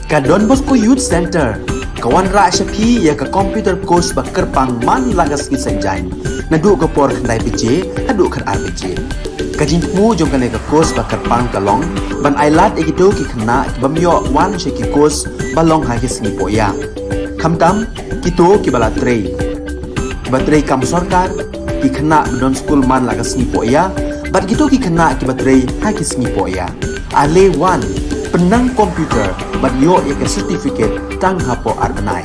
Ka Don Bosco Youth Center, kawan ra syapi ya ka computer course ba kerpang man lagas ki senjain. Nadu ka por khandai PJ, nadu kan RPG. Kajin mu jom kan ka course ba kerpang kalong, ban ailat egido ki khna bamyo wan she ki course balong ha ki singi poya. Khamtam kito ki bala trei. Batrei kam sarkar ki khna don school man lagas singi poya, bat gitu ki khna ki batrei ha ki singi poya. Ale wan penang komputer bat yo ya ke certificate tang hapo arnai.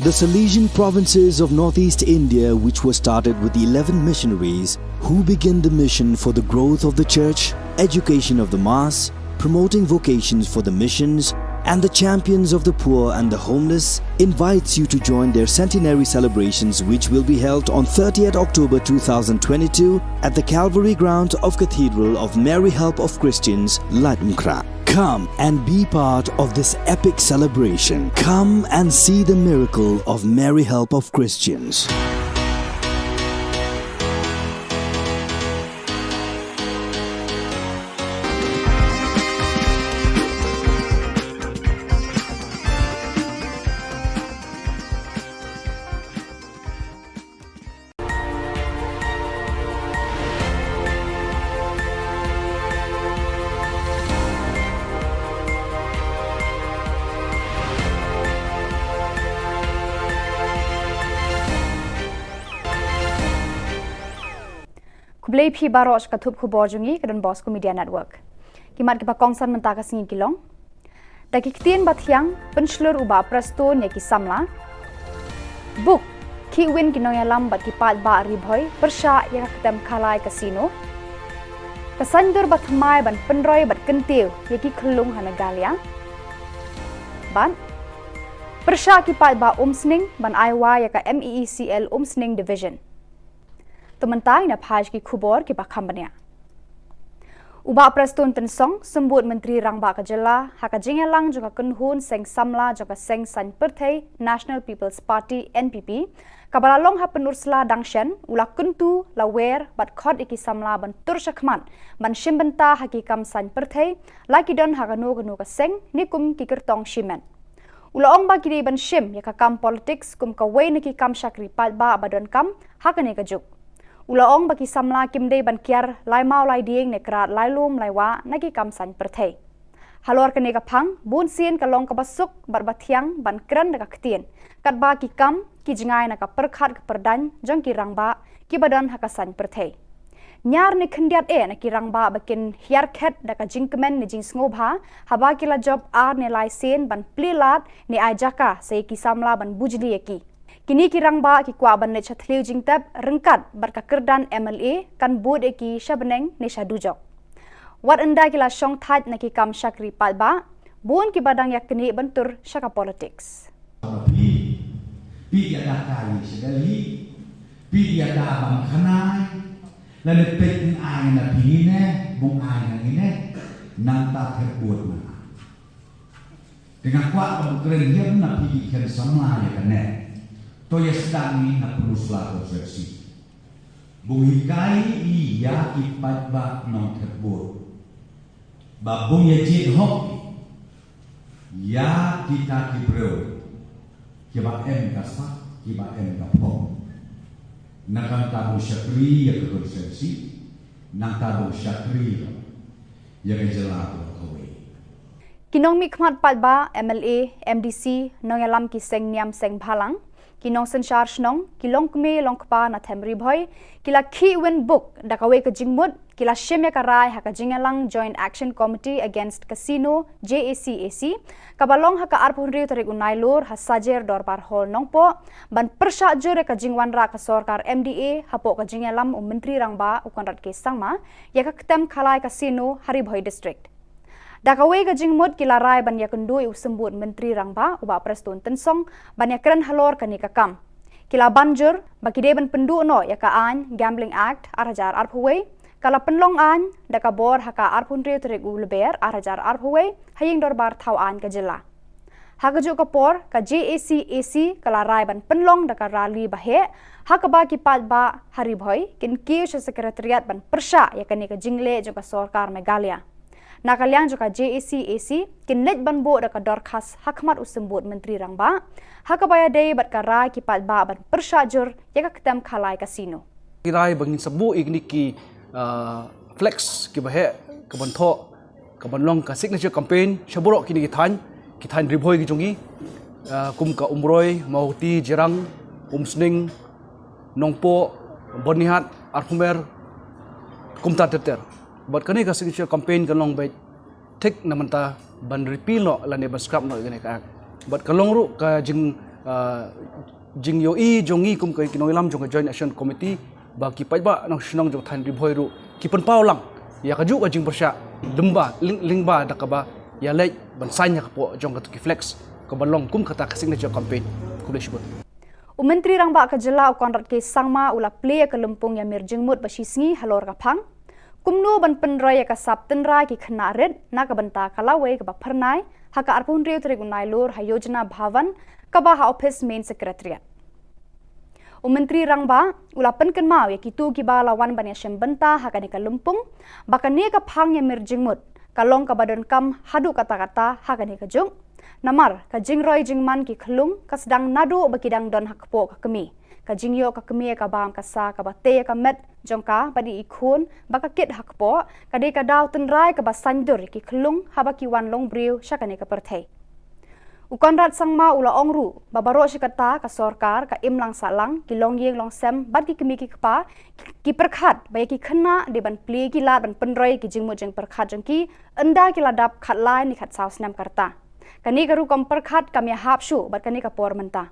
The Salesian provinces of northeast India, which were started with 11 missionaries who began the mission for the growth of the church, education of the mass, promoting vocations for the missions, and the champions of the poor and the homeless, invites you to join their centenary celebrations, which will be held on 30th October 2022 at the Calvary ground of Cathedral of Mary Help of Christians, Ladmkra. Come and be part of this epic celebration. Come and see the miracle of Mary Help of Christians. Kublai phi baroch ka thup khubor jungi ka Don Bosco Media Network. Kimat ke pakongsan mentaka singi kilong. Daki ktien bathiang penslur uba presto nya ki samla. Book ki win ki noyalam bat ki pat ba ribhoy persha ya ketem khalai casino. Kasandur bat mai ban penroy bat kentiu ya ki khulung hanagalia. Ban persha ki pat ba umsning ban aiwa ya ka MEECL umsning division. Tementai na page ki Khubor ki Bakambania. Uba Preston Tensong sembut Menteri Rangba Ka Jylla haka jingelang juga kenhun seng samla juga seng san perthai National People's Party NPP kabalalong ha penursla dangshen ula kuntu lawer bat khod iki samla ban turshakman ban shimbenta hakikam san perthai laki don hakanu ganu ka seng nikum ki kertong shimen. Ula ong ba kiri ban shim ya ka kam politics kum ka wei ni ki kam shakri palba abadon kam hakane ka juk. Ulaong bagi samla kimdei ban kiar lai mau lai dieng ne krat lai lum lai wa nagi kam san perthai. Halor kene ka phang bun sien ka long ka basuk bar bathiang ban kran ka ktien. Kat ba ki kam ki jingai na ka perkhat ka perdan jong ki rangba ki badan ha ka san perthai. Nyar ne khndiat na ki rangba bakin hiar khet da ka jingkemen ne jing sngoba haba ki la job ar ne lai sen ban plilat ne ajaka sei ki samla ban bujli ki. Kini kirang ba ki kwa ban ne chathliu jingtab rengkat barka kerdan MLA kan bod eki shabneng ne shadujok. Wat enda kila shong that na ki kam shakri palba bon ki badang yak kini bentur shaka politics. Pi dia da kai sedali pi dia da bang khanai la le pek ai na pi ne bung ai na ne nang ta thep buat na. Dengan kuat bang keren hiam na pi kan samla ya kan ne. Toya sedang ni nak peruslah konversi. Buhikai iya ipat bak non terbur. Babung ya jid hok. Ya kita kibreu. Kiba kasah, kiba kapong. Nakang tabu syakri ya ke konversi. Nang tabu syakri ya ke jelah kawai. Kinong mikmat palba MLA MDC nongalam ki seng niam seng bhalang. Kinong senshar shnong kilong kme long kpa na themri bhoi kila khi win book dakawe ka jingmut kila shemya karai haka jingalang Joint Action Committee Against Casino JACAC kabalong haka arpunri tarik unai lor hasajer dorbar hol nongpo ban persha jure ka jingwan ra ka sorkar MDA hapo ka jingalam menteri rangba ukonrat ke sangma ya ka ketem khalai casino hari bhoi district. Dakawai ka jingmut kila rai ban ya kendui usembut menteri rangba uba prestun tensong ban ya keren halor ka ni ka kam. Kila banjur bagi de ban pendu no ya ka an Gambling Act arajar arphuwei kala penlong an daka bor haka arpun riu terik ulber arajar arphuwei haying dorbar thau an ka jilla. Hakajuk kapor ka JAC kala rai ban penlong daka rali bahe hakaba ki pat ba hari bhoi kin ki sekretariat ban persha ya ka ni ka jingle jo ka sarkar Meghalaya. Nakaliang juga JAC kinet banbo daka dorkas hakmat usembut menteri rangba hakabaya day bat karai kipat ba ban persajur ya ka ketem khalai kasino kirai bangin sebu igni ki flex ki bahe ka bantho ka banlong ka signature campaign shaburok kini kithan ribhoi ki jongi kum ka umroi mauti jerang umsning nongpo bonihat arfumer kumta teter buat kani ka signature campaign kalong bait tek namanta ban repeal no lane ban scrap no gane ka buat kalong ru ka jing yo i jongi kum ka kinoilam jong joint action committee ba ki pai ba nang shnong jong than ri bhoi ru ki pen paulang ya ka ju ka jing bersya lemba lingba dakaba ya lei ban sanya ka po jong ka ki flex ka balong kum kata ka signature campaign kule shibut Menteri Rangba ka Jilla konrat ke sangma ula play ka lempung ya mir jingmut ba shisngi halor ka phang kumnu ban penrai ka sap tenrai ki khna red na ka banta kalawai ka ba pharnai haka arpun riu tri gunai lor ha yojana bhavan ka ba ha office main secretariat Menteri Rangba ula penken mau ya kitu ki ba lawan ban ya shembanta haka ni ka lumpung baka ne ka phang ya mir jingmut kalong ka badan kam hadu kata-kata haka ni ka jung namar ka jingroi jingman ki khlung ka sedang nadu bakidang don hakpo ka kemi ka jingyo ka kemi ka bam ka sa ka bate ka met jongka badi ikhun baka kit hakpo ka de ka daw tenrai ka basandur ki khlung haba ki wan long briu shakane ka perthei ukonrat sangma ula ongru babaro shikata ka sarkar ka imlang salang ki long yeng long sem bad ki kemi ki kpa ki perkhat ba ki khna de ban pli ki la ban penroi ki jingmo jeng perkhat jongki anda ki ladap khat lai ni khat saus nam karta kani garu kom perkhat kamya hapshu bad kani ka por menta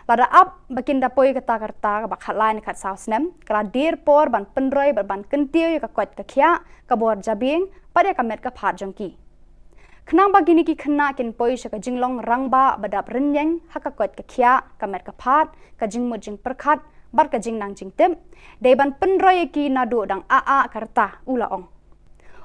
Lada up bakin dapoi kata karta bak hatlain kat sausnem kala dir por ban penroi ban kentiu ka kwat ka khia ka bor jabing pada ka met ka phat jongki khnang bagini ki khna kin poi sha ka jinglong rangba badap renyeng ha ka kwat ka khia ka met ka phat ka jingmu jing perkhat bar ka jing nang jing tem de ban penroi ki nadu dang a karta ula ong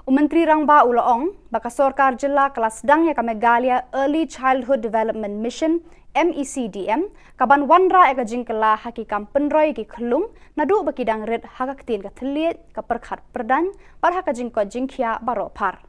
Menteri Rangba ula ong baka sarkar Jilla kelas sedang ya ka Meghalaya Early Childhood Development Mission MECDM kaban wanra eka jingkela hakikam penroi ki khlung nadu bakidang red haka ktin ka thliet ka perkhat perdan par haka jingko jingkhia baro phar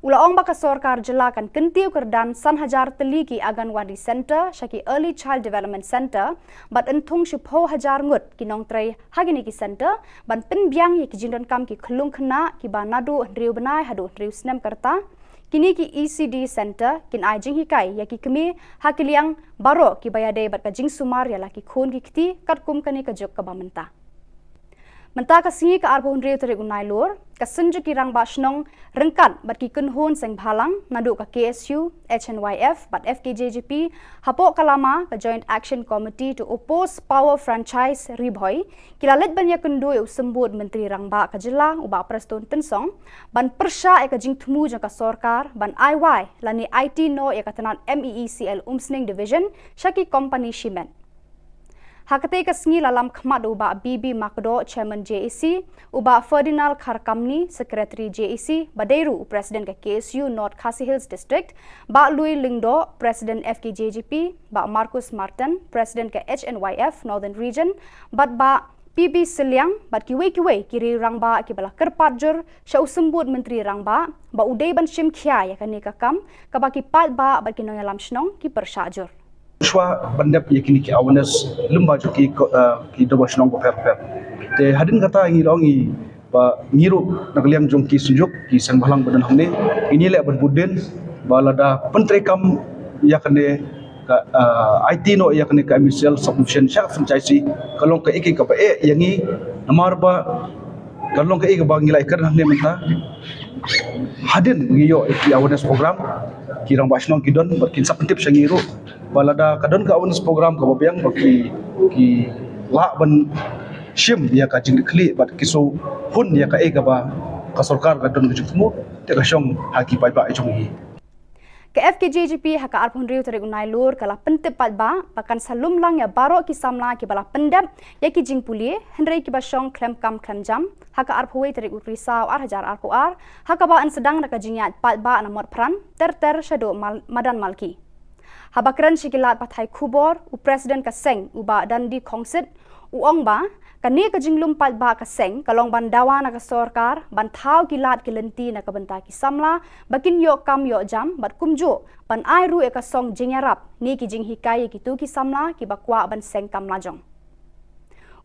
ula ong baka sarkar Jilla kan kentiu kerdan san hajar teli ki Anganwadi Center shaki Early Child Development Center bat enthung shipho hajar ngut ki nong trai hagini ki center ban penbyang ki jindon kam ki khlung khna ki ba nadu riu banai hadu riu snem karta kini ki ECD Center kin ai jing hikai ya ki kemi hakiliang baro ki bayade bat ka jing sumar ya la ki khun ki kti kat kum kani ka jok ka bamenta menta ka singi ka arbon riu terik unai lor ka senju ki rang ba shnong rengkat bat ki kunhun seng bhalang nadu ka KSU HNYF bat FKJGP hapo kalama ka Joint Action Committee to oppose power franchise ribhoi kilalet ban ya kundu usembut menteri rangba ka Jilla uba preston tensong ban persha e ka jing thmu jang ka sarkar ban IY lani IT no ya ka tanan MEECL umsning division shaki company shimen Hakate ka sngi lalam khmat uba BB Makdo chairman JAC uba Ferdinand Kharkamni secretary JAC Badairu president ka KSU North Khasi Hills district ba Louis Lingdo president FKJGP ba Marcus Martin president ka HNYF Northern region ba PB Siliang bat kiwe kiri rangba ki bala kerpatjur sha usembut menteri rangba ba udai ban shim khia ya kani ka kam ka ba ki pat ba ki noya lam shnong ki persajur Shwa bandap yakini ki awareness lemba jo ki dobo shnong ko per te hadin kata ngi longi ba ngiru nakliang jong ki sujuk ki sang balang badan hamne ini le ban buden balada pentrekam yakane ka IT no yakane ka MCL submission sha franchise kalong ka iki ka pa yangi namar ba kalong ka iki ba ngilai kar hamne menta hadin ngiyo ki awareness program kirang basnong kidon berkin sapentip sangiru balada kadon ka awareness program ka babyang baki ki la ban shim ya ka jing kli bat kiso hun ya ka ega ba kasorkar kadon kejutmu te kasyong haki pai ba ejong hi Ke FKJGP haka arpun riu tarik unai lur kala pentep ba pakan salum lang ya barok ki samla ki bala pendep ya ki jing puli hendrei ki basong klem kam klem jam haka arpuai tarik ukrisau ar hajar ar haka ba an sedang naka jingyat ba na mot pran ter shado madan malki habakran shikilat pathai khubor u president ka seng uba dandi khongsit u ong ba kani ka jinglum ba ka seng kalong bandawa na ka sorkar ban thau kilat kilenti na ka benta ki samla bakin yo kam yo jam bat kumjo ban ai ru e ka song jingyarap ni ki jing hikai ki tu ki samla ki bakwa ban seng kam lajong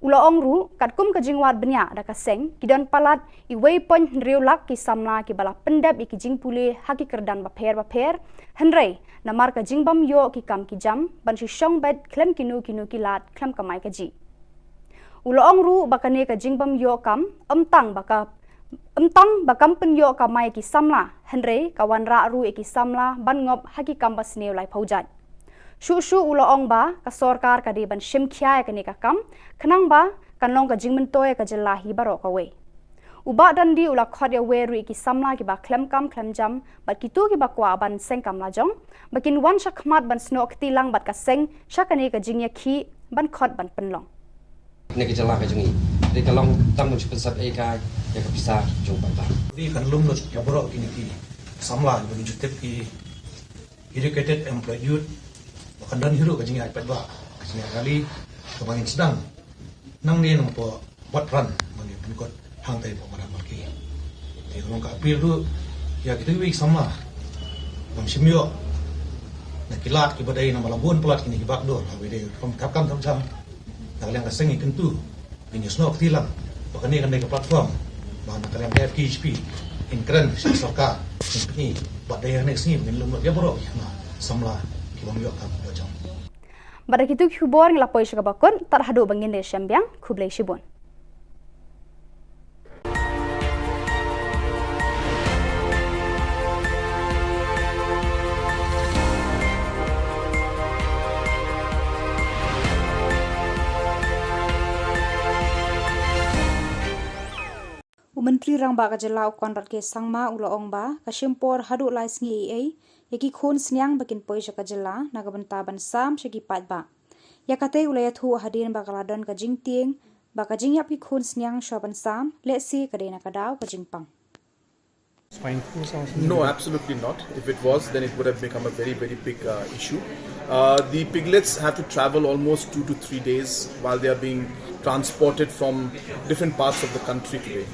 ula ong ru kat kum ka jingwat benya da ka seng ki don palat I wei pon riu lak ki samla ki bala pendap ki jing pule haki kerdan ba pher henrei na mar ka jingbam yo ki kam ki jam ban shi shong bet klem kinu kilat klem kamai ka ji Ula ong ru bakane ka jingbam yo kam amtang bakam pen yo kamai ki samla henrei kawan ra ru ki samla ban ngop haki kam bas neu lai phaujat shu ula ong ba ka sorkar ka de ban shim khya ka ne ka kam khnang ba kanlong ka jingmen toy ka jilla hi baro ka we uba dan di ula khot ya we ru ki samla ki ba klem jam bat ki tu ki ba kwa ban seng kam la jong bakin wan shakmat ban snok tilang bat ka seng shakane ka jingya khi ban khot ban penlong Ni ka jala ka jungi di kalong tam much pesat e ka ya ka bisa jong ba di kan lum lo ya borok kini ki samla bagi jutep ki educated employed youth bahkan dan hiru ka jingi iPad ba sini kali kebangin sedang nang ni nang po buat run bagi pengikut hang tai po madam ki di kalong ka april tu ya kita week sama bang simyo na kilat ki badai na malabun pelat kini kibak dor hawe de kam jam kalian kaseng ikan tu, ini semua ketilang. Bahkan ini kan mereka platform, bahkan kalian FKHP, in keren sorka, ini buat daya next ni, mungkin lumut dia borok, nah samla kibang yok kan bocam. Pada kitu Khubor ngelapoi syakabakon tarhadu bangin de syambiang kublai shibun. Menteri Rang Ba Ka Jylla Konrad ke Sangma ula ong ba ka shimpor hadu lai sngi ai yaki khon snyang bakin poi ka Jylla na ka banta ban sam shaki pat ba yakate ula yathu hadin ba kaladon ka jingtieng ba ka jingyap ki khon snyang shoban sam let's see ka dena ka daw ka jingpang No, absolutely not. If it was, then it would have become a very, very big issue. The piglets have to travel almost 2 to 3 days while they are being transported from different parts of the country today.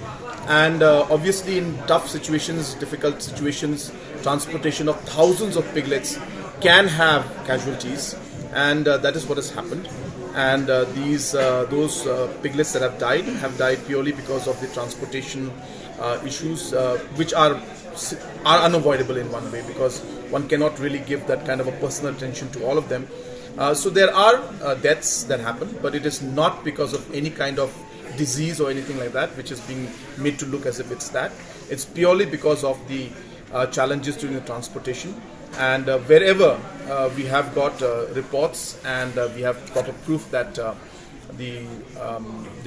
And obviously in tough situations, difficult situations, transportation of thousands of piglets can have casualties, and that is what has happened. And those piglets that have died purely because of the transportation issues, which are unavoidable in one way, because one cannot really give that kind of a personal attention to all of them. So there are deaths that happen, but it is not because of any kind of disease or anything like that, which is being made to look as if it's that. It's purely because of the challenges during the transportation. And wherever we have got reports and we have got a proof that the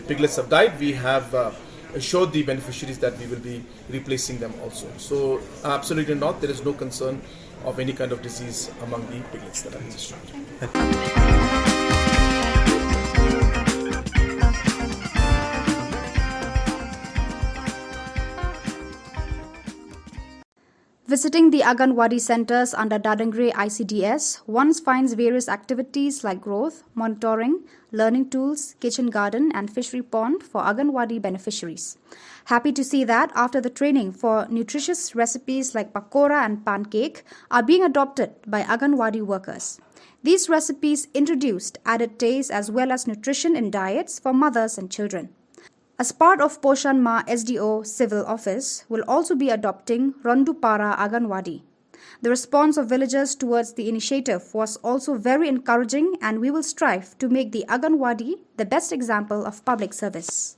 piglets have died, we have assured the beneficiaries that we will be replacing them also. So absolutely not, there is no concern of any kind of disease among the piglets that are in this route. Visiting the Anganwadi centers under Dadangre ICDS, one finds various activities like growth, monitoring, learning tools, kitchen garden and fishery pond for Anganwadi beneficiaries. Happy to see that after the training for nutritious recipes like pakora and pancake are being adopted by Anganwadi workers. These recipes introduced added taste as well as nutrition in diets for mothers and children. As part of Poshan Ma SDO Civil Office will also be adopting Rondupara Anganwadi. The response of villagers towards the initiative was also very encouraging, and we will strive to make the Anganwadi the best example of public service.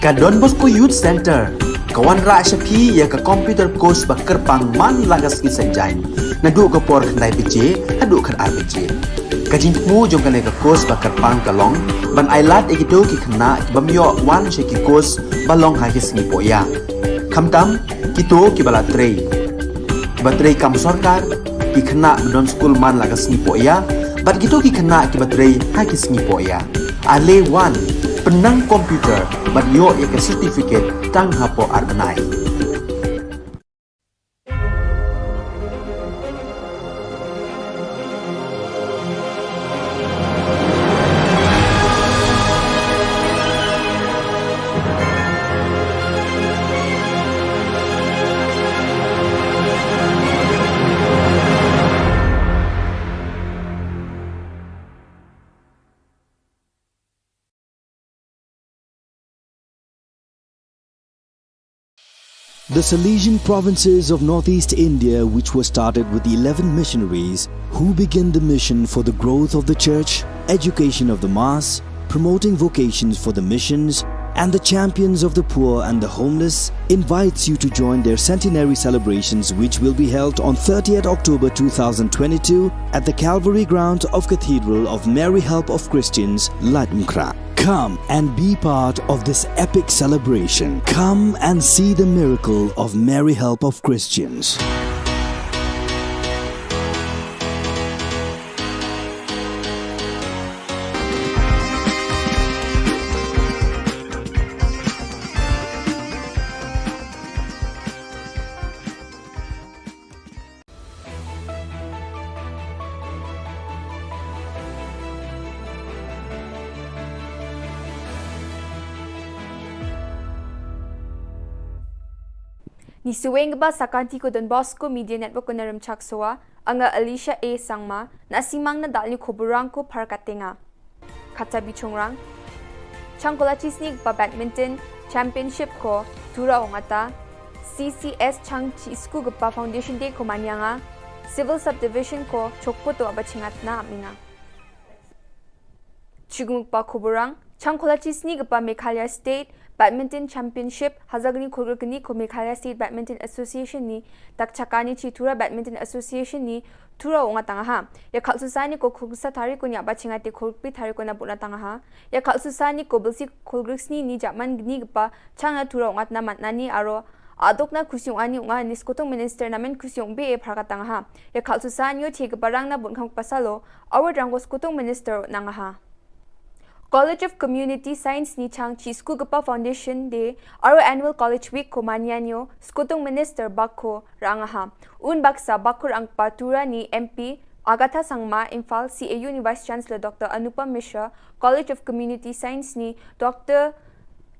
Ka Don Bosco Youth Center, kawan ra Shapi ya ka computer course ba kerpang man lagas ki sanjain. Nadu ka por khandai bije, hadu khan ar bije. Ka jingmu jong ka course ba kerpang kalong, ban ailat ekito ki khna bamyo wan she ki course balong ha ki singi poya. Khamtam kito ki bala trei. Batrei kam sarkar ki khna don school man lagas singi poya, bat kito ki khna ki batrei ha ki singi poya. Ale wan penang komputer bat yo ya ke certificate tang hapo arbenai. The Salesian provinces of northeast India, which were started with the 11 missionaries who began the mission for the growth of the church, education of the mass, promoting vocations for the missions, and the champions of the poor and the homeless, invites you to join their centenary celebrations, which will be held on 30th October 2022 at the Calvary ground of Cathedral of Mary Help of Christians, Ladmkra. Come and be part of this epic celebration. Come and see the miracle of Mary Help of Christians. Ni suweng ba sakanti ko Don Bosco Media Network ko naram chaksoa anga Alicia A sangma na simang na dal ni khoburang ko parkatenga kata bichongrang changkola chisnik ba badminton championship ko tura ongata CCS chang chisku gpa foundation day ko manyanga civil subdivision ko chokpo to abachingat na aminga chigumuk pa khoburang changkola chisnik gpa Meghalaya State Badminton Championship Hazagni Khulgurkani ko Meghalaya State Badminton Association ni takchakani chi Tura Badminton Association ni Tura onga tanga ha ya khalsusani ko khugsa thari ko nya bachingate khulpi thari ko na buna tanga ha ya khalsusani ko bilsi khulgriksni ni jaman gni gpa changa Tura onga na matnani aro adokna kusyong ani unga niskotong minister namen kusyong be pharka tanga ha ya khalsusani yo thig barang na bunkhang pasalo award rango skotong minister nanga ha College of Community Science ni chang chi School Gapa Foundation Day aro Annual College Week ko manyanyo skutong minister bakko rangaha un baksa bakur ang patura ni MP Agatha Sangma Imphal CAU ni Vice Chancellor Dr. Anupam Mishra College of Community Science ni Dr.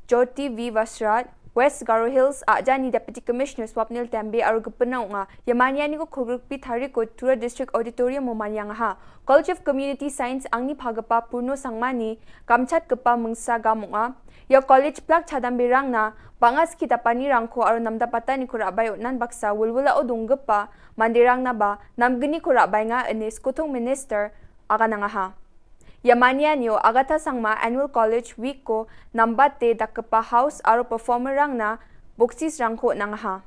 Jyoti V Vasrat West Garo Hills Ajani Deputy Commissioner Swapnil Tambe aro gupana nga yamanyani ko khulgurpi thari ko Tura District Auditorium mo manyang ha College of Community Science angni phagapa purno sangmani kamchat gapa mungsa gamunga ya college plak chadam birang na bangas kita pani rangko aro namda patani ko rabayo nan baksa wulwula odung gapa mandirang na ba namgini ko rabay nga anis kutong minister aga nga ha Yamanyanyo Agatha Sangma Annual College Week ko nambate dakapa house aro performer rang na buksis rangko nang ha.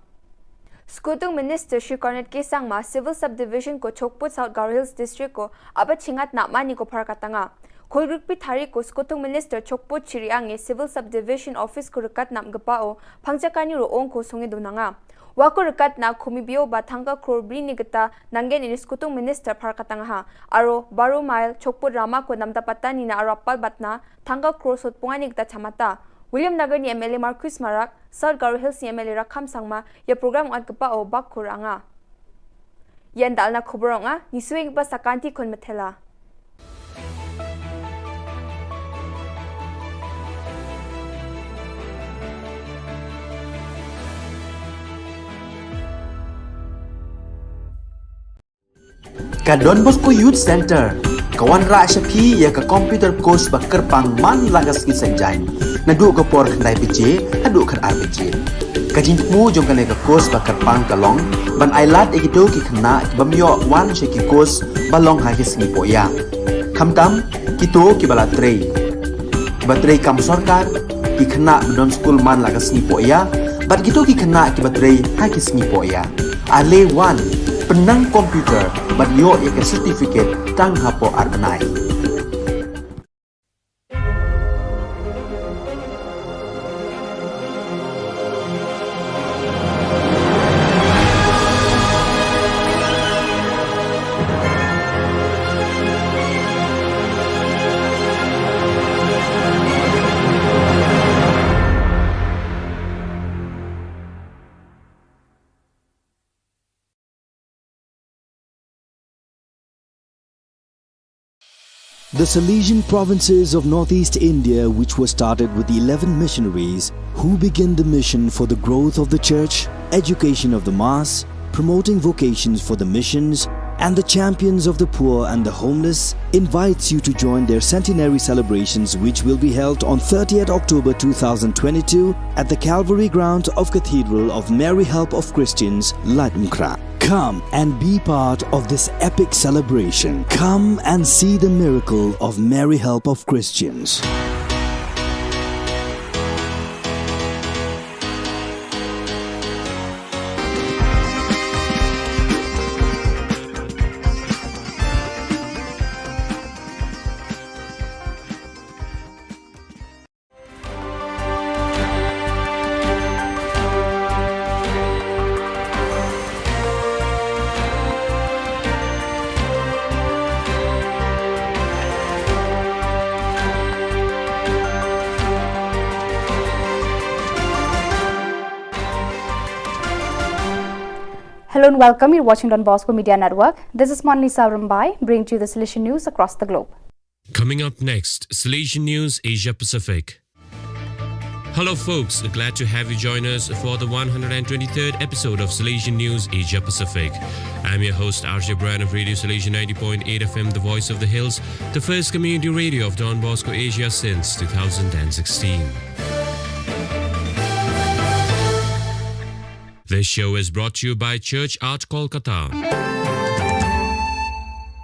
Skutong Minister Shri Cornet K. Sangma Civil Subdivision ko Chokput South Garo Hills District ko abat chingat na mani ko parkatanga. Khulgurpi thari ko Skutong Minister Chokput Chiriange Civil Subdivision Office ko rekat nam gapao pangjakani roong ko songe donanga. Wako rekat na kumibio ba thangka krobri ni gata nangen inis kutong minister parkatanga ha aro baro mile chokput rama ko namdapata ni na arapal batna thangka krosot pungani gata chamata William Nagar ni MLA Marcus Marak South Garo Hills ni MLA Rakham Sangma ya program at gapa o bak kuranga yan dal na khoboranga ni suwing ba sakanti kon mathela Ka Don Bosco Youth Center, kawan ra Shapi ya ka computer course ba kerpang man lagas ki sanjain. Nadu ka por khandai bije, hadu khan ar bije. Ka jingmu jong ka course ba kerpang kalong, ban ailat ekito ki khna bamyo wan she ki course balong ha ki singi poya. Khamtam kito ki bala trei. Batrei kam sarkar ki khana non school man lagas ni po ya bat gitu ki khana ki batrei ha ki sni po ya ale 1 penang komputer bat yo ya ke certificate tang hapo arbanai. The Salesian provinces of northeast India, which were started with the 11 missionaries who began the mission for the growth of the church, education of the mass, promoting vocations for the missions, and the champions of the poor and the homeless, invites you to join their centenary celebrations, which will be held on 30th October 2022 at the Calvary Ground of Cathedral of Mary Help of Christians, Latumkra. Come and be part of this epic celebration. Come and see the miracle of Mary Help of Christians. Hello and welcome. You're watching Don Bosco Media Network. This is Monlisa Rambai, bringing to you the Salesian news across the globe. Coming up next, Salesian News Asia Pacific. Hello folks, glad to have you join us for the 123rd episode of Salesian News Asia Pacific. I'm your host RJ Brian of Radio Salesian 90.8 FM, the voice of the hills, the first community radio of Don Bosco Asia since 2016. This show is brought to you by Church Art Kolkata.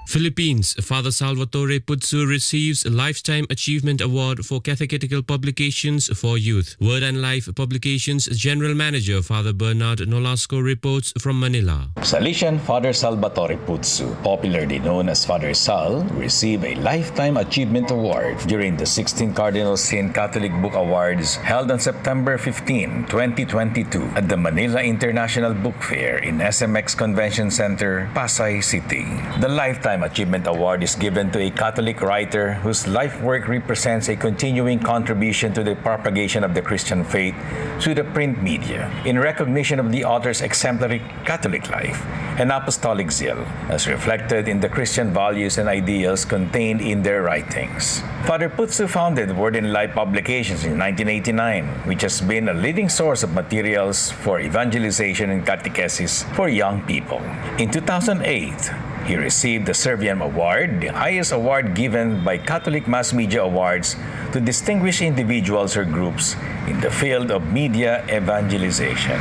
Philippines, Father Salvatore Putsu receives a Lifetime Achievement Award for Catechetical Publications for Youth. Word and Life Publications General Manager Father Bernard Nolasco reports from Manila. Salesian Father Salvatore Putsu, popularly known as Father Sal, received a Lifetime Achievement Award during the 16th Cardinal Sin Catholic Book Awards held on September 15, 2022 at the Manila International Book Fair in SMX Convention Center, Pasay City. The Lifetime Achievement Award is given to a Catholic writer whose life work represents a continuing contribution to the propagation of the Christian faith through the print media, in recognition of the author's exemplary Catholic life and apostolic zeal, as reflected in the Christian values and ideals contained in their writings. Father Putsu founded Word and Life Publications in 1989, which has been a leading source of materials for evangelization and catechesis for young people. In 2008, he received the Serviam Award, the highest award given by Catholic Mass Media Awards to distinguished individuals or groups in the field of media evangelization.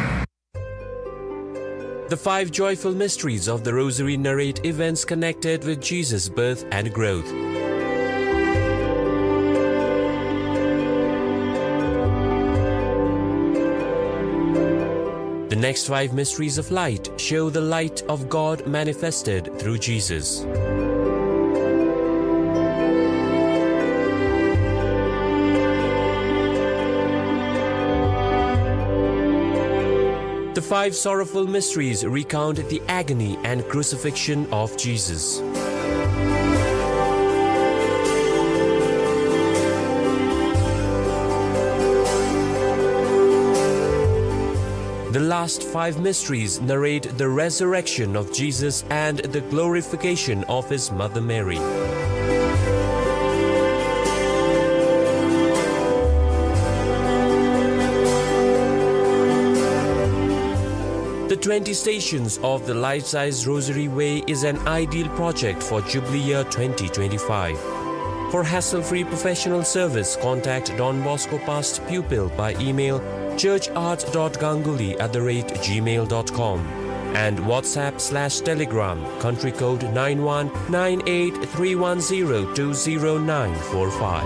The 5 joyful mysteries of the Rosary narrate events connected with Jesus' birth and growth. The next 5 mysteries of light show the light of God manifested through Jesus. The 5 sorrowful mysteries recount the agony and crucifixion of Jesus. The last 5 mysteries narrate the resurrection of Jesus and the glorification of his mother Mary. The 20 Stations of the Life-Size Rosary Way is an ideal project for Jubilee Year 2025. For hassle-free professional service, contact Don Bosco Past Pupil by email churchart.ganguly@gmail.com and WhatsApp/Telegram country code 919831020945.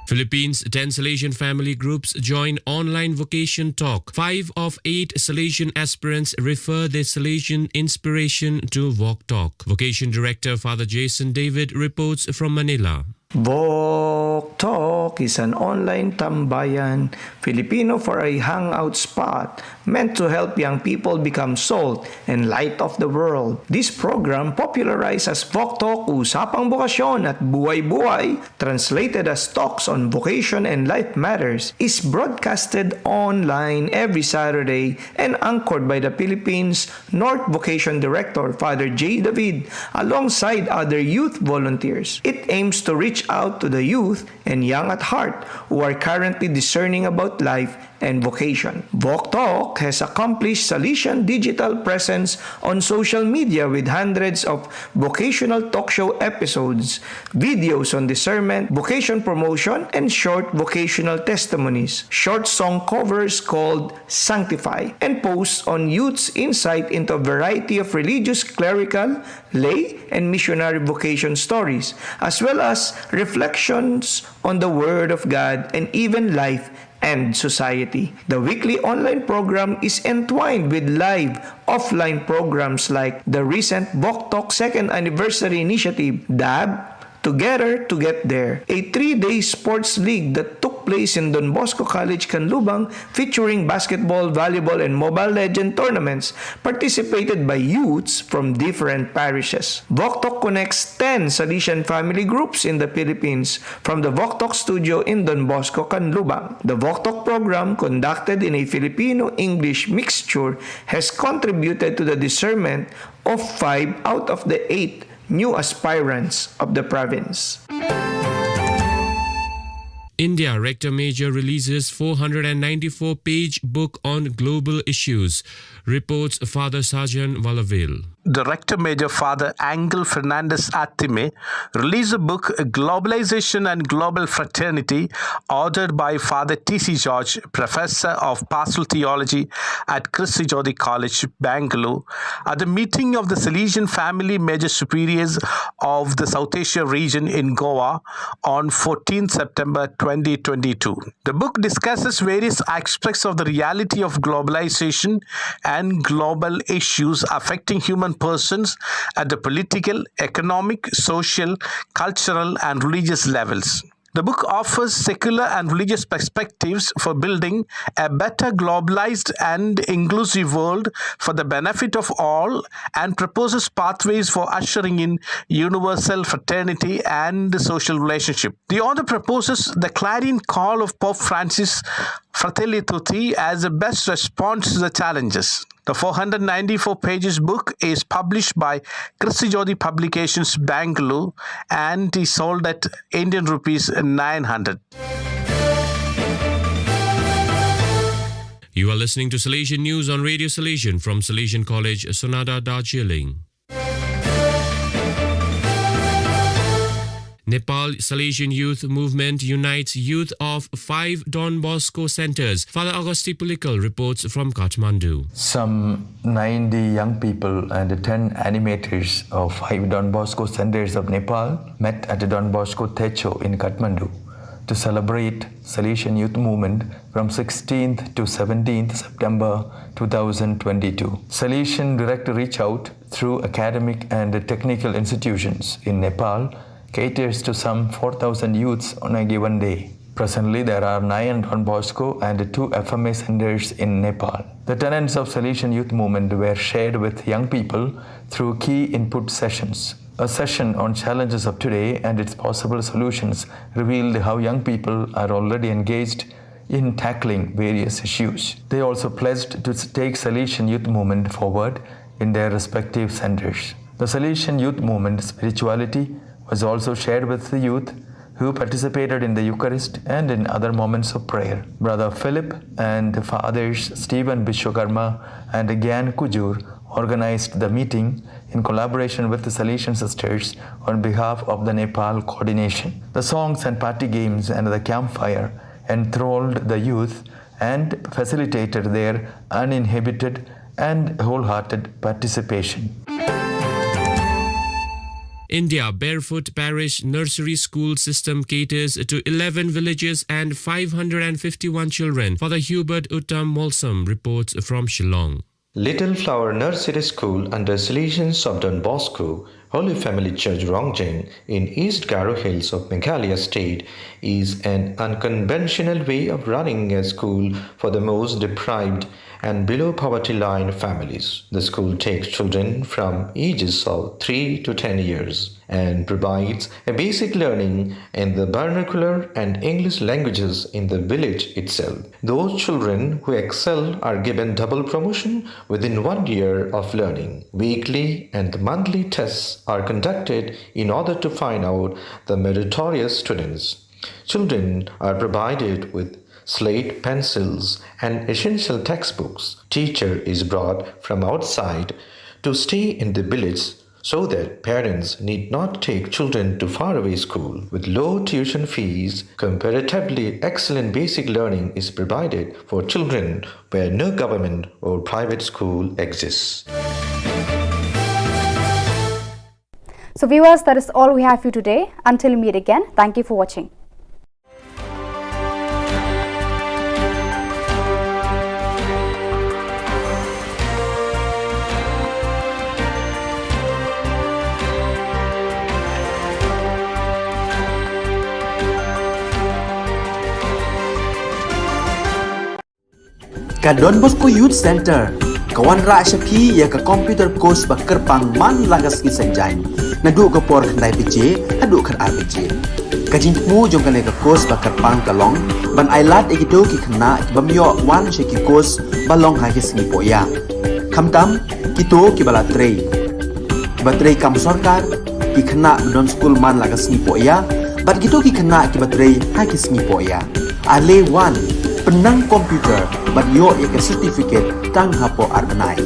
Philippines' 10 Salesian family groups join online vocation talk. 5 of 8 Salesian aspirants refer their Salesian inspiration to Walk Talk. Vocation Director Father Jason David reports from Manila. Walk Talk is an online tambayan, Filipino for a hangout spot meant to help young people become salt and light of the world. This program, popularized as Walk Talk, Usapang Bokasyon at Buhay-Buhay, translated as Talks on Vocation and Life Matters, is broadcasted online every Saturday and anchored by the Philippines North Vocation Director Father J. David alongside other youth volunteers. It aims to reach out to the youth and young at heart who are currently discerning about life and vocation. Walk Talk has accomplished Salesian digital presence on social media with hundreds of vocational talk show episodes, videos on discernment, vocation promotion, and short vocational testimonies, short song covers called Sanctify, and posts on youth's insight into a variety of religious, clerical, lay, and missionary vocation stories, as well as reflections on the Word of God and even life and society. The weekly online program is entwined with live offline programs like the recent Walk Talk 2nd Anniversary Initiative, DAB, Together to Get There, a 3-day sports league that took place in Don Bosco College, Canlubang, featuring basketball, volleyball, and Mobile Legend tournaments participated by youths from different parishes. Walk Talk connects 10 Salesian family groups in the Philippines from the Walk Talk studio in Don Bosco, Canlubang. The Walk Talk program, conducted in a Filipino-English mixture, has contributed to the discernment of 5 out of the 8 new aspirants of the province. India Rector Major releases 494-page book on global issues, reports Father Sajan Valavil. The Rector Major Father Angel Fernandez Atime released a book, Globalization and Global Fraternity, authored by Father T.C. George, Professor of Pastoral Theology at Christi Jyoti College, Bangalore, at the meeting of the Salesian Family Major Superiors of the South Asia region in Goa on 14 September 2022. The book discusses various aspects of the reality of globalization and global issues affecting human persons at the political, economic, social, cultural, and religious levels. The book offers secular and religious perspectives for building a better globalized and inclusive world for the benefit of all, and proposes pathways for ushering in universal fraternity and social relationship. The author proposes the clarion call of Pope Francis, Fratelli Tutti, as the best response to the challenges. The 494 pages book is published by Christi Jyoti Publications, Bangalore, and is sold at Indian rupees 900. You are listening to Salesian News on Radio Salesian from Salesian College, Sonada, Darjeeling. Nepal Salesian Youth Movement unites youth of 5 Don Bosco centers. Father Augusti Pulikal reports from Kathmandu. Some 90 young people and 10 animators of 5 Don Bosco centers of Nepal met at the Don Bosco Techo in Kathmandu to celebrate Salesian Youth Movement from 16th to 17th September 2022. Salesian direct reach out through academic and technical institutions in Nepal caters to some 4,000 youths on a given day. Presently, there are 9 Don Bosco and 2 FMA centers in Nepal. The tenets of Salesian Youth Movement were shared with young people through key input sessions. A session on challenges of today and its possible solutions revealed how young people are already engaged in tackling various issues. They also pledged to take Salesian Youth Movement forward in their respective centers. The Salesian Youth Movement spirituality was also shared with the youth who participated in the Eucharist and in other moments of prayer. Brother Philip and Fathers Stephen Vishwakarma and Gyan Kujur organized the meeting in collaboration with the Salesian sisters on behalf of the Nepal coordination. The songs and party games and the campfire enthralled the youth and facilitated their uninhibited and wholehearted participation. India Barefoot Parish Nursery School System caters to 11 villages and 551 children. Father Hubert Uttam Molsam reports from Shillong. Little Flower Nursery School under Salesians of Don Bosco, Holy Family Church Rongjeng in East Garo Hills of Meghalaya State is an unconventional way of running a school for the most deprived and below poverty line families. The school takes children from ages of 3 to 10 years and provides a basic learning in the vernacular and English languages in the village itself. Those children who excel are given double promotion within 1 year of learning. Weekly and monthly tests are conducted in order to find out the meritorious students. Children are provided with slate, pencils, and essential textbooks. Teacher is brought from outside to stay in the village so that parents need not take children to faraway school. With low tuition fees, comparatively excellent basic learning is provided for children where no government or private school exists. So viewers, that is all we have for you today. Until we meet again, thank you for watching. Ka Don Bosco Youth Center, kawan ra shapi ya ka computer course bakar pang man lagas ki sanjain. Nadu ka por khandai PJ, adu khar RPG. Ka jintmu jong ka ka course bakar pang kalong, ban ailat egito ki khna ki bamyo wan she ki course balong ha ki singi poya. Khamtam kito ki bala trei. Batrei kam sarkar ki khna don school man lagas singi poya, bat kito ki khna ki batrei ha ki singi poya. Ale wan penang komputer bat yo ya ke certificate tang hapo arbenai.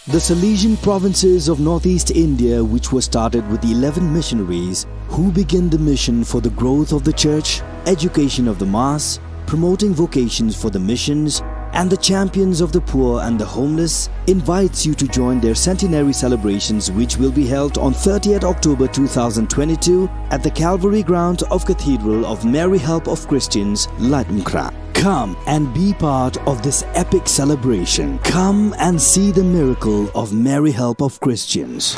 The Salesian provinces of northeast India, which were started with the 11 missionaries who began the mission for the growth of the church, education of the mass, promoting vocations for the missions, and the champions of the poor and the homeless, invites you to join their centenary celebrations, which will be held on 30th October 2022 at the Calvary ground of Cathedral of Mary Help of Christians, Latmkra. Come and be part of this epic celebration. Come and see the miracle of Mary Help of Christians.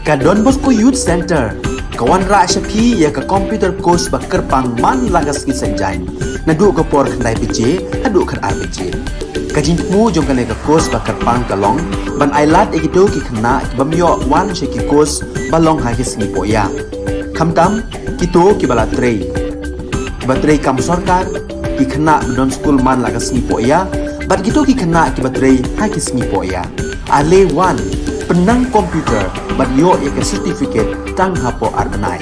Ka Don Bosco Youth Center kawan ra shapi ya ka computer course ba kerpang man lagas ki senjain na du ko por khandai pije adu khan ar pije ka jin mu jong kan ka course ba kerpang kalong ban ailat e do ki khna bam yo wan she ki course balong ha ki singi po ya khamtam ki to ki bala trei batrei kam sarkar ki khna don school man lagas ni po ya bat ki to ki khna ki batrei ha ki singi po ya ale wan penang komputer bat yo ya ke certificate tang hapo arbenai.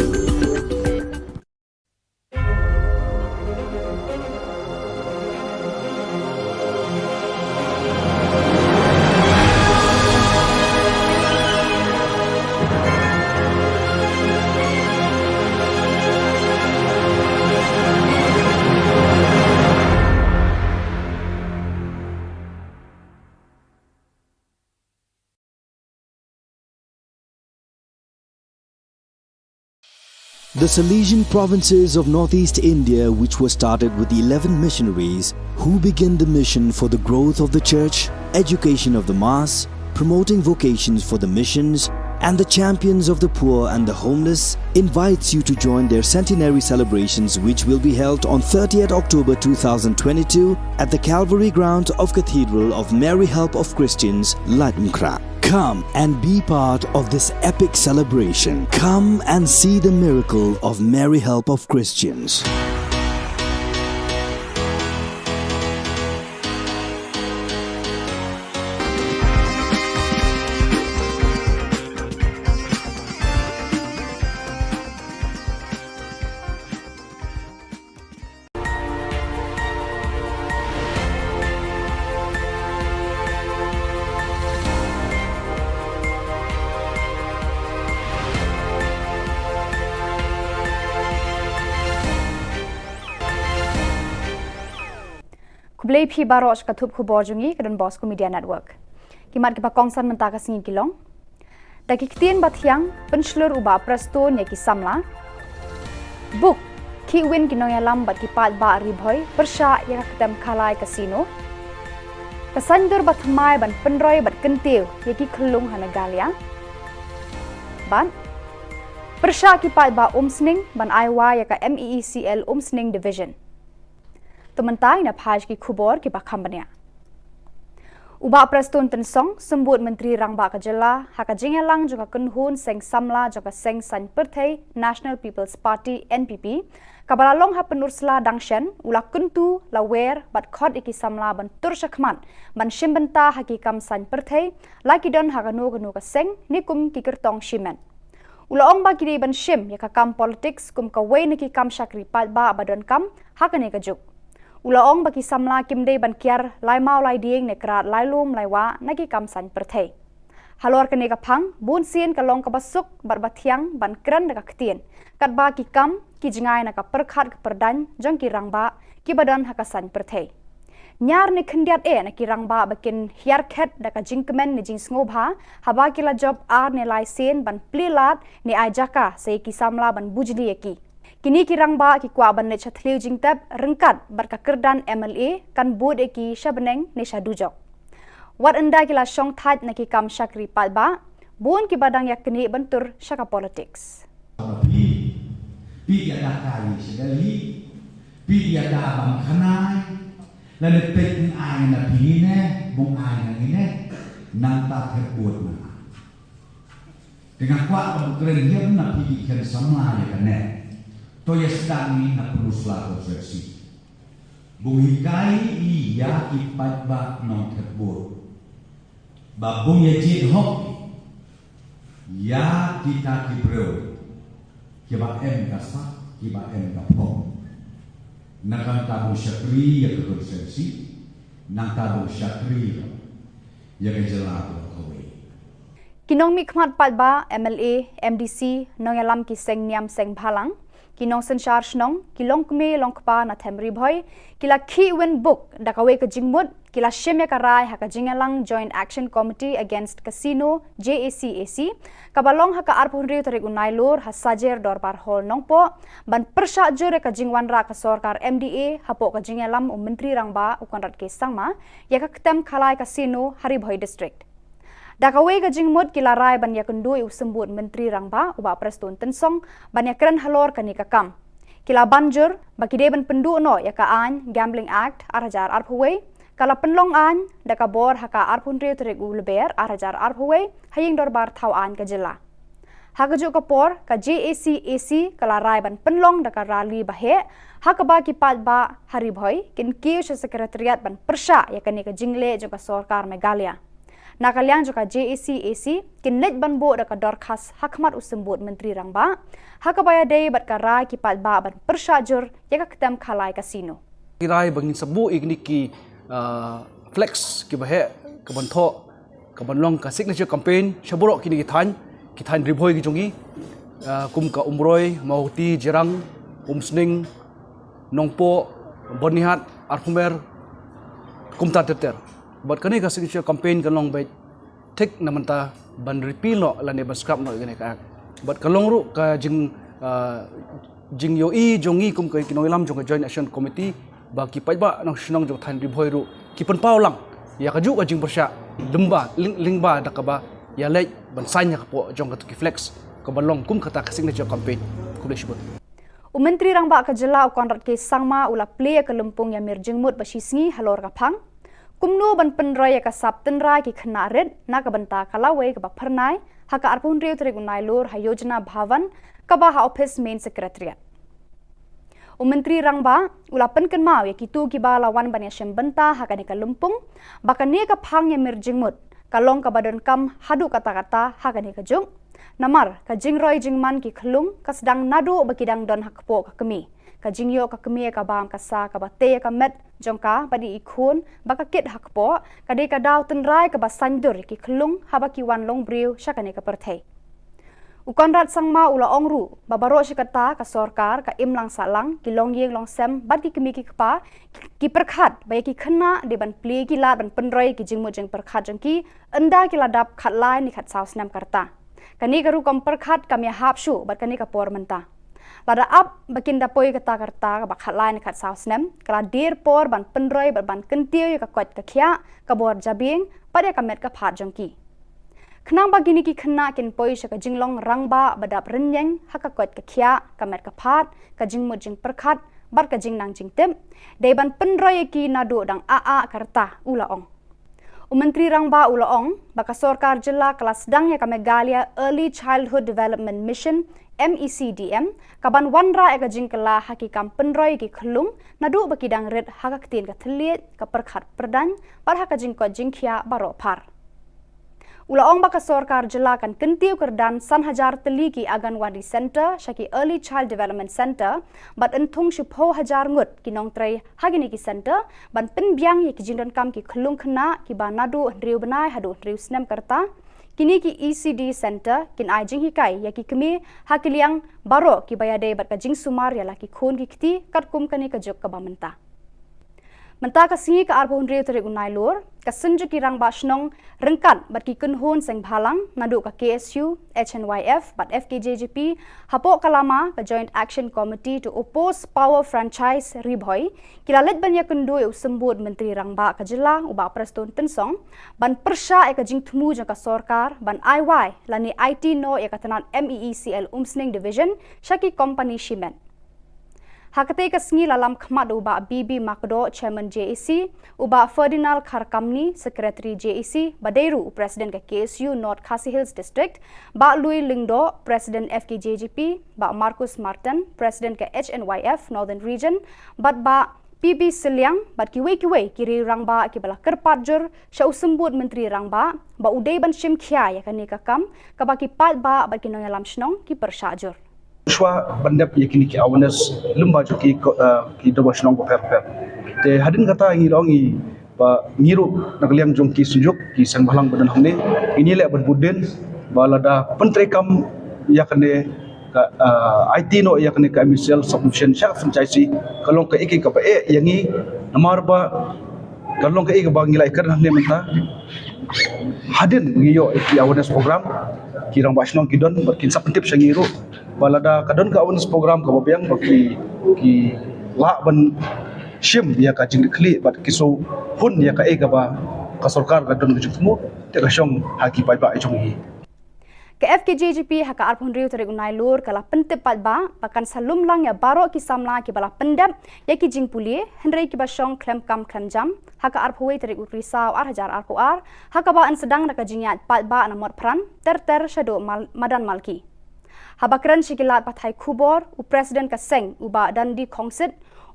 The Salesian provinces of northeast India, which were started with 11 missionaries who began the mission for the growth of the church, education of the mass, promoting vocations for the missions, and the champions of the poor and the homeless, invites you to join their centenary celebrations, which will be held on 30th October 2022 at the Calvary Ground of Cathedral of Mary Help of Christians, Ladmkra. Come and be part of this epic celebration. Come and see the miracle of Mary Help of Christians. Kublai phi barosh katup khubor jungi kedon Bosco Media Network. Kimat kipa kongsan mentaka singi kilong. Daki kitien bathiang penslur uba presto nya ki samla. Book ki win kinoyalam bat kipat ba ribhoy persha ya ketem khalai casino. Kasandur bathmai ban penroy bat kentiu ya ki khulung hanagalia. Ban persha kipat ba umsning ban aiwa ya ka MEECL umsning division. Tementai na phaj ki khubor ki bakhambania. Uba prestun tensong sembut Menteri Rangba Ka Jylla haka jingelang juga kunhun seng samla juga seng san perthai National People's Party NPP kabalalong ha penursla dangshan ula kuntu lawer bat khod iki samla ban turshakman ban shimbenta haki kam san perthai laki don haka no ka seng nikum ki kertong shimen. Ula ong ba kiri ban shim ya ka kam politics kum ka wei niki kam shakri pat ba abadon kam haka ne ka juk. Ula ong bagi samla kimde ban kiar lai mau lai dieng ne krat lai lum lai wa nagi kam san perthai. Halor kene ka phang bun sien ka long ka basuk bar bathiang ban kran ka ktien. Kat ba ki kam ki jingai na ka perkhat ka perdan jang ki rangba ki badan hakasan perthai. Nyar ne khendiat na ki rangba bakin hiar khet da ka jingkemen ne jing sngoba haba ki la job ar ne lai sen ban plilat ne ajaka se ki samla ban bujli eki. Kini kirang ba ki kwa ban ne chathliu jingtab rengkat barka kerdan MLA kan bod eki shabneng ne shadujok. Wat enda kila shong thaj na ki kam shakri pat ba bon ki badang yakni bentur shaka politics. Pi ada kai sekali, pi ada bang kanai, lalu pek ai na pine, bung ai na ini, nang tak terbuat mana. Dengan kuat berkeren dia na pi kan sama ya kan. To ya sedang ni nak perlu selalu versi. Buhikai iya ipat bak non terbur. Babung ya jid hok. Ya kita kibreu. Kiba em kasak, kiba em kapong. Nakang tabu syakri ya kekur versi. Nang tabu syakri ya kejelah kowe. Kinong mikmat patba MLA MDC nongalam ki seng niam seng bhalang. Kinong sensyar snong, kilong kume long kpa na temri boy, kila ki win book dakawe ka jingmut, kila shimya karai haka jingalang Joint Action Committee Against Casino JACAC, kabalong haka arpunri tarik unailur hasajer dorpar hol nongpo, ban persya jure ka jingwan ra ka sorkar MDA hapo ka jingalam Menteri Rangba ukonrat ke sangma, ya ka ketem khalai casino Haribhoi District. Dakawe ka jingmut kila rai ban yakundui usembut menteri rangba uba prestun tensong ban yakren halor kani kakam. Kila banjur bagi deban pendu no yaka an Gambling Act arajar arphuwe kala penlong an dakabor haka arphunri terik uleber arajar arphuwe haying dorbar thau an ka jilla. Hakajuk kapor ka JAC kala rai ban penlong daka rali bahe hakaba ki ba hari bhoi kin kiu sekretariat ban persha yakani ka jingle joka sarkar Meghalaya. Nakaliang juga JAC kinet ban bo daka dorkas hakmat usembut menteri rangba hakabaya day bat kara ki ba ban persajur yaka ketem khalai kasino. Kirai bangin sebu igni ki flex ki bahe kabantho kabanlong ka signature campaign shaburok kini kitan ribhoi ki jongi kum ka umroi mauti jerang umsning nongpo bonihat arpumer kumta teter but kani ka signature campaign kalong bai tek namanta ban repeal no lane ban scrap no gane ka but kalong ru ka jing yo I jongi kum ka kinoilam jong joint action committee ba ki paiba nang sunang jong than ribhoi ru ki pen paulang ya ka ju ka jing persya lemba lingba dakaba ya lei ban sanya ka po jong ka ki flex ka balong kum kata ka signature campaign kulish bot Menteri rangba ka jilla konrat ke sangma ula play ka lempung ya mir jingmut basisngi halor ka phang kumnu ban penroy ka saptenra ki khnaret na ka banta kalawe ka pharnai haka arpun riu tri gunai lor hayojana bhavan ka ba office main secretariat Menteri rangba ula penken mau ya kitu ki ba lawan ban ya shembanta haka ne ka lempung bakane ka phang ya mir jingmut kalong ka badan kam hadu kata-kata haka ne ka jung Namar ka jingroi jingman ki khlung ka sedang nadu bakidang don hakpo ka kemi ka jingyo ka kemi ka bam ka sa ka bate ka met jongka badi ikhun baka kit hakpo ka de ka daw tenrai ka basandur ki khlung haba ki wan long briu shakane ka perthei Ukonrat sangma ula ongru babaro shikata ka sarkar ka imlang salang ki longyeng long sem bad ki kemi ki kpa ki perkhat bai ki khna de ban ple ki la ban penroi ki jingmu jeng perkhat jengki enda ki ladap khat lai ni khat saus nam karta Kani karu kompar khat kami hapsu bat kani kapor menta. Lada up bakin dapoi kata karta ka bakhat lain khat sausnem kala dir por ban penroi ban kentiu ka kwat ka khia ka bor jabing pada ka met ka phat jongki. Khnang bagini ki khna kin poi sha ka jinglong rangba badap renyeng ha ka kwat ka khia ka met ka phat ka jingmu jing perkhat bar ka jing nang jing tem dei ban penroi ki nadu dang a karta ula ong. Menteri rangba ulaong baka sarkar jilla kelas sedang ya ka Meghalaya Early Childhood Development Mission MECDM kaban wanra eka jingkela hakikam penroi ki khlung nadu bakidang red hakak tin ka thliet ka perkhat perdan par haka jingko jingkhia baro par Ulaong baka sarkar jilla kan kentiu kerdan sanhajar teli ki Anganwadi Center shaki Early Child Development Center bat enthung shipho hajar ngut ki nongtrei hagini ki center ban penbyang ye ki jingdan kam ki khlung khna ki banadu riu banai hadu riu snem karta kini ki ECD Center kin ai jing hikai ya ki kemi hakiliang baro ki bayade bat ka jing sumar ya la ki khon ki kti katkum kani ka jok ka bamenta Menta ka singi ka arbon riu terik unai lor ka senju ki rang basnong rengkat bat ki kunhon seng bhalang nadu ka KSU HNYF bat FKJGP hapo kalama ka Joint Action Committee to oppose power franchise ribhoi kilalet ban yakundoi usembut menteri rangba ka jilla uba preston tensong ban persha ka jingthmu jang ka sarkar ban IY lani IT no ya ka tanan MEECL umsning division shaki company shipment Hakate ka sngi lalam khmat uba BB Makdo chairman JAC uba Ferdinand Kharkamni secretary JAC Badeiru president ka KSU North Khasi Hills district ba Louis Lingdo president FKJGP ba Marcus Martin president ka HNYF Northern region ba PB Siliang bat kiwe kiri rangba ki bala kerpat jur sha usembut menteri rangba ba udai ban shim khia ya kani ka kam ka ba ki pat ba ki noyalam shnong ki persha jur Shwa bandap yakini ki awareness lumba jo ki doba shnong ko per te hadin kata ngi longi ba ngiru nakliang jong ki sunjuk ki sang balang badan hamne ini le ban buden balada pentrekam yakane ka IT no yakane ka MCL submission sha franchise kalong ka iki ka ba yangi namar ba kalong ka iki ba ngilai kar hamne menta hadin ngiyo ki awareness program kirang basnong kidon berkin sapentip sangiru balada kadon ka awareness program ka babyang baki ki la ban shim ya ka jing kli bat kiso hun ya ka ba ka sarkar kadon ka jukmu te ka shong haki pai ba chung hi Ke FKJGP haka arpun riu tarik unai lur kala pentep patba pakan salum lang ya baro ki samla ki bala pendap ya ki jing puli hendrei ki basong klem kam klem jam haka arpui tarik utrisau hajar arpuar haka ba an sedang naka jingyat patba na mot pran ter shado madan malki habakran shikilat pathai khubor u president ka seng uba dandi khongsit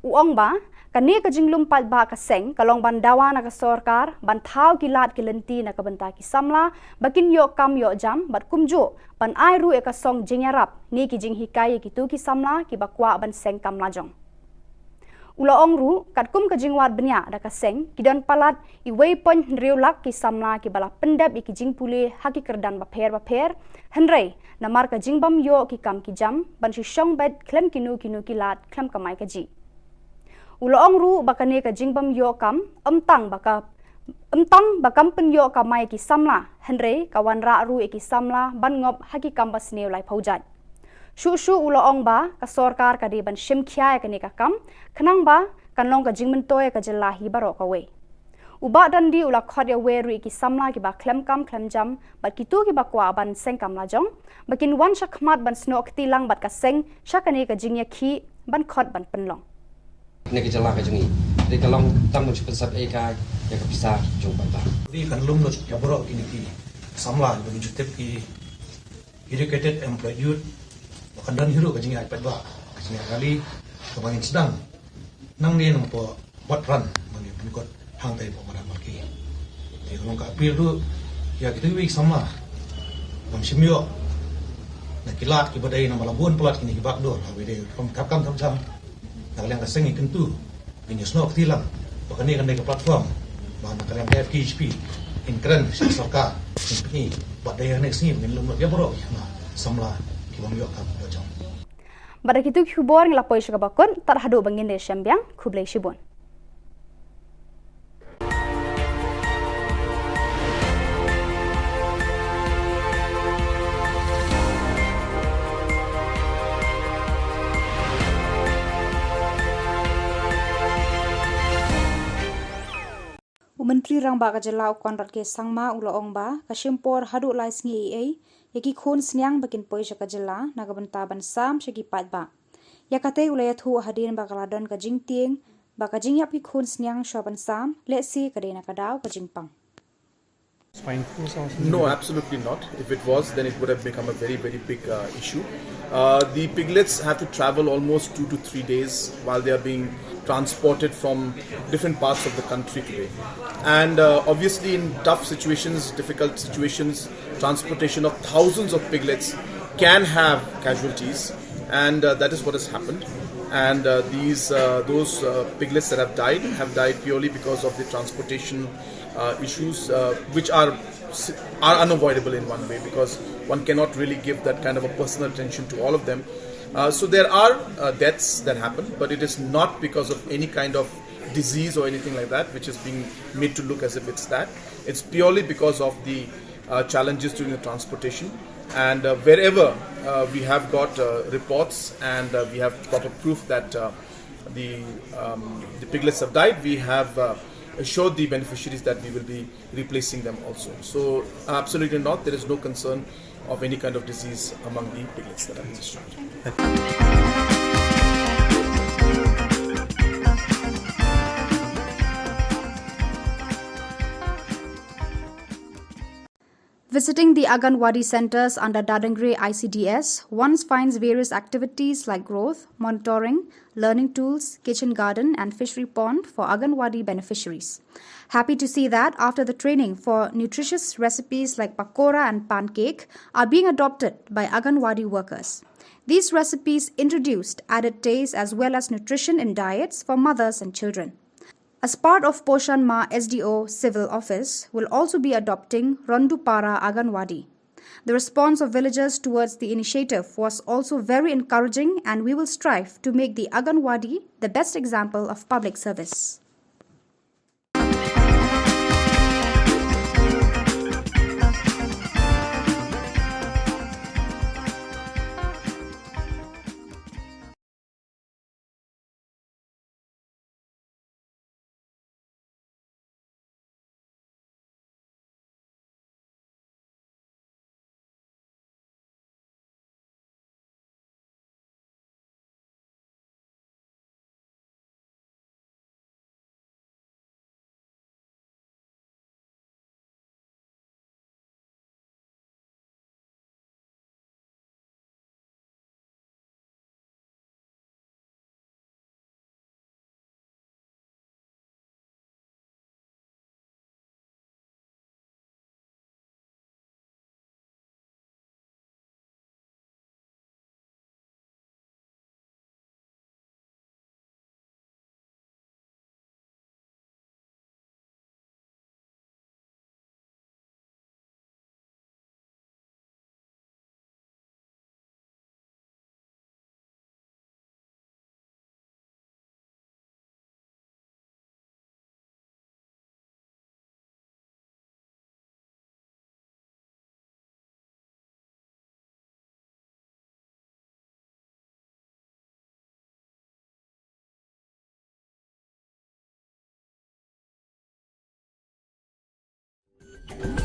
u ong ba kani ka jinglum patba ka seng kalong bandawa na ka sorkar ban thau kilat ki lenti na ka banta ki samla bakin yo kam yo jam bat kumjo ban ai ru e ka song jingyarap ni ki jing hikai ki tu ki samla ki bakwa ban seng kam lajong ula ong ru kat kum ka jingwat benya da ka seng ki dan palat I wei pon riu lak ki samla ki bala pendap I ki jing pule haki kerdan baper henrei namar ka jingbam yo ki kam ki jam ban shi shong bed klem kinu kilat klem kamai ka ji Uloong ru bakane ka jingbam yo kam amtang bakam pen yo kamai ki samla henrei kawan ra ru ki samla ban ngop haki kam bas neu lai phaujat shu uloong ba ka sorkar ka de ban shim khya ka ne ka kam khnang ba kanlong ka jingmen toy ka jela hi baro ka we uba dandi ula khot ya we ru ki samla ki ba klem jam bat ki tu ki ba kwa ban seng kam la jong bakin wan shakmat ban snok tilang bat ka seng shakane ka jingya khi ban khot ban penlong Ni ka Jylla ka jungi ri ka long tam mo chupan sap ekai ya ka bisa jong ba Di kan lum no ya boro kini ki samla bagi jutep ki educated employed youth bahkan dan hero ka jingi ai pat ba jingi kali ka bangin sedang nang ni nang po buat run mani penikot hang tai po madan marki di long ka apil du ya kita wi samla bang simyo na kilat ki badai na malabun pelat kini ki bakdor hawe de kom kapkam tam jam kalian kesengi kentu ini snok tilang bahkan ini kan ke platform bahan kalian FKHP in keren sarka ini buat daya next ni mungkin lumut ya bro nah samla kiwang yo kap dojong Pada kitu Khubor ngelapoi syakabakon tarhadu bangin de syambiang kublai shibon Menteri Rang Ba Ka Jylla ukon rat ke sangma ulo ong ba ka shimpor hadu lai sngi ai yaki khon snyang bakin poi ka Jylla na ka banta ban sam shaki pat ba yakate ulaya thu hadin ba kaladon ka jingtieng ba ka jingyap ki khon snyang shoban sam le si ka de na ka daw ka jingpang No, absolutely not. If it was, then it would have become a very, very big issue. The piglets have to travel almost 2 to 3 days while they are being transported from different parts of the country today. And obviously in tough situations, difficult situations, transportation of thousands of piglets can have casualties, and that is what has happened. And those piglets that have died purely because of the transportation issues, which are unavoidable in one way, because one cannot really give that kind of a personal attention to all of them. So there are deaths that happen, but it is not because of any kind of disease or anything like that, which is being made to look as if it's that. It's purely because of the challenges during the transportation. And wherever we have got reports and we have proper proof that the piglets have died, we have assured the beneficiaries that we will be replacing them also. So absolutely not, there is no concern of any kind of disease among the piglets that are in this round. Visiting the Anganwadi centers under Dadangre ICDS, one finds various activities like growth, monitoring, learning tools, kitchen garden and fishery pond for Anganwadi beneficiaries. Happy to see that after the training for nutritious recipes like pakora and pancake are being adopted by Anganwadi workers. These recipes introduced added taste as well as nutrition in diets for mothers and children. As part of Poshan Ma SDO Civil Office will also be adopting Rondupara Anganwadi. The response of villagers towards the initiative was also very encouraging, and we will strive to make the Anganwadi the best example of public service.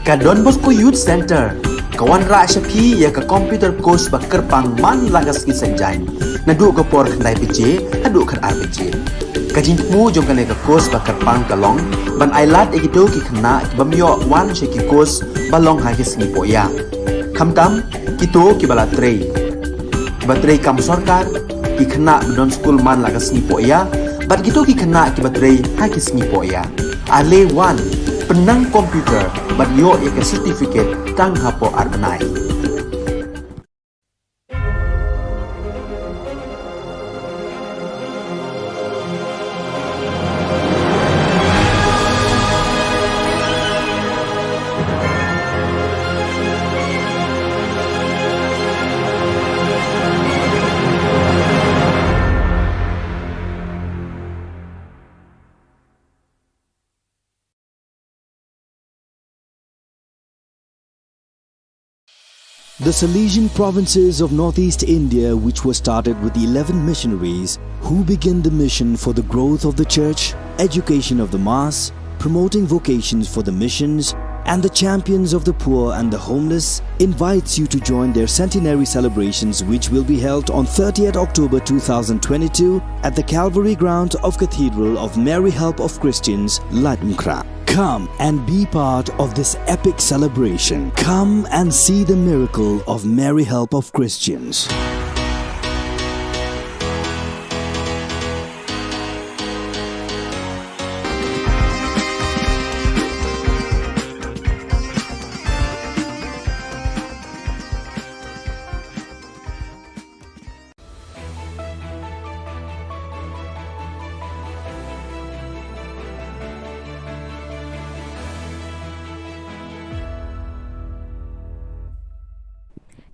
Ka Don Bosco Youth Center kawan ra shapi ya ka computer course ba kerpang man lagas ki senjain na du ko por khandai pije adu khan RPG ka jinmu jong kan ka course ba kerpang kalong ban ailat egido ki khna bamyo wan she ki course balong ha ki singi poya khamtam kito ki bala trei batrei kam sarkar ki khna don school man lagas ni poya bat gitu ki khna ki batrei ha ki singi poya ale wan penang komputer bat yo ya ke certificate tang hapo arbanai. The Salesian provinces of northeast India, which were started with the 11 missionaries who began the mission for the growth of the church, education of the mass, promoting vocations for the missions, and the champions of the poor and the homeless, invites you to join their centenary celebrations, which will be held on 30th October 2022 at the Calvary ground of Cathedral of Mary Help of Christians, Ladumkra. Come and be part of this epic celebration. Come and see the miracle of Mary Help of Christians.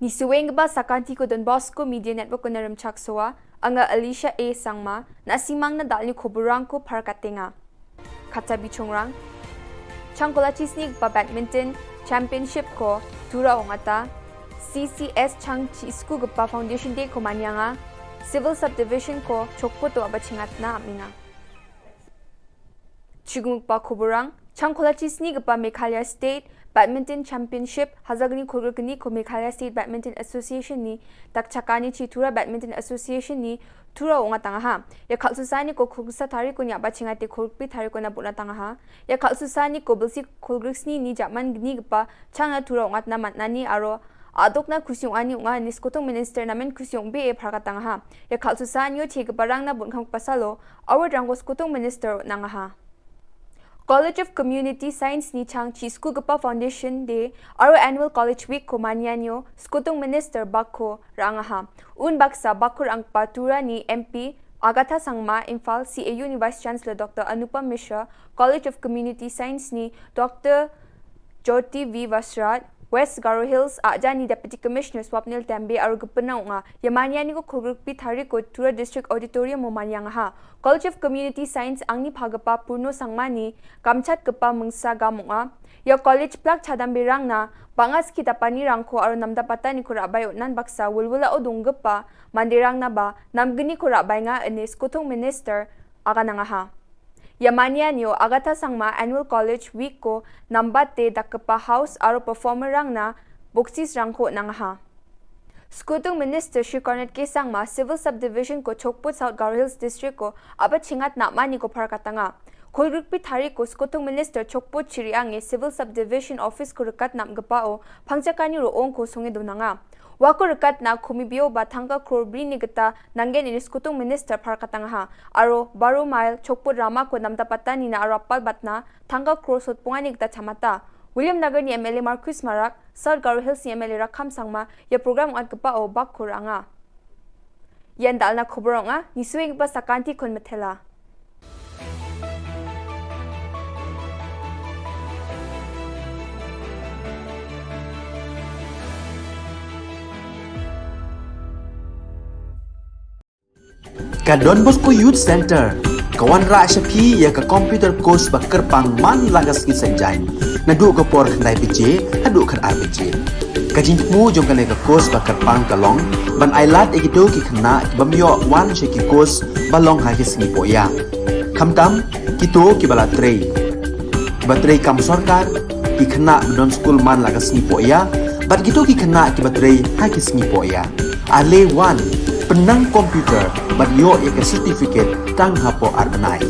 Ni suweng ba sakanti ko Don Bosco Media Network ko naram chaksoa anga Alicia A sangma na simang na dal ni khoburang ko parkatenga kata bichongrang changkola chisnig ba badminton championship ko tura ongata CCS chang chi school gpa foundation day ko manyanga civil subdivision ko chokpo to abachingat na aminga chigumuk pa khoburang changkola chisnig gpa Meghalaya State Badminton Championship Hazagni Khulgurkani ko Meghalaya State Badminton Association ni takchakani Chitura Badminton Association ni tura onga tanga ha ya khalsusani ko khugsa thari ko nya bachingate khulpi thari ko na buna tanga ha ya khalsusani ko bilsi khulgriksni ni jaman gni gpa changa tura onga na matnani aro adokna khusyong ani unga niskotong minister namen khusyong be e pharga tanga ha ya khalsusani yo thig barang na bunkhang pasalo award rangos kotong minister nanga ha College of Community Science ni chang chi school gapa foundation de aro annual college week ko manyanyo skutong minister bakko rangaha un baksa bakur ang patura ni MP Agatha Sangma Imphal CAU ni Vice Chancellor Dr. Anupam Mishra College of Community Science ni Dr. Jyoti V Vasrat West Garo Hills Ajani Deputy Commissioner Swapnil Tambe aro gupana nga yamanyani ko khulgurpi thari ko Tura District Auditorium mo manyang ha College of Community Science angni phagapa purno sangmani kamchat gapa mungsa gamunga ya college plak chadam birang na bangas kita pani rangko aro namda patani ko rabayo nan baksa wulwula odung gapa mandirang na ba namgini ko rabay nga anis kutong minister aga nga ha Yamanyanyo Agatha Sangma Annual College Week ko nambate dakapa house aro performer rang na buksis rangko nang ha. Skutong Minister Shri Cornet K. Sangma Civil Subdivision ko Chokput South Garo Hills District ko abat chingat na mani ko parkatanga. Khulgurpi thari ko Skutong Minister Chokput Chiriange Civil Subdivision Office ko rekat nam gapao pangjakani roong ko songe donanga. Wako rekat na kumibio ba thangka krobri ni gata nangen ini Skutong Minister parkatanga ha aro baro mile Chokput Rama ko namda patani na arapal batna thangka kro sotpungani gata chamata William Nagar ni MLA Marcus Marak South Garo Hills ni MLA Rakham Sangma ya program at gapao bak kuranga yan dal na khoboranga ni suing ba sakanti kon methela Ka Don Bosco Youth Center kawan ra shapi ya ka computer course ba kerpang man lagas ki senjain na du ko por khandai pije adu khan RPG ka jinmu jong kan ka course ba kerpang kalong ban ailat egido ki khna bamyo wan she ki course balong ha ki singi poya khamtam kito ki bala trei batrei kam sarkar ki khana don school man laga sngi po ya bat gitu ki khana ki batrei ha ki sngi po ya ale wan penang komputer bat yo ek certificate tang hapo arbanai.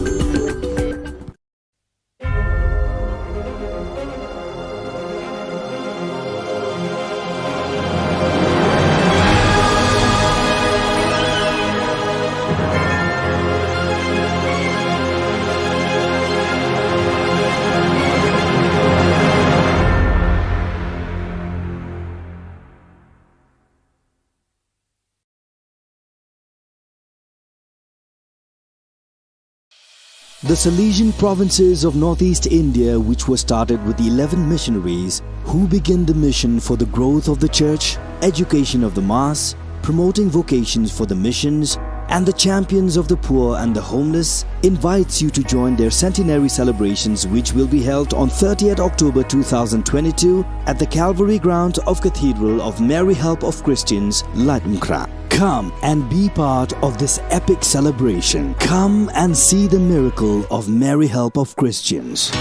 The Salesian provinces of northeast India, which were started with 11 missionaries who began the mission for the growth of the church, education of the mass, promoting vocations for the missions, and the champions of the poor and the homeless, invites you to join their centenary celebrations, which will be held on 30th October 2022 at the Calvary ground of Cathedral of Mary Help of Christians, Ladmkra. Come and be part of this epic celebration. Come and see the miracle of Mary Help of Christians.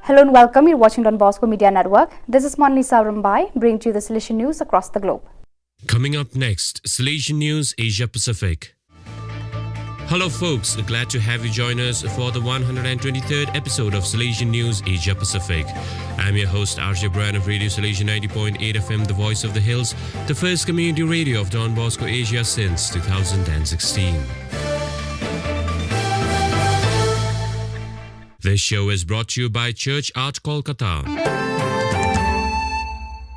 Hello and welcome. You're watching Don Bosco Media Network. This is Monlisa Rambai, bringing to you the Salesian news across the globe. Coming up next, Salesian News Asia Pacific. Hello folks, glad to have you join us for the 123rd episode of Salesian News Asia Pacific. I'm your host RJ Brian of Radio Salesian 90.8 FM, the voice of the hills, the first community radio of Don Bosco Asia since 2016. This show is brought to you by Church Art Kolkata.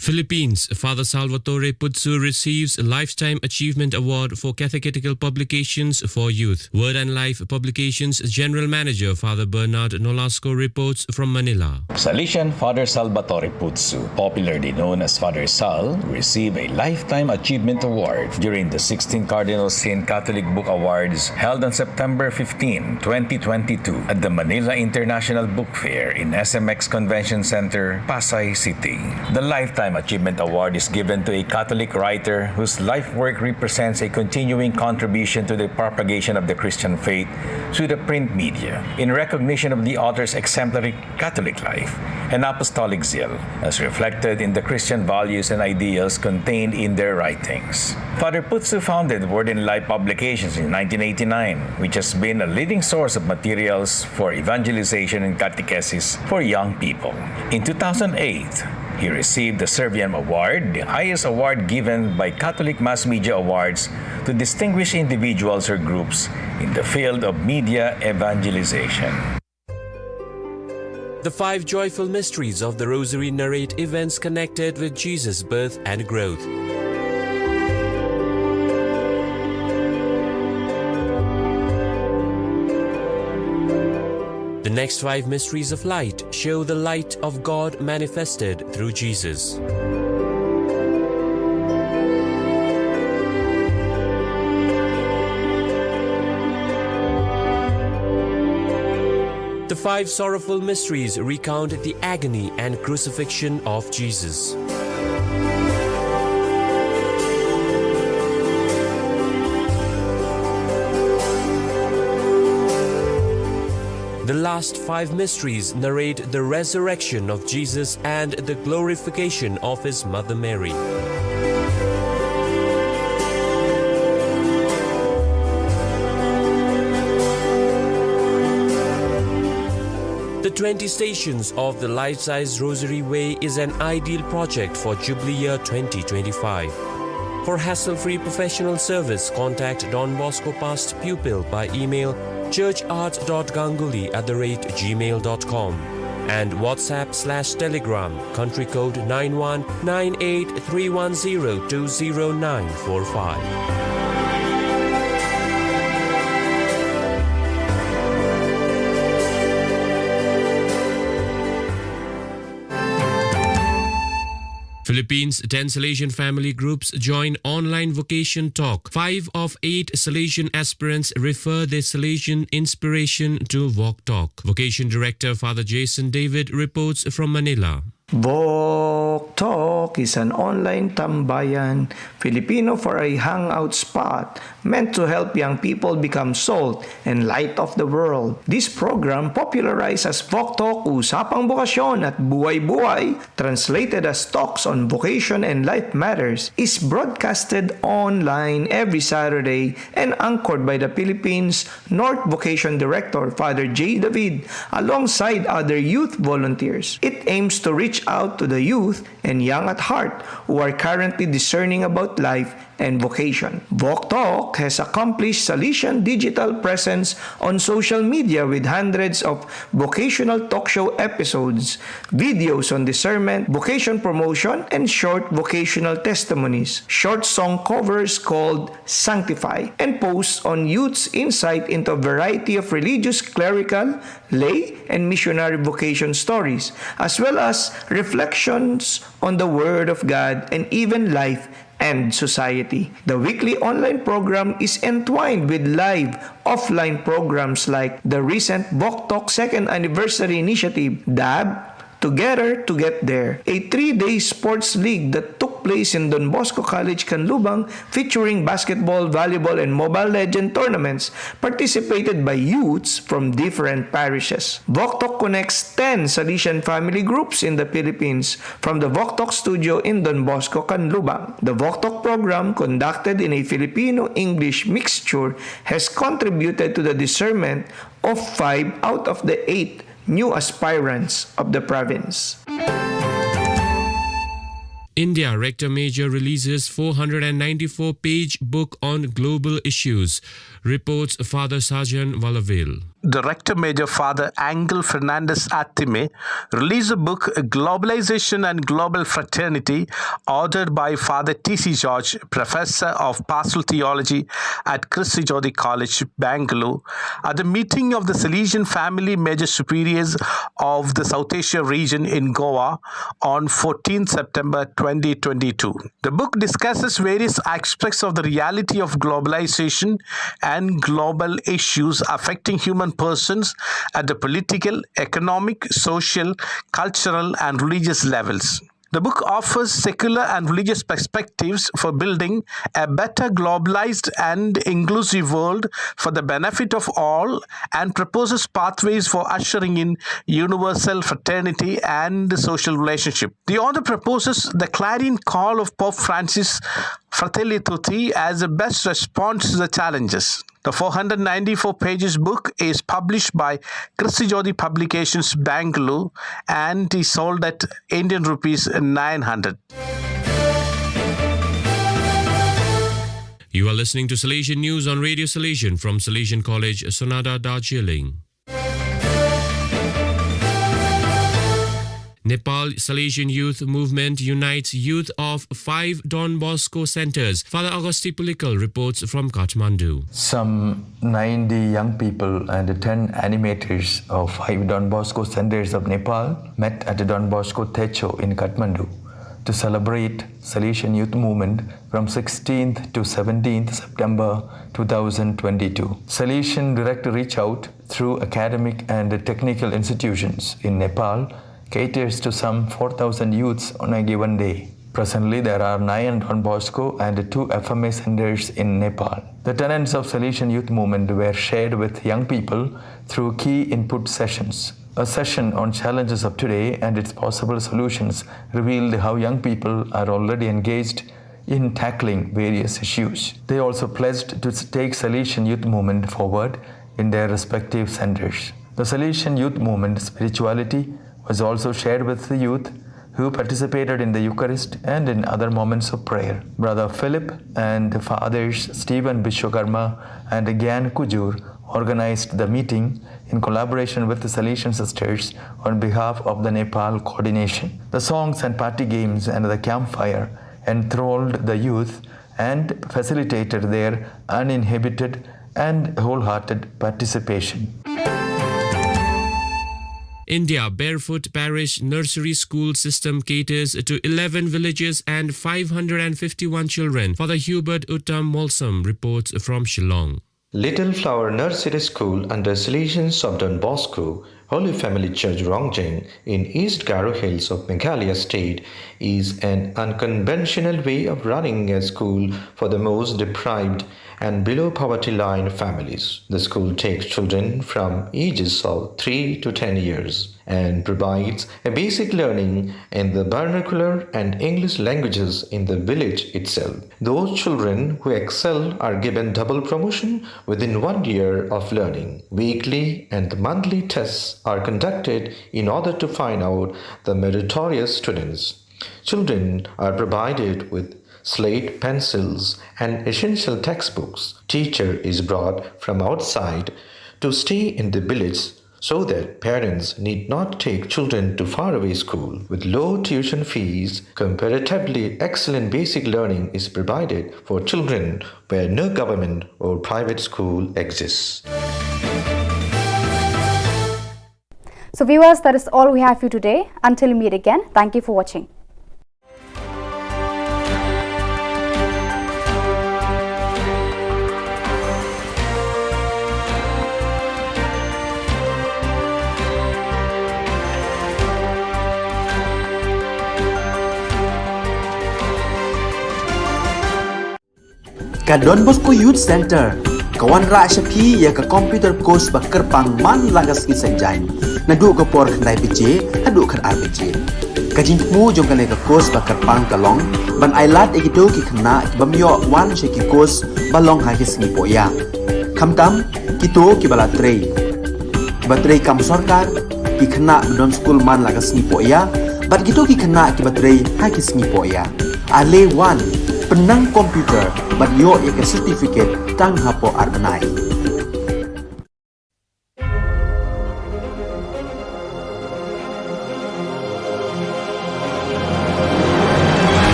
Philippines, Father Salvatore Putsu receives a Lifetime Achievement Award for Catechetical Publications for Youth. Word and Life Publications General Manager Father Bernard Nolasco reports from Manila. Salesian Father Salvatore Putsu, popularly known as Father Sal, received a Lifetime Achievement Award during the 16th Cardinal Sin Catholic Book Awards held on September 15, 2022 at the Manila International Book Fair in SMX Convention Center, Pasay City. The Lifetime Achievement Award is given to a Catholic writer whose life work represents a continuing contribution to the propagation of the Christian faith through the print media, in recognition of the author's exemplary Catholic life and apostolic zeal, as reflected in the Christian values and ideals contained in their writings. Father Putsu founded Word and Life Publications in 1989, which has been a leading source of materials for evangelization and catechesis for young people. In 2008, he received the Serviam Award, the highest award given by Catholic Mass Media Awards to distinguished individuals or groups in the field of media evangelization. The 5 joyful mysteries of the Rosary narrate events connected with Jesus' birth and growth. The next 5 mysteries of light show the light of God manifested through Jesus. The 5 sorrowful mysteries recount the agony and crucifixion of Jesus. The last 5 mysteries narrate the resurrection of Jesus and the glorification of his mother Mary. The 20 Stations of the Life-Size Rosary Way is an ideal project for Jubilee Year 2025. For hassle-free professional service, contact Don Bosco Past Pupil by email churchart.ganguly@gmail.com and WhatsApp/Telegram country code 919831020945. Philippines' 10 Salesian family groups join online vocation talk. 5 of 8 Salesian aspirants refer their Salesian inspiration to Walk Talk. Vocation Director Father Jason David reports from Manila. Walk Talk is an online tambayan, Filipino for a hangout spot meant to help young people become salt and light of the world. This program, popularized as Walk Talk, Usapang Bokasyon at Buhay-Buhay, translated as Talks on Vocation and Life Matters, is broadcasted online every Saturday and anchored by the Philippines North Vocation Director Father J. David alongside other youth volunteers. It aims to reach out to the youth and young at heart who are currently discerning about life and vocation. Walk Talk has accomplished Salesian digital presence on social media with hundreds of vocational talk show episodes, videos on discernment, vocation promotion, and short vocational testimonies, short song covers called Sanctify, and posts on youth's insight into a variety of religious, clerical, lay, and missionary vocation stories, as well as reflections on the Word of God and even life and society. The weekly online program is entwined with live offline programs like the recent Walk Talk 2nd Anniversary Initiative, DAB, Together to Get There, a 3-day sports league that took place in Don Bosco College, Canlubang, featuring basketball, volleyball, and Mobile Legend tournaments participated by youths from different parishes. Walk Talk connects 10 Salesian family groups in the Philippines from the Walk Talk studio in Don Bosco, Canlubang. The Walk Talk program, conducted in a Filipino-English mixture, has contributed to the discernment of 5 out of the 8 new aspirants of the province. India Rector Major releases 494-page book on global issues, reports Father Sajan Valavil. Director Major Father Angel Fernandez Attime released a book, Globalization and Global Fraternity, authored by Father T.C. George, Professor of Pastoral Theology at Christi Jodi College, Bangalore, at the meeting of the Salesian Family Major Superiors of the South Asia region in Goa on 14 September 2022. The book discusses various aspects of the reality of globalization and global issues affecting human persons at the political, economic, social, cultural, and religious levels. The book offers secular and religious perspectives for building a better globalized and inclusive world for the benefit of all, and proposes pathways for ushering in universal fraternity and social relationship. The author proposes the clarion call of Pope Francis, Fratelli Tutti, as the best response to the challenges. The 494 pages book is published by Christi Jodi Publications, Bangalore, and is sold at Indian rupees 900. You are listening to Salesian News on Radio Salesian from Salesian College, Sonada, Darjeeling. Nepal Salesian Youth Movement unites youth of 5 Don Bosco centers. Father Augusti Pulikal reports from Kathmandu. Some 90 young people and 10 animators of 5 Don Bosco centers of Nepal met at the Don Bosco Techo in Kathmandu to celebrate Salesian Youth Movement from 16th to 17th September 2022. Salesian direct reach out through academic and technical institutions in Nepal caters to some 4,000 youths on a given day. Presently, there are 9 Don Bosco and 2 FMA centers in Nepal. The tenets of Salesian Youth Movement were shared with young people through key input sessions. A session on challenges of today and its possible solutions revealed how young people are already engaged in tackling various issues. They also pledged to take Salesian Youth Movement forward in their respective centers. The Salesian Youth Movement spirituality was also shared with the youth who participated in the Eucharist and in other moments of prayer. Brother Philip and Fathers Stephen Bishwakarma and Gyan Kujur organized the meeting in collaboration with the Salesian sisters on behalf of the Nepal coordination. The songs and party games and the campfire enthralled the youth and facilitated their uninhibited and wholehearted participation. India Barefoot Parish Nursery School System caters to 11 villages and 551 children. Father Hubert Uttam Molsam reports from Shillong. Little Flower Nursery School under Salesians of Don Bosco, Holy Family Church Rongjeng in East Garo Hills of Meghalaya State is an unconventional way of running a school for the most deprived and below poverty line families. The school takes children from ages of 3 to 10 years and provides a basic learning in the vernacular and English languages in the village itself. Those children who excel are given double promotion within 1 year of learning. Weekly and monthly tests are conducted in order to find out the meritorious students. Children are provided with slate, pencils, and essential textbooks. Teacher is brought from outside to stay in the village so that parents need not take children to faraway school. With low tuition fees, comparatively excellent basic learning is provided for children where no government or private school exists. So viewers, that is all we have for you today. Until we meet again, thank you for watching. Ka Don Bosco Youth Center, kawan ra Shapi ya ka computer course bakar pangman lagas ki sanjai. Nadu ka por khandai pije, hadu khar RPG. Ka jingmu jong ka course bakar pang kalong, ban ailat egito ki khna bamyo wan she ki course balong ha ki singi poya. Khamtam kito ki bala trei. Batrei kam sarkar ki khna don school man lagas singi poya, bat kito ki khna ki batrei ha ki singi poya. Ale wan penang komputer bat yo ya certificate tang hapo arnai.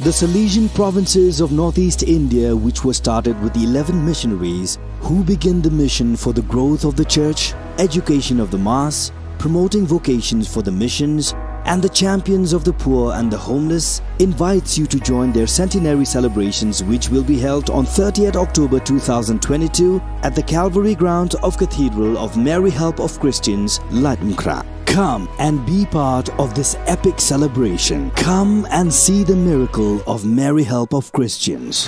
The Salesian provinces of northeast India, which were started with 11 missionaries who began the mission for the growth of the church, education of the mass, promoting vocations for the missions, and the champions of the poor and the homeless, invites you to join their centenary celebrations, which will be held on 30th October 2022 at the Calvary ground of Cathedral of Mary Help of Christians, Latmkra. Come and be part of this epic celebration. Come and see the miracle of Mary Help of Christians.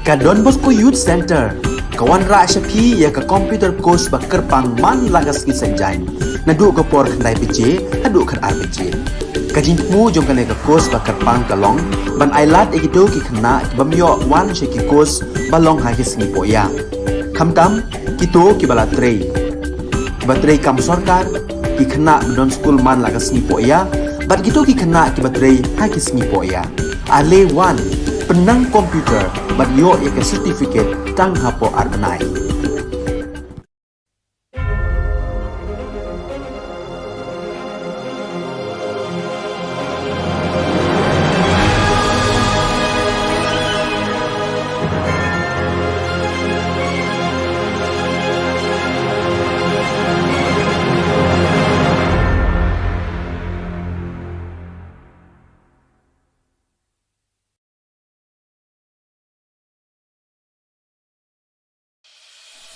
Ka Don Bosco Youth Center kawan ra shapi ya ka computer course ba kerpang man lagas ki sanjain na du ko por khandai pije adu khan ar pije ka jinmu jong kane ka course ba kerpang kalong ban ailat egido ki khna bamyo wan she ki course balong ha ki sngi poya khamtam kito ki bala trei batrei kam sarkar ki khna don school man lagas sngi poya bat gitu ki khna ki batrei ha ki sngi poya ale wan penang komputer bat yo ya ke certificate tang hapo arbenai.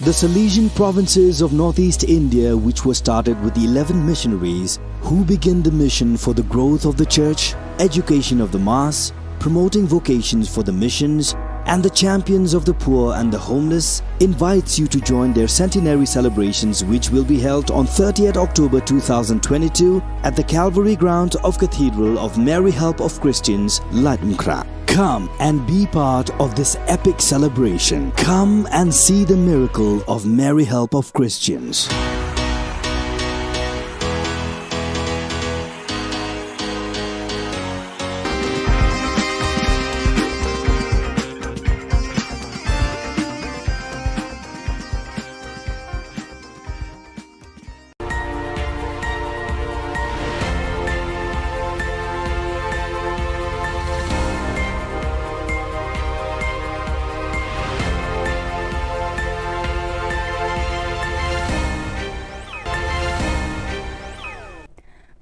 The Salesian provinces of northeast India, which were started with the 11 missionaries who began the mission for the growth of the church, education of the mass, promoting vocations for the missions, and the champions of the poor and the homeless, invites you to join their centenary celebrations, which will be held on 30th October 2022 at the Calvary ground of Cathedral of Mary Help of Christians, Ladmkra. Come and be part of this epic celebration. Come and see the miracle of Mary Help of Christians.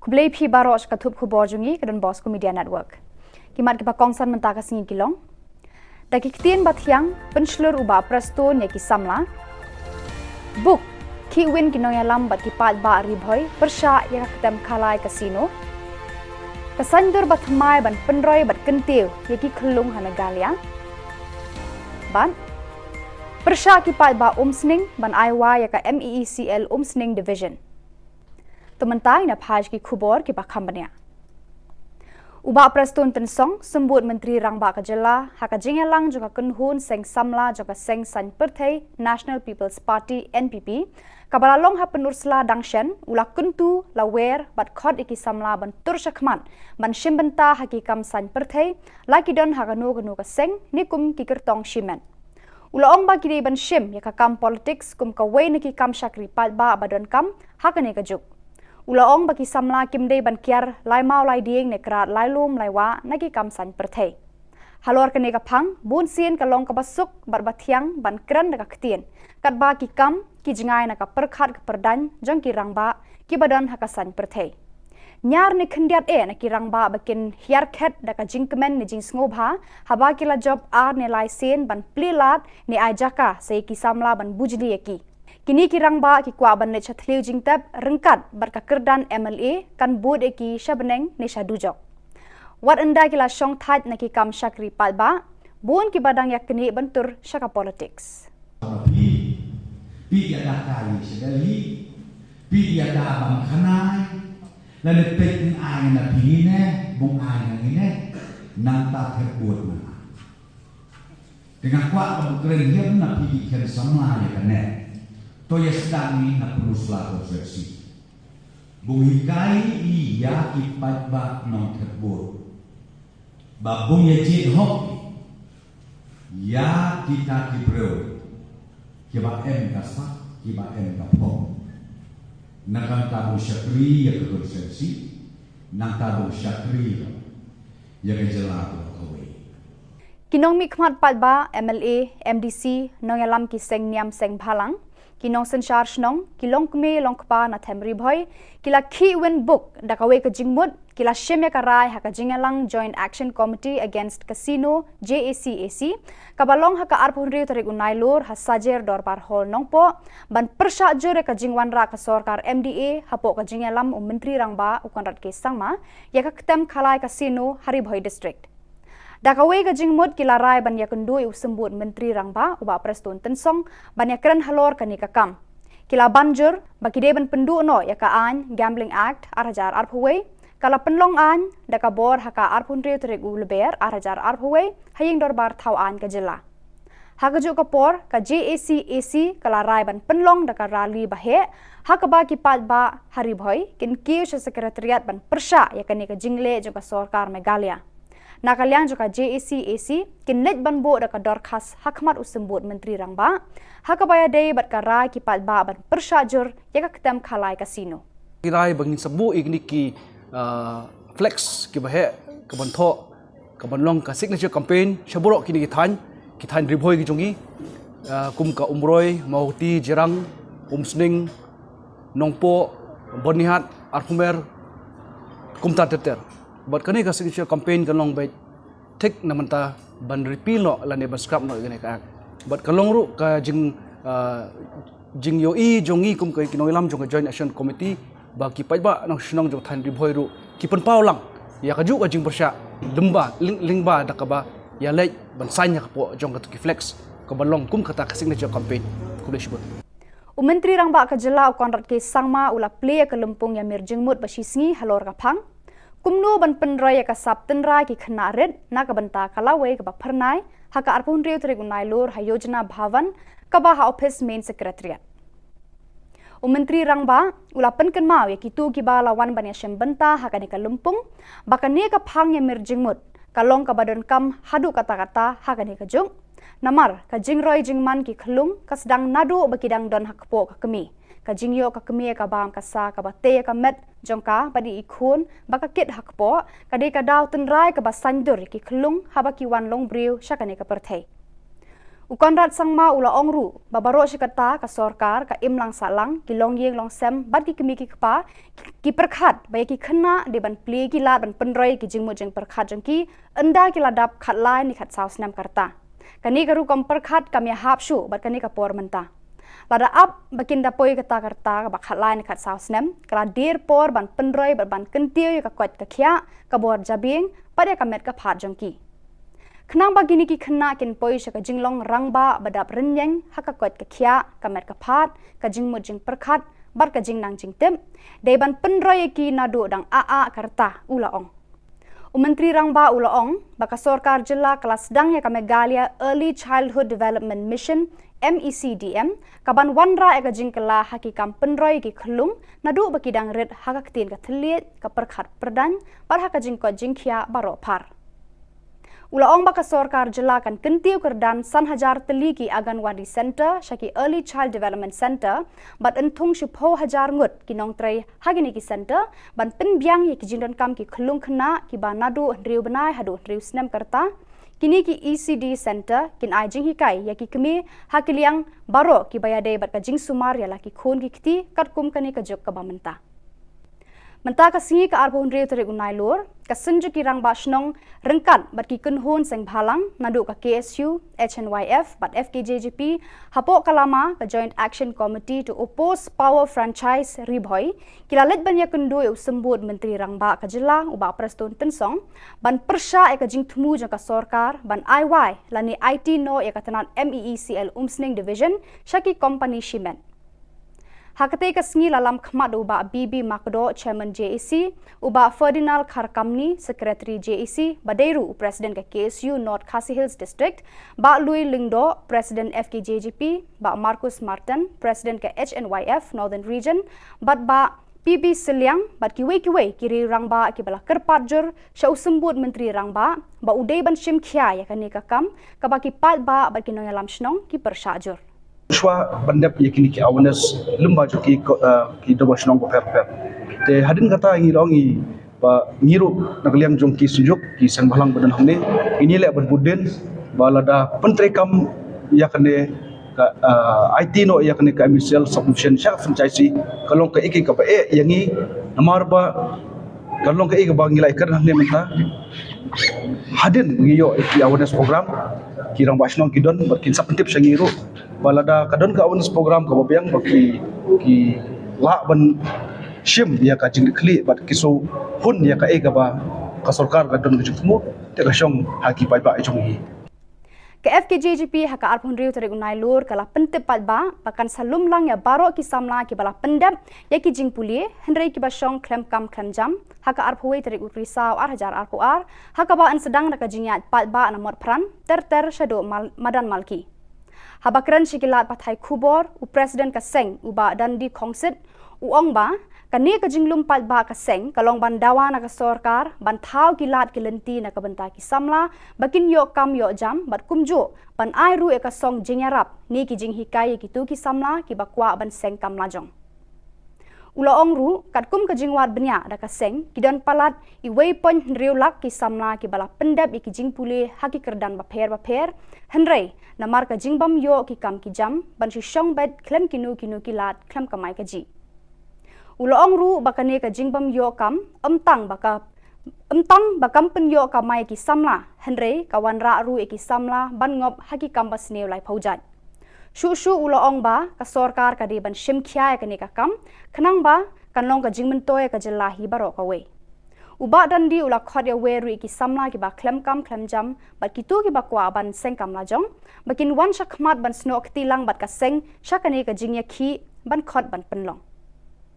Kublai phi barosh katup khubor jungi kadon Bosco Media Network. Kimat kipa kongsan mentaka singi kilong. Daki kitien bathiang penslur uba presto ne ki samla. Book ki win kinong yalam bat kipat ba ribhoy persha ya katem khalai casino. Kasandur bathmai ban penroy bat kentiu ya ki khulung hanagalia. Ban persha kipat ba umsning ban aiwa ya ka MEECL umsning division. Tementai na page ki Khubor ki pakambania. Uba prestun tensong sembut Menteri Rangba Ka Jylla haka jingelang juga kenhun seng samla juga seng san perthai National People's Party NPP kabalalong ha penursla dangshen ula kuntu lawer bat khod iki samla ban turshakman ban shimbenta hakikam san perthai laki don haka no ka seng nikum ki kertong shimen. Ula ong ba kiri ban shim ya ka kam politics kum ka wei ni ki kam shakri pat ba abadon kam haka ne ka juk. Ulaong bagi samla kimdei ban kiar lai mau lai dieng ne krat lai lum lai wa nagi kam san perthai. Halor kene ka phang bun sien ka long ka basuk bar bathiang ban kran na ka ktien. Kat ba ki kam ki jingai na ka perkhat ka perdan jong ki rangba ki badan ha ka san perthai. Nyar ne khndiat na ki rangba bakin hiar khet da ka jingkmen ne jing sngoba haba ki la job ar ne lai sen ban plilat ne ajaka sei ki samla ban bujli eki. Kini kirang ba ki kwa ban ne chathliu jingtab rengkat barka kerdan MLA kan bud eki shabeneng ne shadujok. Wat enda kila shong that na ki kam shakri pat ba bun ki badang yakni bentur shaka politics. Pi dia dah kali sedali, pi dia dah bang kanai, lalu pek ai na pine, bung ai na ini, nang tak terbuat mana. Dengan kuat berkeren dia nak pi kira sama ya kan? Toya sedang ni nak peruslah konversi. Bungikai iya ipat bak non terbur. Babung ya jid hok. Ya kita kibreu. Kiba kasak, kiba kapong. Nakang tabu syakri ya ke konversi. Nang tabu syakri ya ke jelah kawai. Kinong mikmat patba MLA MDC nong yalam ki seng niam seng bhalang. Kinong senshar shnong kilong kme long kpa na themri bhoi kila khi win book dakawe ka jingmut kila sheme ka rai haka jingalang Joint Action Committee Against Casino JACAC kabalong haka arpunri tarik unailur hasajer dorpar hol nongpo ban persha jure ka jingwan ra ka sarkar MDA hapo ka jingalam menteri rangba ukonrat ke sangma ya ka ketem khalai casino hari bhoi district Dakawe ka jingmut kila rai ban ya kendui usembut menteri rangba uba prestun tensong ban ya keren halor kani kakam. Kila banjur baki deban pendu no ya ka an Gambling Act arajar arphuwe kala penlong an daka bor haka arphunri terik uleber arajar arphuwe haying dorbar thau an ka jilla. Hakajuk kapor ka JAC kala rai ban penlong daka rali bahe hakaba ki ba hari bhoi kin kiu sekretariat ban persha ya kani ka jingle jo ka sarkar Meghalaya. Nakalyang juga JAC kin net ban bo daka dorkas hakmat usembut menteri rangba hakabaya day bat karai ki ba ban persajur ya ka ketam khalai kasino. Kirai bangin sebu igni ki flex ki bahe ka ban tho ka ban long ka signature campaign shaburok kini ki than ribhoi ki jongi kum ka umroi mauti jerang umsning nongpo bonihat arhumer kumta teter. But kani ka signature campaign kalong bay tek namanta ban repeal no lane ban scrap no gane ka. But kalong ru ka jing yoi jongi kum ka kinoilam jong joint action committee ba ki pai ba nang snong jong than ribhoi ru ki pen pau lang ya ka ju ka jing persya lemba lingba dakaba ya lei ban sanya ka po jong ka ki flex ka balong kum kata ka signature campaign kulishbut. Menteri Rangba ka Jilla konrat ke sangma ula play ka lempung ya mir jingmut ba sisngi halor ka phang. Kumnu ban penrai ka sap tenrai ki khna red na ka banta kalawe ka ba pharnai haka arpun riu tri gunai lor ha yojana bhavan ka ba ha office main secretariat. Menteri Rangba ula penken mau ya kitu ki ba lawan ban ya banta haka ni ka lumpung baka ne ka phang ya mir jingmut kalong ka badan kam hadu kata-kata haka ni ka jung namar ka jingroi jingman ki khlung ka sedang nadu bakidang don hakpo ka kemi ka jingyo ka kemi ka bam ka sa ka bate ka met jongka badi ikhun baka kit hakpo ka de ka daw tenrai ka basandur ki khlung haba ki wan long briu shakane ka perthei ukonrat sangma ula ongru babaro shikata ka sarkar ka imlang salang ki long yeng long sem bad ki kemi ki kpa ki perkhat ba ki khna de ban pli ki la ban penroi ki jingmu jeng perkhat jongki anda ki ladap khat lai ni khat saus nam karta kani garu kom perkhat kami hapshu bat kani ka por menta lada up bakin dapoi kata karta ka bakhat lai ni khat saus nam kala dir por ban penroi ban kentiu ka kwat ka khia ka bor jabing pada ka met ka phat jongki Kenang bagini ki kena kin poi shaka jinglong rangba badap renyeng haka kwat ka khia ka met ka phat ka jingmu jing perkhat bar ka jing nang jing tem deban penroi ki nadu dang aa karta ula ong Menteri Rangba ula ong baka sarkar Jilla kelas sedang ya ka Meghalaya Early Childhood Development Mission MECDM kaban wanra eka jingkela hakikam penroi ki khlung nadu bakidang red haka ktin ka thliet ka perkhat perdan bar haka jingko jingkhia baro par Ula ong baka sarkar Jilla kan kentiu kerdan sanhajar teli ki Anganwadi Center shaki Early Child Development Center bat entung shipho hajar ngut ki nong trai hagini ki center ban penbyang ye ki jingdan kam ki khlung khna ki banadu riu benai hadu riu snem karta kini ki ECD Center kin ai jing hikai ya ki kemi hakiliang baro ki bayade bat ka jing sumar ya la ki khon ki kti katkum kani ka jok ka bamenta Menta ka singi ka arbon riu terik unai lor, ka senju ki rang basnong rengkat bat ki kunhun seng bhalang nadu ka KSU, HNYF bat FKJGP hapo kalama ka Joint Action Committee to oppose power franchise ribhoi kilalet banya kundu sembut Menteri Rangba ka Jilla uba prestun tensong ban persha e ka jingthmu jang ka sarkar ban IY lani IT no e ka tanan MEECL Umsning Division shaki company shimen Hakate ka sngi lalam khmat uba BB Makdo Chairman JAC uba Ferdinand Kharkamni Secretary JAC Badeiru President ka KSU North Khasi Hills District ba Louis Lingdo President FKJGP ba Marcus Martin President ka HNYF Northern Region ba PB Siliang bat kiwe kiri rangba ki bala kerpatjur sya usembut Menteri Rangba ba udai ban shim khia ya kani ka kam ka ba ki pat ba ki noyalam shnong ki persyajur Shwa bandap yakini ki awareness lemba jo ki doba shnong ko per te hadin kata ngi longi ba ngiru nagliang jong ki sujuk ki san balang badan hamne ini le berbuden balada pentrekam yakane ka IT no yakane ka MCL submission sha franchise kalong ka iki ka ba yangi namar ba kalong ka iki ba ngilai kan hamne menta hadin ngiyo ki awareness program kirang basnong kidon bakin sapentip sangiru balada kadon ka awareness program ka babyang baki ki la ban shim ya ka jing kli bat kiso hun ya ka ega ba kasorkar kadon gejutmu te kasyong haki pai ba ejong hi. Ke FKJGP haka arpun riu tarik unai lur kala pentep patba pakan salum lang ya barok ki samla ki bala pendep ya ki jing pulie hendrai ki basong klem kam klem jam haka arphuai tarik utrisau ar hajar arpu ar haka ba an sedang naka jingyat patba na mot pran ter shado madan malki habakran shikilat pathai khubor u president ka seng uba dandi khongsit u ongba kani ka jinglum patba ka seng kalong bandawa na ka sorkar ban thau kilat kilenti na ka banta ki samla bakin yo kam yo jam bat kumjo ban ai ru e ka song jingyarap ni ki jing hikai ki tu ki samla ki bakwa ban seng kam lajong ula ong ru kat kum ka jingwat benya da ka seng ki dan palat I wei pon riu lak ki samla ki bala pendap I ki jing pule haki kerdan bapher hendrai na mar ka jingbam yo ki kam ki jam ban shi shong bet klem kinu kilat klem kamai ka ji Ula ong ru bakane ka jingbam yo kam amtang bakam pen yo kamai ki samla hendrai kawan ra ru e ki samla ban ngop haki kam bas neu lai phaujat shu ula ong ba ka sorkar ka di ban shim khya ka ne ka kam khnang ba kanlong ka jingmen toy ka jela hi baro ka we uba dan di ula khot ya we ru e ki samla ki ba klem kam klem jam bat ki tu ki ba kwa ban seng kam la jong bakin wan shakmat ban snok tilang bat ka seng shakane ka jingya khi ban khot ban penlong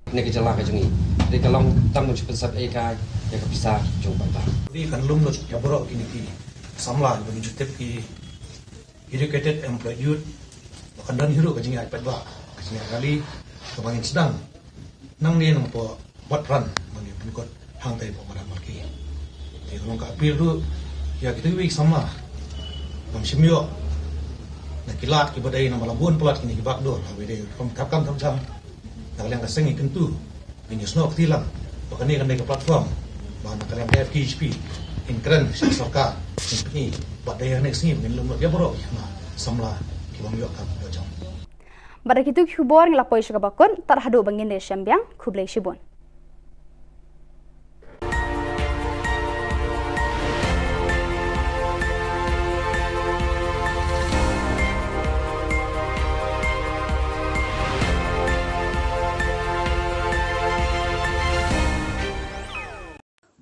Ni ka Jylla ka jungi. Di kalong tam mo sipasat ka ya ka bisa jong ba. Di kan lum lo ya boro kini ki samla bagi jutep ki educated employed youth bahkan dan hiru ka jingi iPad ba. Kasi kali kebangin sedang nang ni nang po buat run mani pikot hang tai po madan malki. Di kalong ka apil tu ya kita wik samla. Bang simyo na kilat ki badai na malabun pelat kini ki bakdor hawe de kom kapkam jam kalian kasengi kentu ini snok tilang bahkan ini kan platform bahan kalian FKJP in keren sorka ini buat daya next ni mungkin lemot ya borok na samla kibang yo kam jam pada kitu khubor nglapoi shagabakon tarhadu bangin de syambyang khublei shibon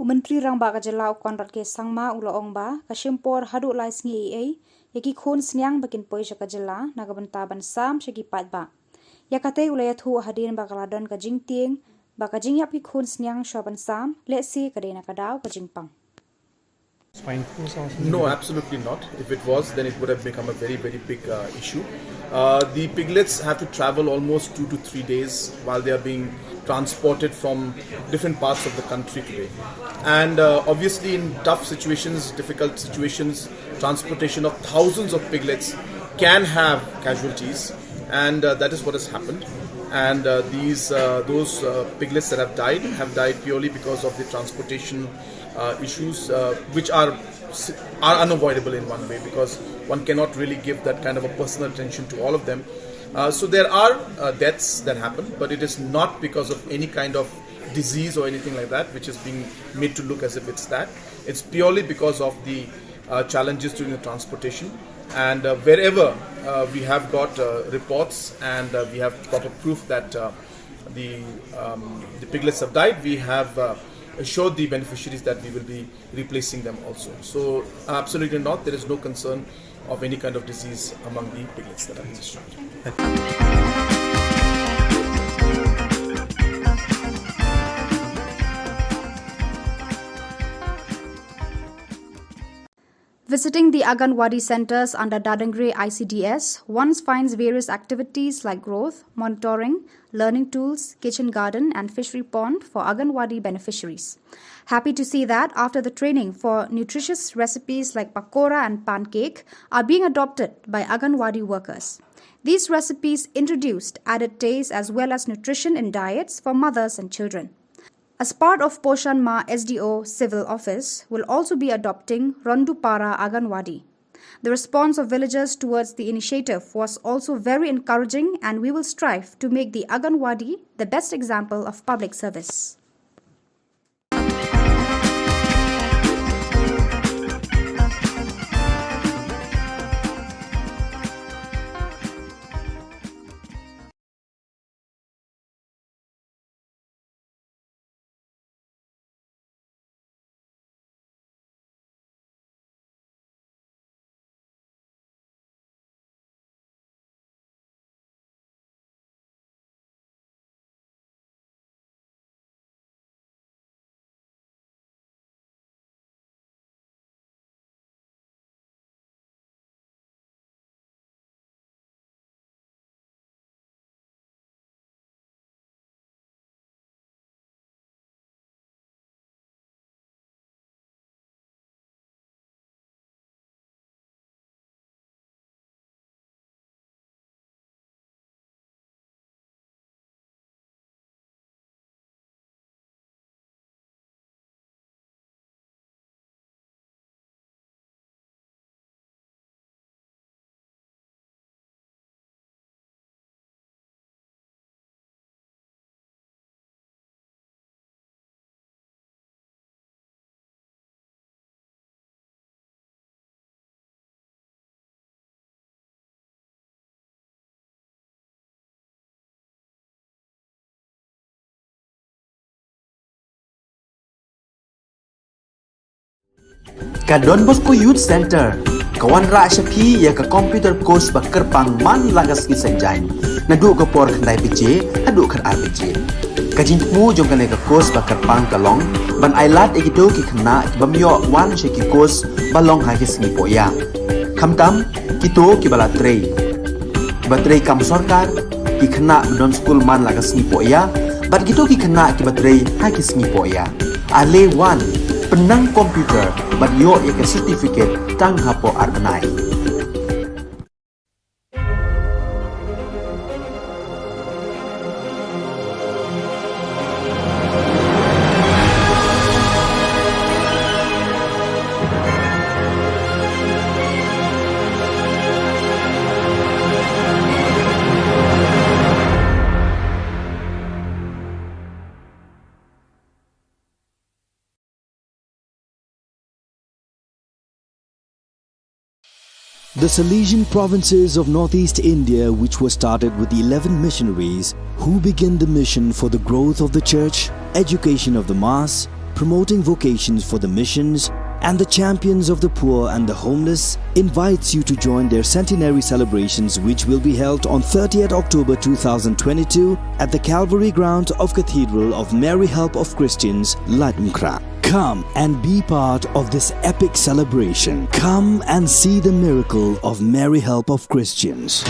Menteri Rang Ba Ka Jylla Ukon Rat Ke Sangma Ula Ong Ba Ka Shimpor Hadu Lai Sngi Ai Yaki Khun Snyang Bakin Poi Ka Jylla Na Ka Benta Ban Sam Shaki Pat Ba Yakate Ula Yathu Hadin Ba Kaladon Ka Jing Tieng Ba Ka Jing Yap Ki Khun Snyang Shoban Sam Let's see Ka Dena Ka Daw Ka Jing Pang No, absolutely not. If it was, then it would have become a very, very big issue. The piglets have to travel almost 2 to 3 days while they are being transported from different parts of the country today. And obviously in tough situations, difficult situations, transportation of thousands of piglets can have casualties, and that is what has happened. And those piglets that have died purely because of the transportation issues, which are unavoidable in one way, because one cannot really give that kind of a personal attention to all of them. So there are deaths that happen, but it is not because of any kind of disease or anything like that, which is being made to look as if it's that. It's purely because of the challenges during the transportation. And wherever we have got reports and we have got a proof that the piglets have died, we have assured the beneficiaries that we will be replacing them also. So absolutely not, there is no concern of any kind of disease among the piglets that are destroyed. Visiting the Anganwadi centers under Dadangre ICDS, one finds various activities like growth, monitoring, learning tools, kitchen garden and fishery pond for Anganwadi beneficiaries. Happy to see that after the training for nutritious recipes like pakora and pancake are being adopted by Anganwadi workers. These recipes introduced added taste as well as nutrition in diets for mothers and children. As part of Poshan Ma SDO Civil Office will also be adopting Rondupara Anganwadi. The response of villagers towards the initiative was also very encouraging, and we will strive to make the Anganwadi the best example of public service. Ka Don Bosco Youth Center kawan ra shapi ya ka computer course ba kerpang man lagas ki senjain na du ko por khandai pije adu khar RPG ka jinmu jong kan ka course ba kerpang kalong ban ailat egido ki khna bamyo wan sheki course balong ha ki singi poya khamtam kito ki bala trei batrei kam sarkar ki khna don school man lagas ni poya bat gitu ki khna ki batrei ha ki singi poya ale wan penang komputer bat yo ya ke certificate tang hapo arbenai. The Salesian provinces of northeast India, which were started with the 11 missionaries who began the mission for the growth of the church, education of the mass, promoting vocations for the missions, and the champions of the poor and the homeless, invites you to join their centenary celebrations, which will be held on 30th October 2022 at the Calvary Ground of Cathedral of Mary Help of Christians, Ladmkra. Come and be part of this epic celebration. Come and see the miracle of Mary Help of Christians.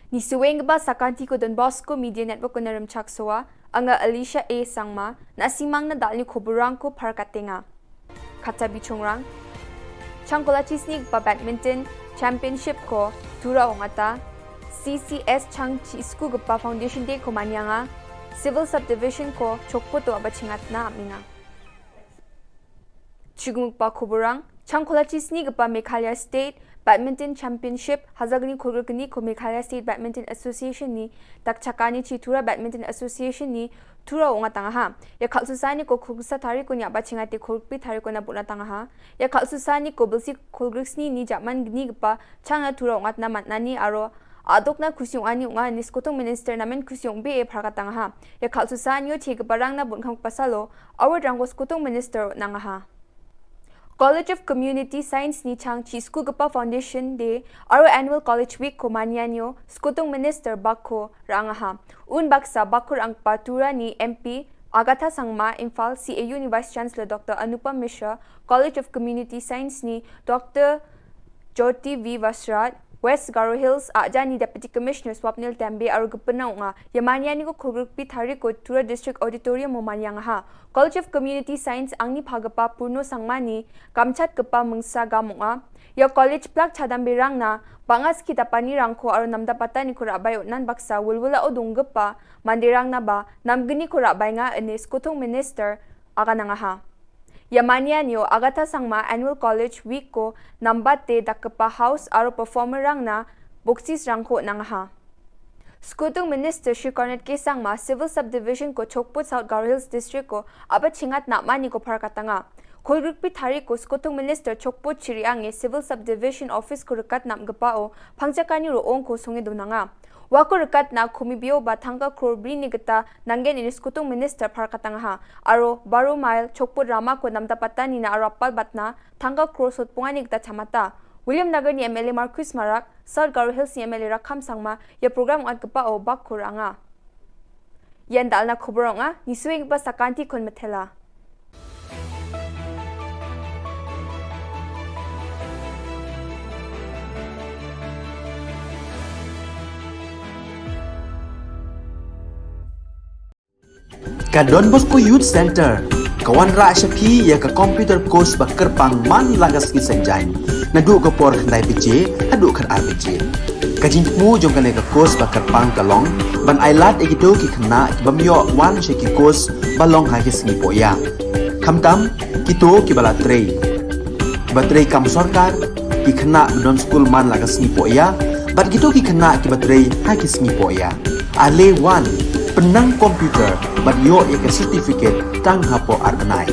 Ni suweng ba sakanti ko Don Bosco Media Network ko naram chaksoa anga Alicia A sangma na simang na dal ni Khuborang ko parkatenga kata bichongrang changkola chisnig pa badminton championship ko tura ongata CCS chang chisku gpa foundation day ko manyanga civil subdivision ko chokpo to abachingat na aminga chigumuk pa Khuborang changkola chisnig pa Meghalaya State Badminton Championship Hazagni Khurgani ko Meghalaya State Badminton Association ni takchakani chitura Badminton Association ni tura onga tanga ha ya khalsusani ko khugsa thari ko nya bachingate khurpi thari ko na buna tanga ha ya khalsusani ko bilsi khulgrisni ni jaman gni gpa changa tura onga na matnani aro adokna khusyong ani onga niskotong minister namen khusyong be pharga tanga ha ya khalsusani yo thik barang na bunkhang pasalo award rangos kotong minister nanga ha College of Community Science ni chang chi School Gapa Foundation Day aro Annual College Week ko manyanyo skutong minister bakko rangaha un baksa bakkur ang patura ni MP Agatha Sangma Imphal CAU ni Vice Chancellor Dr. Anupam Mishra College of Community Science ni Dr. Jyoti V Vasrat West Garo Hills Ajani Deputy Commissioner Swapnil Tembe aro gupana nga yamanyani ko khurgpi thari ko Tura District Auditorium mo manyang ha College of Community Science angni phagapa purno sangmani kamchat gapa mungsa gamunga ya college plak chadambe rangna bangas kita pani rangko aro namda patani ko rabayo nan baksa wulwula odung gapa mandirang na ba namgni ko rabay nga enes kotong minister aga nga ha Yamanyanyo Agatha Sangma Annual College Week ko nambate dakpa house aro performer rang na boksis rangko nang ha. Skutong Minister Shri Cornet K. Sangma Civil Subdivision ko Chokput South Garo Hills District ko abat chingat na mani ko parkatanga. Kulrukpi thari ko Skutong Minister Chokput Chiriange Civil Subdivision Office ko rekat nam gapao pangjakani roong ko sungi dunanga. Wako rekat na kumibio ba thangka krobri ni gata nangen ini Skutong Minister parkatanga ha aro baru mile Chokput Rama ko namdapatan ni na arapal batna thangka krosot pungani gata chamata William Nagar ni MLA Marcus Marak South Garo Hills ni MLA Rakham Sangma ya program at gapao bakkuranga yan dal na Khuboranga ni suwing ba sakanti kon methela Ka Don Bosco Youth Center kawan ra shapi ya ka computer course ba kerpang man lagas ki senjain na du ko por khandai pije adu khar RPG ka jinmu jong kan ka course ba kerpang kalong ban ailat egido ki khna bamyo wan sheki course balong ha ki singi poya khamtam kito ki bala trei batrei kam sarkar ki ki khana don school man laga sni po ya bat gitu ki khana ki batrei ha ki sni po ya ale wan penang komputer bat yo ya ke certificate tang hapo arnai.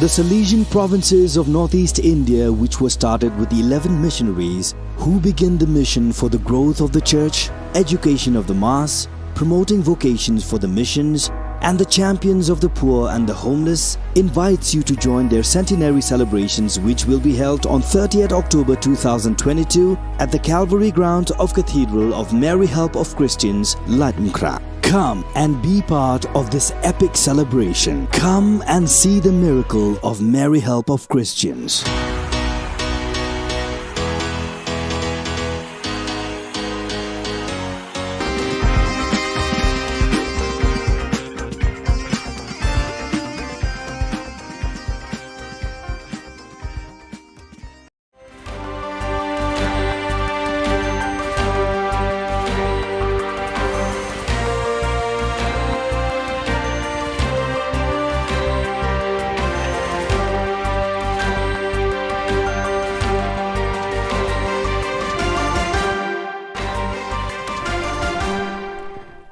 The Salesian provinces of northeast India, which were started with 11 missionaries who began the mission for the growth of the church, education of the mass, promoting vocations for the missions, and the champions of the poor and the homeless, invites you to join their centenary celebrations, which will be held on 30th October 2022 at the Calvary ground of Cathedral of Mary Help of Christians, Latmkra. Come and be part of this epic celebration. Come and see the miracle of Mary Help of Christians.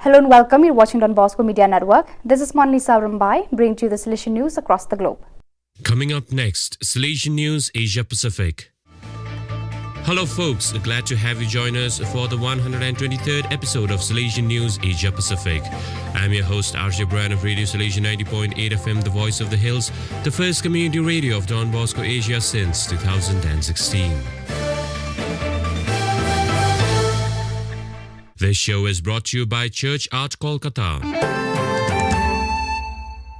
Hello and welcome. You're watching Don Bosco Media Network. This is Monlisa Rambai, bringing to you the Salesian news across the globe. Coming up next, Salesian News Asia Pacific. Hello folks, glad to have you join us for the 123rd episode of Salesian News Asia Pacific. I'm your host RJ Brian of Radio Salesian 90.8 FM, the voice of the hills, the first community radio of Don Bosco Asia since 2016. This show is brought to you by Church Art Kolkata.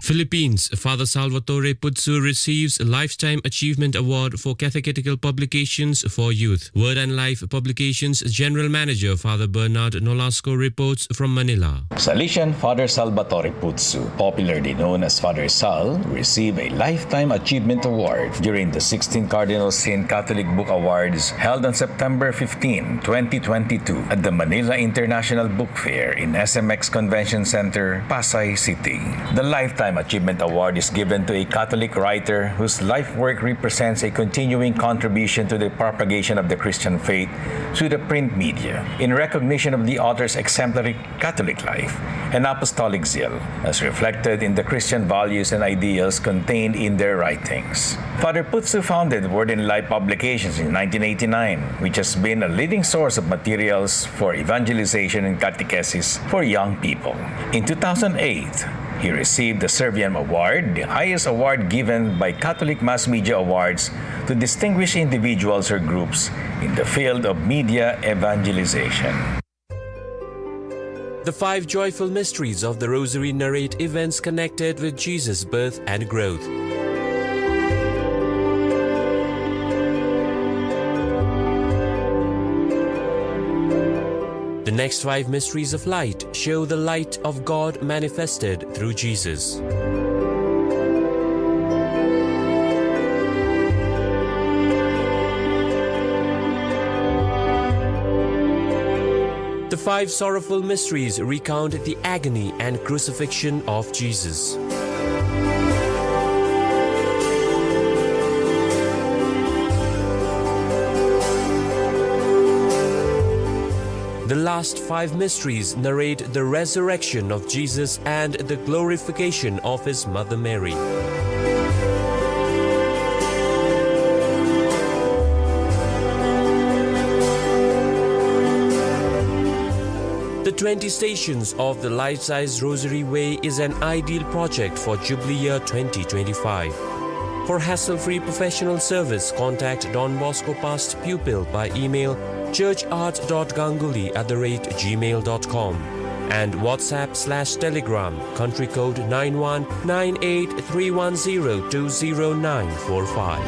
Philippines, Father Salvatore Putsu receives a Lifetime Achievement Award for Catechetical Publications for Youth. Word and Life Publications General Manager Father Bernard Nolasco reports from Manila. Salesian Father Salvatore Putsu, popularly known as Father Sal, received a Lifetime Achievement Award during the 16th Cardinal Sin Catholic Book Awards held on September 15, 2022 at the Manila International Book Fair in SMX Convention Center, Pasay City. The Lifetime Achievement Award is given to a Catholic writer whose life work represents a continuing contribution to the propagation of the Christian faith through the print media, in recognition of the author's exemplary Catholic life and apostolic zeal, as reflected in the Christian values and ideals contained in their writings. Father Putsu founded Word and Life Publications in 1989, which has been a leading source of materials for evangelization and catechesis for young people. In 2008, he received the Serviam Award, the highest award given by Catholic Mass Media Awards to distinguished individuals or groups in the field of media evangelization. The 5 joyful mysteries of the Rosary narrate events connected with Jesus' birth and growth. The next 5 mysteries of light show the light of God manifested through Jesus. The 5 sorrowful mysteries recount the agony and crucifixion of Jesus. The last 5 mysteries narrate the resurrection of Jesus and the glorification of his mother Mary. The 20 Stations of the Life-Size Rosary Way is an ideal project for Jubilee Year 2025. For hassle-free professional service, contact Don Bosco Past Pupil by email churchart.ganguly@gmail.com and WhatsApp/Telegram country code 919831020945.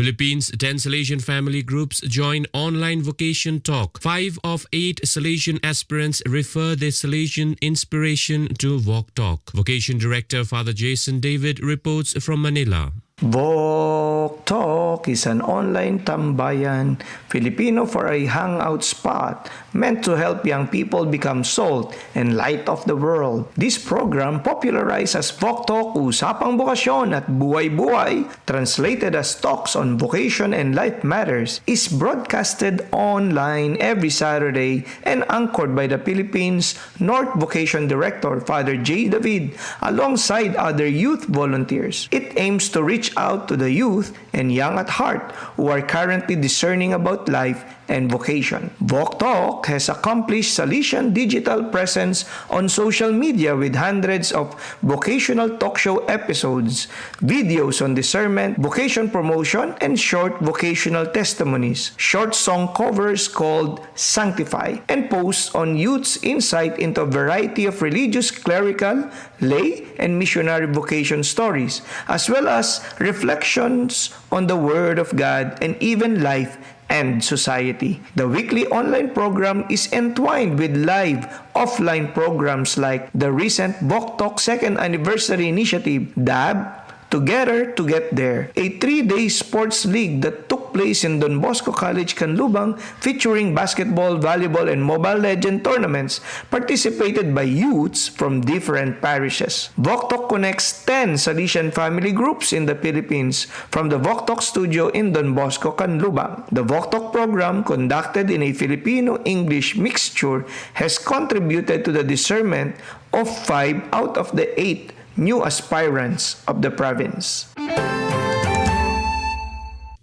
Philippines, 10 Salesian family groups join online vocation talk. 5 of 8 Salesian aspirants refer their Salesian inspiration to Walk Talk. Vocation Director Father Jason David reports from Manila. Walk Talk is an online tambayan, Filipino for a hangout spot meant to help young people become salt and light of the world. This program, popularized as Walk Talk, Usapang Bokasyon at Buhay-Buhay, translated as Talks on Vocation and Life Matters, is broadcasted online every Saturday and anchored by the Philippines North Vocation Director Father J. David alongside other youth volunteers. It aims to reach out to the youth and young at heart who are currently discerning about life and vocation. Walk Talk has accomplished Salesian digital presence on social media with hundreds of vocational talk show episodes, videos on discernment, vocation promotion, and short vocational testimonies, short song covers called Sanctify, and posts on youth's insight into a variety of religious, clerical, lay, and missionary vocation stories, as well as reflections on the Word of God and even life and society. The weekly online program is entwined with live offline programs like the recent Walk Talk 2nd Anniversary Initiative, DAB, Together to Get There, a 3-day sports league that took place in Don Bosco College, Canlubang, featuring basketball, volleyball, and Mobile Legend tournaments participated by youths from different parishes. Walk Talk connects 10 Salesian family groups in the Philippines from the Walk Talk studio in Don Bosco, Canlubang. The Walk Talk program, conducted in a Filipino-English mixture, has contributed to the discernment of 5 out of the 8 new aspirants of the province.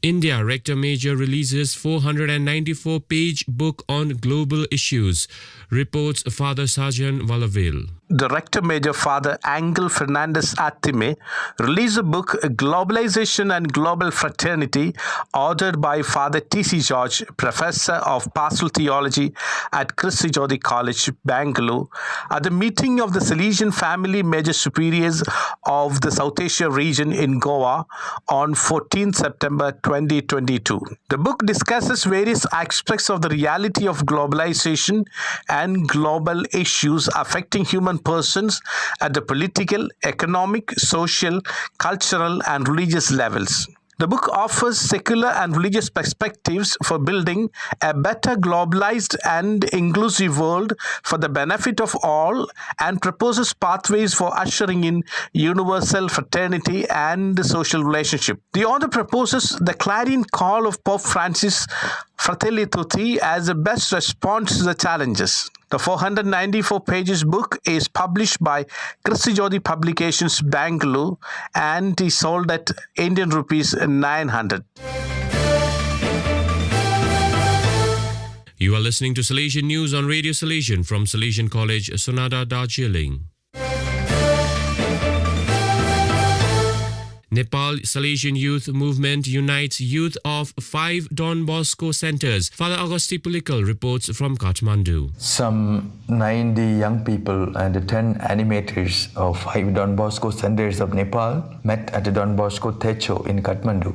India Rector Major releases 494-page book on global issues, reports Father Sajan Valavil. Director Major Father Angel Fernandez Attime released a book, Globalization and Global Fraternity, authored by Father T.C. George, Professor of Pastoral Theology at Christi Jyoti College, Bangalore, at the meeting of the Salesian Family Major Superiors of the South Asia region in Goa on 14 September 2022. The book discusses various aspects of the reality of globalization and global issues affecting human persons at the political, economic, social, cultural, and religious levels. The book offers secular and religious perspectives for building a better globalized and inclusive world for the benefit of all, and proposes pathways for ushering in universal fraternity and social relationship. The author proposes the clarion call of Pope Francis, Fratelli Tutti, as the best response to the challenges. The 494 pages book is published by Christi Jyoti Publications, Bangalore, and is sold at Indian rupees 900. You are listening to Salesian News on Radio Salesian from Salesian College, Sonada, Darjeeling. Nepal Salesian Youth Movement unites youth of 5 Don Bosco centers. Father Augusti Pulikal reports from Kathmandu. Some 90 young people and 10 animators of 5 Don Bosco centers of Nepal met at the Don Bosco Techo in Kathmandu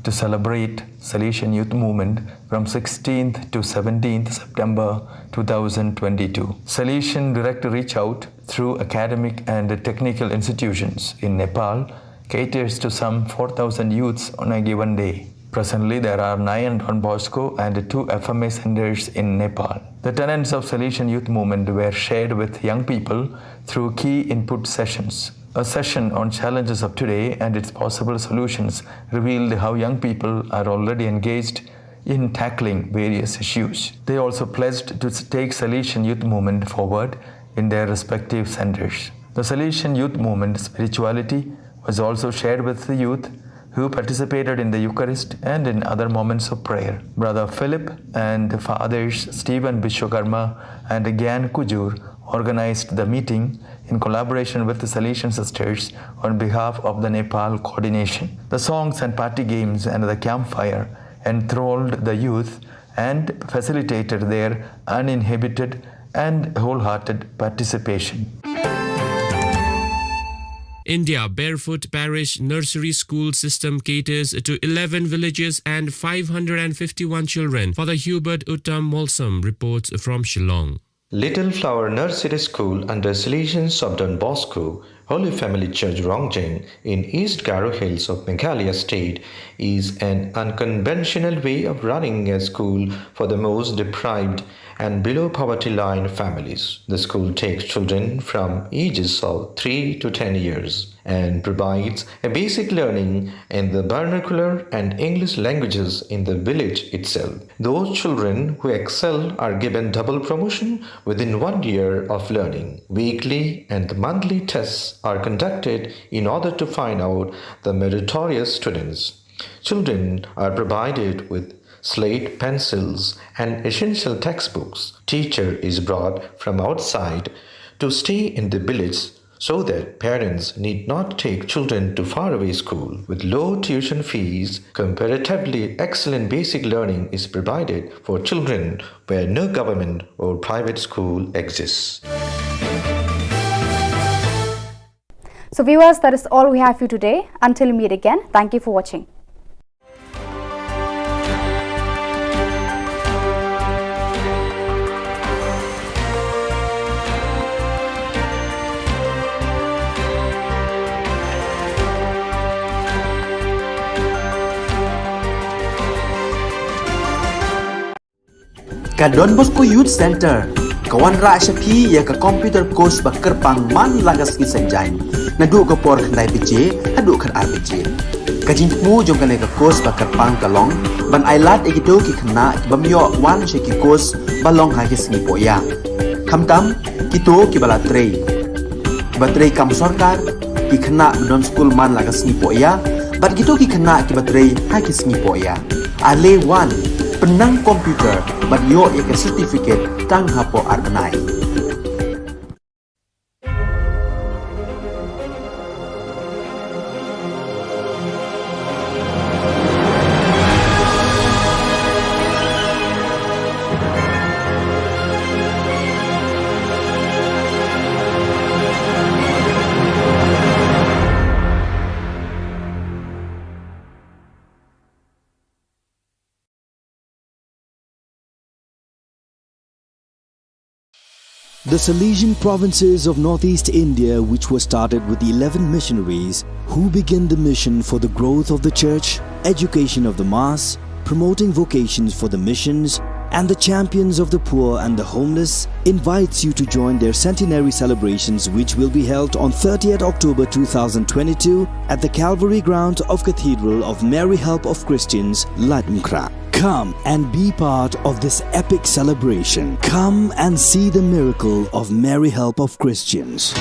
to celebrate Salesian Youth Movement from 16th to 17th September 2022. Salesian Director Reach Out through academic and technical institutions in Nepal caters to some 4,000 youths on a given day. Presently, there are 9 Don Bosco and 2 FMA centers in Nepal. The tenets of Salesian Youth Movement were shared with young people through key input sessions. A session on challenges of today and its possible solutions revealed how young people are already engaged in tackling various issues. They also pledged to take Salesian Youth Movement forward in their respective centers. The Salesian Youth Movement spirituality was also shared with the youth who participated in the Eucharist and in other moments of prayer. Brother Philip and Fathers Stephen Vishwakarma and Gyan Kujur organized the meeting in collaboration with the Salesian sisters on behalf of the Nepal coordination. The songs and party games and the campfire enthralled the youth and facilitated their uninhibited and wholehearted participation. India Barefoot Parish Nursery School System caters to 11 villages and 551 children. Father Hubert Uttam Molsam reports from Shillong. Little Flower Nursery School under Salesians of Don Bosco, Holy Family Church Rongjeng in East Garo Hills of Meghalaya State is an unconventional way of running a school for the most deprived and below poverty line families. The school takes children from ages of 3 to 10 years and provides a basic learning in the vernacular and English languages in the village itself. Those children who excel are given double promotion within 1 year of learning. Weekly and monthly tests are conducted in order to find out the meritorious students. Children are provided with slate, pencils, and essential textbooks. Teacher is brought from outside to stay in the village so that parents need not take children to faraway school. With low tuition fees, comparatively excellent basic learning is provided for children where no government or private school exists. So viewers, that is all we have for you today. Until we meet again, thank you for watching. Ka Don Bosco Youth Center, kawan ra shapi ya ka computer course ba kerpang man lagas ki sanjain. Nadu ko por khandai pije, adu khan RPG. Ka jingmu jong kale ka course ba kerpang kalong, ban ailat egido ki khna bamyo wan she ki course balong ha ki sngi poya. Khamtam kito ki bala trei. Batrei kam sarkar ki khna don school man lagas sngi poya, bat kito ki khna ki batrei ha ki sngi poya. Ale wan penang komputer bat yo ek certificate tang hapo arbanai. The Salesian provinces of northeast India, which were started with the 11 missionaries who began the mission for the growth of the church, education of the mass, promoting vocations for the missions, and the champions of the poor and the homeless, invites you to join their centenary celebrations, which will be held on 30th October 2022 at the Calvary Ground of Cathedral of Mary Help of Christians, Latmkra. Come and be part of this epic celebration. Come and see the miracle of Mary Help of Christians.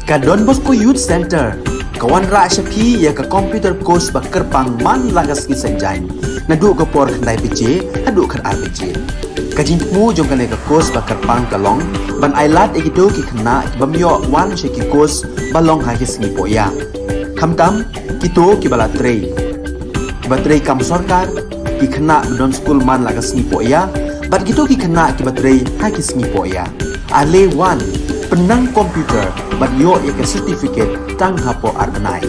Ka Don Bosco Youth Center kawan ra shapi ya ka computer course ba kerpang man lagas ki sanjain na du ko por khandai pije adu khan RPG ka jinmu jong kan ka course ba kerpang kalong ban ailat egido ki khna bamyo wan she ki course balong ha ki sngi poya khamtam kito ki bala trei batrei kam sarkar ki khna don school man lagas sngi poya bat gitu ki khna ki batrei ha ki sngi poya ale wan penang komputer bat yo ya ka certificate tang hapo arbanai.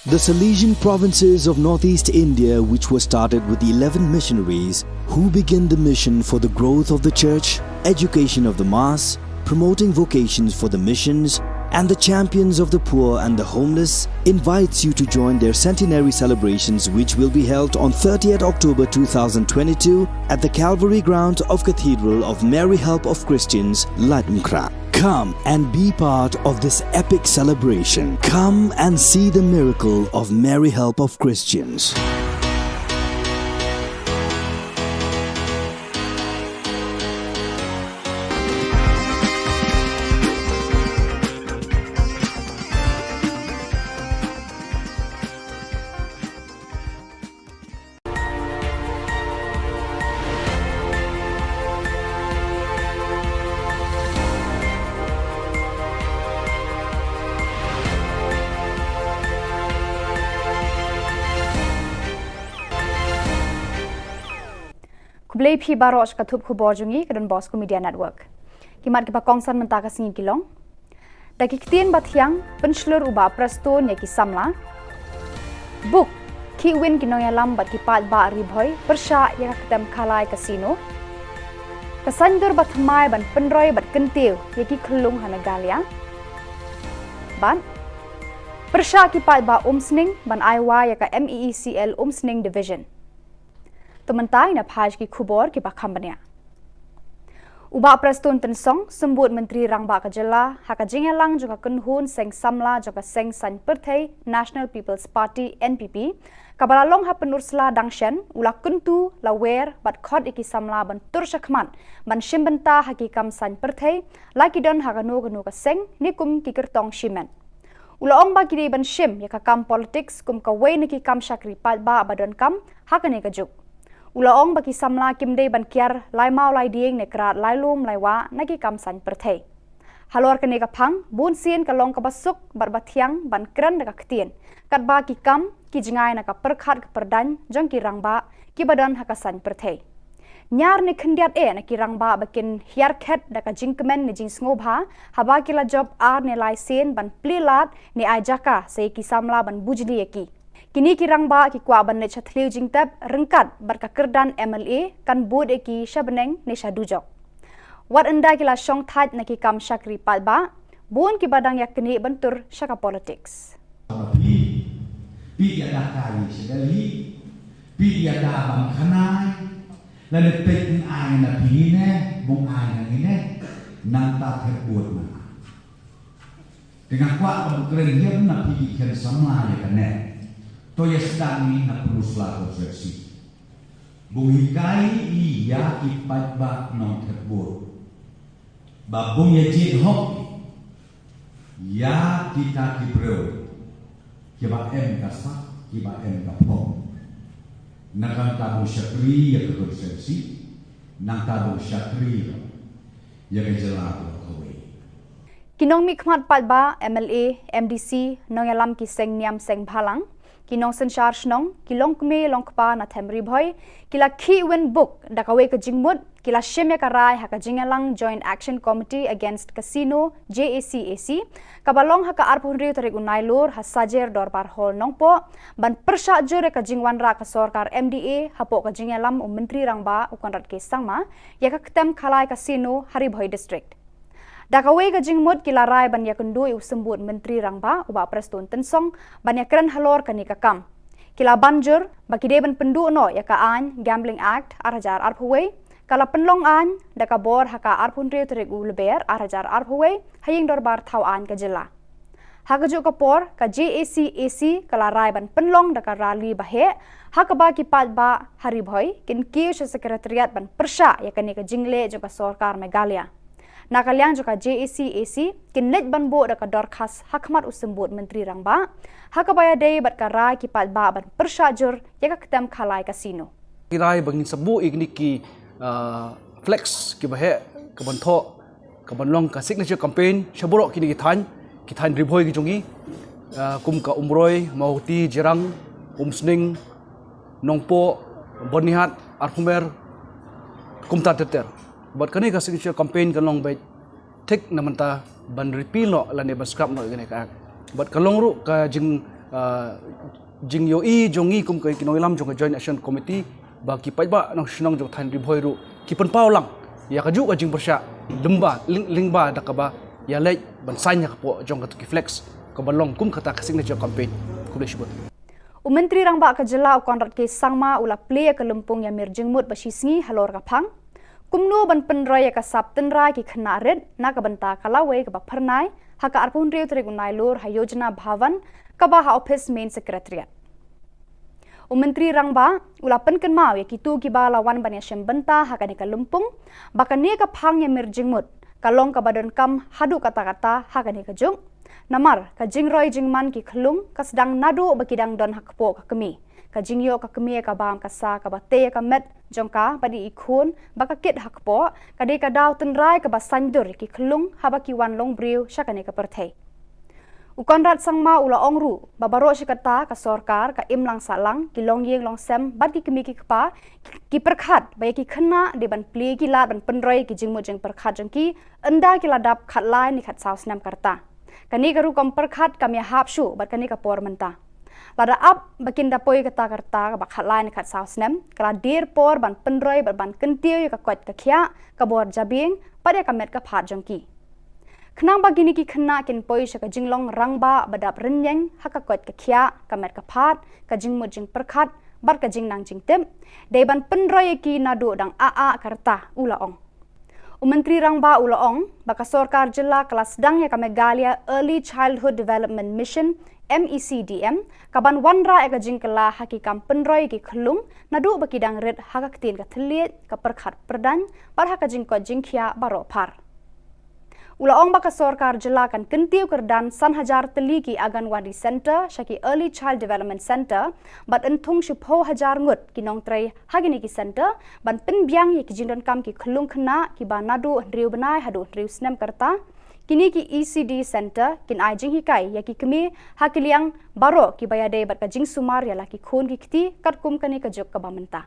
The Salesian provinces of northeast India, which were started with 11 missionaries who began the mission for the growth of the church, education of the mass, promoting vocations for the missions, and the champions of the poor and the homeless, invites you to join their centenary celebrations, which will be held on 30th October 2022 at the Calvary ground of Cathedral of Mary Help of Christians, Ladmkra. Come and be part of this epic celebration. Come and see the miracle of Mary Help of Christians. Kublai phi baroch ka thup khubor jungi ka Don Bosco Media Network. Kimat ka kongsan mentaka singi kilong. Daki ktien bathyang penslur uba prasto nya ki samla. Book ki win ki noyalam bat ki pat ba ribhoy persha ya ketem khalai casino. Kasandur bat mai ban penroy bat kentiu ya ki khulung hanagalia. Ban persha ki pat ba umsning ban aiwa ya ka MEECL umsning division. Tementai na page ki Khubor ki Pakambania. Uba prestun tensong sembut Menteri Rangba Ka Jylla haka jingelang juga kenhun seng samla juga seng san perthai National People's Party NPP kabalalong ha penursla dangshen ula kuntu lawer bat khod iki samla ban turshakman ban shimbenta hakikam san perthai laki don hakanu ganu ka seng nikum ki kertong shimen. Ula ong ba kiri ban shim ya ka kam politics kum ka wei niki kam shakri pat ba abadon kam hakane ka juk. Ulaong bagi samla kimdei ban kiar lai mau lai dieng ne krat lai lum lai wa nagi kam san perthai. Halor kene ka phang bun sien ka long ka basuk bar bathiang ban kran ka ktien. Kat ba ki kam ki jingai na ka perkhat ka perdan jong ki rangba ki badan ha ka san perthai. Nyar ne khndiat na ki rangba bakin hiar khet da ka jingkmen ne jing sngoba haba ki la job ar ne lai sen ban plilat ne ajaka sei ki samla ban bujli ki. Kini kirang ba ki kwa ban ne chathliu jingtab rengkat barka kerdan MLA kan bod eki shabneng ne shadujok. Wat anda kila shong that na ki kam shakri pat ba bon ki badang yak kini bentur shaka politics. Pi dia dah kali sedali, pi dia dah bang khanai, lalu pek ai na pi ne, bong ai na ne, nang ta terbut mana. Dengan kuat berkeren hiam na pi kira sama ya kan ne. Toya sedang ni nak perlu selalu versi. Buhikai iya ipat bak non terbur. Babung ya jid hok. Ya kita kibreu. Kiba kasak, kiba kapong. Nakang tabu syakri ya keversi. Nang tabu syakri ya kejelah kawai. Kinong mikmat pat ba MLA MDC nong yalam ki seng niam seng bhalang. Kinong senshar shnong kilong kme long kpa na themri bhoi kila khi win book dakawe ka jingmut kila shemya karai haka jingalang Joint Action Committee Against Casino JACAC kabalong haka arpunri tarik unailur hasajer dorbar hol nongpo ban persha jure ka jingwan ra ka sarkar MDA hapo ka jingalam menteri rangba ukanrat ke sangma ya ka ketem khalai casino hari bhoi district. Dakawai ka jingmut kila rai ban ya kendui usembut menteri rangba uba prestun tensong ban ya keren halor kani kakam. Kila banjur baki de ban pendu no ya ka an Gambling Act arhajar arphuwei kala penlong an dakabor haka arphunri terik ulber arhajar arphuwei haying dorbar thau an ka jilla. Hakajuk kapor ka JAC kala rai ban penlong daka rali bahe hakaba ki ba hari bhoi kin kiu sekretariat ban persha ya kani ka jingle joka sarkar Meghalaya. Nakalyang juga JAC kin net ban bo daka dorkas hakmat usembut menteri rangba hakabaya day bat karai ki ba ban persha jur ya ka ketem khalai kasino. Kirai bangin sabu igni ki flex ki bahe ka ban tho ka ban long ka signature campaign shaborok kini kithan ribhoi ki jongi kum ka umroi mauti jirang umsning nongpo bonihat arhumer kumta teter but kani ka signature campaign kan long bai tek namanta ban repeal no lane ban scrap no gane ka but kalong ru ka jing yo I jongi kum ka kinoilam jong joint action committee ba ki pai ba nong shnong jong than ribhoi ru ki pen paulang ya ka ju ka jing bersya lemba lingba dakaba ya lej ban sanya po jong ka ki flex ka balong kum kata ka signature campaign kuble shibut Menteri Rangba ka Jilla konrat ke sangma ula play ka lempung ya mirjengmut basisngi halor ka phang kumnu ban penrai ka saptenra ki khna red na ka banta kalawe ka pharnai haka arpun reu trigunai lor hayojana bhavan ka ba office main secretariat Menteri Rangba ula penken mau ya kitu ki bala wan ban ya shembenta haka ni ka lempung bakane ka phang ya mirjengmut kalong ka badan kam hadu kata-kata haka ni ka jung Namar ka jingroi jingman ki khlung ka sedang nadu bakidang don hakpo ka kemi ka jingyo ka kemi ka bam ka sa ka bate ka met jongka badi ikhun baka kit hakpo ka de ka daw tenrai ka basandur ki khlung habaki wan long briu shakane ka perthei Ukonrat sangma ula ongru babaro shikata ka sarkar ka imlang salang ki long yeng long sem bad ki kemi ki kpa ki perkhat ba ki khna de ban pli ki lat ban penroi ki jingmo jeng perkhat jongki enda ki ladap khat lai ni khat saus nam karta Kani karu komperkhat kami hapsu bat kani kapor menta. Lada up bakin dapoi kata karta bakhat lain kat sausnem kala dir por ban penroi ban kentiu ka kwat ka khia ka bor jabing pada kamet ka phat jongki. Khnang bagini ki khna kin poi sha ka jinglong rangba badap renyeng haka kwat ka khia kamet ka phat ka jingmu jing perkhat bar ka jing nang jing tem de ban penroi ki nadu dang a karta ula ong. Menteri Rangba Ulaong, baka Sarkar Jilla kelas sedang ya ka Meghalaya Early Childhood Development Mission MECDM, kaban wanra eka jingkela hakikam penroi ki khlung nadu bakidang red haka ketin ka thliet ka perkhat perdan par haka jingko jingkhia baro par. Ulaong baka Sarkar Jilla kan kentiu kerdan san hajar teli ki Anganwadi Center shaki Early Child Development Center bat entung shipho hajar ngut kinong trai hagini ki center ban penbiang ye ki jindon kam ki khlung khna ki banadu riu banai hadu riu snem karta kini ki ECD Center kin ai jing hikai ya ki kemi hakiliang baro ki bayade bat ka jing sumar ya la ki khun ki kti kat kum kani ka jok ka bamenta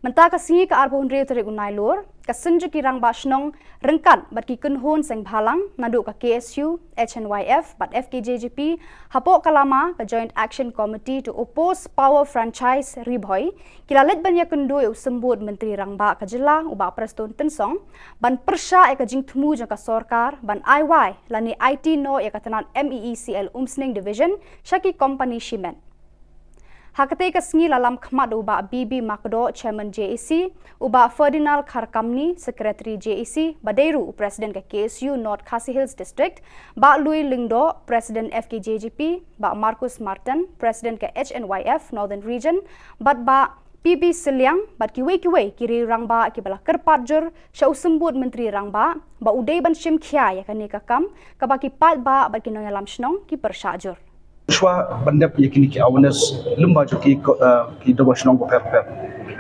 Menta ka singi ka arbon reu terik unai lor, ka senju ki rang basnong rengkat bat ki kunhun seng bhalang nadu ka KSU, HNYF, bat FKJGP, hapok kalama ka Joint Action Committee to oppose power franchise ribhoi, kilalet banya kundu sembut Menteri Rangba ka Jilla uba prestun tensong, ban persya ka jing thmu jang ka sarkar, ban IY lani IT no ya ka tanan MEECL Umsning Division, shaki company Shimen. Hakate ka sengi lalam khmat uba BB Makdo Chairman JAC uba Ferdinand Kharkamni Secretary JAC Badairu President ka KSU North Khasi Hills District ba Lui Lingdo President FKJGP ba Marcus Martin President ka HNYF Northern Region ba PB Siliang bat kiwe kiri rangba ki bala kerpatjur sya usembut Menteri Rangba ba udai ban shim khia ya kani ka kam ka ba ki pat ba bat ki noyalam shnong ki persyajur Shwa bandap yakini ki awareness lumba jo ki dobo shnong ko per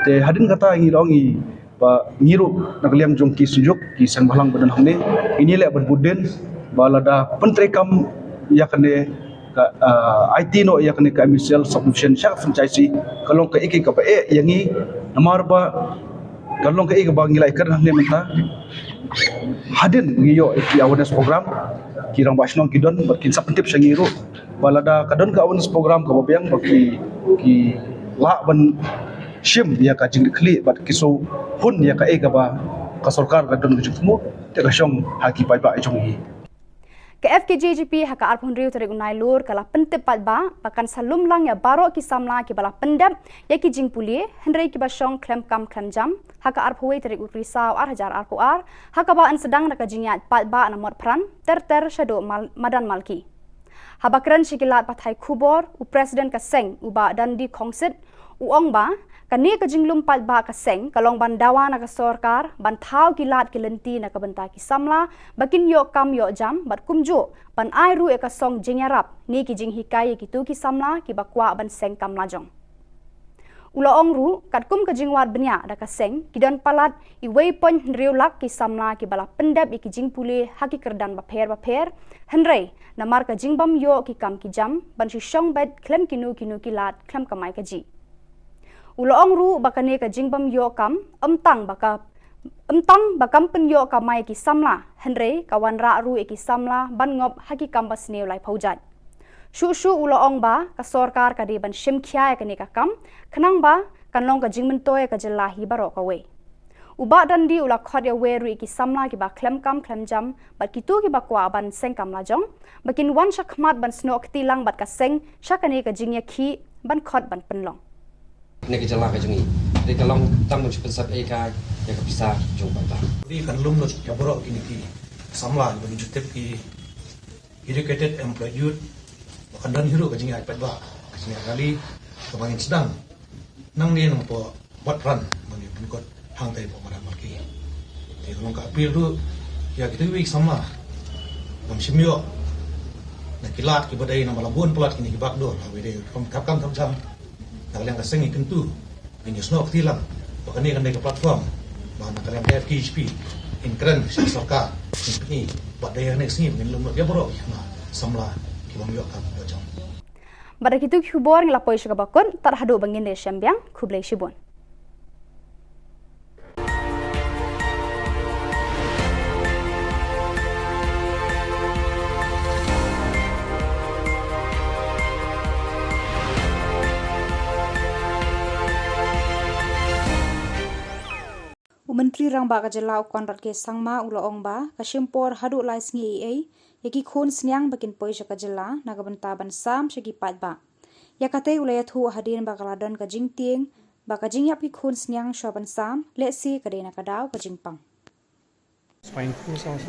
te hadin kata ngi longi ba ngiru nakliam jong ki sujuk ki sang balang badan hamne ini le berbuden balada pentrekam yakne ka IT no yakne ka MCL submission syak franchise kalong ka iki ka pa yangi namar ba kalong ka iki ba ngilai kar hamne menta hadin ngiyo ki awareness program kirang basnong kidon berkin sapentip sangiru balada kadon ka awareness program ka babiang baki ki la ban shim ya ka jing kli bat kiso hun ya ka ega ba kasorkar kadon gejutmu te kasyong haki pai ba jong hi Ke FKJGP haka arpun riu tarik unai lur kala pentep patba pakan salum lang ya barok ki samla ki bala pendap ya ki jing pulie hendrai ki basong klem kam klem jam haka arphuai tarik ukrisau ar hajar arpuar haka ba an sedang naka jingyat patba na mot pran ter shado madan malki habakran shikilat pathai khubor u president ka seng uba dandi khongsit u ongba kani ka jinglum patba ka seng kalong bandawa na ka sorkar banthau kilat kilenti na ka benta ki samla bakin yo kam yo jam bat kumjo ban ai ru e ka song jingyarap ni ki jing hikai ki tu ki samla ki bakwa ban seng kam lajong ula ong ru kat kum ka jingwat benya da ka seng ki don palat I wei pon riu lak ki samla ki bala pendap ki jing pule haki kerdan baper hendrei na mar ka jingbam yo ki kam ki jam ban shi shong bet klem kinu ki lat klem kamai ka ji Ula ong ru bakane ka jingbam yo kam amtang bakam pen yo kamai ki samla hendrei kawan ra ru ki samla ban ngop haki kambas neu lai phaujat shu ula ong ba ka sorkar ka de ban shim khya ka ne ka kam khnang ba kanlong ka jingmen toy ka jella hi baro ka we uba dan di ula khot ya we ru ki samla ki ba klem jam bat ki tu ki ba kwa ban seng kam la jong bakin wan shakmat ban snok tilang bat ka seng shakane ka jingya khi ban khot ban penlong Nak Jylla ka jungi. Di kalong tamu cepat sab ekai ya ka bisa jumpa ba. Di kan lum no ya borok kini ki samla bagi jutep ki educated employed youth bahkan dan hiru ka jingi iPad ba. Kasih kali kebangin sedang nang ni nang po buat ran bagi pengikut hang tai po madan maki. Di kalong ka apil tu ya kita wik sama. Bang simyo nak kilat ki badai nama labun pelat kini ki bakdor. Hawe kam jam kalian kasih ni kentu, ini snok tilang, bahkan ni kan dari platform, mana kalian FKHP, inkren sarkar, ini buat daya next ni, mungkin lumut dia borok, nah samla kibang yok kan bocor. Pada kitu Khubor ngelapoi syakabakun tak hadu bangin de syambiang Kublai Shibun. Menteri Rang Ba Ka Jylla ukon rat ke sangma ula ong ba ka shimpor hadu lai sngi ai yaki khon snyang bakin poi ka Jylla na ka banta ban sam shaki pat ba yakate ulaya thu hadin ba kaladon ka jingting ba ka jingyap ki khon snyang shoban sam le si ka dena ka daw ka jingpang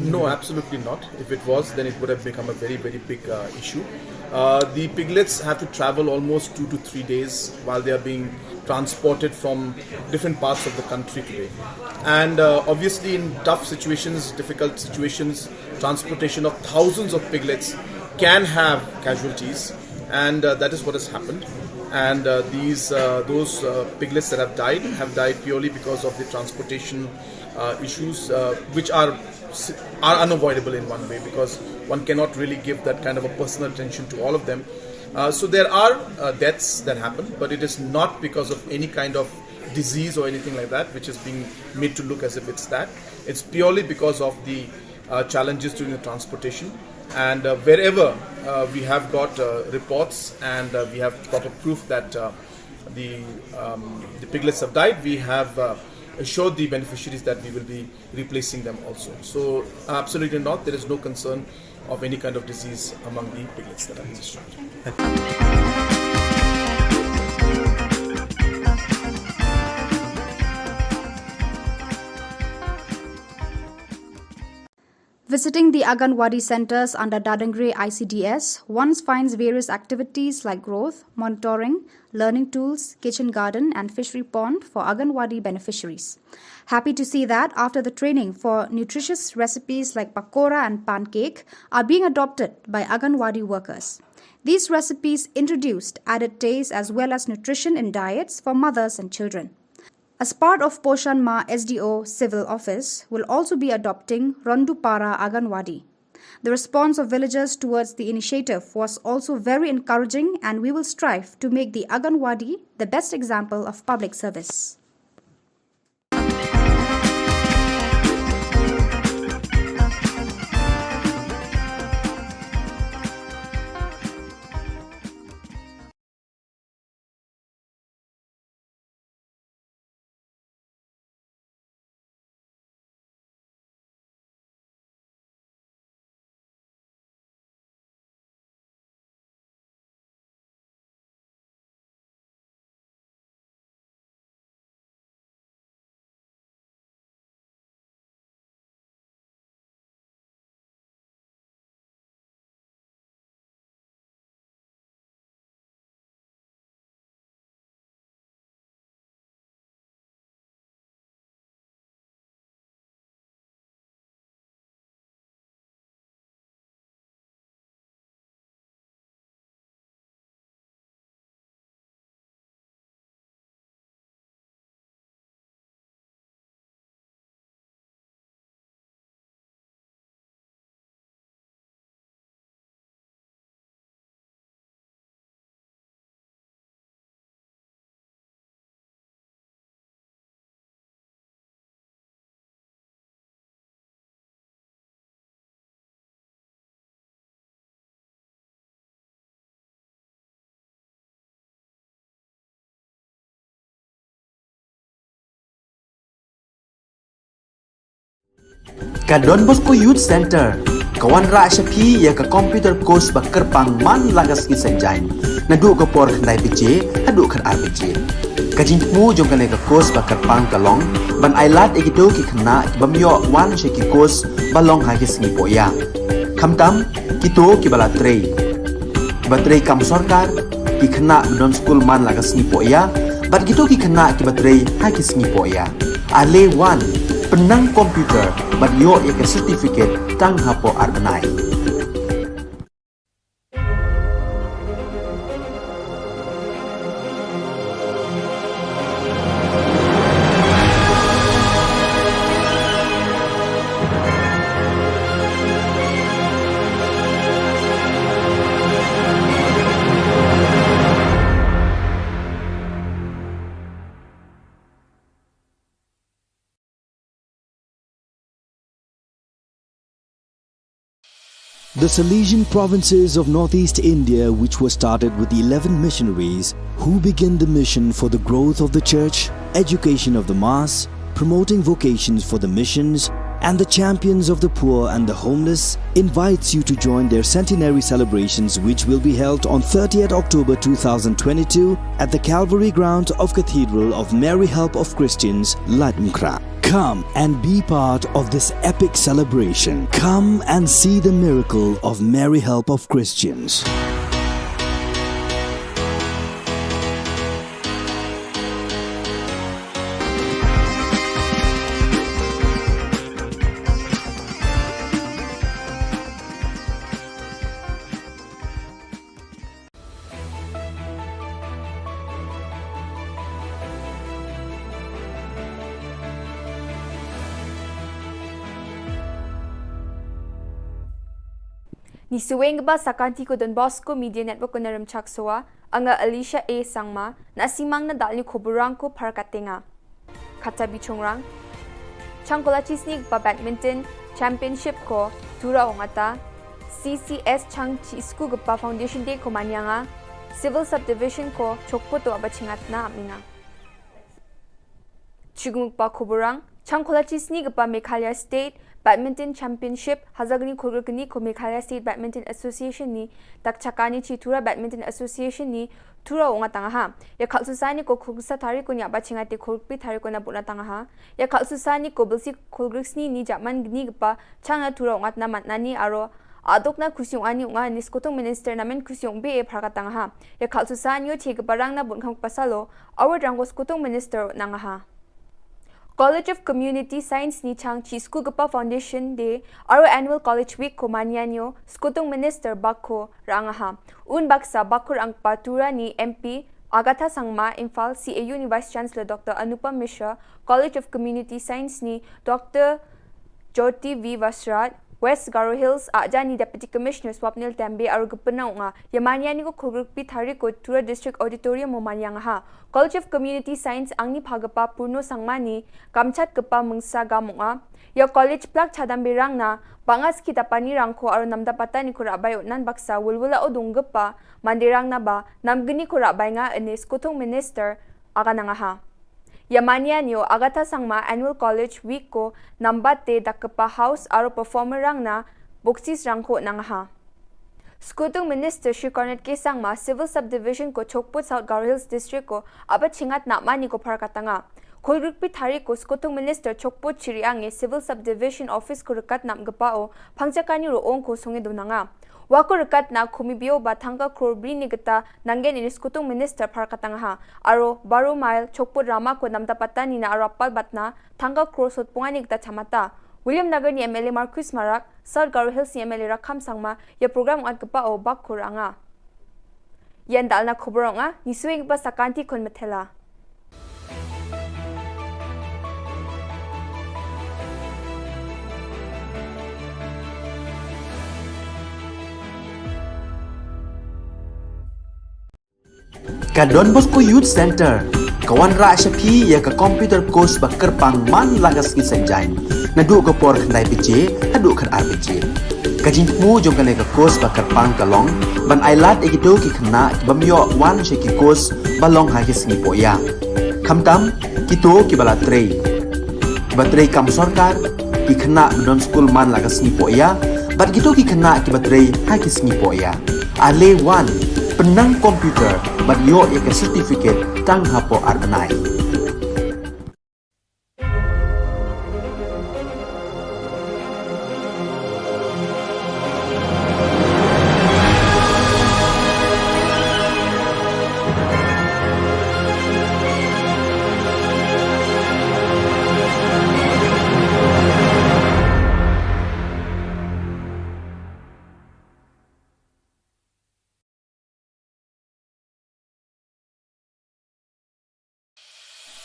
No, absolutely not. If it was, then it would have become a very, very big issue. The piglets have to travel almost 2 to 3 days while they are being transported from different parts of the country today. And obviously in tough situations, difficult situations, transportation of thousands of piglets can have casualties, and that is what has happened. And those piglets that have died purely because of the transportation issues, which are unavoidable in one way, because one cannot really give that kind of a personal attention to all of them. So there are deaths that happen, but it is not because of any kind of disease or anything like that, which is being made to look as if it's that. It's purely because of the challenges during the transportation. And wherever we have got reports and we have got a proof that the piglets have died, we have assured the beneficiaries that we will be replacing them also. So absolutely not, there is no concern of any kind of disease among the piglets that are destroyed. Visiting the Anganwadi centers under Dadangre ICDS, one finds various activities like growth, monitoring, learning tools, kitchen garden and fishery pond for Anganwadi beneficiaries. Happy to see that after the training for nutritious recipes like pakora and pancake are being adopted by Anganwadi workers. These recipes introduced added taste as well as nutrition in diets for mothers and children. As part of Poshan Ma SDO Civil Office will also be adopting Rondupara Anganwadi. The response of villagers towards the initiative was also very encouraging, and we will strive to make the Anganwadi the best example of public service. Ka Don Bosco Youth Center kawan ra shapi ya ka computer course ba kerpang man lagas ki sanjain na du ka por khandai pije adu khan ar pije ka jingmu jong ka ne ka course ba kerpang ka long ban ailat egido ki khna bamyo wan she ki course ba long ha ki sngi po ya khamtam ki to ki bala trei batrei kam sarkar ki khna don school man lagas sngi po ya bat gitu ki khna ki batrei ha ki sngi po ya ale wan penang komputer bat yo ya ka certificate tang hapo arbenai. The Salesian provinces of northeast India, which were started with the 11 missionaries who began the mission for the growth of the church, education of the mass, promoting vocations for the missions, and the champions of the poor and the homeless, invites you to join their centenary celebrations, which will be held on 30th October 2022 at the Calvary ground of Cathedral of Mary Help of Christians, Latmkra. Come and be part of this epic celebration. Come and see the miracle of Mary Help of Christians. Ni suweng ba sakanti ko Don Bosco Media Network ko naram chaksoa anga Alicia A sangma na simang na dal ni Khuborang ko parkatenga kata bichongrang changkola chisnig ba badminton championship ko tura ongata CCS chang chisku gpa foundation day ko manyanga civil subdivision ko chokpo to abachingat na amina chigumuk pa Khuborang changkola chisnig ba Meghalaya State Badminton Championship Hazagni Khurgani ko Meghalaya State Badminton Association ni takchakani chitura Badminton Association ni tura onga tanga ha ya khalsusani ko khugsa thari ko nya bachingati khurpi thari ko na buna tanga ha ya khalsusani ko bilsi khulgriksni ni jaman gni gpa changa tura onga na matnani aro adokna khusyong ani unga ni skotong minister namen khusyong be e phraga tanga ha ya khalsusani yo thik barang na bunkhang pasalo our drangos skotong minister nanga ha College of Community Science ni chang chi School Gapa Foundation Day our annual college week ko manyanyo skutong minister bakko rangaha un baksa bakur ang patura ni MP Agatha Sangma Imphal CAU ni Vice Chancellor Dr. Anupam Mishra College of Community Science ni Dr. Jyoti V Vasrat West Garo Hills Ajani Deputy Commissioner Swapnil Tambe aru gupna nga yamanyani ko khurgpi thari ko Tura District Auditorium mo manyang ha College of Community Science angni phagapa purno sangmani kamchat gapa mungsa gamunga ya college plak chadam birang na bangas kita pani rangko aru namdapata ni kurabayo nan baksa wulwula odung gapa mandirang na ba namgni kurabay nga enes kutong minister aga nga ha Yamanyanyo Agatha Sangma Annual College Week ko nambate dakpa house aro performer rang na boksis rangko nang ha. Skutong Minister Shri Cornet K. Sangma Civil Subdivision ko Chokput South Garo Hills District ko abat chingat na mani ko parkatanga. Kulrukpi thari ko Skutong Minister Chokput Chiriange Civil Subdivision Office ko rekat nam gapao pangjakani roong ko songe dunanga. Wako rekat na kumibio ba thangka krobri ni gata nangen ini Skutong Minister parkatanga ha. Aro Baro Mile Chokput Rama ko namdapata ni na arapal batna thangka kro sotpunga ni gata chamata. William Nagar ni MLA Marcus Marak, South Garo Hills ni MLA Rakham Sangma, ya program at gapao bak kuranga. Yan dal na Khuboranga, ni suwing ba sakanti kon metela. Ka Don Bosco Youth Center kawan ra shapi ya ka computer course ba kerpang man lagas ki sanjain na du ko por khandai pije adu khan ar pije ka jingmu jong ka course ba kerpang kalong ban ailat egido ki khna bamyo wan she ki course balong ha ki sngi po ya khamtam ki to ki bala trei batrei kam sarkar ki khana non school man laga sni po ya bat gitu ki khana ki batrei ha ki sni po ya ale one penang komputer bat yo ya ke certificate tang hapo arbanai.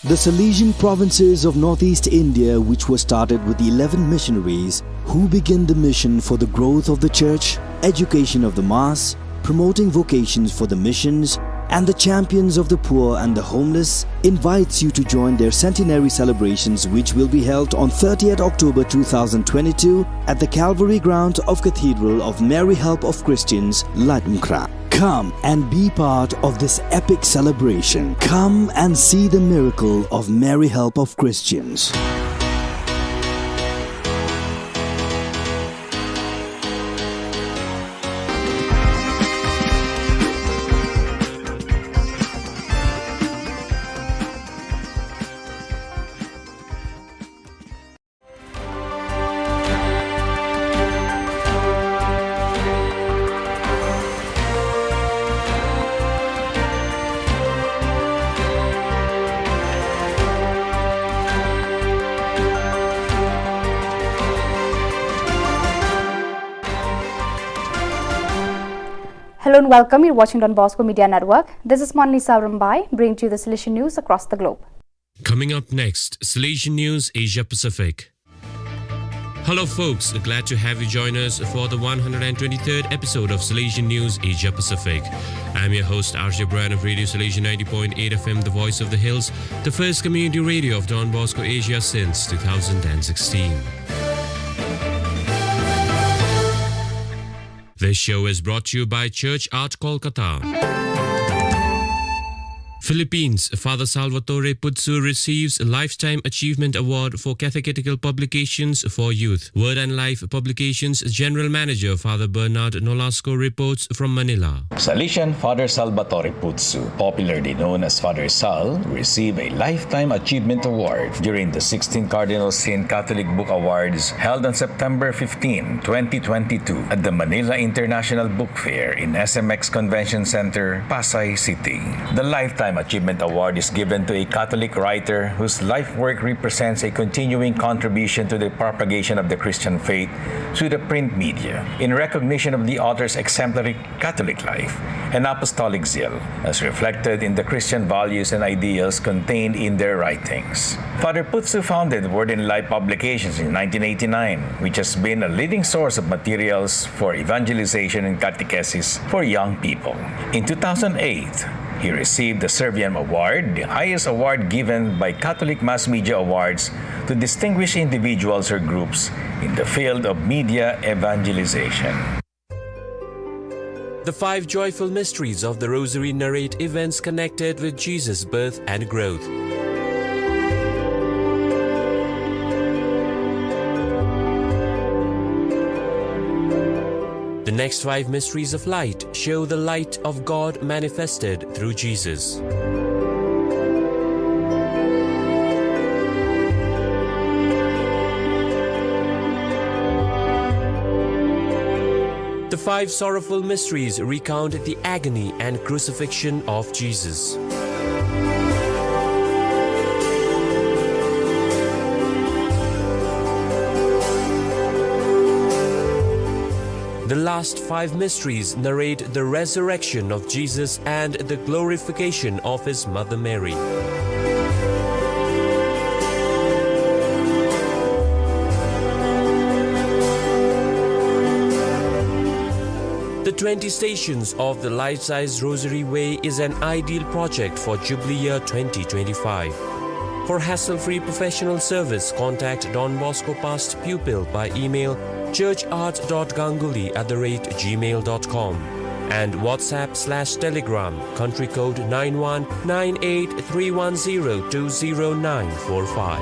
The Salesian provinces of northeast India, which were started with the 11 missionaries who began the mission for the growth of the church, education of the mass, promoting vocations for the missions, and the champions of the poor and the homeless, invites you to join their centenary celebrations, which will be held on 30th October 2022 at the Calvary ground of Cathedral of Mary Help of Christians, Ladumkra. Come and be part of this epic celebration. Come and see the miracle of Mary Help of Christians. Hello and welcome. You're watching Don Bosco Media Network. This is Monlisa Rambai, bringing to you the Salesian news across the globe. Coming up next, Salesian News Asia Pacific. Hello folks, glad to have you join us for the 123rd episode of Salesian News Asia Pacific. I'm your host RJ Brian of Radio Salesian 90.8 FM, the voice of the hills, the first community radio of Don Bosco Asia since 2016. This show is brought to you by Church Art Kolkata. Philippines, Father Salvatore Putsu receives a Lifetime Achievement Award for Catechetical Publications for Youth. Word and Life Publications General Manager Father Bernard Nolasco reports from Manila. Salesian Father Salvatore Putsu, popularly known as Father Sal, received a Lifetime Achievement Award during the 16th Cardinal Sin Catholic Book Awards held on September 15, 2022 at the Manila International Book Fair in SMX Convention Center, Pasay City. The Lifetime Achievement Award is given to a Catholic writer whose life work represents a continuing contribution to the propagation of the Christian faith through the print media, in recognition of the author's exemplary Catholic life and apostolic zeal, as reflected in the Christian values and ideals contained in their writings. Father Putsu founded Word and Life Publications in 1989, which has been a leading source of materials for evangelization and catechesis for young people. In 2008, he received the Serviam Award, the highest award given by Catholic Mass Media Awards to distinguished individuals or groups in the field of media evangelization. The 5 joyful mysteries of the Rosary narrate events connected with Jesus' birth and growth. The next 5 mysteries of light show the light of God manifested through Jesus. The 5 sorrowful mysteries recount the agony and crucifixion of Jesus. The last 5 mysteries narrate the resurrection of Jesus and the glorification of his mother Mary. The 20 Stations of the Life-Size Rosary Way is an ideal project for Jubilee Year 2025. For hassle-free professional service, contact Don Bosco Past Pupil by email churchart.ganguly@gmail.com and WhatsApp/Telegram country code 919831020945.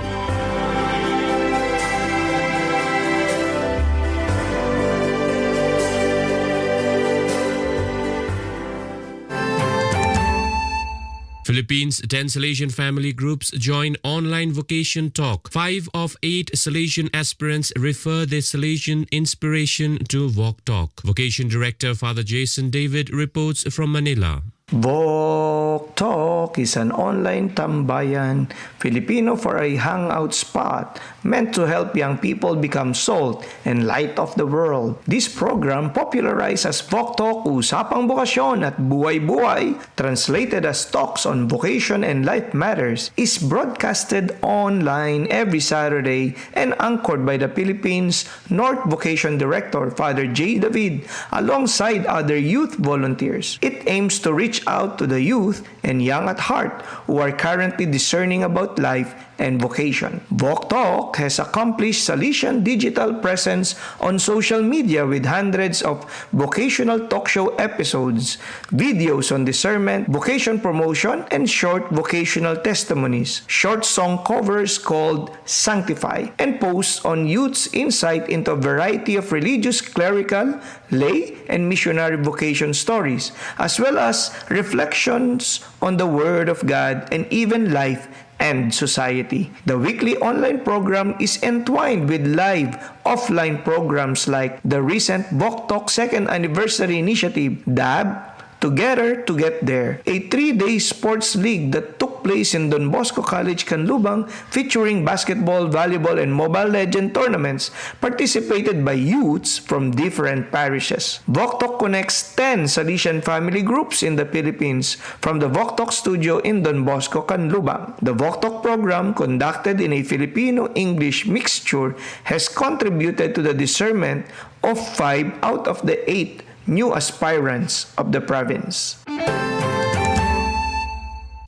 Philippines, 10 Salesian family groups join online vocation talk. 5 of 8 Salesian aspirants refer their Salesian inspiration to Walk Talk. Vocation Director Father Jason David reports from Manila. Walk Talk is an online tambayan, Filipino for a hangout spot meant to help young people become salt and light of the world. This program, popularized as Walk Talk, Usapang Bokasyon at Buhay-Buhay, translated as Talks on Vocation and Life Matters, is broadcasted online every Saturday and anchored by the Philippines North Vocation Director Father J. David alongside other youth volunteers. It aims to reach out to the youth and young at heart who are currently discerning about life and vocation. Walk Talk has accomplished Salesian digital presence on social media with hundreds of vocational talk show episodes, videos on discernment, vocation promotion, and short vocational testimonies, short song covers called Sanctify, and posts on youth's insight into a variety of religious, clerical, lay, and missionary vocation stories, as well as reflections on the Word of God and even life and society. The weekly online program is entwined with live offline programs like the recent Walk Talk 2nd Anniversary Initiative, DAB, Together to Get There, a 3-day sports league that took place in Don Bosco College, Canlubang, featuring basketball, volleyball, and Mobile Legend tournaments participated by youths from different parishes. Walk Talk connects 10 Salesian family groups in the Philippines from the Walk Talk studio in Don Bosco, Canlubang. The Walk Talk program, conducted in a Filipino-English mixture, has contributed to the discernment of 5 out of the 8 new aspirants of the province.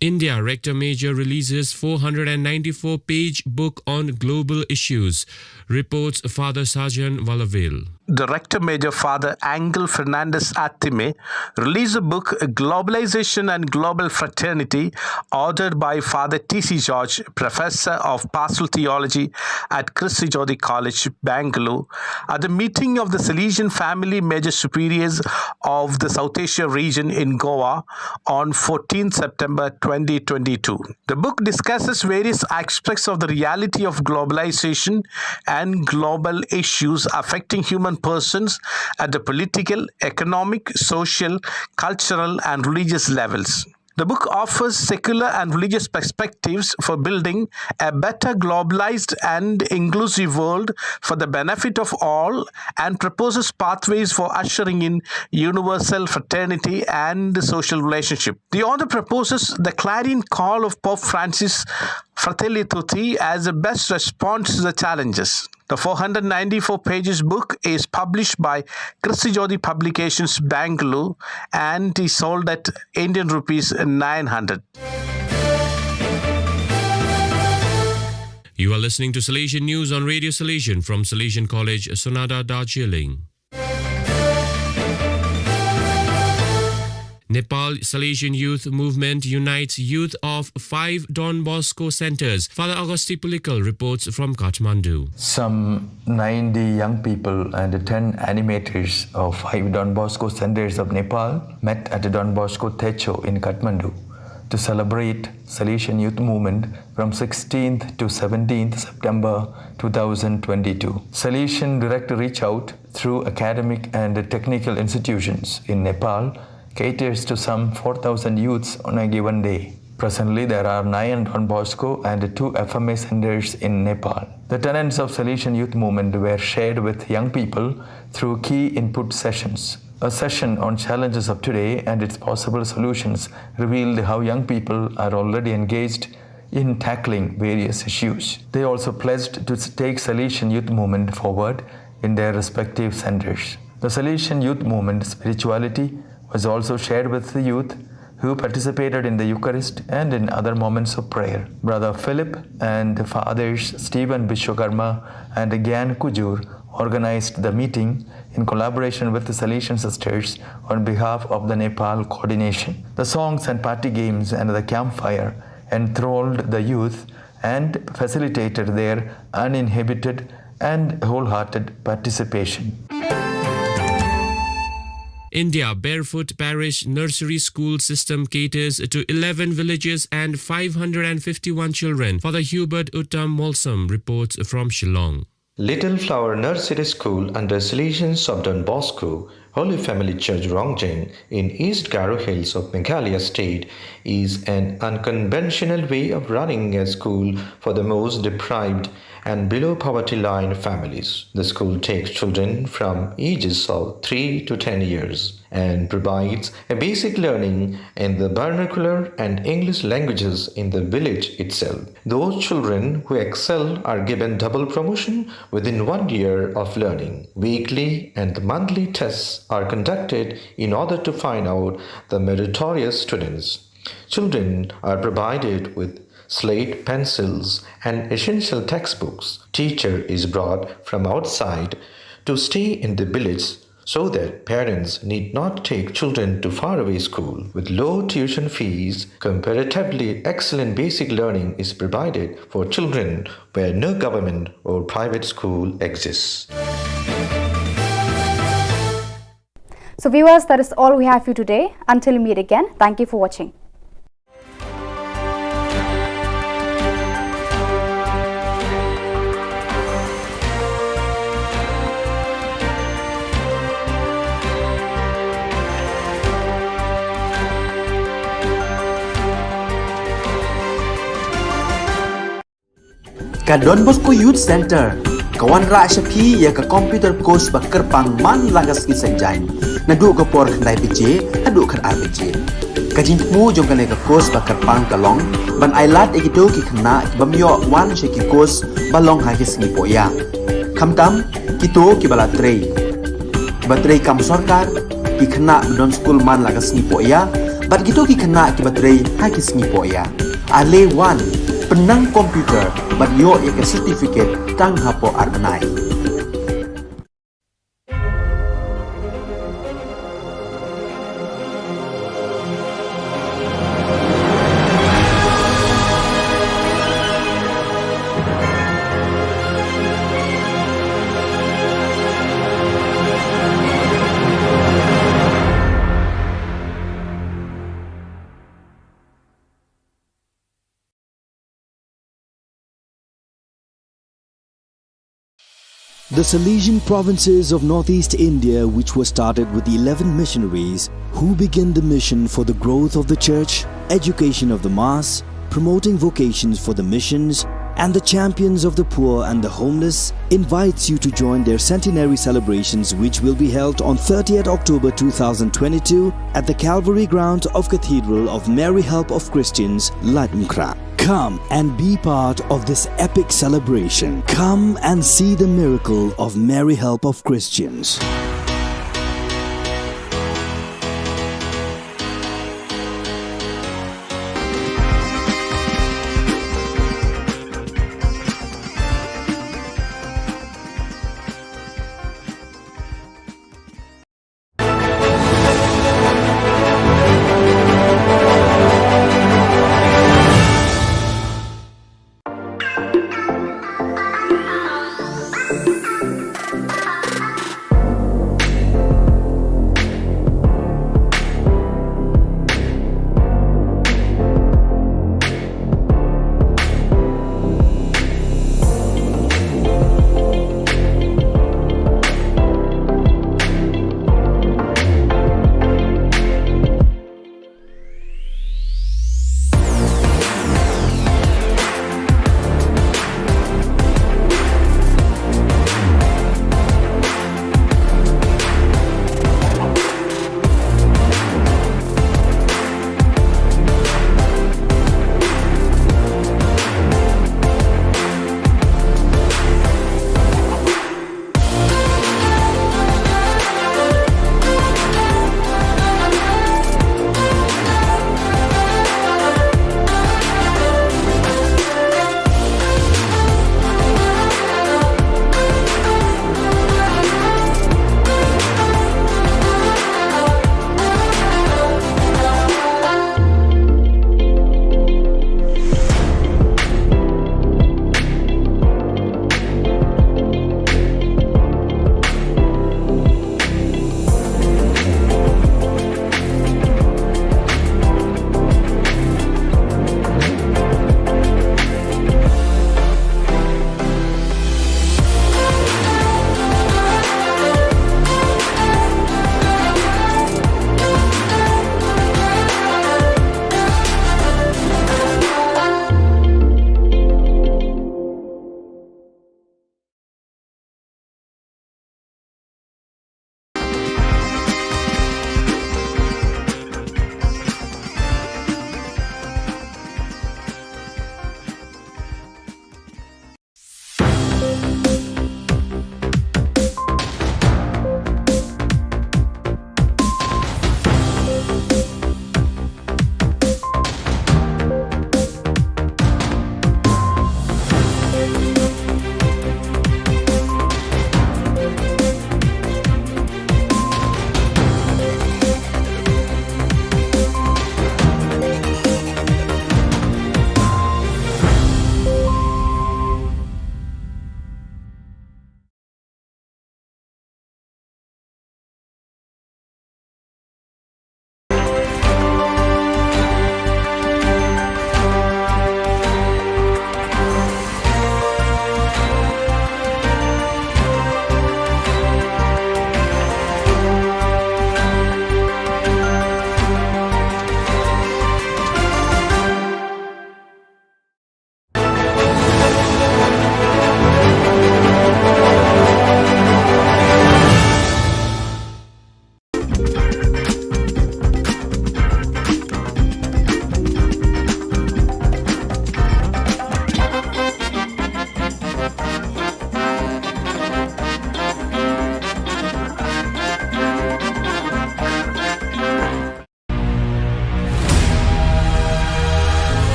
India Rector Major releases 494-page book on global issues, reports Father Sajan Valavil. Director Major Father Angel Fernandez Attime released a book, Globalization and Global Fraternity, authored by Father T.C. George, Professor of Pastoral Theology at Christi Jyoti College, Bangalore, at the meeting of the Salesian Family Major Superiors of the South Asia region in Goa on 14 September 2022. The book discusses various aspects of the reality of globalization and global issues affecting human persons at the political, economic, social, cultural, and religious levels. The book offers secular and religious perspectives for building a better globalized and inclusive world for the benefit of all, and proposes pathways for ushering in universal fraternity and social relationship. The author proposes the clarion call of Pope Francis, Fratelli Tutti, as the best response to the challenges. The 494 pages book is published by Christi Jyoti Publications, Bangalore, and is sold at Indian rupees 900. You are listening to Salesian News on Radio Salesian from Salesian College, Sonada, Darjeeling. Nepal Salesian Youth Movement unites youth of 5 Don Bosco centers. Father Augusti Pulikal reports from Kathmandu. Some 90 young people and 10 animators of 5 Don Bosco centers of Nepal met at the Don Bosco Techo in Kathmandu to celebrate Salesian Youth Movement from 16th to 17th September 2022. Salesian Director Reach Out through academic and technical institutions in Nepal caters to some 4,000 youths on a given day. Presently, there are 9 Don Bosco and 2 FMA centers in Nepal. The tenets of Salesian Youth Movement were shared with young people through key input sessions. A session on challenges of today and its possible solutions revealed how young people are already engaged in tackling various issues. They also pledged to take Salesian Youth Movement forward in their respective centers. The Salesian Youth Movement spirituality was also shared with the youth who participated in the Eucharist and in other moments of prayer. Brother Philip and Fathers Stephen Vishwakarma and Gyan Kujur organized the meeting in collaboration with the Salesian sisters on behalf of the Nepal coordination. The songs and party games and the campfire enthralled the youth and facilitated their uninhibited and wholehearted participation. India Barefoot Parish Nursery School System caters to 11 villages and 551 children. Father Hubert Uttam Molsam reports from Shillong. Little Flower Nursery School under Salesians of Don Bosco, Holy Family Church Rongjeng in East Garo Hills of Meghalaya State is an unconventional way of running a school for the most deprived and below poverty line families. The school takes children from ages of 3 to 10 years and provides a basic learning in the vernacular and English languages in the village itself. Those children who excel are given double promotion within 1 year of learning. Weekly and monthly tests are conducted in order to find out the meritorious students. Children are provided with slate, pencils, and essential textbooks. Teacher is brought from outside to stay in the village so that parents need not take children to faraway school. With low tuition fees, comparatively excellent basic learning is provided for children where no government or private school exists. So viewers, that is all we have for you today. Until we meet again, thank you for watching. Ka Don Bosco Youth Center, kawan ra shapi ya ka computer course bakar pang man lagas ki sanjain. Nadu ka por khandai pije, adu khan ar pije. Ka jingmu jong ka ka course bakar pang kalong, ban ailat egido ki khna bamyo wan she ki course balong ha ki singi poya. Khamtam kito ki bala trei. Batrei kam sarkar ki khna don school man lagas singi poya, bat kito ki khna ki batrei ha ki singi poya. Ale wan penang komputer bat yo ya ke certificate tang hapo arnai. The Salesian provinces of northeast India, which were started with the 11 missionaries who began the mission for the growth of the church, education of the mass, promoting vocations for the missions, and the champions of the poor and the homeless, invites you to join their centenary celebrations, which will be held on 30th October 2022 at the Calvary Ground of Cathedral of Mary Help of Christians, Ladmkra. Come and be part of this epic celebration. Come and see the miracle of Mary Help of Christians.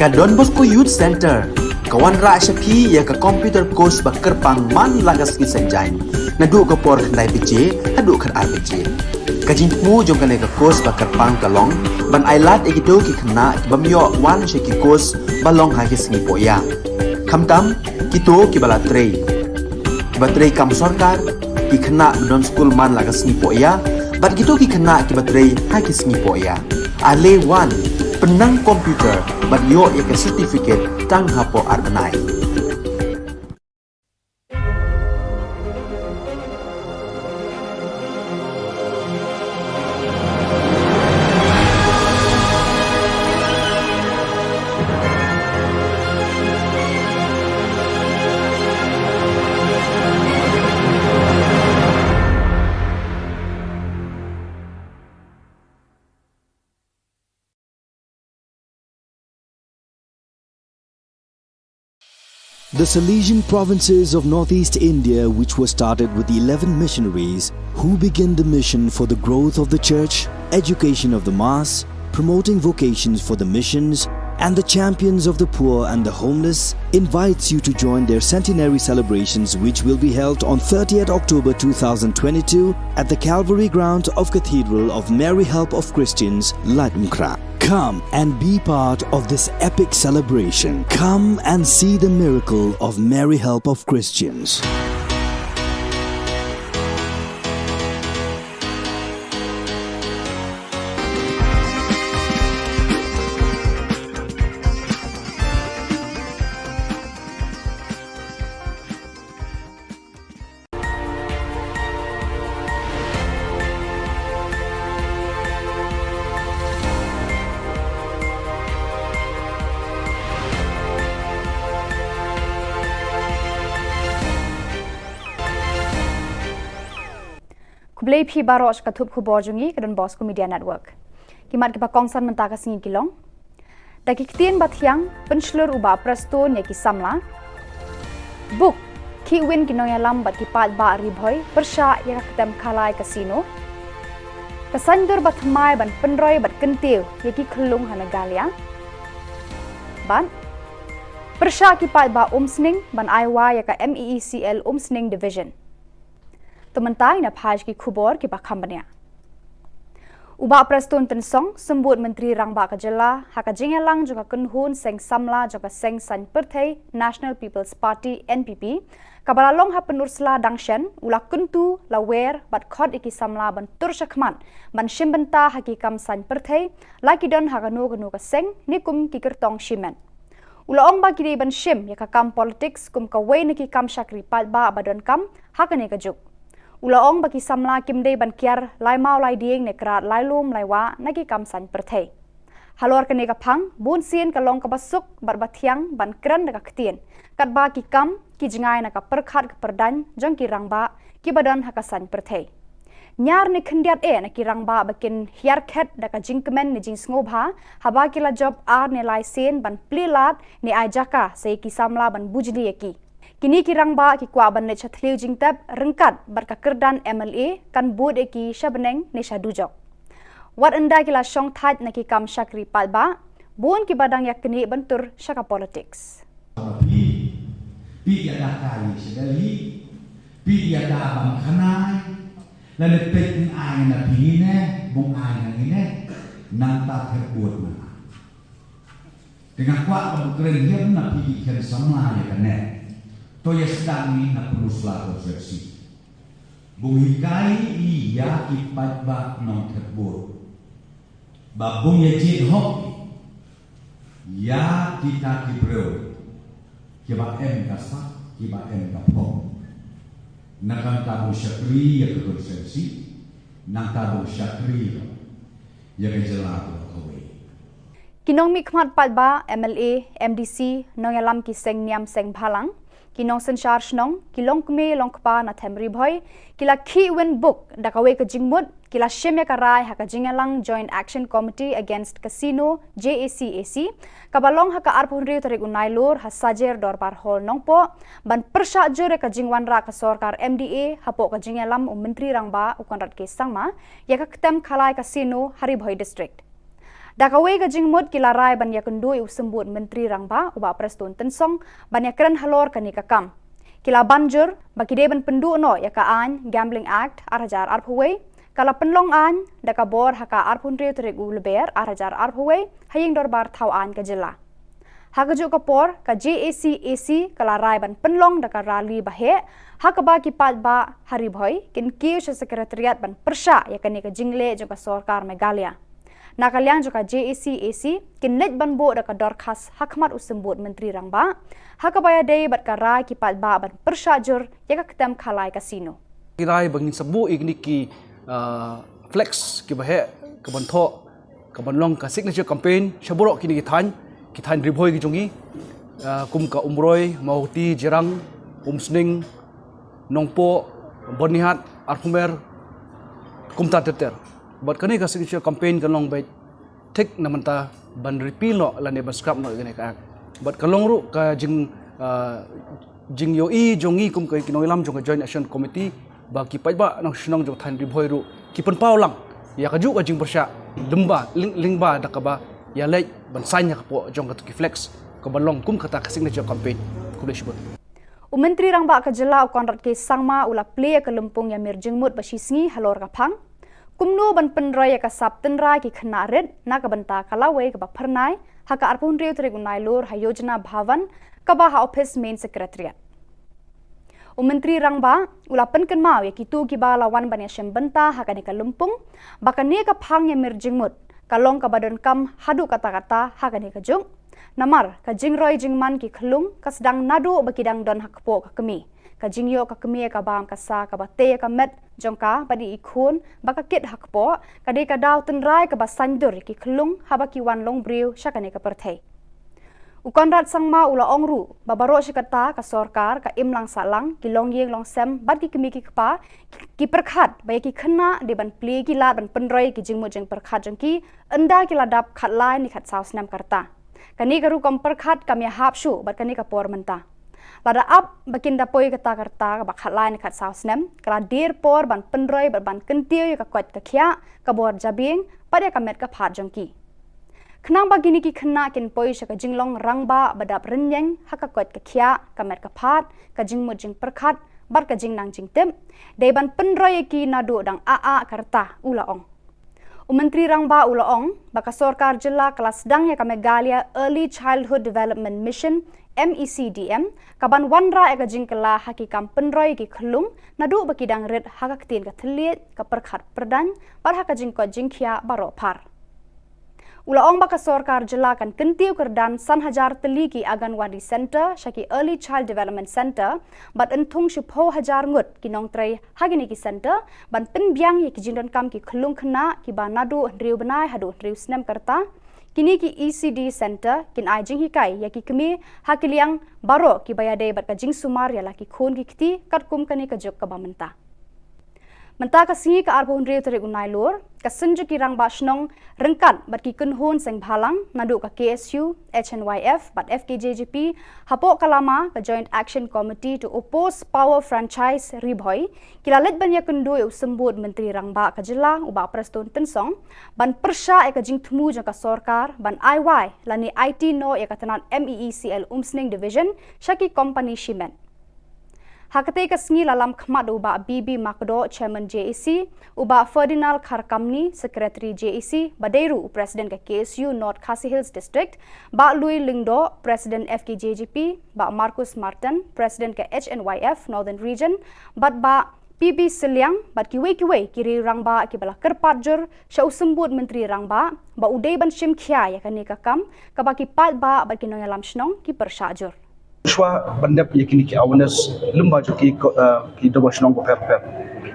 ka Don Bosco Youth Center kawan ra shapi ya ka computer course ba kerpang man lagas ki sanjain na du ka por khandai pije adu khan ar pije kajin mu jong ka ne ka course ba kerpang ka long ban ailat egido ki khna bamyo wan she ki course ba long ha ki sngi po ya khamtam ki to ki bala trei batrei kam sarkar ki khna don school man lagas sngi po ya bat gitu ki khna ki batrei ha ki sngi po ya ale wan penang komputer bat yo ya ke certificate tang hapo arbenai. The Salesian provinces of northeast India, which were started with the 11 missionaries who began the mission for the growth of the church, education of the mass, promoting vocations for the missions, and the champions of the poor and the homeless, invites you to join their centenary celebrations, which will be held on 30th October 2022 at the Calvary Ground of Cathedral of Mary Help of Christians, Ladmkra. Come and be part of this epic celebration. Come and see the miracle of Mary Help of Christians. Kublai phi barosh katup khubor jungi kedon Bosco Media Network. Kimat kipa kongsan mentaka singi kilong. Daki kitien bathiang penslur uba preston ya ki samla. Book ki win kinoyalam bat kipat ba ribhoy persha ya ketem khalai casino. Kasandur bathmai ban penroy bat kentiu ya ki khulung hanagalia. Ban persha kipat ba umsning ban aiwa ya ka MEECL umsning division. Tementai na phaj ki khubor ki pakhambania. Uba preston tensong sembut Menteri Rangba Ka Jylla haka jingelang juga kunhun seng samla juga seng san perthai National People's Party NPP kabalalong ha penursla dangshan ula kuntu lawer bat khod iki samla ban turshakman ban shimbenta haki kam san perthai laki don haka no ka seng nikum ki kertong shimen. Ula ong ba kiri ban shim ya ka kam politics kum ka wei niki kam shakri pat ba abadon kam haka ne ka juk. Ula ong bagi samla kimde ban kiar lai mau lai dieng nekrat lai lum lai wa nagi kam san perthai. Halor kene ka phang bun sien ka long ka basuk bar bathiang ban kran ka ktien. Kat ba ki kam ki jingai na ka perkhat ka perdan jong ki rangba ki badan hakasan perthai. Nyar ne khendiat na ki rangba bakin hiar khet da ka jingkemen ne jing sngoba haba ki la job ar ne lai sen ban plilat ne ajaka se ki samla ban bujli eki. Kini kirang ba ki kwa ban ne chathliu jingtab rengkat barka kerdan MLA kan bod eki shabneng ne shadujok. Wat enda kila shong thaj na ki kam shakri pat ba bon ki badang yakni bentur shaka politics. Pi ada kai sedali pi ada bang khanai lalu pet ai na pine bong ai na ine nang ta thebut na. Dengan kwa keren hiam na pi ken samla ya kane. Toya sedang ni nak peruslah refleksi. Bungikai iya ipat bak non terbur. Babung ya jid hok. Ya kita kibreu. Kiba em kasak, kiba em kapong. Nakang tabu syakri ya refleksi. Nang tabu syakri ya kejelah kawe. Kinong mikmat palba MLA MDC nongalam ki seng niam seng bhalang. Kinong senshar shnong kilong kme long kpa na themri bhoi kila khi win book dakawe ka jingmut kila shemya ka rai haka jingalang Joint Action Committee Against Casino JACAC kabalong haka arpunri tarik unailur hasajer dorbar hol nongpo ban persha jure ka jingwan ra ka sarkar MDA hapo ka jingalam menteri rangba ukonrat ke sangma ya ka ketem khalai casino Haribhoi district. Dakawe ka jingmut kila rai ban yakundui usembut menteri rangba uba prestun tensong ban yakren halor kani kakam. Kila banjur bagi deban pendu no yaka an Gambling Act arajar arphuwe kala penlong an dakabor haka arpun riu terik uleber arajar arphuwe haying dorbar thau an ka jilla. Hakajuk kapor ka JAC kala rai ban penlong daka rali bahe hakaba ki ba hari bhoi kin kiu sekretariat ban persha yakani ka jingle joka sarkar Meghalaya. Nakaliang juga JAC kinet ban bo daka dorkas hakmat usembut menteri rangba hakabaya day bat karai ki ba ban persajur yaka ketem khalai kasino. Kirai bangin sebu igni ki flex ki bahe ke banto ke banlong ka signature campaign shaborok kini kitan ribhoi ki jongi kum ka umroi mauti jerang umsning nongpo bonihat arpumer kumta teter but kani ka signature campaign kalong bai tek namanta ban repeal no lane ban scrap no gane ka but kalong ru ka jing yo I jongi kum ka kinoilam jong joint action committee ba ki paiba nang sunong jong than ribhoi ru ki pen paulang ya ka ju ka jing persya lemba lingba dakaba ya lei ban sanya ka po jong ka ki flex ka balong kum kata ka signature campaign kulish bot Menteri rangba ka jela konrat ke sangma ula play ka lempung ya mir jingmut basisngi halor ka phang kumno ban penroy ka saptenra ki khnaret na ka banta kalawe ka pharnai haka arpun riu tre gunai lor hayojana bhavan ka ba office main secretariat Menteri rangba ula penken mau ya kitu ki ba lawan ban ya shembanta haka ne ka lempung bakane ka phang ya mir jingmut kalong ka badan kam hadu kata-kata haka ne ka jung Namar ka jingroi jingman ki khlung ka sedang nadu bakidang don hakpo ka kemi ka jingyo ka kemi ka bam ka sa ka bate ka met jongka badi ikhun baka kit hakpo ka de ka daw tenrai ka basandur ki khlung habaki wan long briu shakane ka perthei Ukonrat sangma ula ongru babaro shikata ka sarkar ka imlang salang ki longyeng long sem bad ki kemi ki kpa ki perkhat bai ki khna de ban ple ki la ban penroi ki jingmu jeng perkhat jongki enda ki ladap khat lai ni khat saus nam karta Kani karu kompar khat kami hapsu bat kani kapor menta. Lada up bakin dapoi kata karta ka bakhat lain khat sausnem kala dir por ban penroi ban kentiu ka kwat ka khia ka bor jabing pada ka met ka phat jongki. Khnang bagini ki khna kin poi sha ka jinglong rangba badap renyeng ha ka kwat ka khia ka met ka phat ka jingmu jing perkhat bar ka jing nang jing tem dei ban penroi ki nadu dang a karta ula ong. Menteri rangba ulaong baka sarkar jilla kelas sedang ya ka Meghalaya Early Childhood Development Mission MECDM kaban wanra eka jingkela hakikam penroi ki khlung nadu bakidang red hakak tin ka thliet ka perkhat perdan par haka jingko jingkhia baro par Ulaong baka sarkar jilla kan kentiu kerdan san hajar teli ki Anganwadi Center shaki Early Child Development Center bat enthung shipho hajar ngut ki nongtrei hagini ki center ban penbyang ye ki jingdan kam ki khlung khna ki banadu riu banai hadu riu snem karta kini ki ECD Center kin ai jing hikai ya ki kemi hakiliang baro ki bayade bat ka jing sumar ya la ki khon ki kti katkum kani ka jok ka bamenta Menta ka singi ka arbon riu tere unai lor ka senju ki rang basnong rengkat bat ki kunhon seng bhalang nadu ka KSU HNYF bat FKJGP hapo kalama ka Joint Action Committee to oppose power franchise ribhoi kilalet ban yakundoi usembut menteri rangba ka jilla uba preston tensong ban persha e ka jingthmu jang ka sarkar ban IY lani IT no e ka tanan MEECL umsning division shaki company shipment Hakate ka sngi lalam khmat uba BB Makdo chairman JAC uba Ferdinand Kharkamni secretary JAC Baderu president ka KSU North Khasi Hills district ba Louis Lingdo president FKJGP ba Marcus Martin president ka HNYF Northern region ba PB Siliang bat kiwe kiri rangba ki bala kerpat jur sha usembut menteri rangba ba udai ban shim khia ya kani ka kam ka ba ki pat ba ki noyalam shnong ki persha jur Shwa bandap yakini ki awareness lumba jo ki doba shnong ko per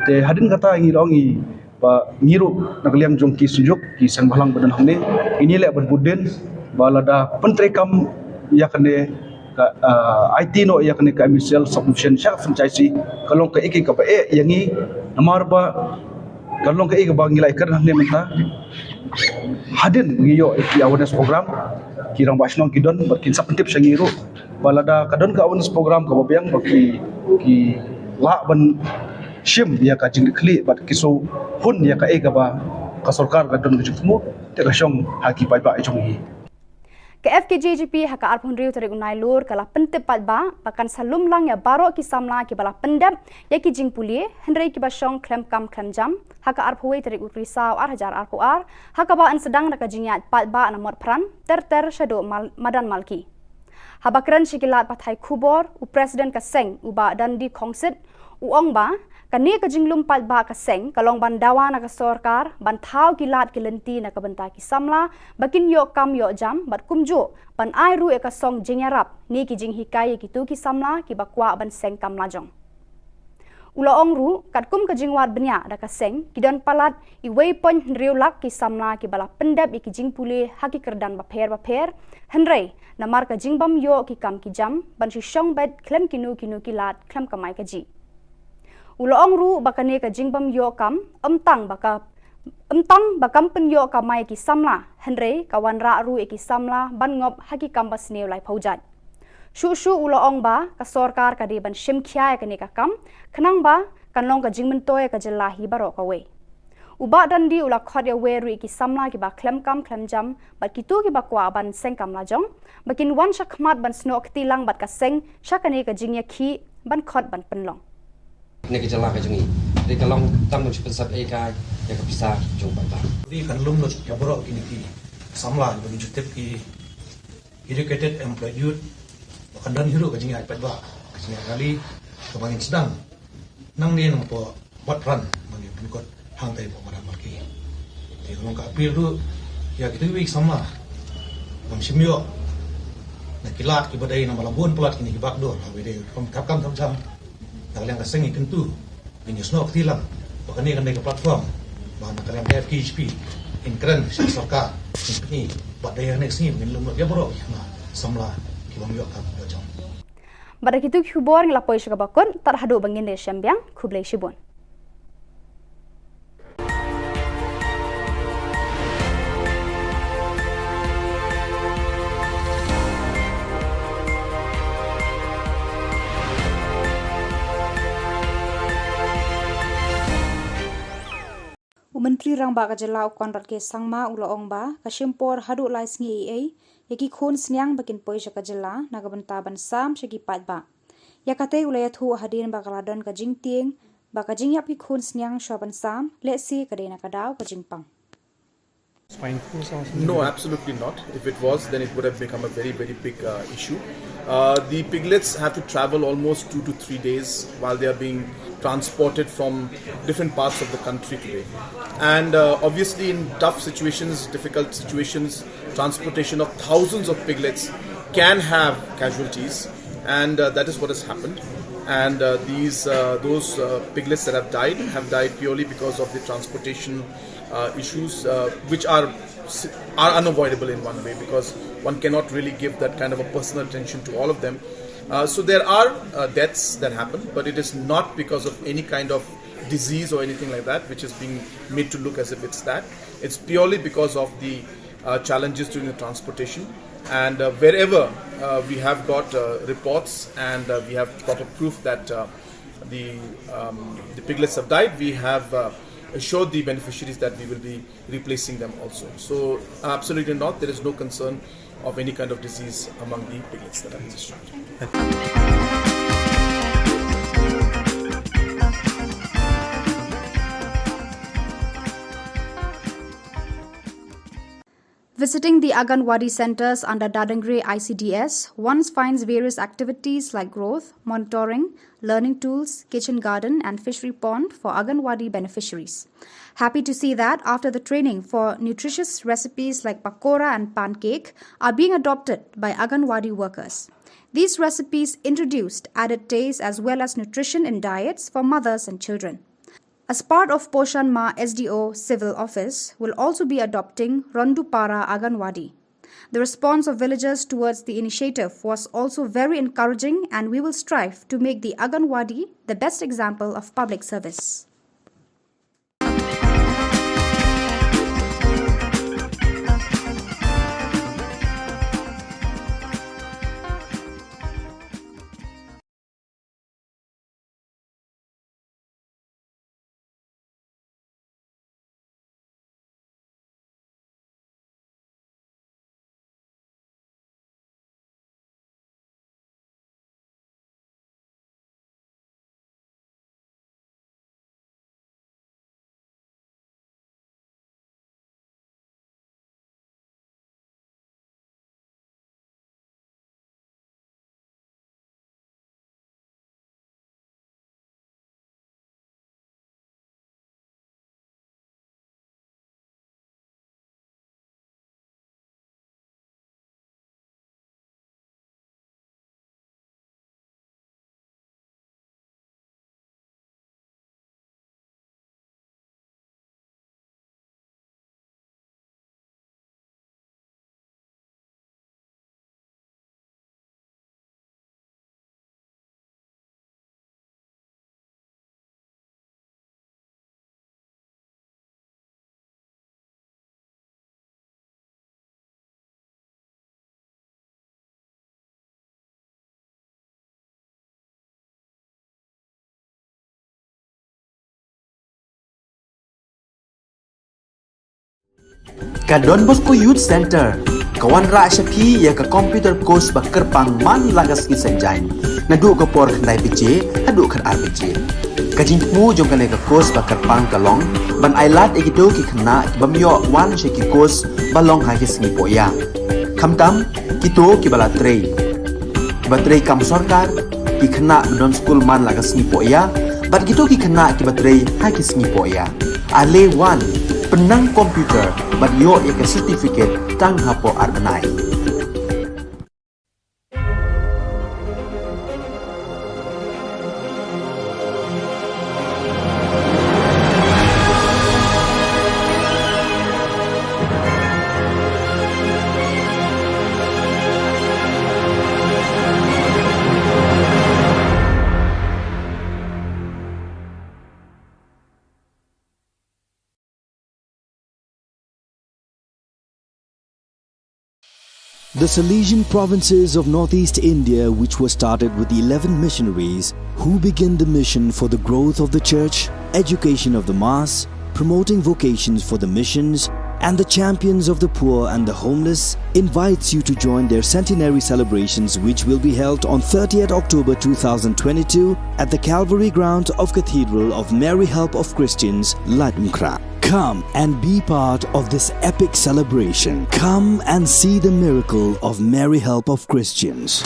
te hadin kata ngi longi ba ngiru nagliang jong ki sunjuk ki san balang badan hamne ini le ban buden balada pentrekam yakane ka IT no yakane ka MCL submission sha franchise kalong ka iki ka ba yangi namar ba kalong ka iki ba ngilai kar hamne menta hadin ngiyo ki awareness program kirang basnong kidon berkin sapentip sangiru balada kadon ka awareness program ka babyang baki ki la ban shim ya ka jing kli bat kiso hun ya ka e ka ba ka sarkar ka don gujuk mu te ka shong haki pai ba jong hi Ke FKJGP haka arpun riu tarik unai lur kala pentep patba pakan salum lang ya baro ki samla ki bala pendap ya ki jing pulie hendrai ki basong klem kam klem jam haka arpuwe tarik utrisau hajar arpu haka ba an sedang naka jingyat patba na mot pran ter shado madan malki habakran shikilat pathai khubor u president ka seng uba dandi khongsit u ong ba kani ka jinglum patba ka seng kalong bandawa na ka sarkar ban thau kilat ki lenti na ka banta ki samla bakin yo kam yo jam bat kumjo ban ai ru e ka song jingyarap ni ki jing hikai ki tu ki samla ki bakwa ban seng kam lajong ula ong ru kat kum ka jingwat benya da ka seng ki don palat I wei pon riu lak ki samla ki bala pendap I ki jing pule haki kerdan baper henrei namar ka jingbam yo ki kam ki jam ban shi shong bet klem kinu ki lat klem kamai ka ji Uloong ru bakane ka jingbam yo kam amtang bakam pen yo kamai ki samla henrei kawan ra ru ki samla ban ngop haki kambas neu lai phaujat shu uloong ba ka sarkar ka de ban shim khya ka ne ka kam khnang ba kanlong ka jingmen toy ka jela hi baro ka we uba dandi ula khot ya we ru ki samla ki ba klem jam bat ki tu ki ba kwa ban seng kam la jong bakin wan shakmat ban snok tilang bat ka seng shakane ka jingya khi ban khot ban penlong Ni ka Jylla ka jungi ri ka long tam nu chupan sap ekai ya ka bisa jong pai ba Di kan lum no ya boro kini ki samla bagi jutep ki educated employed youth bahkan dan hiru ka jingi ai pat ba ka jingi kali ka bangin sedang nang ni nang po wat ran mangi penikot hang tai po madan marki di long ka apil du ya kita wi samla bang simyo na kilat ki badai na malabun pelat kini ki bakdor ha we de kom kapkam tam jam kalian kasengi kentu ini snok tilang bahkan ini kan ke platform bahan kalian FKHP in keren sarkar ini buat daya next ni mungkin lumut ya bro nah samla kibang yo kap jam Pada kitu Khubor ngelapoi syakabakon tarhadu bangin de syambiang kublai shibon Menteri Rang Ba Ka Jylla ukon rat ke sangma uloong ba ka shimpor hadu lai sngi ei yaki khon snyang bakin poi ka Jylla na ka banta ban sam shaki pat ba yakate ulaya thu hadin ba kaladon ka jingtieng ba ka jingyap ki khon snyang shoban sam le si ka dena ka daw ka jingpang No, absolutely not. If it was, then it would have become a very, very big issue. The piglets have to travel almost 2 to 3 days while they are being transported from different parts of the country today. And obviously in tough situations, difficult situations, transportation of thousands of piglets can have casualties, and that is what has happened. And those piglets that have died purely because of the transportation issues, which are unavoidable in one way, because one cannot really give that kind of a personal attention to all of them. So there are deaths that happen, but it is not because of any kind of disease or anything like that, which is being made to look as if it's that. It's purely because of the challenges during the transportation. And wherever we have got reports and we have got a proof that the piglets have died, we have assured the beneficiaries that we will be replacing them also. So absolutely not, there is no concern of any kind of disease among the piglets that are discharged. Visiting the Anganwadi centers under Dadangre ICDS, one finds various activities like growth, monitoring, learning tools, kitchen garden and fishery pond for Anganwadi beneficiaries. Happy to see that after the training for nutritious recipes like pakora and pancake are being adopted by Anganwadi workers. These recipes introduced added taste as well as nutrition in diets for mothers and children. As part of Poshan Ma SDO Civil Office will also be adopting Rondupara Anganwadi. The response of villagers towards the initiative was also very encouraging, and we will strive to make the Anganwadi the best example of public service. Ka Don Bosco Youth Center kawan ra shapi ya ka computer course ba kerpang man lagas ki sanjain nadu ka por khandai pije hadu khan RPG ka jingmu jong kale ka course ba kerpang kalong ban ailat ekito ki khna bamyo wan sheki course balong ha ki singi poya khamtam kito ki bala trei batrei kam sarkar ki khna don school man lagas ni poya bat kito ki khna ki batrei ha ki singi poya ale wan penang komputer bat yo ya ke certificate tang hapo arbenai. The Salesian provinces of northeast India, which were started with the 11 missionaries who began the mission for the growth of the church, education of the mass, promoting vocations for the missions, and the champions of the poor and the homeless, invites you to join their centenary celebrations, which will be held on 30th October 2022 at the Calvary Ground of Cathedral of Mary Help of Christians, Ladumkra. Come and be part of this epic celebration. Come and see the miracle of Mary Help of Christians.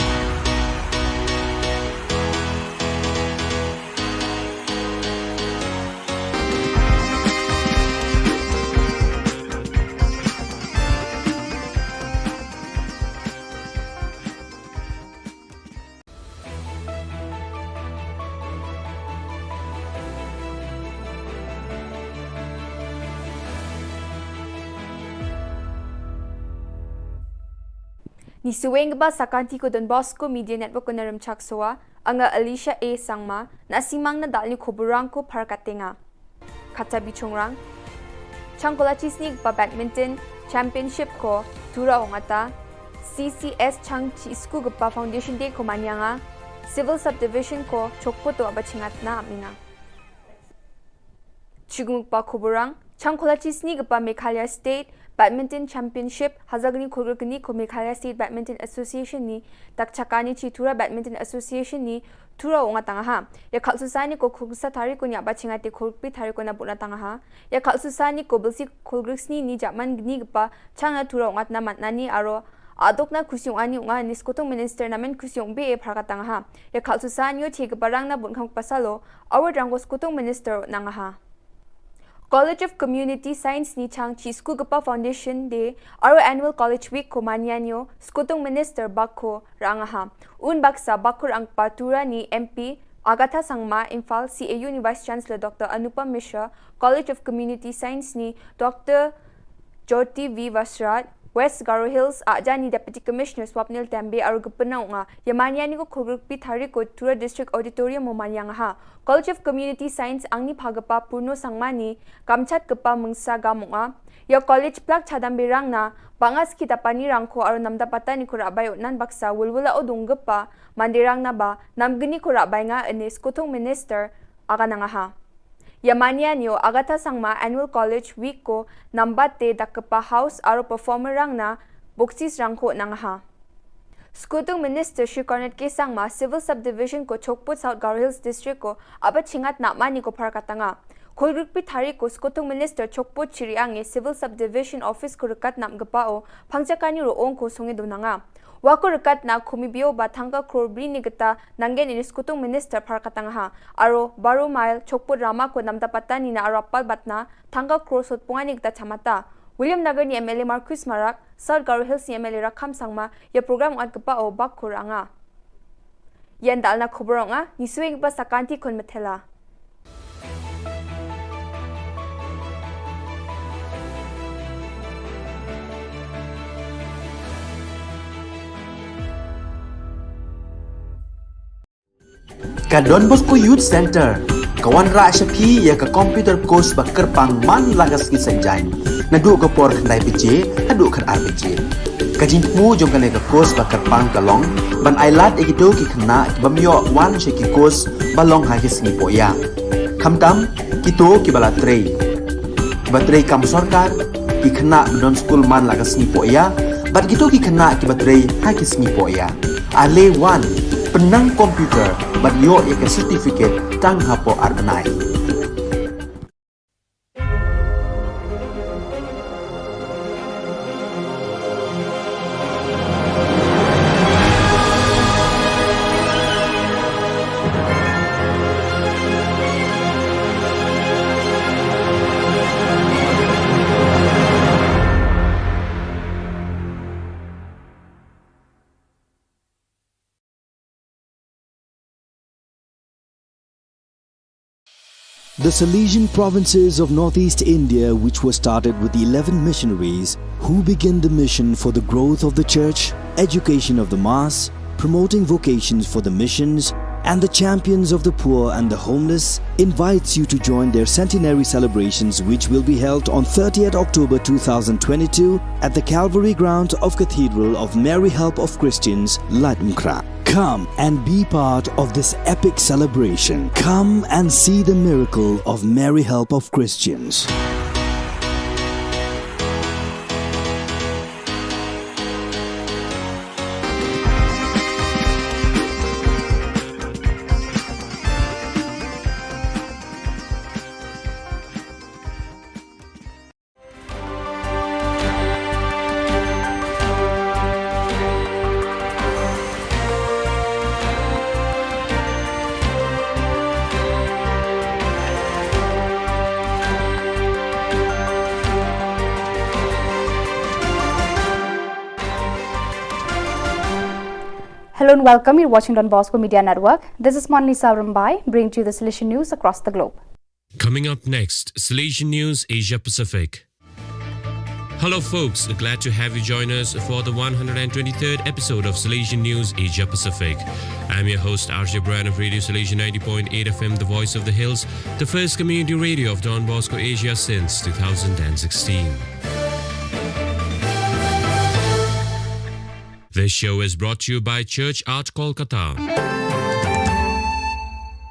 Ni suweng ba sakanti ko Don Bosco Media Network ko naram chaksoa anga Alicia A sangma na simang na dal ni khoburang ko parkatenga kata bichongrang changkola chisnig ba badminton championship ko tura ongata CCS chang chisku gpa foundation day ko manyanga civil subdivision ko chokpo to abachingat na aminga chigung pa khoburang changkola chisnig gpa Meghalaya State Badminton Championship Hazagni Khurgani ko Meghalaya State Badminton Association ni takchakani chitura Badminton Association ni tura onga tanga ha ya khalsusani ko khugsa thari ko nya bachingate khurpi thari ko na buna tanga ha ya khalsusani ko bilsi khulgrisni ni jaman gni pa changa tura onga na matnani aro adokna khusyong ani unga niskotong minister namen khusyong be pharga tanga ha ya khalsusani yo thig barang na bunkhang pasalo our rangos kotong minister nanga ha College of Community Science ni chang chi School Gapa Foundation Day our annual college week ko manyanyo skutong minister bakko rangaha un baksa bakur ang patura ni MP Agatha Sangma Imphal CAU ni Vice Chancellor Dr. Anupam Mishra College of Community Science ni Dr. Jyoti V Vasrat West Garo Hills Ajani Deputy Commissioner Swapnil Tembe aru gupna nga yamanyani ko khurgpi thari ko Tura District Auditorium mo manyang ha College of Community Science angni phagapa purno sangmani kamchat gapa mungsa gamunga ya college plak chadam birang na bangas kita pani rangko aru namda patani ko rabayo nan baksa wulwula odung gapa mandirang na ba namgni ko rabay nga anis kutong minister aga nga ha Yamanyanyo Agatha Sangma Annual College Week ko nambate dakapa house aro performer rang na buksis rangko nang ha. Skutong Minister Shri Cornet K. Sangma Civil Subdivision ko Chokput South Garo Hills District ko abat chingat na mani ko parkatanga. Khulgrukpi thari ko Skutong Minister Chokput Chiriange Civil Subdivision Office ko rekat namgapao pangjakani roong ko songe dunanga. Wako rekat na kumibio ba thangka krobri ni gata nangen inis kutong minister parkatanga ha aro baro mile chokput rama ko namdapata ni na arapal batna thangka krosot pungani gata chamata William Nagar ni MLA Marcus Marak South Garo Hills ni MLA Rakham Sangma ya program at gapa o bakkuranga yan dal na khoboronga ni suing ba sakanti kon methela Ka Don Bosco Youth Center kawan ra shapi ya ka computer course ba kerpang man lagas ki sanjain nadu ka por khandai pije hadu khan RPG ka jingmu jong kale ka course ba kerpang kalong ban ailat ekito ki khna bamyo wan sheki course balong ha ki singi poya khamtam kito ki bala trei batrei kam sarkar ki khana non school man lagas ni po ya bat gitu ki khana ki batrei ha ki sni po ya ale 1 penang komputer bat yo ya ke certificate tang hapo arnai. The Salesian provinces of northeast India, which were started with 11 missionaries who began the mission for the growth of the church, education of the mass, promoting vocations for the missions, and the champions of the poor and the homeless, invites you to join their centenary celebrations, which will be held on 30th October 2022 at the Calvary Ground of Cathedral of Mary Help of Christians, Latumkra. Come and be part of this epic celebration. Come and see the miracle of Mary Help of Christians. Hello and welcome. You're watching Don Bosco Media Network. This is Monlisa Rambai, bringing to you the Salesian news across the globe. Coming up next, Salesian News Asia Pacific. Hello folks, glad to have you join us for the 123rd episode of Salesian News Asia Pacific. I'm your host RJ Brian of Radio Salesian 90.8 FM, the voice of the hills, the first community radio of Don Bosco Asia since 2016. This show is brought to you by Church Art Kolkata.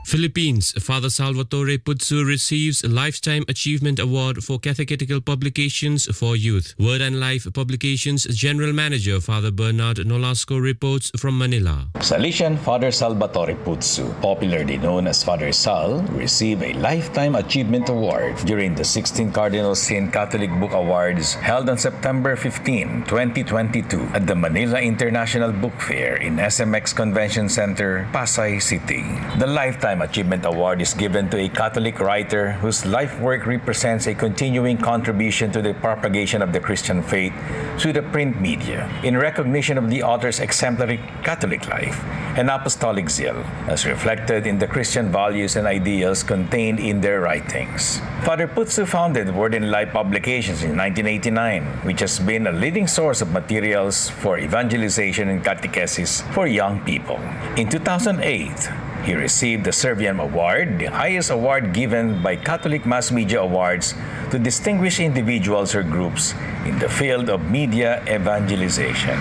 Philippines, Father Salvatore Putsu receives a Lifetime Achievement Award for Catechetical Publications for Youth. Word and Life Publications General Manager Father Bernard Nolasco reports from Manila. Salesian Father Salvatore Putsu, popularly known as Father Sal, received a Lifetime Achievement Award during the 16th Cardinal Sin Catholic Book Awards held on September 15, 2022 at the Manila International Book Fair in SMX Convention Center, Pasay City. The Lifetime Achievement Award is given to a Catholic writer whose life work represents a continuing contribution to the propagation of the Christian faith through the print media, in recognition of the author's exemplary Catholic life and apostolic zeal, as reflected in the Christian values and ideals contained in their writings. Father Putsu founded Word and Life Publications in 1989, which has been a leading source of materials for evangelization and catechesis for young people. In 2008, he received the Serviam Award, the highest award given by Catholic Mass Media Awards to distinguished individuals or groups in the field of media evangelization.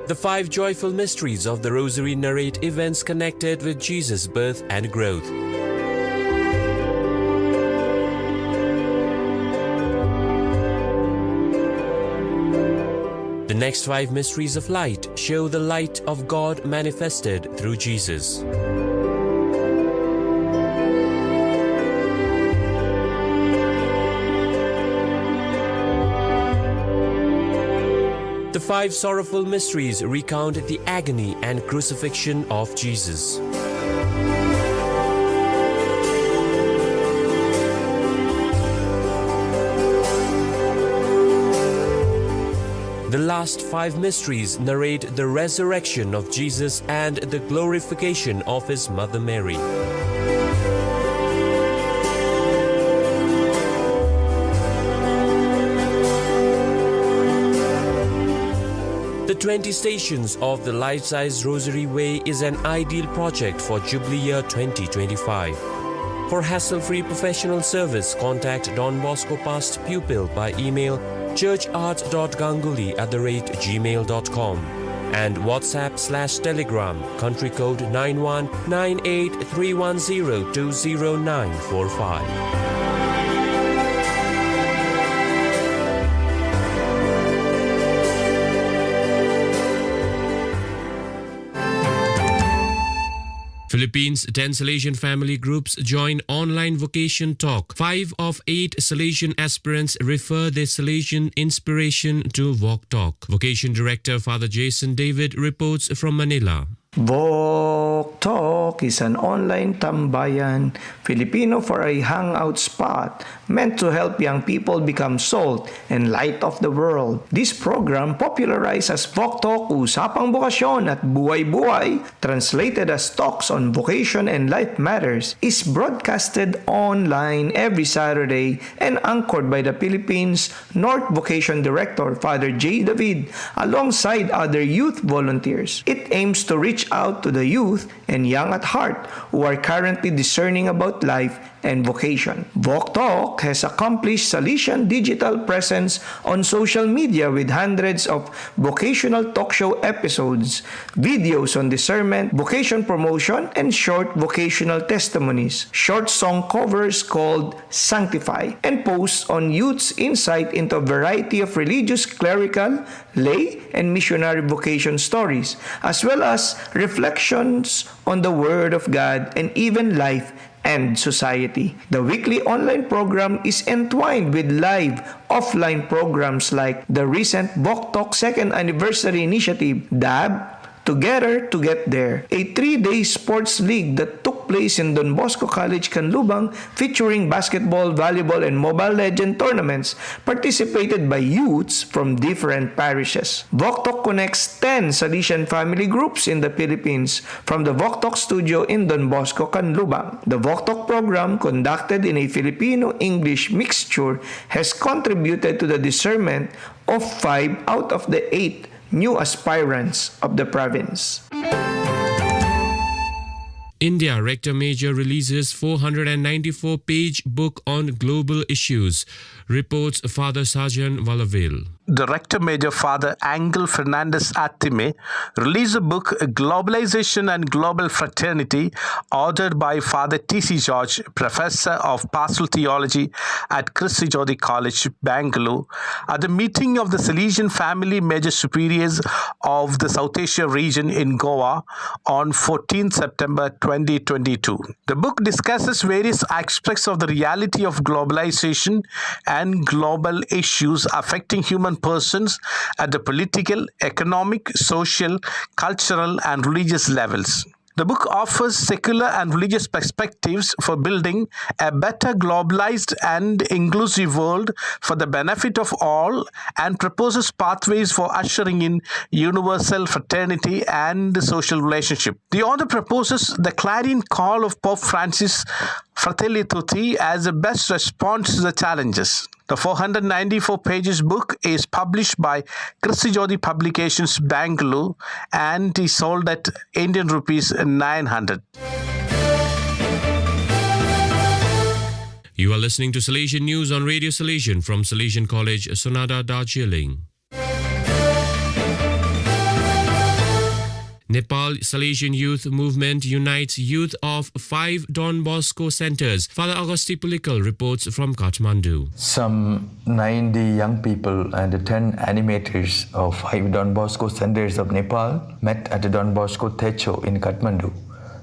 The 5 joyful mysteries of the Rosary narrate events connected with Jesus' birth and growth. The next 5 mysteries of light show the light of God manifested through Jesus. The 5 sorrowful mysteries recount the agony and crucifixion of Jesus. The last 5 mysteries narrate the resurrection of Jesus and the glorification of his mother Mary. The 20 Stations of the Life-Size Rosary Way is an ideal project for Jubilee Year 2025. For hassle-free professional service, contact Don Bosco Past Pupil by email churchart.ganguly@gmail.com and WhatsApp/Telegram country code 919831020945. Philippines, 10 Salesian family groups join online vocation talk. 5 of 8 Salesian aspirants refer their Salesian inspiration to Walk Talk. Vocation Director Father Jason David reports from Manila. Walk Talk is an online tambayan, Filipino for a hangout spot meant to help young people become salt and light of the world. This program, popularized as Walk Talk, Usapang Bokasyon at Buhay-Buhay, translated as Talks on Vocation and Life Matters, is broadcasted online every Saturday and anchored by the Philippines North Vocation Director Father J. David alongside other youth volunteers. It aims to reach out to the youth and young at heart who are currently discerning about life and vocation. Walk Talk has accomplished Salesian digital presence on social media with hundreds of vocational talk show episodes, videos on discernment, vocation promotion, and short vocational testimonies, short song covers called Sanctify, and posts on youth's insight into a variety of religious, clerical, lay, and missionary vocation stories, as well as reflections on the Word of God and even life and society. The weekly online program is entwined with live offline programs like the recent Walk Talk 2nd Anniversary Initiative, DAB, Together to Get There, a 3-day sports league that took place in Don Bosco College, Canlubang, featuring basketball, volleyball, and Mobile Legend tournaments participated by youths from different parishes. Walk Talk connects 10 Salesian family groups in the Philippines from the Walk Talk studio in Don Bosco, Canlubang. The Walk Talk program, conducted in a Filipino-English mixture, has contributed to the discernment of 5 out of the 8 new aspirants of the province. India Rector Major releases 494-page book on global issues, reports Father Sajan Valavil. Director Major Father Angel Fernandez Attime released a book, Globalization and Global Fraternity, authored by Father T.C. George, Professor of Pastoral Theology at Christi Jyoti College, Bangalore, at the meeting of the Salesian Family Major Superiors of the South Asia region in Goa on 14 September 2022. The book discusses various aspects of the reality of globalization and global issues affecting human persons at the political, economic, social, cultural, and religious levels. The book offers secular and religious perspectives for building a better globalized and inclusive world for the benefit of all, and proposes pathways for ushering in universal fraternity and social relationship. The author proposes the clarion call of Pope Francis, Fratelli Tutti, as the best response to the challenges. The 494 pages book is published by Christi Jyoti Publications, Bangalore, and is sold at Indian rupees 900. You are listening to Salesian News on Radio Salesian from Salesian College, Sonada, Darjeeling. Nepal Salesian Youth Movement unites youth of 5 Don Bosco centers. Father Augusti Pulikal reports from Kathmandu. Some 90 young people and 10 animators of 5 Don Bosco centers of Nepal met at the Don Bosco Techo in Kathmandu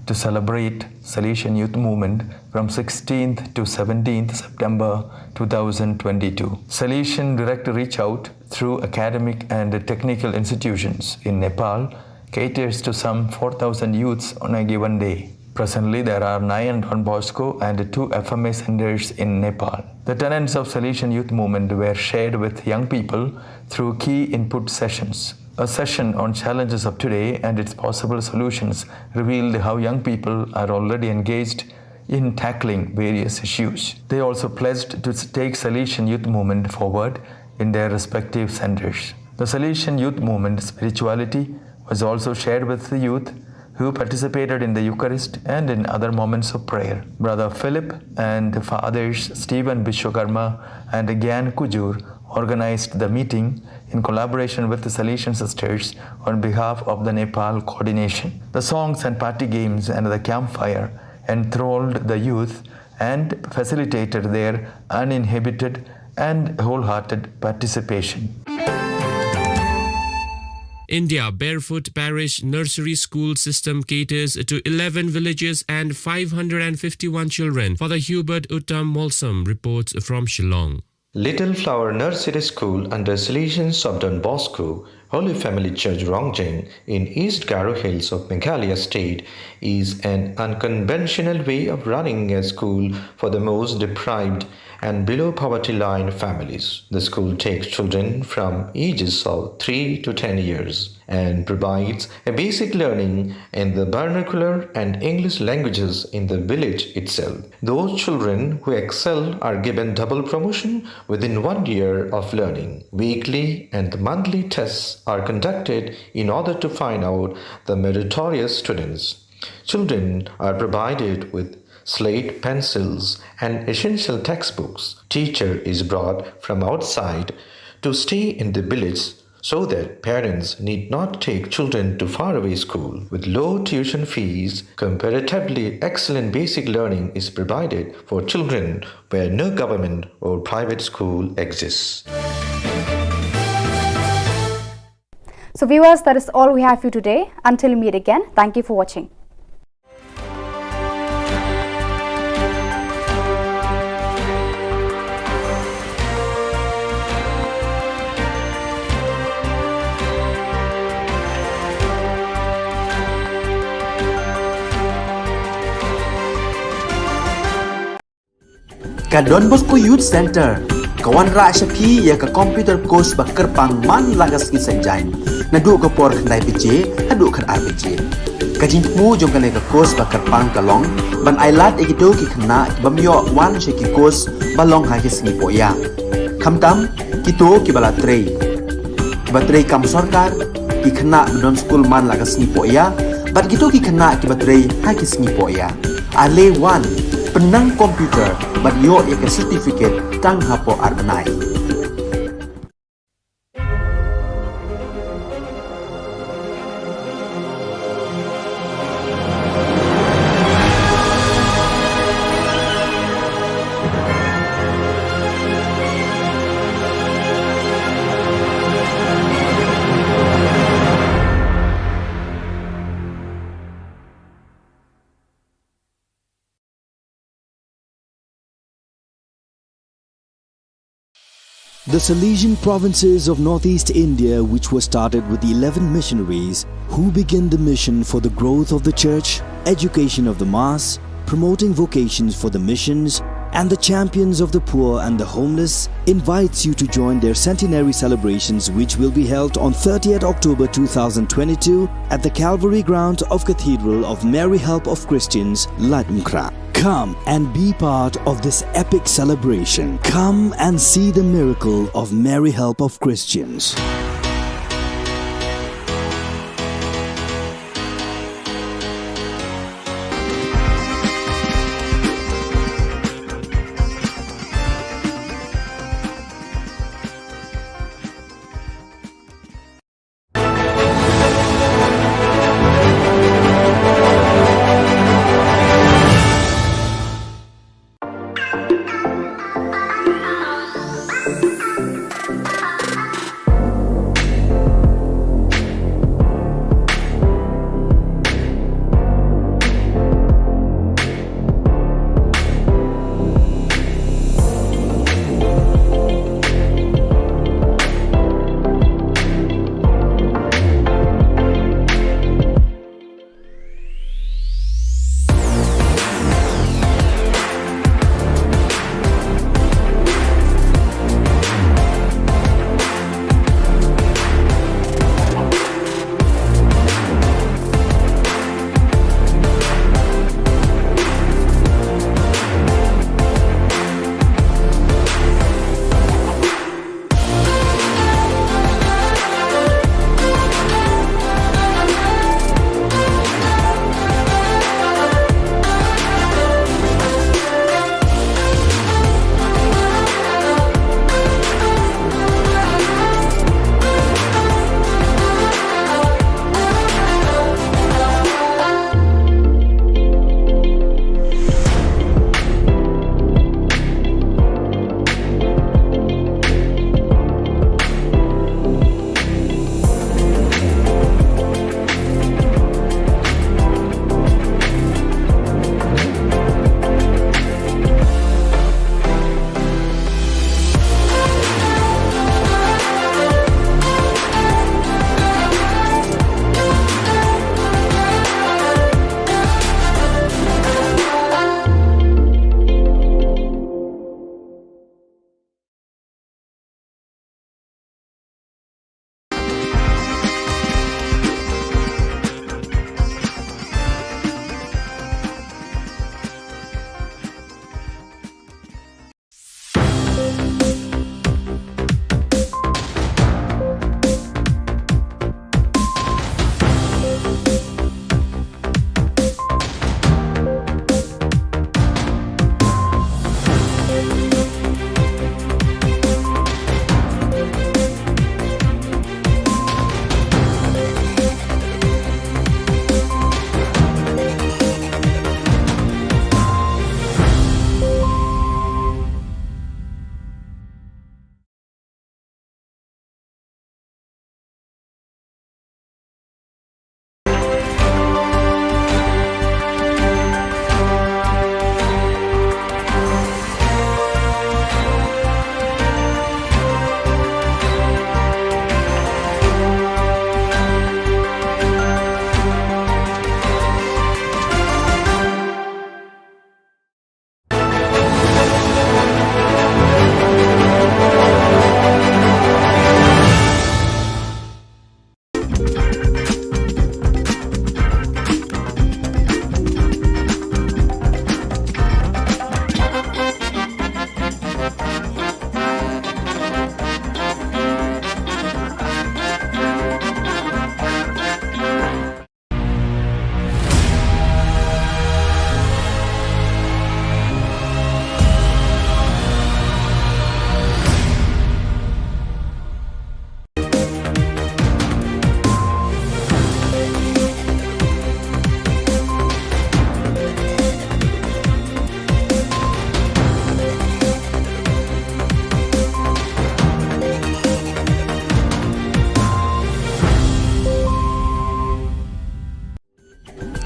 to celebrate Salesian Youth Movement from 16th to 17th September 2022. Salesian direct reach out through academic and technical institutions in Nepal caters to some 4,000 youths on a given day. Presently, there are 9 Don Bosco and 2 FMA centers in Nepal. The tenets of Salesian Youth Movement were shared with young people through key input sessions. A session on challenges of today and its possible solutions revealed how young people are already engaged in tackling various issues. They also pledged to take Salesian Youth Movement forward in their respective centers. The Salesian Youth Movement spirituality was also shared with the youth who participated in the Eucharist and in other moments of prayer. Brother Philip and Fathers Stephen Vishwakarma and Gyan Kujur organized the meeting in collaboration with the Salesian sisters on behalf of the Nepal coordination. The songs and party games and the campfire enthralled the youth and facilitated their uninhibited and wholehearted participation. India Barefoot Parish Nursery School System caters to 11 villages and 551 children. Father Hubert Uttam Molsam reports from Shillong. Little Flower Nursery School under Salesians of Don Bosco, Holy Family Church Rongjeng in East Garo Hills of Meghalaya State is an unconventional way of running a school for the most deprived and below poverty line families. The school takes children from ages of 3 to 10 years and provides a basic learning in the vernacular and English languages in the village itself. Those children who excel are given double promotion within 1 year of learning. Weekly and monthly tests are conducted in order to find out the meritorious students. Children are provided with slate, pencils, and essential textbooks. Teacher is brought from outside to stay in the village so that parents need not take children to faraway school. With low tuition fees, comparatively excellent basic learning is provided for children where no government or private school exists. So viewers, that is all we have for you today. Until we meet again, thank you for watching. Ka Don Bosco Youth Center, kawan ra Shapi ya ka computer course bakar pang man lagas ki sanjain. Nadu ka por khandai PJ, hadu khan RPG. Kajin mu jong kane ka course bakar pang kalong, ban ailat egido ki khna bamyo wan she ki course balong ha ki sngi poya. Khamtam kito ki bala trei. Batrei kam sarkar ki khna don school man lagas sngi poya, bat kito ki khna ki batrei ha ki sngi poya. Ale wan penang komputer bat yo ek certificate tang hapo arbanai. The Salesian provinces of northeast India, which were started with the 11 missionaries who began the mission for the growth of the church, education of the mass, promoting vocations for the missions, and the champions of the poor and the homeless, invites you to join their centenary celebrations, which will be held on 30th October 2022 at the Calvary Ground of Cathedral of Mary Help of Christians, Ladmkra. Come and be part of this epic celebration. Come and see the miracle of Mary Help of Christians.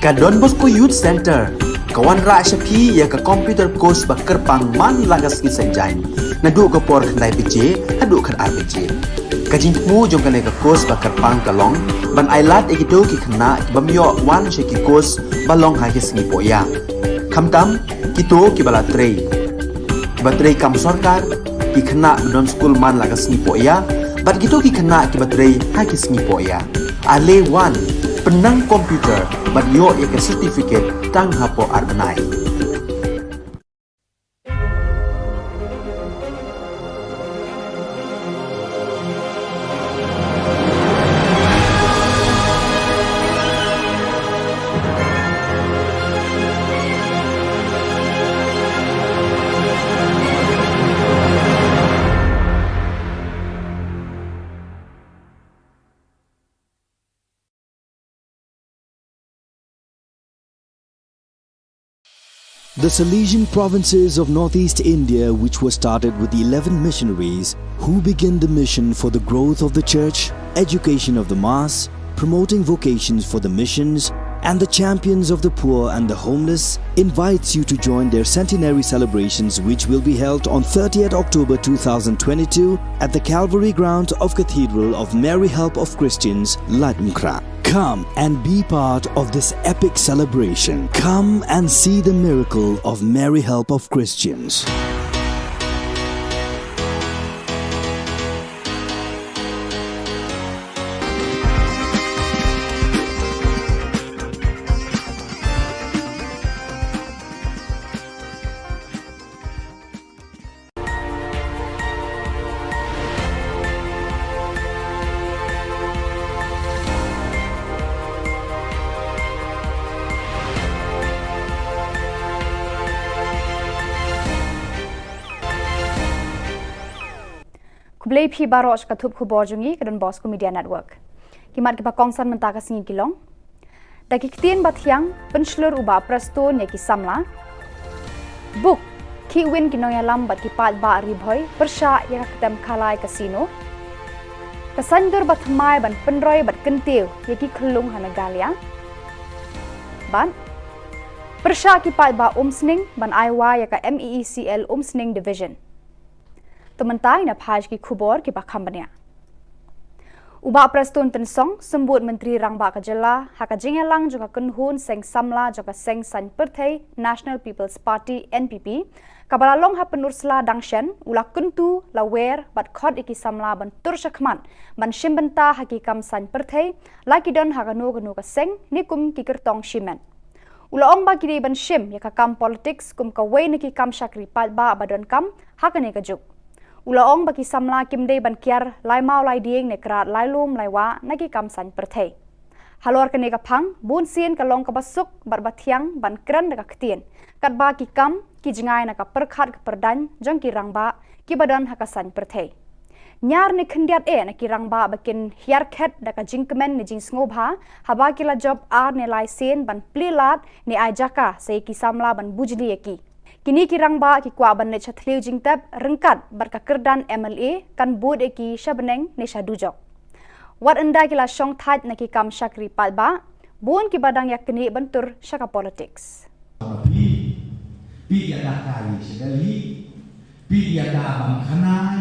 Ka Don Bosco Youth Center kawan ra shapi ya ka computer course ba kerpang man lagas ki sanjain na du ko por khandai pije hadu khan RPG ka jingmu jong kane ka course ba kerpang kalong ban ailat ekido ki khna bamyo wan she ki course balong ha ki sngi poya khamtam kito ki bala trei batrei kam sarkar ki khna don school man lagas sngi poya bat kito ki khna ki batrei ha ki sngi poya ale wan penang komputer bat yo ya ke certificate tang hapo arbanai. The Salesian provinces of northeast India, which were started with the 11 missionaries who began the mission for the growth of the church, education of the mass, promoting vocations for the missions, and the champions of the poor and the homeless, invites you to join their centenary celebrations, which will be held on 30th October 2022 at the Calvary Ground of Cathedral of Mary Help of Christians, Ladmkra. Come and be part of this epic celebration. Come and see the miracle of Mary Help of Christians. Kublai phi baroch ka thup khubor jungi ka Don Bosco Media Network. Kimat ki pakongsan mentaka singi kilong. Daki ktien bathyang penslur uba prasto ne ki samla. Book ki win ki noya lam bat ki pat ba ribhoy persha ya ketem khalai casino. Kasandur bat mai ban penroy bat kentiu ya ki khlung hanagalia. Ban persha ki pat ba umsning ban aiwa ya ka MEECL umsning division. Tementai na page ki Khubor ki bakhambania. Uba prastun tensong sembut Menteri Rangba Ka Jylla haka jingelang juga kenhun seng samla juga seng san perthai National People's Party NPP kabalalong ha penursla dangshen ula kuntu lawer bat khod iki samla ban turshakman ban shimbenta haki kam san perthai laki don haka no ka seng nikum ki kertong shimen. Ula ong ba kiri ban shim ya ka kam politics kum ka wei niki kam shakri pat ba badon kam haka ne ka juk. Ula ong baki samla kimde ban kiar lai mau lai dieng ne krat lai lum lai wa nagi kam san perthai. Halor kene ka phang bun sien ka long ka basuk bar bathyang ban kran ka ktien kat ba ki kam ki jingai na ka perkhat ka perdan jong ki rangba ki badan ha ka san perthai. Nyar ne khndiat na ki rangba bakin hiar khet da ka jingkemen ne jing sngoba haba ki la job ar ne lai sen ban plilat ne ajaka sei ki samla ban bujli ki. Kini kirang ba ki kwa ban ne chathliu jingtab rengkat barka kerdan MLA kan bod eki shabneng ne shadujok. Wat enda kila shong that na ki kam shakri pal ba bon ki badang yak kini bentur shaka politics. Pi ya da kali sedali pi ya da bang khanai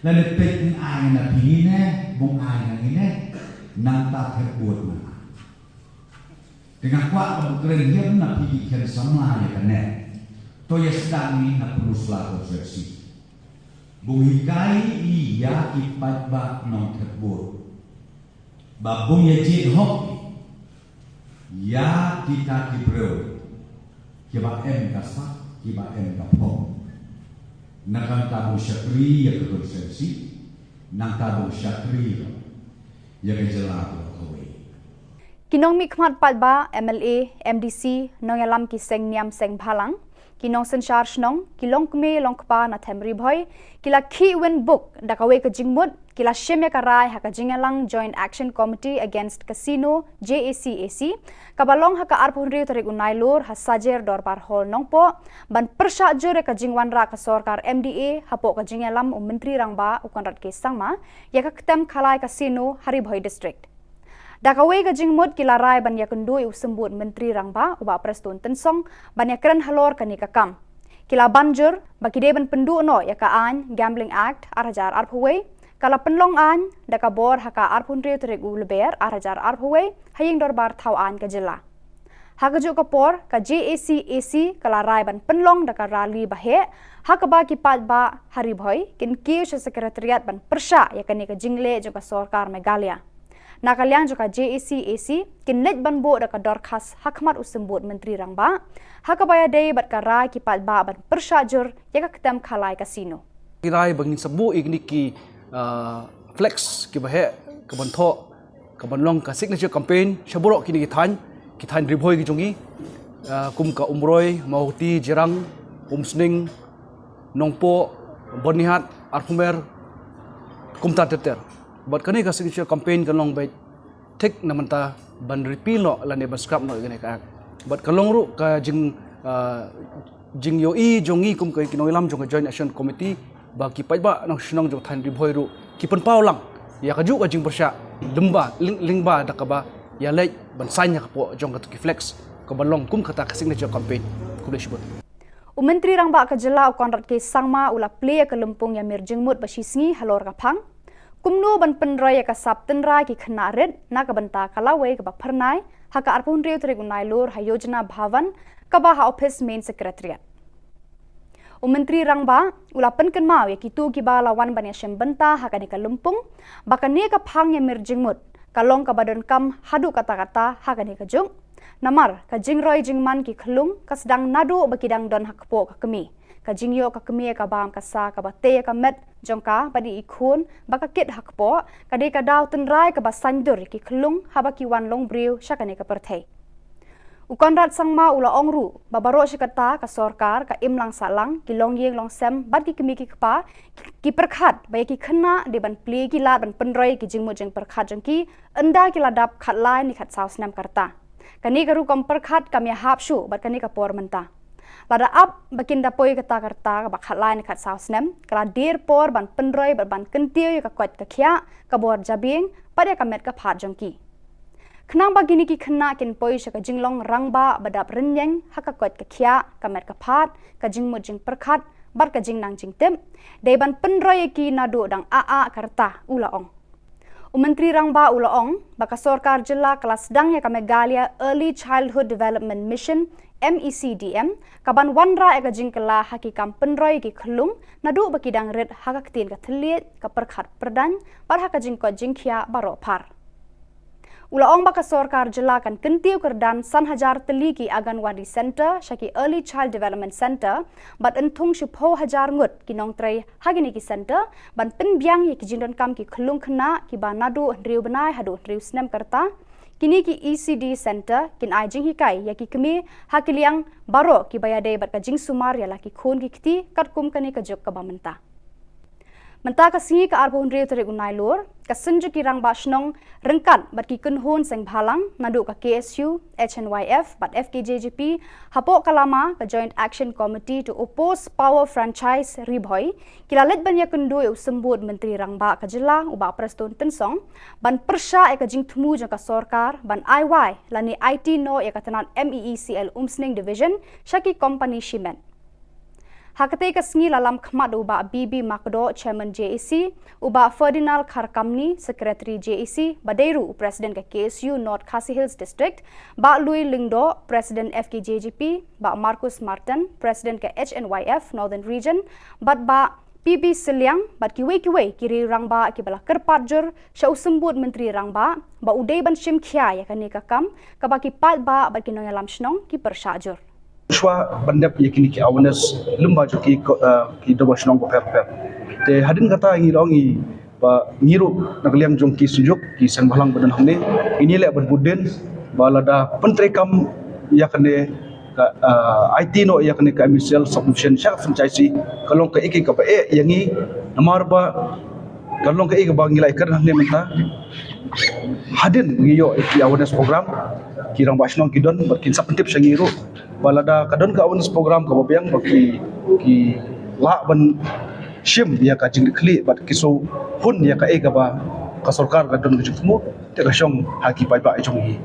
la le pet ni ai na pi ne bong ai na ni ne nang ta the bod na. Dengan kwa ba kren hiam na pi khen samla ya ne. Toya sedang ni nak perlu selalu versi. Buhikai iya ipat bak non terbur. Babung ya jid hok. Ya kita kibreu. Kiba em kasak, kiba em kapong. Nakang tabu syakri ya kekonsensi. Nang tabu syakri ya kejelah kawai. Kinong mikmat palba MLA, MDC, nong yalam ki seng niam seng bhalang. Kinong senchar shnong, kilong kme long kpa na temri boy, kila ki win book da kawe ka jingmut, kila shemya karai haka jingalang Joint Action Committee Against Casino JACAC, kabalong haka arpunri tarik unai lur ha sajer dorbar hol nongpo, ban persha jure ka jingwan ra ka sorkar MDA hapo ka jingalam Menteri Rangba ukan rat ke sangma, ya ka ketem khalai casino Hari Boy District. Dakawai ka jingmut kilarai banya kendui usembut Menteri Rangba uba Preston Tensong banya keren halor kani kakam. Kila banjur baki deban pendu no ya ka an Gambling Act arajar arpawai kala penlong an dakabor haka arpunri terigu leber arajar arpawai haying dorbar tau an ka jilla. Hakajuk kapor ka JAC kala rai ban penlong daka rali bahe hakaba ki ba hari bhoi kin kiu sekretariat ban persha ya kani ka jingle juga sarkar Meghalaya. Nakaliang juga JAC kin net ban bo daka dorkas hakmat usembut Menteri Rangba hakabaya dei bat ka rai ki ba ban persha jur ya ka ketem khalai kasino. Kirai bangin sebu igni ki flex ki bahe ka bantho ka banlong ka signature campaign shaburok kini kitan ribhoi ki jongi kum ka umroi mauti jirang umsning nongpo bonihat arfumer kumta teter but kani ka signature campaign kalong bai tek namanta ban repeal no la ne baskrap no gane ka but kalong ru ka jing yo I jongi kum ka kinoilam jong joint action committee ba ki pai ba nang sinong jong than ribhoi ru ki pen paulang ya ka ju ka jing bersya lemba lingba dakaba ya lej ban sanya kapo jong ka flex ka balong kum kata ka signature campaign kuble shibut Menteri Rangba ka Jylla konrat ke sangma ula play ka lempung ya mirjingmut basisngi halor ka phang kumno ban penrai ka saptenra ki khna red na ka banta kalawe ka ba pharnai haka arpun reu tregunai lor hayojana bhavan ka ba ha office main secretariat Menteri Rangba ula penken mau ya kitu ki ba lawan ban ya shembenta haka ni ka lempung bakane ka phang ya mirjingmut kalong ka badan kam hadu kata-kata hakani ka jung namar ka jingroi jingman ki khlung ka sedang nadu bakidang don hakpo ka kemi ka jingyo ka kemi ka bam ka sa ka bate ka met jongka badi ikhun baka kit hakpo ka de ka daw tenrai ka basandur ki khlung habaki wan long briu shakani ka perthai Ukonrat sangma ula ongru babaro shikata ka sarkar ka imlang salang ki longyeng long sem bat ki kemi ki kpa ki perkhat bai ki khna de ban pli ki lat ban penroi ki jingmu jeng perkhat jeng ki anda ki ladap khat lai ni khat saus nam karta kani garu kom perkhat kam ya hap shu bat kani ka por menta lada up bakin da poi kata karta ka khat lai ni khat saus nam kala dir por ban penroi ban kentiu ka kwat ka khya ka bor jabing pada ka met ka phat jeng ki Kenang bagini ki kena kin poi shaka jinglong rangba badap renyeng haka kot ka khia kamet ka phat ka jingmu jing perkhat bar ka jing nang jing tem deban penroy ki nadu dang aa karta ula ong Menteri Rangba ula ong baka sarkar Jylla kelas dang ya ka Meghalaya Early Childhood Development Mission MECDM kaban wanra ka jingkala hakikam penroy ki khlung nadu bakidang red haka ktin ka thliet ka perkhat perdan bar haka jing ko jingkhia baro phar Ula ong baka sarkar Jylla kan kentiu kerdan sanhajar teli ki Anganwadi Center shaki Early Child Development Center bat entung shipho hajar ngut ki nong trai hagini ki center ban penbiang ye ki jindon kam ki khlung khna ki ba nadu riu banai hadu riu snem karta kini ki ECD Center kin ai jing hikai ya ki kemi hakiliang baro ki bayade bat ka jing sumar ya la ki khun ki kti kat kum kani ka jok ka ba menta Menta ka singi ka arbon reu tere unai lor ka senju ki rang basnong rengkan bat ki kunhun seng bhalang nadu ka KSU HNYF bat FKJGP hapo kalama ka Joint Action Committee to oppose power franchise ribhoi kilalet banya kundu usembut Menteri Rangba ka Jylla uba Preston Tensong ban persha e ka jing thmu jang ka sarkar ban IY lani IT no e ka tanan MEECL umsning division shaki company shipment Hakate ka sngi lalam khmat uba BB Makdo chairman JAC uba Ferdinand Kharkamni secretary JAC Badeiru president ka KSU North Khasi Hills district ba Louis Lingdo president FKJGP ba Marcus Martin president ka HNYF Northern region ba PB Siliang bat kiwe kiri Rangba ki bala kerpat jur sya usembut Menteri Rangba ba udai ban shim khia ya kani ka kam ka ba ki pat ba ki noya lam snong ki persha jur Shwa bandap yakini ki awareness lemba jo ki doba shnong ko per te hadin kata ngi longi ba ngiru nakliang jong ki sujuk ki sang balang badan hamne ini le ban buden balada pentrekam yakane ka IT no yakane ka MCL submission syak franchise kalong ka iki ka ba yangi namar ba kalong ka iki ba ngilai kar hamne menta hadin ngiyo ki awareness program kirang basnong kidon berkin sapentip sangiru balada kadon ka awareness program ka babiang baki ki la ban shim ya ka jing kli bat kiso hun ya ka ega ba kasorkar gadon gejutmu te kasong haki pai ba ejong hi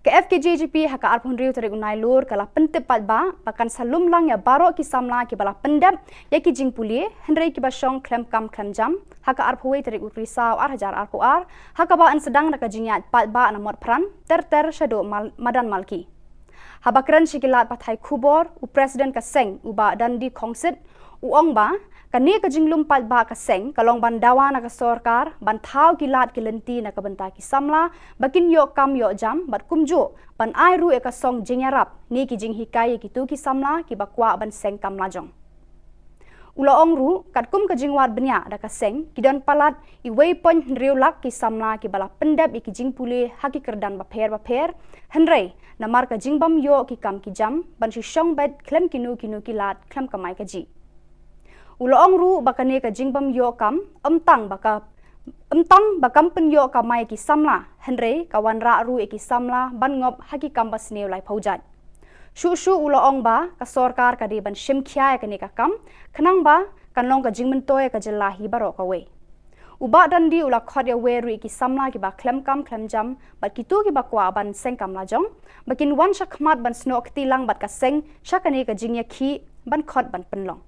Ke FKJGP haka arpun riu tarik unai lur kala pentep ba bahkan salum lang ya barok ki samla ki bala pendap ya ki jing puli hendrai ki basong klem kam klem jam haka arpuai tarik risau hajar arpuar haka ba an sedang naka jingyat ba na mot pran ter shado madan malki habakran shikilat pathai khubor u president ka seng uba dandi khongsit uong ba kani ka jinglum ba ka seng kalong bandawa na ka sorkar banthau kilat kilenti na ka banta ki samla bakin yo kam yo jam bat kumjo ban ai ru e ka song jingyarap ni ki jing hikai ki tu ki samla ki bakwa ban seng kam lajong ula ong ru katkum ka jingwat benya da ka seng kidan palat I wei pon riu lak ki samla ki bala pendap ki jing puli haki kerdan ba pher henrei namar ka jingbam yo ki kam ki jam ban shi shong bet klem kinu ki lat klem kamai ka ji ula ong ru bakane ka jingbam yo kam amtang bakam pen yo kamai ki samla henrei kawan ra ru e ki samla ban ngop haki kam bas neu lai phaujat shu ula ong ba ka sorkar ka di ban shim khya ka ne ka kam khnang ba kanlong ka jingmen toy ka jilla hi baro ka we uba dandi ula khot ya we ru ki samla ki ba klem jam bat ki tu ki ba kwa ban seng kam la jong bakin wan shakmat ban snok tilang bat ka seng shakane ka jingya khi ban khot ban penlong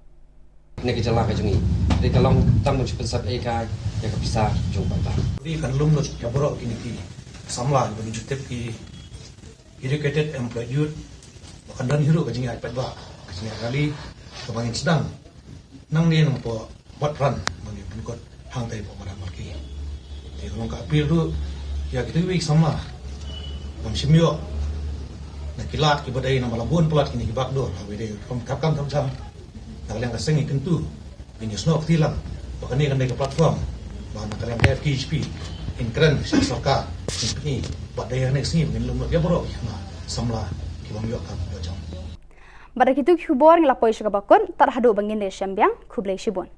Ni ka Jylla ka jungi ri ka long tam mun chupin sat e kai ya ka bisa jung ba Di kan lum no ya borok kini ki samla bagi jutep ki educated employed youth bahkan dan hiru ka jingi aipat ba kasih kali kebangin sedang nang ni nampo buat ran bagi penkot hang tai po madan marki di kalau ka apil tu ya kita wik samla bang simyo na kilat ki badai na malabun pelat kini kibak do hawe de kam tam kalian kaseng ikan tu ini snok tilang bahkan ni kan dari platform bahan kalian FKHP in keren sorka ini buat daya next ni mungkin lumut ya borok nah samla kibang yok kan dojong pada kitu Khubor ngelapoi syakabakon tar hadu bangin de syambiang khublai shibun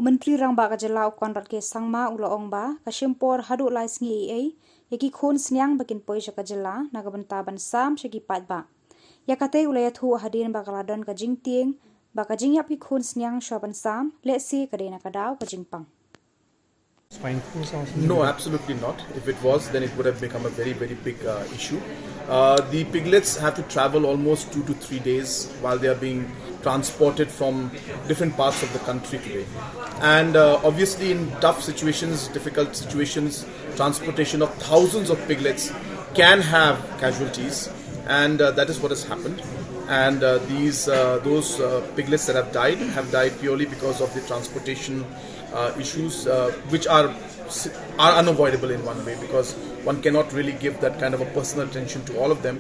Menteri Rang Ba Ka Jylla ukon rat ke sangma ula ong ba ka shimpor hadu lai sngi ai yaki khun snyang bakin poi ka Jylla na ka banta ban sam shaki pat ba yakate ulaya thu hadin ba kaladon ka jingting ba ka jingyap ki khun snyang shoban sam le si ka dena ka daw ka jingpang No, absolutely not. If it was, then it would have become a very, very big issue. The piglets have to travel almost 2 to 3 days while they are being transported from different parts of the country today. And obviously in tough situations, difficult situations, transportation of thousands of piglets can have casualties, and that is what has happened. And those piglets that have died purely because of the transportation issues, which are unavoidable in one way, because one cannot really give that kind of a personal attention to all of them.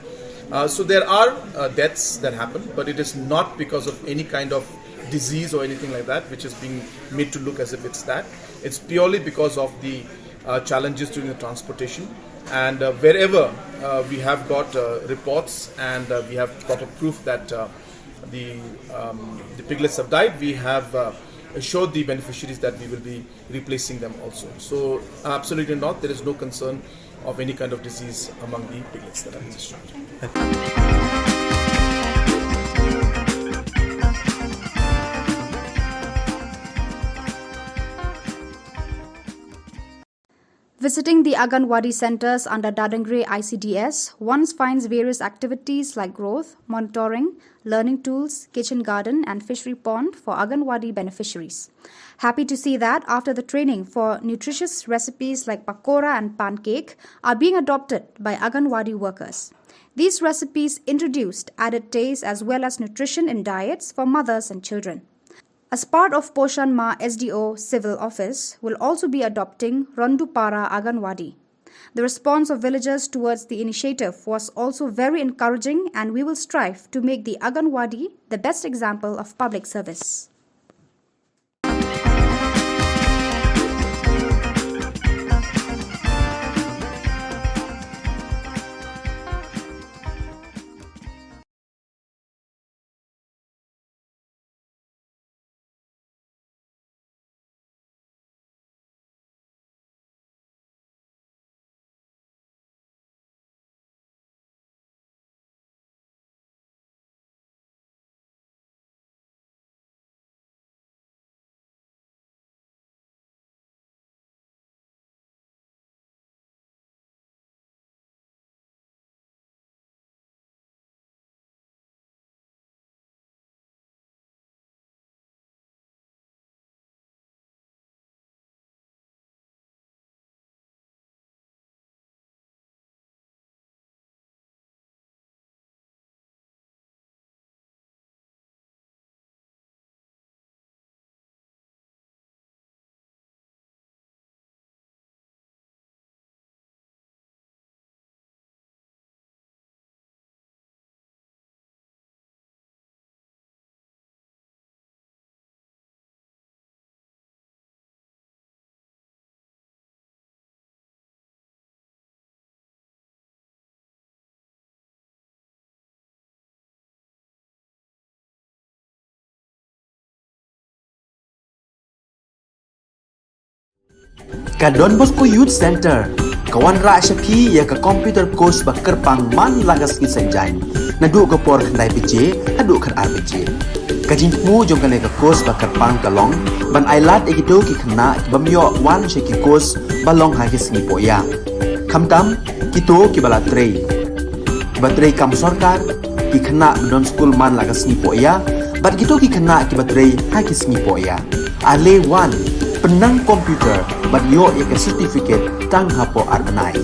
So there are deaths that happen, but it is not because of any kind of disease or anything like that, which is being made to look as if it's that. It's purely because of the challenges during the transportation. And wherever we have got reports and we have got a proof that the piglets have died, we have assured the beneficiaries that we will be replacing them also. So absolutely not, there is no concern of any kind of disease among the piglets that are discharged. Visiting the Anganwadi centers under Dadangre ICDS, one finds various activities like growth, monitoring, learning tools, kitchen garden and fishery pond for Anganwadi beneficiaries. Happy to see that after the training for nutritious recipes like pakora and pancake are being adopted by Anganwadi workers. These recipes introduced added taste as well as nutrition in diets for mothers and children. As part of Poshan Ma SDO Civil Office will also be adopting Rondupara Anganwadi. The response of villagers towards the initiative was also very encouraging, and we will strive to make the Anganwadi the best example of public service. Ka Don Bosco Youth Center kawan ra shapi ya ka computer course ba kerpang man lagas ki senjain na du ka por khandai pije adu khar RPG ka jingmu jong ka ne ka course ba kerpang kalong ban ailat egito ki khna bamyo wan sheki course balong ha ki singi poya khamtam kito ki bala trei batrei kam sarkar ki khna don school man lagas ni poya bat kito ki khna ki batrei ha ki singi poya ale wan penang komputer bat yo ya ka certificate tang hapo arnai.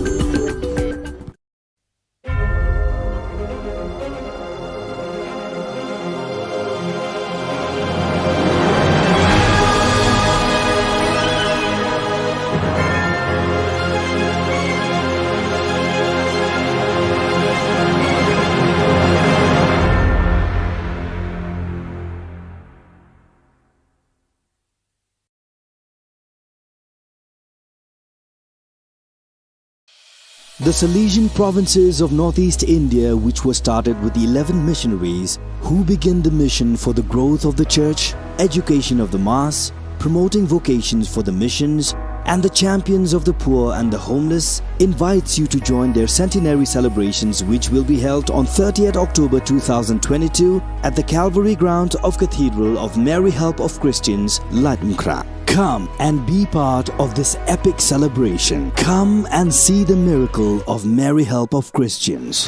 The Salesian provinces of northeast India, which were started with 11 missionaries who began the mission for the growth of the church, education of the mass, promoting vocations for the missions, and the champions of the poor and the homeless, invites you to join their centenary celebrations, which will be held on 30th October 2022 at the Calvary Ground of Cathedral of Mary Help of Christians, Ladmkra. Come and be part of this epic celebration. Come and see the miracle of Mary Help of Christians.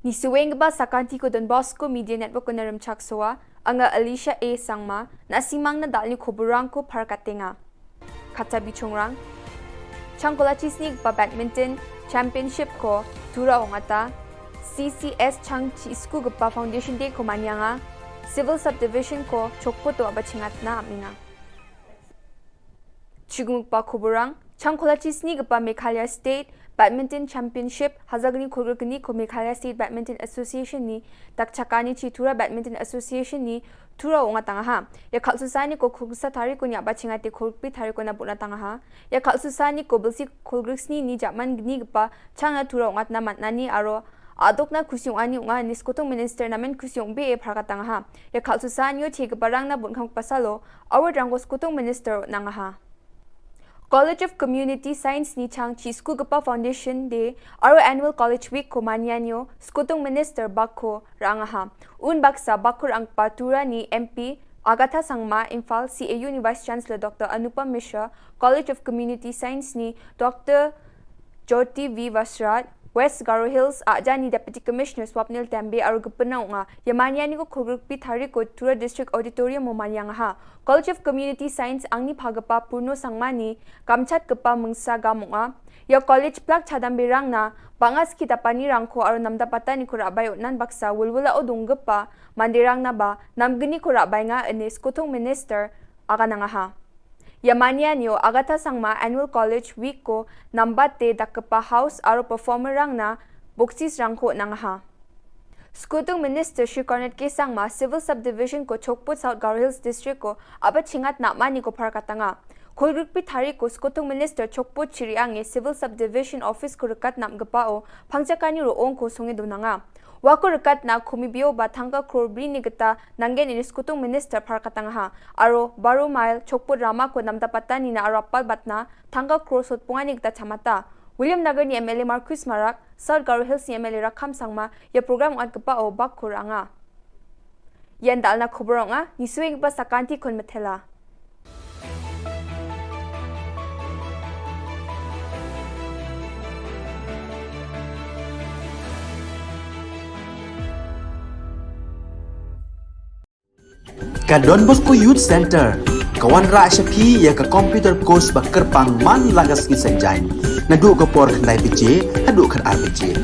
Ni suweng ba sakanti ko Don Bosco Media Network ko naram chaksoa anga Alicia A sangma na simang na dal ni Khubor ko parkatenga kata bichongrang changkola chisnig ba badminton championship ko tura ongata CCS chang chisku gpa foundation day ko manyanga civil subdivision ko chokpo to abachingat na amina chigumuk pa Khuborang changkola chisnig ba Meghalaya State Badminton Championship Hazagni Khurgani ko Meghalaya State Badminton Association ni takchakani chitura Badminton Association ni tura onga tanga ha ya khalsusani ko khugsa thari ko nya bachingate khurpi thari ko na buna tanga ha ya khalsusani ko bilsi khulgrisni ni jaman gni gpa changa tura onga na matnani aro adokna khusyong ani unga niskotong minister namen khusyong be pharka tanga ha ya khalsusani yo thik barang na bunkhang pasalo our drangos kotong minister nanga ha College of Community Science ni chang chi School Gapa Foundation Day our annual college week ko manyanyo skutong minister bakko rangaha un baksa bakkur ang patura ni MP Agatha Sangma Imphal CAU ni Vice Chancellor Dr. Anupam Mishra College of Community Science ni Dr. Jyoti V Vasrat West Garo Hills Ajani Deputy Commissioner Swapnil Tambe aru gupna nga yamanyani ko khurgpi thari ko Tura District Auditorium mo manyang ha College of Community Science angni phagapa purno sangmani kamchat gapa mungsa gamunga ya college plak chadambe rang na bangas kita pani rangko aru namdapata ni khurabay nan baksa wulwula odung gapa mandirang na ba namgni khurabay nga anis kutong minister aga nga ha Yamanyanyo Agatha Sangma Annual College Week ko nambate dakapa house aro performer rang na buksis rangko nang ha. Skutong Minister Shri Cornet K. Sangma Civil Subdivision ko Chokput South Garo Hills District ko abat chingat na mani ko parkatanga. Kulrukpi thari ko Skutong Minister Chokput Chiriange Civil Subdivision Office ko rekat nam gapao pangjakani roong ko sungi dunanga. Wako rekat na kumibio ba thangka krobri ni gata nanggen ini Skutong Minister parkatanga ha. Aro baru mile Chokput Rama ko namdapata ni na arapal batna thangka krosot pungani gata chamata. William Nagar ni MLA Marcus Marak, South Garo Hills ni MLA Rakham Sangma ya program at gapao bakko ranga. Yan dal na Khubor nga ni suwing ba sakanti kon metela. Ka Don Bosco Youth Center kawan ra shapi ya ka computer course ba kerpang man lagas ki senjain nadu ka por khandai pije adu khar RPG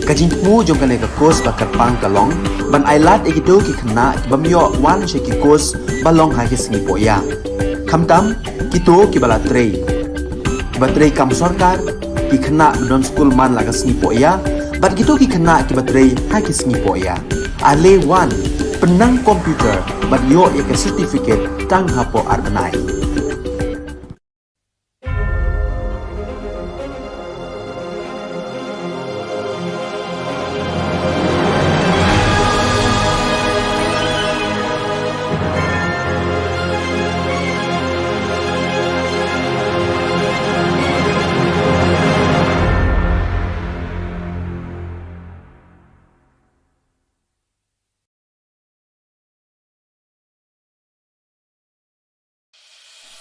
ka jingmu jong ka course ba kerpang kalong ban ailat egito ki khna bamyo wan sheki course balong ha ki singi poya khamtam kito ki bala trei batrei kam sarkar ki khana don school man lagas ni po ya bat gitu ki khana ki batrei ha ki sni po ya ale 1 penang komputer bat yo ya ke certificate tang hapo arbanai.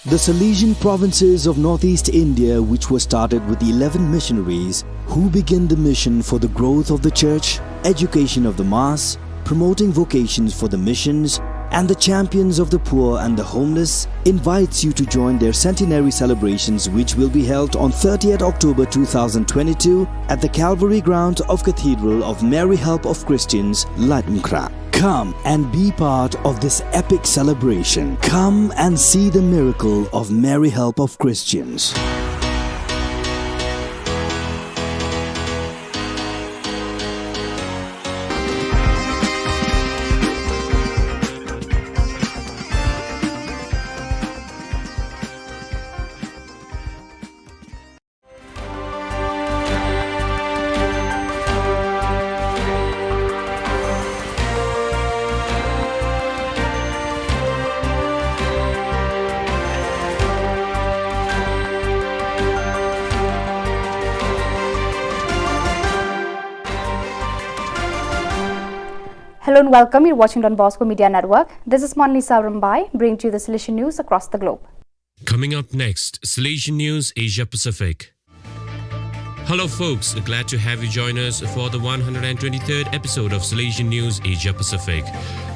The Salesian provinces of northeast India, which were started with the 11 missionaries who began the mission for the growth of the church, education of the mass, promoting vocations for the missions, and the champions of the poor and the homeless, invites you to join their centenary celebrations, which will be held on 30th October 2022 at the Calvary Ground of Cathedral of Mary Help of Christians, Latmkra. Come and be part of this epic celebration. Come and see the miracle of Mary Help of Christians. Hello and welcome. You're watching Don Bosco Media Network. This is Monlisa Rambai, bringing to you the Salesian news across the globe. Coming up next, Salesian News Asia Pacific. Hello folks, glad to have you join us for the 123rd episode of Salesian News Asia Pacific.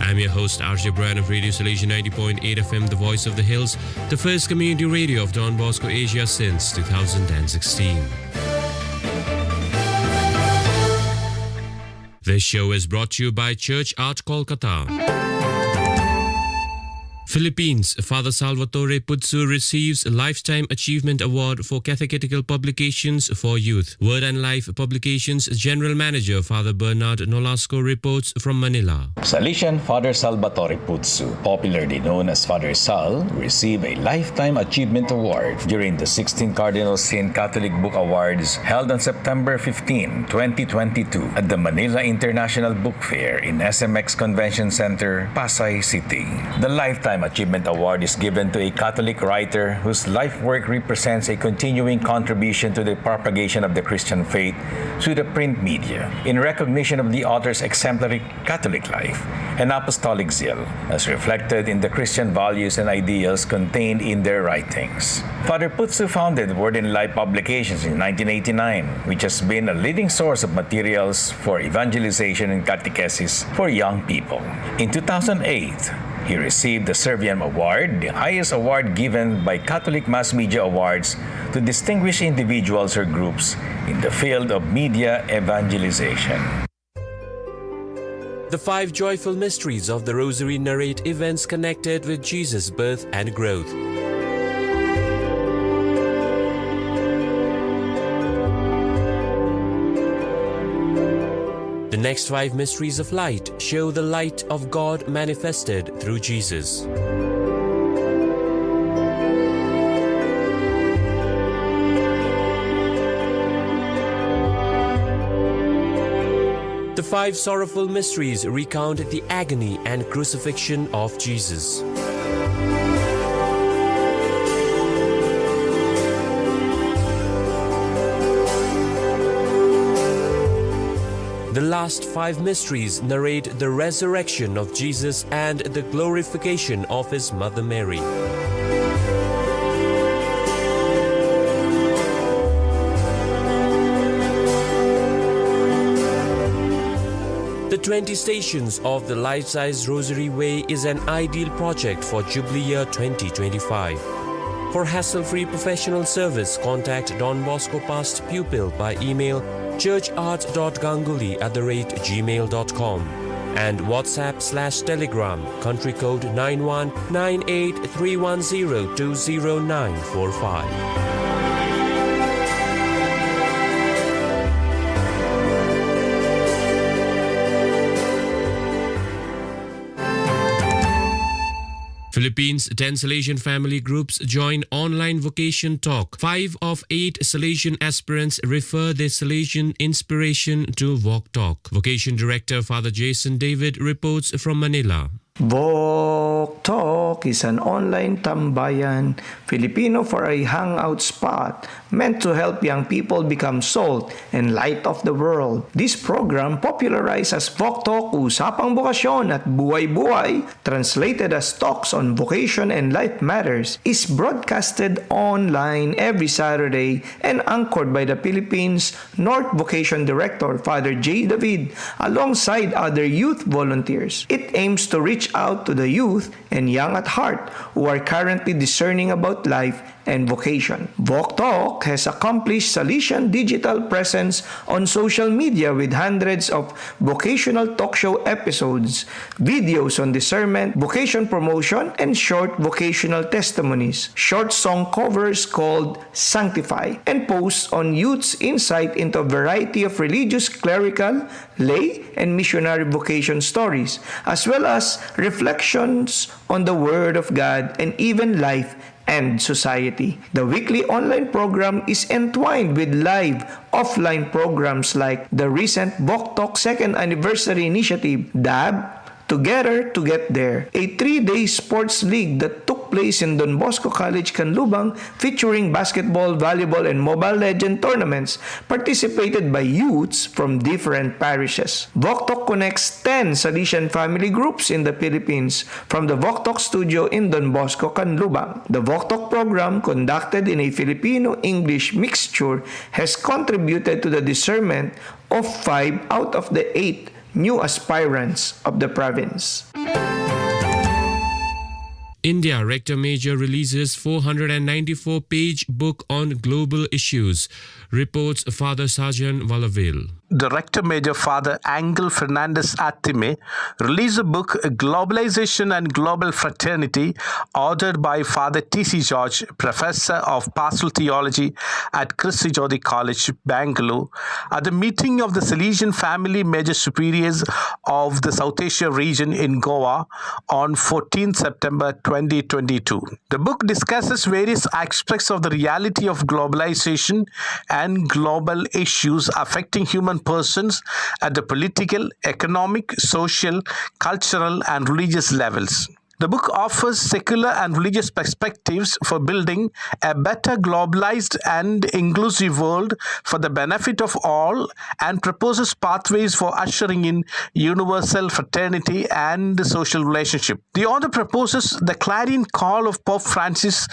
I'm your host RJ Brian of Radio Salesian 90.8 FM, the voice of the hills, the first community radio of Don Bosco Asia since 2016. This show is brought to you by Church Art Kolkata. Philippines, Father Salvatore Putsu receives a Lifetime Achievement Award for Catechetical Publications for Youth. Word and Life Publications General Manager Father Bernard Nolasco reports from Manila. Salesian Father Salvatore Putsu, popularly known as Father Sal, received a Lifetime Achievement Award during the 16th Cardinal Sin Catholic Book Awards held on September 15, 2022 at the Manila International Book Fair in SMX Convention Center, Pasay City. The Lifetime Achievement Award is given to a Catholic writer whose life work represents a continuing contribution to the propagation of the Christian faith through the print media, in recognition of the author's exemplary Catholic life and apostolic zeal, as reflected in the Christian values and ideals contained in their writings. Father Putsu founded Word and Life Publications in 1989, which has been a leading source of materials for evangelization and catechesis for young people. In 2008, he received the Serviam Award, the highest award given by Catholic Mass Media Awards to distinguished individuals or groups in the field of media evangelization. The 5 joyful mysteries of the Rosary narrate events connected with Jesus' birth and growth. The next 5 mysteries of light show the light of God manifested through Jesus. The 5 sorrowful mysteries recount the agony and crucifixion of Jesus. The last 5 mysteries narrate the resurrection of Jesus and the glorification of his mother Mary. The 20 Stations of the Life-Size Rosary Way is an ideal project for Jubilee Year 2025. For hassle-free professional service, contact Don Bosco Past Pupil by email churchart.ganguly@gmail.com and WhatsApp/Telegram country code 919831020945. Philippines' 10 Salesian family groups join online vocation talk. 5 of 8 Salesian aspirants refer their Salesian inspiration to Walk Talk. Vocation Director Father Jason David reports from Manila. Walk Talk is an online tambayan, Filipino for a hangout spot meant to help young people become salt and light of the world. This program, popularized as Walk Talk, Usapang Bokasyon at Buhay-Buhay, translated as Talks on Vocation and Life Matters, is broadcasted online every Saturday and anchored by the Philippines North Vocation Director Father J. David alongside other youth volunteers. It aims to reach out to the youth and young at heart who are currently discerning about life and vocation. Walk Talk has accomplished Salesian digital presence on social media with hundreds of vocational talk show episodes, videos on discernment, vocation promotion, and short vocational testimonies, short song covers called Sanctify, and posts on youth's insight into a variety of religious, clerical, lay, and missionary vocation stories, as well as reflections on the Word of God and even life and society. The weekly online program is entwined with live offline programs like the recent Walk Talk 2nd Anniversary Initiative, DAB, Together to Get There, a 3-day sports league that took place in Don Bosco College, Canlubang, featuring basketball, volleyball, and Mobile Legend tournaments participated by youths from different parishes. Walk Talk connects 10 Salesian family groups in the Philippines from the Walk Talk studio in Don Bosco, Canlubang. The Walk Talk program, conducted in a Filipino-English mixture, has contributed to the discernment of 5 out of the 8 new aspirants of the province. India Rector Major releases 494-page book on global issues, reports Father Sajan Valavil. Director Major Father Angel Fernandez Attime released a book, Globalization and Global Fraternity, authored by Father T.C. George, Professor of Pastoral Theology at Christi Jyoti College, Bangalore, at the meeting of the Salesian Family Major Superiors of the South Asia region in Goa on 14 September 2022. The book discusses various aspects of the reality of globalization and global issues affecting human persons at the political, economic, social, cultural, and religious levels. The book offers secular and religious perspectives for building a better globalized and inclusive world for the benefit of all, and proposes pathways for ushering in universal fraternity and social relationship. The author proposes the clarion call of Pope Francis,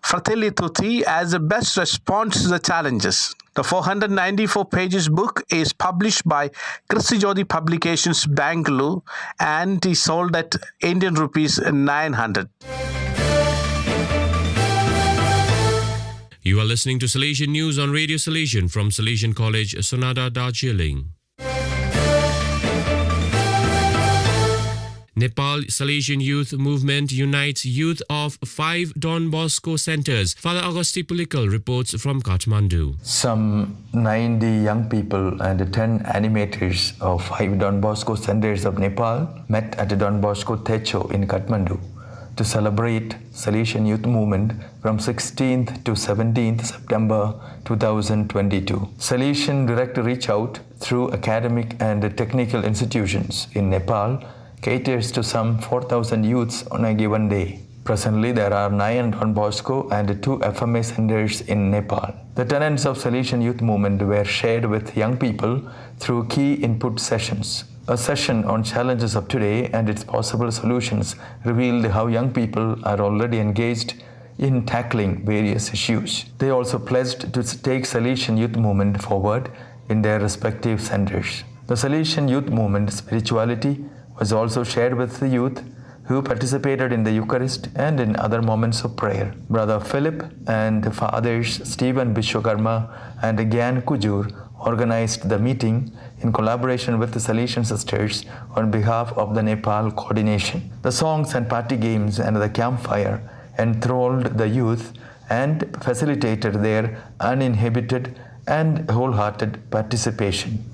Fratelli Tutti, as the best response to the challenges. The 494 pages book is published by Christi Jyoti Publications, Bangalore, and is sold at Indian rupees 900. You are listening to Salesian News on Radio Salesian from Salesian College, Sonada, Darjeeling. Nepal Salesian Youth Movement unites youth of 5 Don Bosco centers. Father Augusti Pulikal reports from Kathmandu. Some 90 young people and 10 animators of 5 Don Bosco centers of Nepal met at the Don Bosco Techo in Kathmandu to celebrate Salesian Youth Movement from 16th to 17th September 2022. Salesian direct reach out through academic and technical institutions in Nepal caters to some 4,000 youths on a given day. Presently, there are 9 Don Bosco and 2 FMA centers in Nepal. The tenets of Salesian Youth Movement were shared with young people through key input sessions. A session on challenges of today and its possible solutions revealed how young people are already engaged in tackling various issues. They also pledged to take Salesian Youth Movement forward in their respective centers. The Salesian Youth Movement spirituality was also shared with the youth who participated in the Eucharist and in other moments of prayer. Brother Philip and Fathers Stephen Vishwakarma and Gyan Kujur organized the meeting in collaboration with the Salesian sisters on behalf of the Nepal coordination. The songs and party games and the campfire enthralled the youth and facilitated their uninhibited and wholehearted participation.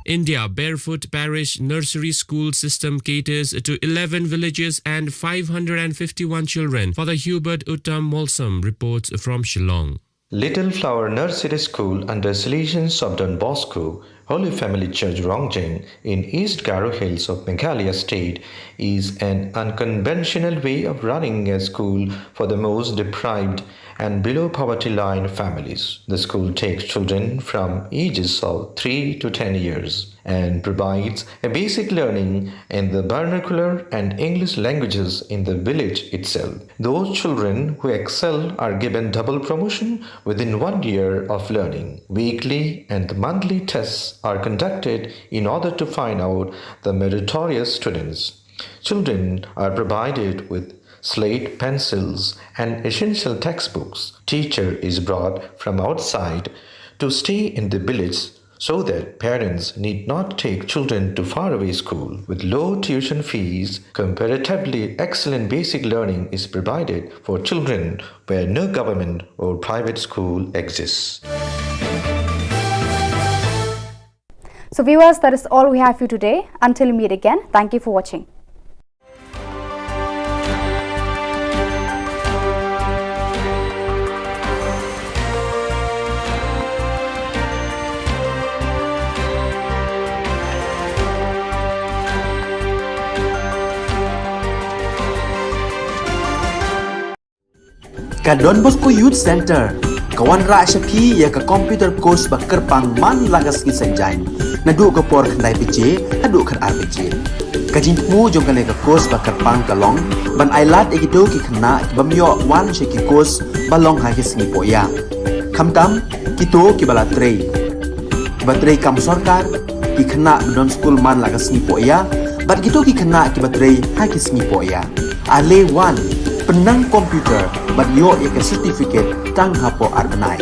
India Barefoot Parish Nursery School System caters to 11 villages and 551 children. Father Hubert Uttam Molsam reports from Shillong. Little Flower Nursery School under Salesians of Don Bosco, Holy Family Church Rongjeng in East Garo Hills of Meghalaya State is an unconventional way of running a school for the most deprived and below poverty line families. The school takes children from ages of 3 to 10 years and provides a basic learning in the vernacular and English languages in the village itself. Those children who excel are given double promotion within 1 year of learning. Weekly and monthly tests are conducted in order to find out the meritorious students. Children are provided with slate, pencils, and essential textbooks. Teacher is brought from outside to stay in the village so that parents need not take children to faraway school. With low tuition fees, comparatively excellent basic learning is provided for children where no government or private school exists. So viewers, that is all we have for you today. Until we meet again, thank you for watching. Ka Don Bosco Youth Center kawan ra shapi ya ka computer course ba kerpang man lagas ki sanjain nadu ka por khandai pije adu khan RPG ka jinmu jong ka ka course ba kerpang kalong ban ailat egido ki khna bamyo wan she ki course balong ha ki singi poya khamtam kito ki bala trei batrei kam sarkar ki khna don school man lagas ni poya bat kito ki khna ki batrei ha ki singi poya ale wan penang komputer bat yo ek certificate tang hapo arbanai.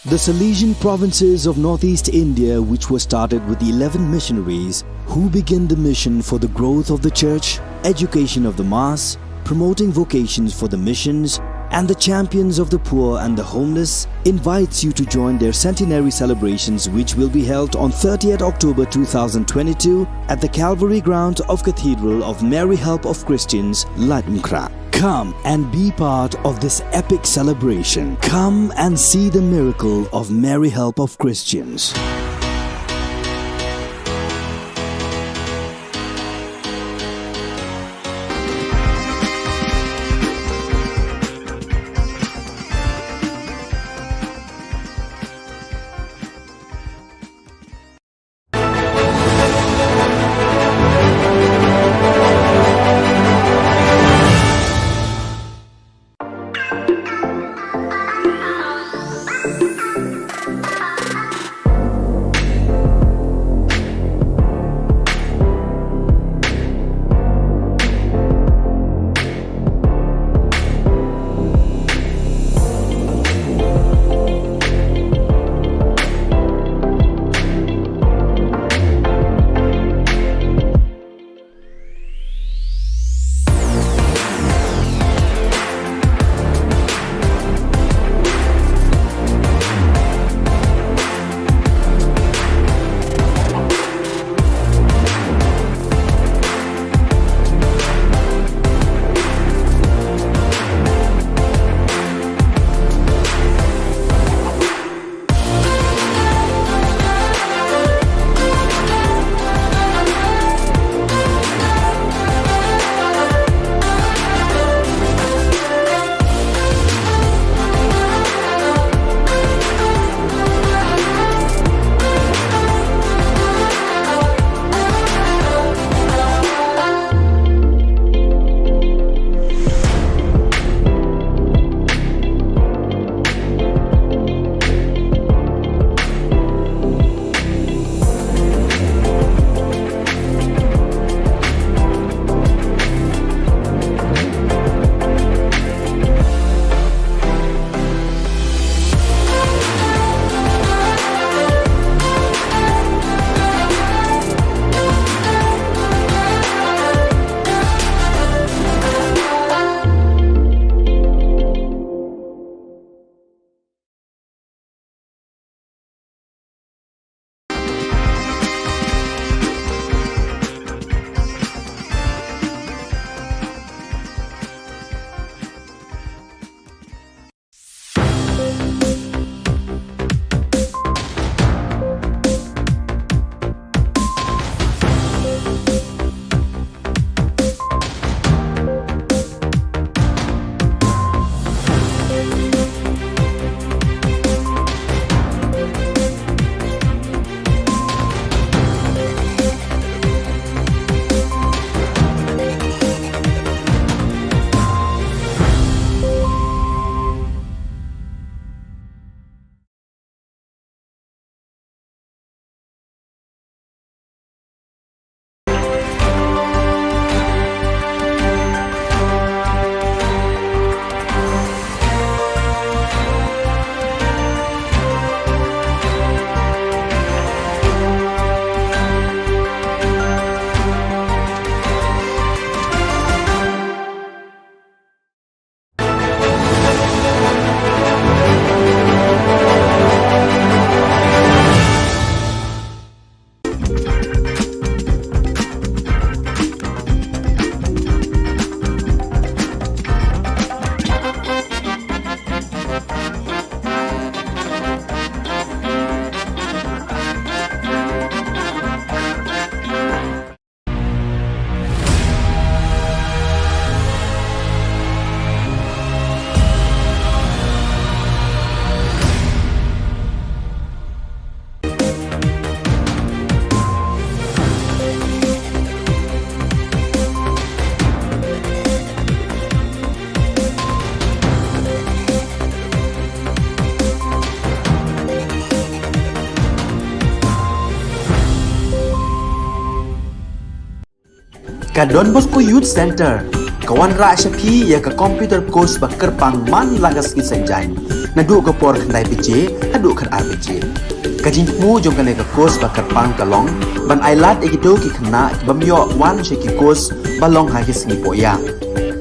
The Salesian provinces of northeast India, which were started with the 11 missionaries who began the mission for the growth of the church, education of the mass, promoting vocations for the missions, and the champions of the poor and the homeless, invites you to join their centenary celebrations, which will be held on 30th October 2022 at the Calvary Ground of Cathedral of Mary Help of Christians, Latmkra. Come and be part of this epic celebration. Come and see the miracle of Mary Help of Christians. Ka Don Bosco Youth Center kawan ra shapi ya ka computer course ba kerpang man lagas ki senjai na du ko por khandai pije hadu khar RPG ka jing mu jong ka ne ka course ba kerpang kalong ban ailat egito ki khna bamyo wan she ki course balong ha ki singi poya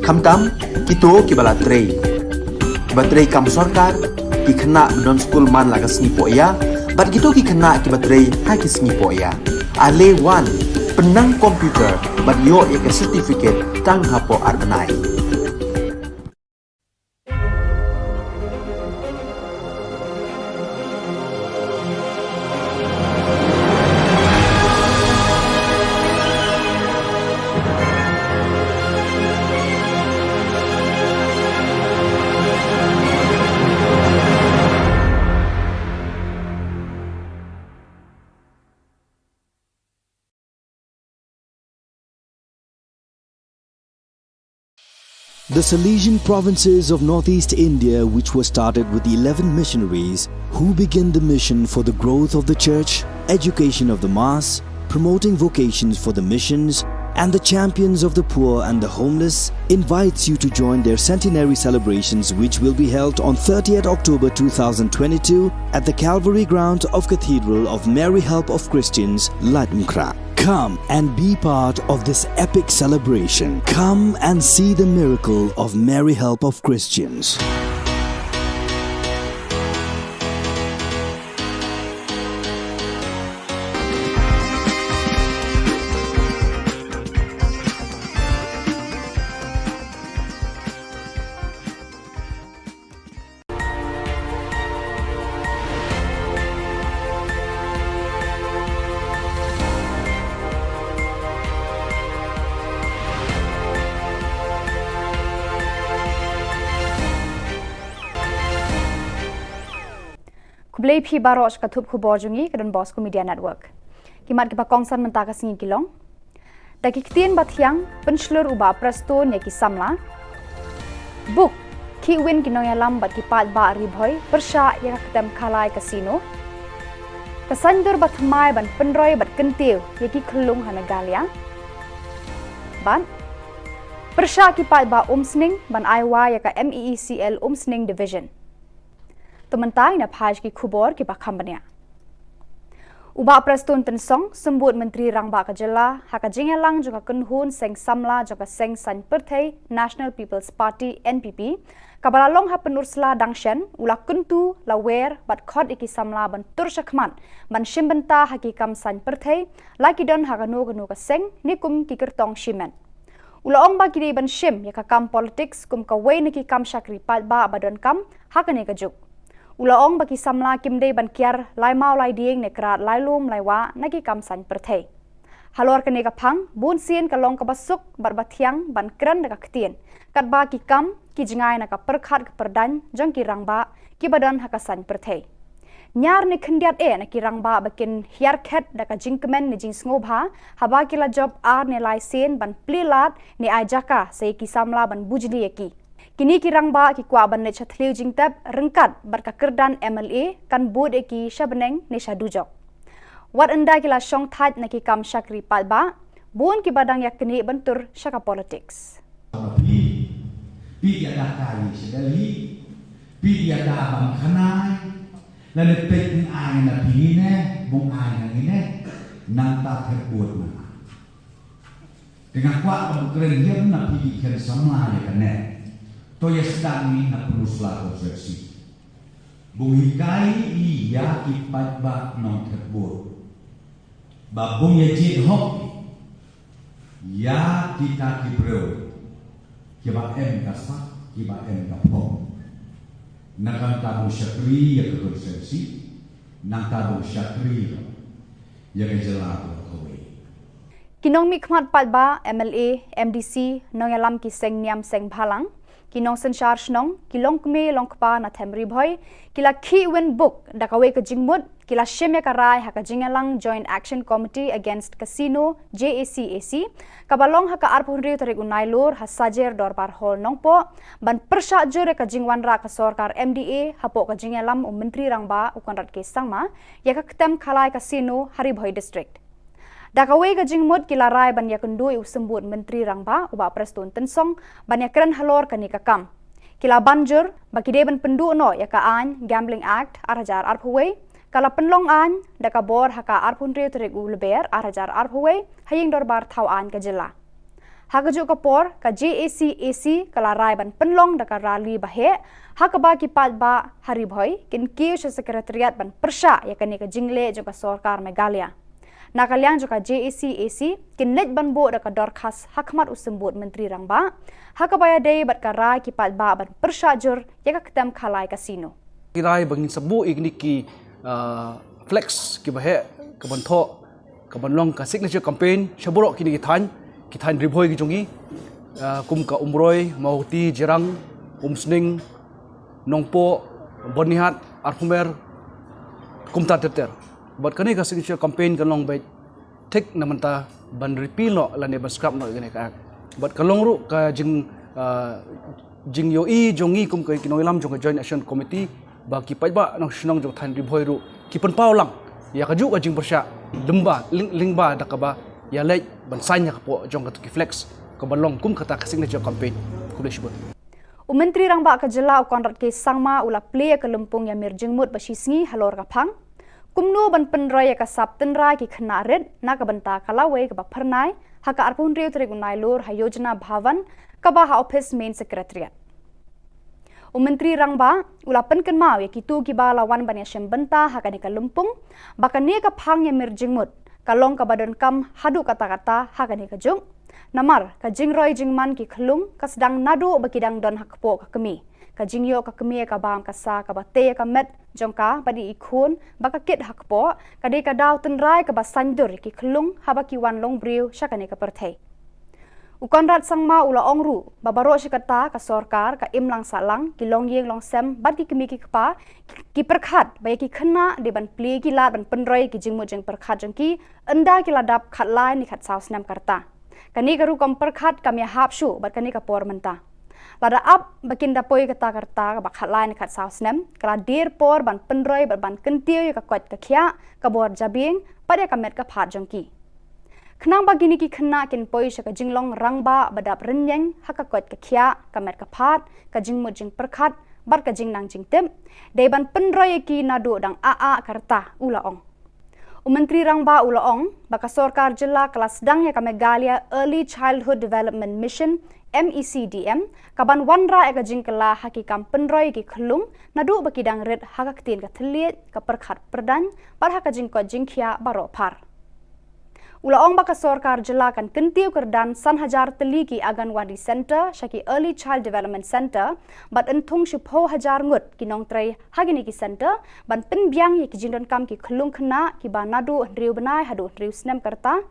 khamtam kito ki bala trei batrei kam sarkar ki khna don school man lagas ni poya bat gito ki khna ki batrei ha ki singi poya ale wan penang komputer bat yo ya ka certificate tang hapo arnai The Salesian provinces of northeast India, which were started with the 11 missionaries who began the mission for the growth of the church, education of the mass, promoting vocations for the missions, and the champions of the poor and the homeless, invites you to join their centenary celebrations, which will be held on 30th October 2022 at the Calvary ground of Cathedral of Mary Help of Christians, Ladmkra. Come and be part of this epic celebration. Come and see the miracle of Mary Help of Christians. Kublai phi barosh katup khubor jungi kadon Bosco Media Network. Kimat kipa kongsan mentaka singi kilong. Daki kitien bathiang penslur uba presto ne ki samla. Book ki win kinong yalam bat kipat ba ribhoy persha ya ketem khalai casino. Kasandur bat mai ban penroy bat kentiu ya ki khulung hanagalia. Ban persha kipat ba umsning ban aiwa ya ka MEECL umsning division. Tementai na page ki Khubor ki pakambania. Uba prestun tensong sembut Menteri Rangba Ka Jylla haka jingelang juga kenhun seng samla juga seng san perthai National People's Party NPP kabalalong ha penursla dangshen ula kuntu lawer bat khod iki samla ban turshakman ban shimbenta hakikam san perthai laki don haka no ka seng nikum ki kertong shimen. Ula ong ba kiri ban shim ya ka kam politics kum ka wei ni ki kam shakri pat ba abadon kam haka ne ka juk. Ulaong bagi samla kimde ban kiar lai mau lai dieng ne krat lai lum lai wa nagi kam san perthai. Halor kene ka phang bun sien ka long ka basuk bar bathiang ban kran na ka ktien. Kat ba ki kam ki jingai na ka perkhat ka perdan jong ki rangba ki badan ha ka san perthai. Nyar ne khndiat na ki rangba bakin hiar khet da ka jingkmen ne jing sngoba haba ki la job ar ne lai sen ban plilat ne ajaka se ki samla ban bujli eki. Kini kirang ba ki kwa ban ne chathliu jingtab rengkat barka kerdan MLA kan bud eki shabeneng ne shadujok. Wat anda kila shong that na ki kam shakri pat ba bun ki badang yakni bentur shaka politics. Pi ada kai sedali pi ada bang khanai lalu pek ai na pi ne bung ai na ne nang ta thebut na. Dengan kwa bang keren hiam na pi khen samla ya kan ne. Toya sedang ni nak peruslah konstruksi. Buhikai iya ipat bak non terbur. Babung ya jid hok. Ya kita kibreu. Kiba em kasak, kiba em kapong. Nakang tabu syakri ya konstruksi. Nang tabu syakri ya kejelah kowe. Kinong mikmat pat ba MLA MDC nong yalam ki seng niam seng bhalang. Kinong sensar snong kilong kme long kpa na themri bhoi kila khi win book dakawe ka jingmut kila sheme ka rai haka jingalang Joint Action Committee Against Casino JACAC kabalong haka arpunri tarik unailur hasajer dorbar hol nongpo ban persha jure ka jingwan ra ka sarkar MDA hapo ka jingalam menteri rangba ukanrat ke sangma ya ka ketem khalai casino hari bhoi district Dakawai ka jingmut kila rai ban ya kendui usembut menteri rangba uba prestun tensong ban ya keren halor kani kakam. Kila banjur bagi de ban pendu no ya ka an Gambling Act arajar arphuwei kala penlong an dakabor haka arphunri terik uleber arajar arphuwei haying dorbar thau an ka jilla. Hakajuk kapor ka JAC kala rai ban penlong daka rali bahe hakaba ki patba hari bhoi kin ki sekretariat ban persha ya kani ka jingle jo ka sarkar Meghalaya. Nakalyang juga JAC kin net ban bo daka dorkas hakmat usembut menteri rangba hakabaya day bat karai ki patba ban persajur ya ka ketam khalai kasino. Kirai bangin sebu igni ki flex ki bahe ka bantho ka banlong ka signature campaign shaburok kini kithan ribhoi ki jongi kum ka umroi mauti jerang umsning nongpo bonihat arhumer kumta teter but kani ka signature campaign kalong bai tek namanta ban repeal no lane ban scrap no gane ka but kalong ru ka jing yo i jongi kum ka kinoilam jong joint action committee ba ki pai ba nong shnong jong than ribhoi ru ki pen paulang ya ka ju ka jing persya lemba lingba dakaba ya lej ban sanya ka po jong ka ki flex ka balong kum kata ka signature campaign kulai shibut Menteri Rangba ka Jilla konrat ke sangma ula play ka lempung ya mirjengmut basisngi halor ka phang kumnu ban penrai ka saptenra ki khnaret na ka banta kalawe ka pharnai haka arpun riu trigunai lor hayojana bhavan ka ba office main secretariat Menteri Rangba ula penken mau ya kitu ki ba lawan ban ya shembenta haka ni ka lempung bakane ka phang ya mirjengmut kalong ka badan kam hadu kata-kata haka ni ka jung Namar ka jingroi jingman ki khlung ka sedang nadu bakidang don hakpo ka kemi ka jingyo ka kemi ka bam ka sa ka bate ka met jongka badi ikhun baka kit hakpo ka de ka daw tenrai ka basandur ki khlung haba ki wan long briu shakane ka perthei Ukonrat sangma ula ongru babaro shikata ka sarkar ka imlang salang ki long yeng long sem badi kemi ki kpa ki perkhat bai ki khna de ban pli ki lat ban penroi ki jingmu jeng perkhat jongki anda ki ladap khat lai ni khat saus nam karta Kani karu komperkhat kami hapsu bat kani kapor menta. Lada up bakin dapoi kata karta bak lain kat sausnem kala dir por ban penroi ban kentiu ka kwat ka khia ka bor jabing pada kamet ka phat jongki. Khnang bagini ki khna kin poi sha ka jinglong rangba badap renyeng haka kwat ka khia kamet ka phat ka jingmu jing perkhat bar ka jingnang jingtem de ban penroi ki nadu dang a karta ula ong. Menteri Rangba Ulaong, baka Sarkar Jilla kelas sedang ya ka Meghalaya Early Childhood Development Mission MECDM, kaban wanra eka jingkela hakikam penroi ki khlung nadu bakidang red haka ketin ka thliet ka perkhat perdan bar haka jingko jingkhia baro par. Ulaong baka Sarkar Jilla kan kentiu kerdan sanhajar teli ki Anganwadi Center shaki Early Child Development Center bat entung shipho hajar ngut ki nong trai hagini ki center ban penbyang ye ki jindon kam ki khlung khna ki banadu riu banai hadu riu snem karta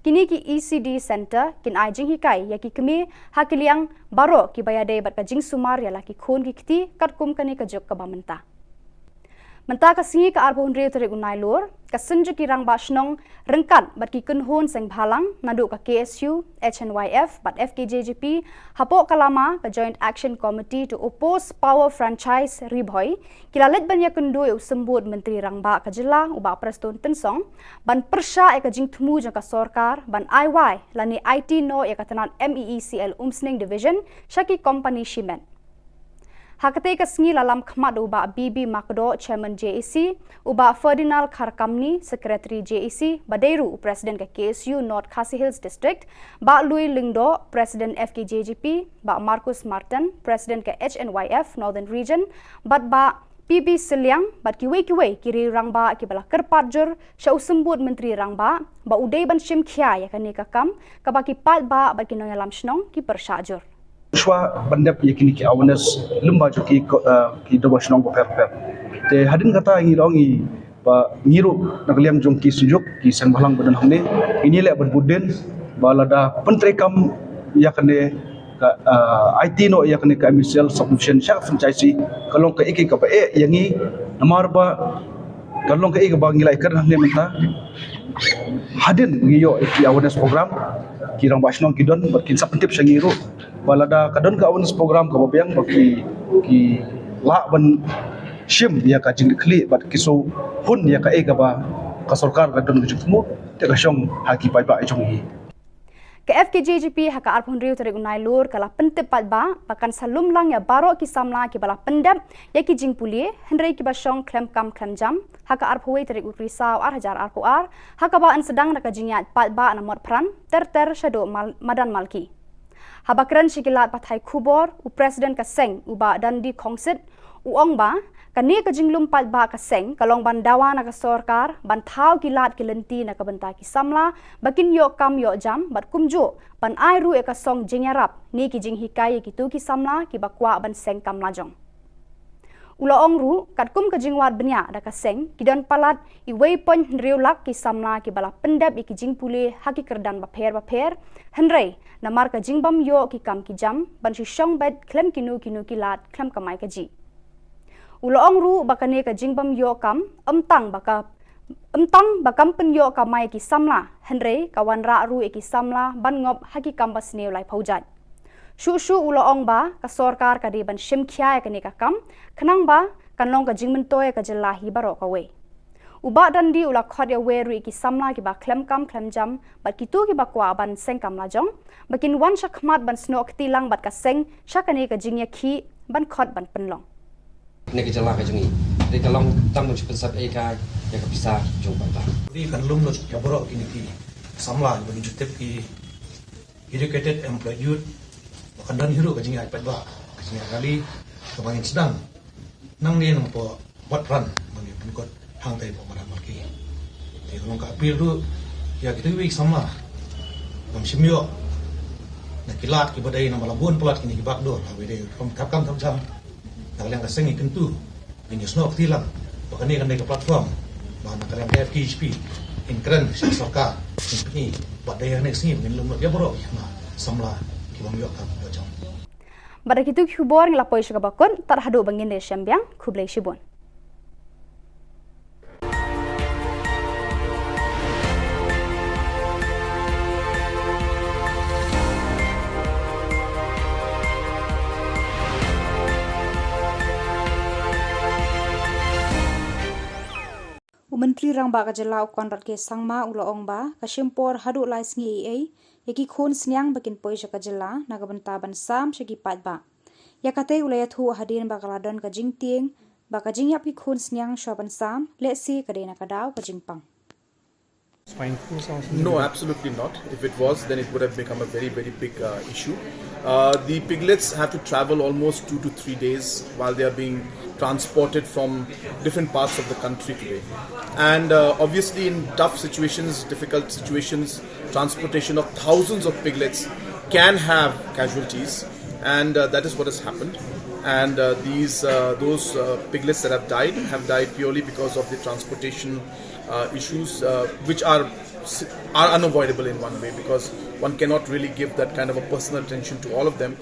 kini ki ECD Center kin ai jing hikai ya ki kemi hakiliang baro ki bayade bat ka jing sumar ya la ki khon ki kti katkum kani ka jok ka bamenta Menta ka singi ka arbon riu terik unai lor, ka senju ki rang basnong rengkat bat ki kunhun seng bhalang nadu ka KSU, HNYF bat FKJGP hapo kalama ka Joint Action Committee to oppose power franchise ribhoi kilalet banya kundu sembut Menteri Rangba ka Jilla uba prestun tensong ban persha e ka jingthmu jang ka sarkar ban IY lani IT no e ka tanan MEECL Umsning Division shaki company shimen Hakate ka sngi lalam khmat uba BB Makdo Chairman JAC uba Ferdinand Kharkamni Secretary JAC Badeiru President ka KSU North Khasi Hills District ba Louis Lingdo President FKJGP ba Marcus Martin President ka HNYF Northern Region ba PB Siliang bat kiwe kiri rangba ki bala kerpatjur sha usembut Menteri Rangba ba udai ban shim khia ya kani ka kam ka ba ki pat ba ki noyalam shnong ki persajur Shwa bandap yakini ki awareness lumba jo ki doba shnong ko per te hadin kata ngi longi pa ngiru nakliam jong ki sujuk ki san bhalang badan hamne ini le berbuden balada pentrekam yakane ka IT no yakane ka MCL submission sha franchise kalong ka iki ka pa yangi namar ba kalong ka iki ba ngilai kar hamne menta hadin ngiyo ki awareness program ki rang basnong ki don bat kin sapentip sangiru balada kadon ka awareness program ka babyang baki ki la ban shim ya ka jing kli bat kiso hun ya ka ba kasorkar kadon gejutmu te kasyong haki pai ba jong hi Ke FKJGP haka arpun riu tarik unai lur kala pentep ba pakan salum lang ya barok ki samla ki bala pendep ya ki jing pulie hendrei ki basong klem kam klem jam haka arphuai tarik ukrisau ar hajar arpu ar haka ba an sedang naka jingyat ba na mot pran ter shado madan malki habakran shikilat pathai khubor u president ka seng uba dandi khongsit uong ba kani ka jinglum ba ka seng kalong bandawa na ka sorkar ban thau kilat kilenti na ka banta ki samla bakin yo kam yo jam bat kumjo ban ai ru e ka song jingyarap ni ki jing hikai ki tu ki samla ki bakwa ban seng kam lajong ula ong ru kat kum ka jingwat benya da ka seng ki dan palat I wei pon riulak ki samla ki bala pendap I ki jing pule haki kerdan ba pher hendrei na mar ka jingbam yo ki kam ki jam ban shi shong bet klem kinu kilat klem kamai ka ji Uloong ru bakane ka jingbam yo kam amtang bakam pen yo kamai ki samla hendrei kawan ra ru ki samla ban ngop haki kambas neu lai phaujat shu uloong ba ka sorkar ka di ban shim khya ka ne ka kam khnang ba kanlong ka jingmen toy ka jela hi baro ka we uba dan di ula khod ya we ru ki samla ki ba klem kam klem jam bat ki tu ki ba kwa ban seng kam la jong bakin wan shakmat ban snok tilang bat ka seng shakane ka jingya khi ban khod ban penlong Ni ka Jylla ka jungi ri ka long tam chu pensat e ka ya ka bisa jong ba ri kan lum lo ya boro kini ki samla bagi jutep ki educated employed youth bahkan dan hiru ka jingi aipat ba jingi kali kebangin sedang nang ni nang po wat ran bagi pengikut hang tai po madan malki te long ka apil du ya kita wi samla bang simyo na kilat ki badai na malabun pelat kini ki bakdor hawe de kom kapkam jam kalian kasengi kentu ini snok tilang bahkan ini kan platform mana kalian FKHP in keren sarka ini buat daya next ni mungkin lumut ya bro na samla kibam yo kam bocam pada kitu khubor nglapoi shakabakon tarhadu bangin de syambyang khublei shibon Menteri Rang Ba Ka Jylla ukon rat ke sangma uloong ba ka shimpor hadu lai sngi ai yaki khun snyang bakin poi Ka Jylla na ka banta ban sam shaki pat ba yakate ulaya thu hadin ba kaladon ka jingting ba ka jingyap ki khun snyang shoban sam le si ka de na ka daw ka jingpang No, absolutely not. If it was, then it would have become a very, very big issue. The piglets have to travel almost 2 to 3 days while they are being transported from different parts of the country today. And obviously in tough situations, difficult situations, transportation of thousands of piglets can have casualties, and that is what has happened. And those piglets that have died purely because of the transportation issues, which are unavoidable in one way, because one cannot really give that kind of a personal attention to all of them.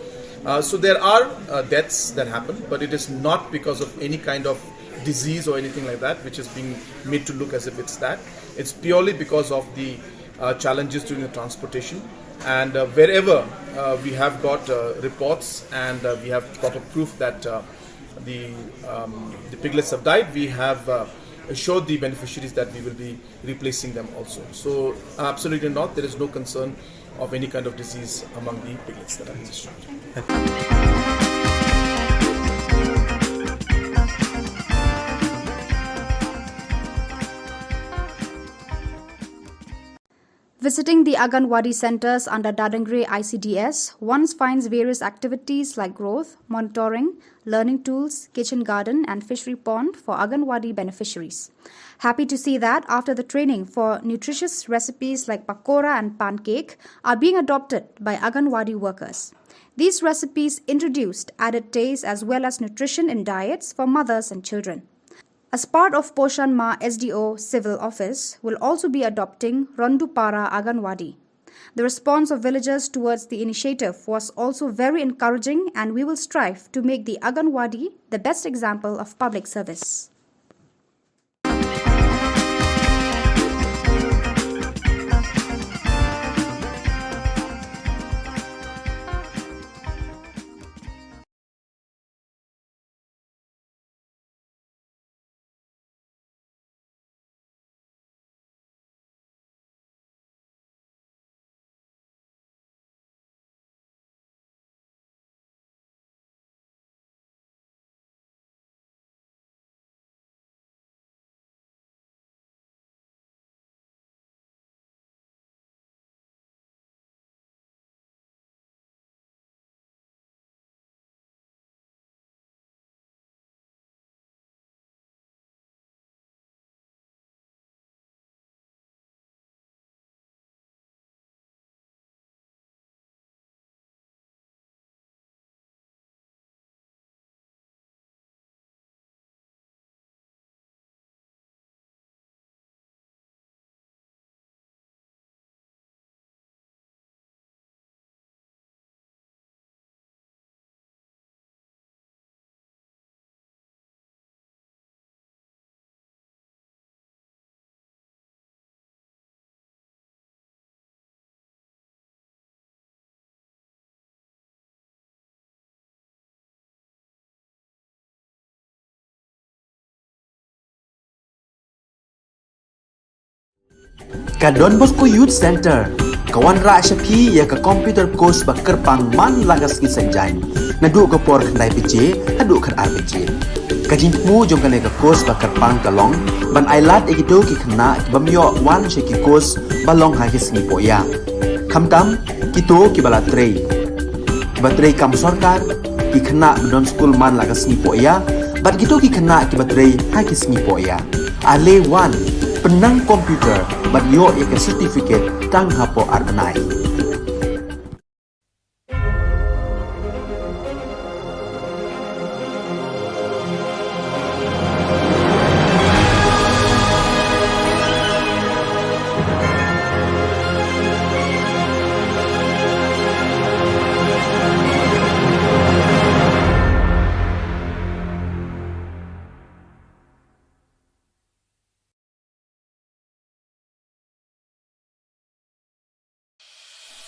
So there are deaths that happen, but it is not because of any kind of disease or anything like that, which is being made to look as if it's that. It's purely because of the challenges during the transportation. And wherever we have got reports and we have got a proof that the piglets have died, we have assured the beneficiaries that we will be replacing them also. So absolutely not, there is no concern of any kind of disease among the piglets that are destroyed. Visiting the Anganwadi centers under Dadangre ICDS, one finds various activities like growth, monitoring, learning tools, kitchen garden and fishery pond for Anganwadi beneficiaries. Happy to see that after the training for nutritious recipes like pakora and pancake are being adopted by Anganwadi workers. These recipes introduced added taste as well as nutrition in diets for mothers and children. As part of Poshan Ma SDO Civil Office will also be adopting Rondupara Anganwadi. The response of villagers towards the initiative was also very encouraging, and we will strive to make the Anganwadi the best example of public service. Ka Don Bosco Youth Center kawan ra shapi ya ka computer course ba kerpang man lagas ki sanjain na du ka por khandai piche adu khar ar piche ka jingmu jong ka ne ka course ba kerpang ka long ban ailat e do ki khna ki bamyo wan she ki course ba long ha ki sni po ya khamtam ki to ki bala trei ba trei kam sarkar ki khna don school man lagas ni po ya bat gitu ki khna ki batrei ha ki sni po ya ale wan penang komputer bat yo e ka certificate tang hapo arnai.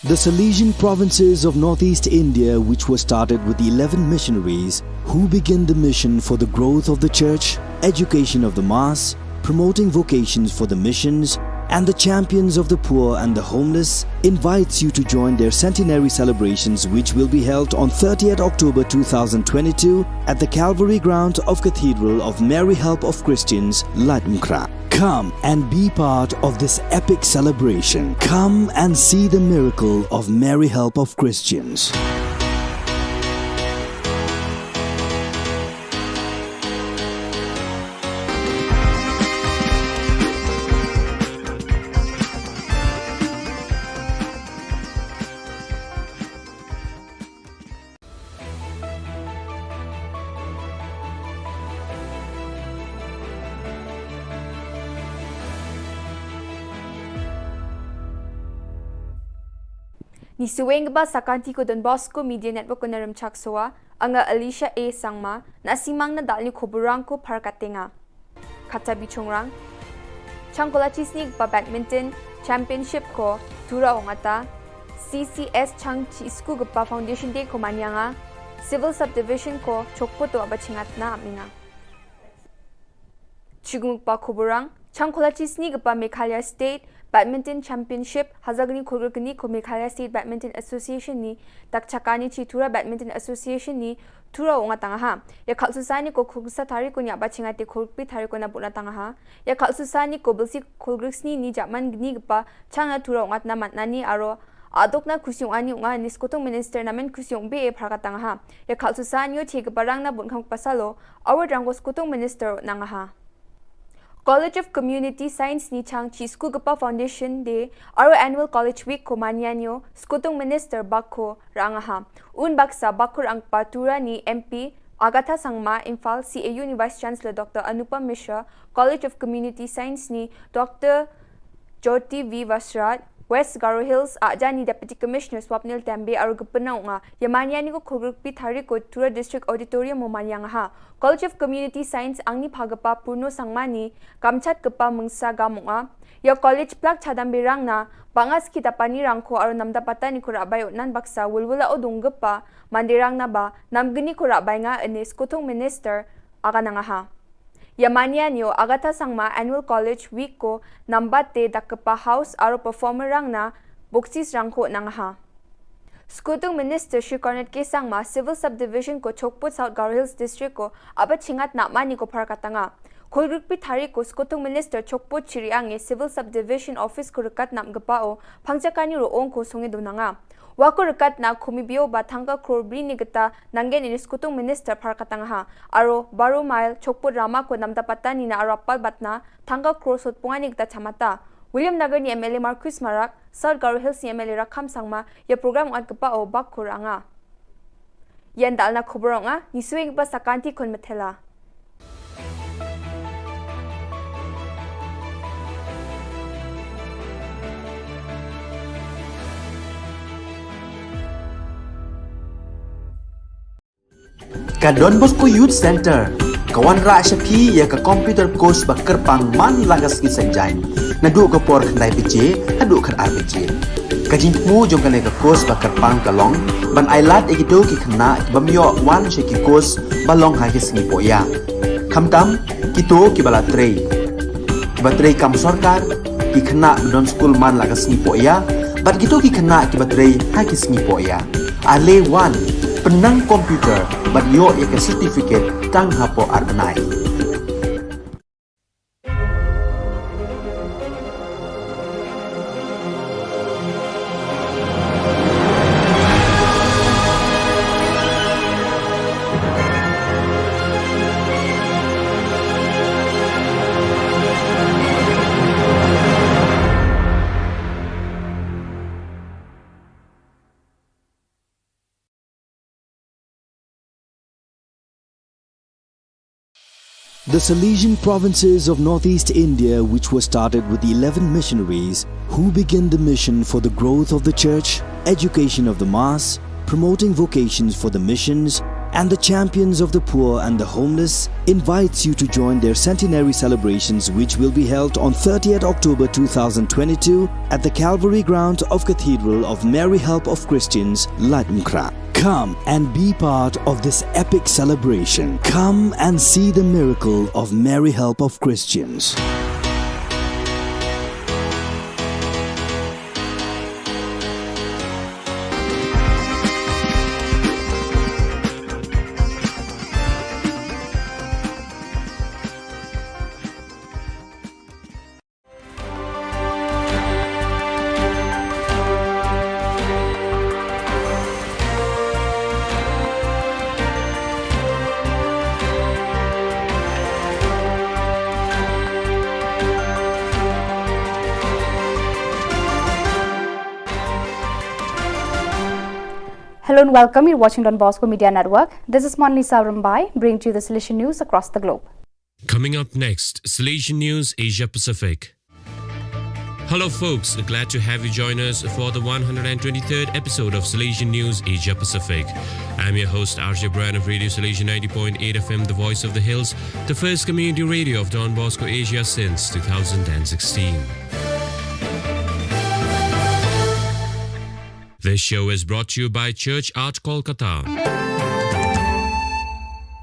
The Salesian provinces of northeast India, which were started with the 11 missionaries who began the mission for the growth of the church, education of the mass, promoting vocations for the missions, and the champions of the poor and the homeless, invites you to join their centenary celebrations, which will be held on 30th October 2022 at the Calvary ground of Cathedral of Mary Help of Christians, Ladmkra. Come and be part of this epic celebration. Come and see the miracle of Mary Help of Christians. Ni suweng ba sakanti ko Don Bosco Media Network ko naram chaksoa anga Alicia A sangma na simang na dal ni khoburang ko parkatenga kata bichongrang changkola chisnik ba badminton championship ko tura ongata CCS chang chi school gpa foundation day ko manyanga civil subdivision ko chokpo to abachingat na aminga chigumuk ba khoburang changkola chisnik gpa Meghalaya State Badminton Championship Hazagni Khulgurkani ko Meghalaya State Badminton Association ni takchakani Chitura Badminton Association ni tura onga tanga ha ya khalsusani ko khugsa thari ko nya bachinga te khulpi thari ko na buna tanga ha ya khalsusani ko bilsi khulgriksni ni jaman gni gpa changa tura onga na matnani aro adokna khusyong ani unga niskotong minister namen khusyong be e pharga tanga ha ya khalsusani yo thig barang na bunkhang pasalo award rangos kotong minister nanga ha College of Community Science ni chang chi school gapa foundation de aro annual college week ko manyanyo skutong minister bakko rangaha un baksa bakur ang patura ni MP Agatha Sangma Imphal CAU ni Vice Chancellor Dr. Anupam Mishra College of Community Science ni Dr. Jyoti V Vasrat West Garo Hills Ajani Deputy Commissioner Swapnil Tambe aro gupana nga yamanyani ko khulgurpi thari ko Tura District Auditorium mo manyang ha College of Community Science angni phagapa purno sangmani kamchat gapa mungsa gamunga ya college plak chadam birang na bangas kita pani rangko aro namda patani ko rabayo nan baksa wulwula odung gapa mandirang na ba namgini ko rabay nga anis kutong minister aga nga ha Yamanyanyo Agatha Sangma Annual College Week ko nambate dakapa house aro performer rang na boksis rangko nang ha. Skutong Minister Shri Cornet K. Sangma Civil Subdivision ko Chokput South Garo Hills District ko aba chingat na mani ko parkatanga. Khulgurpi thari ko Skutong Minister Chokput Chiriange Civil Subdivision Office ko rekat namgapao pangjakani roong ko songe donanga. Wako rekat na kumibio ba thangka krobri ni gata nangen ini Skutong Minister parkatanga ha aro baro mile Chokput Rama ko namdapata ni na arapal batna thangka kro sotpunga ni gata chamata William Nagar ni MLA Marcus Marak South Garo Hills ni MLA Rakham Sangma ya program at gapao bak kuranga yan dal na khoboranga ni suing ba sakanti kon methela Ka Don Bosco Youth Center kawan ra shapi ya ka computer course ba kerpang man lagas ki sanjain na du ka por khandai piche adu khar ar piche ka jingmu jong ka ne ka course ba kerpang ka long ban ailat e do ki khna bamyo wan she ki course ba long ha ki sni po ya khamtam ki to ki bala trei ba trei kam sarkar ki khana don school man laga sngi po ya bat gitu ki khana ki batrei ha ki sngi po ya ale 1 penang komputer bat yo ek certificate tang hapo arbanai. The Salesian provinces of northeast India, which were started with the 11 missionaries who began the mission for the growth of the church, education of the mass, promoting vocations for the missions, and the champions of the poor and the homeless, invites you to join their centenary celebrations, which will be held on 30th October 2022 at the Calvary Ground of Cathedral of Mary Help of Christians, Lightmkra. Come and be part of this epic celebration. Come and see the miracle of Mary Help of Christians. Hello and welcome. You're watching Don Bosco Media Network. This is Monlisa Rambai, bringing you the Salesian news across the globe. Coming up next, Salesian News Asia Pacific. Hello folks, glad to have you join us for the 123rd episode of Salesian News Asia Pacific. I'm your host RJ Brian of Radio Salesian 90.8 FM, the voice of the hills, the first community radio of Don Bosco Asia since 2016. This show is brought to you by Church Art Kolkata.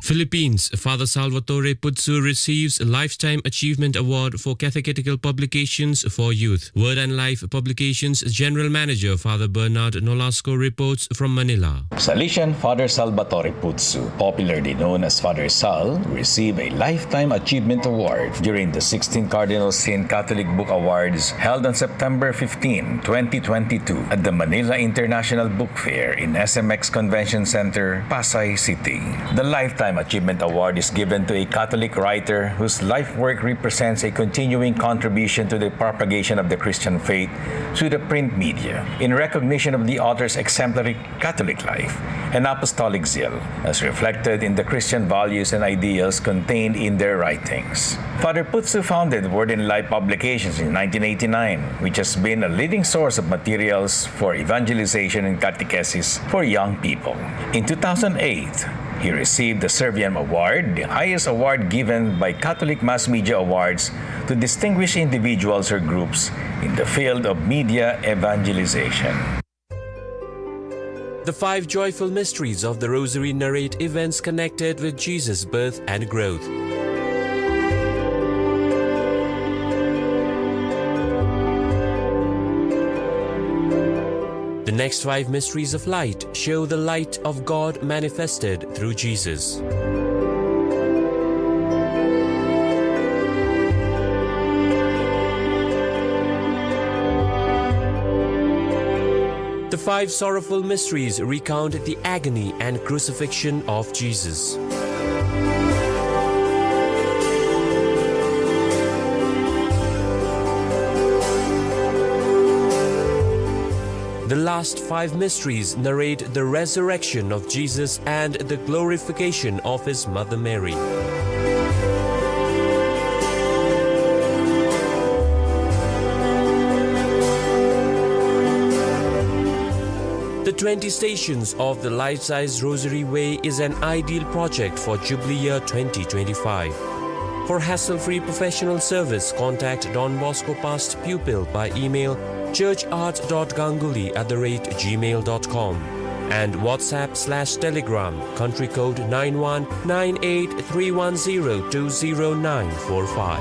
Philippines, Father Salvatore Putsu receives a Lifetime Achievement Award for Catechetical Publications for Youth. Word and Life Publications General Manager Father Bernard Nolasco reports from Manila. Salesian Father Salvatore Putsu, popularly known as Father Sal, received a Lifetime Achievement Award during the 16th Cardinal Sin Catholic Book Awards held on September 15, 2022 at the Manila International Book Fair in SMX Convention Center, Pasay City. The Lifetime Achievement Award is given to a Catholic writer whose life work represents a continuing contribution to the propagation of the Christian faith through the print media, in recognition of the author's exemplary Catholic life and apostolic zeal, as reflected in the Christian values and ideals contained in their writings. Father Putsu founded Word and Life Publications in 1989, which has been a leading source of materials for evangelization and catechesis for young people. In 2008, he received the Serviam Award, the highest award given by Catholic Mass Media Awards to distinguished individuals or groups in the field of media evangelization. The 5 joyful mysteries of the Rosary narrate events connected with Jesus' birth and growth. The next 5 mysteries of light show the light of God manifested through Jesus. The 5 sorrowful mysteries recount the agony and crucifixion of Jesus. The last 5 mysteries narrate the resurrection of Jesus and the glorification of his mother Mary. The 20 Stations of the Life-Size Rosary Way is an ideal project for Jubilee Year 2025. For hassle-free professional service, contact Don Bosco Past Pupil by email churchart.ganguly@gmail.com and WhatsApp/Telegram country code 919831020945.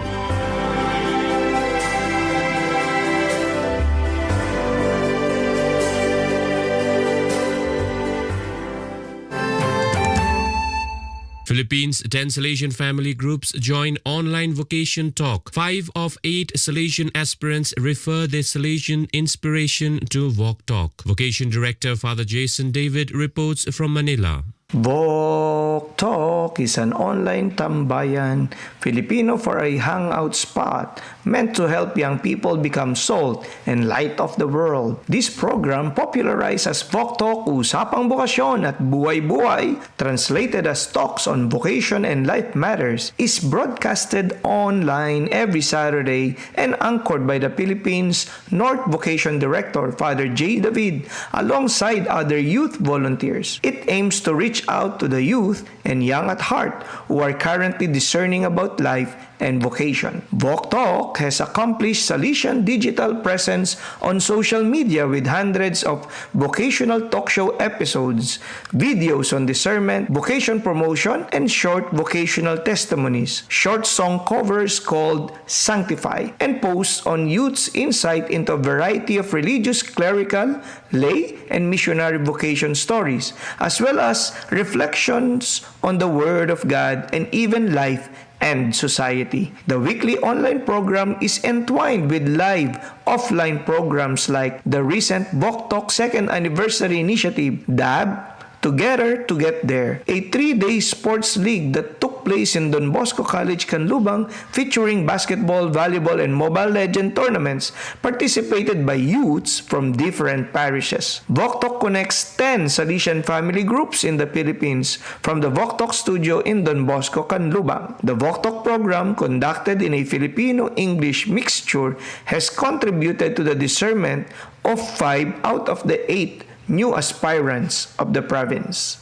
Philippines' 10 Salesian family groups join online vocation talk. 5 of 8 Salesian aspirants refer their Salesian inspiration to Walk Talk. Vocation Director Father Jason David reports from Manila. Walk Talk is an online tambayan, Filipino for a hangout spot meant to help young people become salt and light of the world. This program, popularized as Walk Talk, Usapang Bokasyon at Buhay-Buhay, translated as Talks on Vocation and Life Matters, is broadcasted online every Saturday and anchored by the Philippines North Vocation Director Father J. David alongside other youth volunteers. It aims to reach out to the youth and young at heart who are currently discerning about life and vocation. Walk Talk has accomplished Salesian digital presence on social media with hundreds of vocational talk show episodes, videos on discernment, vocation promotion, and short vocational testimonies, short song covers called Sanctify, and posts on youth's insight into a variety of religious, clerical, lay, and missionary vocation stories, as well as reflections on the Word of God and even life and society. The weekly online program is entwined with live offline programs like the recent Walk Talk 2nd Anniversary Initiative, DAB, Together to Get There, a 3-day sports league that took place in Don Bosco College, Canlubang, featuring basketball, volleyball, and Mobile Legend tournaments participated by youths from different parishes. Walk Talk connects 10 Salesian family groups in the Philippines from the Walk Talk studio in Don Bosco, Canlubang. The Walk Talk program, conducted in a Filipino-English mixture, has contributed to the discernment of 5 out of the 8 new aspirants of the province.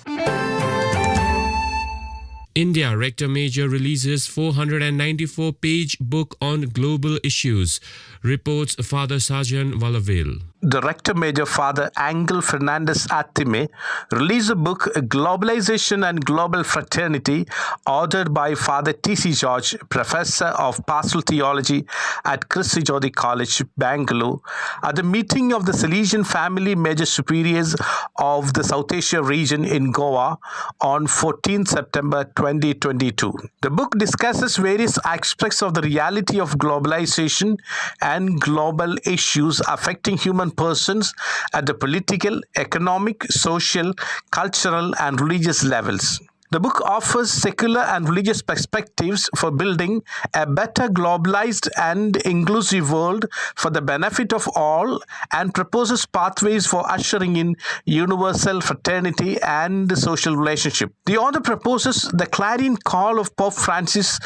India Rector Major releases 494-page book on global issues, reports Father Sajan Valavil. Director Major Father Angel Fernandez Attime released a book, Globalization and Global Fraternity, authored by Father T.C. George, Professor of Pastoral Theology at Christi Jyoti College, Bangalore, at the meeting of the Salesian Family Major Superiors of the South Asia region in Goa on 14 September 2022. The book discusses various aspects of the reality of globalization and global issues affecting human persons at the political, economic, social, cultural, and religious levels. The book offers secular and religious perspectives for building a better globalized and inclusive world for the benefit of all, and proposes pathways for ushering in universal fraternity and social relationship. The author proposes the clarion call of Pope Francis,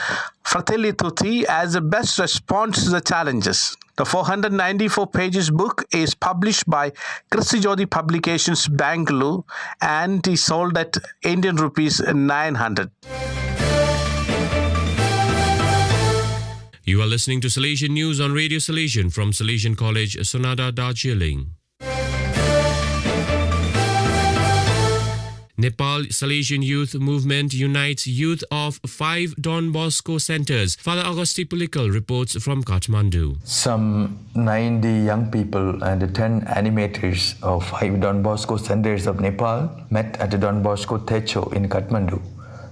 Fratelli Tutti, as the best response to the challenges. The 494 pages book is published by Christi Jyoti Publications, Bangalore, and is sold at Indian rupees 900. You are listening to Salesian News on Radio Salesian from Salesian College, Sonada, Darjeeling. Nepal Salesian Youth Movement unites youth of 5 Don Bosco centers. Father Augusti Pulikal reports from Kathmandu. Some 90 young people and 10 animators of 5 Don Bosco centers of Nepal met at the Don Bosco Techo in Kathmandu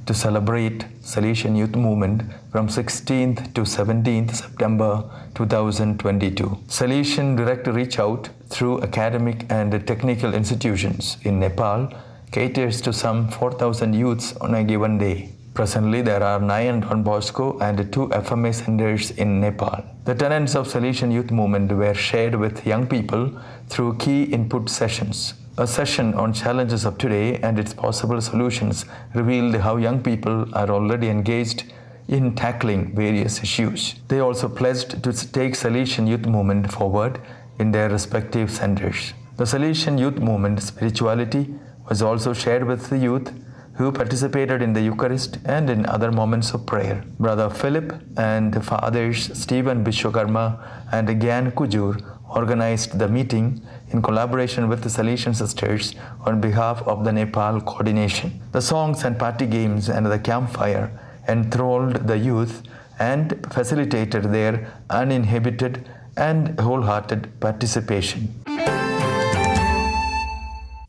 to celebrate Salesian Youth Movement from 16th to 17th September 2022. Salesian direct reach out through academic and technical institutions in Nepal caters to some 4,000 youths on a given day. Presently, there are 9 Don Bosco and 2 FMA centers in Nepal. The tenets of Salesian Youth Movement were shared with young people through key input sessions. A session on challenges of today and its possible solutions revealed how young people are already engaged in tackling various issues. They also pledged to take Salesian Youth Movement forward in their respective centers. The Salesian Youth Movement spirituality was also shared with the youth who participated in the Eucharist and in other moments of prayer. Brother Philip and Fathers Stephen Vishwakarma and Gyan Kujur organized the meeting in collaboration with the Salesian sisters on behalf of the Nepal coordination. The songs and party games and the campfire enthralled the youth and facilitated their uninhibited and wholehearted participation.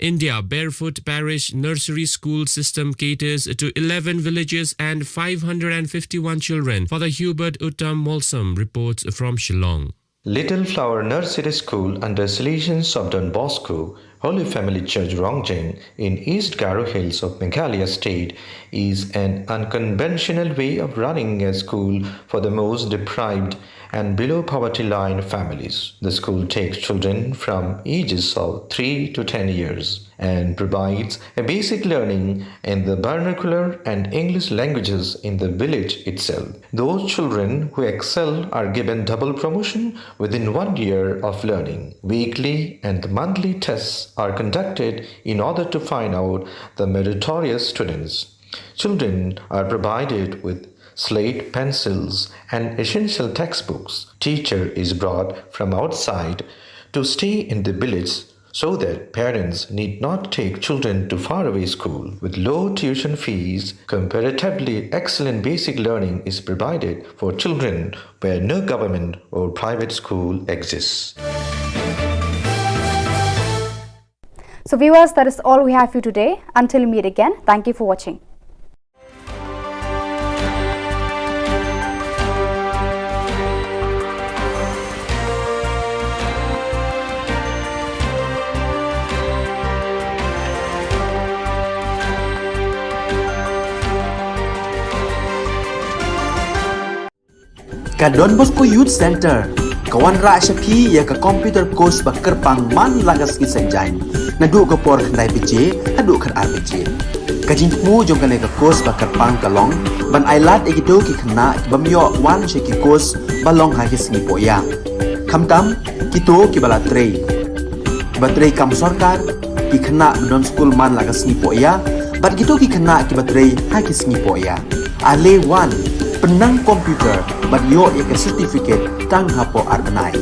India Barefoot Parish Nursery School System caters to 11 villages and 551 children. Father Hubert Uttam Molsam reports from Shillong. Little Flower Nursery School under Salesians of Don Bosco, Holy Family Church Rongjeng in East Garo Hills of Meghalaya State is an unconventional way of running a school for the most deprived and below poverty line families. The school takes children from ages of 3 to 10 years and provides a basic learning in the vernacular and English languages in the village itself. Those children who excel are given double promotion within 1 year of learning. Weekly and monthly tests are conducted in order to find out the meritorious students. Children are provided with slate, pencils, and essential textbooks. Teacher is brought from outside to stay in the village so that parents need not take children to faraway school. With low tuition fees, comparatively excellent basic learning is provided for children where no government or private school exists. So viewers, that is all we have for you today. Until we meet again, thank you for watching. Ka Don Bosco Youth Center kawan ra shapi ya ka computer course ba kerpang man lagas ki sanjain na du ko por khandai pije adu khan ar pije ka jingmu jong ka ka course ba kerpang kalong ban ailat egido ki khna bamyo wan she ki course balong ha ki sni poya khamtam kito ki bala trei batrei kam sarkar ki khna don school man lagas ni poya bat gito ki khna ki batrei ha ki sni poya ale wan penang komputer bat yo ek certificate tang hapo arbanai.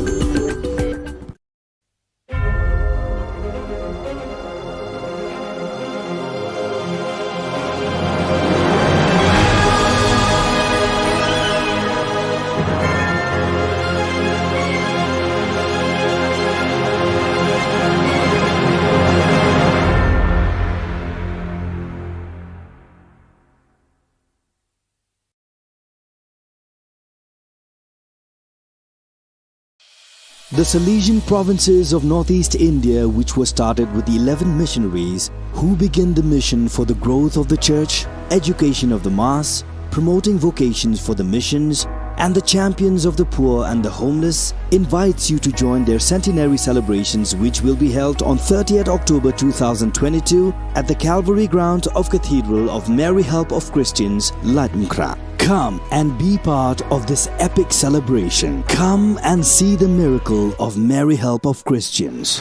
The Salesian provinces of northeast India, which were started with the 11 missionaries who began the mission for the growth of the church, education of the mass, promoting vocations for the missions, and the champions of the poor and the homeless, invites you to join their centenary celebrations, which will be held on 30th October 2022 at the Calvary Ground of Cathedral of Mary Help of Christians, Latmkra. Come and be part of this epic celebration. Come and see the miracle of Mary Help of Christians.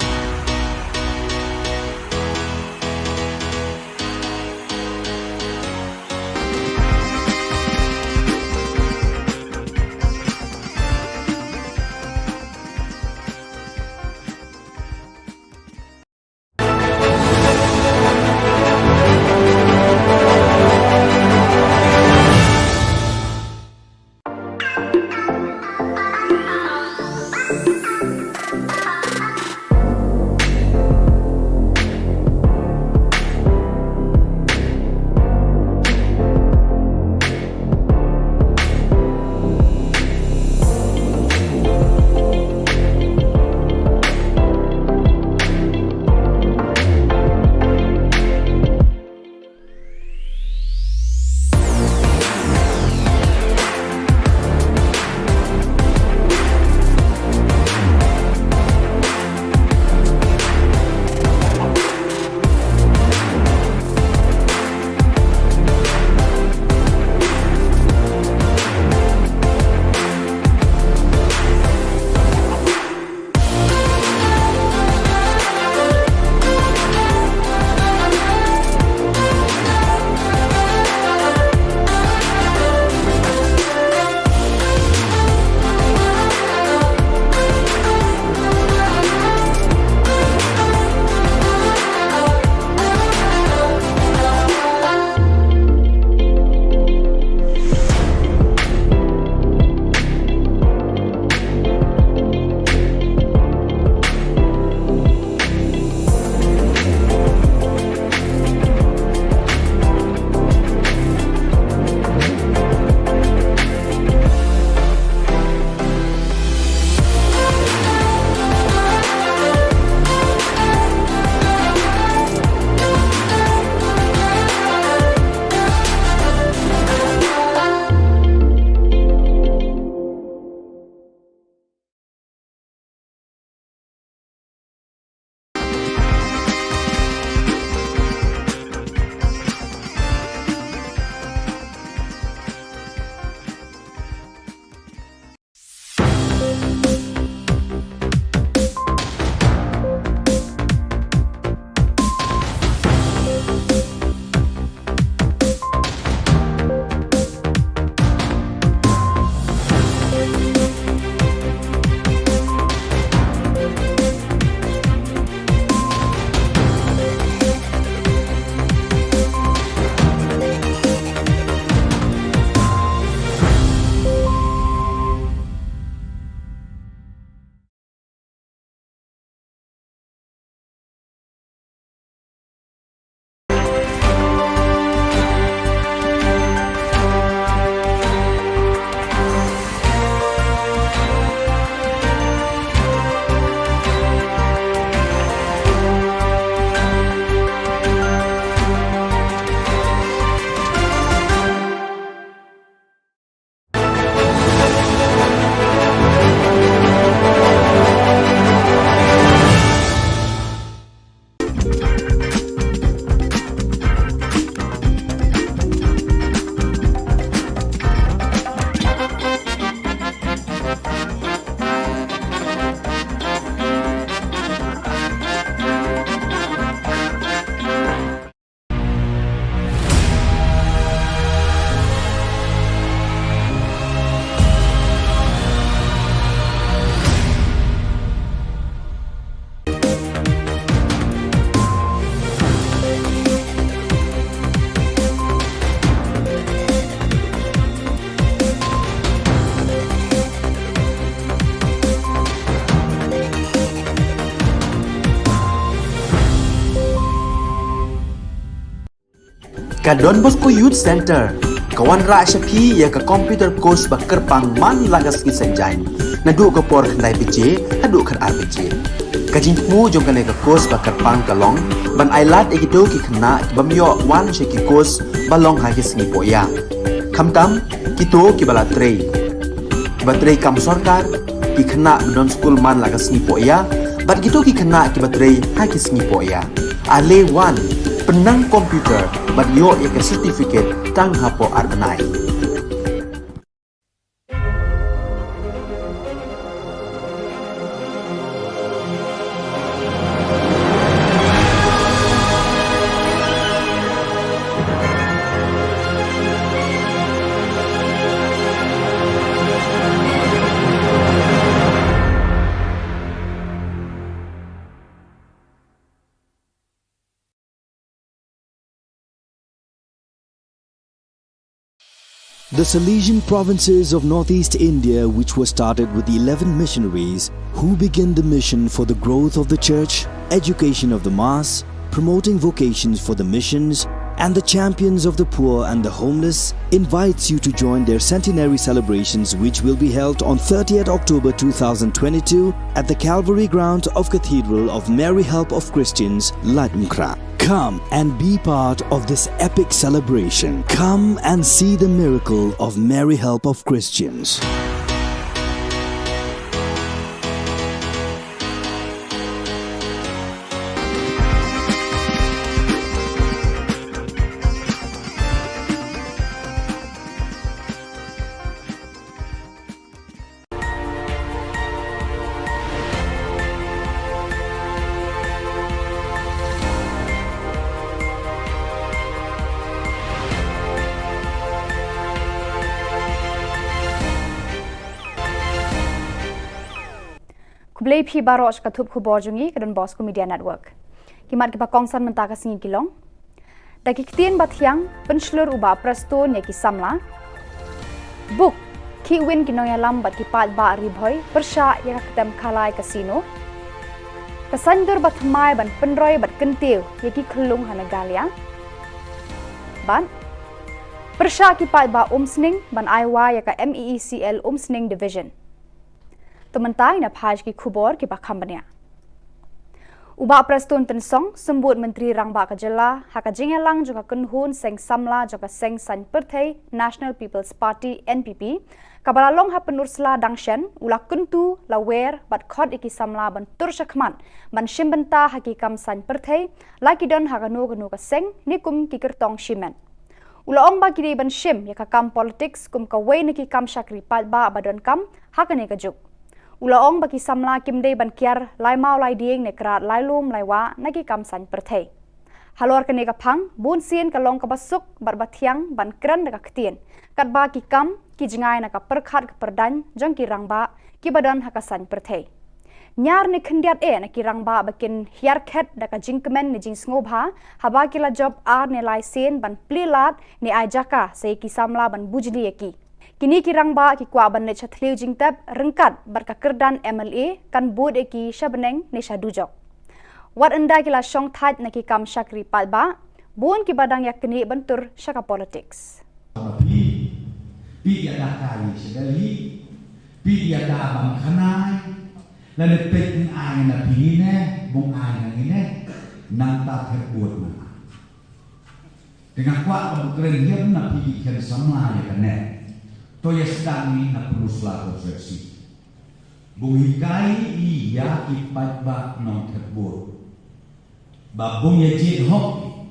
Ka Don Bosco Youth Center kawan ra shapi ya ka computer course ba kerpang man lagas ki sanjain na du ko por khandai pije adu khan RPG ka jingmu jong kane ka course ba kerpang kalong ban ailat egido ki khna bamyo wan she ki course balong ha ki singi poya khamtam kito ki bala trei batrei kam sarkar ki khna don school man lagas ni poya bat gitu ki khna ki batrei ha ki singi poya ale wan penang komputer bat yo ya ke certificate tang hapo arbenai. The Salesian provinces of northeast India, which were started with the 11 missionaries who began the mission for the growth of the church, education of the mass, promoting vocations for the missions, and the champions of the poor and the homeless, invites you to join their centenary celebrations, which will be held on 30th October 2022 at the Calvary Ground of Cathedral of Mary Help of Christians, Ladumkra. Come and be part of this epic celebration. Come and see the miracle of Mary Help of Christians. Kublai phi baroch katup khubor jungi kedon Bosco Media Network. Kimat ki pakongsan mentaka singi kilong. Daki ktien bathiang penslur uba presto nya ki samla. Book ki win kinoyalam bat ki pat ba ribhoy persha ya ketem khalai casino. Kasandur bathmai ban penroy bat kentiu ya ki khulung hanagalia. Ban persha ki pat ba umsning ban aiwa ya ka MEECL umsning division. Tementai na page ki Khubor ki bakambania. Uba prestun tensong sembut Menteri Rangba Ka Jylla haka jingelang juga kenhun seng samla juga seng san perthai National People's Party NPP kabalalong ha penursla dangshen ula kuntu lawer bat khod iki samla ban turshakman ban shimbenta haki kam san perthai laki don haka no ka seng nikum ki kertong shimen. Ula ong ba kiri ban shim ya ka kam politics kum ka wei niki kam shakri pat ba abadon kam haka ne ka juk. Ulaong bagi samla kimde ban kiar lai mau lai dieng nekrat lai lum lai wa nagi kamsan perthai. Halor kene ka phang bun sien ka long ka basuk bar bathiang ban kran ka ktien. Kat ba ki kam ki jingai na ka perkhat ka perdan jang ki rangba ki badan hakasan perthai. Nyar ni khendiat na ki rangba bakin hiar khet da ka jingkemen ni jing sngoba haba ki la job ar ne lai sen ban plilat ni ajaka sei ki samla ban bujli eki. Kini kirang ba ki kwa ban ne chathliu jingtab rengkat barka kerdan MLA kan bod eki shabeneng ne shadujok. Wat enda kila shong thaj na ki kam shakri pat ba bon ki badang yakni bentur shaka politics. Pi ada kali sedali pi ada bang khanai lalu pek ai na pine bung ai na ine nang ta thebut na. Dengan kwa keren dia na pi ken samla ya kane. Toya sedang ni nak peruslah konstruksi. Buhikai iya ipat bak non terbur. Babung ya jid hok.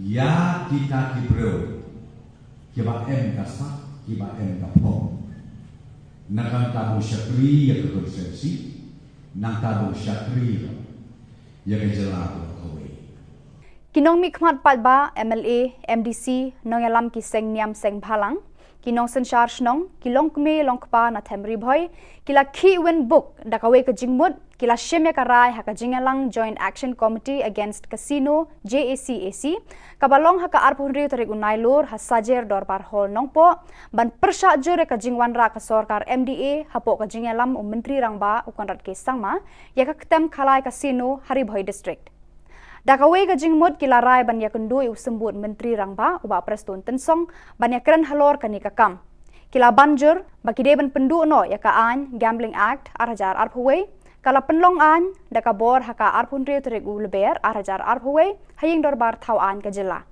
Ya kita kibreu. Kiba em kasak, kiba em kapong. Nakang tabu syakri ya ke konstruksi. Nang tabu syakri ya ke jelah kawe. Kinong mikmat pat ba MLA, MDC, nong yalam ki seng niam seng bhalang. Kinong sensyar snong, kilong kme long kpa na temri boy, kila ki win book dakawe ka jingmut, kila shimya karai haka jingalang Joint Action Committee Against Casino JACAC, kabalong haka arpunri tarik unailur hasajer dorbar hol nongpo, ban persya jure ka jingwan ra ka sorkar MDA hapo ka jingalam Menteri Rangba ukonrat ke sangma, ya ka ketem khalai casino Hari Boy District. Dakawe ka jingmut kilarai ban yakundui usembut Menteri Rangba uba Preston Tensong ban yakren halor kani kakam. Kila banjur baki deban pendu no yaka an Gambling Act arajar arphuwe kala penlong an dakabor haka arphunri terigu leber arajar arphuwe haying dorbar thau an ka jilla.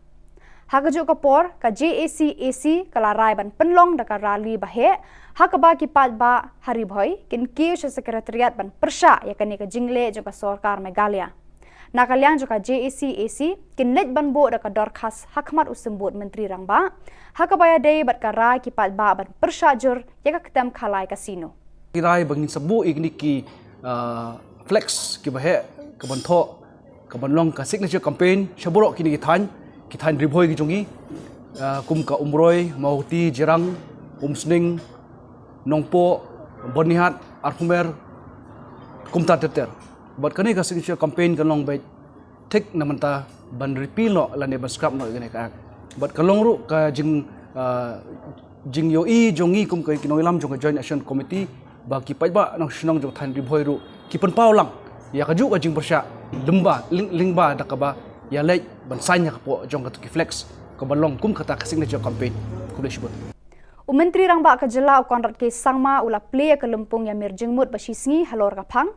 Hakajuk kapor ka JAC kala rai ban penlong daka rali bahe hakaba ki ba hari bhoi kin kiu sekretariat ban persha yakani ka jingle jo ka sarkar Meghalaya. Nakaliang juga JAC kinlet ban bo daka dorkas hakmat usembut Menteri Rangba hakabaya day bat karai kipat ba ban persajur yaka ketem khalai kasino. Kirai bangin sebu igni ki flex ki bahe ke banto ke banlong ka signature campaign shaborok kini kitan ribhoi ki jungi kum ka umroi mauti jirang umsning nongpo bonihat arpumer kumta teter. But kani ka signature campaign kalong bay tek namanta ban repeal no lane ban scrap no gane ka. But kalong ru ka jing yoi jongi kum ka kinoilam jong joint action committee ba ki pai ba nang sinong jong than ribhoi ru ki pen pau lang ya ka ju ka jing persya lemba lingba dakaba ya lei ban sanya ka po jong ka ki flex ka balong kum kata ka signature campaign kulai shibut. Menteri Rangba ka Jilla konrat ke sangma ula play ka lempung ya mir jingmut ba sisngi halor ka phang.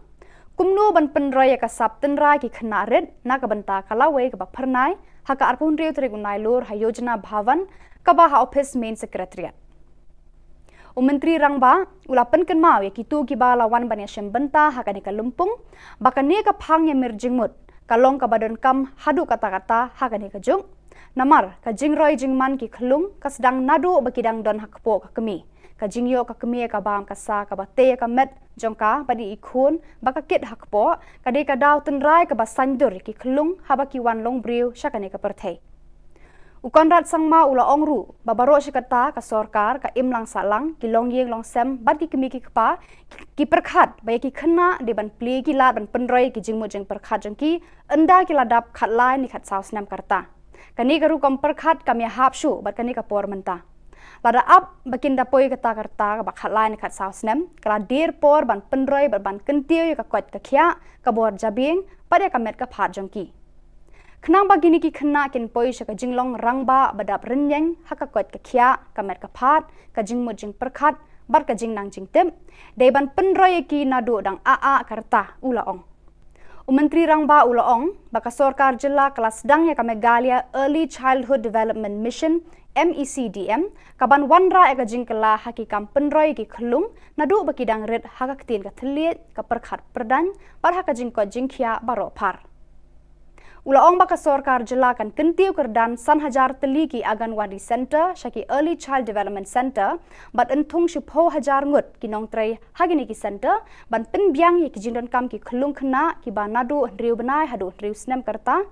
Kumno ban penraya ka saptenra ki khnaret na ka banta kalawe ka ba pharnai haka arpun riu trigunai lor hayojana bhavan ka ba ha office main secretariat. Menteri Rangba ula penken mau ya kitu ki ba lawan ban ya banta haka ni ka lumpung bakane ka phang ya mirjingmut kalong ka badon kam hadu kata-kata haka ni ka jung namar ka jingroi jingman ki khlung ka sedang nadu bakidang don hakpo ka kemi ka jingyo ka kemi ka bam ka sa ka ba te ka met jongka badi ikhun baka kit hakpo kade ka daw tenrai ka basandur ki khlung habaki wan long briu shakane ka perthei ukonrat sangma ula ongru babaro shikata ka sarkar ka imlang salang ki longyeng long sem bad ki kemi ki kpa ki perkhat ba ki khna de ban ple ki lat ban penroi ki jingmu jeng perkhat jengki anda ki ladap khatlai ni khat saus nam karta kani garu kom perkhat kamya hapshu bat kani ka por menta Lada up bakin dapoi kata karta ka bakhalai ni khat saus nem kala dir por ban penroi ban kentiu ka kwat ka khia ka bor jabing pada ka met ka phat jongki khnang bagini ki khna kin poi sha ka jinglong rangba badap renyeng haka kwat ka khia ka met ka phat ka jingmu jing perkhat bar ka jing nang jing tem dei ban penroi ki nadu dang a karta ula ong Menteri Rangba ula ong baka sarkar Jilla kelas dang ya ka Meghalaya Early Childhood Development Mission MECDM kaban wanra eka jingkela hakikam penroi ki khlung nadu bakidang red hakak tin ka thliet ka perkhat perdan par haka jingko jingkhia baro phar ula ong baka sarkar Jilla kan kentiu kerdan san hajar teli ki Anganwadi Center shaki Early Child Development Center bat enthung shipho hajar ngut ki nongtrei hagini ki center ban penbyang ki jingdon kam ki khlung khna ki ba nadu riu banai hadu riu snem karta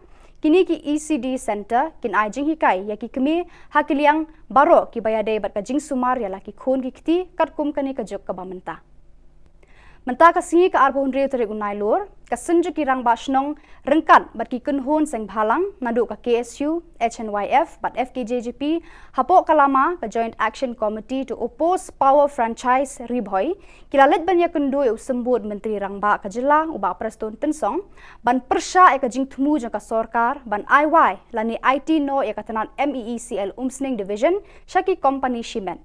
kini ki ECD Center kin ai jing hikai ya ki kemi hakiliang baro ki bayade bat ka jing sumar ya la ki khon ki kti kat kum kani ka jok ka ba menta ka singi ka arbon re tere unai lor ka senju ki rang ba shnong rengkat bat ki kunhon seng bhalang nadu ka KSU HNYF bat FKJGP hapo kalama ka Joint Action Committee to oppose power franchise ribhoi kilalet ban ya kundu usembut Menteri Rangba ka Jilla uba Preston Tensong ban persha ka jing thmu ka sarkar ban IY lani IT no ya ka tanan MEECL Umsning Division shaki company shimen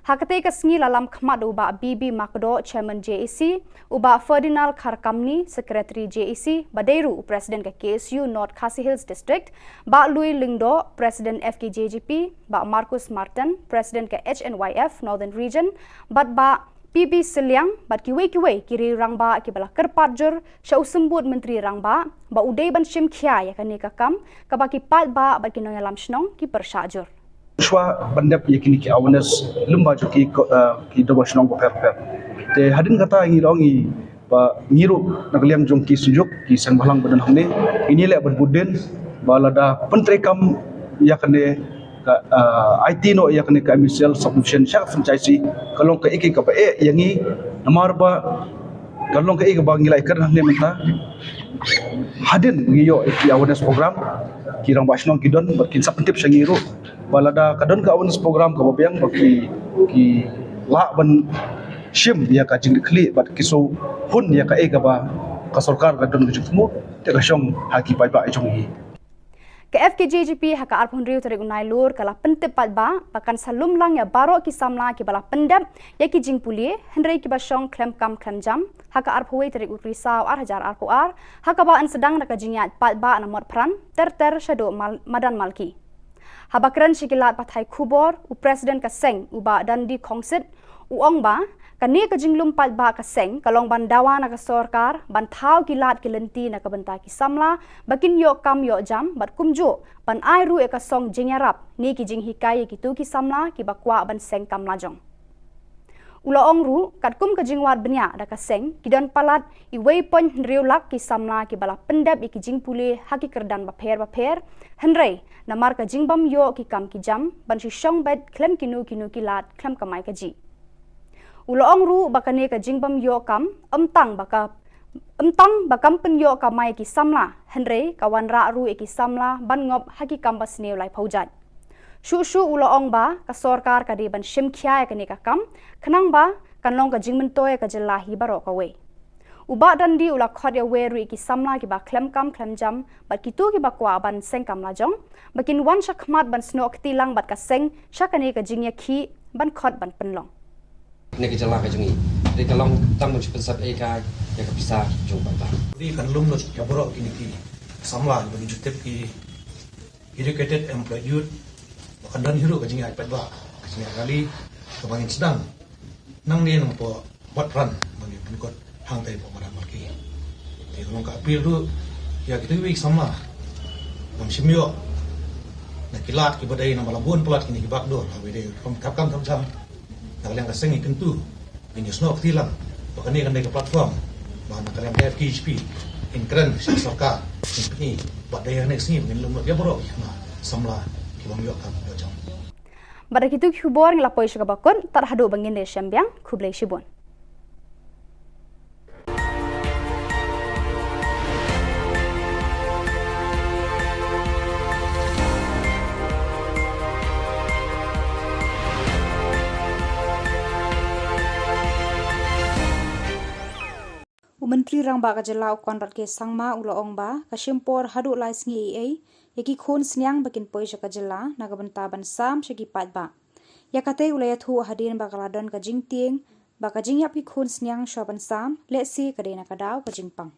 Hakate ka sngi lalam khmat uba BB Makdo Chairman JAC uba Ferdinand Kharkamni Secretary JAC Badeiru President ka KSU North Khasi Hills District ba Louis Lingdo President FKJGP ba Marcus Martin President ka HNYF Northern Region ba PB Siliang bat kiwe kiri rangba ki bala kerpatjur sha usembut Menteri Rangba ba udai ban shim khia ya kani ka kam ka ba ki pat ba ki noya lam shnong ki persajur Shwa bandap yakini ki awareness lemba jo ki doba shnong ko per te hadin kata ngi longi ba ngiru nakliang jong ki sunjuk ki san balang badan hamne ini le ban buden balada pentrekam yakane ka IT no yakane ka misal submission sha franchise kalong ka iki ka ba yangi namar ba kalong ka iki ba ngilai kar hamne menta hadin ngiyo ki awareness program kirang basnong kidon bakin sa pentip sa ngiru balada kadon ka awareness program ka babyang baki ki la ban shim ya ka jing kli bat kiso hun ya ka ba ka sarkar kadon ka jukmu te ka shong haki pai ba chong hi Ke FKJGP haka arpun riu tarik unai lur kala pentep patba pakan salum lang ya baro ki samla ki bala pendap ya ki jing pulie hendrei ki basong klem kam klem jam haka arpui tarik risau hajar arpu haka ba an sedang naka jingyat patba na mot pran ter shado madan malki habakran shikilat pathai khubor u president ka seng uba dandi khongsit u ongba kani ka jinglum patba ka seng kalong bandawa na ka sorkar ban thau kilat kilenti na ka banta ki samla bakin yo kam yo jam bat kumjo ban ai ru e ka song jingyarap ni ki jing hikai ki tu ki samla ki bakwa ban seng kam lajong ula ong ru kat kum ka jingwat benya da ka seng ki dan palat I wei pon riu lak ki samla ki bala pendap ki jing pule haki kerdan baper henrei na mar ka jingbam yo ki kam ki jam ban shi shong bet klem kinu ki lat klem kamai ka ji Uloong ru bakane ka jingbam yo kam amtang bakam pen yo kamai ki samla henrei kawan ra ru ki samla ban ngop haki kambas neu lai phaujat shu uloong ba ka sorkar ka de ban shim khya ka ne ka kam khnang ba kanlong ka jingmen toy ka jela hi baro ka we uba dandi ula khot ya we ru ki samla ki ba klem jam bat ki tu ki ba kwa ban seng kam la jong bakin wan shakmat ban snok tilang bat ka seng shakane ka jingya khi ban khot ban penlong Ni ka Jylla ka jungi ri ka long tam mo chipsat e kai ya ka bisa jong ba ri kan lum no ya boro kini ki samla bagi jutep ki educated employed youth makan dan hiru ka jingi ai pat ba jingi kali ka bangin sedang nang ni nang po wat ran bagi penikot hang tai po madan marki ti long ka apil du ya kita wi samla nam simyo na kilat ki badai na malabun pelat kini ki bakdor hawe de kam jam kalian kaseng ikan tu ini snok tilang bahkan ini kan dari platform bahan kalian FKHP inkren sorka ini buat daya next ni mungkin lumut ya bro nah samla kibang yok kam jam pada kitu Khubor ngelapoi syakabakon tarhadu bangin de syambiang khublai shibun Menteri Rang Ba Ka Jylla Konrad ke Sangma Uloong Ba Kashimpor Hadu Lai Sngi Ei Yaki Khun Snyang Bakin Poi Ka Jylla Nagabanta Ban Sam Shaki Pat Ba Yakate Ulayat Hu Hadin Ba Kaladon Ka Jing Tieng Ba Ka Jing Yap Ki Khun Snyang Shoban Sam Let's see Kadena Kadao Ka Jing Pang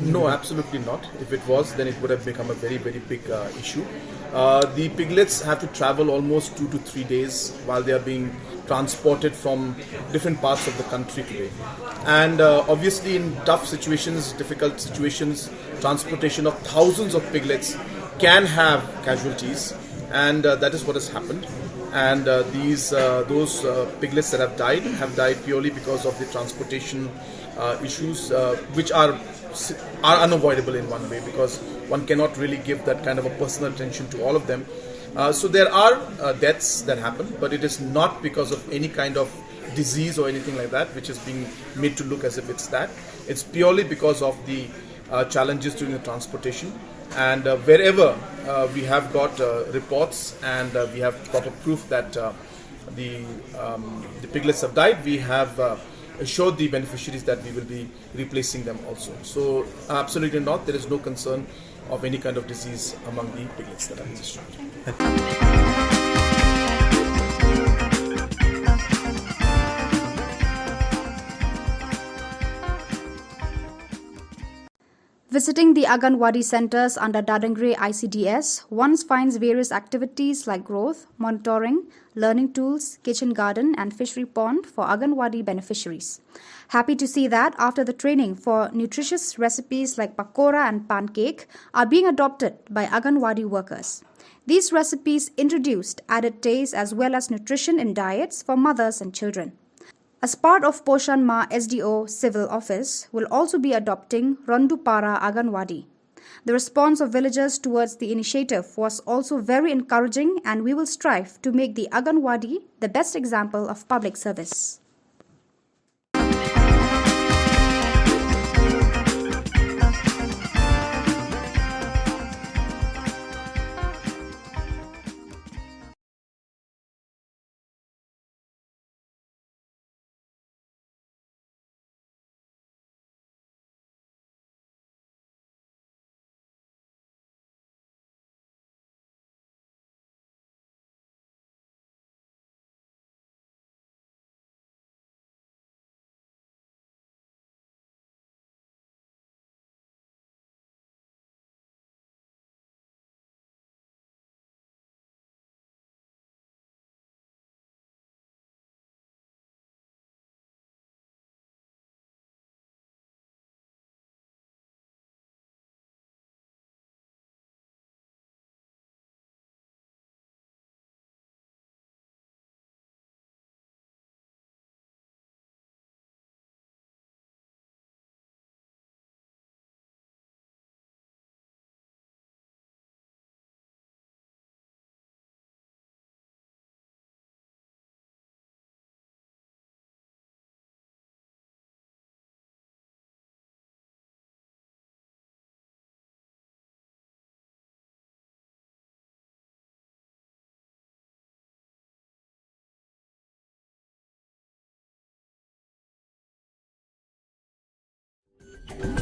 No, absolutely not. If it was, then it would have become a very, very big issue. The piglets have to travel almost 2 to 3 days while they are being transported from different parts of the country today. And obviously in tough situations, difficult situations, transportation of thousands of piglets can have casualties, and that is what has happened. And those piglets that have died purely because of the transportation issues, which are unavoidable in one way, because one cannot really give that kind of a personal attention to all of them. So there are deaths that happen, but it is not because of any kind of disease or anything like that, which is being made to look as if it's that. It's purely because of the challenges during the transportation. And wherever we have got reports and we have proper proof that the piglets have died, we have assured the beneficiaries that we will be replacing them also. So absolutely not, there is no concern of any kind of disease among the piglets that are destroyed. Visiting the Anganwadi centers under Dadangre ICDS, one finds various activities like growth, monitoring, learning tools, kitchen garden and fishery pond for Anganwadi beneficiaries. Happy to see that after the training for nutritious recipes like pakora and pancake are being adopted by Anganwadi workers. These recipes introduced added taste as well as nutrition in diets for mothers and children. As part of Poshan Ma SDO Civil Office will also be adopting Rondupara Anganwadi. The response of villagers towards the initiative was also very encouraging, and we will strive to make the Anganwadi the best example of public service.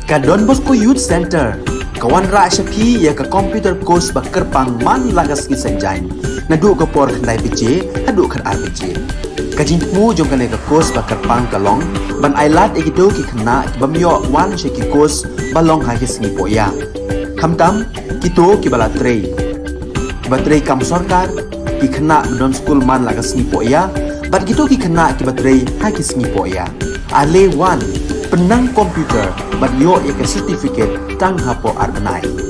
Ka Don Bosco Youth Center kawan ra shapi ya ka computer course ba kerpang man lagas ki sanjain na du ka por khandai piche adu khan ar piche ka jingmu jong ka ne ka course ba kerpang ka long ban ailat egido ki khna ki bamyo wan she ki course ba long ha ki sngi po ya khamtam ki to ki bala trei ba trei kam sarkar ki khna don school man lagas sngi po ya bat gitu ki khna ki ba trei ha ki sngi po ya ale wan penang komputer bat yo ek certificate tang hapo arbenai.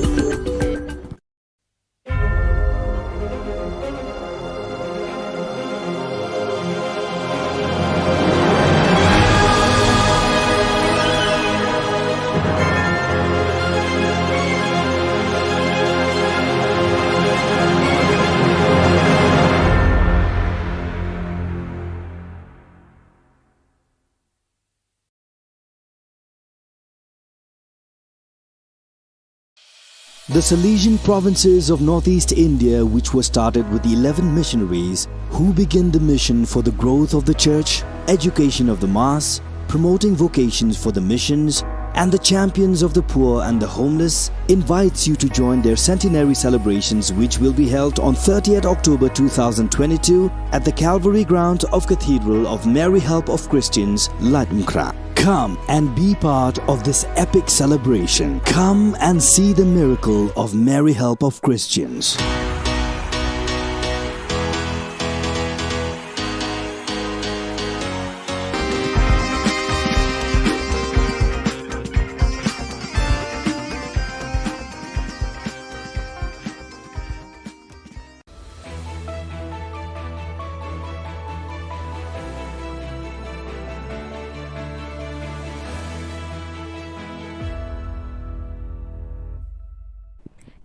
The Salesian provinces of northeast India, which were started with 11 missionaries who began the mission for the growth of the church, education of the mass, promoting vocations for the missions, and the champions of the poor and the homeless, invites you to join their centenary celebrations, which will be held on 30th October 2022 at the Calvary ground of Cathedral of Mary Help of Christians, Ladmkra. Come and be part of this epic celebration. Come and see the miracle of Mary Help of Christians.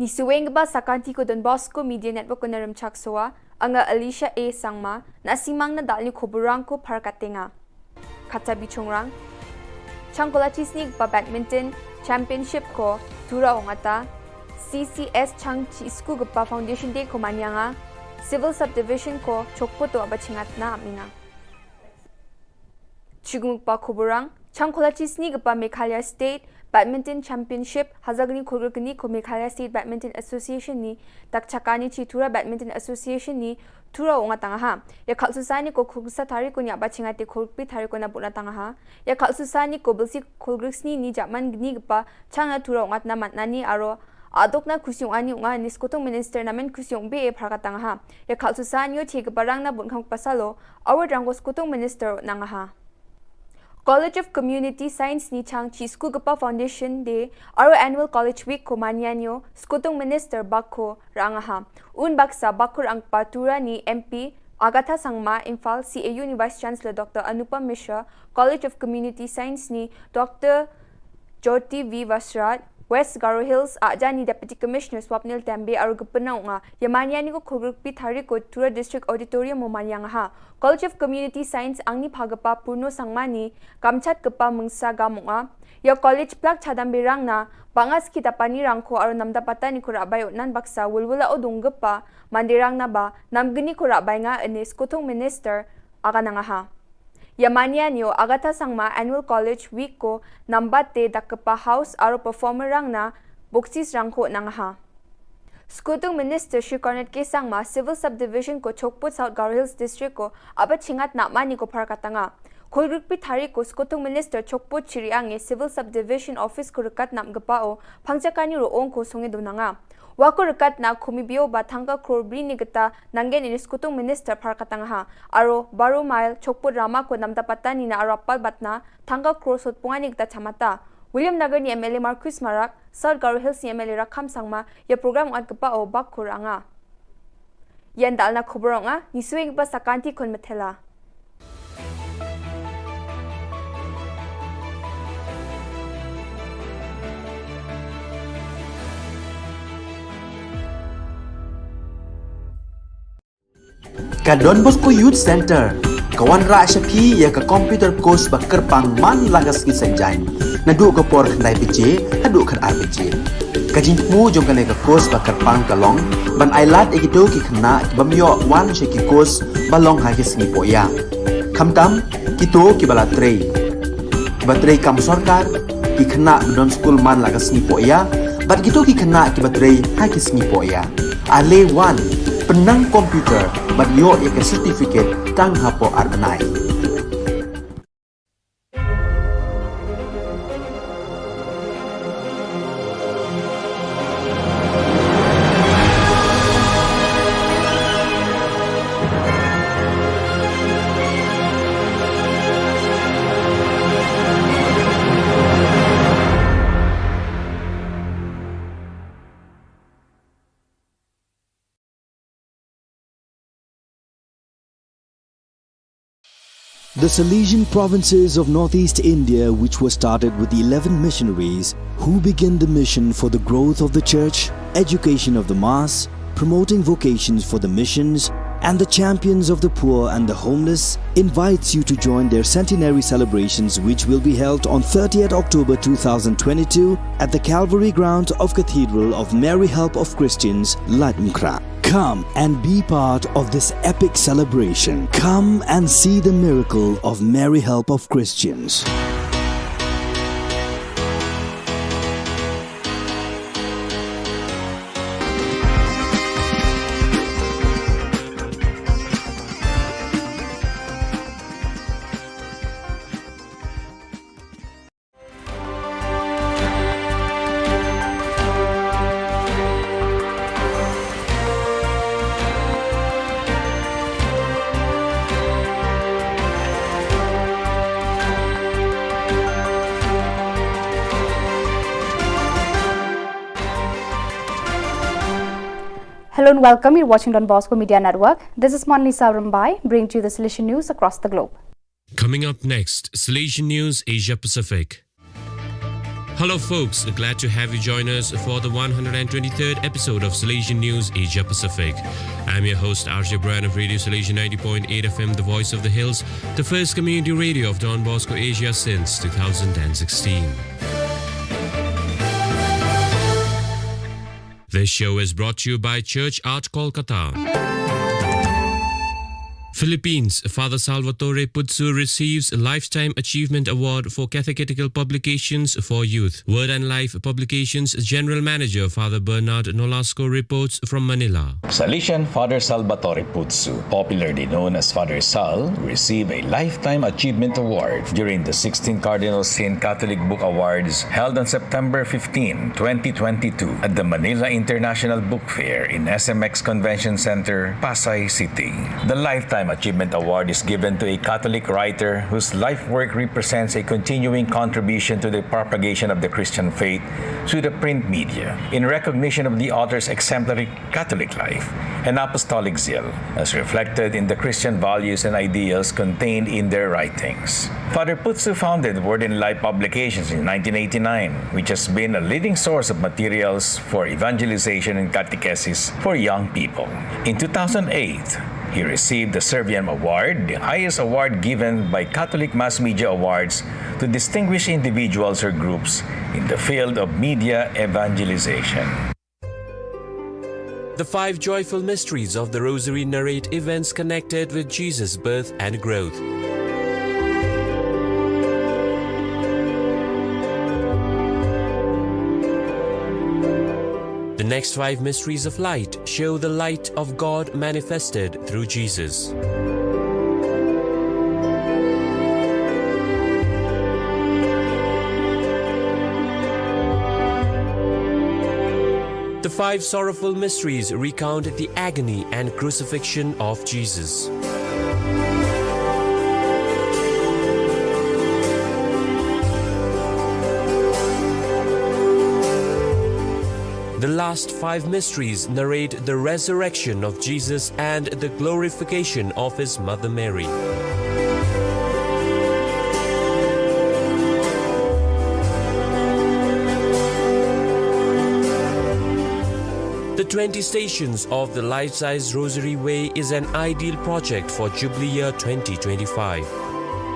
Ni suweng ba sakanti ko Don Bosco Media Network ko naram chaksoa anga Alicia A sangma na simang na dal ni Khubor ko parkatenga. Kata bichongrang Changkola chisnig ba badminton championship ko tura ongata CCS Chang Chisku Gpa Foundation Day ko manyanga civil subdivision ko chokpo to abachingat na amina. Chigumuk pa Khuborang Changkola chisnig ba Meghalaya State Badminton Championship Hazagni Khurgani ko Meghalaya State Badminton Association ni takchakani Chitura Badminton Association ni tura onga tangaha ya khalsusani ko khugsa thari ko nya bachingate khurpi thari ko na buna tangaha ya khalsusani ko bilsi khulgrisni ni jaman gni gpa changa tura onga na matnani aro adokna khusyong ani unga niskotong minister namen khusyong be e pharka tangaha ya khalsusani yo thig barang na bunkhang pasalo award rangos kotong minister nangaha College of Community Science ni Chang Chi School Gapa Foundation Day Aro Annual College Week ko manyanyo Skutong Minister Bakko Rangaha Un Baksa Bakur ang patura ni MP Agatha Sangma Imphal CAU ni Vice Chancellor Dr. Anupam Mishra College of Community Science ni Dr. Jyoti V. Vasrat West Garo Hills aja ni Deputy Commissioner Swapnil Tembe aro gupana nga yamanya ni ko khurgpi thari ko Tura District Auditorium mo manyang ha College of Community Science angni phagapa purno sangmani kamchat gapa mungsa gamunga ya college plak chadam birang na bangas kita pani rangko aro namdapata ni kurabay nan baksa wulwula o dunggapa mandirang na ba namgni kurabay nga anis kutong minister aga nga ha Yamania niyo Agatha Sangma Annual College Week ko nambate dakpa house aro performer rang na buksis rang ko nang ha. Skutong Minister Shri Cornet K. Sangma Civil Subdivision ko Chokput South Garo Hills District ko abat chingat na mani ko parkatanga. Kulrukpi thari ko Skutong Minister Chokput Chiriange Civil Subdivision Office ko rekat namgapao pangjakani roong ko sungi dunanga. Wako rekat na kumibio batangka krobri ni gata nanggen ini Skutong Minister parkatanga aro baru mile Chokput Rama ko namdapatan ni na arapal batna tangka krosot pungani gata chamata. William Nagar ni MLA Marcus Marak, South Garo Hills ni MLA Rakham Sangma ya program at gapao bak kuranga. Yan dal na Khuboranga ni suwing ba sakanti kon metela. Ka Don Bosco Youth Center kawan ra shapi ya ka computer course ba kerpang man lagas ki sanjain na du ka por khandai piche adu khan ar piche ka jingmu jong ka ne ka course ba kerpang ka long ban ailat egido ki khna bamyo wan she ki course ba long ha ki sngi po ya khamtam ki to ki bala trei ba trei kam sarkar ki khana don school man lagas ni po ya bat gitu ki khana ki batrei ha ki sni po ya ale 1 penang komputer bat yo ya ke certificate tang hapo arbanai. The Salesian provinces of northeast India, which were started with the 11 missionaries who began the mission for the growth of the church, education of the mass, promoting vocations for the missions, and the champions of the poor and the homeless, invites you to join their centenary celebrations, which will be held on 30th October 2022 at the Calvary ground of Cathedral of Mary Help of Christians, Ladumkra. Come and be part of this epic celebration. Come and see the miracle of Mary Help of Christians. Hello and welcome. You're watching Don Bosco Media Network. This is Monlisa Rambai, bringing to you the Salesian news across the globe. Coming up next, Salesian News Asia Pacific. Hello folks, glad to have you join us for the 123rd episode of Salesian News Asia Pacific. I'm your host RJ Brian of Radio Salesian 90.8 FM, the voice of the hills, the first community radio of Don Bosco Asia since 2016. This show is brought to you by Church Art Kolkata. Philippines, Father Salvatore Putsu receives a Lifetime Achievement Award for Catechetical Publications for Youth. Word and Life Publications General Manager Father Bernard Nolasco reports from Manila. Salesian Father Salvatore Putsu, popularly known as Father Sal, received a Lifetime Achievement Award during the 16th Cardinal Sin Catholic Book Awards held on September 15, 2022 at the Manila International Book Fair in SMX Convention Center, Pasay City. The Lifetime Achievement Award is given to a Catholic writer whose life work represents a continuing contribution to the propagation of the Christian faith through the print media, in recognition of the author's exemplary Catholic life and apostolic zeal, as reflected in the Christian values and ideals contained in their writings. Father Putsu founded Word and Life Publications in 1989, which has been a leading source of materials for evangelization and catechesis for young people. In 2008, he received the Serviam Award, the highest award given by Catholic Mass Media Awards to distinguished individuals or groups in the field of media evangelization. The 5 joyful mysteries of the Rosary narrate events connected with Jesus' birth and growth. The next 5 mysteries of light show the light of God manifested through Jesus. The 5 sorrowful mysteries recount the agony and crucifixion of Jesus. The last 5 mysteries narrate the resurrection of Jesus and the glorification of his mother Mary. The 20 Stations of the Life-Size Rosary Way is an ideal project for Jubilee Year 2025.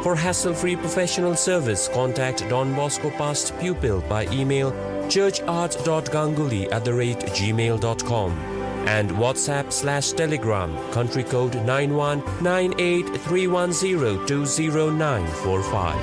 For hassle-free professional service, contact Don Bosco Past Pupil by email churchart.ganguly@gmail.com and WhatsApp/Telegram country code 919831020945.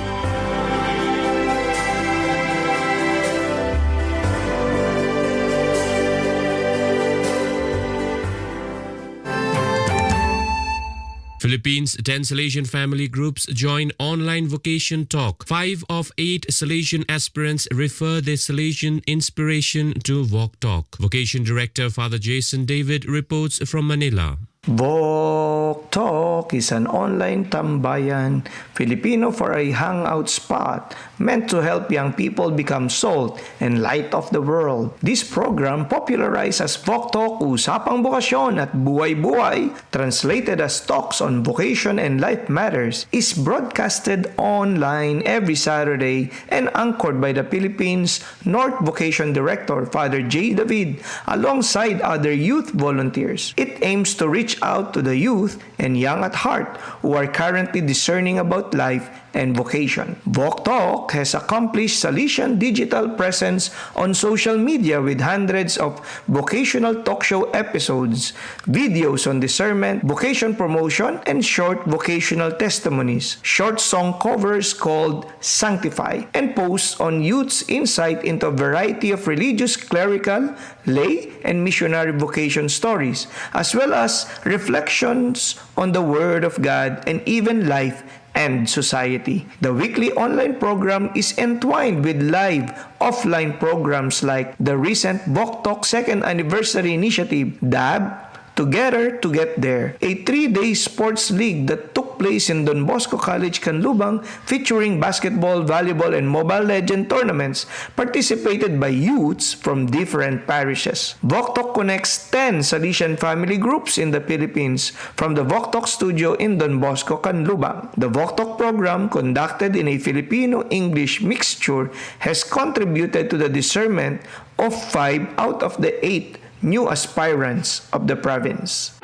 Philippines' 10 Salesian family groups join online vocation talk. 5 of 8 Salesian aspirants refer their Salesian inspiration to Walk Talk. Vocation Director Father Jason David reports from Manila. Walk Talk is an online tambayan, Filipino for a hangout spot meant to help young people become salt and light of the world. This program, popularized as Walk Talk, Usapang Bokasyon at Buhay-Buhay, translated as Talks on Vocation and Life Matters, is broadcasted online every Saturday and anchored by the Philippines North Vocation Director Father J. David alongside other youth volunteers. It aims to reach out to the youth and young at heart who are currently discerning about life and vocation. Walk Talk has accomplished Salesian digital presence on social media with hundreds of vocational talk show episodes, videos on discernment, vocation promotion, and short vocational testimonies, short song covers called Sanctify, and posts on youth's insight into a variety of religious, clerical, lay, and missionary vocation stories, as well as reflections on the Word of God and even life and society. The weekly online program is entwined with live offline programs like the recent Walk Talk 2nd Anniversary Initiative, DAB, Together to Get There, a 3-day sports league that took place in Don Bosco College, Canlubang, featuring basketball, volleyball, and Mobile Legend tournaments participated by youths from different parishes. Walk Talk connects 10 Salesian family groups in the Philippines from the Walk Talk studio in Don Bosco, Canlubang. The Walk Talk program, conducted in a Filipino-English mixture, has contributed to the discernment of 5 out of the 8 new aspirants of the province.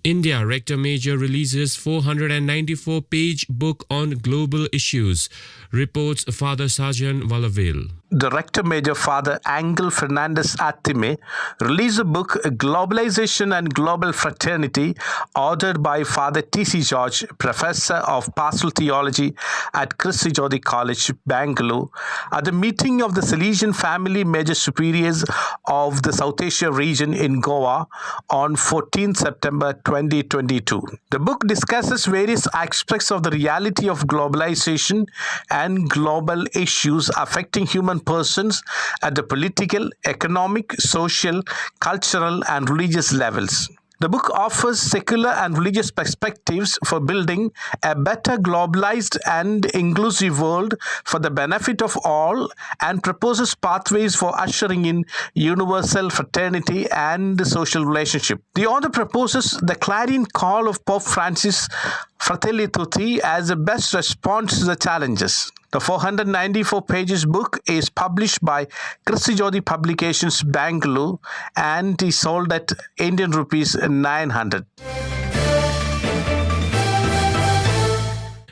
India Rector Major releases 494-page book on global issues, reports Father Sajan Valavil. The Rector Major Father Angel Fernandez Attime released a book, Globalization and Global Fraternity, authored by Father T.C. George, Professor of Pastoral Theology at Christi Jyoti College, Bangalore, at the meeting of the Salesian Family Major Superiors of the South Asia region in Goa on 14 September 2022. The book discusses various aspects of the reality of globalization and global issues affecting human persons at the political, economic, social, cultural, and religious levels. The book offers secular and religious perspectives for building a better globalized and inclusive world for the benefit of all, and proposes pathways for ushering in universal fraternity and social relationship. The author proposes the clarion call of Pope Francis, Fratelli Tutti, as the best response to the challenges. The 494 pages book is published by Christi Jyoti Publications, Bangalore, and is sold at Indian rupees 900.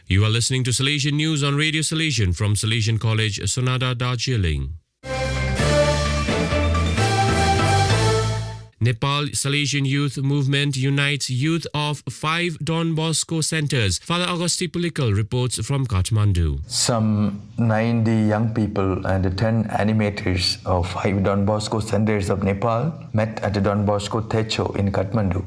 You are listening to Salesian News on Radio Salesian from Salesian College, Sonada, Darjeeling. Nepal Salesian Youth Movement unites youth of 5 Don Bosco centers. Father Augusti Pulikal reports from Kathmandu. Some 90 young people and 10 animators of 5 Don Bosco centers of Nepal met at the Don Bosco Techo in Kathmandu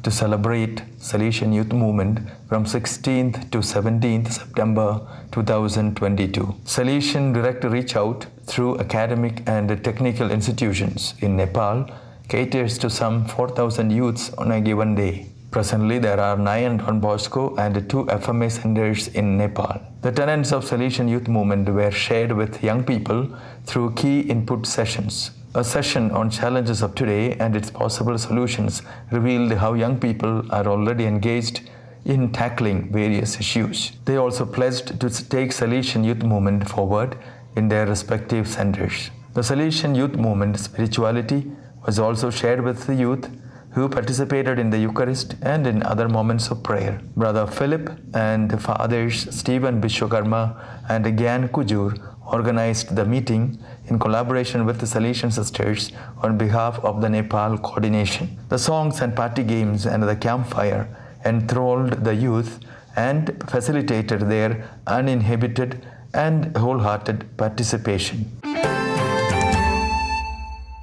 to celebrate Salesian Youth Movement from 16th to 17th September 2022. Salesian direct reach out through academic and technical institutions in Nepal caters to some 4,000 youths on a given day. Presently, there are 9 Don Bosco and 2 FMA centers in Nepal. The tenets of Salesian Youth Movement were shared with young people through key input sessions. A session on challenges of today and its possible solutions revealed how young people are already engaged in tackling various issues. They also pledged to take Salesian Youth Movement forward in their respective centers. The Salesian Youth Movement spirituality was also shared with the youth who participated in the Eucharist and in other moments of prayer. Brother Philip and Fathers Stephen Vishwakarma and Gyan Kujur organized the meeting in collaboration with the Salesian sisters on behalf of the Nepal coordination. The songs and party games and the campfire enthralled the youth and facilitated their uninhibited and wholehearted participation.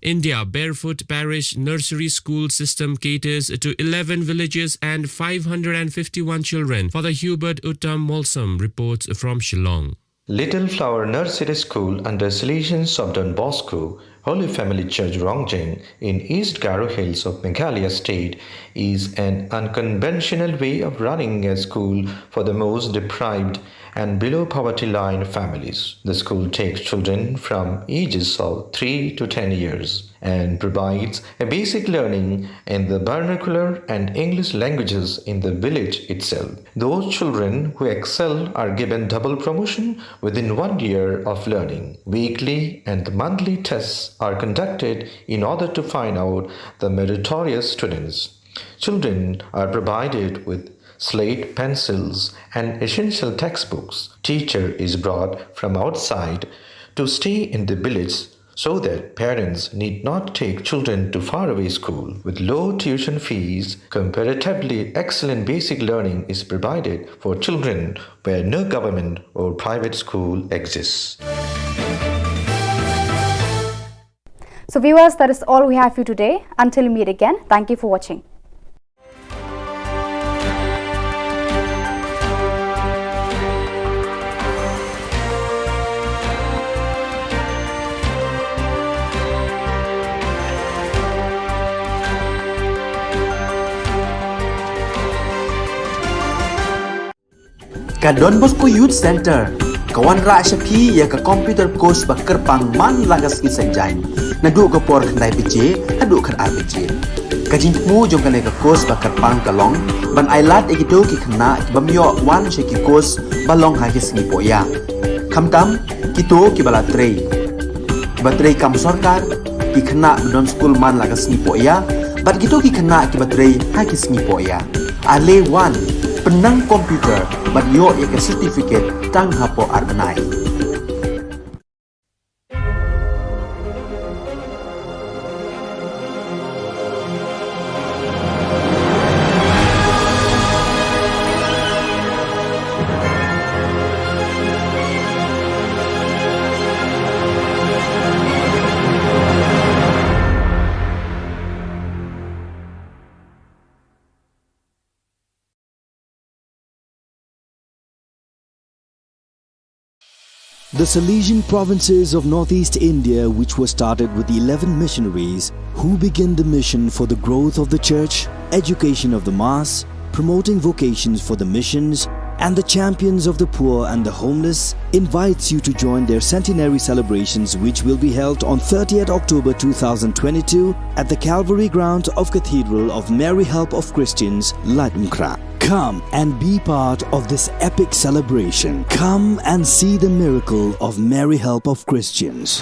India Barefoot Parish Nursery School System caters to 11 villages and 551 children. Father Hubert Uttam Molsam reports from Shillong. Little Flower Nursery School under Salesians of Don Bosco, Holy Family Church Rongjeng in East Garo Hills of Meghalaya State is an unconventional way of running a school for the most deprived and below poverty line families. The school takes children from ages of 3 to 10 years and provides a basic learning in the vernacular and English languages in the village itself. Those children who excel are given double promotion within 1 year of learning. Weekly and monthly tests are conducted in order to find out the meritorious students. Children are provided with slate, pencils, and essential textbooks. Teacher is brought from outside to stay in the village so that parents need not take children to faraway school. With low tuition fees, comparatively excellent basic learning is provided for children where no government or private school exists. So viewers, that is all we have for you today. Until we meet again, thank you for watching. Ka Don Bosco Youth Center kawan ra shapi ya ka computer course ba kerpang man lagas ki senjain nadu ko por khandai pije adu khan ar pije ka jingmu jong kale ka course ba kerpang kalong ban ailat ekido ki khna bamyo wan she ki course balong ha ki sni poya khamtam kito ki bala trei batrei kam sarkar ki khna don school man lagas ni poya bat kito ki khna ki batrei ha ki sni poya ale wan penang komputer bat yo ya certificate tang hapo arbenai. The Salesian provinces of northeast India, which were started with 11 missionaries who began the mission for the growth of the church, education of the mass, promoting vocations for the missions, and the champions of the poor and the homeless, invites you to join their centenary celebrations, which will be held on 30th October 2022 at the Calvary ground of Cathedral of Mary Help of Christians, Ladmkra. Come and be part of this epic celebration. Come and see the miracle of Mary Help of Christians.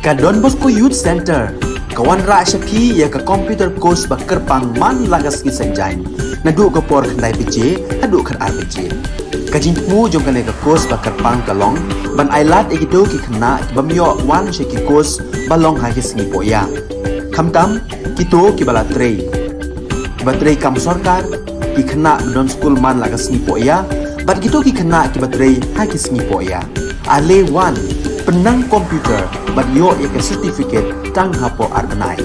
Ka Don Bosco Youth Center, kawan ra syapi ya ka computer course ba kerpang man lagas ki sanjain. Nadu ka por khandai pije, hadu khar ar pije. Ka jingmu jong ka ne ka course ba kerpang kalong, ban ailat egido ki khna bamyo wan she ki course balong ha ki singi poya. Khamtam kito ki bala trei. Batrei kam sarkar ki khna don school man lagas singi poya, bat kito ki khna ki batrei ha ki singi poya. Ale wan penang komputer bat yo ya ke certificate tang hapo arnai.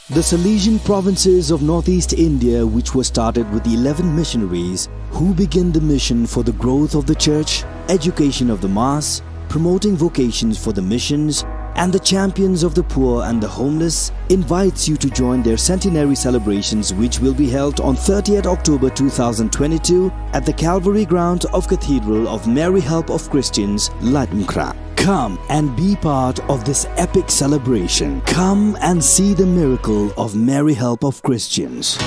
The Salesian provinces of northeast India, which were started with the 11 missionaries who began the mission for the growth of the church, education of the mass, promoting vocations for the missions, and the champions of the poor and the homeless, invites you to join their centenary celebrations, which will be held on 30th October 2022 at the Calvary ground of Cathedral of Mary Help of Christians, Ladmkra. Come and be part of this epic celebration. Come and see the miracle of Mary Help of Christians.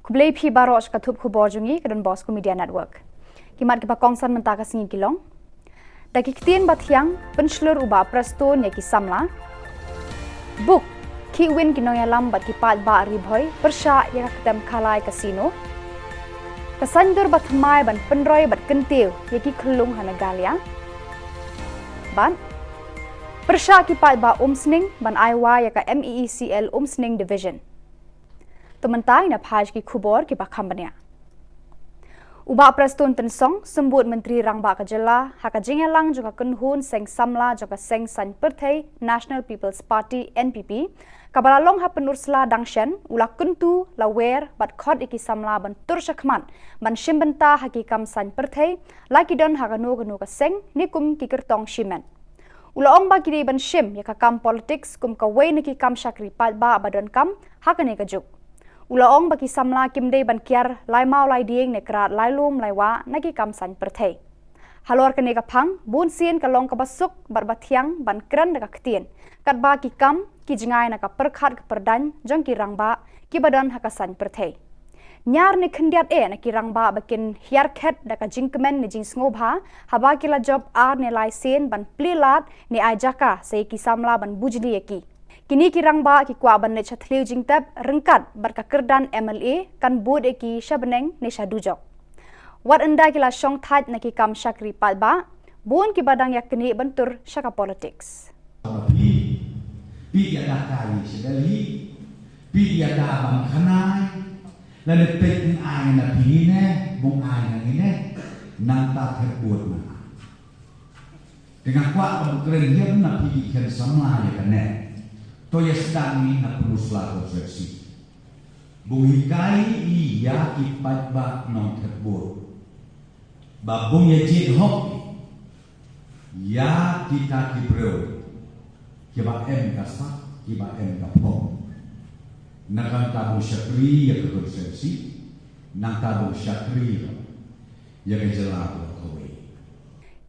Kublai phi barosh katup khubor jungi kadon Bosco Media Network. Kimat kipa kongsan mentaka singi kilong. Daki kitien bathiang penslur uba presto ne ki samla. Book ki win kinong yalam bat kipat ba ribhoy persha ya ketem khalai casino. Kasandur bathmai ban penroy bat kentiu ya ki khulung hanagalia. Ban persha kipat ba umsning ban aiwa ya ka MEECL umsning division. Tementai na phaj ki khubor ki bakhambania. Uba prestun pensong sembut Menteri Rangba Ka Jylla haka jingelang juga kunhun seng samla juga seng san perthai National People's Party NPP kabalalong ha penursla dangshen ula kuntu lawer bat khod iki samla ban turshakman ban shimbenta haki kam san perthai laki don haka no ka seng nikum ki kertong shimen. Ula ong ba kiri ban shim ya ka kam politics kum ka wei niki kam shakri pat ba abadon kam haka ne ka juk. Ulaong bagi samla kimdei ban kiar lai mau lai dieng ne krat lai lum lai wa nagi kam san perthai. Halor kene ka phang bun sien ka long ka basuk bar bathiang ban kran na ka ktien. Kat ba ki kam ki jingai na ka perkhat ka perdan jong ki rangba ki badan ha ka san perthai. Nyar ne khndiat na ki rangba bakin hiar khet da ka jingkmen ne jing sngoba haba ki la job ar ne lai sen ban plilat ne ajaka sei ki samla ban bujli eki. Kini kirang ba ki kwa ban ne chathliu jingtab rengkat barka kerdan MLA kan bod eki shabeneng ne shadujok. Wat anda kila shong that na ki kam shakri pat ba bon ki badang yakni bentur shaka politics. Pi ada kai sedali, pi ada bang khanai, lalu tek ai na pi ne, bung ai na ne, nang ta terbut na. Dengan kuat berkeren hiam na pi kan sama ya kan ne. Toya sedang ni na penuslah konversi. Buhikai iya ipat bak non terbur. Babung ya jid hok. Ya kita kibreu. Kiba em kasak, kiba em kapong. Nakang tabu syakri ya konversi. Nang tabu syakri ya kejelah kowe.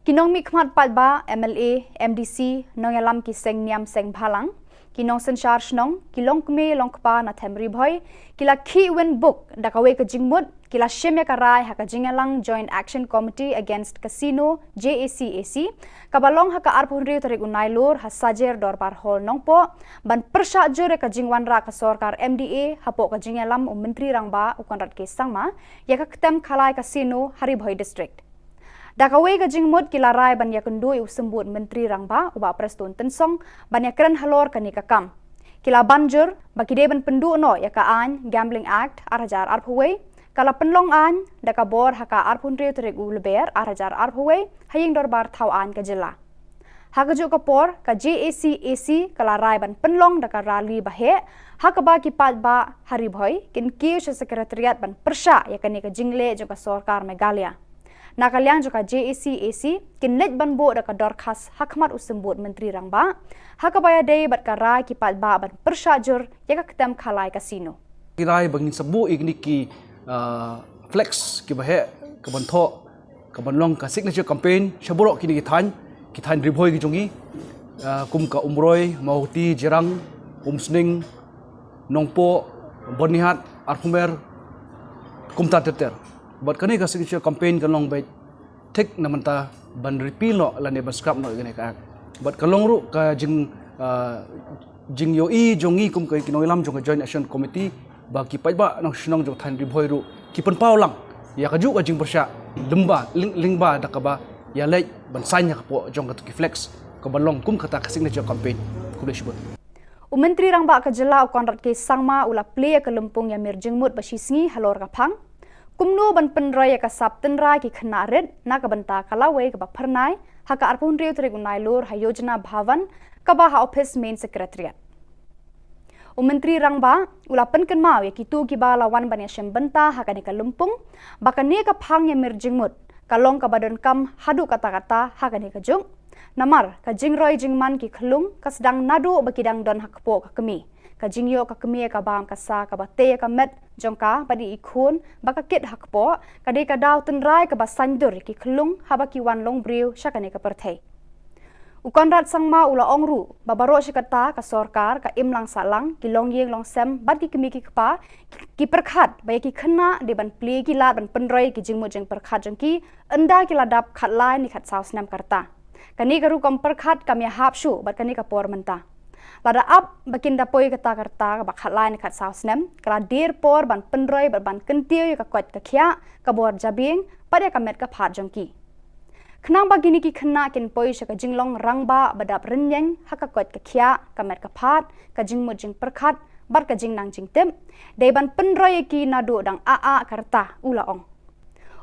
Kinong mikmat pat ba MLA MDC nong yalam ki seng niam seng bhalang. Kinong sensar snong kilong kme long kpa na themri bhoi kila khi win book dakawe ka jingmut kila shemya karai haka jingalang Joint Action Committee Against Casino JACAC kabalong haka arpunri tarik unailur hasajer dorbar hol nongpo ban persha jure ka jingwan ra ka sarkar MDA hapo ka jingalam Menteri Rangba ukonrat ke sangma ya ka ketem khalai casino hari bhoi district. Dakawai ka jingmut kila rai ban ya kendui usembut menteri rangba uba prestun tensong ban ya keren halor kani kakam. Kila banjur bagi de ban pendu no ya ka an Gambling Act arajar arphuwei kala penlong an dakabor haka arphunri terik uleber arajar arphuwei haying dorbar thau an ka jilla. Hakajuk kapor ka JAC kala rai ban penlong daka rali bahe hakaba ki ba hari bhoi kin ki sekretariat ban persha ya kani ka jingle jo ka sarkar Meghalaya. Nakalyang juga JAC kinet ban bo daka dorkas hakmat usembut menteri rangba hakabaya day bat karai kipat ba ban persajur ya ketem khalai kasino kirai bangin sebu igniki flex ki bahe kaban tho kaban long ka signature campaign shaburok kini kithan ribhoi ki jongi kum ka umroi mauti jerang umsning nongpo bonihat arhumer kumta teter buat kani ka signature campaign kan long baik tek namanta ban repeal no la ne baskap no gane ka buat kalong ru ka jing yo i jongi kum ka kinoilam jong joint action committee ba ki pai ba nong shnong jong than ri bhoi ru ki pen pau lang ya ka ju ka jing bersya lemba lingba da ka ba ya lei ban sanya ka po jong ka ki flex ka balong kum kata ka signature campaign kuble shibut Menteri Rangba ka Jilla konrat ke sangma ula play ka lempung ya mir jengmut ba shisngi halor ka phang kumnu ban penrai ka saptenra ki khnaret na ka banta kalawe ka pharnai haka arpun riu tri gunai lor ha yojana bhavan ka ba ha office main secretariat Menteri Rangba ula penken mau ya kitu ki ba lawan ban ya shembenta haka ne ka lumpung bakane ka phang ya mirjingmut kalong ka badan kam hadu kata-kata haka ne ka jung namar ka jingroi jingman ki khlung ka sedang nadu bakidang don hakpo ka kemi ka jingyo ka kemi ka bam ka sa ka bate ka met jongka badi ikhun baka kit hakpo ka de ka daw tenrai ka basandur ki khlung haba ki wan long briu shakane ka perthei ukonrat sangma ula ongru babaro shikata ka sarkar ka imlang salang ki long yeng long sem badi kemi ki kpa ki perkhat ba ki khna de ban pli ki lat ban penroi ki jingmu jeng perkhat jongki anda ki ladap khat lai ni khat saus nam karta kani garu kom perkhat kam ya hapshu bat kani ka por menta lada up bakin dapoi kata karta ba khat lai ni khat saus nam kala dir por ban penroi ban kentiu ka kwat ka khya ka bor jabing pada ka met ka phat jongki Kenang bagini ki kena kin poi shaka jinglong rangba badap renyeng haka kot ka khya ka met ka phat ka jingmu jing perkhat bar ka jing nang jing tem deban penroy ki nadu dang aa karta ula ong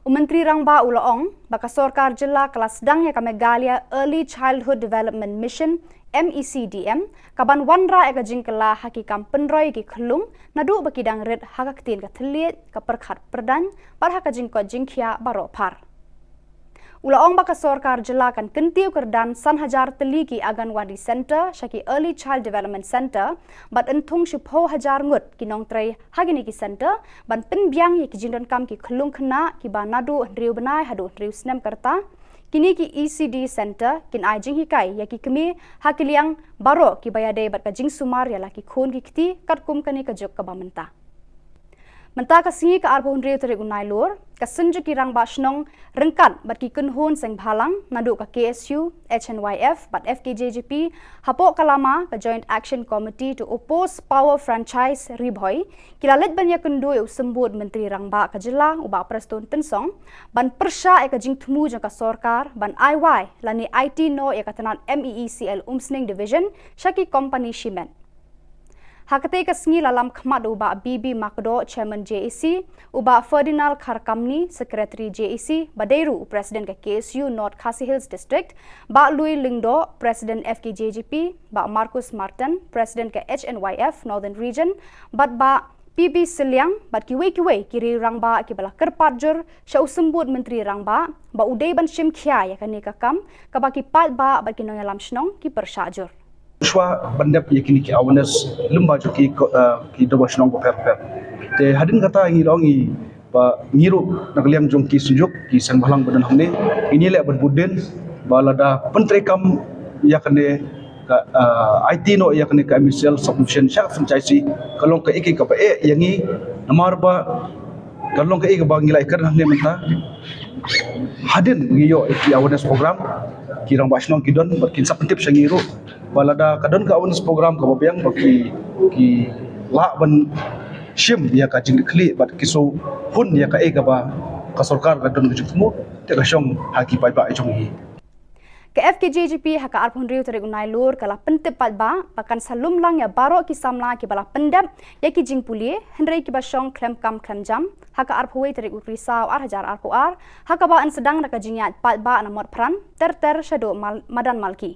Menteri Rangba ula ong baka sarkar Jilla kelas dang ya ka Meghalaya Early Childhood Development Mission MECDM kaban wanra eka jingkela hakikam penroy ki khlung nadu bakidang red haka ktin ka thliet ka perkhat perdan bar haka jingko jingkhya baro phar Ula ong baka sarkar Jilla kan kentiu kerdan sanhajar teliki Anganwadi Center shaki Early Child Development Center bat entung shipho hajar ngut kinong trai hagini ki center ban penbyang ye ki jindon kam ki khlung khna ki banadu riu banai hadu riu snem karta kini ki ECD Center kin ai jing hikai ya ki kemi hakiliang baro ki bayade bat ka jing sumar ya la ki khon ki kti katkum kani ka jok ka bamenta Menta ka singi ka arbon riu terik unai lor, ka senju ki rang basnong rengkat bat ki kunhun seng bhalang nadu ka KSU, HNYF bat FKJGP hapo kalama ka Joint Action Committee to oppose power franchise ribhoi kilalet banya kundu sembut Menteri Rangba ka Jilla uba preston tensong ban persha e ka jingthmu jang ka sarkar ban IY lani IT no e ka tanan MEECL Umsning Division shaki company shimen Hakate ka sngi lalam khmat uba BB Makdo Chairman JAC uba Ferdinand Kharkamni Secretary JAC Badeiru President ka KSU North Khasi Hills District ba Louis Lingdo President FKJGP ba Marcus Martin President ka HNYF Northern Region ba PB Siliang bat kiwe kiri rangba ki bala kerpatjur sya usembut Menteri Rangba ba udai ban shim khya ya kani ka kam ka ba ki pat ba ki noya lam shnong ki persyajur Shwa bandap yakini ki awareness lemba jo ki doba shnong ko per te hadin kata ngi longi ba ngiru nakliam jong ki sujuk ki san balang badan hamne ini le berbuden balada pentrekam yakane ka IT no yakane ka MCL submission syak franchise kalong ka iki ka pa yangi namar ba kalong ka iki ba ngilai kar hamne menta hadin ngiyo ki awareness program kirang basnong kidon bakin sapentip sangiru balada kadon ka awareness program ka babyang baki ki la ban shim ya ka jing kli bat kiso hun ya ka ba ka sarkar kadon ka jutmu te ka shong haki pai ba jong hi Ke FKJGP haka arpun riu tarik unai lur kala pentep ba pakan salum lang ya barok ki samla ki bala pendap ya ki jing pulie hendrai ki basong klem kam klem jam haka arphuai tarik ukrisau ar hajar arpu ar haka ba an sedang naka jingyat ba na mot pran ter shado madan malki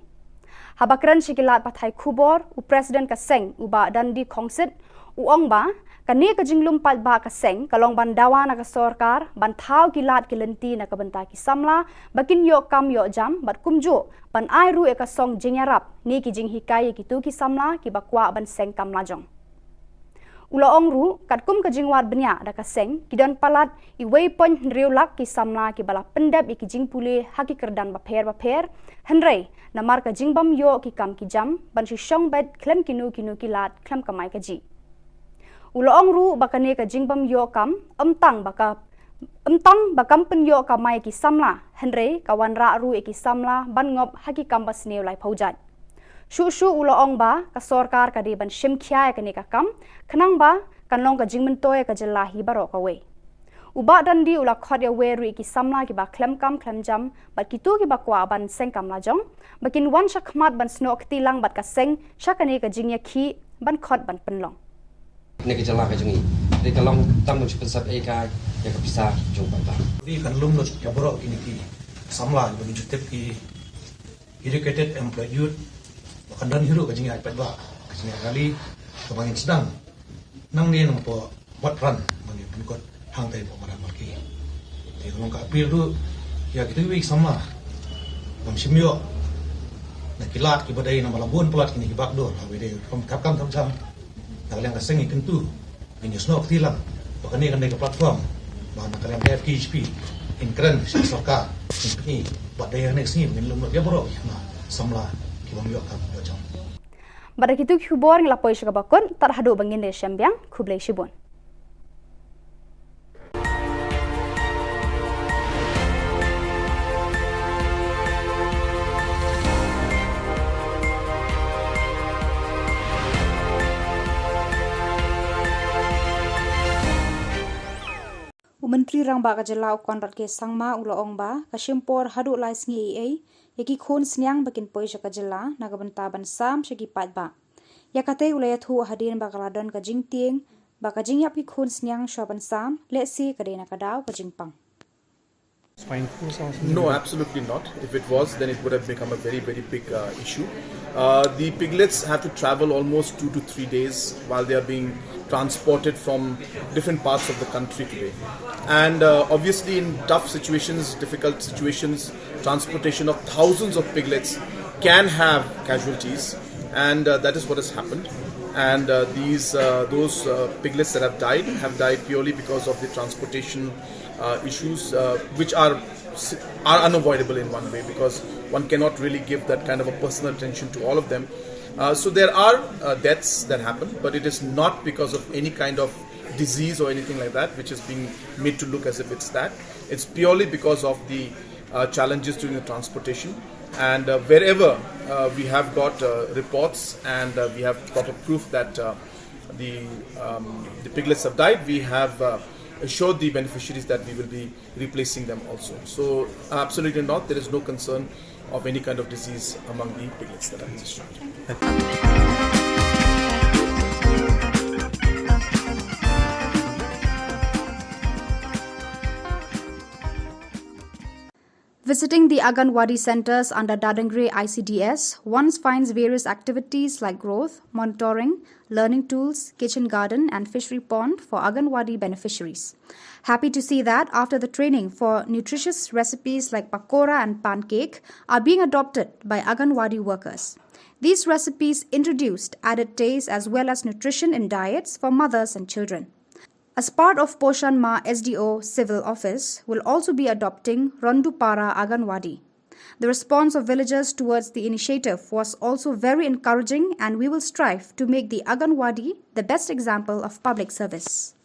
habakran shikilat pathai khubor u president ka seng uba dandi khongsit uong ba kani ka jinglum ba ka seng kalong bandawa na ka sorkar ban thau kilat kilenti na ka banta ki samla bakin yo kam yo jam bat kumjo ban ai ru e ka song jingyarap ni ki jing hikai ki tu ki samla ki bakwa ban seng kam lajong ula ong ru kat kum ka jingwat benya da ka seng ki dan palat I wei pon riulak ki samla ki bala pendap ki jing pule haki kerdan ba pher hendrei na mar ka jingbam yo ki kam ki jam ban shi shong bet klem kinu kilat klem kamai ka ji Uloong ru bakane ka jingbam yo kam amtang bakam pen yo kamai ki samla hendrei kawan ra ru ki samla ban ngop haki kambas neu lai phaujat shu uloong ba ka sorkar ka di ban shim khya ka ne ka kam khnang ba kanlong ka jingmen toy ka jella hi baro ka we uba dan di ula khot ya we ru ki samla ki ba klem kam klem jam bat ki tu ki ba kwa ban seng kam la jong bakin wan shakmat ban snok tilang bat ka seng shakane ka jingya khi ban khot ban penlong Ni ka Jylla ka jungi ri ka long tam chu pensat e ka ya ka bisa jong ba ri kan lum lo ya boro kini ki samla ba ju tep ki educated employed youth kan dan hiru ka jingi ai pat ba ka jingi kali ka bangin sedang nang ni nang po wat ran mani pun ko hang tai po maran malki te long ka apil du ya kita wi samla bam simyo na kilat ki badai na malabun pelat kini ki bakdor ha we de kom kapkam tam kalian kaseng ikan tu ini snok tilang bahkan ini kan platform bahkan kalian FKHP in keren sarka ini buat daya next ni mungkin lemot ya bro nah samla kibam yo kam bocam pada kitu khubor nglapoi shakabakon tarhadu bangin de syambyang khublei shibon Menteri Rang Ba Ka Jylla ukon rat ke sangma uloong ba ka shimpor hadu lai sngi ai yaki khun snyang bakin poi Ka Jylla na ka banta ban sam shaki pat ba yakate ulaya thu hadin ba kaladon ka jingtieng ba ka jingyap ki khun snyang shoban sam le si ka dena ka daw ka jingpang No, absolutely not. If it was, then it would have become a very, very big issue. The piglets have to travel almost 2 to 3 days while they are being transported from different parts of the country today. And obviously in tough situations, difficult situations, transportation of thousands of piglets can have casualties, and that is what has happened. And those piglets that have died purely because of the transportation issues, which are unavoidable in one way, because one cannot really give that kind of a personal attention to all of them. So there are deaths that happen, but it is not because of any kind of disease or anything like that, which is being made to look as if it's that. It's purely because of the challenges during the transportation. And wherever we have got reports and we have proper proof that the piglets have died, we have assured the beneficiaries that we will be replacing them also. So absolutely not, there is no concern of any kind of disease among the piglets that are destroyed. Visiting the Anganwadi centers under Dadangre ICDS, one finds various activities like growth, monitoring, learning tools, kitchen garden and fishery pond for Anganwadi beneficiaries. Happy to see that after the training for nutritious recipes like pakora and pancake are being adopted by Anganwadi workers. These recipes introduced added taste as well as nutrition in diets for mothers and children. As part of Poshan Ma SDO Civil Office will also be adopting Rondupara Anganwadi. The response of villagers towards the initiative was also very encouraging, and we will strive to make the Anganwadi the best example of public service.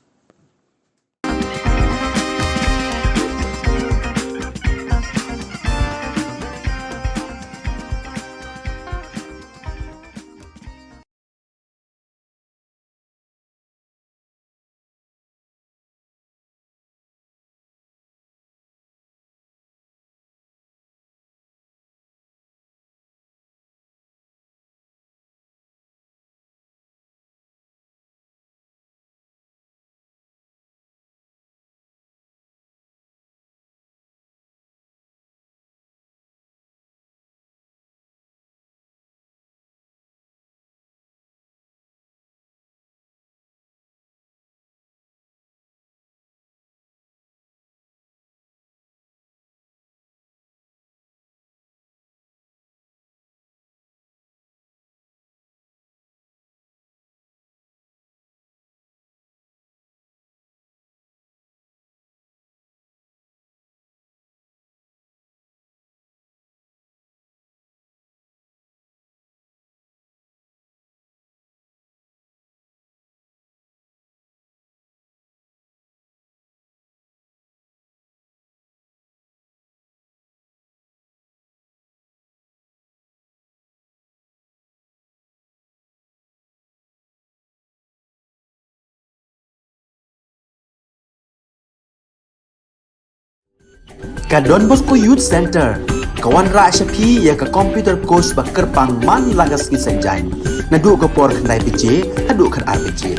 Ka Don Bosco Youth Center kawan ra shapi ya ka computer course ba kerpang man lagas ki sanjain na du ka por khandai piche adu khan ar piche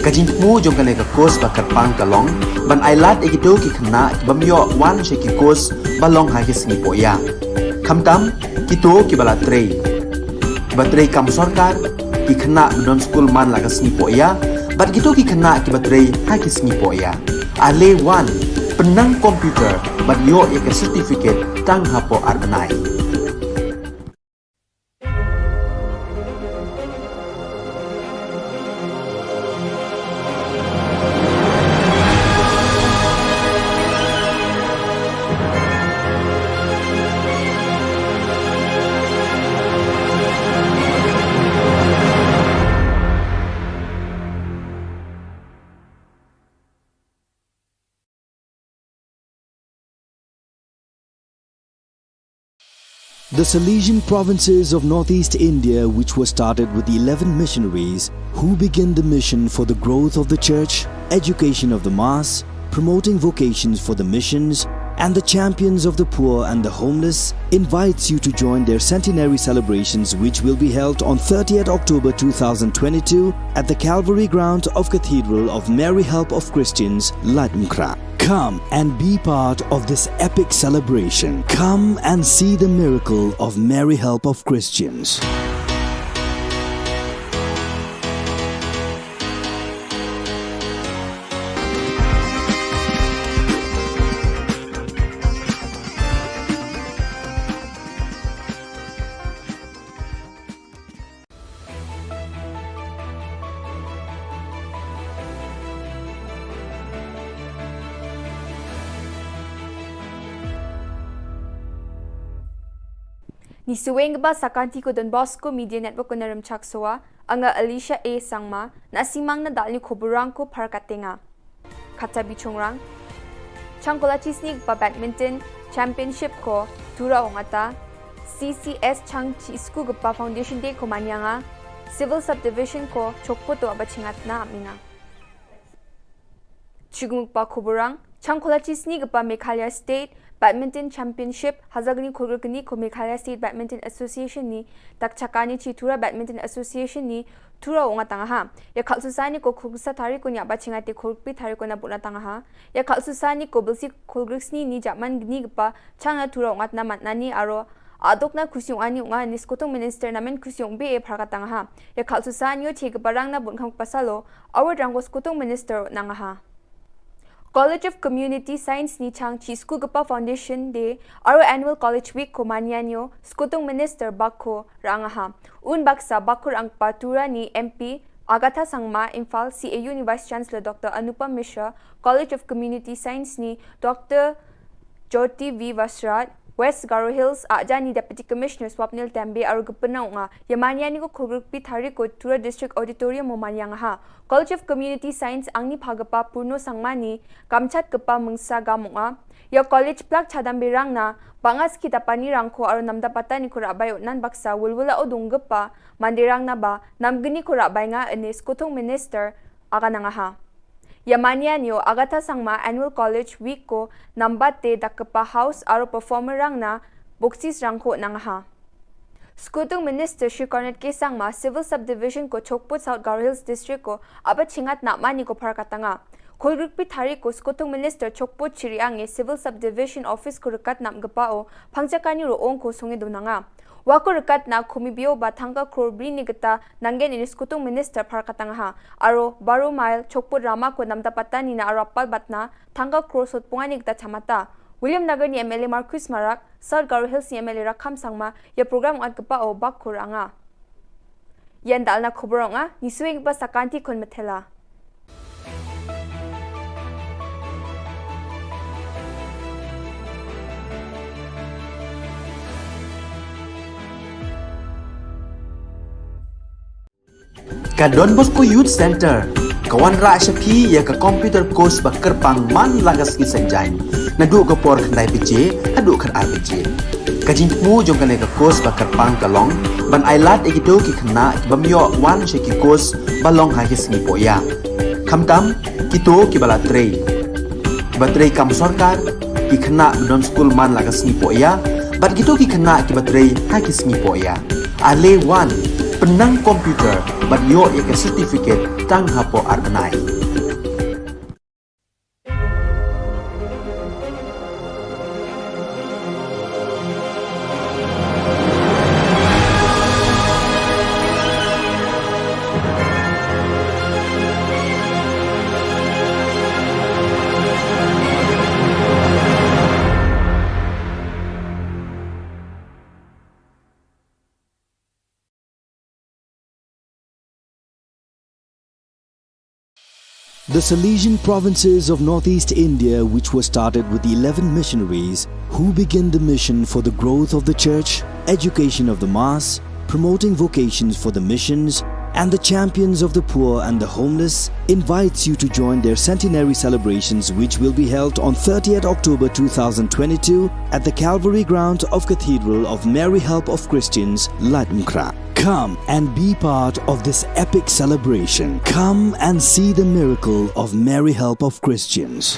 ka jingmu jong ka ne ka course ba kerpang ka long ban ailat egido ki khna bamyo wan she ki course ba long ha ki sngi po ya khamtam ki to ki bala trei ba trei kam sarkar ki khna don school man lagas sngi po ya bat gitu ki khna ki ba trei ha ki sngi po ya ale wan penang komputer bat yo ek certificate tang hapo arbenai. The Salesian provinces of northeast India, which were started with 11 missionaries who began the mission for the growth of the church, education of the mass, promoting vocations for the missions, and the champions of the poor and the homeless, invites you to join their centenary celebrations, which will be held on 30th October 2022 at the Calvary Ground of Cathedral of Mary Help of Christians, Ladmkra. Come and be part of this epic celebration. Come and see the miracle of Mary Help of Christians. Ni suweng ba sakanti ko Don Bosco Media Network ko naram chaksoa anga Alicia A sangma na simang na dal ni Khuborang ko parkatenga kata bichongrang changkola chisnig ba badminton championship ko tura ongata CCS chang chisku gpa foundation day ko manyanga civil subdivision ko chokpo to abachingat na amina chigumuk pa Khuborang changkola chisnig ba Meghalaya State Badminton Championship Hazagni Khurgani ko Meghalaya State Badminton Association ni takchakani chitura Badminton Association ni tura onga tanga ha ya khalsusani ko khugsa thari ko nya bachingati khurpi thari ko na buna tanga ha ya khalsusani ko bilsi khulgriksni ni jaman gni gpa changa tura onga na matnani aro adokna khusyong ani onga ni skotong minister namen khusyong be e pharga tanga ha ya khalsusani yo thik barang na bunkham pasalo our drangos skotong minister nanga ha College of Community Science ni chang chi School Gapa Foundation Day our annual college week ko manyanyo skutong minister bakho rangaha un baksa bakur ang patura ni MP Agatha Sangma Imphal CAU ni Vice Chancellor Dr. Anupam Mishra College of Community Science ni Dr. Jyoti V Vasrat West Garo Hills Ajani Deputy Commissioner Swapnil Tambe aru gupna nga yamanyani ko khurgpi thari ko Tura District Auditorium mo manyang ha College of Community Science angni phagapa purno sangmani kamchat gapa mungsa gamunga ya college plak chadambe rangna bangas kita pani rangko aru namdapata ni khurabai nan baksa wulwula odung gapa mandirang na ba namgni khurabai nga anis kuthong minister aga nga ha Yamanyanyo Agatha Sangma Annual College Week ko nambate dakapa house aro performer rang na buksis rangko nang ha. Skutong Minister Shri Cornet K. Sangma Civil Subdivision ko Chokput South Garo Hills District ko abat chingat na mani ko parakatanga. Kulgrukpi thari ko Skutong Minister Chokput Chiriange Civil Subdivision Office ko rekat nam gapao pangchakani roong ko sungi dunanga. Wako rekat na kumibio ba thangka krobri ni gata nangen ini Skutong Minister parakatanga ha. Aro baru mile Chokput Rama ko namdapata ni na arapal batna thangka kro sotpunga ni gata chamata. William Nagar ni MLA Marcus Marak, South Garo Hills ni MLA Rakham Sangma ya program at gapao bakkur anga. Yan dal na Khuborang nga ni suwing ba sakanti kon metela. Ka Don Bosco Youth Center kawan ra shapi ya ka computer course ba kerpang man lagas ki sanjain na du ka por khandai piche adu khar ar piche ka jingmu jong ka ne ka course ba kerpang ka long ban ailat egido ki khna bamyo wan she ki course ba long ha ki sngi po ya khamtam ki to ki bala trei ba trei kam sarkar ki khana non school man lagas ni po ya bat gitu ki khana ki batrei ha ki sni po ya ale one penang komputer bat yo ya ke certificate tang hapo arnai. The Salesian provinces of northeast India, which were started with the 11 missionaries who began the mission for the growth of the church, education of the mass, promoting vocations for the missions, and the champions of the poor and the homeless, invites you to join their centenary celebrations, which will be held on 30th October 2022 at the Calvary Ground of Cathedral of Mary Help of Christians, Latmkra. Come and be part of this epic celebration. Come and see the miracle of Mary Help of Christians.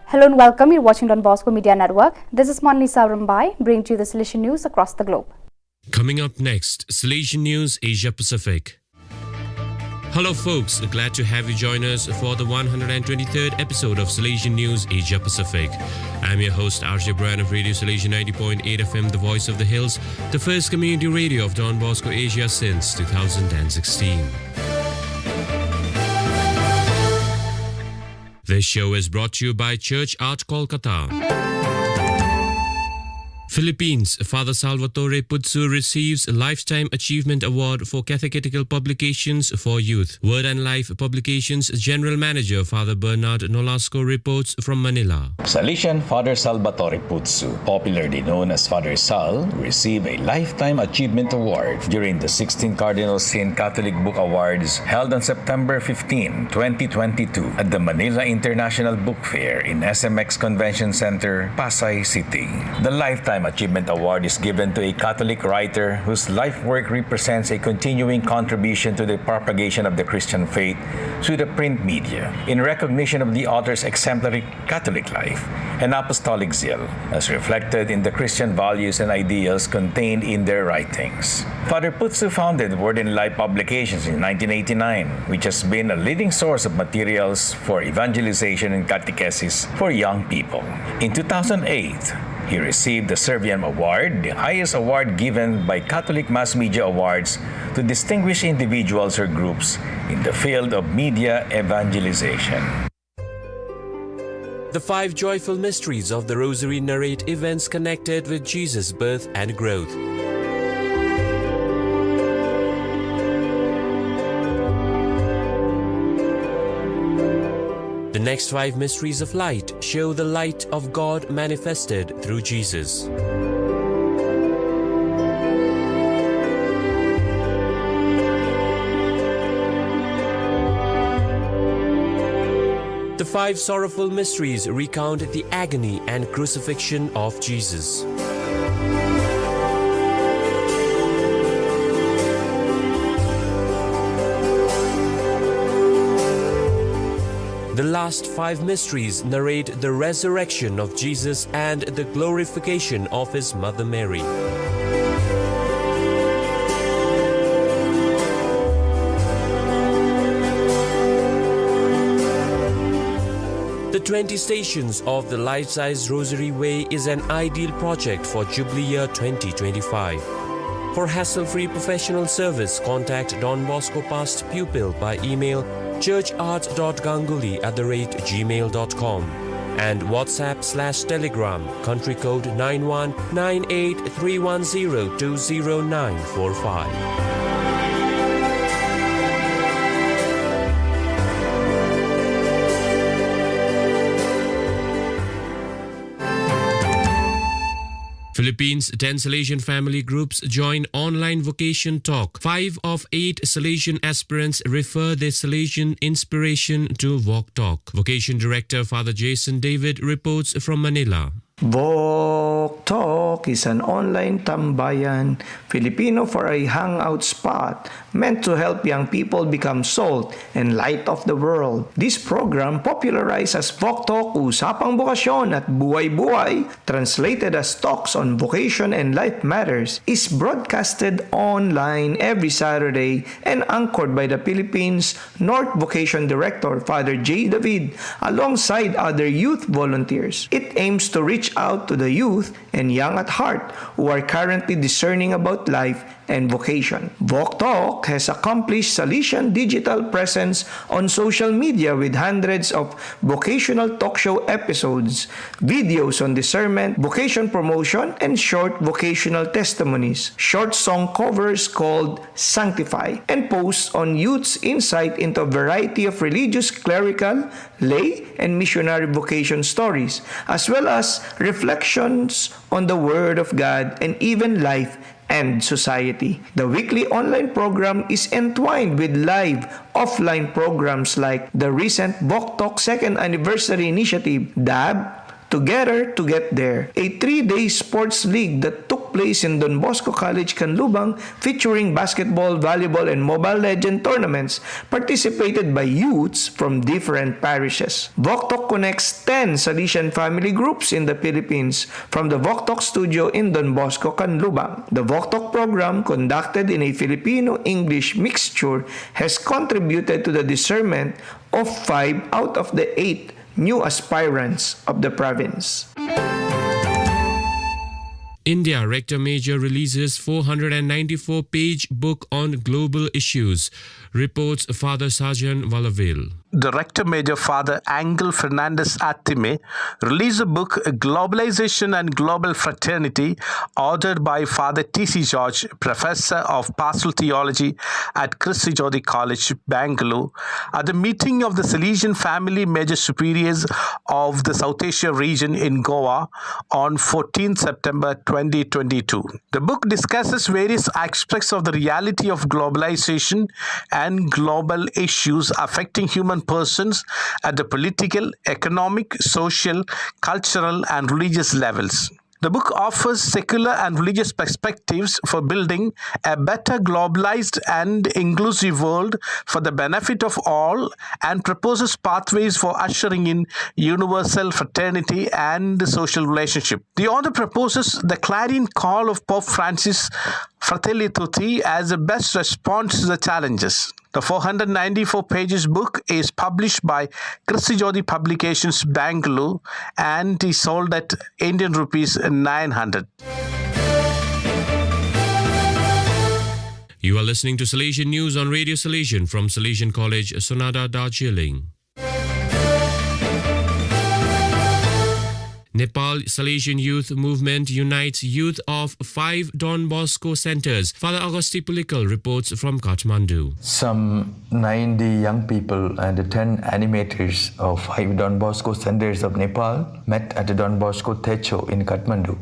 Hello and welcome. You're watching Don Bosco Media Network. This is Monlisa Rambai, bringing to you the Salesian news across the globe. Coming up next, Salesian News Asia Pacific. Hello folks, glad to have you join us for the 123rd episode of Salesian News Asia Pacific. I'm your host RJ Brian of Radio Salesian 90.8 FM, the voice of the hills, the first community radio of Don Bosco Asia since 2016. This show is brought to you by Church Art Kolkata. Philippines, Father Salvatore Putsu receives a Lifetime Achievement Award for Catechetical Publications for Youth. Word and Life Publications General Manager Father Bernard Nolasco reports from Manila. Salesian Father Salvatore Putsu, popularly known as Father Sal, received a Lifetime Achievement Award during the 16th Cardinal Sin Catholic Book Awards held on September 15, 2022 at the Manila International Book Fair in SMX Convention Center, Pasay City. The Lifetime Achievement Award is given to a Catholic writer whose life work represents a continuing contribution to the propagation of the Christian faith through the print media, in recognition of the author's exemplary Catholic life and apostolic zeal, as reflected in the Christian values and ideals contained in their writings. Father Putsu founded Word and Life Publications in 1989, which has been a leading source of materials for evangelization and catechesis for young people. In 2008, he received the Serviam Award, the highest award given by Catholic Mass Media Awards to distinguished individuals or groups in the field of media evangelization. The 5 joyful mysteries of the Rosary narrate events connected with Jesus' birth and growth. The next 5 mysteries of light show the light of God manifested through Jesus. The 5 sorrowful mysteries recount the agony and crucifixion of Jesus. The last 5 mysteries narrate the resurrection of Jesus and the glorification of his mother Mary. The 20 Stations of the Life-Size Rosary Way is an ideal project for Jubilee Year 2025. For hassle-free professional service, contact Don Bosco Past Pupil by email churchart.ganguly@gmail.com and WhatsApp/Telegram country code 919831020945. Philippines' 10 Salesian family groups join online vocation talk. 5 of 8 Salesian aspirants refer their Salesian inspiration to Walk Talk. Vocation Director Father Jason David reports from Manila. Walk Talk is an online tambayan, Filipino for a hangout spot meant to help young people become salt and light of the world. This program, popularized as Walk Talk, Usapang Bokasyon at Buhay-Buhay, translated as Talks on Vocation and Life Matters, is broadcasted online every Saturday and anchored by the Philippines North Vocation Director Father J. David alongside other youth volunteers. It aims to reach out to the youth and young at heart who are currently discerning about life and vocation. Walk Talk has accomplished Salesian digital presence on social media with hundreds of vocational talk show episodes, videos on discernment, vocation promotion, and short vocational testimonies, short song covers called Sanctify, and posts on youth's insight into a variety of religious, clerical, lay, and missionary vocation stories, as well as reflections on the Word of God and even life and society. The weekly online program is entwined with live offline programs like the recent Walk Talk 2nd Anniversary Initiative, DAB, Together to Get There, a 3-day sports league that took place in Don Bosco College, Canlubang, featuring basketball, volleyball, and Mobile Legend tournaments participated by youths from different parishes. Walk Talk connects 10 Salesian family groups in the Philippines from the Walk Talk studio in Don Bosco, Canlubang. The Walk Talk program, conducted in a Filipino-English mixture, has contributed to the discernment of 5 out of the 8 new aspirants of the province. India Rector Major releases 494-page book on global issues, reports Father Sajan Valavil. Director Major Father Angel Fernandez Attime released a book, Globalization and Global Fraternity, authored by Father T.C. George, Professor of Pastoral Theology at Christi Jyoti College, Bangalore, at the meeting of the Salesian Family Major Superiors of the South Asia region in Goa on 14 September 2022. The book discusses various aspects of the reality of globalization and global issues affecting human persons at the political, economic, social, cultural, and religious levels. The book offers secular and religious perspectives for building a better globalized and inclusive world for the benefit of all, and proposes pathways for ushering in universal fraternity and social relationship. The author proposes the clarion call of Pope Francis, Fratelli Tutti, as the best response to the challenges. The 494 pages book is published by Christi Jyoti Publications, Bangalore, and is sold at Indian rupees 900. You are listening to Salesian News on Radio Salesian from Salesian College, Sonada, Darjeeling. Nepal Salesian Youth Movement unites youth of 5 Don Bosco centers. Father Augusti Pulikal reports from Kathmandu. Some 90 young people and 10 animators of 5 Don Bosco centers of Nepal met at the Don Bosco Techo in Kathmandu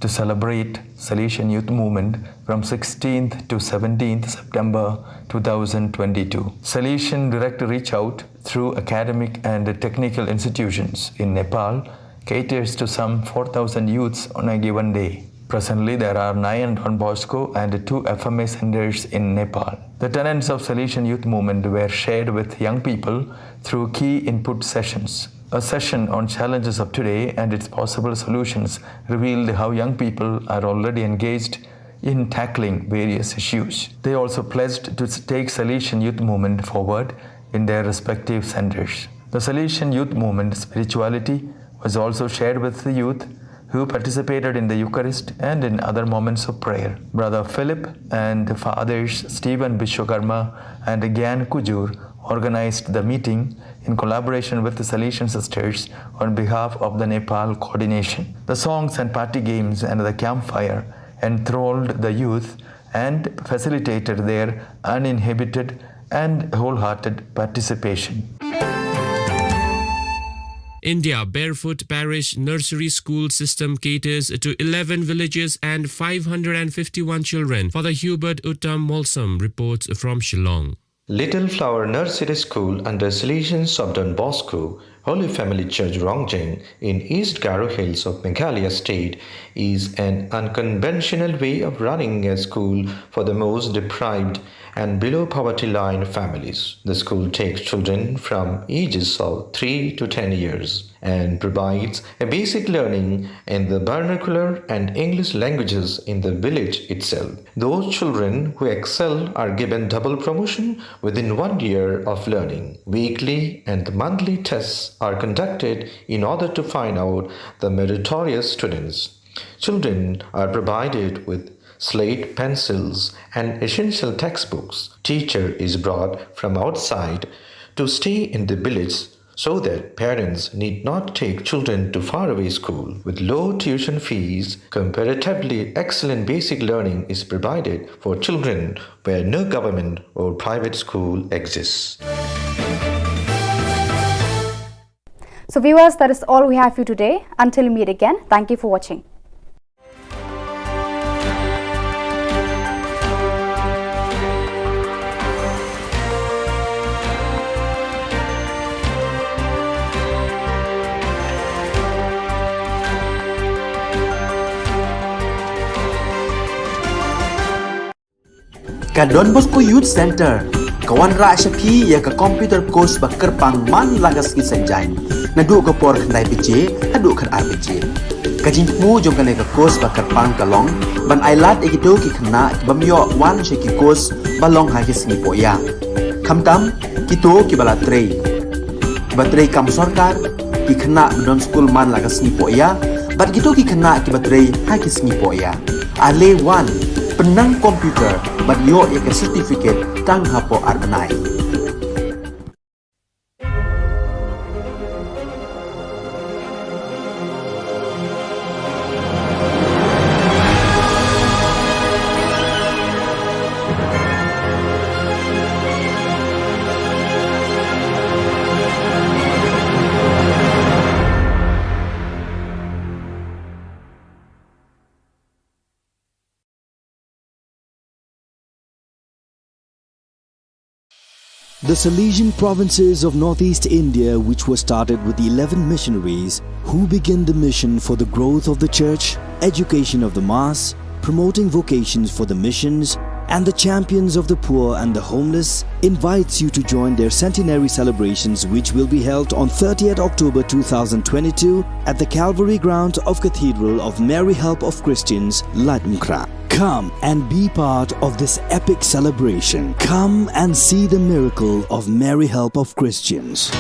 to celebrate Salesian Youth Movement from 16th to 17th September 2022. Salesian direct reach out through academic and technical institutions in Nepal caters to some 4,000 youths on a given day. Presently, there are 9 Don Bosco and 2 FMA centers in Nepal. The tenets of Salesian Youth Movement were shared with young people through key input sessions. A session on challenges of today and its possible solutions revealed how young people are already engaged in tackling various issues. They also pledged to take Salesian Youth Movement forward in their respective centers. The Salesian Youth Movement spirituality was also shared with the youth who participated in the Eucharist and in other moments of prayer. Brother Philip and Fathers Stephen Vishwakarma and Gyan Kujur organized the meeting in collaboration with the Salesian sisters on behalf of the Nepal coordination. The songs and party games and the campfire enthralled the youth and facilitated their uninhibited and wholehearted participation. India Barefoot Parish Nursery School System caters to 11 villages and 551 children. Father Hubert Uttam Molsam reports from Shillong. Little Flower Nursery School under Salesians of Don Bosco, Holy Family Church Rongjeng in East Garo Hills of Meghalaya State is an unconventional way of running a school for the most deprived and below poverty line families. The school takes children from ages of 3 to 10 years and provides a basic learning in the vernacular and English languages in the village itself. Those children who excel are given double promotion within 1 year of learning. Weekly and monthly tests are conducted in order to find out the meritorious students. Children are provided with slate, pencils, and essential textbooks. Teacher is brought from outside to stay in the village so that parents need not take children to faraway school. With low tuition fees, comparatively excellent basic learning is provided for children where no government or private school exists. So viewers, that is all we have for you today. Until we meet again, thank you for watching. Ka Don Bosco Youth Center, kawan ra shapi ya ka computer course bakar pang man lagas ki sanjain. Nadu ka por khandai pije, hadu khan ar pije. Ka jingmu jong ka ka course bakar pang kalong, ban ailat egido ki khna bamyo wan she ki course balong ha ki singi poya. Khamtam kito ki bala trei. Batrei kam sarkar ki khna don school man lagas singi poya, bat kito ki khna ki batrei ha ki singi poya. Ale wan penang komputer bat yo ya ke certificate tang hapo arbenai. The Salesian provinces of northeast India, which were started with the 11 missionaries who began the mission for the growth of the church, education of the mass, promoting vocations for the missions, and the champions of the poor and the homeless, invites you to join their centenary celebrations, which will be held on 30th October 2022 at the Calvary ground of Cathedral of Mary Help of Christians, Latmkra. Come and be part of this epic celebration. Come and see the miracle of Mary Help of Christians.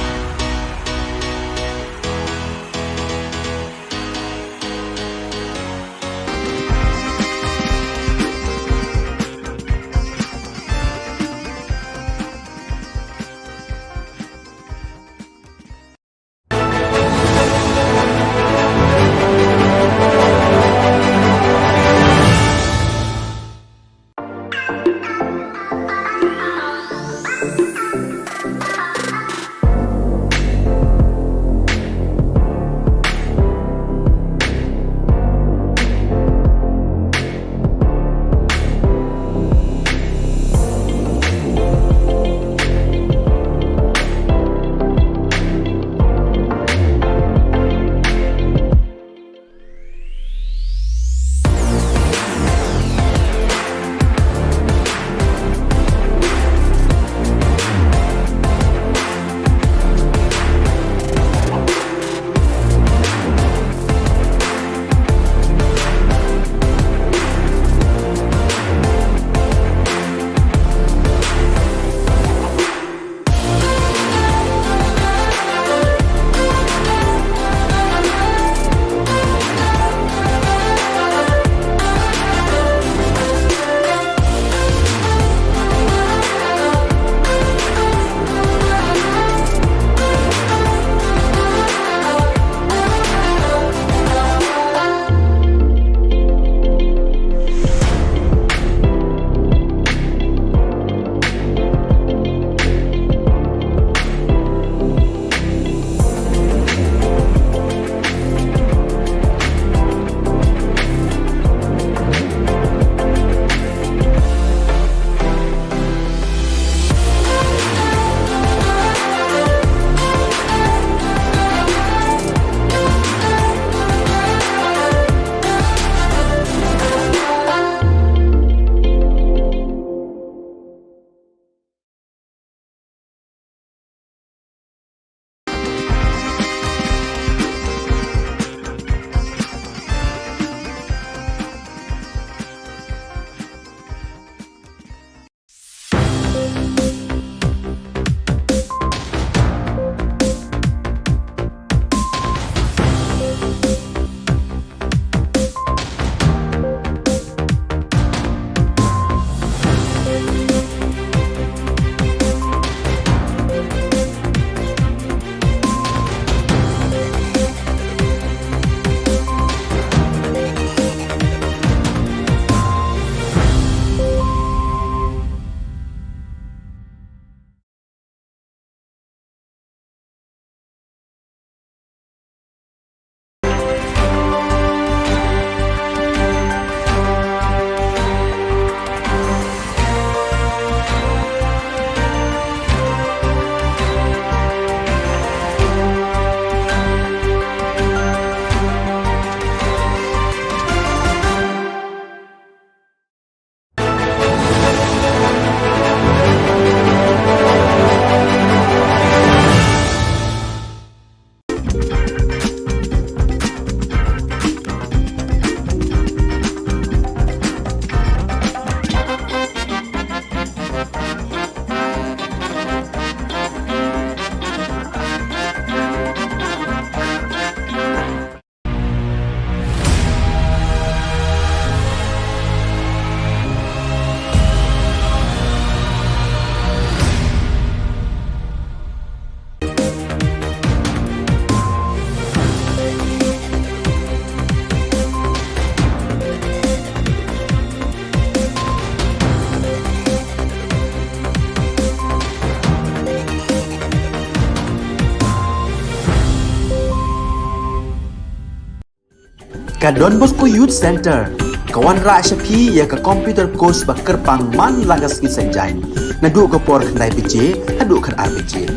ka Don Bosco Youth Center kawan ra shapi ya ka computer course ba kerpang man lagas ki senjain na du ko por khandai pije adu khan RPG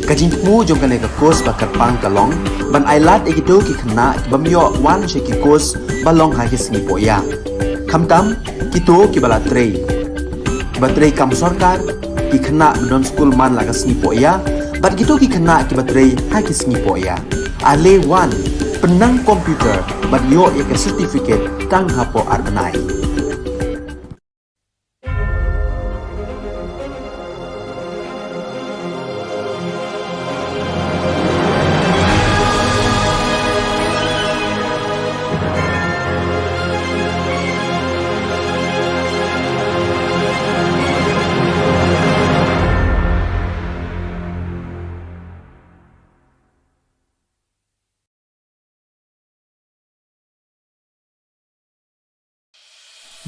kajin mu jong kan ka course ba kerpang kalong ban ailat egido ki khna bamyo wan she ki course balong ha ki singi poya khamtam kito ki bala trei batrei kam sarkar ki khna don school man lagas ni poya bat gitu ki khna ki batrei ha ki singi poya ale wan penang komputer bat yo ya ke certificate tang hapo arbanai.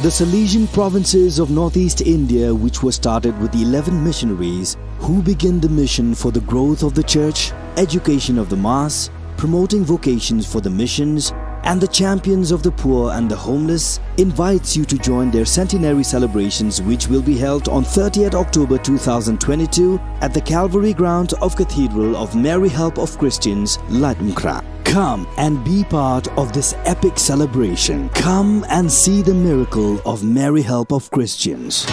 The Salesian provinces of northeast India, which were started with the 11 missionaries who began the mission for the growth of the church, education of the mass, promoting vocations for the missions, and the champions of the poor and the homeless, invites you to join their centenary celebrations, which will be held on 30th October 2022 at the Calvary Ground of Cathedral of Mary Help of Christians, Ladumkra. Come and be part of this epic celebration. Come and see the miracle of Mary Help of Christians.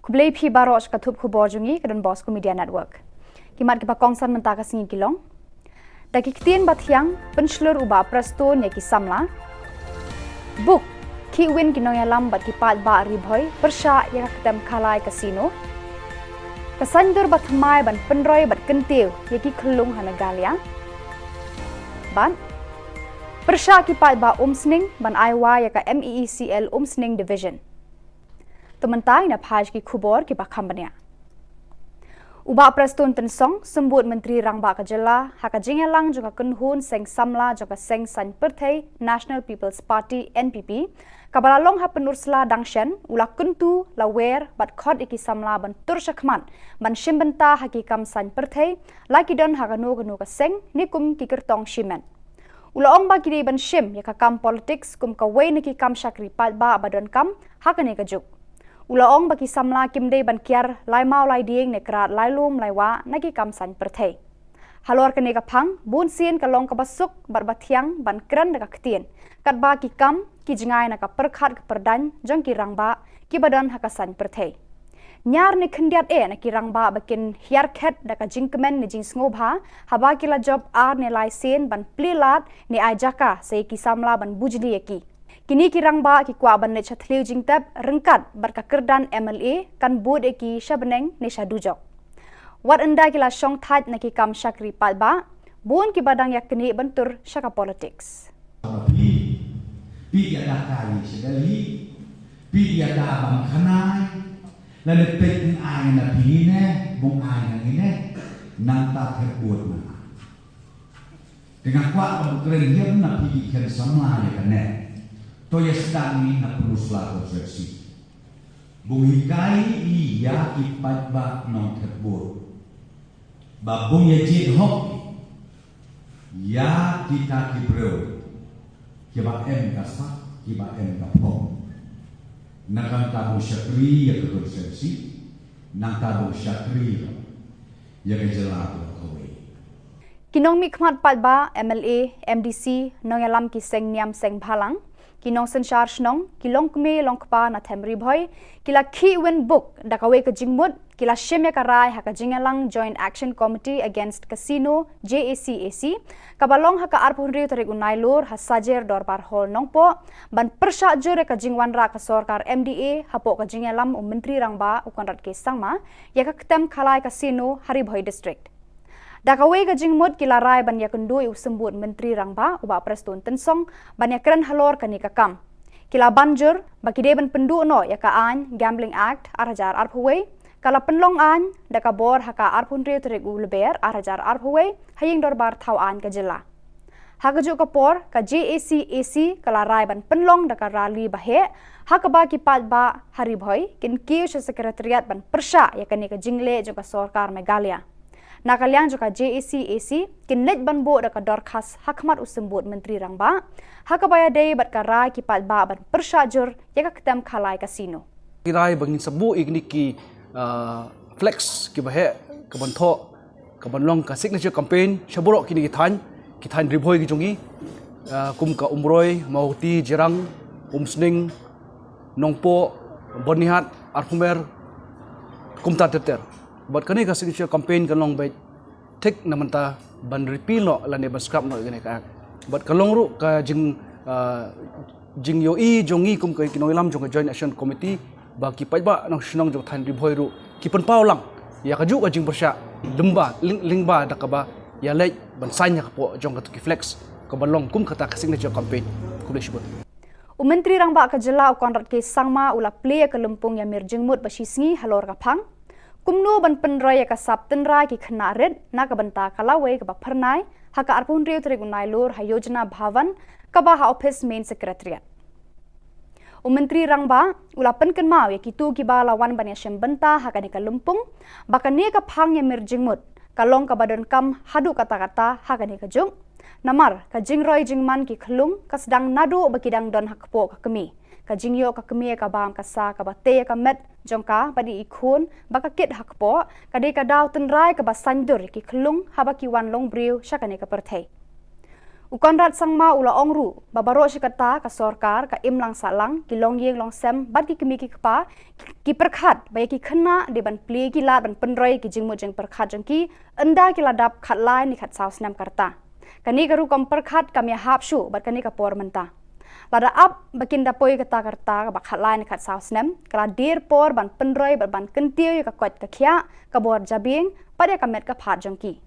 Kublai phi baroch ka thup khubor jungi ka Don Bosco Media Network. Kimat ka kongsan mentaka singi kilong. Daki kitien bathiang penslur uba prasto ne ki samla. Book ki win ki noyalam bat ki pat ba ribhoy persha ya ka ketem khalai casino. Kasandur bathmai ban penroy bat kentiu ya ki khulung hanagalia. Ban persha ki pat ba umsning ban aiwa ya ka MEECL umsning division. Tementai na page ki Khubor ki bakambania. Uba prestun tensong sembut Menteri Rangba Ka Jylla haka jingelang juga kunhun seng samla juga seng san perthai National People's Party NPP kabalalong ha penursla dangshen ula kuntu lawer bat khod iki samla ban turshakman ban shimbenta haki kam san perthai laki don haka no ka seng nikum ki kertong shimen. Ula ong ba kiri ban shim ya ka kam politics kum ka wei ki kam shakri pat ba abadon kam haka ne ka juk. Ulaong bagi samla kimde ban kiar lai mau lai dieng ne krat lai lum lai wa nagi kam san perthai. Halor kene ka phang bun sien ka long ka basuk bar bathiang ban kran na ka ktien. Kat ba ki kam ki jingai na ka perkhat ka perdan jong ki rangba ki badan ha ka san perthai. Nyar ne khndiat na ki rangba bakin hiar khet da ka jingkmen ne jing sngoba haba ki la job ar ne lai sen ban plilat ne ajaka se ki samla ban bujli ki. Kini kirang ba ki kwa ban ne chathliu jingtab rengkat barka kerdan MLA kan bud eki shabeneng ne shadujok. Wat anda kila shong that na ki kam shakri pat ba bun ki badang yakni bentur shaka politics. Pi ada kai sedali pi ada bang khanai lalu pek ai na pine bung ai na ine nang ta thebut na. Dengan kwa bang keren hiam na pi khen samla ya kane. Toya sedang ni na peruslah konstruksi. Buhikai iya ipat bak non terbur. Babung ya jid hok. Ya kita kibreu. Kiba em kasak, kiba em kapong. Nakang tabu syakri ya konstruksi. Nang tabu syakri ya kejelah kawe. Kinong mikmat pat ba MLA, MDC, nongalam ki seng niam seng bhalang. Kinong senshar shnong kilong kme long kpa na themri bhoi kila khi win book dakawe ka jingmut kila shemya karai haka jingalang Joint Action Committee Against Casino JACAC kabalong haka arpunri tarik unailur hasajer dorbar hol nongpo ban persha jure ka jingwan ra ka sarkar MDA hapo ka jingalam Menteri Rangba ukonrat ke sangma ya ka ketem khalai casino hari bhoi district. Dakawai ka jingmut kila rai ban ya kendui usembut menteri rangba uba prestun tensong ban ya keren halor kani kakam. Kila banjur baki de ban pendu no ya ka an Gambling Act arajar arphuwei kala penlong an dakabor haka arphun rio terik uleber arajar arphuwei haying dorbar thau an ka jilla. Hakajuk kapor ka JAC kala rai ban penlong daka rali bahe hakaba ki ba hari bhoi kin kiu sekretariat ban persha ya kani ka jingle joka sarkar Meghalaya. Nakalyang joka JAC kin net ban bo daka dorkas hakmat usembut menteri rangba hakabaya day bat ka rai ki ba ban persha jur ya ka ketam khalai kasino. Rai bangin sabu igni ki flex ki bahe ka ban tho ka ban long ka signature campaign shaburok kini ki than ribhoi ki jongi kum ka umroi mauti jirang umsning nongpo bonihat arhumer kumta teter but kani ka signature campaign kan long bai tek namanta ban repeal no lane ban scrap no gane ka but kalong ru ka jing yo I jongi kum ka kinoilam jong joint action committee ba ki pai ba nang shnong jong than ribhoi ru ki pen pau lang ya ka ju ka jing bersya lemba lingba dakaba ya lej ban sanya po jong ka ki flex ka balong kum kata ka signature campaign kulai shibut Menteri Rangba ka Jilla konrat ke sangma ula play ke lempung ya mirjengmut basisngi halor ka phang kumnu ban penrai ka saptenra ki khnaret na ka banta kalawe ka pharnai haka arpun rio trigunai lor hayojana bhavan ka ba office main secretariat Menteri Rangba ula penken mau ya kitu ki ba lawan ban ya shembenta haka ni ka lempung bakane ka phang ya mirjengmut kalong ka badan kam hadu kata-kata haka ni ka jung Namar ka jingroi jingman ki khlung ka sedang nadu bakidang don hakpo ka kemi ka jingyo ka kemi ka bam ka sa ka bate ka met jongka badi ikhun baka kit hakpo ka de ka daw tenrai ka basandur ki khlung haba ki wan long briu shakane ka perthei Ukonrat sangma ula ongru babaro shikata ka sarkar ka imlang salang ki long yeng long sem bad ki kemi ki kpa ki perkhat ba ki khna de ban pli ki lat ban penroi ki jingmu jeng perkhat jongki enda ki ladap khat lai ni khat saus nam karta Kani garu komperkhat kami hapshu bat kani ka por menta. Lada up bakin dapoi kata karta ka bakhat lain kat sausnem kala dir por ban penroi ban kentiu ka kwat ka khia ka bor jabing pada ka met ka phat jongki.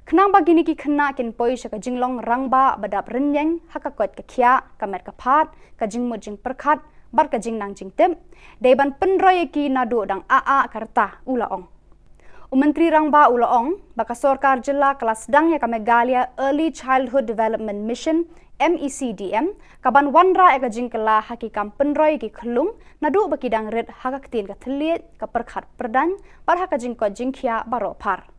Khnang bagini ki khna kin poi sha ka jinglong rangba badap renyeng ha ka kwat ka khia ka met ka phat ka jingmu jing perkhat bar ka jing nang jing tem de ban penroi ki nadu dang a karta ula ong. Menteri Rangba Ulaong, baka sarkar Jilla kelas sedang ya ka Meghalaya Early Childhood Development Mission MECDM kaban wanra eka jingkela hakikam penroi ki khlung nadu bakidang red haka ktin ka thliet ka perkhat perdan par haka jingko jingkhia baro par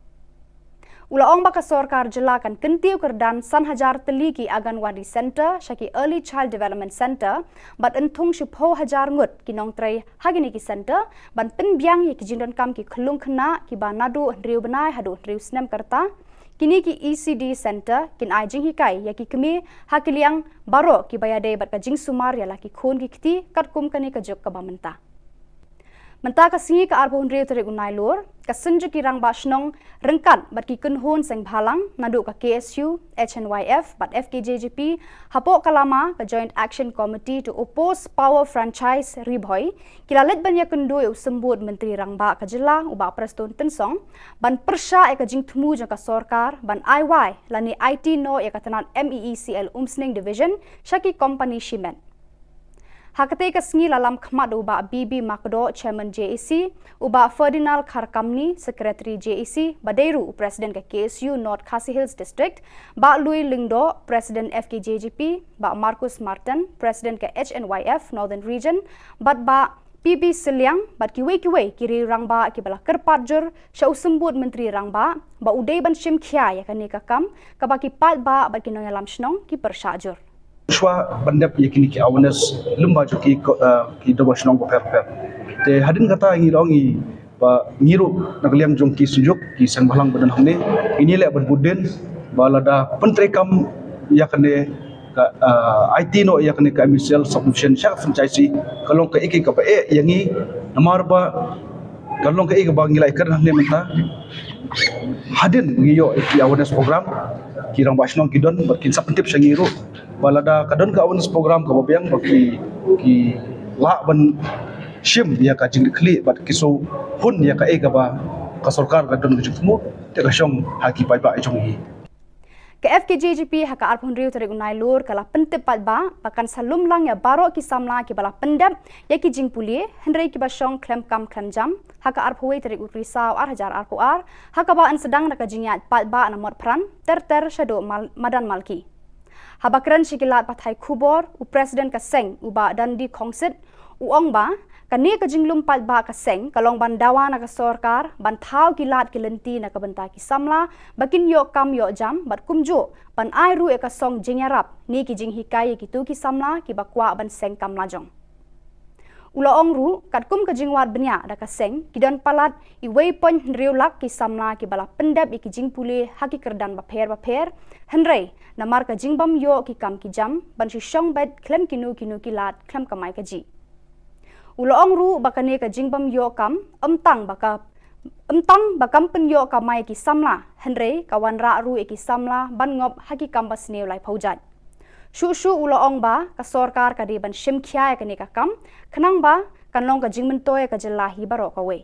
Ulaong baka sarkar Jilla kan kentiu kerdan sanhajar teli ki Anganwadi Center shaki Early Child Development Center bat entung shipho hajar ngut ki nong trai hagini ki center ban penbyang ye ki jindon kam ki khlung khna ki banadu riu banai hadu riu snem karta kini ki ECD Center kin ai jing hikai ya ki kemi hakiliang baro ki bayade bat ka jing sumar ya la ki khon ki kti kat kum kani ka jok ka bamenta Menta ka singi ka arbon rio terik unai lor, ka senju ki rang basnong rengkat bat ki kunhun seng bhalang nadu ka KSU, HNYF bat FKJGP hapo kalama ka Joint Action Committee to oppose power franchise ribhoi kilalet banya kundu sembut Menteri Rangba ka Jilla uba prestun tensong ban persha e ka jingthmu jang ka sarkar ban IY lani IT no e ka tanan MEECL Umsning Division shaki company Shimen Hakate ka sngi lalam khmat uba BB Makdo Chairman JAC uba Ferdinand Kharkamni Secretary JAC Badeiru President ka KSU North Khasi Hills District ba Louis Lingdo President FKJGP ba Marcus Martin President ka HNYF Northern Region ba PB Siliang bat kiwe kiri rangba ki bala kerpatjur sya usembut Menteri Rangba ba udai ban shim khia ya kani ka kam ka ba ki pat ba ki noyalam shnong ki persyajur Shwa bandap yakini ki awareness lumba jo ki dobo shnong ko per te hadin kata ngi longi ba ngiru nagliang jong ki sujuk ki sang balang badan hamne ini le berbuden balada pentrekam yakane ka IT no yakane ka misal submission syak franchise kalong ka iki ka pa yangi namar ba kalong ka iki ba ngilai kan hamne menta hadin ngiyo ki awareness program kirang basnong kidon bakin sapentip sangiru balada kadon ka awareness program ka babyang baki ki la ban shim ya ka jing kli bat kiso hun ya ka ega ba kasorkar ka don gijik mu te ka shong haki pai ba jong hi Ke FKJGP haka arpun riu tarik unai lur kala pentep ba pakan salum lang ya barok ki samla ki bala pendep ya ki jing puli hendrai ki basong klem kam klem jam haka arphuai tarik risau ar hajar arpu ar haka ba an sedang naka jingyat ba na mot pran ter shado madan malki habakran shikilat pathai khubor u president ka seng uba dandi khongsit uong ba kani ka jinglum ba ka seng kalong bandawa na ka sorkar ban thau kilat kilenti na ka banta ki samla bakin yo kam yo jam bat kumjo ban ai ru e ka song jingyarap ni ki jing hikai ki tu ki samla ki bakwa ban seng kam lajong ula ong ru kat kum ka jingwat benya da ka seng ki dan palat I wei pon riulak ki samla ki bala pendap ki jing pule haki kerdan ba pher henrei namar ka jingbam yo ki kam ki jam ban shi shong bet klem kinu kilat klem kamai ka ji Uloong ru bakane ka jingbam yo kam amtang bakam pen yo kamai ki samla henre kawan ra ru ki samla ban ngop haki kambas neu lai phaujat shu uloong ba ka sorkar ka di ban shim khya ka ne ka kam khnang ba kanlong ka jingmen toy ka jela hi baro ka we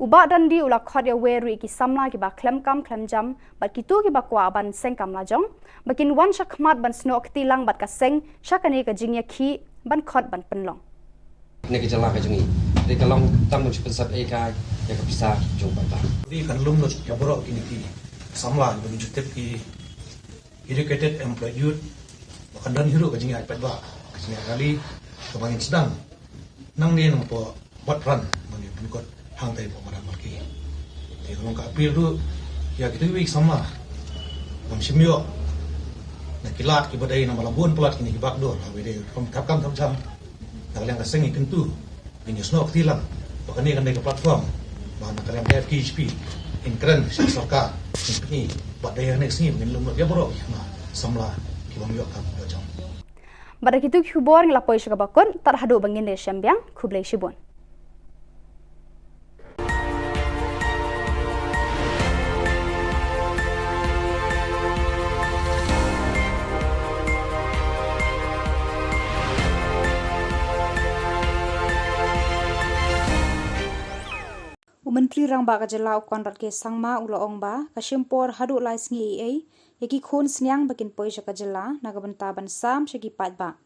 uba dan di ula khot ya we ru ki samla ki ba klem kam klem jam bat ki tu ki ba kwa ban seng kam la jong bakin wan shakmat ban snok tilang bat ka seng shakane ka jingya khi ban khot ban penlong Ni ka Jylla ka jungi ri ka long tam chu pensat e ka ya ka bisa jong ba ri kan lum no ya borok kini ki samla ni jutep ki educated employed youth bahkan dan hiru ka jingi aipat ba kasnya kali kebangin sedang nang ni nang po buat ran mani pun hang tai po madan malki te long ka apil tu ya kita wi samla bang simyo na kilat ki badai na malabun pelat kini ki bakdor hawe de kom kapkam jam kalian kaseng ikan tu ini snok tilang bahkan ini kan dari platform bahan kalian FKHP in keren sarka ini buat daya next ni mungkin lumut ya borok ya samla kibam yo kam bajang Pada kitu Khubor ngelapoi syakabakun tarhadu bangin de syambiang khublai shibun Menteri Rang Ba Ka Jylla ukon rat ke sangma uloong ba kashimpor hadu lai sngi ai yaki khon snyang bakin poi Ka Jylla naga benta ban sam shaki pat ba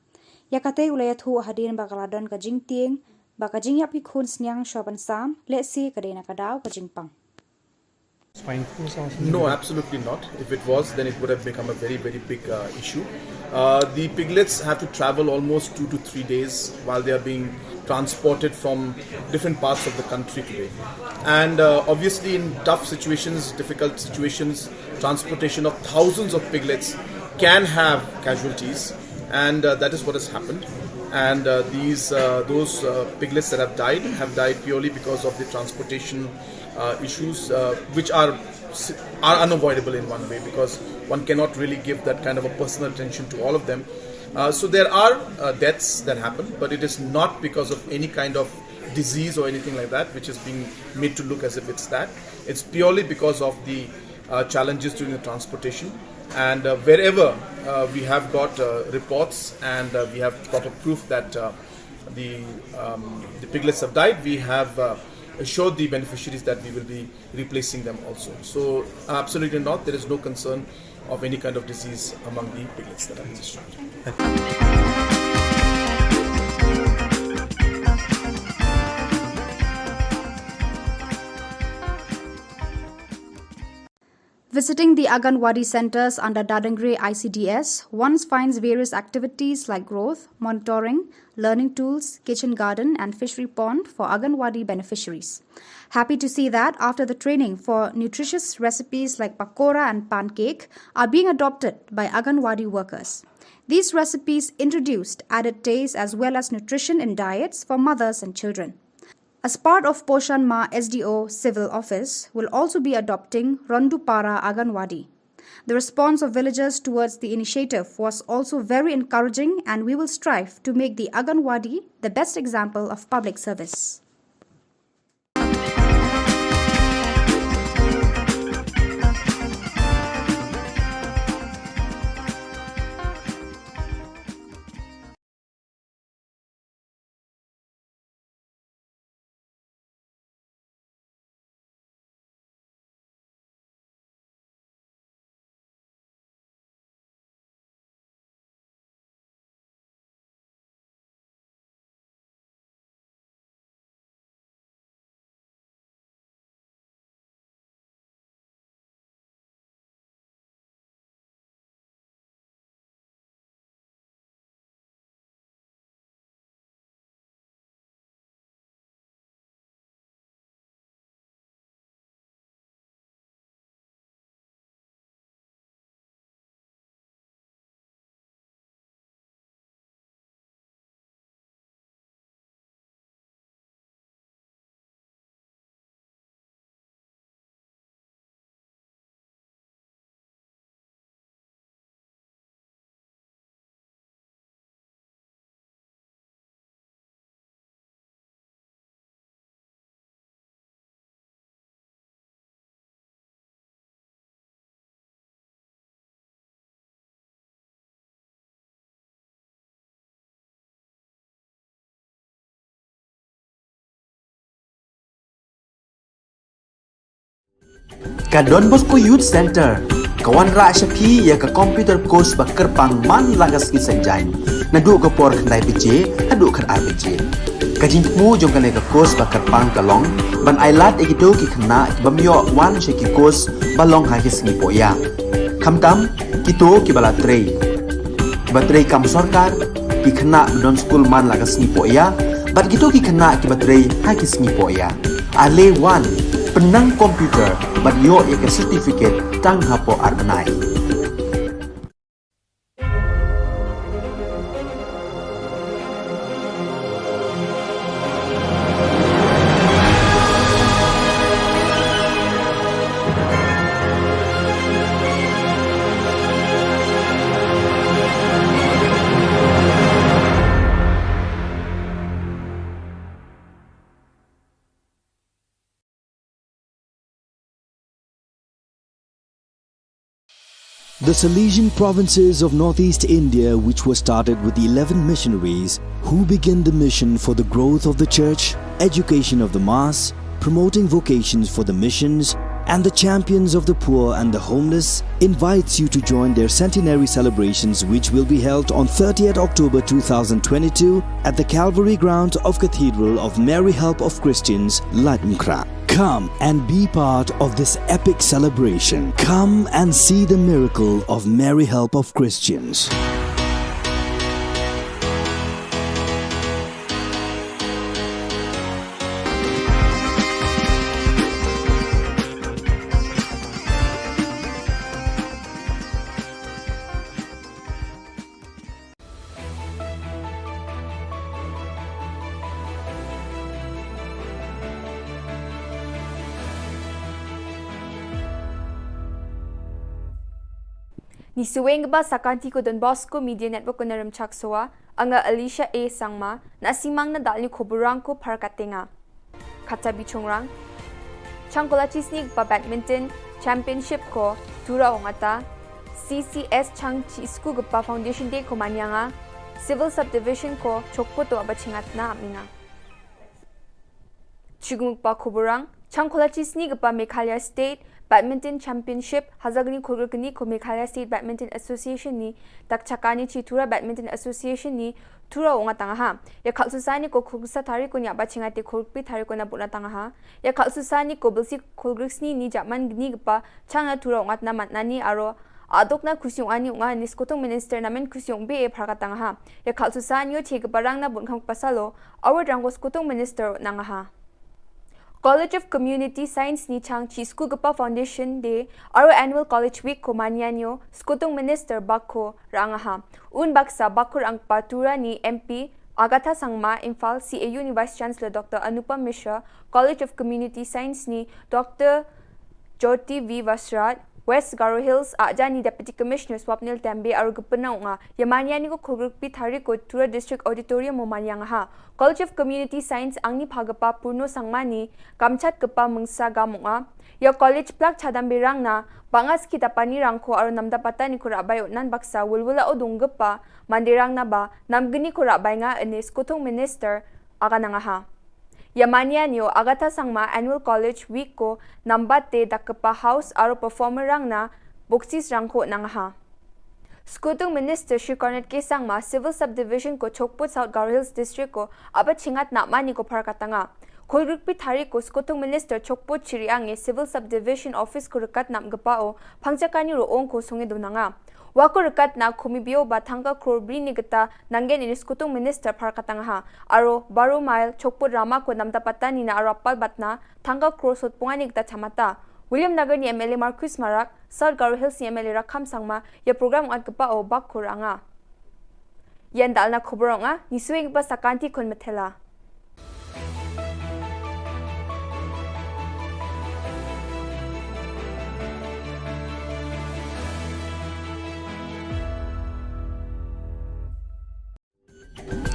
yakate ulaya thu hadin ba kaladon ka jingtieng ba ka jingyap ki khon snyang shoban sam le si ka dena ka daw ka jingpang No, absolutely not. If it was, then it would have become a very, very big issue. The piglets have to travel almost 2 to 3 days while they are being transported from different parts of the country today. And obviously in tough situations, difficult situations, transportation of thousands of piglets can have casualties, and that is what has happened. And those piglets that have died purely because of the transportation issues, which are unavoidable in one way, because one cannot really give that kind of a personal attention to all of them. So there are deaths that happen, but it is not because of any kind of disease or anything like that, which is being made to look as if it's that. It's purely because of the challenges during the transportation. And wherever we have got reports and we have proper proof that the piglets have died, we have assured the beneficiaries that we will be replacing them also. So absolutely not, there is no concern of any kind of disease among the piglets that are registered. Visiting the Anganwadi centers under Dadangre ICDS, one finds various activities like growth, monitoring, learning tools, kitchen garden and fishery pond for Anganwadi beneficiaries. Happy to see that after the training for nutritious recipes like pakora and pancake are being adopted by Anganwadi workers. These recipes introduced added taste as well as nutrition in diets for mothers and children. As part of Poshan Ma SDO Civil Office will also be adopting Rondupara Anganwadi. The response of villagers towards the initiative was also very encouraging, and we will strive to make the Anganwadi the best example of public service. Ka Don Bosco Youth Center, kawan ra shapi ya ka computer course ba kerpang man lagas ki sanjain. Nadu ka por khandai pije, adu khan ar pije. Ka jingmu jong ka ka course ba kerpang kalong, ban ailat egido ki khna bamyo wan sheki course balong ha ki sngi poya. Khamtam kito ki bala trei. Batrei kam sarkar ki khna don school man lagas sngi poya, bat gitu ki khna ki batrei ha ki sngi poya. Ale wan penang komputer bat yo ek certificate tang hapo arbenai. The Salesian provinces of northeast India, which were started with the 11 missionaries who began the mission for the growth of the church, education of the mass, promoting vocations for the missions, and the champions of the poor and the homeless, invites you to join their centenary celebrations, which will be held on 30th October 2022 at the Calvary ground of Cathedral of Mary Help of Christians, Latmkra. Come and be part of this epic celebration. Come and see the miracle of Mary Help of Christians. Ni suweng ba sakanti ko Don Bosco Media Network ko naram chaksoa anga Alicia A sangma na simang na dal ni Khubor ko parkatenga. Kata bichongrang Changkola chisnig pa badminton championship ko tura ongata CCS Chang Chisku Gpa Foundation Day ko manyanga civil subdivision ko chokpo to abachingat na amina. Chigumuk pa Khuborang Changkola chisnig pa Meghalaya State Badminton Championship Hazagni Khurgani ko Meghalaya State Badminton Association ni takchakani Chitura Badminton Association ni tura onga tangaha ya khalsusani ko khugsa thari ko nya bachingate khurpi thari ko na buna tangaha ya khalsusani ko bilsi khulgrisni ni jaman gni gpa changa tura onga na matnani aro adokna khusyong ani unga niskotong minister namen khusyong be e pharka tangaha ya khalsusani yo thik barang na bunkhang pasalo award rangos kotong minister nangaha College of Community Science ni Chang Chisku Gpa Foundation Day aro Annual College Week ko manyanyo skutong minister bakko rangaha un baksa bakkur ang patura ni MP Agatha Sangma Imphal CAU ni Vice Chancellor Dr. Anupam Mishra College of Community Science ni Dr. Jyoti V Vasrat West Garo Hills aja ni Deputy Commissioner Swapnil Tembe aro gupna nga yamanyani ko khurgpi thari ko Tura District Auditorium mo manyangaha College of Community Science angni phagapa purno sangmani kamchat gapa mungsa gamunga ya college plak chadam birang na bangas kita pani rangko aro namdapata ni kurabayo nan baksa wulwula odunggapa mandirang na ba namgni kurabay nga enes kutong minister aga nangaha Yamanyanyo Agatha Sangma Annual College Week ko nambate dakapa house aro performer rang na buksis rangko nangaha Skutong Minister Shri Cornet K. Sangma Civil Subdivision ko Chokput South Garo Hills District ko abat chingat nakmani ko parkatanga. Khulgrupi thari ko Skutong Minister Chokput Chiriange Civil Subdivision Office ko rekat namgapao pangchakani roong ko sungi dunanga. Wako rekat na kumibio batanga krobri ni gata nanggen ini Skutong Minister parkatanga ha. Aro Baro Mile Chokput Rama ko namdapatan ni na arapal batna tangga krosot pungani gata chamata. William Nagar ni MLA Marcus Marak, South Garo Hills ni MLA Rakham Sangma, ya program at gapa o bakkur anga. Yan dal na Khubor nga, nisuwing pa sa kanti kon metela.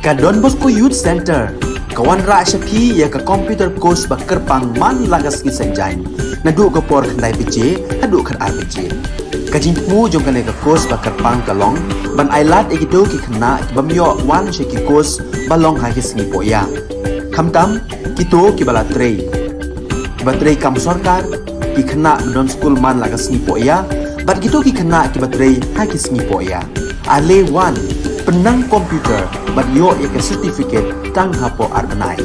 Ka Don Bosco Youth Center, kawan ra shapi ya ka computer course ba kerpang man lagas ki sanjain. Nadu ka por khandai pije, adu khan ar pije. Ka jingmu jong ka course ba kerpang kalong, ban ailat egido ki khna bamyo wan sheki course balong ha ki sngi poya. Khamtam kito ki bala trei. Batrei kam sarkar ki khana non school man lagas ni po ya bat gitu ki khana ki batrei ha ki sni po ya ale 1 penang komputer bat yo ya ke certificate tang hapo arnai.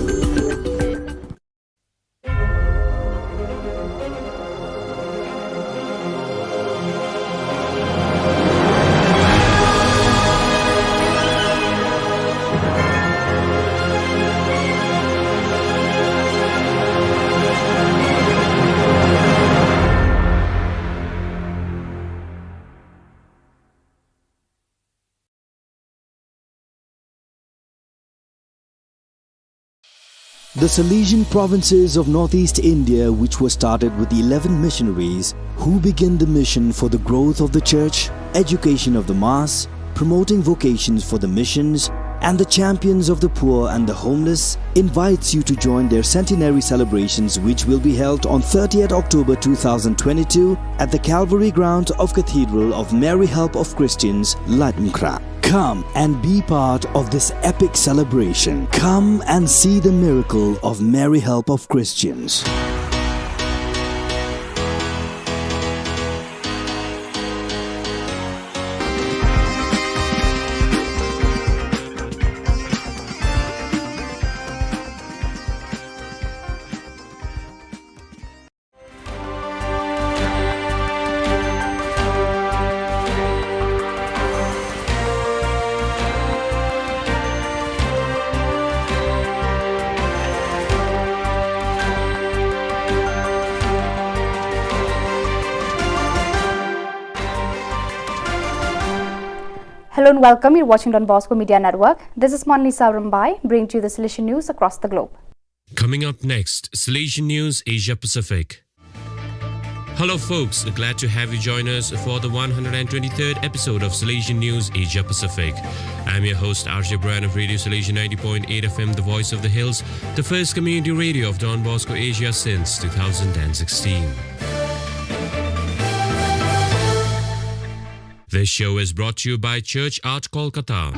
The Salesian provinces of northeast India, which were started with the 11 missionaries who began the mission for the growth of the church, education of the mass, promoting vocations for the missions, and the champions of the poor and the homeless, invites you to join their centenary celebrations, which will be held on 30th October 2022 at the Calvary Ground of Cathedral of Mary Help of Christians, Latmkra. Come and be part of this epic celebration. Come and see the miracle of Mary Help of Christians. Hello and welcome. You're watching Don Bosco Media Network. This is Monlisa Rambai, bringing to you the Salesian news across the globe. Coming up next, Salesian News Asia Pacific. Hello folks, glad to have you join us for the 123rd episode of Salesian News Asia Pacific. I'm your host RJ Brian of Radio Salesian 90.8 FM, the voice of the hills, the first community radio of Don Bosco Asia since 2016. This show is brought to you by Church Art Kolkata.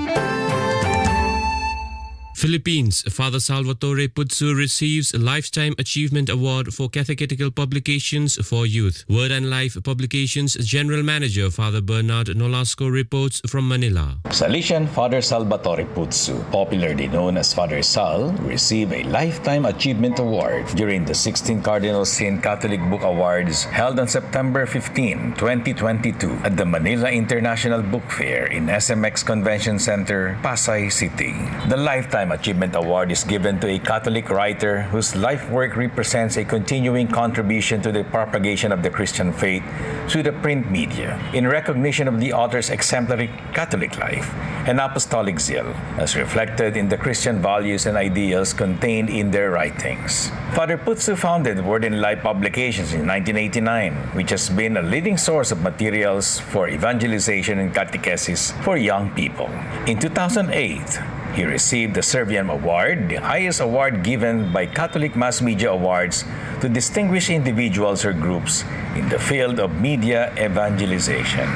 Philippines, Father Salvatore Putsu receives a Lifetime Achievement Award for Catechetical Publications for Youth. Word and Life Publications General Manager Father Bernard Nolasco reports from Manila. Salesian Father Salvatore Putsu, popularly known as Father Sal, received a Lifetime Achievement Award during the 16th Cardinal Sin Catholic Book Awards held on September 15, 2022 at the Manila International Book Fair in SMX Convention Center, Pasay City. The Lifetime Achievement Award is given to a Catholic writer whose life work represents a continuing contribution to the propagation of the Christian faith through the print media, in recognition of the author's exemplary Catholic life and apostolic zeal, as reflected in the Christian values and ideals contained in their writings. Father Putsu founded Word and Life Publications in 1989, which has been a leading source of materials for evangelization and catechesis for young people. In 2008, he received the Serviam Award, the highest award given by Catholic Mass Media Awards to distinguished individuals or groups in the field of media evangelization.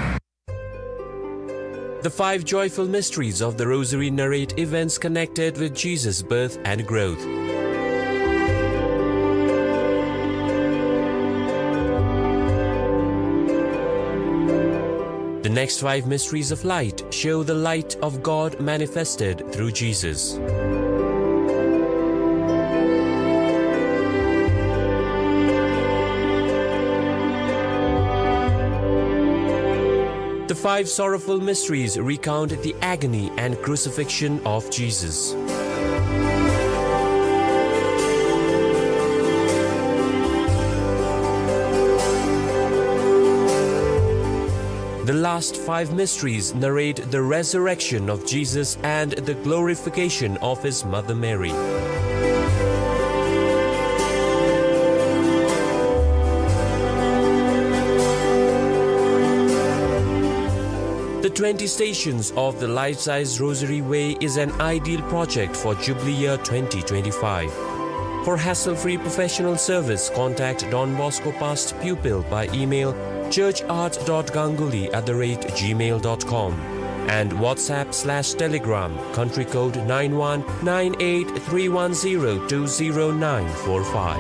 The 5 joyful mysteries of the Rosary narrate events connected with Jesus' birth and growth. The next 5 mysteries of light show the light of God manifested through Jesus. The 5 sorrowful mysteries recount the agony and crucifixion of Jesus. The last 5 mysteries narrate the resurrection of Jesus and the glorification of his mother Mary. The 20 Stations of the Life-Size Rosary Way is an ideal project for Jubilee Year 2025. For hassle-free professional service, contact Don Bosco Past Pupil by email churchart.ganguly@gmail.com and WhatsApp/Telegram country code 919831020945.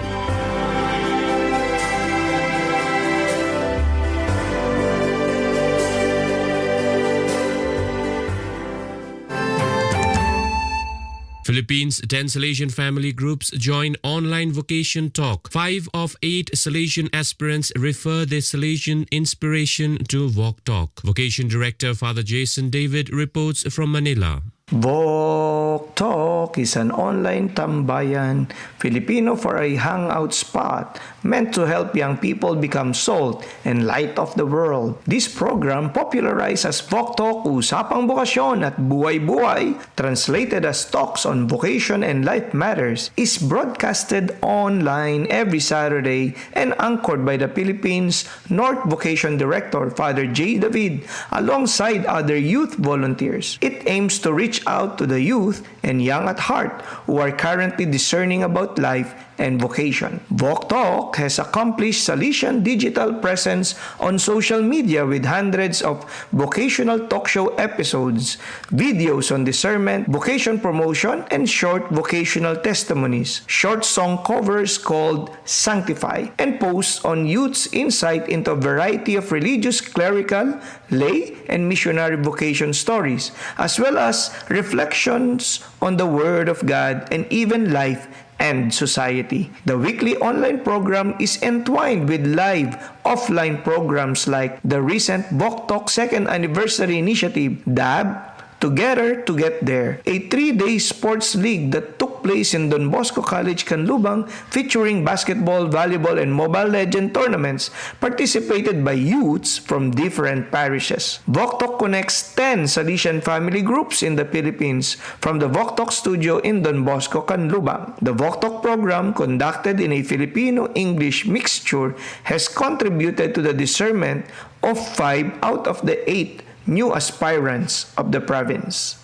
Philippines' 10 Salesian family groups join online vocation talk. 5 of 8 Salesian aspirants refer their Salesian inspiration to Walk Talk. Vocation Director Father Jason David reports from Manila. Walk Talk is an online tambayan, Filipino for a hangout spot meant to help young people become salt and light of the world. This program, popularized as Walk Talk, Usapang Bokasyon at Buhay-Buhay, translated as Talks on Vocation and Life Matters, is broadcasted online every Saturday and anchored by the Philippines North Vocation Director Father J. David alongside other youth volunteers. It aims to reach out to the youth and young at heart who are currently discerning about life and vocation. Walk Talk has accomplished Salesian digital presence on social media with hundreds of vocational talk show episodes, videos on discernment, vocation promotion, and short vocational testimonies, short song covers called Sanctify, and posts on youth's insight into a variety of religious, clerical, lay, and missionary vocation stories, as well as reflections on the Word of God and even life and society. The weekly online program is entwined with live offline programs like the recent Walk Talk 2nd Anniversary Initiative, DAB, Together to Get There, a 3-day sports league that took place in Don Bosco College, Canlubang, featuring basketball, volleyball, and Mobile Legend tournaments participated by youths from different parishes. Walk Talk connects 10 Salesian family groups in the Philippines from the Walk Talk studio in Don Bosco, Canlubang. The Walk Talk program, conducted in a Filipino-English mixture, has contributed to the discernment of 5 out of the 8 new aspirants of the province.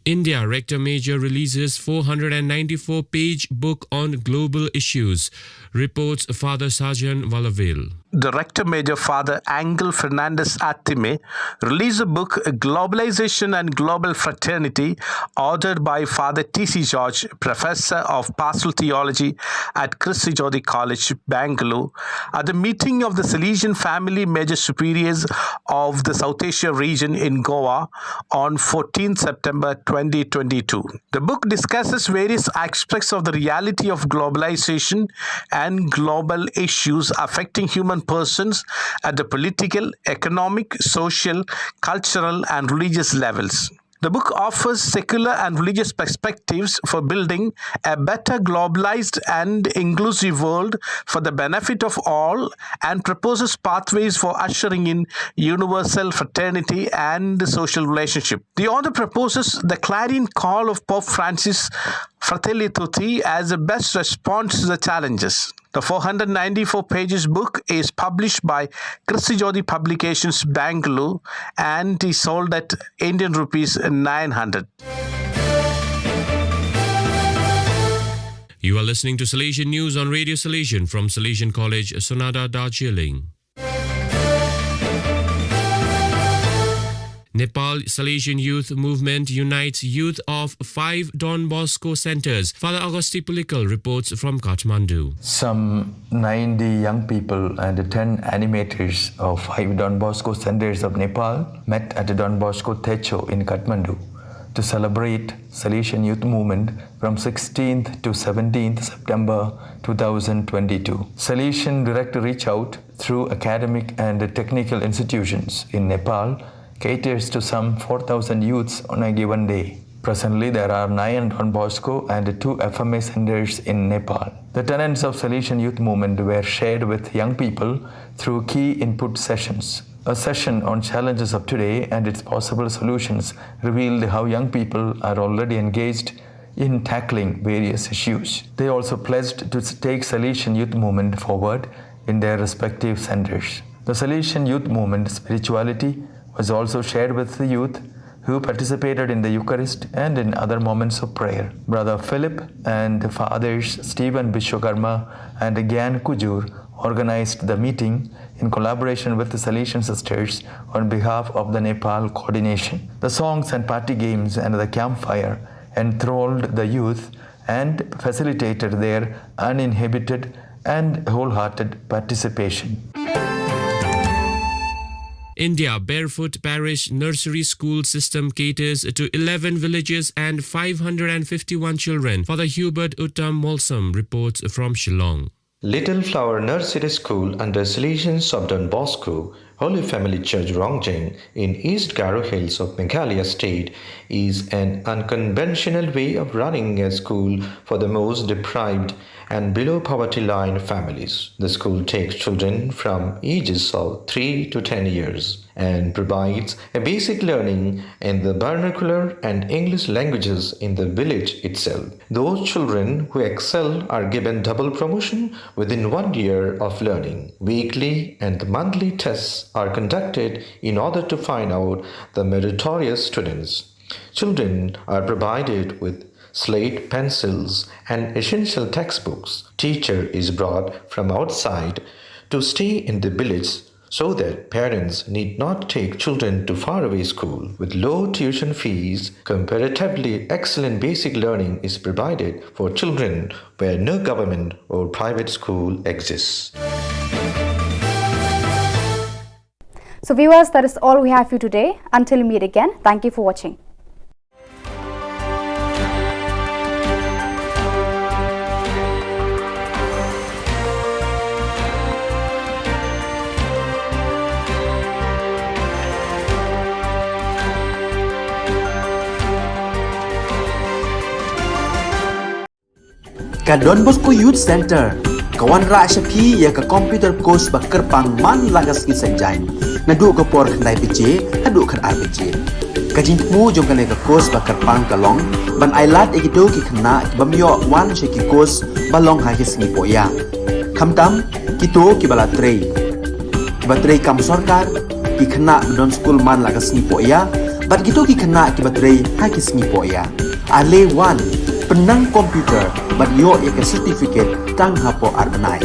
India Rector Major releases 494-page book on global issues, reports Father Sajan Valavil. Director Major Father Angel Fernandez Attime released a book, Globalization and Global Fraternity, authored by Father T.C. George, Professor of Pastoral Theology at Christi Jyoti College, Bangalore, at the meeting of the Salesian Family Major Superiors of the South Asia region in Goa on 14 September 2022. The book discusses various aspects of the reality of globalization and global issues affecting human persons at the political, economic, social, cultural, and religious levels. The book offers secular and religious perspectives for building a better globalized and inclusive world for the benefit of all, and proposes pathways for ushering in universal fraternity and social relationship. The author proposes the clarion call of Pope Francis, Fratelli Tutti, as the best response to the challenges. The 494 pages book is published by Christi Jyoti Publications, Bangalore, and is sold at Indian rupees 900. You are listening to Salesian News on Radio Salesian from Salesian College, Sonada, Darjeeling. Nepal Salesian Youth Movement unites youth of 5 Don Bosco centers. Father Augusti Pulikal reports from Kathmandu. Some 90 young people and 10 animators of 5 Don Bosco centers of Nepal met at the Don Bosco Techo in Kathmandu to celebrate Salesian Youth Movement from 16th to 17th September 2022. Salesian direct reach out through academic and technical institutions in Nepal caters to some 4,000 youths on a given day. Presently, there are 9 Don Bosco and 2 FMA centers in Nepal. The tenets of Salesian Youth Movement were shared with young people through key input sessions. A session on challenges of today and its possible solutions revealed how young people are already engaged in tackling various issues. They also pledged to take Salesian Youth Movement forward in their respective centers. The Salesian Youth Movement spirituality was also shared with the youth who participated in the Eucharist and in other moments of prayer. Brother Philip and Fathers Stephen Vishwakarma and Gyan Kujur organized the meeting in collaboration with the Salesian sisters on behalf of the Nepal coordination. The songs and party games and the campfire enthralled the youth and facilitated their uninhibited and wholehearted participation. India Barefoot Parish Nursery School System caters to 11 villages and 551 children. Father Hubert Uttam Molsam reports from Shillong. Little Flower Nursery School under Salesians of Don Bosco, Holy Family Church Rongjeng in East Garo Hills of Meghalaya State is an unconventional way of running a school for the most deprived and below poverty line families. The school takes children from ages of 3 to 10 years and provides a basic learning in the vernacular and English languages in the village itself. Those children who excel are given double promotion within 1 year of learning. Weekly and monthly tests are conducted in order to find out the meritorious students. Children are provided with slate, pencils, and essential textbooks. Teacher is brought from outside to stay in the village so that parents need not take children to faraway school. With low tuition fees, comparatively excellent basic learning is provided for children where no government or private school exists. So viewers, that is all we have for you today. Until we meet again, thank you for watching. Ka Don Bosco Youth Center kawan ra shapi ya ka computer course ba kerpang man lagas ki sanjain nadu ko por khandai pije adu khan RPG ka jingmu jong kane ka course ba kerpang kalong ban ailat egido ki khna bamyo wan she ki course balong ha ki sngi poya khamtam kito ki bala trei kam sarkar ki khna don school man lagas sngi poya bat kito ki khna ki batrei ha ki sngi poya ale wan penang komputer bat yo ek certificate tang hapo arbanai.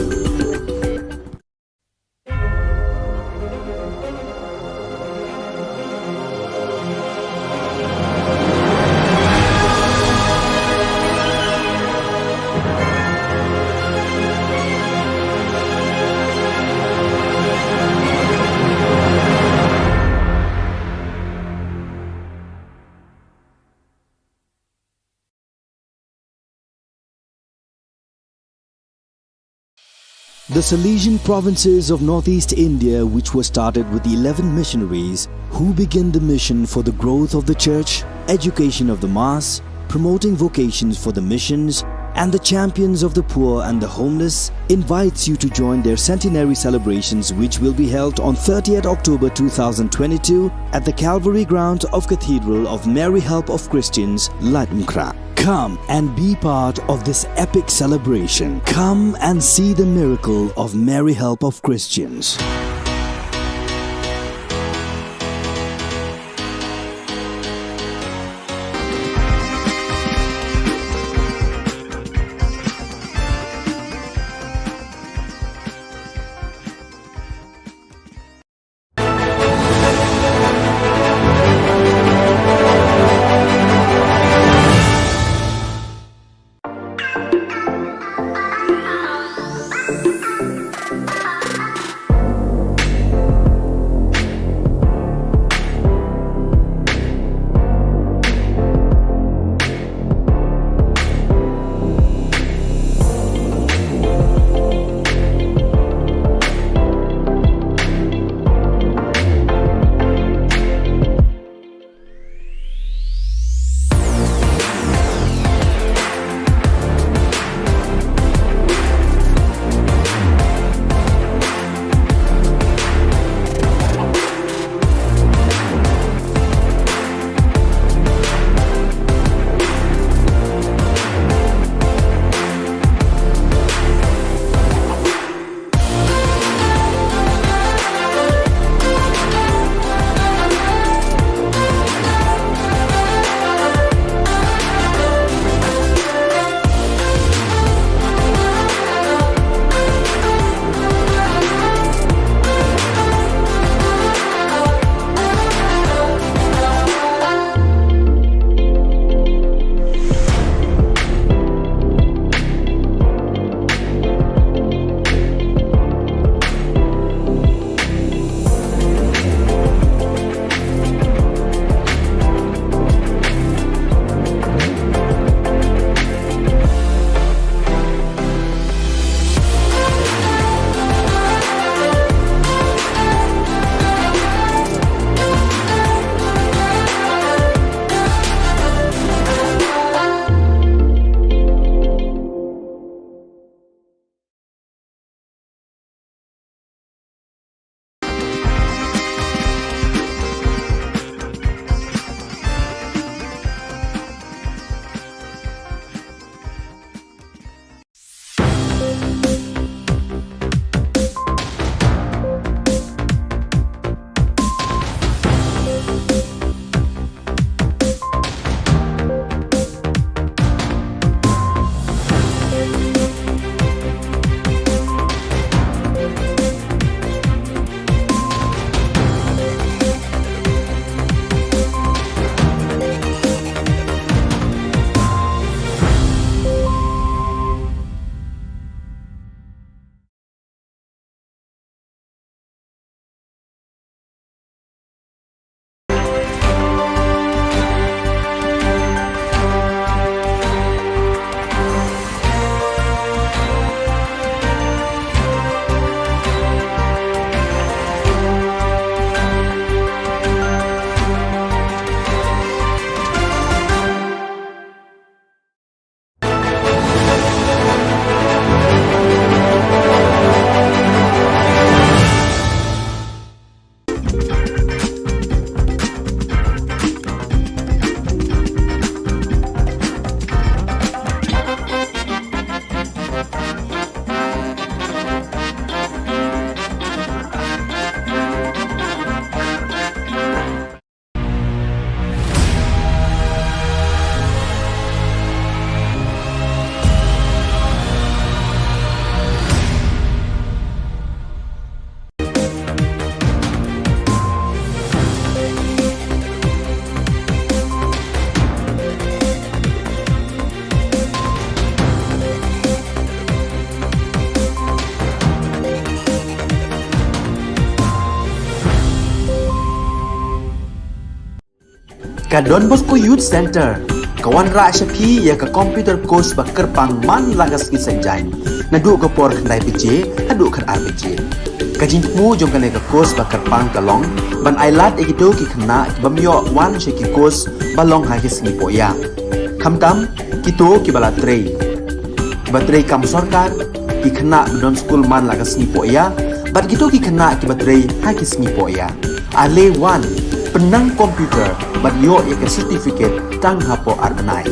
The Salesian provinces of northeast India, which were started with the 11 missionaries who began the mission for the growth of the church, education of the mass, promoting vocations for the missions, and the champions of the poor and the homeless, invites you to join their centenary celebrations, which will be held on 30th October 2022 at the Calvary Ground of Cathedral of Mary Help of Christians, Latmkra. Come and be part of this epic celebration. Come and see the miracle of Mary Help of Christians. Ka Don Bosco Youth Center kawan ra shapi ya ka computer course ba kerpang man lagas ki senjain na du ko por khandai pije adu khan arbije kajin mu jong kane ka course ba kerpang kalong ban ailat egido ki khna bamyo wan she ki course balong ha ki singi poya khamtam kito ki bala trei batrei kam sarkar ki khna don school man lagas ni poya bat gitu ki kena ki baterai ha ki singi poya ale wan penang komputer bat yo ya ke certificate tang hapo arbanai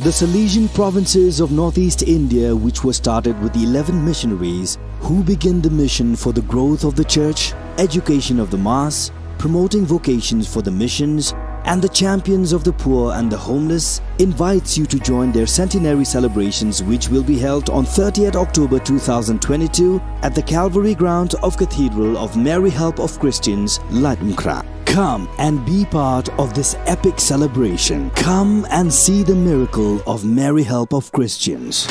The Salesian provinces of northeast India, which were started with the 11 missionaries who began the mission for the growth of the church, education of the mass, promoting vocations for the missions, and the champions of the poor and the homeless, invites you to join their centenary celebrations, which will be held on 30th October 2022 at the Calvary Ground of Cathedral of Mary Help of Christians, Latmkra. Come and be part of this epic celebration. Come and see the miracle of Mary Help of Christians.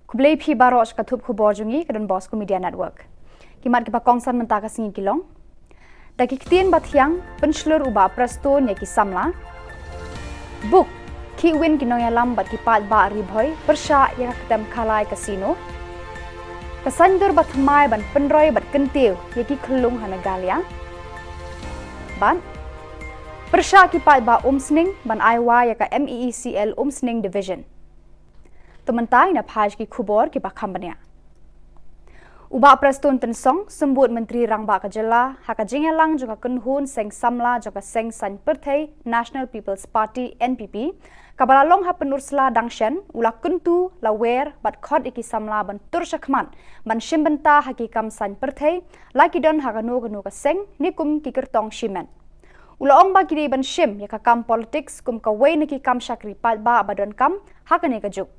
Kublai phi barosh katup khubor jungi kadon Bosco Media Network. Kimat ki pakongsan mentaka singi kilong. Daki ktien bathiang penslur uba presto ne ki samla. Book ki win kinoyalam bat ki pat ba ribhoy persha ya ketem khalai casino. Kasandur bathmai ban penroy bat kentiu ya ki khlung hanagalia. Ban persha ki pat ba umsning ban aiwa ya ka MEECL umsning division. Tementai na page ki Khubor ki bakhambania. Uba prestun tensong sembut Menteri Rangba Ka Jylla haka jingelang juga kenhun seng samla juga seng san perthai National People's Party NPP kabalalong ha penursla dangshen ula kuntu lawer bat khod iki samla ban turshakman ban shimbenta haki kam san perthai laki don haka no ka seng nikum ki kertong shimen. Ula ong ba kiri ban shim ya ka kam politics kum ka wei niki kam shakri pat ba abadon kam haka ne ka juk.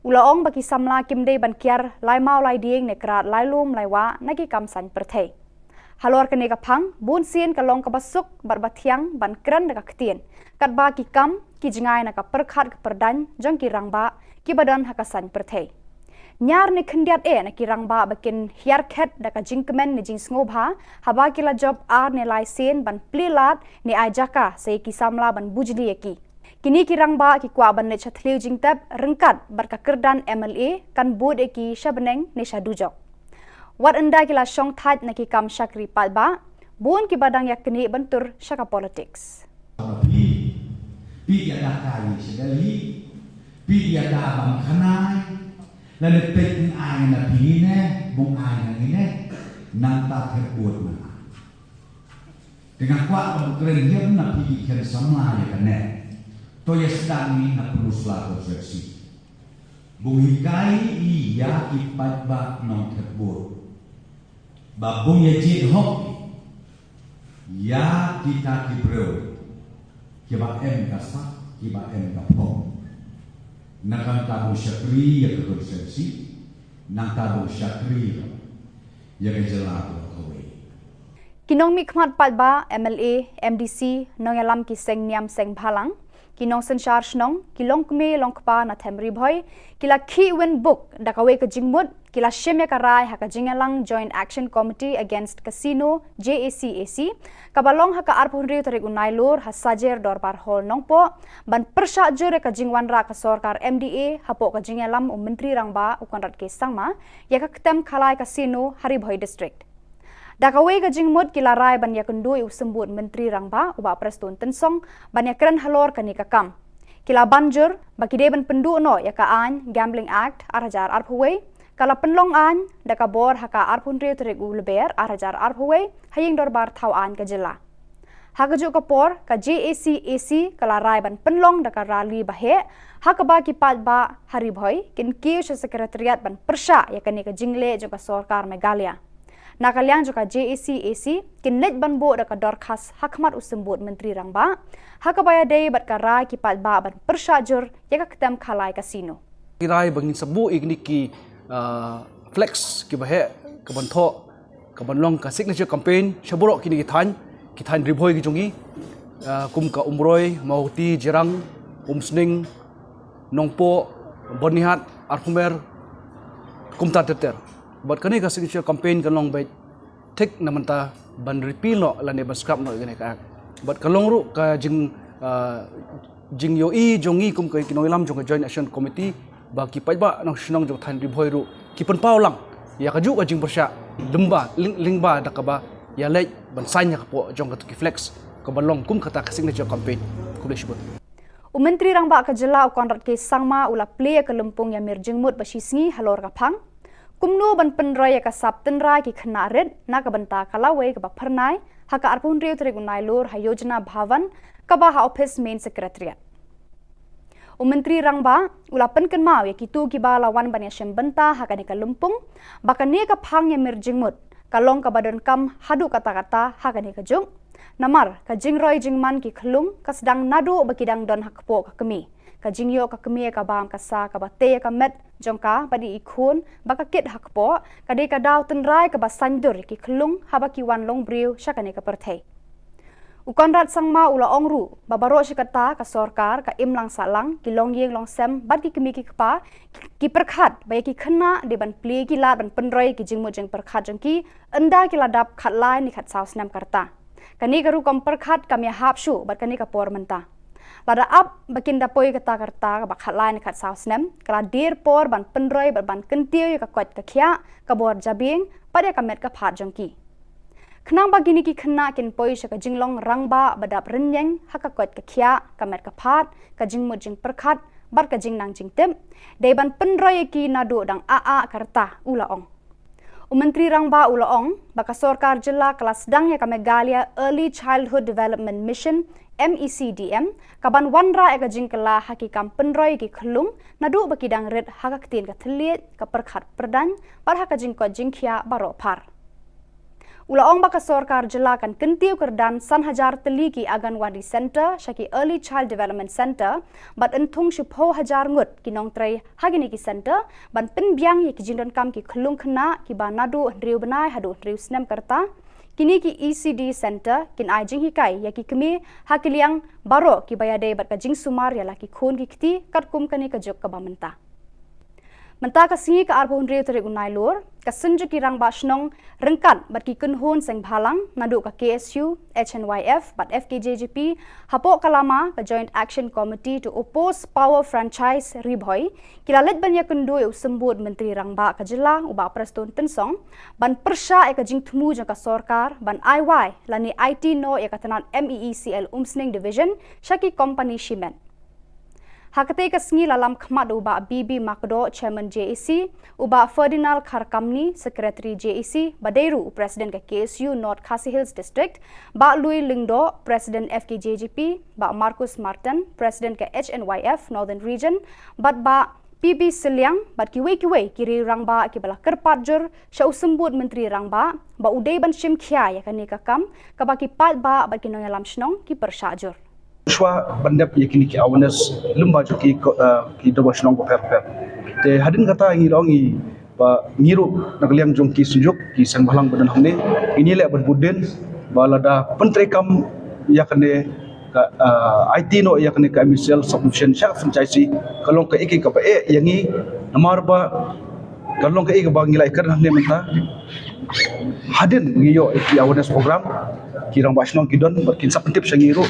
Ulaong bagi samla kimde ban kiar lai mau lai dieng nekrat lai lum lai wa nagi kamsan perthai. Halor kene ka phang bun sien ka long ka basuk bar bathiang ban kran ka ktien kat ba ki kam ki jingai na ka perkhat ka perdan jang ki rangba ki badan hakasan perthai. Nyar ne khandiat na ki rangba bakin hiar khet da ka jingkemen ne jing sngoba haba ki la job ar ne lai sen ban plilat ne ajaka se ki samla ban bujli eki. Kini kirang ba ki kwa ban ne chathliu jingtab rengkat barka kerdan MLA kan bod eki shabneng ne shadujok. Wat anda kila shong that na ki kam shakri pat ba bon ki badang yak kini bentur shaka politics. Pi ada kali sedali pi ada bang khanai lalu pek ai na pi ne bung ai na ini nang ta terbuat mana. Dengan kwa keren dia na pi kira sama ya kan Toya sedang ni nak perlu selalu versi. Bungikai iya ipat bak non terbur. Babung ya jid hok. Ya kita kibreu. Kiba em kasak, kiba em kapong. Nakang tabu syakri ya kekur versi. Nang tabu syakri ya kejelah kawe. Kinong mikmat pat ba MLA, MDC, nong yalam ki seng niam seng bhalang. Kinong sensyar snong, kilong kme long kpa na temri boy, kila ki win book da kawe ka jingmut, kila shimya karai haka jingalang Joint Action Committee Against Casino JACAC, kabalong haka arpunri tarik unailur ha sajer dorbar hol nongpo, ban persya jure ka jingwan ra ka sorkar MDA hapo ka jingalam Menteri Rangba ukan rat ke sangma, ya ka ketem khalai casino Hari Boy District. Dakawe ka jingmut kilarai ban yakundui usembut Menteri Rangba uba Preston Tensong ban yakren halor kani kakam. Kila banjur baki deban pendu no yaka an Gambling Act arajar arphuwe kala penlong an dakabor haka arphunri terik uleber arajar arphuwe haying dorbar thau an ka jilla. Hagaju kapor ka JAC kala rai ban penlong daka rali bahe hakaba ki ba hari bhoi kin kiu sekretariat ban persha yakani ka jingle jo ka sarkar Meghalaya. Nakaliang juga JAC kinlet ban bo daka dorkas hakmat usembut Menteri Rangba hakabaya day bat kara kipat ba ban persajur yaka ketem khalai kasino. Kirai bangin sebu igniki flex kibahe kabantho kabanlong ka signature campaign shaburo kini kithan ribhoi ki jungi kum ka umroi mauti jirang umsning nongpo bonihat arhumer kumta teter buat kani ka signature campaign kalong bai tek namanta ban repeal no lane ban scrap no gane ka buat kalong ru ka jing yo i jongi kum ka kinoilam jong joint action committee ba ki pai ba nang sinong jong than ri bhoi ru ki pen pau lang ya ka ju ka jing persya lemba lingba dakaba ya lej ban sanya po jong ka ki flex ka balong kum kata ka signature campaign kulai shibut Menteri Rangba ka Jilla konrat ke sangma ula play ka lempung ya mir jingmut basisngi halor ka phang kumno ban penrai ka saptenra ki khna red na ka banta kalawe ka ba pharnai haka arpun riu tre gunai lor hayojana bhavan ka ba ha office main secretariat Menteri Rangba ula penken mau ya kitu ki ba lawan ban ya banta haka ne ka lempung bakane ka phang ya mir jingmut kalong ka badon kam hadu kata-kata haka ne ka jung namar ka jingroi jingman ki khlung ka sedang nadu bakidang don hakpo ka kemi ka jingyo ka kemi ka bam ka sa ka bate ka met jongka badi ikhun baka kit hakpo ka de ka daw tenrai ka basandur ki khlung habaki wan long briu shakane ka perthei ukonrat sangma ula ongru babaro shikata ka sarkar ka imlang salang ki longyeng long sem bad ki kemi ki kpa ki perkhat bai ki khna de ban ple ki lat ban penroi ki jingmo jeng perkhat jengki anda ki ladap khatlai ni khat saus nam karta kani garu kom perkhat kamya hapshu bat kani ka por menta lada up bakin dapoi kata karta ka bakhatlai ni khat saus nam kala dir por ban penroi ban kentiu ka kwat ka khya ka bor jabing pada ka met ka phat jengki Kenang bagini ki kena kin poi shaka jinglong rangba badap renyeng haka kwat ka khya ka met ka phat ka jingmo jing perkhat bar ka jing nang jing tem deban penroi ki nadu dang aa karta ula ong Menteri Rangba ula ong baka sarkar Jilla kelas sedang ya ka Meghalaya Early Childhood Development Mission MECDM kaban wanra eka jingkela haki kam penroi ki khlung nadu bakidang red haka ktin ka thliet ka perkhat perdan bar haka jingko jingkhya baro phar Ula ong baka sarkar Jilla kan kentiu kerdan san hajar teli ki Anganwadi Center shaki Early Child Development Center bat entung shupho hajar ngut ki nong trai hagini ki center ban penbiang ye ki jindon kam ki khlung khna ki banadu riu banai hadu riu snem karta kini ki ECD Center kin ai jing hikai ya ki kemi hakiliang baro ki bayade bat ka jing sumar ya la ki khun ki kti kat kum kani ka jok ka bamenta Menta ka singi ka arbon riu tere unai lor ka senju ki rang ba shnong rengkat bat ki kunhun seng bhalang nadu ka KSU HNYF bat FKJGP hapo kalama ka Joint Action Committee to oppose power franchise ribhoi kilalet ban ya kundu usembut Menteri Rangba ka Jilla uba Preston Tensong ban persha ka jing thmu ka sarkar ban IY lani IT no ya ka tanan MEECL Umsning Division shaki company shimen Hakate ka sngi lalam khmat uba BB Makdo Chairman JAC uba Ferdinand Kharkamni Secretary JAC Badeiru President ka KSU North Khasi Hills District ba Louis Lingdo President FKJGP ba Marcus Martin President ka HNYF Northern Region ba PB Siliang bat kiwe kiri rangba ki bala kerpat jur sya usembut Menteri Rangba ba udai ban shim khya ya kani ka kam ka ba ki pat ba ki noya lam shnong ki persajur Shwa bandap yakini ki awareness lemba jo ki doba shnong ko per te hadin kata ngi longi ba ngiru nakliang jong ki sunjuk ki sang balang badan hamne ini le ban buden balada pentrekam yakane ka IT no yakane ka MCL submission sha franchise kalong ka iki ka ba yangi namar ba kalong ka iki ba ngilai kar hamne menta hadin ngiyo ki awareness program kirang basnong kidon bakin sapentip sangiru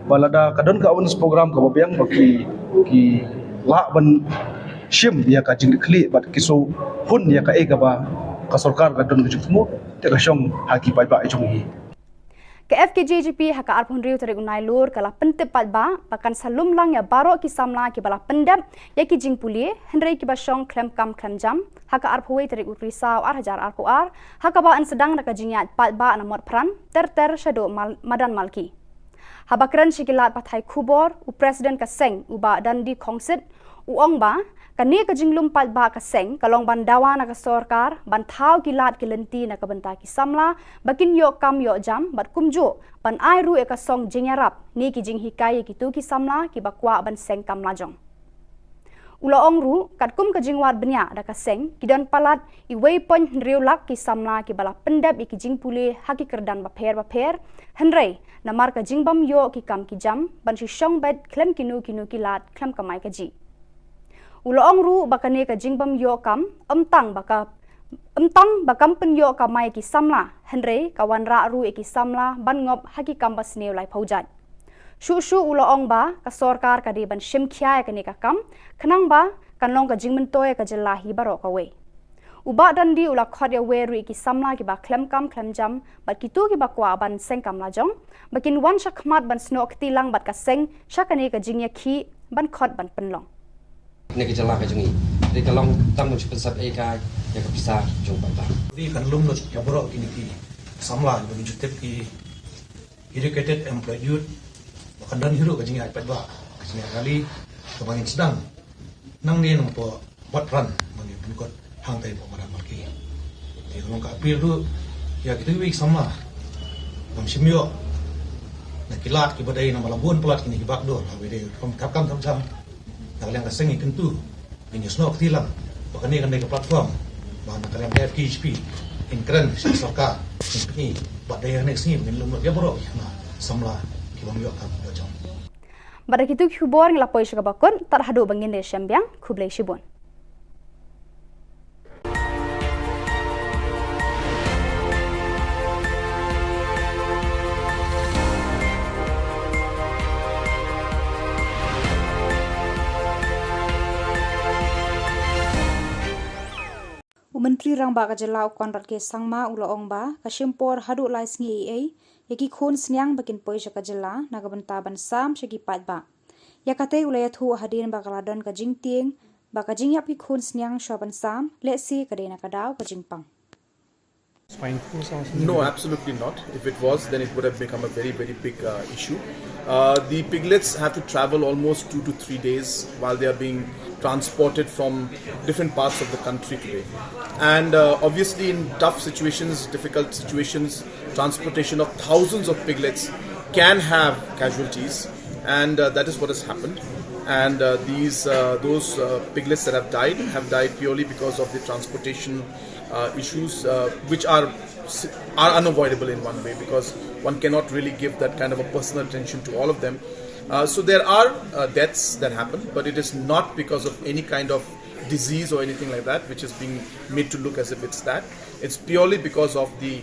balada kadon ka awareness program ka babiang baki ki la ban shim ya ka jing kli bat kiso hun ya ka ba ka sarkar kadon ka jukmu te ka shong haki pai ba chung hi Ke FKJGP haka arpun riu tarik unai lur kala pentep patba pakan salum lang ya baro ki samla ki bala pendap ya ki jing pulie henrei ki basong klem kam klem jam haka arpui tarik risau hajar arpu haka ba an sedang naka jingyat patba na mot pran ter shado madan malki habakran shikilat pathai khubor u president ka seng uba dandi khongsit uong ba kani ka jinglum patba ka seng kalong bandawa na ka sorkar banthau kilat kilenti na ka banta ki samla bakin yo kam yo jam bat kumjo ban ai ru e ka song jingyarap ni ki jing hikai ki tu ki samla ki bakwa ban seng kam lajong ula ong ru kat kum ka jingwat benya da ka seng ki don palat I wei pon riu lak ki samla ki bala pendap ki jing pule haki kerdan ba pher henrei na mar ka jingbam yo ki kam ki jam ban shi shong bet klem kinu ki lat klem kamai ka ji Uloong ru bakane ka jingbam yo kam amtang bakam pen yo kamai ki samla henrei kawan ra ru ki samla ban ngop haki kam bas neu lai phaujat shu uloong ba ka sorkar ka de ban shim khya ka ne ka kam khnang ba kanlong ka jingmen toy ka jella hi baro ka we uba dandi ula khot ya we ru ki samla ki ba klem kam klem jam bat ki tu ki ba kwa ban seng kam la jong bakin wan shakmat ban snok tilang bat ka seng shakane ka jingya khi ban khot ban penlong Ni ka Jylla ka jungi. Di ka long tam mo sab e kai ya ka bisa jong ba. Di kan lum no ya boro kini ki samla bagi jutep ki educated employed youth bahkan dan hero ka jingi ai pat ba. Kasi kali kebangin sedang nang ni nang po buat ran bagi penikot hang tai po madan malki. Di kalong ka apil tu ya kita wi samla. Bang simyo na kilat ki badai na malabun pelat kini ki bakdor hawe de kam jam Nakaliang kasengi tentu ini snok tilang bahkan ini kan ke platform bahan nakaliang FKHP in keren sorka in pini buat daya next ni mungkin lumut dia borok na samla kiwang yok kam dojong Pada kitu Khubor ngelapoi syakabakon tarhadu bangin de syambiang kublai shibun Menteri Rang Ba Ka Jylla ukon rat ke sangma ula ong ba ka shimpor hadu lai sngi ai yaki khon snyang bakin poi Ka Jylla na ka banta ban sam shaki pat ba yakate ula ya thu hadin ba kaladon ka jingtieng ba ka jingyap ki khon snyang shoban sam le si ka de na ka daw ka jingpang No, absolutely not. If it was, then it would have become a very, very big issue. The piglets have to travel almost 2 to 3 days while they are being transported from different parts of the country today. And obviously in tough situations, difficult situations, transportation of thousands of piglets can have casualties, and that is what has happened. And those piglets that have died purely because of the transportation issues, which are unavoidable in one way, because one cannot really give that kind of a personal attention to all of them. So there are deaths that happen, but it is not because of any kind of disease or anything like that, which is being made to look as if it's that. It's purely because of the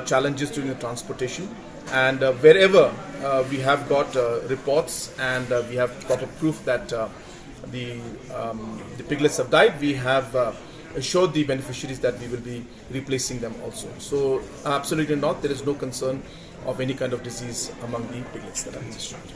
challenges during the transportation. And wherever we have got reports and we have proper proof that the piglets have died, we have assured the beneficiaries that we will be replacing them also. So absolutely not, there is no concern of any kind of disease among the piglets that are in this round.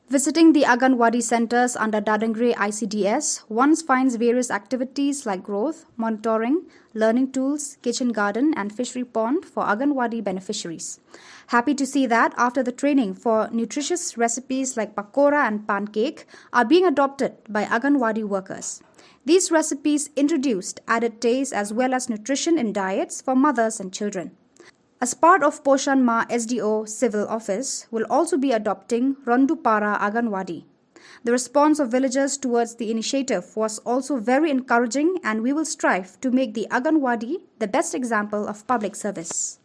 Visiting the Anganwadi centers under Dadangre ICDS, one finds various activities like growth, monitoring, learning tools, kitchen garden and fishery pond for Anganwadi beneficiaries. Happy to see that after the training for nutritious recipes like pakora and pancake are being adopted by Anganwadi workers. These recipes introduced added taste as well as nutrition in diets for mothers and children. As part of Poshan Ma SDO Civil Office will also be adopting Rondupara Anganwadi. The response of villagers towards the initiative was also very encouraging, and we will strive to make the Anganwadi the best example of public service.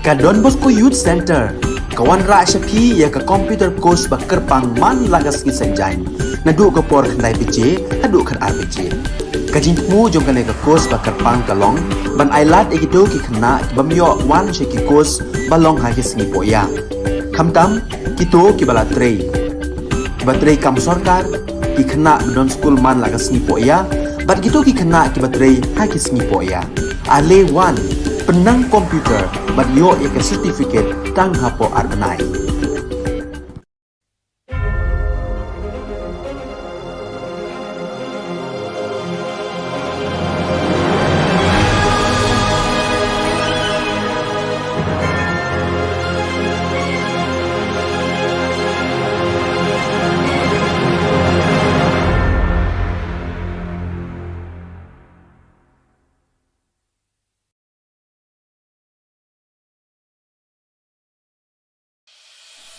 Ka Don Bosco Youth Center kawan ra shapi ya ka computer course ba kerpang man lagas ki sanjain na du ko por khandai piche adu khan ar piche ka jingmu jong kan ka course ba kerpang kalong ban ailat egido ki khna bamyo wan she ki course balong ha ki sngi poya khamtam kito ki bala trei ba trei kam sarkar ki khna don school man lagas sngi poya bat gitu ki khna ki batrei ha ki sngi poya ale wan penang komputer bat yo ek certificate tang hapo arbanai.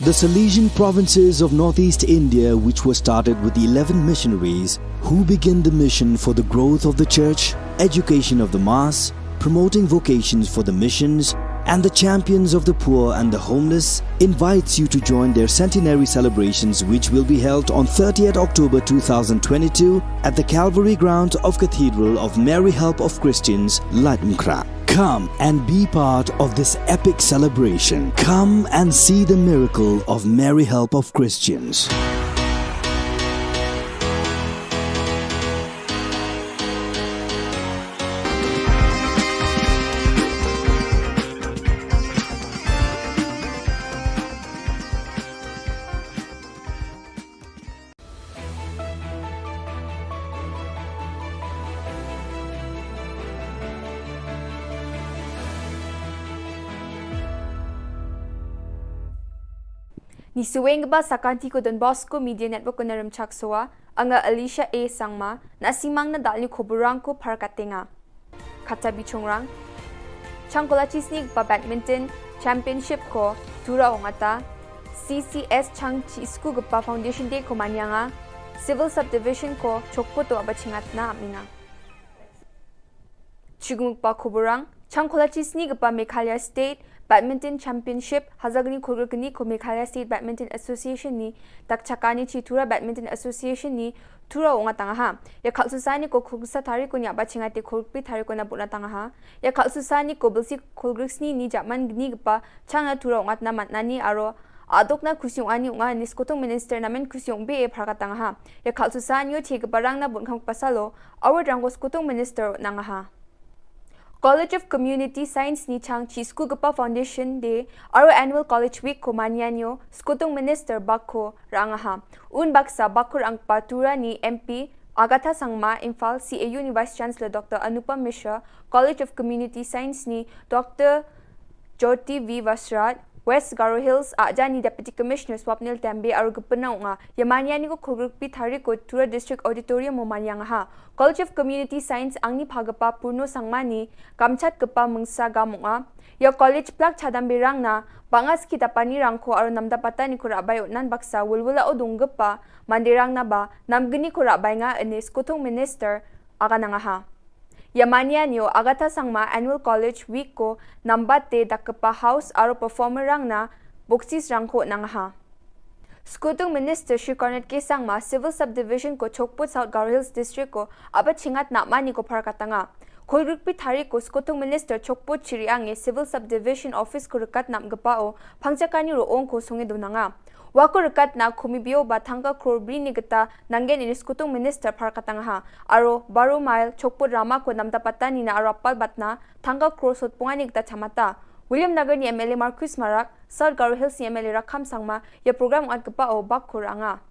The Salesian provinces of northeast India, which were started with the 11 missionaries who began the mission for the growth of the church, education of the mass, promoting vocations for the missions, and the champions of the poor and the homeless, invites you to join their centenary celebrations, which will be held on 30th October 2022 at the Calvary Ground of Cathedral of Mary Help of Christians, Latmkra. Come and be part of this epic celebration. Come and see the miracle of Mary Help of Christians. Ni suweng ba sakanti ko Don Bosco Media Network ko naram chaksoa anga Alicia A sangma na simang na dal ni khoburang ko parkatenga kata bichongrang changkola chisnig pa badminton championship ko tura ongata CCS chang chisku gpa foundation day ko manyanga civil subdivision ko chokpo to abachingat na aminga chigung pa khoburang changkola chisnig gpa Meghalaya State Badminton Championship Hazagni Khurgani ko Meghalaya State Badminton Association ni takchakani chitura Badminton Association ni tura onga tanga ha ya khalsusani ko khugsa thari ko nya bachingate khurpi thari ko na buna tanga ha ya khalsusani ko bilsi khulgrisni ni jaman gni pa changa tura onga na matnani aro adokna khusyong ani unga niskotong minister namen khusyong be pharka tanga ha ya khalsusani yo thik barang na bunkhang pasalo our rangos kotong minister nanga ha College of Community Science ni chang chi School Gapa Foundation Day our annual college week ko manyanyo skutong minister bakko rangaha un baksa bakur ang patura ni MP Agatha Sangma Imphal CAU ni Vice Chancellor Dr. Anupam Mishra College of Community Science ni Dr. Jyoti V Vasrat West Garo Hills Ajani Deputy Commissioner Swapnil Tambe aru gupna nga yamanyani ko khurgpi thari ko Tura District Auditorium mo manyang ha College of Community Science angni phagapa purno sangmani kamchat gapa mungsa gamunga ya college plak chadam birang na bangas kita pani rangko aru namda patani ko rabayo nan baksa wulwula odunggapa mandirang na ba namgni ko rabay nga anis kutong minister aga nga ha Yamanyanyo Agatha Sangma Annual College Week ko nambate dakapa house aro performer rang na buksis rangko nang ha. Skutong Minister Shri Cornet K. Sangma Civil Subdivision ko Chokput South Garo Hills District ko abat chingat na mani ko parkatanga. Khulgrukpi thari ko Skutong Minister Chokput Chiriange Civil Subdivision Office ko rekat namgapao pangjakani roong ko sungi dunanga. Wako rekat na kumibio ba thangka krobri ni gata nangen inis kutong minister parkatanga ha aro baro mile chokput rama ko namdapata ni na arapal batna thangka krosot pungani gata chamata William Nagar ni MLA Marcus Marak South Garo Hills ni MLA Rakham Sangma ya program at gapa o bakkuranga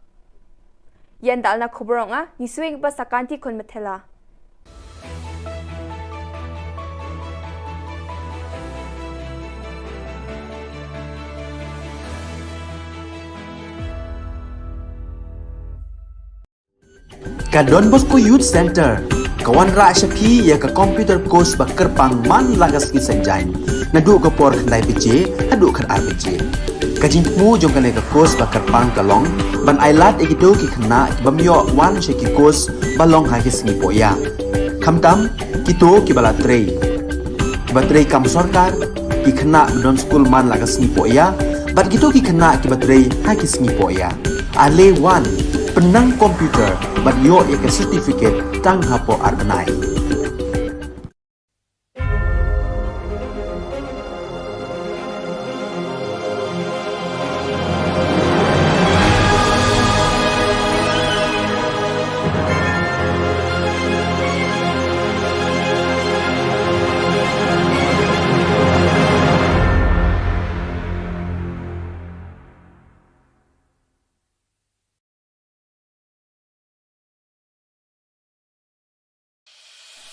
yan dal na khoboranga ni suing ba sakanti kon methela Ka Don Bosco Youth Center kawan ra shapi ya ka computer course ba kerpang man lagas ki sanjain na du ko por khandai piche adu khan ar piche ka jingmu jong kan ka course ba kerpang kalong ban ailat egido ki khna bamyo wan she ki course balong ha ki sngi poya khamtam kito ki bala trei kam sarkar ki khana don school man lagas ni po ya bat gitu ki khana ki batrei ha ki sni po ya ale 1 penang komputer bat yo ya ke certificate tang hapo arnai.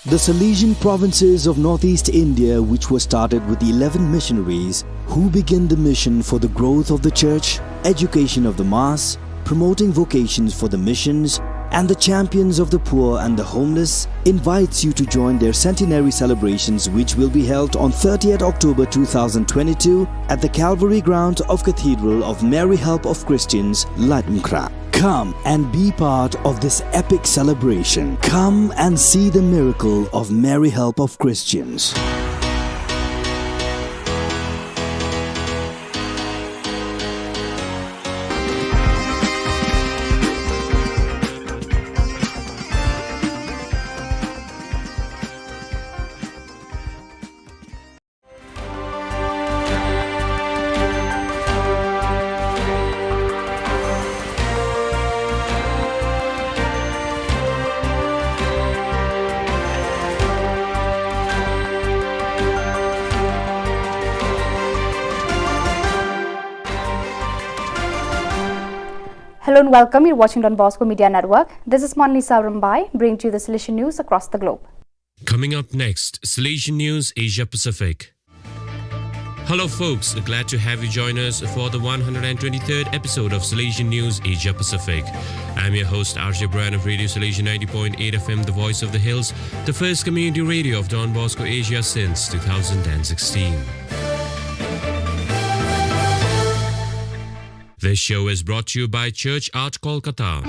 The Salesian provinces of northeast India, which were started with the 11 missionaries who began the mission for the growth of the church, education of the mass, promoting vocations for the missions, and the champions of the poor and the homeless, invites you to join their centenary celebrations, which will be held on 30th October 2022 at the Calvary Ground of Cathedral of Mary Help of Christians, Latmkra. Come and be part of this epic celebration. Come and see the miracle of Mary Help of Christians. Hello and welcome. You're watching Don Bosco Media Network. This is Monlisa Rambai, bringing to you the Salesian news across the globe. Coming up next, Salesian News Asia Pacific. Hello folks, glad to have you join us for the 123rd episode of Salesian News Asia Pacific. I'm your host RJ Brian of Radio Salesian 90.8 FM, the voice of the hills, the first community radio of Don Bosco Asia since 2016. This show is brought to you by Church Art Kolkata.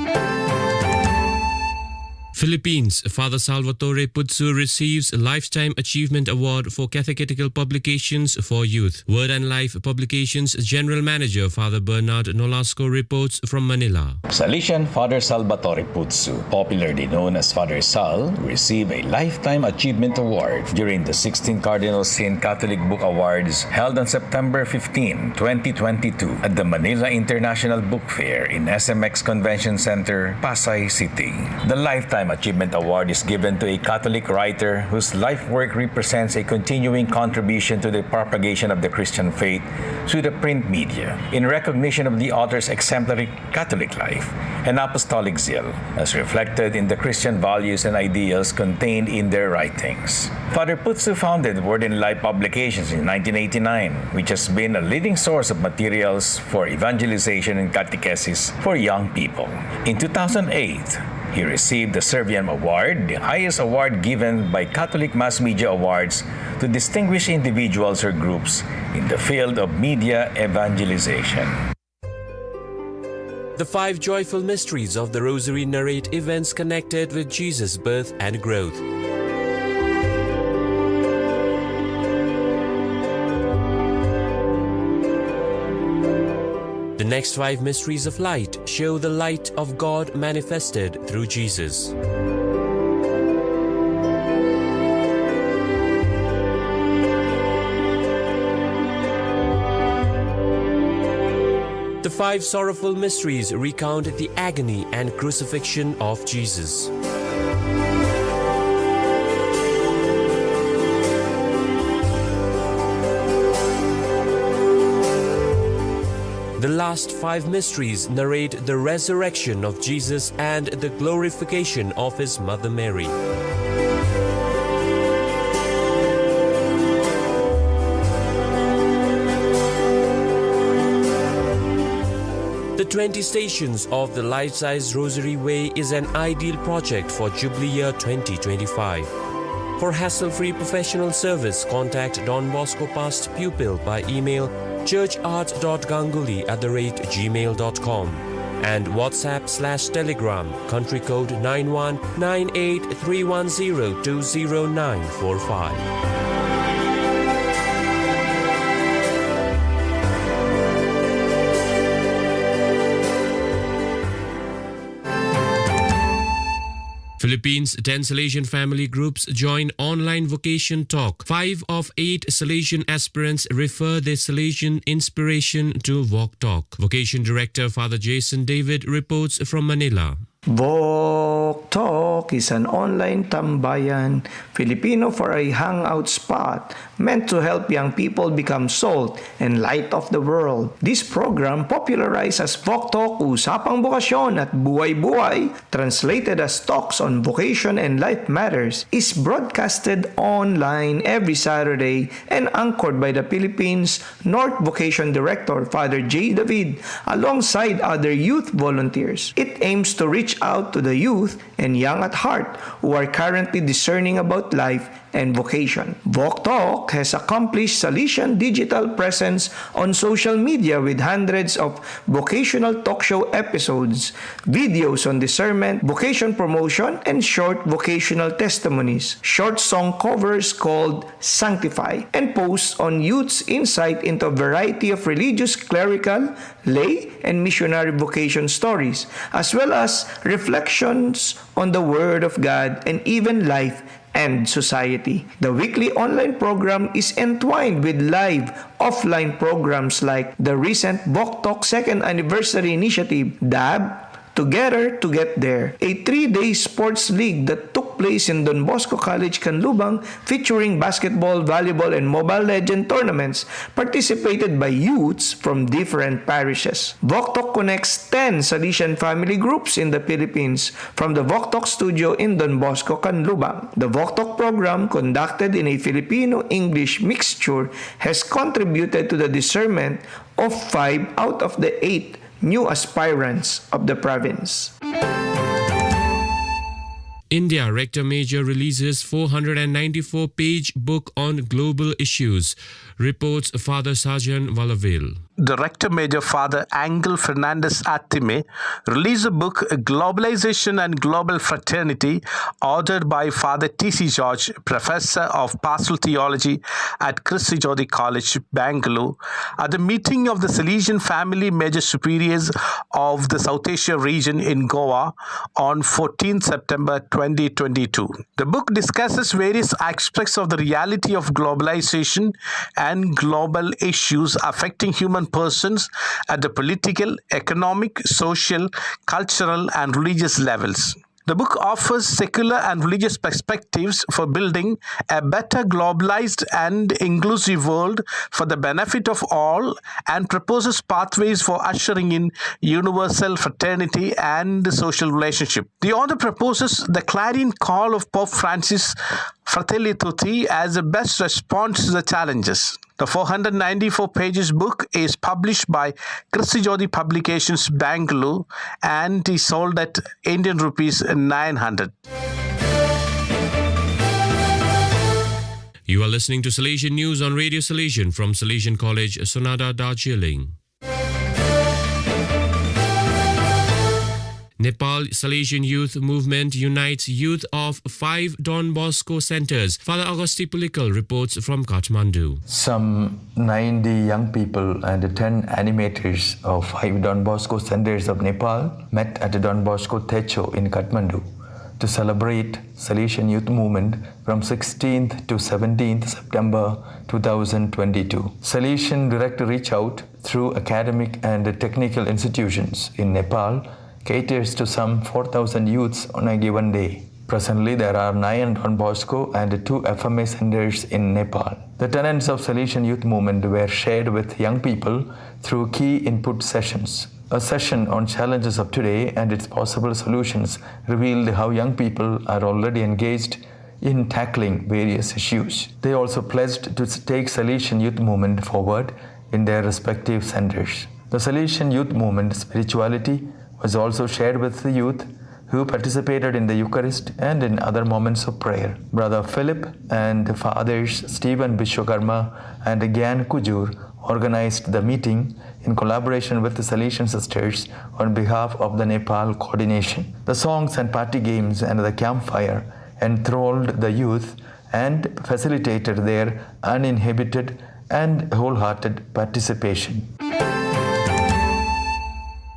Philippines, Father Salvatore Putsu receives a Lifetime Achievement Award for Catechetical Publications for Youth. Word and Life Publications General Manager Father Bernard Nolasco reports from Manila. Salesian Father Salvatore Putsu, popularly known as Father Sal, received a Lifetime Achievement Award during the 16th Cardinal Sin Catholic Book Awards held on September 15, 2022 at the Manila International Book Fair in SMX Convention Center, Pasay City. The Lifetime Achievement Award is given to a Catholic writer whose life work represents a continuing contribution to the propagation of the Christian faith through the print media, in recognition of the author's exemplary Catholic life and apostolic zeal, as reflected in the Christian values and ideals contained in their writings. Father Putsu founded Word and Life Publications in 1989, which has been a leading source of materials for evangelization and catechesis for young people. In 2008, he received the Serviam Award, the highest award given by Catholic Mass Media Awards to distinguished individuals or groups in the field of media evangelization. The 5 joyful mysteries of the Rosary narrate events connected with Jesus' birth and growth. The next 5 mysteries of light show the light of God manifested through Jesus. The 5 sorrowful mysteries recount the agony and crucifixion of Jesus. The last 5 mysteries narrate the resurrection of Jesus and the glorification of his mother Mary. The 20 Stations of the Life-Size Rosary Way is an ideal project for Jubilee Year 2025. For hassle-free professional service, contact Don Bosco Past Pupil by email churchart.ganguly@gmail.com and WhatsApp/Telegram country code 919831020945. Philippines' 10 Salesian family groups join online vocation talk. 5 of 8 Salesian aspirants refer their Salesian inspiration to Walk Talk. Vocation Director Father Jason David reports from Manila. Walk Talk is an online tambayan, Filipino for a hangout spot meant to help young people become salt and light of the world. This program, popularized as Walk Talk, Usapang Bokasyon at Buhay-Buhay, translated as Talks on Vocation and Life Matters, is broadcasted online every Saturday and anchored by the Philippines North Vocation Director Father J. David alongside other youth volunteers. It aims to reach out to the youth and young at heart who are currently discerning about life and vocation. Walk Talk has accomplished Salesian digital presence on social media with hundreds of vocational talk show episodes, videos on discernment, vocation promotion, and short vocational testimonies, short song covers called Sanctify, and posts on youth's insight into a variety of religious, clerical, lay, and missionary vocation stories, as well as reflections on the Word of God and even life and society. The weekly online program is entwined with live offline programs like the recent Walk Talk 2nd Anniversary Initiative, DAB, Together to Get There, a 3-day sports league that took place in Don Bosco College, Canlubang, featuring basketball, volleyball, and Mobile Legend tournaments participated by youths from different parishes. Walk Talk connects 10 Salesian family groups in the Philippines from the Walk Talk studio in Don Bosco, Canlubang. The Walk Talk program, conducted in a Filipino-English mixture, has contributed to the discernment of 5 out of the 8 new aspirants of the province. India Rector Major releases 494-page book on global issues, reports Father Sajan Valavil. Director Major Father Angel Fernandez Attime released a book, Globalization and Global Fraternity, authored by Father T.C. George, Professor of Pastoral Theology at Christi Jyoti College, Bangalore, at the meeting of the Salesian Family Major Superiors of the South Asia region in Goa on 14 September 2022. The book discusses various aspects of the reality of globalization and global issues affecting human persons at the political, economic, social, cultural, and religious levels. The book offers secular and religious perspectives for building a better globalized and inclusive world for the benefit of all, and proposes pathways for ushering in universal fraternity and social relationship. The author proposes the clarion call of Pope Francis, Fratelli Tutti, as the best response to the challenges. The 494 pages book is published by Christi Jyoti Publications, Bangalore, and is sold at Indian rupees 900. You are listening to Salesian News on Radio Salesian from Salesian College, Sonada, Darjeeling. Nepal Salesian Youth Movement unites youth of 5 Don Bosco centers. Father Augusti Pulikal reports from Kathmandu. Some 90 young people and 10 animators of 5 Don Bosco centers of Nepal met at the Don Bosco Techo in Kathmandu to celebrate Salesian Youth Movement from 16th to 17th September 2022. Salesian direct reach out through academic and technical institutions in Nepal caters to some 4,000 youths on a given day. Presently, there are 9 Don Bosco and 2 FMA centers in Nepal. The tenets of Salesian Youth Movement were shared with young people through key input sessions. A session on challenges of today and its possible solutions revealed how young people are already engaged in tackling various issues. They also pledged to take Salesian Youth Movement forward in their respective centers. The Salesian Youth Movement spirituality was also shared with the youth who participated in the Eucharist and in other moments of prayer. Brother Philip and Fathers Stephen Vishwakarma and Gyan Kujur organized the meeting in collaboration with the Salesian sisters on behalf of the Nepal coordination. The songs and party games and the campfire enthralled the youth and facilitated their uninhibited and wholehearted participation.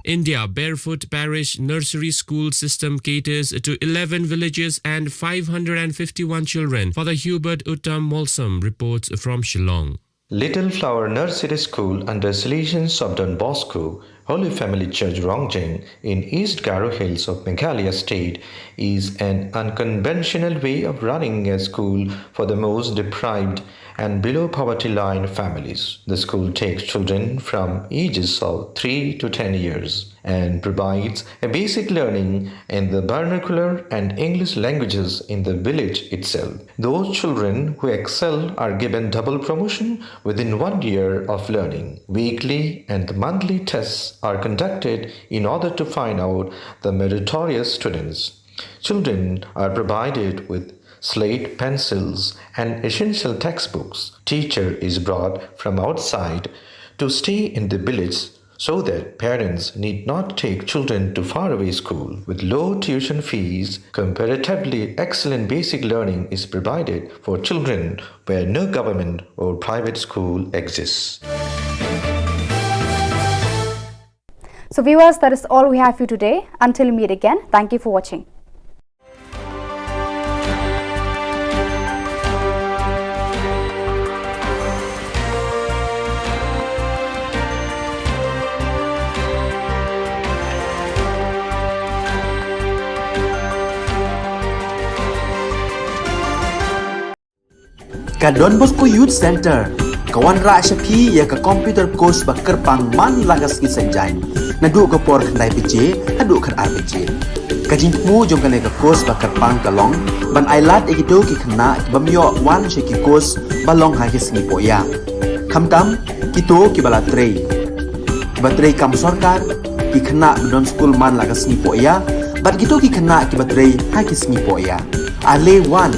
India Barefoot Parish Nursery School System caters to 11 villages and 551 children. Father Hubert Uttam Molsam reports from Shillong. Little Flower Nursery School under Salesians of Don Bosco, Holy Family Church Rongjeng in East Garo Hills of Meghalaya State is an unconventional way of running a school for the most deprived and below poverty line families. The school takes children from ages of 3 to 10 years and provides a basic learning in the vernacular and English languages in the village itself. Those children who excel are given double promotion within 1 year of learning. Weekly and monthly tests are conducted in order to find out the meritorious students. Children are provided with slate, pencils, and essential textbooks. Teacher is brought from outside to stay in the village so that parents need not take children to faraway school. With low tuition fees, comparatively excellent basic learning is provided for children where no government or private school exists. So viewers, that is all we have for you today. Until we meet again, thank you for watching. Ka Don Bosco Youth Center, kawan ra Shapi ya ka computer course bakar pang man lagas ki sanjani. Nadu ka por khandai pije, hadu khan ar pije. Ka jingmu jong ka course bakar pang kalong, ban ailat ekito ki khna bamyo wan she ki course balong ha ki singi poya. Khamtam kito ki bala trei. Batrei kam sarkar ki khna don school man lagas singi poya, bat kito ki khna ki batrei ha ki singi poya. Ale wan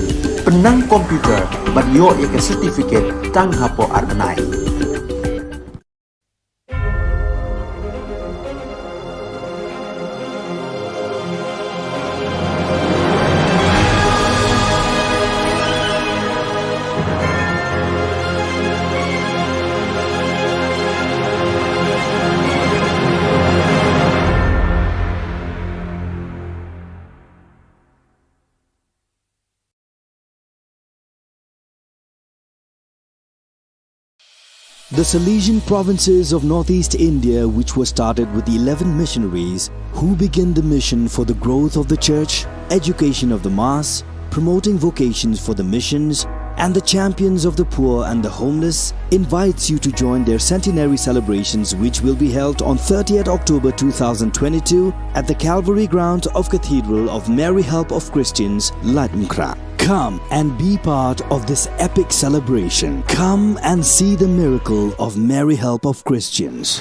penang komputer bat yo ya certificate tang hapo arnai. The Salesian provinces of northeast India, which were started with 11 missionaries who began the mission for the growth of the church, education of the mass, promoting vocations for the missions, and the champions of the poor and the homeless, invites you to join their centenary celebrations, which will be held on 30th October 2022 at the Calvary Ground of Cathedral of Mary Help of Christians, Latumkra. Come and be part of this epic celebration. Come and see the miracle of Mary Help of Christians.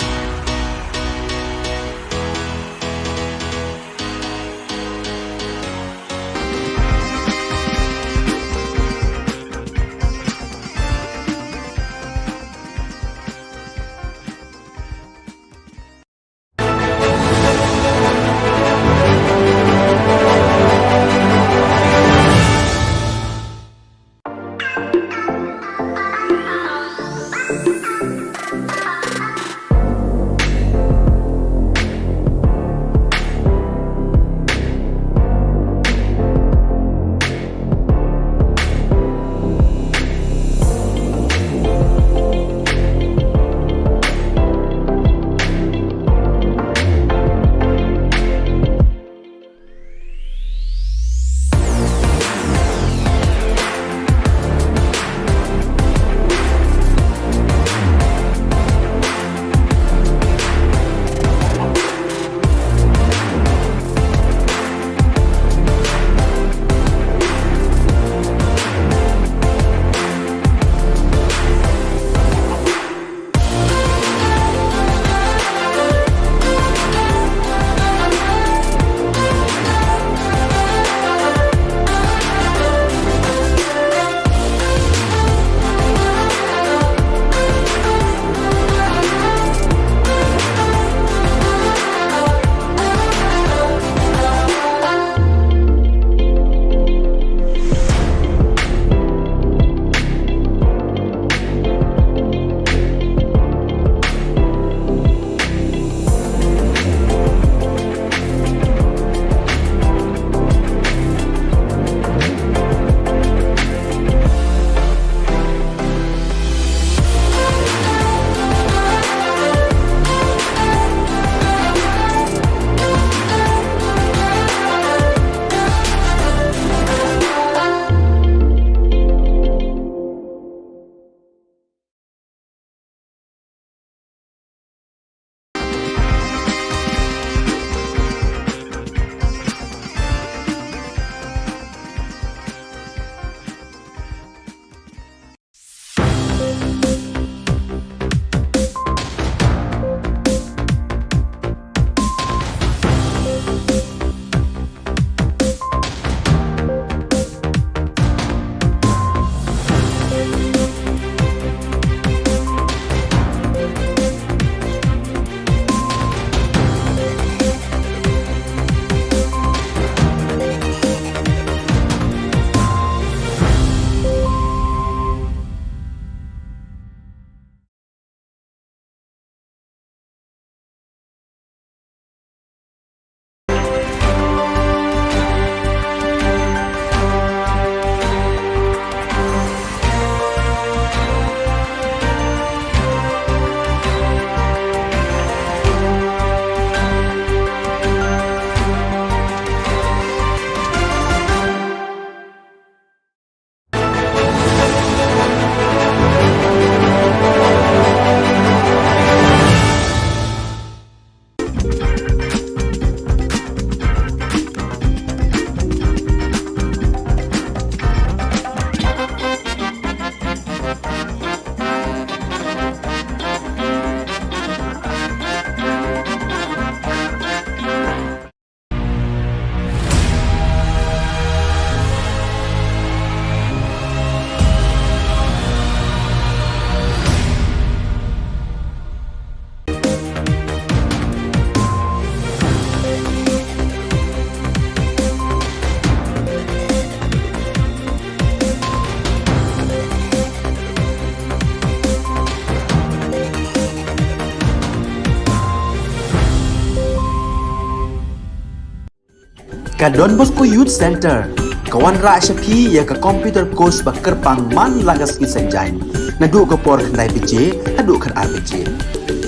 ka Don Bosco Youth Center kawan ra shapi ya ka computer course ba kerpang man lagas ki sanjain na du ka por khandai pije adu khan ar pije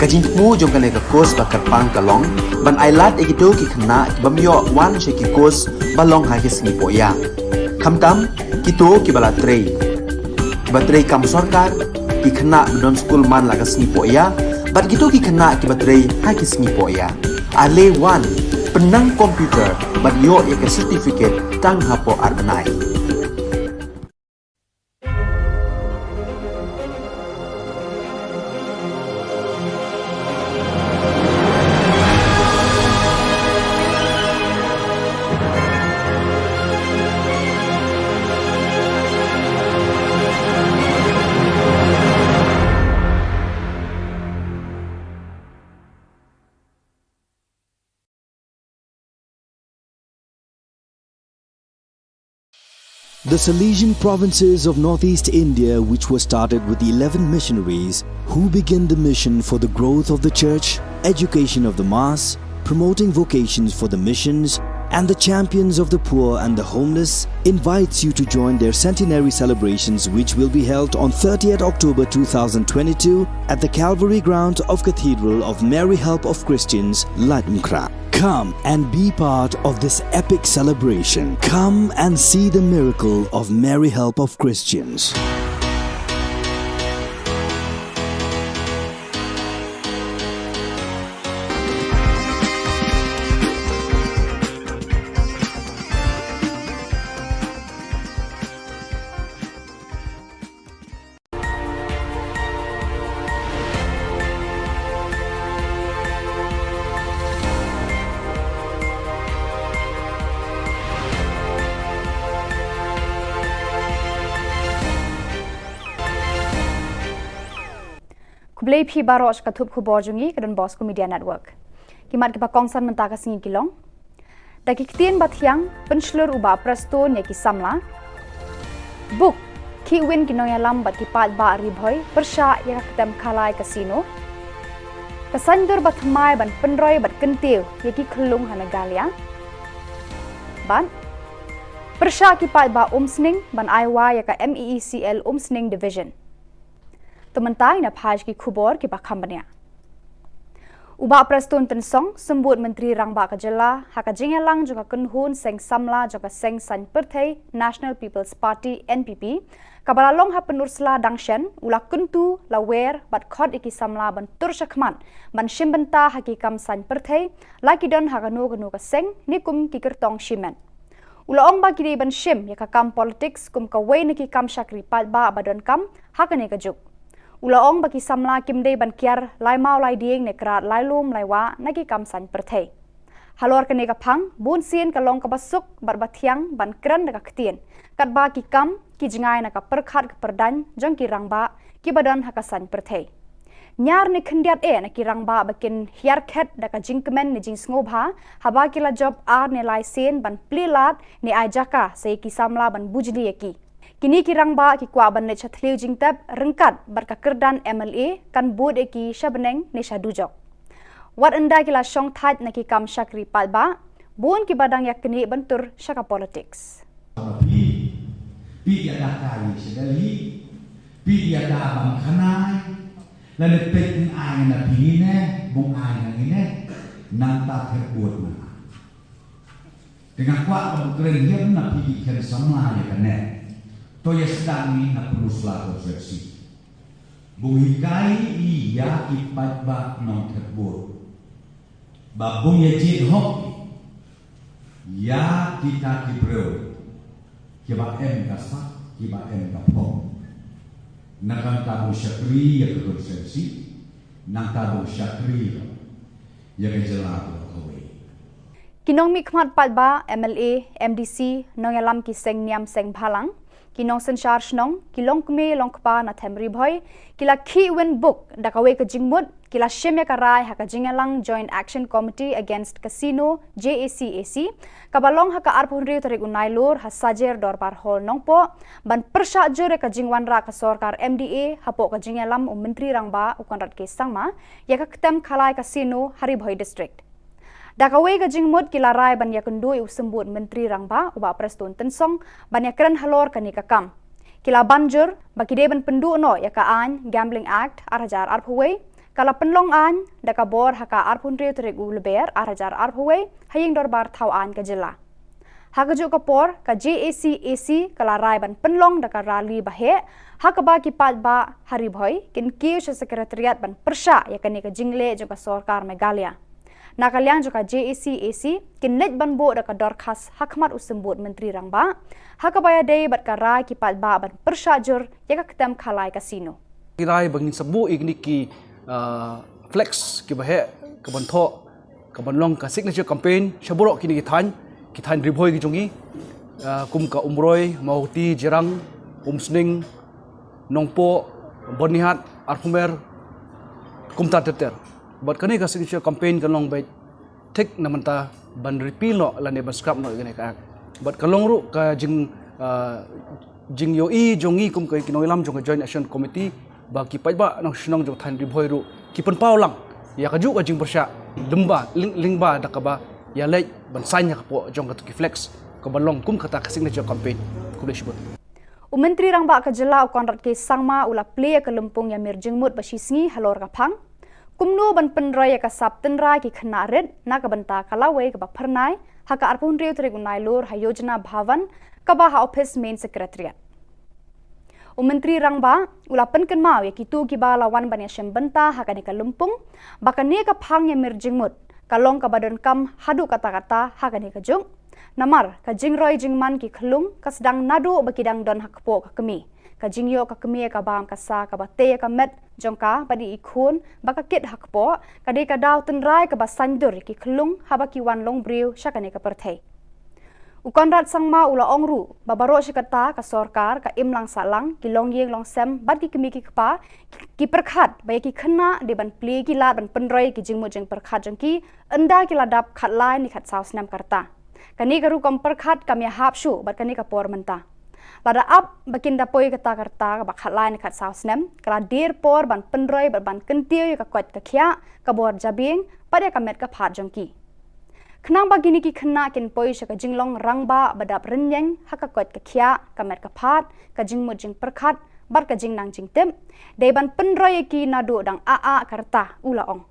kajin mu jong ka ne ka course ba kerpang ka long ban ailat egido ki khna bamyo wan she ki course ba long ha ki sngi po ya khamtam kito ki bala trei batrei kam sarkar ki khna don school man lagas sngi po ya bat gitu ki khna ki batrei ha ki sngi po ya ale wan penang komputer bat yo ya ka certificate tang hapo arbenai. The Salesian provinces of northeast India, which were started with the 11 missionaries who began the mission for the growth of the church, education of the mass, promoting vocations for the missions, and the champions of the poor and the homeless, invites you to join their centenary celebrations, which will be held on 30th October 2022 at the Calvary Ground of Cathedral of Mary Help of Christians, Ladmkra. Come and be part of this epic celebration. Come and see the miracle of Mary Help of Christians. Kublai phi baroch katup khubor jungi kadon Bosco Media Network. Kimat ki pakongsan mentaka singi kilong. Daki ktien bathiang penslur uba presto nya ki samla. Book ki win kinoyalam bat ki pat ba ribhoy persha ya ketem khalai casino. Kasandur bat mai ban penroy bat kentiu ya ki khlung hanagalia. Ban persha ki pat ba umsning ban aiwa ya ka MEECL umsning division. Tementai na page ki Khubor ki bakhambania. Uba prestun tensong sembut Menteri Rangba Ka Jylla haka jingelang juga kenhun seng samla juga seng san perthai National People's Party NPP kabalalong ha penursla dangshen ula kuntu lawer bat khod iki samla ban turshakman ban shimbenta haki kam san perthai laki don haka no ka seng nikum ki kertong shimen. Ula ong ba kiri ban shim ya ka kam politics kum ka wei niki kam shakri pat ba badon kam haka ne ka juk. Ula ong baki samla kimde ban kiar lai mau lai dieng ne krat lai lum lai wa nagi kam san perthai. Halor kene ka phang bun sien ka long ka basuk bar bathiang ban kran ka ktien kat ba ki kam ki jingai na ka perkhat ka perdan jang ki rangba ki badan ha ka san perthai. Nyar ne khndiat na ki rangba bakin hiar khet da ka jingkemen ne jing sngoba haba ki la job ar ne lai sen ban plilat ne ajaka sei ki samla ban bujli eki. Kini kirang ba ki kwa ban ne chathliu jingtab rengkat barka kerdan MLA kan bod eki shabneng ne shadujok. Wat anda kila shong that na ki kam shakri pat ba bon ki badang yak kini bentur shaka politics. Pi ada kali sedali pi ada bang khanai lalu pek ai na pine bong ai na ine nang ta terbuat na. Dengan kwa keren dia na pi ken samla ya kan Toya sedang ni nak perlu selalu versi. Buhikai iya ipat bak non terbur. Babung ya jid hok. Ya kita kibreu. Kiba em kasak, kiba em kapong. Nakang tabu syakri ya kegur versi. Nang tabu syakri ya kejelah kawai. Kinong mikmat pat ba MLA, MDC, nong yalam ki seng niam seng bhalang. Kinong senchar shnong kilong kme long kpa na themri bhoi kila khi win book dakawe ka jingmut kila shemya karai haka jingalang Joint Action Committee Against Casino JACAC kabalong haka arpunri tarik unailur hasajer dorbar hall nongpo ban persha jure ka jingwan ra ka sarkar MDA hapo ka jingalam menteri rangba ukanrat ke sangma ya ka ketem khalai casino hari bhoi district. Dakawe ka jingmut kilarai ban yakundui usembut Menteri Rangba uba Preston Tensong ban yakren halor kanika kam. Kila banjur baki deban pendu no yaka an Gambling Act arajar arphuwe kala penlong an dakabor haka arphunri terigu leber arajar arphuwe haying dorbar thau an ka jilla. Hakajuk kapor ka JAC kala rai ban penlong daka rali bahe hakaba ki ba hari bhoi kin kiu sekretariat ban persha yakani ka jingle joka sarkar Meghalaya. Nakaliang joka JAC kin net ban bo daka dorkas hakmat usembut Menteri Rangba hakabaya dei bat ka rai ki ba ban persha jur yaka ketem khalai kasino. Kirai bangin sabu igniki flex ki bahe kaban tho kaban long ka signature campaign shaburo kini kithan ribhoi ki jongi kum ka umroi mauti jirang umsning nongpo bonihat arhumer kumta teter but kani ka signature campaign kalong bai tek namanta ban repeal no lane ban scrap no gane ka but kalong ru ka jing yo I jongi kum ka kinoilam jong joint action committee ba ki pai ba nong sinong jong than ribhoi ru ki pen paulang ya ka ju ka jing persya lemba lingba dakaba ya lej ban sanya po jong ka flex ka balong kum kata ka signature campaign kuble shibut Menteri Rangba ka Jilla konrat ke sangma ula play ka lempung ya mir jingmut basisngi halor ka phang kumno ban penrai ka sap tenrai ki khna red na ka banta kalawe ka ba pharnai haka arpun reu tregunai lor hayojana bhavan ka ba office main secretariat Menteri Rangba ula penken mau ya kitu ki ba lawan ban ya shembanta haka ni ka lempung bakane ka phang ya mir jingmut kalong ka badon kam hadu kata-kata haka ni ka jung namar ka jingroi jingman ki khlung ka sedang nadu bakidang don hakpo ka kemi ka jingyo ka kemi ka bam ka sa ka bate ka met jongka badi ikhun baka kit hakpo ka de ka daw tenrai ka basandur ki khlung habaki wan long briu shakane ka perthai ukonrat sangma ula ongru babaro shikata ka sorkar ka imlang salang ki longyeng long sem bad ki kemi ki kpa ki perkhat bai ki khna de ban pli ki lat ban penroi ki jingmu jing perkhat jongki enda ki ladap khatlai ni khat saus nam karta kani garu kom perkhat kamya hapshu bat kani ka por menta lada up bakin dapoi kata karta ka bakhatlai ni khat saus nam kala dir por ban penroi ban kentiu ka kwat ka khya ka bor jabing pada ka met ka phat jongki Khnang bagini ki khna kin poi shaka jinglong rangba badap renyeng haka kwat ka khya ka met ka phat ka jingmu jing perkhat bar ka jing nang jing tem deban penroi ki nadu dang a karta ula ong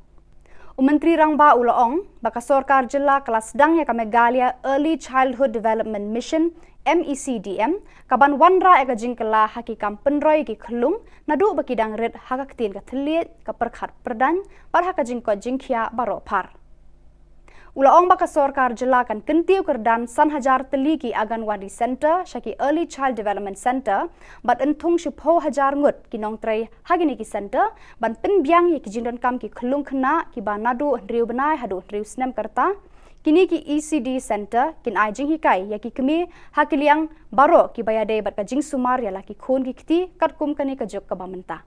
Menteri Rangba ula ong baka sarkar Jilla kelas sedang ya ka Meghalaya Early Childhood Development Mission MECDM kaban wanra eka jingkela hakikam penroi ki khlung nadu bakidang red haka ktin ka thliet ka perkhat perdan par haka jingko jingkhya baro par Ula ong baka sarkar Jilla kan kentiu kerdan sanhajar teli ki Anganwadi Center shaki Early Child Development Center bat entung shupho hajar ngut ki nong trai hagini ki center ban penbiang ye ki jindon kam ki khlung khna ki banadu riu banai hadu riu snem karta kini ki ECD Center kin ai jing hikai ya ki kemi hakiliang baro ki bayade bat ka jing sumar ya la ki khon ki kti kat kum kani ka jok ka bamenta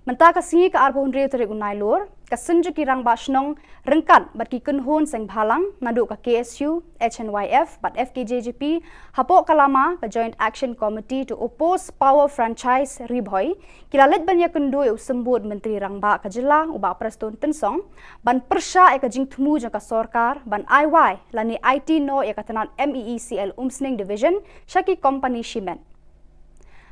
Menta ka singi ka arbon reu tere unai lor ka senju ki rang basnong rengkan bat ki kunhun seng bhalang nadu ka KSU HNYF bat FKJGP hapo kalama ka Joint Action Committee to oppose power franchise ribhoi kilalet ban ya kundu usembut Menteri Rangba ka Jilla uba Preston Tensong ban persha e ka jing thmu ja ka sarkar ban IY lani IT no ya ka tanan MEECL Umsning Division shaki company shimen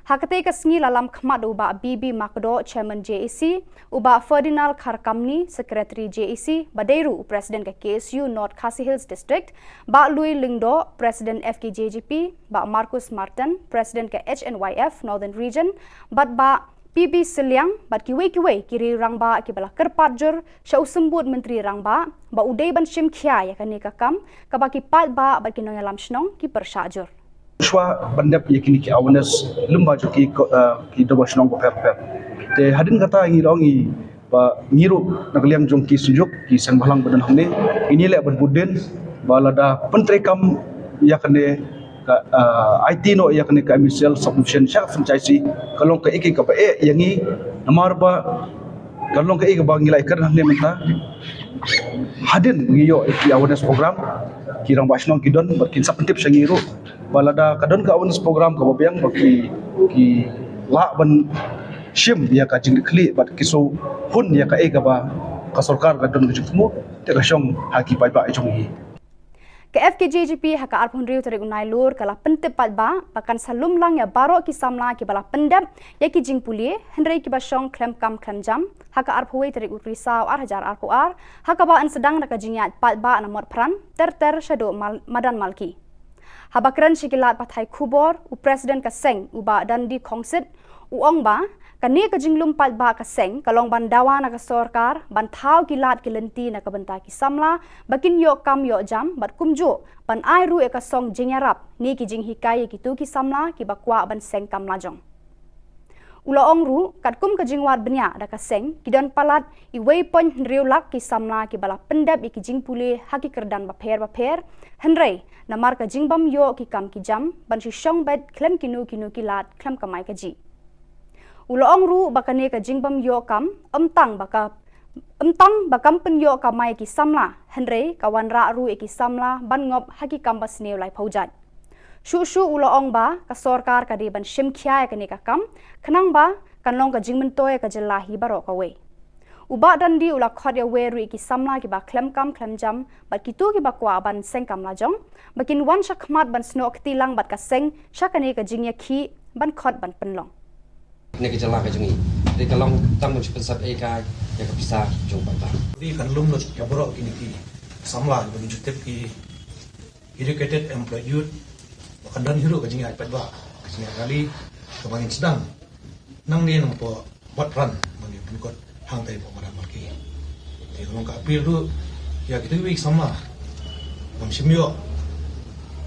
Hakate ka sngi lalam khmat uba BB Makdo Chairman JAC uba Ferdinand Kharkamni Secretary JAC Badeiru President ka KSU North Khasi Hills District ba Louis Lingdo President FKJGP ba Marcus Martin President ka HNYF Northern Region ba PB Siliang bat kiwe kiri rangba ki bala kerpat jur sya usembut Menteri Rangba ba udai ban shim khya ya kani ka kam ka ba ki pat ba ki nong lam shnong ki persha jur Shwa bandap yakini ki awareness lemba jo ki doba shnong ko per te hadin kata ngi longi ba ngiru nakliang jong ki sujuk ki sang balang badan hamne ini le ban buden balada pentrekam yakane ka IT no yakane ka MCL submission syak franchise kalong ka iki ka ba yangi namar ba kalong ka iki ba ngilai kar hamne menta hadin ngiyo ki awareness program kirang basnong kidon berkin sapentip sangiru balada kadon ka awareness program ka babiang baki ki la ban shim ya ka jing kli bat kiso hun ya ka ba ka sarkar ka don ju tmu te ka shong haki pai ba jong hi Ke FKJGP haka arpun riu tarik unai lur kala pentep pat ba pakan salum lang ya baro ki samla ki bala pendap ya ki jing pulie henrei ki basong klem kam klem jam haka arpuwe tarik risau ar hajar arpu ar haka ba an sedang naka jingyat pat ba na mot pran ter shado madan malki habakran shikilat pathai khubor u president ka seng uba dandi khongsit u ong ba kani ka jinglum pat ba ka seng kalong ban dawa na ka sarkar ban thau ki lat ki lenti na ka banta ki samla bakin yo kam yo jam bat kumjo ban ai ru e ka song jingyarap ni ki jing hikai ki tu ki samla ki bakwa ban seng kam lajong ula ong ru kat kum ka jingwat benya da ka seng ki don palat I wei pon riu lak ki samla ki bala pendap ki jing pule haki kerdan ba pher henrei namar ka jingbam yo ki kam ki jam ban shi shong bet klem kinu ki lat klem kamai ka ji Uloong ru bakane ka jingbam yo kam amtang bakam pen yo kamai ki samla henrei kawan ra ru ki samla ban ngop haki kambas neu lai phaujat shu uloong ba ka sarkar ka de ban shim khya ka ne ka kam khnang ba kanlong ka jingmen toy ka jella hi baro ka we uba dandi ula khot ya we ru ki samla ki ba klem jam bat ki tu ki ba kwa ban seng kam la jong bakin wan shakmat ban snok tilang bat ka seng shakane ka jingya khi ban khot ban penlong Ni ka Jylla ka jungi. Di ka long tam mo chupin sab ekay ya ka bisa jong pa. Di kan lum no ya boro kini ki samla ban jutep ki educated employed youth bakan dan hero ka jingi ai pat ba kasi kali kebangin sedang nang ni nang po bot ran mani pun hang tai po madan malki. Di long ka apil tu ya kita wi samla bang simyo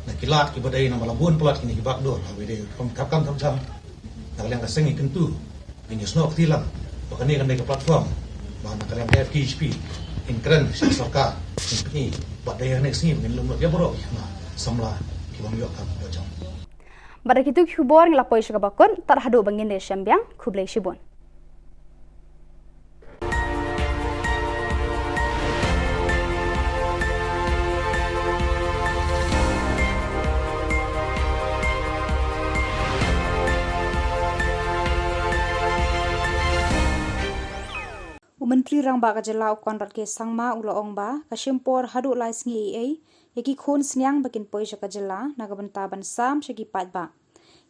na kilat ki badai na malabun pelat kini hibak dor hawe de kam jam kalian kaseng ikan tu ini snok tilang bahkan ini kan mereka platform mana kalian FKHP in keren sarkar ini buat daya next ni mungkin lumut dia borok nah samla kibang yok kam dojang Pada kitu Khubor ngelapoi syakabakon tar hadu bangin de syambiang kublai shibun Menteri Rang Ba Ka Jylla Konrad ke Sangma Uloong Ba Kashimpor Hadu Lai Sngi AA Yaki Khon Snyang Bakin Poi Ka Jylla Nagabanta Ban Sam Shaki Pat Ba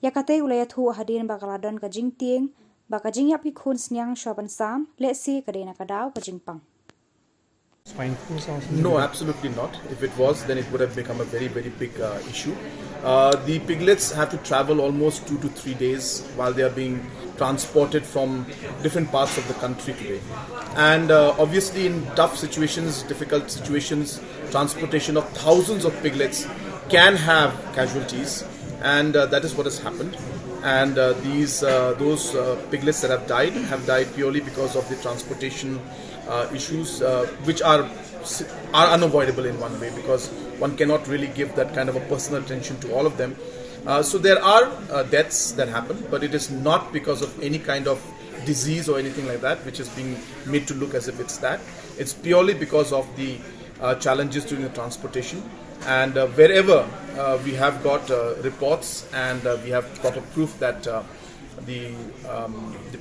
Yakate Ulayat Hu Hadin Ba Kaladon Ka Jing Tieng Ba Ka Jing Yap Ki Khon Snyang Shaban Sam Let's see Kadena Kadaw Ka Jing Pang No, absolutely not. If it was, then it would have become a very, very big issue. The piglets have to travel almost 2 to 3 days while they are being transported from different parts of the country today. And obviously in tough situations, difficult situations, transportation of thousands of piglets can have casualties, and that is what has happened. And those piglets that have died purely because of the transportation issues, which are unavoidable in one way, because one cannot really give that kind of a personal attention to all of them. So there are deaths that happen, but it is not because of any kind of disease or anything like that, which is being made to look as if it's that. It's purely because of the challenges during the transportation. And wherever we have got reports and we have proper proof that the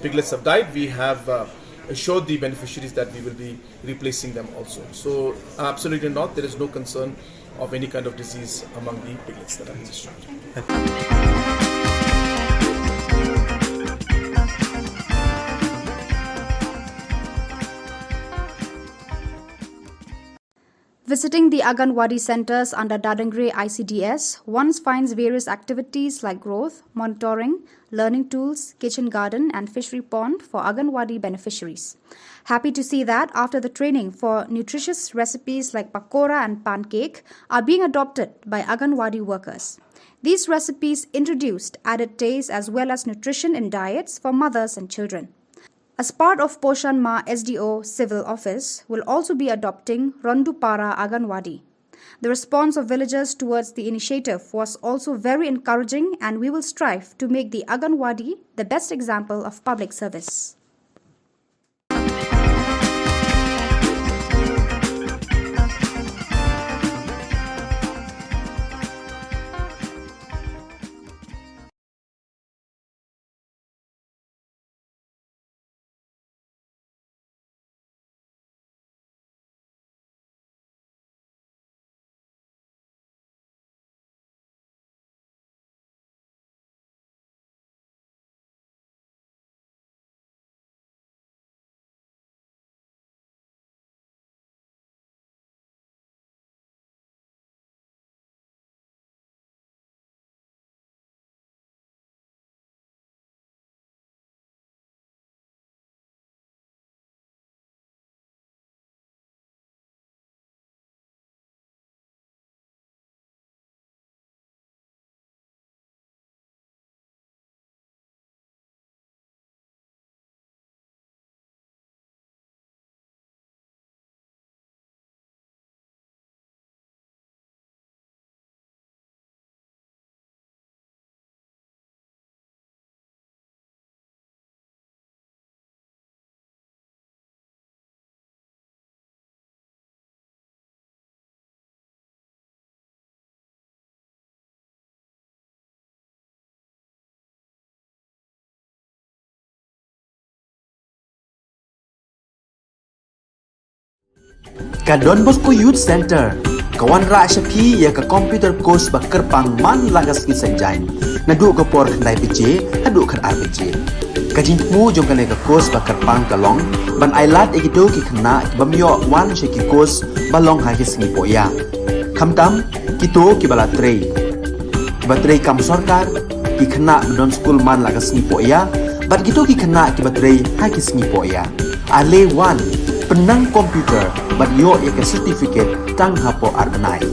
piglets have died, we have assured the beneficiaries that we will be replacing them also. So absolutely not, there is no concern of any kind of disease among the piglets that are discharged. Visiting the Anganwadi centers under Dadangre ICDS, one finds various activities like growth, monitoring, learning tools, kitchen garden and fishery pond for Anganwadi beneficiaries. Happy to see that after the training for nutritious recipes like pakora and pancake are being adopted by Anganwadi workers. These recipes introduced added taste as well as nutrition in diets for mothers and children. As part of Poshan Ma SDO Civil Office will also be adopting Rondupara Anganwadi. The response of villagers towards the initiative was also very encouraging, and we will strive to make the Anganwadi the best example of public service. Ka Don Bosco Youth Center kawan ra shapi ya ka computer course ba kerpang man lagas ki sanjain na du ka por khandai piche adu khan ar piche ka jingmu jong ka ne ka course ba kerpang ka long ban ailat egido ki khna ki bamyo wan she ki course ba long ha ki sngi po ya khamtam ki to ki bala trei ba trei kam sarkar ki khna don school man lagas sngi po ya bat gitu ki khna ki ba trei ha ki sngi po ya ale wan penang komputer bat yo ya ka certificate tang hapo arbenai.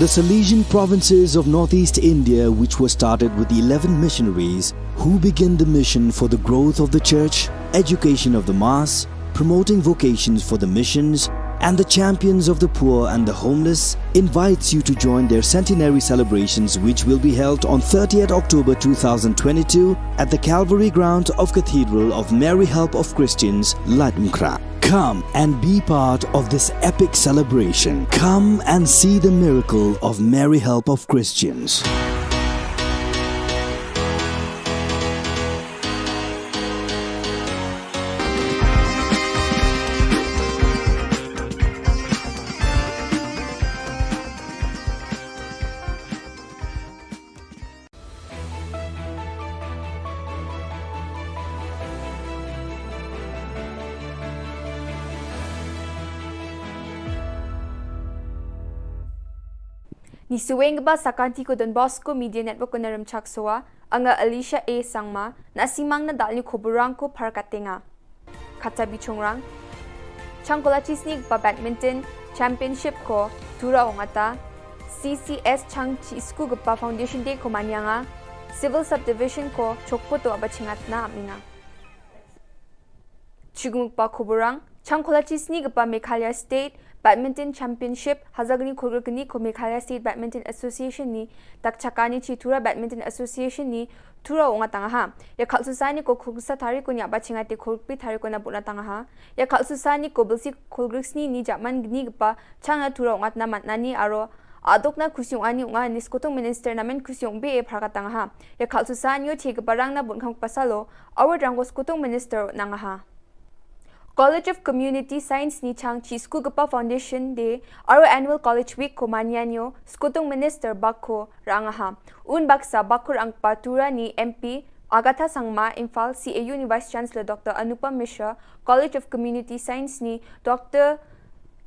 The Salesian provinces of northeast India, which were started with the 11 missionaries who began the mission for the growth of the church, education of the mass, promoting vocations for the missions, and the champions of the poor and the homeless, invites you to join their centenary celebrations, which will be held on 30th October 2022 at the Calvary ground of Cathedral of Mary Help of Christians, Ladumkra. Come and be part of this epic celebration. Come and see the miracle of Mary Help of Christians. Ni suweng ba sakanti ko Don Bosco Media Network ko naram chaksoa anga Alicia A sangma na simang na dal ni Khuborang ko parkatenga kata bichongrang changkola chisnig ba badminton championship ko tura ongata CCS chang chi school gpa foundation day ko manyanga civil subdivision ko chokpo to abachingat na aminga chigumuk ba Khuborang changkola chisnig gpa Meghalaya State Badminton Championship Hazagni Khurgani ko Meghalaya State Badminton Association ni takchakani chitura Badminton Association ni tura onga tanga ha ya khalsusani ko khugsa thari ko nya bachingate khurpi thari ko na buna tanga ha ya khalsusani ko bilsi khulgriksni ni jaman gni gpa changa tura onga na matnani aro adokna khusyong ani unga niskotong minister namen khusyong be pharga tanga ha ya khalsusani yo thig barang na bunkhang pasalo award rangos kotong minister nanga ha College of Community Science ni chang chi school gapa foundation de aro annual college week ko manyanyo skutong minister bakko rangaha un baksa bakur ang patura ni MP Agatha Sangma Imphal CAU ni Vice Chancellor Dr. Anupam Mishra College of Community Science ni Dr.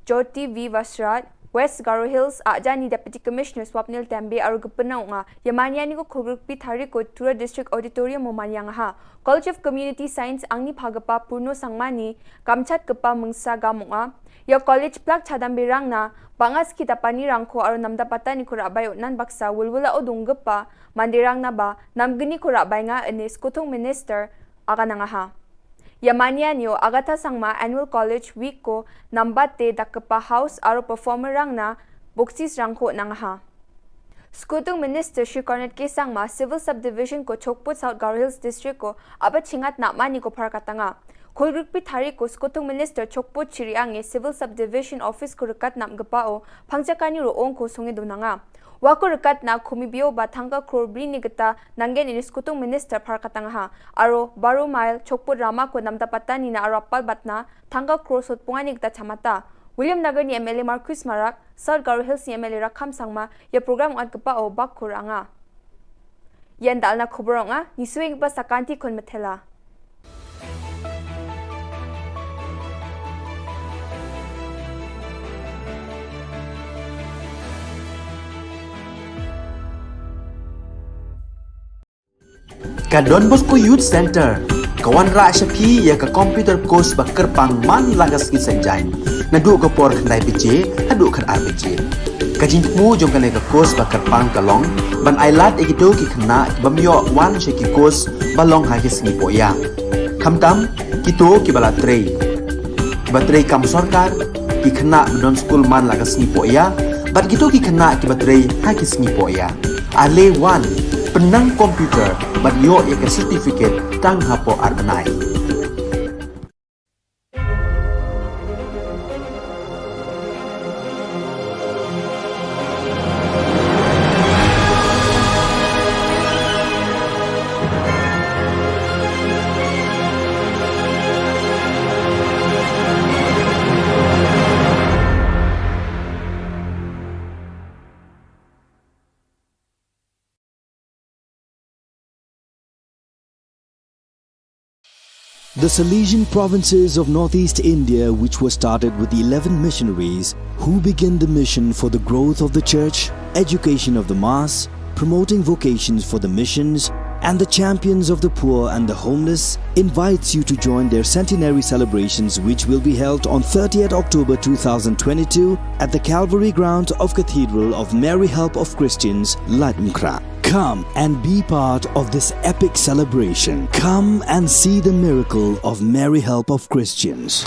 Jyoti V Vasrat West Garo Hills Ajani Deputy Commissioner Swapnil Tambe aro gupna nga yamanyani ko khurgpi thari ko Tura District Auditorium mo manyang ha College of Community Science angni phagapa purno sangmani kamchat kapa mungsa gamunga ya college plak chadam birang na bangas kita pani rangko aro namda patani ko rabayo nan baksa wulwula odunggpa mandirang na ba namgini ko rabay nga anis kutong minister aga nga ha Yamanyanyo Agatha Sangma Annual College Week ko nambate dakpa house aro performer rang na boksis rangko nang ha. Skutong Minister Shri Cornet K. Sangma Civil Subdivision ko Chokput South Garo Hills District ko abat chingat na mani ko parkatanga. Khulgrukpi thari ko Skutong Minister Chokput Chiriange Civil Subdivision Office ko rekat namgapao pangjakani roong ko sungi donanga. Wako rekat na kumibio ba thangka krobri ni gata nangen ini Skutong Minister parkatanga aro baro mile Chokput Rama ko namdapata ni na arapal batna thangka kro sotpunga ni gata chamata William Nagar ni MLA Marcus Marak South Garo Hills ni MLA Rakham Sangma ya program at gapao bak kuranga yan dal na Khuboranga ni suwing ba sakanti kon mathela Ka Don Bosco Youth Center kawan ra shapi ya ka computer course ba kerpang man lagas ki sanjain na du ka por khandai piche adu khan ar piche ka jingmu jong ka ne ka course ba kerpang ka long ban ailat egito ki khna bamyo wan she ki course ba long ha ki sngi po ya khamtam ki to ki bala trei ba trei kam sarkar ki khana non school man lagas ni po ya bat gitu ki khana ki batrei ha ki sngi po ya ale 1 penang komputer bat yo ya ke certificate tang hapo arbanai. The Salesian provinces of northeast India, which were started with the 11 missionaries who began the mission for the growth of the church, education of the mass, promoting vocations for the missions, and the champions of the poor and the homeless, invites you to join their centenary celebrations, which will be held on 30th October 2022 at the Calvary ground of Cathedral of Mary Help of Christians, Ladmkra. Come and be part of this epic celebration. Come and see the miracle of Mary Help of Christians.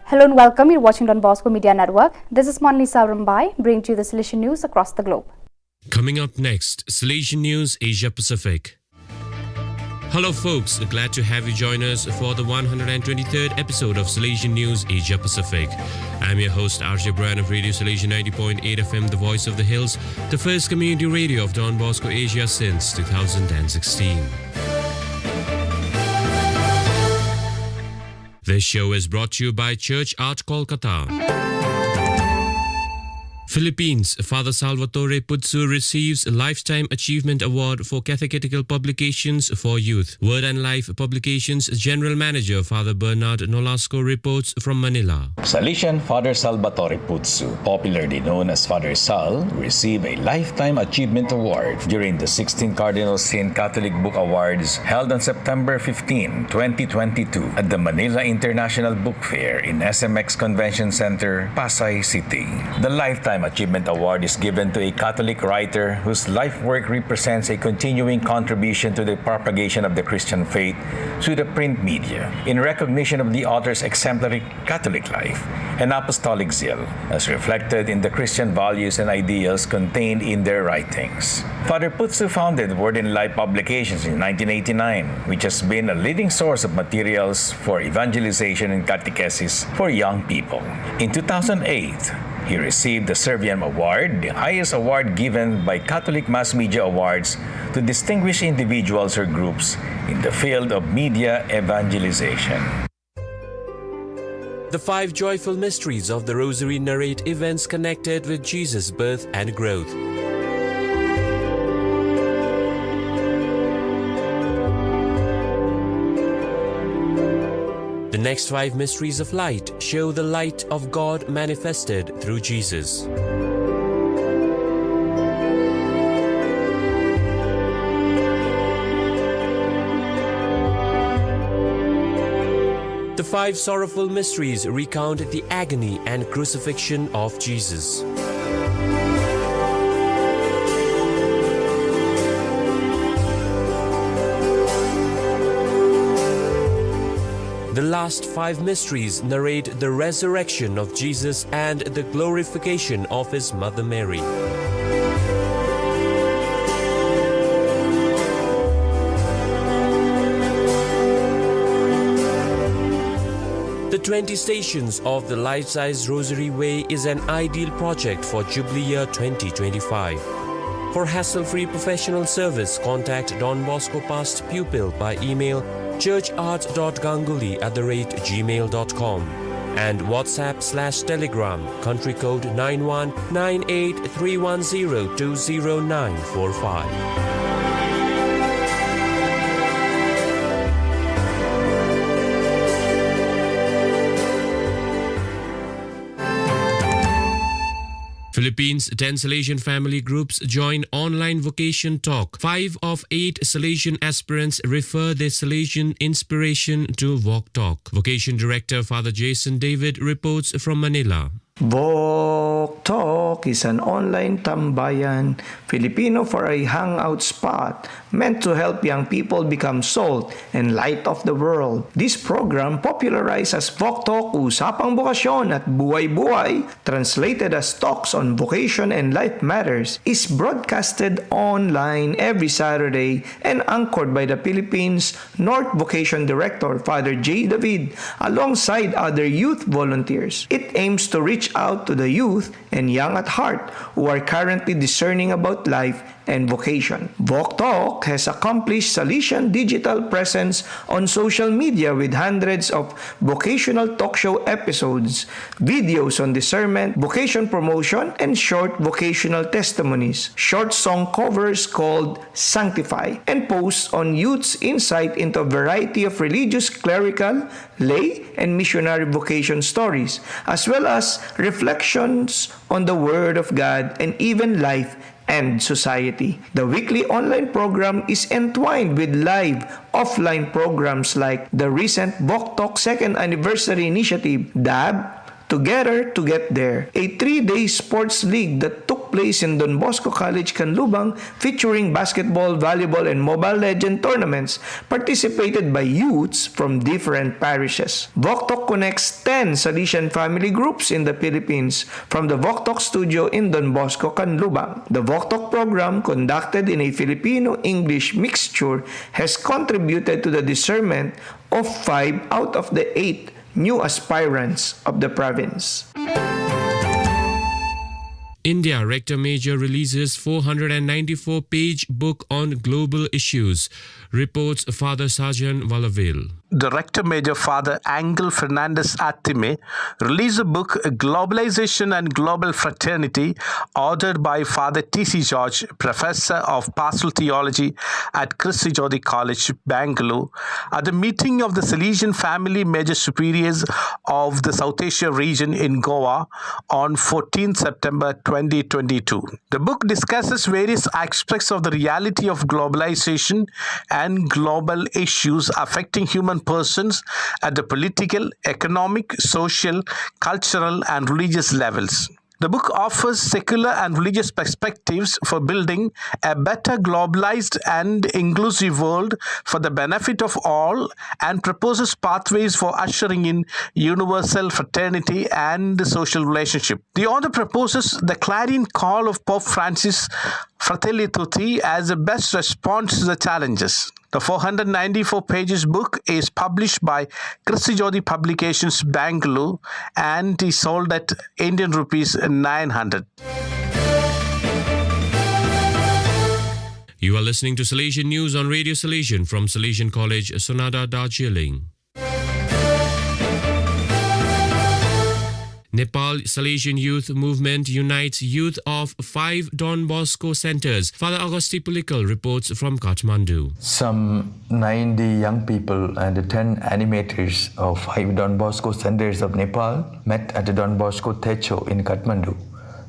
Hello and welcome. You're watching Don Bosco Media Network. This is Monlisa Rambai, bringing to you the Salesian news across the globe. Coming up next, Salesian News Asia Pacific. Hello folks, glad to have you join us for the 123rd episode of Salesian News Asia Pacific. I'm your host RJ Brian of Radio Salesian 90.8 FM, the voice of the hills, the first community radio of Don Bosco Asia since 2016. This show is brought to you by Church Art Kolkata. Philippines, Father Salvatore Putsu receives a Lifetime Achievement Award for Catechetical Publications for Youth. Word and Life Publications General Manager Father Bernard Nolasco reports from Manila. Salesian Father Salvatore Putsu, popularly known as Father Sal, received a Lifetime Achievement Award during the 16th Cardinal Sin Catholic Book Awards held on September 15, 2022 at the Manila International Book Fair in SMX Convention Center, Pasay City. The Lifetime Achievement Award is given to a Catholic writer whose life work represents a continuing contribution to the propagation of the Christian faith through the print media, in recognition of the author's exemplary Catholic life and apostolic zeal, as reflected in the Christian values and ideals contained in their writings. Father Putsu founded Word and Life Publications in 1989, which has been a leading source of materials for evangelization and catechesis for young people. In 2008, he received the Serviam Award, the highest award given by Catholic Mass Media Awards to distinguished individuals or groups in the field of media evangelization. The 5 joyful mysteries of the Rosary narrate events connected with Jesus' birth and growth. The next 5 mysteries of light show the light of God manifested through Jesus. The 5 sorrowful mysteries recount the agony and crucifixion of Jesus. The last 5 mysteries narrate the resurrection of Jesus and the glorification of his Mother Mary. The 20 Stations of the Life-Size Rosary Way is an ideal project for Jubilee Year 2025. For hassle-free professional service, contact Don Bosco Past Pupil by email churchart.ganguly@gmail.com and WhatsApp/Telegram country code 919831020945. Philippines' 10 Salesian family groups join online vocation talk. 5 of 8 Salesian aspirants refer their Salesian inspiration to Walk Talk. Vocation Director Father Jason David reports from Manila. Walk Talk is an online tambayan, Filipino for a hangout spot meant to help young people become salt and light of the world. This program, popularized as Walk Talk, Usapang Bokasyon at Buhay-Buhay, translated as Talks on Vocation and Life Matters, is broadcasted online every Saturday and anchored by the Philippines North Vocation Director Father J. David alongside other youth volunteers. It aims to reach out to the youth and young at heart who are currently discerning about life and vocation. Walk Talk has accomplished Salesian digital presence on social media with hundreds of vocational talk show episodes, videos on discernment, vocation promotion, and short vocational testimonies, short song covers called Sanctify, and posts on youth's insight into a variety of religious, clerical, lay, and missionary vocation stories, as well as reflections on the Word of God and even life and society. The weekly online program is entwined with live offline programs like the recent Walk Talk 2nd Anniversary Initiative, DAB, Together to Get There, a 3-day sports league that took place in Don Bosco College, Canlubang, featuring basketball, volleyball, and Mobile Legend tournaments participated by youths from different parishes. Walk Talk connects 10 Salesian family groups in the Philippines from the Walk Talk studio in Don Bosco, Canlubang. The Walk Talk program, conducted in a Filipino-English mixture, has contributed to the discernment of 5 out of the 8 new aspirants of the province. India Rector Major releases 494-page book on global issues, reports Father Sajan Valavil. Director Major Father Angel Fernandez Attime released a book, Globalization and Global Fraternity, authored by Father T.C. George, Professor of Pastoral Theology at Christi Jodi College, Bangalore, at the meeting of the Salesian Family Major Superiors of the South Asia region in Goa on 14 September 2022. The book discusses various aspects of the reality of globalization and global issues affecting human persons at the political, economic, social, cultural, and religious levels. The book offers secular and religious perspectives for building a better globalized and inclusive world for the benefit of all, and proposes pathways for ushering in universal fraternity and social relationship. The author proposes the clarion call of Pope Francis, Fratelli Tutti, as the best response to the challenges. The 494 pages book is published by Christi Jodi Publications, Bangalore, and is sold at Indian rupees 900. You are listening to Salesian News on Radio Salesian from Salesian College, Sonada, Darjeeling. Nepal Salesian Youth Movement unites youth of 5 Don Bosco centers. Father Augusti Pulikal reports from Kathmandu. Some 90 young people and 10 animators of 5 Don Bosco centers of Nepal met at the Don Bosco Techo in Kathmandu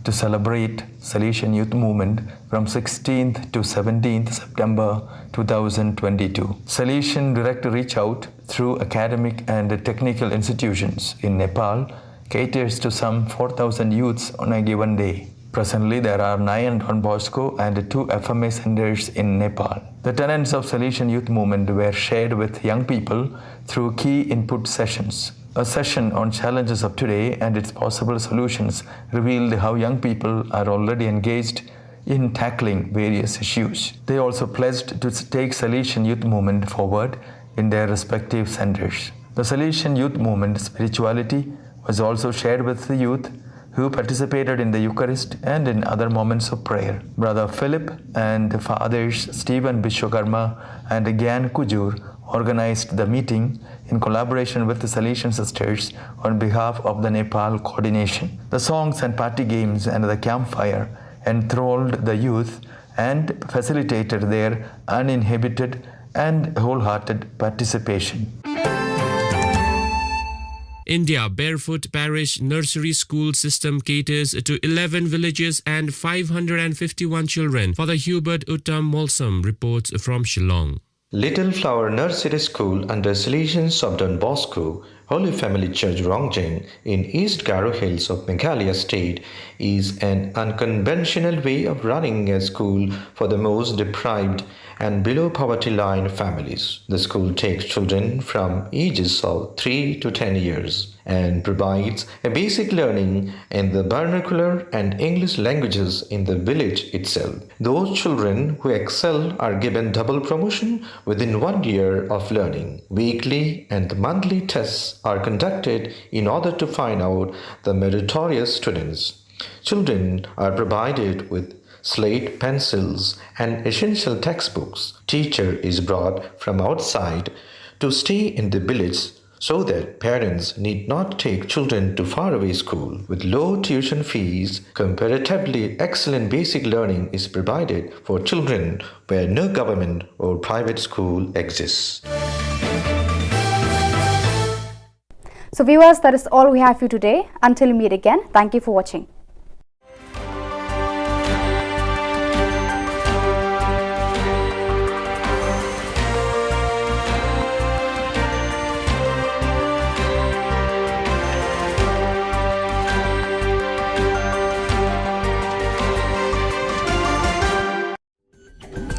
to celebrate Salesian Youth Movement from 16th to 17th September 2022. Salesian direct reach out through academic and technical institutions in Nepal caters to some 4,000 youths on a given day. Presently, there are 9 Don Bosco and 2 FMA centers in Nepal. The tenets of Salesian Youth Movement were shared with young people through key input sessions. A session on challenges of today and its possible solutions revealed how young people are already engaged in tackling various issues. They also pledged to take Salesian Youth Movement forward in their respective centers. The Salesian Youth Movement spirituality was also shared with the youth who participated in the Eucharist and in other moments of prayer. Brother Philip and Fathers Stephen Bishwakarma and Gyan Kujur organized the meeting in collaboration with the Salesian sisters on behalf of the Nepal coordination. The songs and party games and the campfire enthralled the youth and facilitated their uninhibited and wholehearted participation. India Barefoot Parish Nursery School System caters to 11 villages and 551 children. Father Hubert Uttam Molsam reports from Shillong. Little Flower Nursery School under Salesians of Don Bosco, Holy Family Church Rongjeng in East Garo Hills of Meghalaya State is an unconventional way of running a school for the most deprived and below poverty line families. The school takes children from ages of 3 to 10 years and provides a basic learning in the vernacular and English languages in the village itself. Those children who excel are given double promotion within 1 year of learning. Weekly and monthly tests are conducted in order to find out the meritorious students. Children are provided with slate, pencils, and essential textbooks. Teacher is brought from outside to stay in the village so that parents need not take children to faraway school. With low tuition fees, comparatively excellent basic learning is provided for children where no government or private school exists. So viewers, that is all we have for you today. Until we meet again, thank you for watching.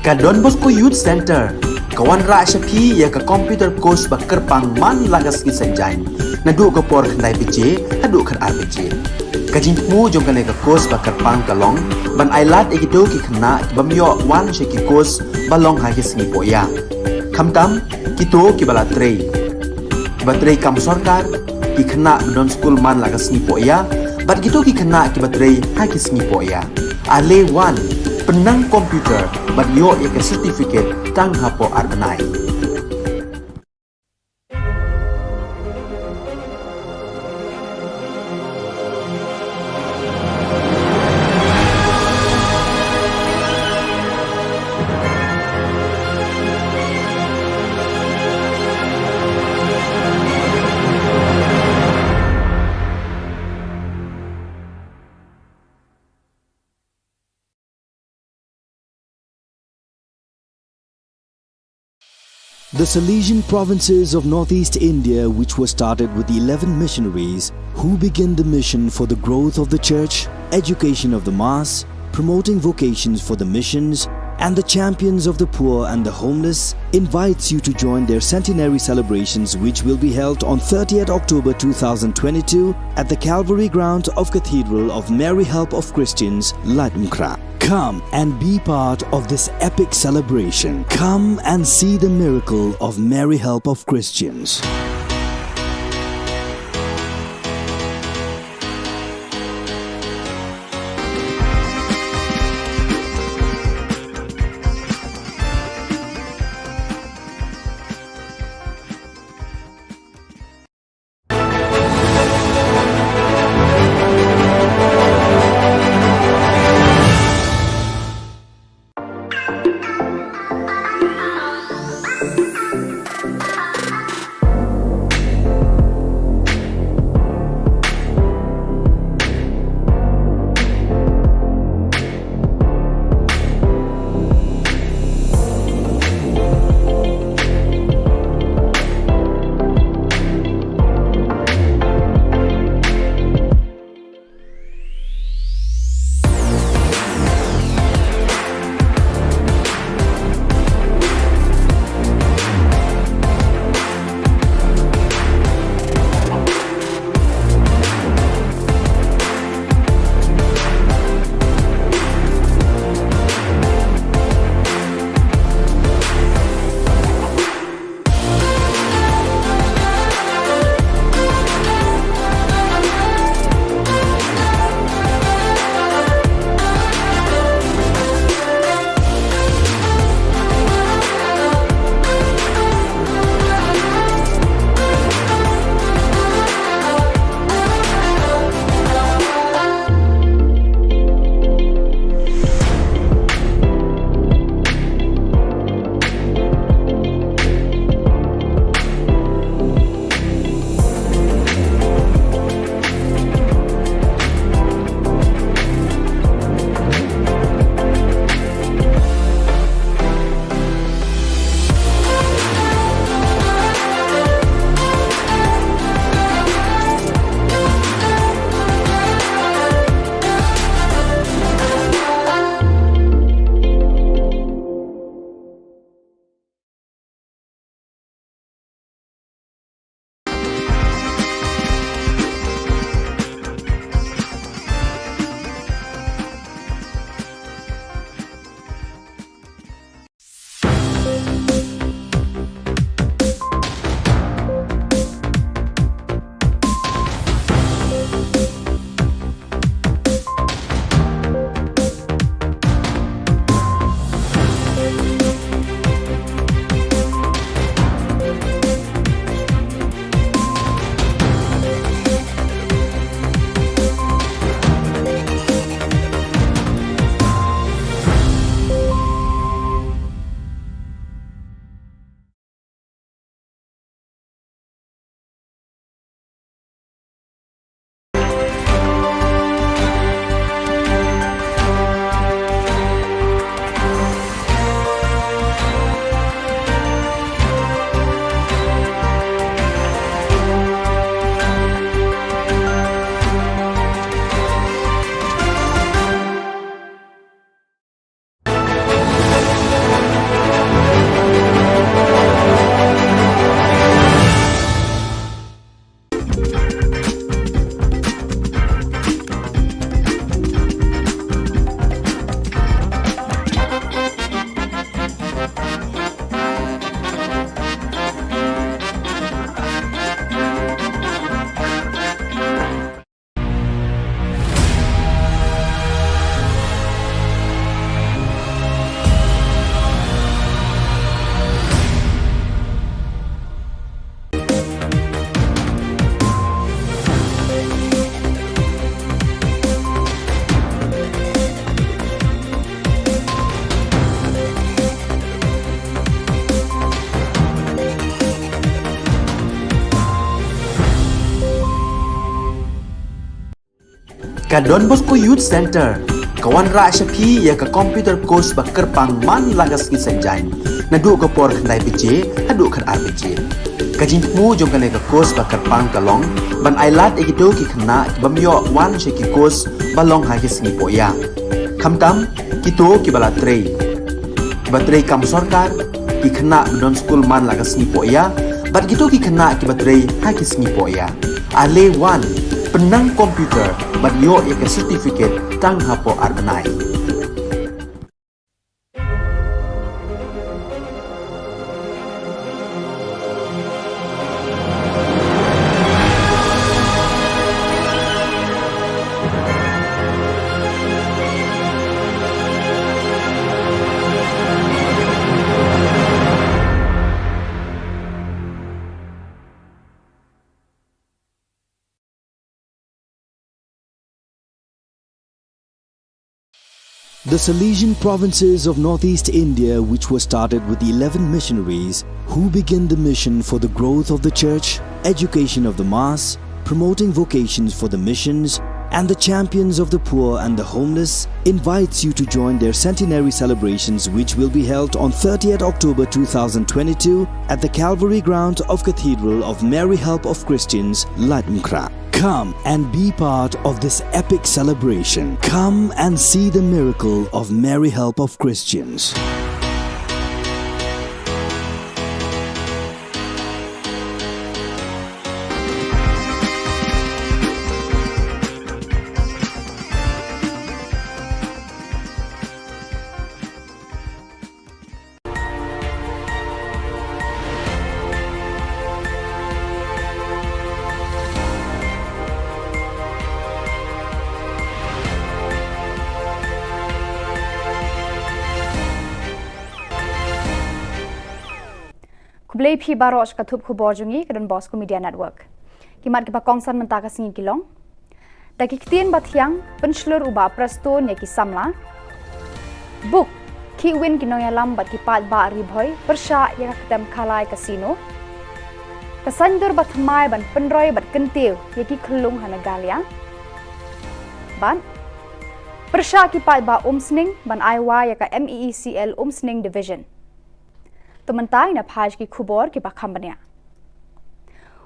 Ka Don Bosco Youth Center, kawan ra Shapi ya ka computer course bakar pang man lagas ki sanjain. Nadu ka por khandai PJ, hadu kan RPG. Ka jingmu jong ka course bakar pang kalong, ban ailat egido ki khna ki bamyo wan she ki course balong ha ki singi poya. Khamtam kito ki bala trei. Batrei kam sarkar ki khna don school man lagas singi poya, bat kito ki khna ki batrei ha ki singi poya. Ale wan penang komputer bagyo ya certificate tang hapo arbanai. The Salesian provinces of northeast India, which were started with the 11 missionaries who began the mission for the growth of the church, education of the mass, promoting vocations for the missions, and the champions of the poor and the homeless, invites you to join their centenary celebrations, which will be held on 30th October 2022 at the Calvary ground of Cathedral of Mary Help of Christians, Ladmkra. Come and be part of this epic celebration. Come and see the miracle of Mary Help of Christians. Ka Don Bosco Youth Center kawan ra shapi ya ka computer course ba kerpang man lagas ki sanjain na du ko por khandai pije adu khan ar pije kajin mu jong kane ka course ba kerpang kalong ban ailat egido ki khna bamyo wan she ki course balong ha ki singi poya khamtam kito ki bala trei batrei kam sarkar ki khna don school man lagas ni poya bat gitu ki khna ki batrei ha ki singi poya ale wan penang komputer bat yo ya ke certificate tang hapo arbenai. The Salesian provinces of northeast India, which were started with the 11 missionaries who began the mission for the growth of the church, education of the mass, promoting vocations for the missions, and the champions of the poor and the homeless, invites you to join their centenary celebrations, which will be held on 30th October 2022 at the Calvary Ground of Cathedral of Mary Help of Christians, Latmkra. Come and be part of this epic celebration. Come and see the miracle of Mary Help of Christians. Kublai phi barosh katup khubor jungi kedon Bosco Media Network. Kimat ki bakongsan mentaka singi kilong. Daki ktien bathiang penslur uba presto ne ki samla. Book ki win kinoyalam bat ki pat ba ribhoy persha ya ketem khalai casino. Kasandur bat mai ban penroy bat kentiu ya ki khlung hanagalia. Ban persha ki pat ba umsning ban aiwa ya ka MEECL umsning division. Tementai na page ki Khubor ki bakhambania.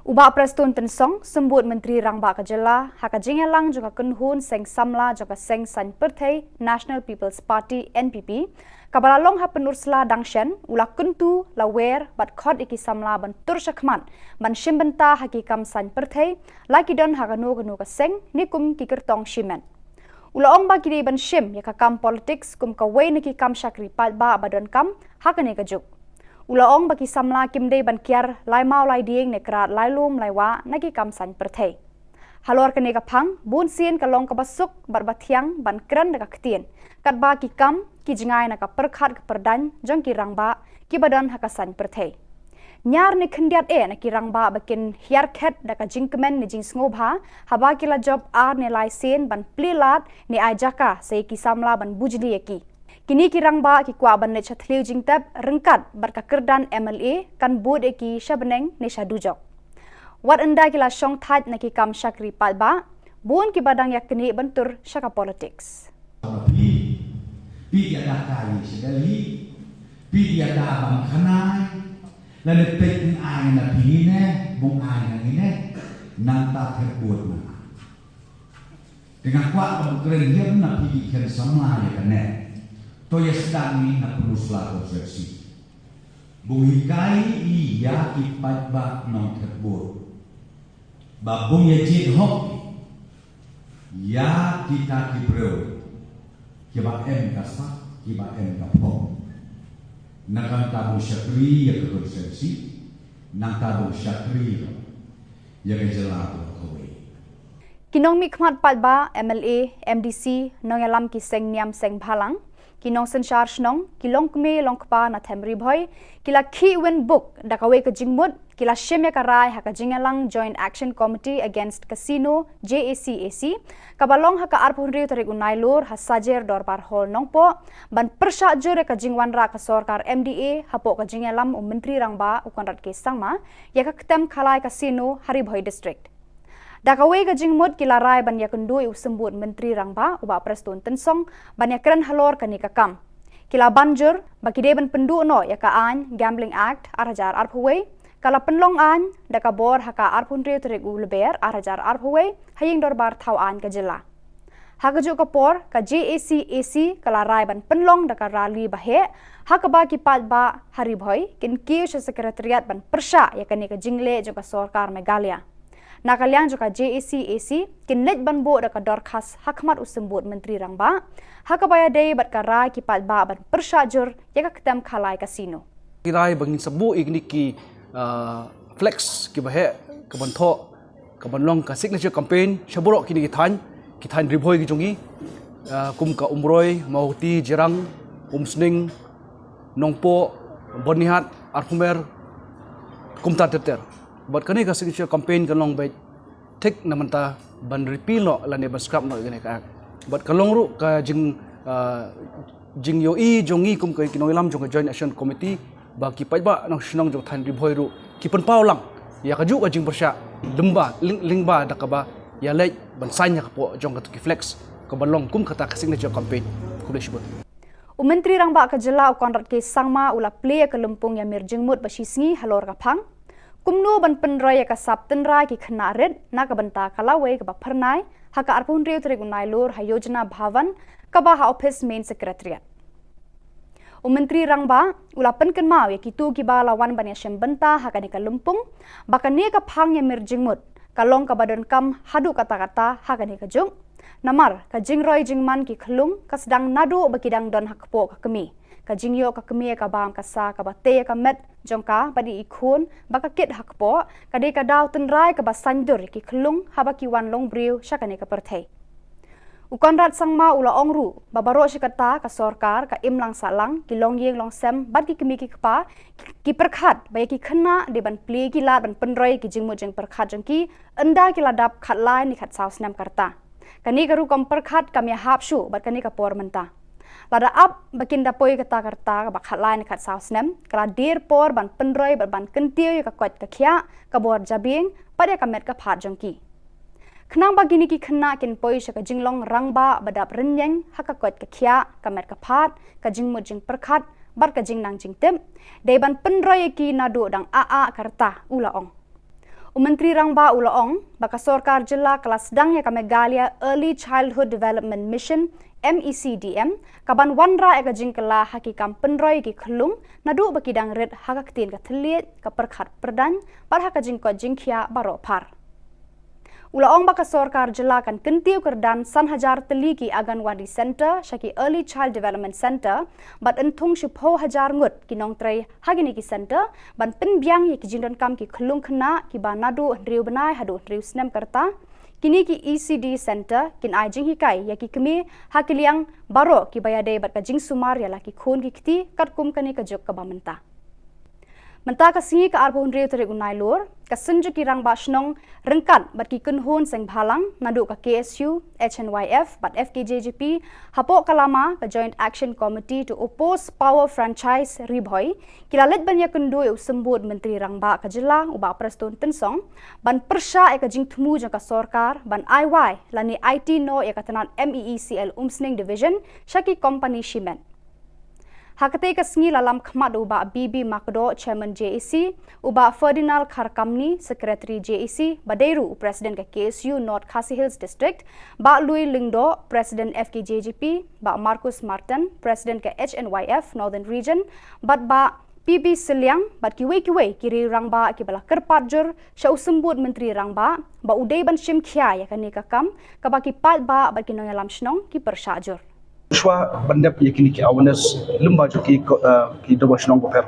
Uba prestun tensong sembut Menteri Rangba Ka Jylla haka jingelang juga kenhun seng samla juga seng san perthai National People's Party NPP kabalalong ha penursla dangshen ula kuntu lawer bat khod iki samla ban turshakman ban shimbenta haki kam san perthai laki don haka no ka seng nikum ki kertong shimen. Ula ong ba kiri ban shim ya ka kam politics kum ka wei niki kam shakri pat ba badon kam haka ne ka juk. Ula ong baki samla kimde ban kiar lai mau lai dieng ne krat lai lum lai wa nagi kam san perthai. Halor kene ka phang bun sien ka long ka basuk bar bathiang ban kran ka ktien kat ba ki kam ki jingai na ka perkhat ka perdan jong ki rangba ki badan ha ka san perthai. Nyar ne khndiat na ki rangba bakin hiar khet da ka jingkemen ne jing sngoba haba ki la job ar ne lai sen ban plilat ne ajaka sei ki samla ban bujli eki. Kini kirang ba ki kwa ban ne chathliu jingtab rengkat barka kerdan MLA kan bod eki shabneng ne shadujok. Wat anda kila shong that na ki kam shakri pat ba bon ki badang yakni bentur shaka politics. Pi ada kali sekali, pi ada bang khanai, lalu pek ai na pine, bung ai na ini, nanta terbut na. Dengan kuat pemukeren dia na pi kan sama ya kan to ya sedang ni na penusla konversi. Buhikai iya ipat bak non terbur. Babung ya jid hok ya kita kibreu. Kiba em kasa, kiba em kapong. Nakang tabu syakri ya konversi, nang tabu syakri ya kejelatu kawai. Kinong mikmat patba MLA MDC nongalam ki seng niam seng bhalang. Kinong senchar shnong kilong kme long kpa na themri bhoi kila khi win book dakawe ka jingmut kila shemya karai haka jingalang Joint Action Committee Against Casino JACAC kabalong haka arpunri tarik unailur hasajer dorbar hall nongpo ban persha jure ka jingwan ra ka sarkar MDA hapo ka jingalam menteri rangba ukanrat ke sangma ya ka ketem khalai casino hari bhoi district. Dakawe ka jingmut kilarai banya kendui usembut Menteri Rangba uba Preston Tensong banya keren halor kani kakam. Kila banjur baki deban pendu no ya ka an Gambling Act arajar arpaway kala penlong an dakabor haka arpundri terigu leber arajar arpaway haying dorbar tau an ka jilla. Hakajuk kapor ka JAC kala raiban penlong daka rali bahe hakaba ki ba hari bhoi kin kiu sa sekretariat ban persha ya kani ka jingle jo ka sarkar Meghalaya. Nakaliang jo ka JAC kin net ban bo daka dorkas hakmat usembut Menteri Rangba hakabaya dei bat ka rai ki ba ban persha jur ya ka ketam khalai kasino. Kirai bangin sabu igni ki flex ki bahe ka bantho ka banlong ka signature campaign shaborok kini ki than ribhoi ki jongi kum ka umroi mauti jerang umsning nongpo bonihat arpumer kumta teter but kani ka signature campaign kalong bai tek namanta ban repeal no la ne baskrap no gane ka but kalong ru ka jing yo I jongi kum ka kinoilam jong joint action committee ba ki pai ba nong sinong jong than ribhoi ru ki pen paulang ya ka ju ka jing persya lemba lingba dakaba ya lej ban sanya po jong ka flex ka balong kum kata ka signature campaign kubishbut Menteri Rangba ka Jylla konrat ke sangma ula play ka lempung ya mir jingmut basingi halor ka phang kumno ban penrai ka saptenra ki khna red na ka banta kalawe ka ba pharnai haka arpun reu trigunai lor hayojana bhavan ka ba office main secretariat Menteri Rangba ula penken mau ya kitu ki ba lawan ban ya shembenta haka ni ka lempung bakane ka phang ya mir jingmut kalong ka badan kam hadu kata-kata haka ni ka jung Namar ka jingroi jingman ki khlung ka sedang nadu bakidang don hakpo ka kemi ka jingyo ka kemi ka bam ka sa ka bate ka met jongka badi ikhun baka kit hakpo ka de ka daw tenrai ka basandur ki khlung habaki wan long briu shakane ka perthei Ukonrat sangma ula ongru babaro shikata ka sarkar ka imlang salang ki long yeng long sem bad ki kemi ki kpa ki perkhat bai ki khna de ban pli ki lat ban penroi ki jingmu jeng perkhat jengki enda ki ladap khat lai ni khat saus nam karta Kani karu kompar khat kami hapsu bat kani kapor menta. Lada up bakin dapoi kata karta bak hatlain kat sausnem kala dir por ban penroi ban kentiu ka kwat ka khia ka bor jabing pada kamet ka phat jongki. Khnang bagini ki khna kin poi sha ka jinglong rangba badap renyeng haka kwat ka khia kamet ka phat ka jingmu jing perkhat bar ka jing nang jing tem dei ban penroi ki nadu dang a karta ula ong. Menteri Rangba Ulaong baka sarkar Jylla kelas sedang ya ka Meghalaya Early Childhood Development Mission MECDM kaban wanra eka jingkela hakikam penroi ki khlung nadu bakidang red hakaktin ka thliet ka perkhat perdan par haka jingko jingkhia baro phar Ulaong baka sarkar Jylla kan kentiu kerdan san hajar teli ki Anganwadi Center shaki Early Child Development Center bat enthung shupho hajar ngut ki nong trai hagini ki center ban penbyang ye ki jingdon kam ki khlung khna ki ba nadu riu banai hadu riu snem karta kini ki ECD Center kin ai jing hikai ya ki kemi hakiliang baro ki bayade bat ka jing sumar ya la ki khon ki kti kat kum kani ka jok ka ba Menta ka singi ka arbon riu teri unai lor ka senju ki rang basnong rengkat bat ki kunhun seng bhalang nadu ka KSU HNYF bat FKJGP hapo kalama ka Joint Action Committee to oppose power franchise ribhoi kilalet banya kundu sembut Menteri Rangba ka Jylla uba Preston Tensong ban persha e ka jing thmu jang ka sarkar ban IY lani IT no e ka tanan MEECL Umsning Division shaki company shipment Hakate ka singi lalam khmat uba BB Makdo Chairman JAC uba Ferdinand Kharkamni Secretary JAC Badeiru President ka KSU North Khasi Hills District ba Louis Lingdo President FKJGP ba Marcus Martin President ka HNYF Northern Region ba PB Siliang bat kiwe kiri Rangba ki bala kerpat jur sya usembut Menteri Rangba ba udai ban shim khia ya kani ka kam ka ba ki pat ba ki noya lam shnong ki persha jur Shwa bandap yakini ki awareness lemba jo ki doba shnong ko per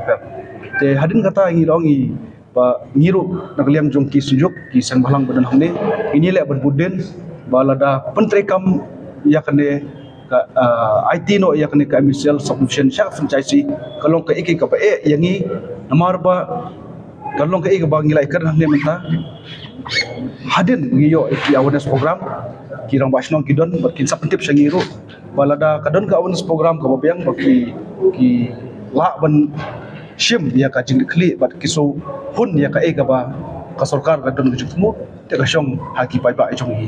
te hadin kata ngi longi ba ngiru nakliang jong ki sujuk ki sang balang badan hamne ini le ban buden balada pentrekam yakane ka IT no yakane ka MCL submission syak franchise kalong ka iki ka ba yangi namar ba kalong ka iki ba ngilai kar hamne menta hadin ngiyo ki awareness program kirang basnong kidon berkin sapentip sangiru balada kadon ka awareness program ka babiang baki ki la ban shim ya ka jing kli bat kiso hun ya ka ba ka sarkar ka don ka jutmu te ka shong haki pai ba chong hi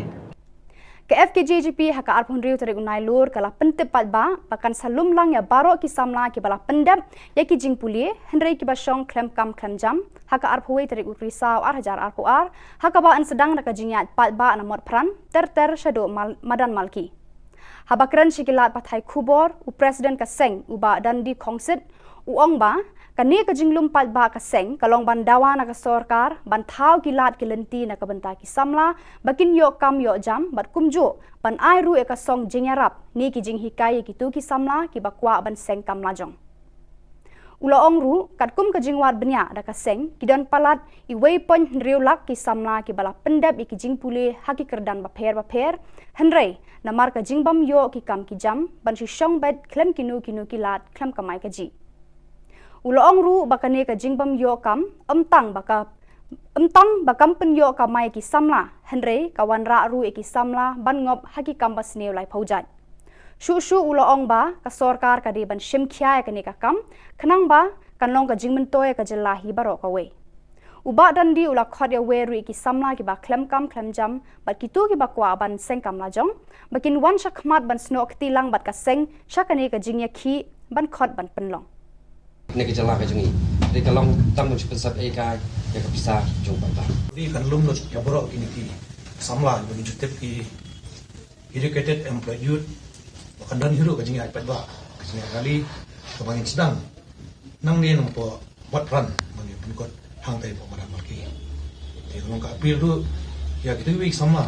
Ke FKJGP haka arpun riu tarik unai lur kala pentep patba pakan salum lang ya baro ki samla ki bala pendap ya ki jing puli henrei ki basong klem kam klem jam haka arpuwe tarik risau ar hajar arpu ar haka ba an sedang naka jingyat patba na mot pran ter shado madan malki habakran shikilat pathai khubor u president ka seng uba dandi khongsit u ong ba kani ka jinglum patba ka seng kalong ban dawa na ka sarkar ban thau kilat kilenti na ka banta ki samla bakin yo kam yo jam bat kumjo ban ai ru e ka song jingyarap ni ki jing hikai ki tu ki samla ki bakwa ban seng kam lajong ula ong ru kat kum ka jingwat benya da ka seng ki don palat I wei pon riu lak ki samla ki bala pendap ki jing pule haki kerdan ba pher henrei na mar ka jingbam yo ki kam ki jam ban shi shong bet klem kinu ki lat klem kamai ka ji Uloong ru bakane ka jingbam yo kam amtang bakam pen yo kamai ki samla henrei kawan ra ru ki samla ban ngop haki kambas neu lai phaujat shu uloong ba ka sarkar ka di ban shim khya ka ne ka kam khnang ba kanlong ka jingmen toy ka jilla hi baro ka we uba dandi ula khot ya we ru ki samla ki ba klem jam bat kitu ki ba kwa ban seng kam la jong bakin wan shakmat ban snok tilang bat ka seng shakane ka jingya khi ban khot ban penlong Ni ka Jylla ka jungi ri ka long tam chu pesat ai kai ya ka bisa jong pai ba Di kan lum no ya borok kini ki samla bagi jutep ki educated employed youth bahkan dan hiru ka jingi ai pat ba jingi kali kebangin sedang nang ni nang po buat ran bagi pengikut hang tai po madam malki di long ka apil tu ya kita wik samla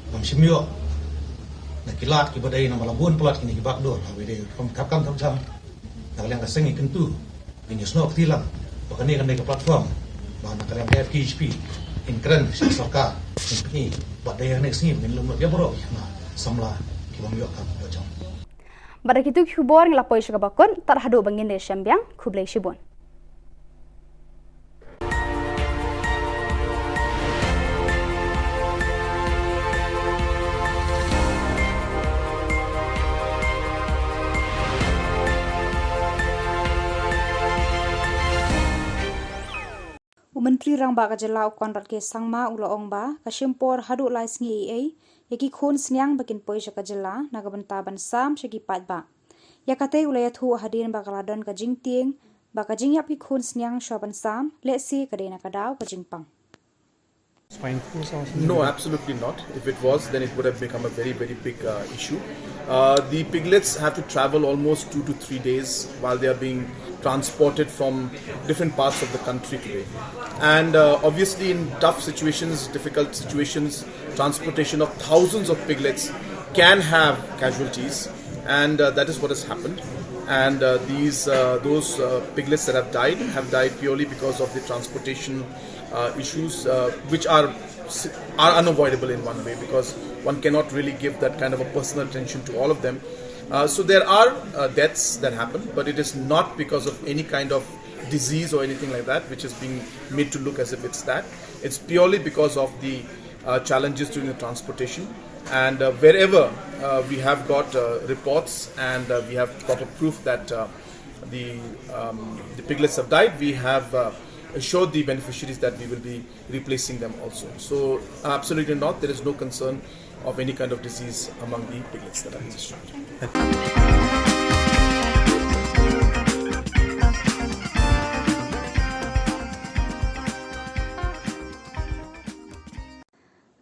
bang simyo na kilat ki badai na malabun pelat kini ki bakdor hawe de kam jam kalian kaseng ikan tu ini snok tilang bahkan ni kan mereka platform bahan kalian FKHP in keren sarkar ini buat daya next ni mungkin lumut dia borok nah samla kibang yok kam jom Pada kitu Khubor ng lapoi siya bakon tarhado bangin de syambyang kublay shibon Menteri Rang Ba Ka Jylla ukon rat ke sangma uloong ba ka shimpor hadu lai sngi ai yaki khun snyang bakin poi ka Jylla na ka banta ban sam shaki pat ba yakate ulaya thu hadin ba kaladon ka jingtieng ba ka jingyap ki khun snyang shoban sam le si ka dena ka daw ka jingpang No, absolutely not. If it was, then it would have become a very, very big issue. The piglets have to travel almost 2 to 3 days while they are being transported from different parts of the country today. And obviously in tough situations, difficult situations, transportation of thousands of piglets can have casualties, and that is what has happened. And those piglets that have died purely because of the transportation issues, which are unavoidable in one way, because one cannot really give that kind of a personal attention to all of them. So there are deaths that happen, but it is not because of any kind of disease or anything like that, which is being made to look as if it's that. It's purely because of the challenges during the transportation. And wherever we have got reports and we have proper proof that the piglets have died, we have assured the beneficiaries that we will be replacing them also. So absolutely not, there is no concern of any kind of disease among the piglets that are destroyed.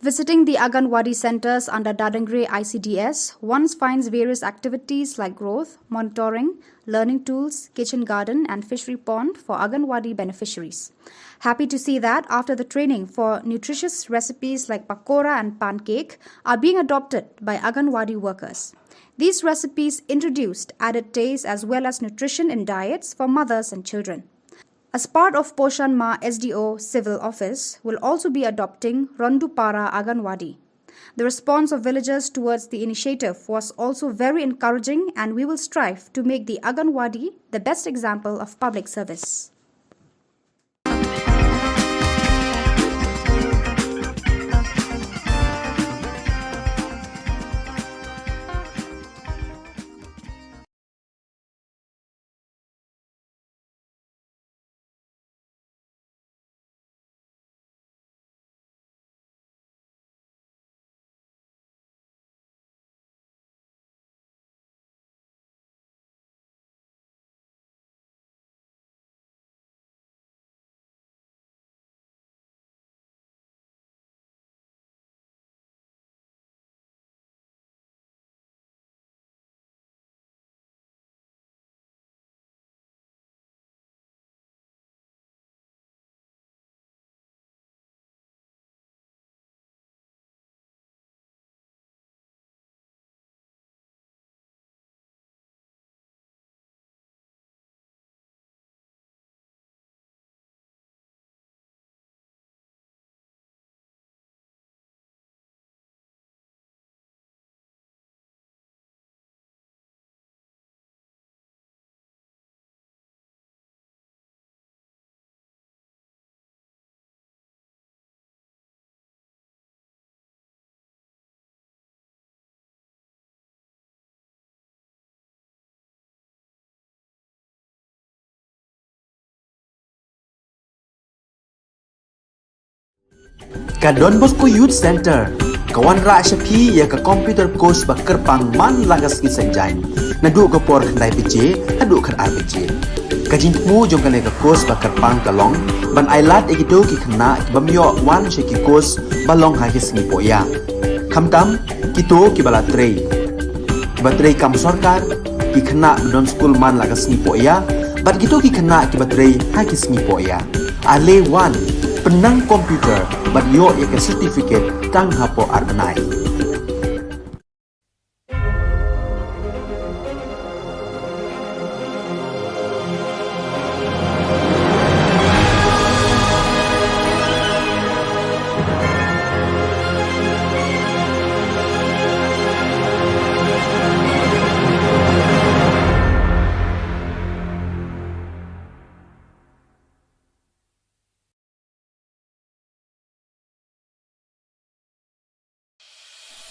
Visiting the Anganwadi centers under Dadangre ICDS, one finds various activities like growth, monitoring, learning tools, kitchen garden and fishery pond for Anganwadi beneficiaries. Happy to see that after the training for nutritious recipes like pakora and pancake are being adopted by Anganwadi workers. These recipes introduced added taste as well as nutrition in diets for mothers and children. As part of Poshan Ma SDO Civil Office will also be adopting Rondupara Anganwadi. The response of villagers towards the initiative was also very encouraging, and we will strive to make the Anganwadi the best example of public service. Ka Don Bosco Youth Center kawan ra shapi ya ka computer course ba kerpang man lagas ki senjain nadu ka por khandai pije adu khan ar pije kajin mu jong kane ka course ba kerpang kalong ban ailat egido ki khna bamyo wan sheki course balong ha ki sni poya khamtam kito ki bala trei batrei kam sarkar ki khna don school man lagas ni poya bat kito ki khna ki batrei ha ki sni poya ale wan penang komputer bat yo ya ke certificate tang hapo arbenai.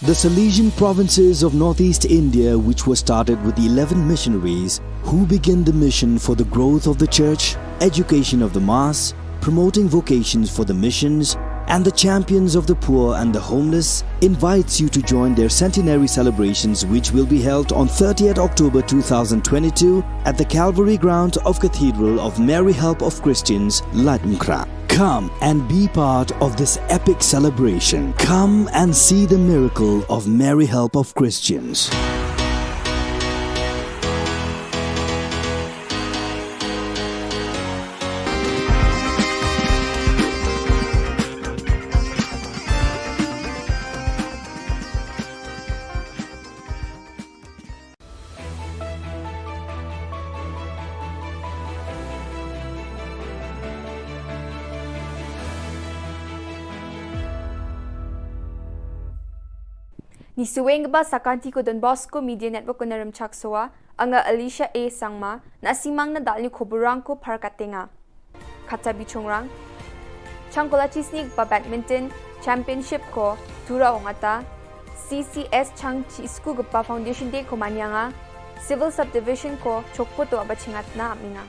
The Salesian provinces of northeast India, which were started with 11 missionaries who began the mission for the growth of the church, education of the mass, promoting vocations for the missions, and the champions of the poor and the homeless, invites you to join their centenary celebrations, which will be held on 30th October 2022 at the Calvary Ground of Cathedral of Mary Help of Christians, Latmkra. Come and be part of this epic celebration. Come and see the miracle of Mary Help of Christians. Ni suweng ba sakanti ko Don Bosco Media Network ko naram chaksoa anga Alicia A sangma na simang na dalni khoburang ko parkatenga kata bichongrang changkola chisnig ba badminton championship ko tura ongata CCS chang chisku gpa foundation day ko manyanga civil subdivision ko chokpo to abachingat na aminga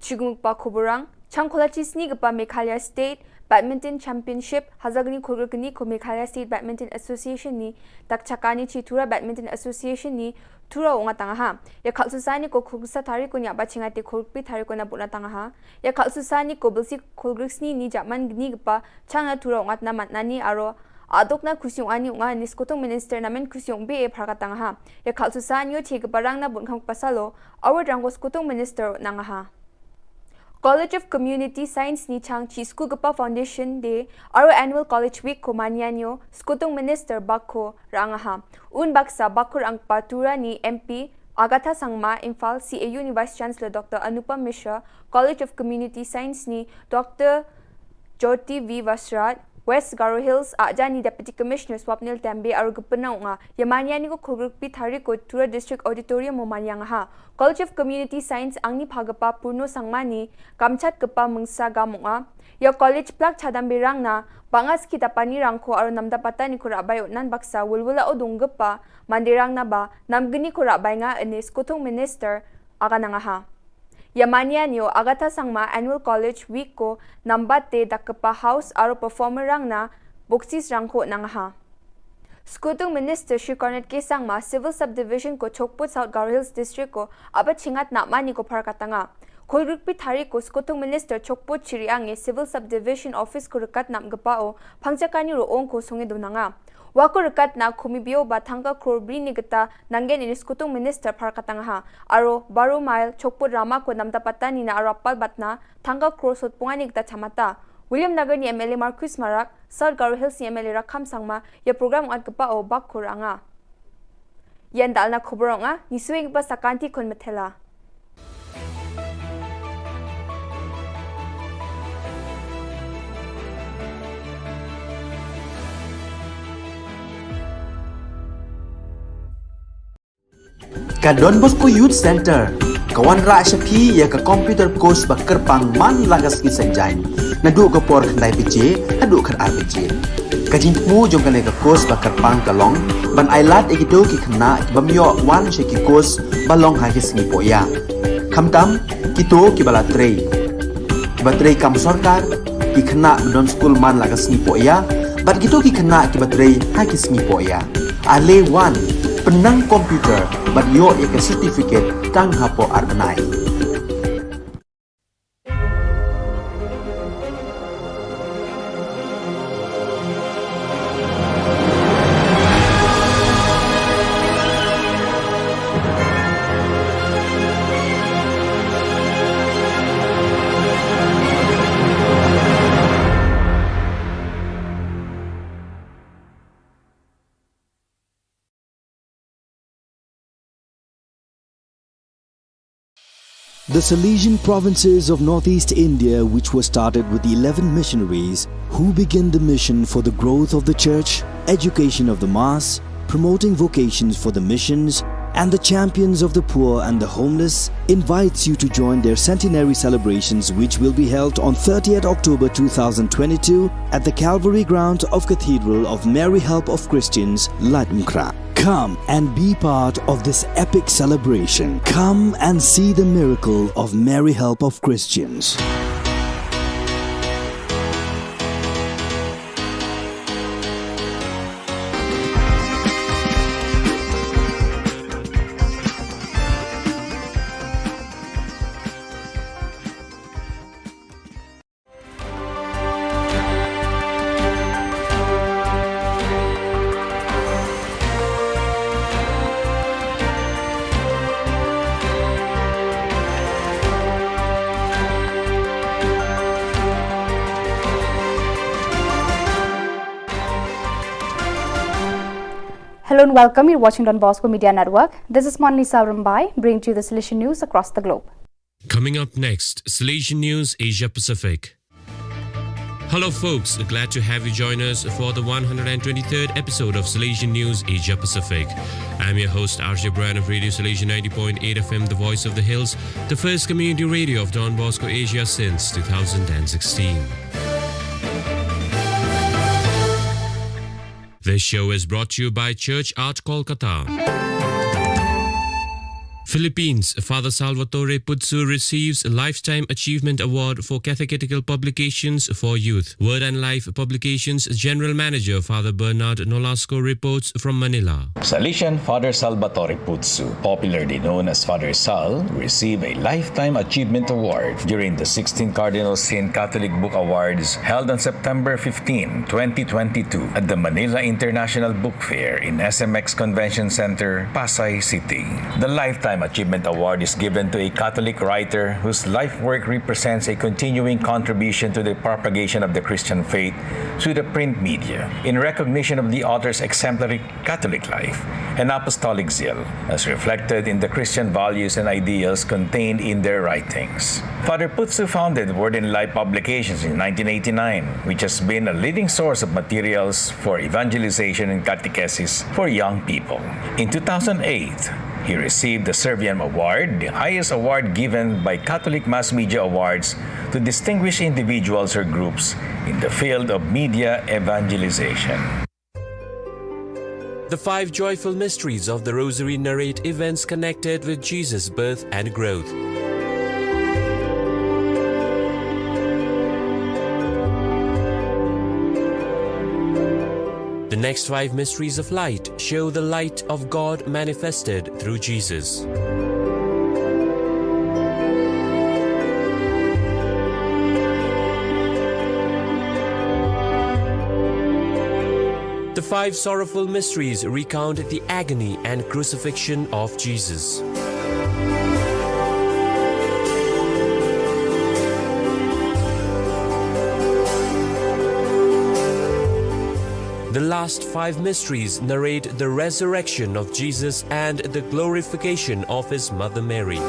chigumuk pa khoburang changkola chisnig ba Meghalaya State Badminton Championship Hazagni Khurgani ko Meghalaya State Badminton Association ni takchakani chitura Badminton Association ni tura onga tanga ha ya khalsusani ko khugsa thari ko nya bachingate khurpi thari ko na buna tanga ha ya khalsusani ko bilsi khulgriksni ni jaman gni gpa changa tura onga na matnani aro adokna khusyong ani unga ni skotong minister namen khusyong be pharka tanga ha ya khalsusani yo thik barang na bunkhang pasalo our rango skotong minister nanga ha College of Community Science ni chang chisku gapa foundation de our annual college week ko manyanyo skutong minister bakho rangaha un baksa bakur ang patura ni MP Agatha Sangma Imphal CAU ni Vice Chancellor Dr. Anupam Mishra College of Community Science ni Dr. Jyoti V Vasrat West Garo Hills Ajani Deputy Commissioner Swapnil Tambe aru gupna nga yamanyani ko khurgpi thari ko Tura District Auditorium mo manyang ha College of Community Science angni phagapa purno sangmani kamchat gapa mungsa gamunga ya college plak chadambe rang na bangas kita pani rangko aru namdapata ni khurabay nan baksa wulwula odung gapa mandirang na ba namgni khurabay nga anis kuthong minister aga nga ha Yamanyanyo Agatha Sangma Annual College Week ko nambate dakapa house aro performer rang na boksis rangko nang ha. Skutong Minister Shri Cornet K. Sangma Civil Subdivision ko Chokput South Garo Hills District ko abat chingat na mani ko parkatanga. Kulrukpi thari ko Skutong Minister Chokput Chiriange Civil Subdivision Office ko rekat nam gapao pangjakani roong ko sungi donanga. Wako rekat na kumibio ba thangka krobri ni gata nangen ini Skutong Minister parkatanga ha aro baru mile Chokput Rama ko namdapata ni na arapal batna thangka krosot pungani gata chamata William Nagar ni MLA Marcus Marak South Garo Hills ni MLA Rakham Sangma ya program at gapao bak kuranga yan dal na khoboronga ni suwing ba sakanti kon methela Ka Don Bosco Youth Center kawan ra shapi ya ka computer course ba kerpang man lagas ki senjain nadu ko por khandai pije adu khar ar pije kajin mu jong kane ka course ba kerpang kalong ban ailat egido ki khna bamyo wan sheki course balong ha ki sngi poya khamtam kito ki bala trei batrei kam sarkar ki khana don school man laga sni po ya bat gitu ki khana ki batrei ha ki sni po ya ale 1 penang komputer bat yo ek certificate tang hapo arbanai. The Salesian provinces of northeast India, which were started with the 11 missionaries who began the mission for the growth of the church, education of the mass, promoting vocations for the missions, and the champions of the poor and the homeless, invites you to join their centenary celebrations, which will be held on 30th October 2022 at the Calvary Ground of Cathedral of Mary Help of Christians, Latmkra. Come and be part of this epic celebration. Come and see the miracle of Mary Help of Christians. Hello and welcome. You're watching Don Bosco Media Network. This is Monlisa Rambai, bringing to you the Salesian news across the globe. Coming up next, Salesian News Asia Pacific. Hello folks, glad to have you join us for the 123rd episode of Salesian News Asia Pacific. I'm your host RJ Brian of Radio Salesian 90.8 FM, the voice of the hills, the first community radio of Don Bosco Asia since 2016. This show is brought to you by Church Art Kolkata. Philippines, Father Salvatore Putsu receives a Lifetime Achievement Award for Catechetical Publications for Youth. Word and Life Publications General Manager Father Bernard Nolasco reports from Manila. Salesian Father Salvatore Putsu, popularly known as Father Sal, received a Lifetime Achievement Award during the 16th Cardinal Sin Catholic Book Awards held on September 15, 2022 at the Manila International Book Fair in SMX Convention Center, Pasay City. The Lifetime Achievement Award is given to a Catholic writer whose life work represents a continuing contribution to the propagation of the Christian faith through the print media, in recognition of the author's exemplary Catholic life and apostolic zeal, as reflected in the Christian values and ideals contained in their writings. Father Putsu founded Word and Life Publications in 1989, which has been a leading source of materials for evangelization and catechesis for young people. In 2008, he received the Serviam Award, the highest award given by Catholic Mass Media Awards to distinguished individuals or groups in the field of media evangelization. The 5 joyful mysteries of the Rosary narrate events connected with Jesus' birth and growth. The next 5 mysteries of light show the light of God manifested through Jesus. The 5 sorrowful mysteries recount the agony and crucifixion of Jesus. The last 5 mysteries narrate the resurrection of Jesus and the glorification of his mother Mary.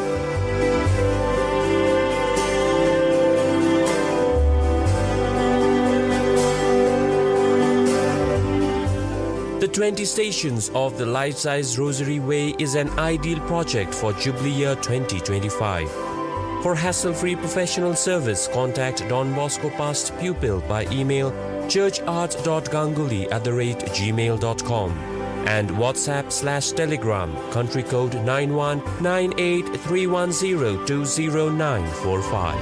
The 20 Stations of the Life-Size Rosary Way is an ideal project for Jubilee Year 2025. For hassle-free professional service, contact Don Bosco Past Pupil by email churchart.ganguly@gmail.com and WhatsApp/Telegram country code 919831020945.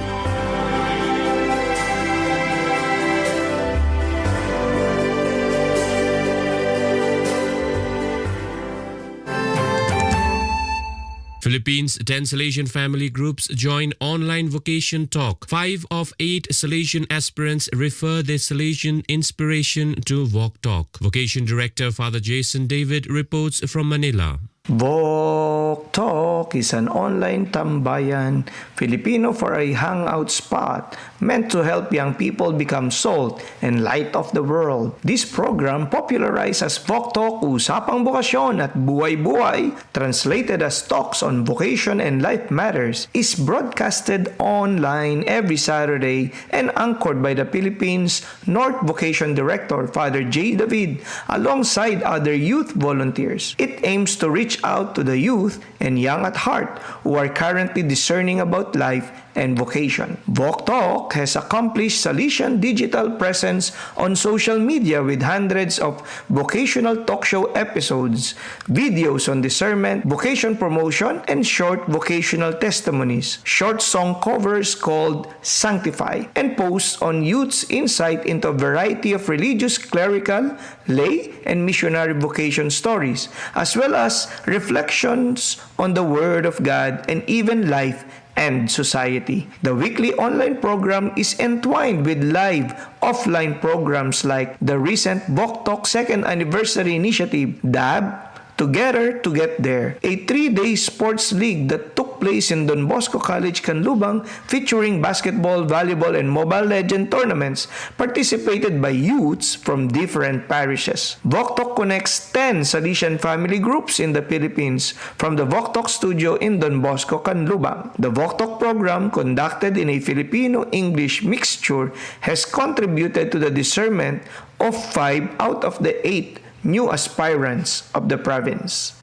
Philippines' 10 Salesian family groups join online vocation talk. 5 of 8 Salesian aspirants refer their Salesian inspiration to Walk Talk. Vocation Director Father Jason David reports from Manila. Walk Talk is an online tambayan, Filipino for a hangout spot meant to help young people become salt and light of the world. This program, popularized as Walk Talk, Usapang Bokasyon at Buhay-Buhay, translated as Talks on Vocation and Life Matters, is broadcasted online every Saturday and anchored by the Philippines North Vocation Director Father J. David alongside other youth volunteers. It aims to reach out to the youth and young at heart who are currently discerning about life and vocation. Walk Talk has accomplished Salesian digital presence on social media with hundreds of vocational talk show episodes, videos on discernment, vocation promotion, and short vocational testimonies, short song covers called Sanctify, and posts on youth's insight into a variety of religious, clerical, lay, and missionary vocation stories, as well as reflections on the Word of God and even life and society. The weekly online program is entwined with live offline programs like the recent Walk Talk 2nd Anniversary Initiative, DAB, Together to Get There, a 3-day sports league that took place in Don Bosco College, Canlubang, featuring basketball, volleyball, and Mobile Legend tournaments participated by youths from different parishes. Walk Talk connects 10 Salesian family groups in the Philippines from the Walk Talk studio in Don Bosco, Canlubang. The Walk Talk program, conducted in a Filipino-English mixture, has contributed to the discernment of 5 out of the 8 new aspirants of the province.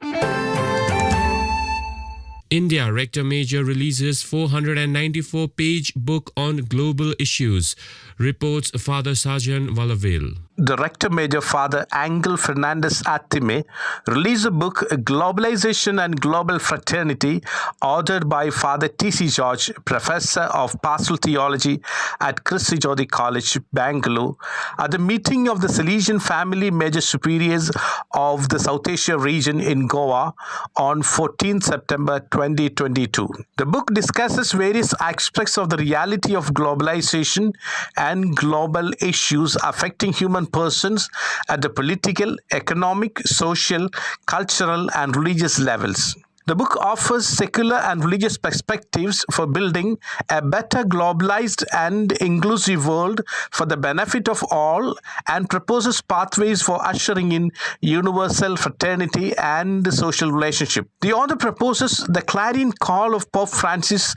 India Rector Major releases 494-page book on global issues, reports Father Sajan Valavil. Director Major Father Angel Fernandez Attime released a book, Globalization and Global Fraternity, authored by Father T.C. George, Professor of Pastoral Theology at Christi Jyoti College, Bangalore, at the meeting of the Salesian Family Major Superiors of the South Asia region in Goa on 14 September 2022. The book discusses various aspects of the reality of globalization and global issues affecting human persons at the political, economic, social, cultural, and religious levels. The book offers secular and religious perspectives for building a better globalized and inclusive world for the benefit of all, and proposes pathways for ushering in universal fraternity and social relationship. The author proposes the clarion call of Pope Francis,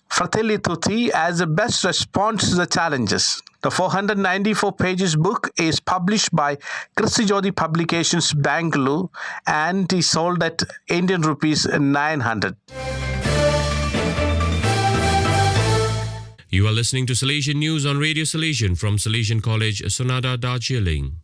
Fratelli Tutti, as the best response to the challenges. The 494 pages book is published by Christi Jyoti Publications, Bangalore, and is sold at Indian rupees 900. You are listening to Salesian News on Radio Salesian from Salesian College, Sonada, Darjeeling.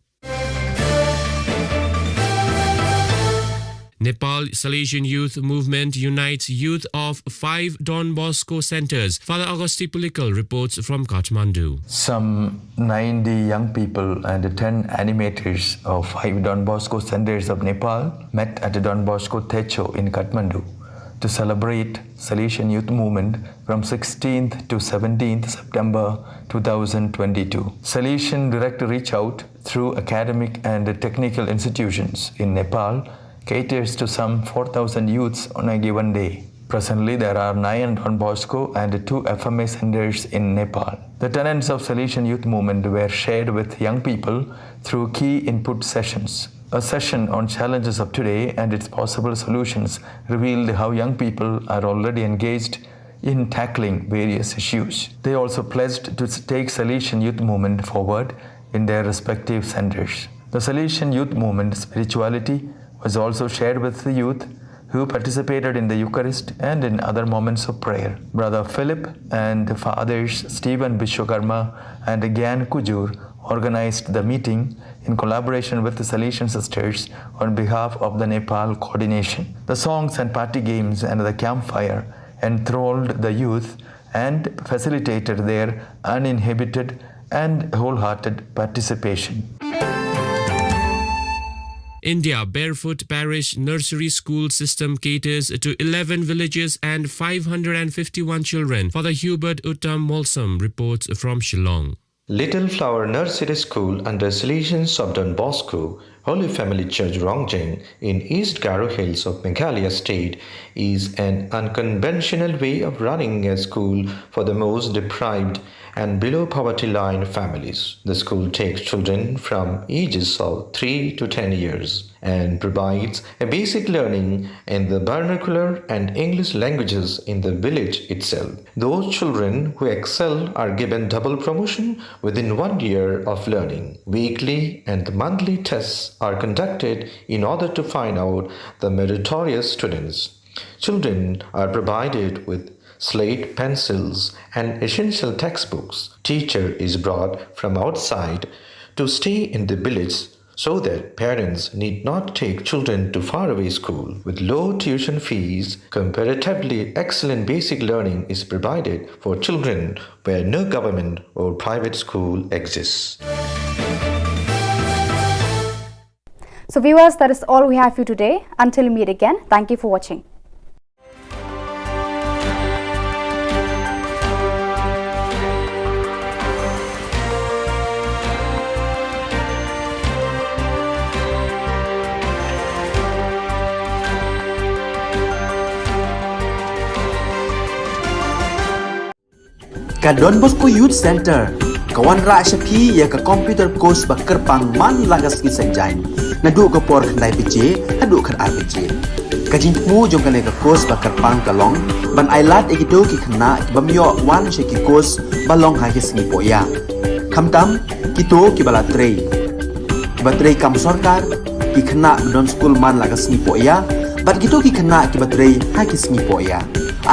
Nepal Salesian Youth Movement unites youth of 5 Don Bosco centers. Father Augusti Pulikal reports from Kathmandu. Some 90 young people and 10 animators of 5 Don Bosco centers of Nepal met at the Don Bosco Techo in Kathmandu to celebrate Salesian Youth Movement from 16th to 17th September 2022. Salesian direct reach out through academic and technical institutions in Nepal caters to some 4,000 youths on a given day. Presently, there are 9 Don Bosco and 2 FMA centers in Nepal. The tenets of Salesian Youth Movement were shared with young people through key input sessions. A session on challenges of today and its possible solutions revealed how young people are already engaged in tackling various issues. They also pledged to take Salesian Youth Movement forward in their respective centers. The Salesian Youth Movement spirituality was also shared with the youth who participated in the Eucharist and in other moments of prayer. Brother Philip and Fathers Stephen Vishwakarma and Gyan Kujur organized the meeting in collaboration with the Salesian sisters on behalf of the Nepal coordination. The songs and party games and the campfire enthralled the youth and facilitated their uninhibited and wholehearted participation. India Barefoot Parish Nursery School System caters to 11 villages and 551 children. Father Hubert Uttam Molsam reports from Shillong. Little Flower Nursery School under Salesians of Don Bosco, Holy Family Church Rongjeng in East Garo Hills of Meghalaya State is an unconventional way of running a school for the most deprived and below poverty line families. The school takes children from ages of 3 to 10 years and provides a basic learning in the vernacular and English languages in the village itself. Those children who excel are given double promotion within 1 year of learning. Weekly and monthly tests are conducted in order to find out the meritorious students. Children are provided with slate, pencils, and essential textbooks. Teacher is brought from outside to stay in the village so that parents need not take children to faraway school. With low tuition fees, comparatively excellent basic learning is provided for children where no government or private school exists. So viewers, that is all we have for you today. Until we meet again, thank you for watching. Ka Don Bosco Youth Center kawan ra shapi ya ka computer course ba kerpang man lagas ki sanjain nadu ka por khandai pije adu khan ar pije ka jingmu jong ka le ka course ba kerpang ka long ban ailat egido ki khna ki bamyo wan she ki course ba long ha ki sni po ya khamtam ki to ki bala trei ki ba trei kam sarkar ki khna don school man lagas ni po ya bat gitu ki khna ki ba trei ha ki sni po ya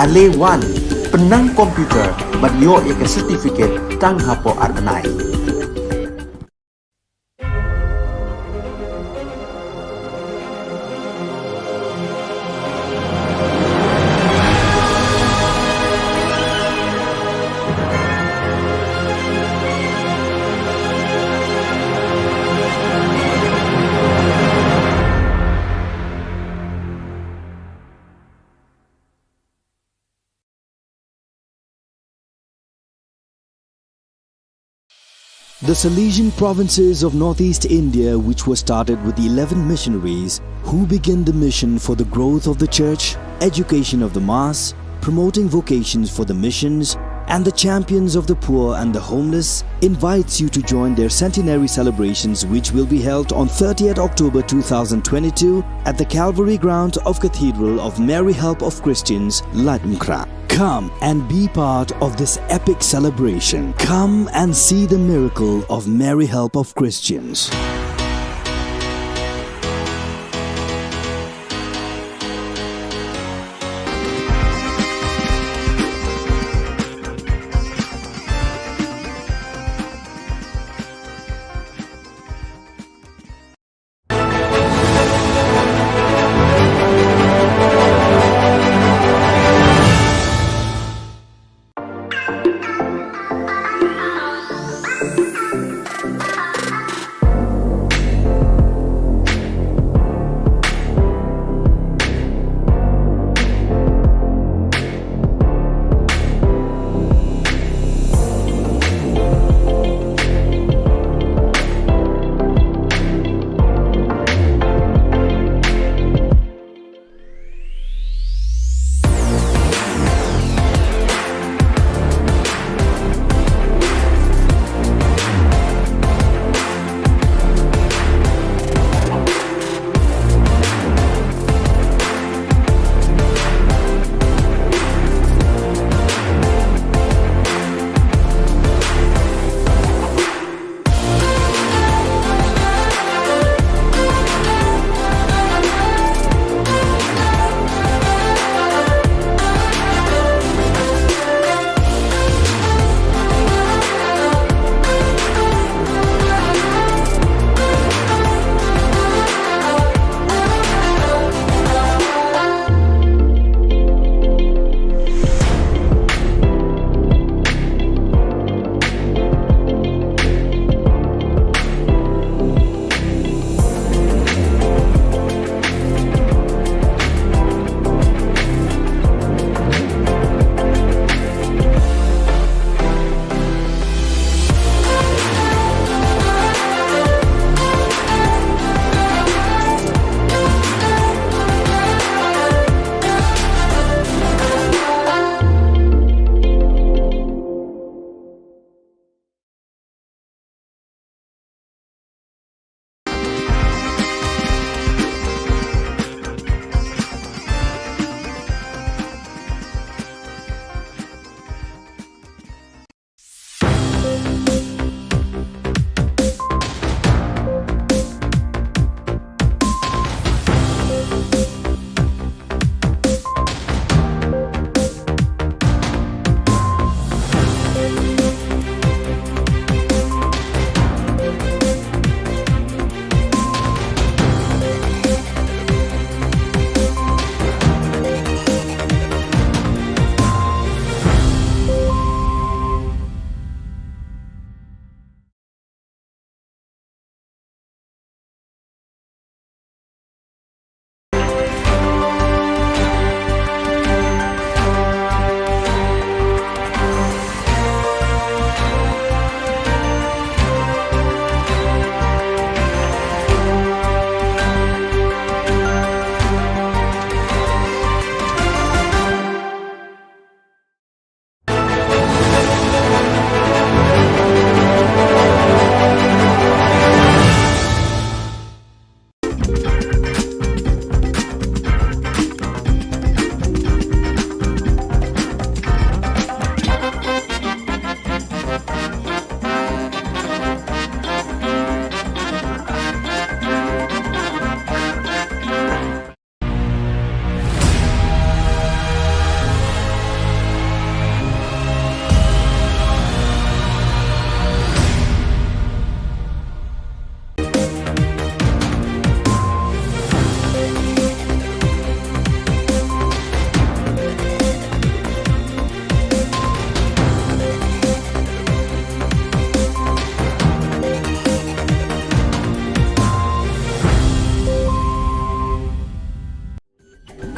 ale wan penang komputer bat yo ya ke certificate tang hapo arbanai. The Salesian provinces of northeast India, which were started with the 11 missionaries who began the mission for the growth of the church, education of the mass, promoting vocations for the missions, and the champions of the poor and the homeless, invites you to join their centenary celebrations, which will be held on 30th October 2022 at the Calvary ground of Cathedral of Mary Help of Christians, Ladumkra. Come and be part of this epic celebration. Come and see the miracle of Mary Help of Christians.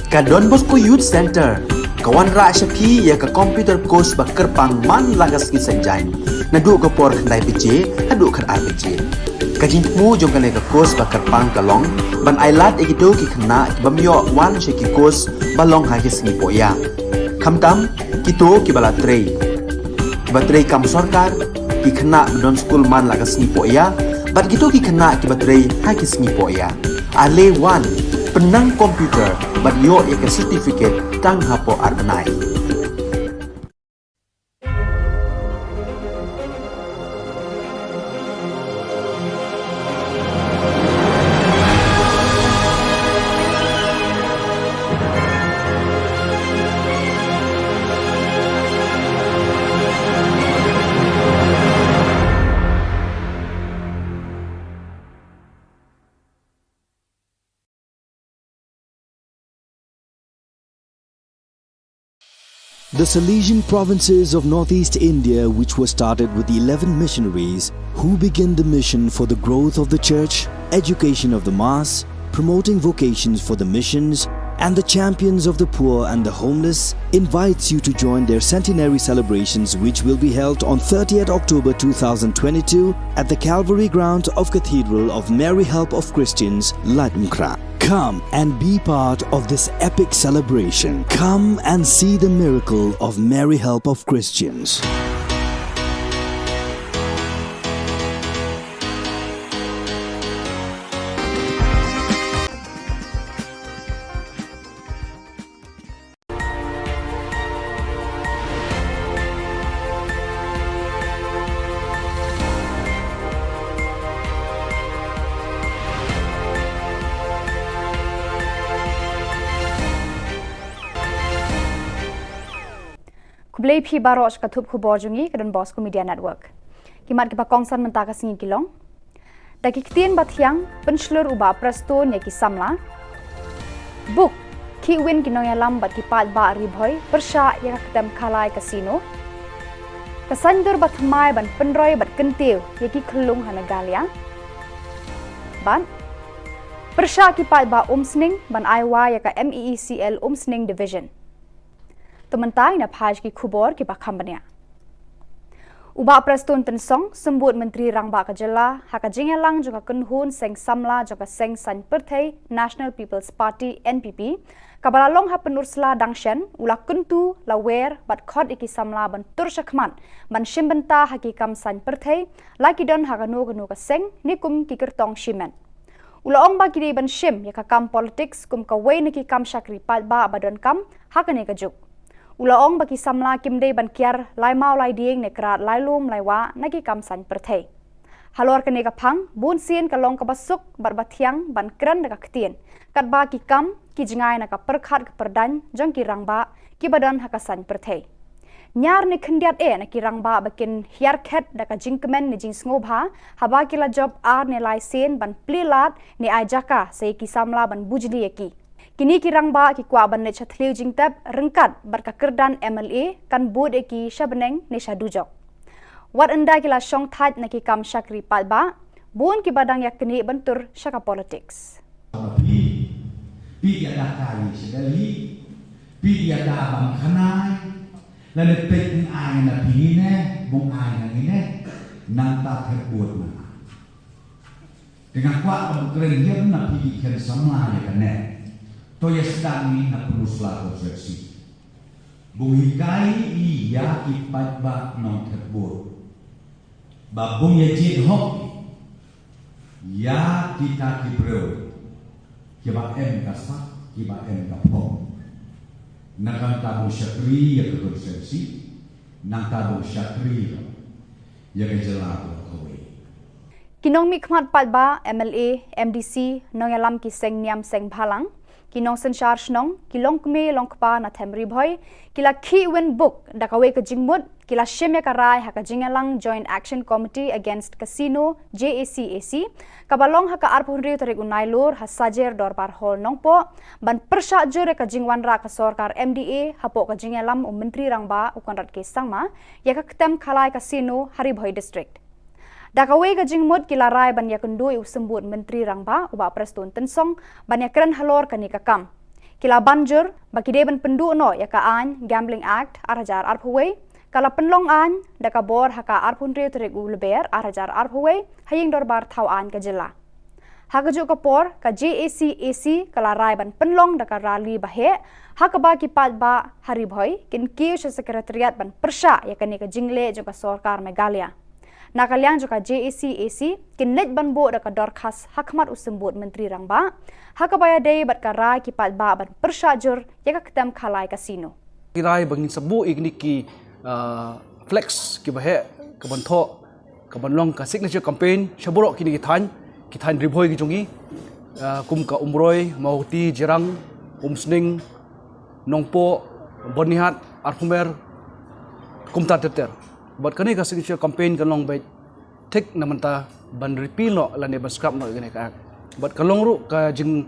Ka Don Bosco Youth Center, kawan ra syapi ya ka komputer course ba kerpang man lagas ki sanjain. Nadu ka por khandai pije, adu kan ar pije. Ka jingmu jong kan ka course ba kerpang kalong, ban ailat egido ki khna bamyo wan sheki course balong ha ki sngi poya. Khamtam kito ki bala trei. Ki ba trei kam sarkar ki khna don school man lagas sngi poya, bat kito ki khna ki ba trei ha ki sngi poya. Ale wan penang komputer bat yo ek certificate tang hapo arbanai. The Salesian provinces of northeast India, which were started with 11 missionaries who began the mission for the growth of the church, education of the mass, promoting vocations for the missions, and the champions of the poor and the homeless, invites you to join their centenary celebrations, which will be held on 30th October 2022 at the Calvary ground of Cathedral of Mary Help of Christians, Ladmkra. Come and be part of this epic celebration. Come and see the miracle of Mary Help of Christians. Kublai phi barosh katup khubor jungi kadon Bosco Media Network. Kimat kipa kongsan mentaka singi kilong. Daki kitien bathiang penslur uba preston ya ki samla. Book ki win kinong yalam bat kipat ba ribhoy persya ya ketem khalai casino. Kasandur bathmai ban penroy bat kentiu ya ki khulung hanagalia. Ban persya kipat ba umsning ban aiwa ya ka MEECL umsning division. Tementai na page ki Khubor ki Pakambania. Uba Preston Tensong sembut Menteri Rangba Ka Jylla haka jingelang juga kenhun seng samla juga seng san perthai National People's Party NPP kabalalong ha penursla dangshen ula kuntu lawer bat khod iki samla ban turshakman ban shimbenta haki kam san perthai laki don haka no ka seng nikum ki kertong shimen. Ula ong ba kiri ban shim ya ka kam politics kum ka wei niki kam shakri pat ba badon kam haka ne ka juk. Ula ong bagi samla kimde ban kiar lai mau lai dieng ne krat lai lum lai wa nagi kam san perthai. Halor kene ka phang bun sien ka long ka basuk bar bathiang ban kran ka ktien. Kat ba ki kam ki jingai na ka perkhat ka perdan jong ki rangba ki badan hakasan perthai. Nyar ne khendiat na ki rangba bakin hiar khet da ka jingkemen ne jing sngoba haba ki la job ar ne lai sen ban plilat ne ajaka se ki samla ban bujli eki. Kini kirang ba ki kwa ban ne chathliu jingtab rengkat barka kerdan MLA kan bod eki shabeneng ne shadujok. Wat enda kila shong thaj na ki kam shakri pat ba bon ki badang yak kini bentur shaka politics. Pi ada kai sekali, pi ada bang khanai, lalu pek ai na pine, bung ai na ini, nang tak terbuat mana. Dengan kuat pemukeren dia na pi kan samla ya kan Toya sedang ni nak peruslah konversi. Buhikai iya ipat bak non terbur. Babung ya jid hok. Ya kita kibreu. Kiba em kasak, kiba em kapong. Nakang tabu syakri ya ke konversi. Nang tabu syakri ya ke jelah kowe. Kinong mikmat pat ba MLA, MDC, nong yalam ki seng niam seng bhalang. Kinong sensyar snong, kilong kme long kpa na temri boy, kila ki win book dakawe ka jingmut, kila shimya karai haka jingalang Joint Action Committee Against Casino JACAC, kabalong haka arpunri tarik unailur hasajer dorbar hall nongpo, ban persya jure ka jingwan ra ka sorkar MDA hapo ka jingalam Menteri Rangba ukonrat ke sangma, ya ka ketem khalai casino Haribhoi District. Dakawe ka jingmut kila rai ban yakundui usembut Menteri Rangba uba Preston Tensong ban yakren halor kani kakam. kila banjur bagi deban pendu no ya ka an Gambling Act arajar arphuwe kala penlong an da ka bor haka arphun rio trek ulber arajar arphuwe haying dorbar thau an ka jilla hakajo ka por ka JAC kala rai ban penlong da ka rali bahe hakaba ki pat ba hari bhoi kin ki sekretariat ban persha ya kani ka jingle jo ka sarkar Meghalaya Nakalyang juga JAC kinet ban bo da ka dorkas hakmat usembut menteri rangba hakabaya day bat ka rai ki pat ba ban persajur ya ka ketam khalai kasino kirai bangin sebu igni ki flex ki bahe ka ban tho ka ban long ka signature campaign shaborok kini ki than ribhoi ki jongi kum ka umroi mauti jirang umsning nongpo bonihat arpumer kumta teter but kani ka signature campaign kan long bai tek namanta ban repeal no la ne baskrap no gane ka but kalong ru ka jing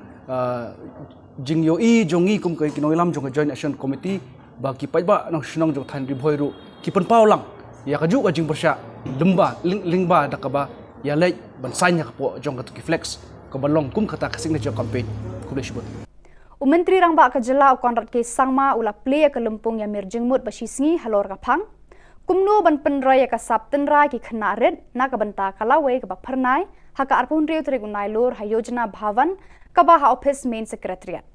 yo i jongi kum ka kinoilam jong joint action committee ba ki pai ba nong snong jong than ri bhoi ru ki pen pau lang ya ka ju ka jing persya lemba lingba da ka ba ya lei ban sanya ka po jong ka ki flex ka balong kum kata ka signature campaign kuble shibut Menteri Rangba ka Jilla konrat ke sangma ula play ka lempung ya mir jengmut ba shisngi halor ka phang kumnu ban penraya ka sapten ra ki khna red na ka banta kalawe ka ba pharnai haka arpun rio tre gunai lor ha yojana bhavan ka ba ha office main secretariat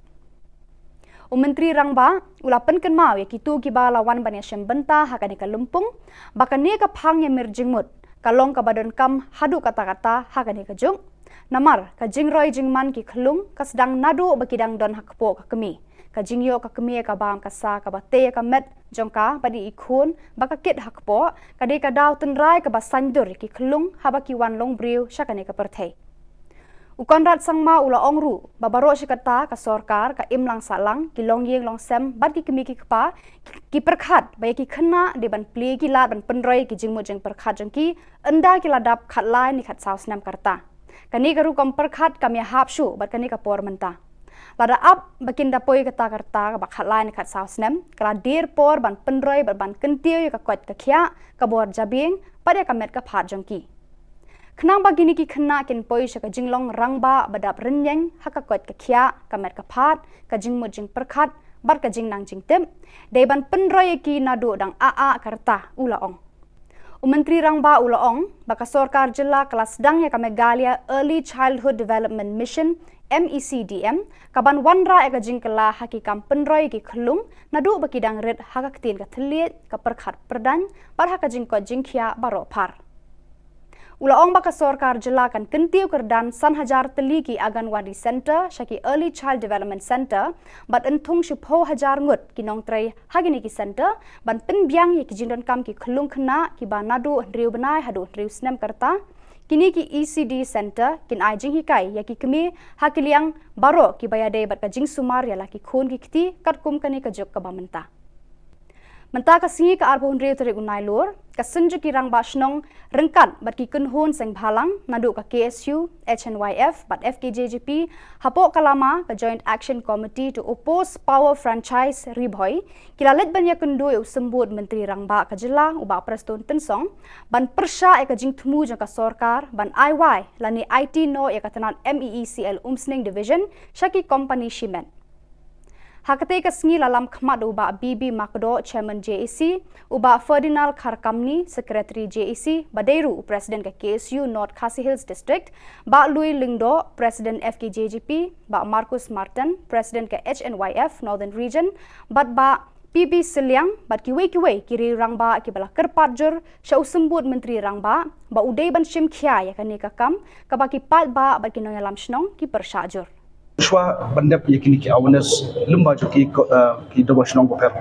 Menteri Rangba ula penken mau ya kitu ki ba lawan ban ya banta haka ni ka lempung bakani ka phang ya mir jengmut kalong ka badan kam hadu kata-kata haka ni ka jung namar ka jingroi jingman ki khlung ka sedang nadu bakidang don hakpo ka kemi ka jingyo ka kemi ka bam ka sa ka bate ka met jongka badi ikhun baka kit hakpo ka de ka daw tenrai ka basandur ki khlung haba ki wan long briu shakane ka perthei ukonrat sangma ula ongru babaro shikata ka sarkar ka imlang salang ki long yeng long sem bad ki kemi ki kpa ki perkhat ba ki khna de ban ple ki la ban penroi ki jingmo jeng perkhat jongki anda ki ladap khat lai ni khat saus nam karta kani garu kom perkhat kamya hapshu bat kani ka por menta lada up bakinda poi kata karta ka bakhat lai ni khat saus nam kala dir por ban penroi ban kentiu ka kwat ka khya ka bor jabing pada ka met ka phat jongki Khnang bagini ki khna kin poi shaka jinglong rangba badap renyeng haka kwat ka khya ka met ka phat ka jingmo jing perkhat bar ka jing nang jing tem deban penroi ki nadu dang a karta ula ong Menteri Rangba ula ong baka sarkar jilla kelas dang ya ka Meghalaya Early Childhood Development Mission MECDM kaban wanra eka jingkela haki kam penroi ki khlung nadu bakidang red haka ktin ka thliet ka perkhat perdan bar haka jingko jingkhia baro par Ula ong baka sarkar jilla kan kentiu kerdan san hajar teli ki Anganwadi Center shaki Early Child Development Center bat entung shipho hajar ngut ki nong trai hagini ki center ban penbyang ye ki jingdan kam ki khlung khna ki ba nadu riu banai hadu riu snem karta kini ki ECD Center kin ai jing hikai ya ki kemi hakiliang baro ki bayade bat ka jing sumar ya la ki khun ki kti kat kum kani ka jok ka ba menta Menta ka singi ka arbon rio tere unai lor ka senju ki rang basnong rengkat bat ki kunhun seng bhalang nadu ka KSU HNYF bat FKJGP hapo kalama ka Joint Action Committee to oppose power franchise ribhoi kilalet banya kundu eu sembut menteri rangba ka jilla uba preston tensong ban persha e ka jingthmu jang ka sarkar ban IY lani IT no e ka tanan MEECL umsning division shaki company shipment Hakate ka sngi lalam khmat uba BB Makdo chairman JAC uba Ferdinand Kharkamni secretary JAC Badeiru president ka KSU North Khasi Hills district ba Louis Lingdo president FKJGP ba Marcus Martin president ka HNYF Northern region ba PB Siliang bat kiwe kiri rangba ki bala kerpat jur syau sembut menteri rangba ba udai ban shim khya ya kani ka kam ka ba ki pat ba ki no yalam shnong ki persajur Shwa bandap yakini ki awareness lumba jo ki doba shnong ko per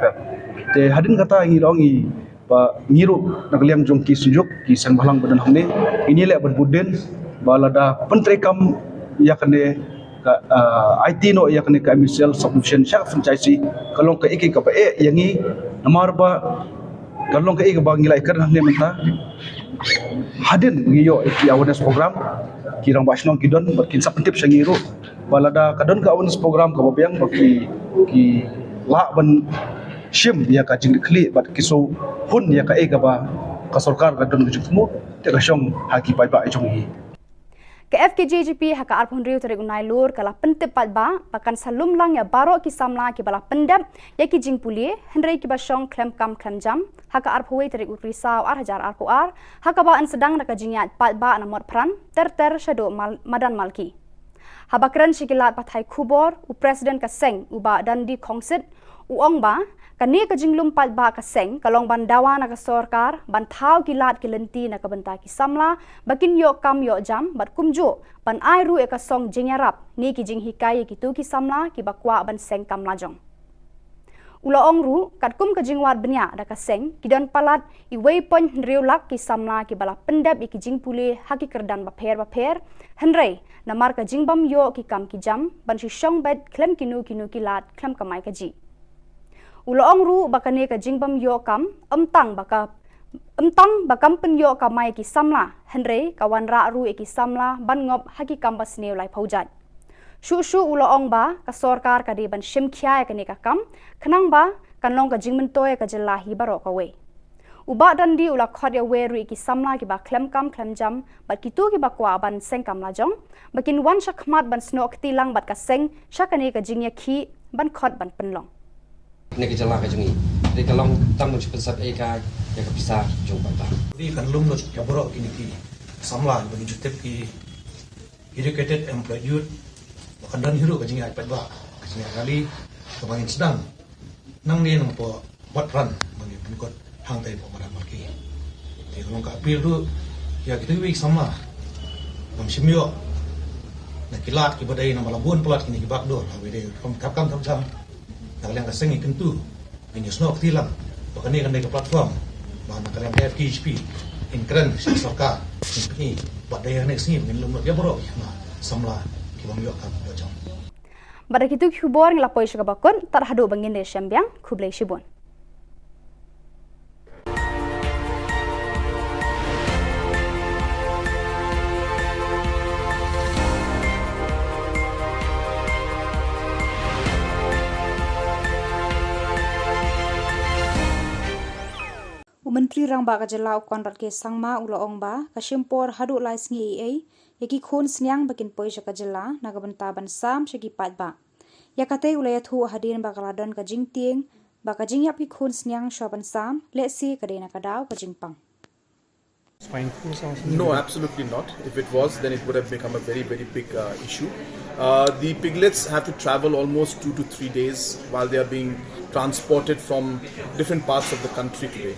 te hadin kata ngi longi ba ngiru nagliam jong ki sujuk ki san balang badan hamne ini le berbuden balada pentrekam yakane ka IT no yakane ka MCL submission syak franchise kalong ka iki ka ba yangi namar ba kalong ka iki ba ngilai kar hamne menta hadin ngiyo ki awareness program kirang basnong kidon berkin sapentip sangiru balada kadon ka awareness program ka babyang baki ki la ban shim ya ka jing khli bat kiso hun ya ka ba ka sarkar kadon ka jutmu te ka shong haki pai ba jong hi Ke FKJGP haka arpun riu tarik unai lur kala pentep patba pakan salum lang ya baro ki samla ki bala pendap ya ki jing pulie hendrai ki basong klem kam klem jam haka arpuai tarik utrisau hajar arpuar haka ba an sedang naka jingyat patba na mot pran ter shado madan malki. Habakran sikilat pathai Khubor u presiden ka seng uba dandi kongsit uong ba kani ka jinglum patba ka seng kalong bandawa na ka sorkar bantau kilat kilenti na ka benta ki samla bakin yo kam yo jam bat kumjo ban ai ru e ka song jingyarap ni ki jing hikai ki tu ki samla ki bakwa ban seng kam lajong. Ula ong ru kat kum ka jingwat benya da ka seng ki don palat I wei pon riulak ki samla ki bala pendap I ki jing pule haki kerdan baper henrei namar ka jingbam yo ki kam ki jam ban si shong bet klem kinu kilat klem kamai ka ji. Ula ong ru bakane ka jingbam yo kam amtang bakam pen yo kamai ki samla henrei kawan ra ru e ki samla ban ngop haki kam bas neu lai paujat. Shu ula ong ba ka sorkar ka di ban shim khya ka ne ka kam khnang ba kanlong ka jingmen toy ka jela hi baro ka we. Uba dan di ula khot ya we ru ki samla ki ba klem kam klem jam bat kitu ki ba kwa ban seng kam la jong bakin wan shakmat ban snok tilang bat ka seng shakane ka jingya khi ban khot ban penlong. Ni ka jala ka jungi ri ka long tam nu chpesat e ka ya ka pisar jong ba ri kan lum no ya boro kini ki samla bagi jutep ki educated employed youth bahkan dan hiru ka jingi ai patba ka jingi kali ka bangin sedang nang ni nang po buat ran bagi penikot hang tai po madan marki ti long ka apil tu ya kita wi samla bang simyo na kilat ki badai na malabun pelat kini ki bakdor ha we de kom kam jam kalian kesengi kentu ini snok tilang bahkan ini kan dari platform bahan kalian FKHP inkren sarka ini buat daya next ni mungkin lumut ya bro nah samla kibam yo kan bocong pada kitu Khubor ngelapoi syakabakon tarhadu bangin de syambiang Khublai Shibun. Menteri Rang Ba Ka Jylla ukon rat ke sangma ula ong ba ka shimpor hadu lai sngi ai yaki khon snyang bakin poi ka Jylla na ka benta ban sam shaki pat ba yakate ula ya thu hadin ba kaladon ka jingtieng ba ka jingyap ki khon snyang shoban sam le si ka dena ka daw ka jingpang. No, absolutely not. If it was, then it would have become a very, very big issue. The piglets have to travel almost 2 to 3 days while they are being transported from different parts of the country today.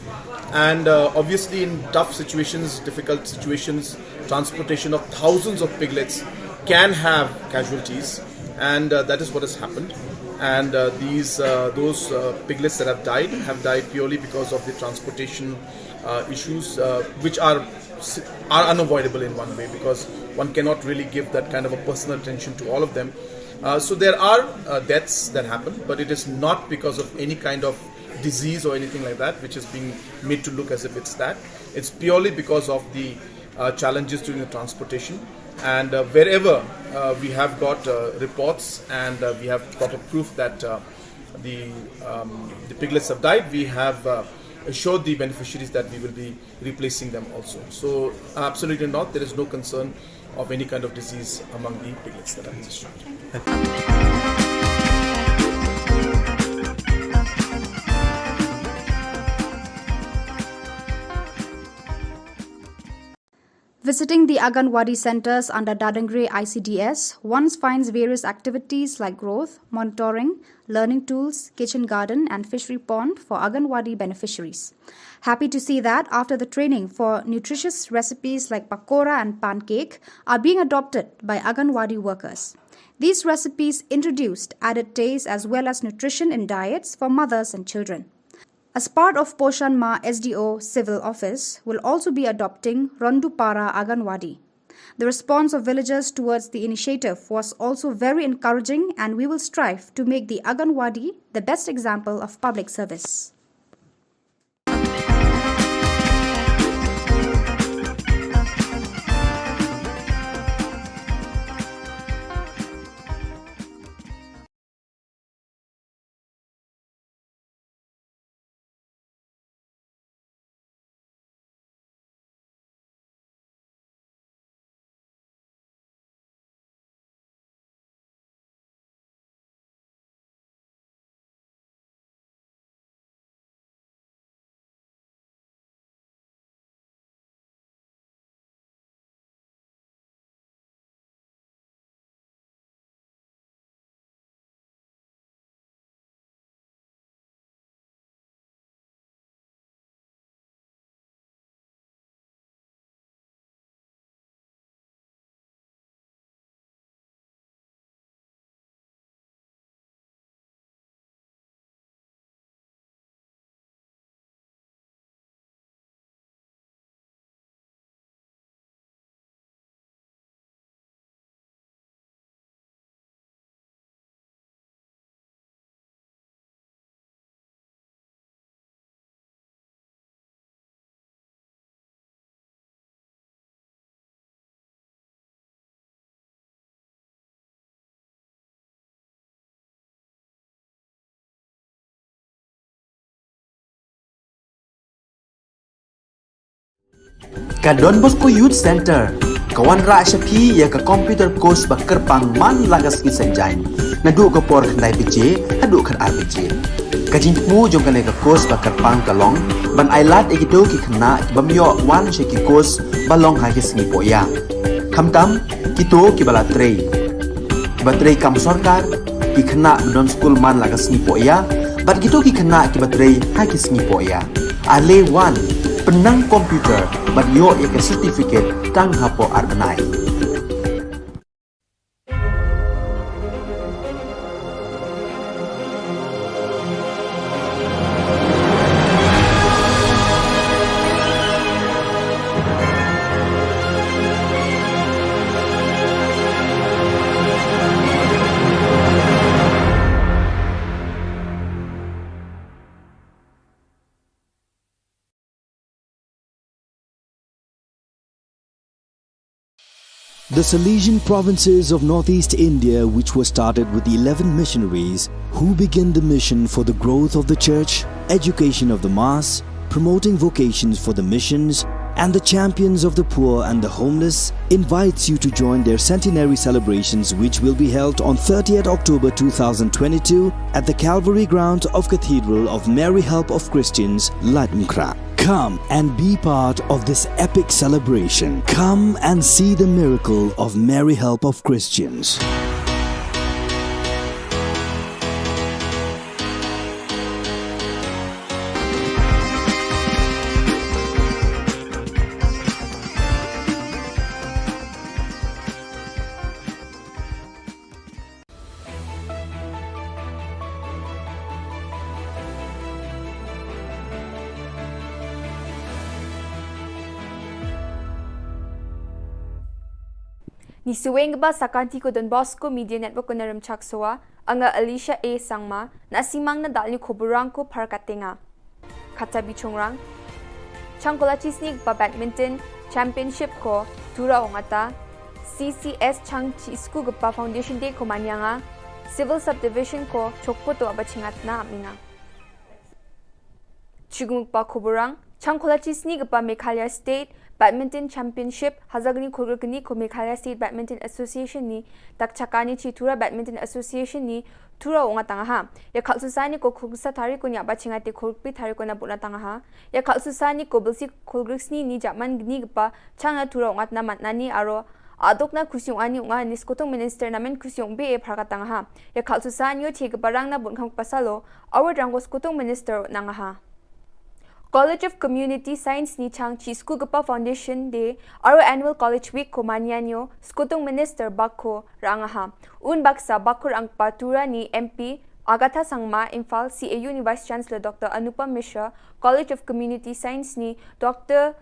And obviously in tough situations, difficult situations, transportation of thousands of piglets can have casualties, and that is what has happened. And those piglets that have died purely because of the transportation issues, which are unavoidable in one way, because one cannot really give that kind of a personal attention to all of them. So there are deaths that happen, but it is not because of any kind of disease or anything like that, which is being made to look as if it's that. It's purely because of the challenges during the transportation. And wherever we have got reports and we have got a proof that the piglets have died, we have assured the beneficiaries that we will be replacing them also. So absolutely not, there is no concern of any kind of disease among the piglets that are in this structure. Visiting the Anganwadi centers under Dadangre ICDS, one finds various activities like growth, monitoring, learning tools, kitchen garden and fishery pond for Anganwadi beneficiaries. Happy to see that after the training for nutritious recipes like pakora and pancake are being adopted by Anganwadi workers. These recipes introduced added taste as well as nutrition in diets for mothers and children. As part of Poshan Ma SDO Civil Office will also be adopting Rondupara Anganwadi. The response of villagers towards the initiative was also very encouraging, and we will strive to make the Anganwadi the best example of public service. Ka Don Bosco Youth Center kawan ra shapi ya ka computer course ba kerpang man lagas ki sanjain na du ka por khandai pije adu khan ar pije ka jingmu jong ka ne ka course ba kerpang ka long ban ailat egito ki khna bamyo wan she ki course ba long ha ki singi po ya khamtam kito ki bala trei batrei kam sarkar ki khna don school man lagas singi po ya bat gitu ki khna ki batrei ha ki singi po ya ale wan penang komputer bat yo ya ke certificate tang hapo arbenai. The Salesian provinces of northeast India, which were started with the 11 missionaries who began the mission for the growth of the church, education of the mass, promoting vocations for the missions, and the champions of the poor and the homeless, invites you to join their centenary celebrations, which will be held on 30th October 2022 at the Calvary ground of Cathedral of Mary Help of Christians, Latmkra. Come and be part of this epic celebration. Come and see the miracle of Mary Help of Christians. Ni suweng ba sakanti ko Don Bosco Media Network ko naram chaksoa anga Alicia A sangma na simang na dal ni Khubor ko parkatenga. Kata bichongrang Changkola chisnig ba badminton championship ko tura ongata CCS Chang Chisku Gpa Foundation Day ko manyanga civil subdivision ko chokpo to abachingat na aminga. Chigumuk pa Khuborang Changkola chisnig ba Meghalaya State Badminton Championship Hazagni Khulgani ko Meghalaya State Badminton Association ni takchakani Chitura Badminton Association ni tura onga tangaha ya khalsusani ko khugsa thari ko nya bachingate khulpi thari ko na buna tangaha ya khalsusani ko bilsi khulgrisni ni jaman gni gpa changa tura onga na matnani aro adokna khusyong ani unga niskotong minister namen khusyong be e pharka tangaha ya khalsusani yo thik barang na bunkham pasalo award rangos kotong minister nangaha College of Community Science ni Chang Chi School Gapa Foundation Day Aro Annual College Week ko manyanyo Skutong Minister Bakko Rangaha Un Baksa Bakur ang patura ni MP Agatha Sangma Imphal CAU ni Vice Chancellor Dr. Anupam Mishra College of Community Science ni Dr.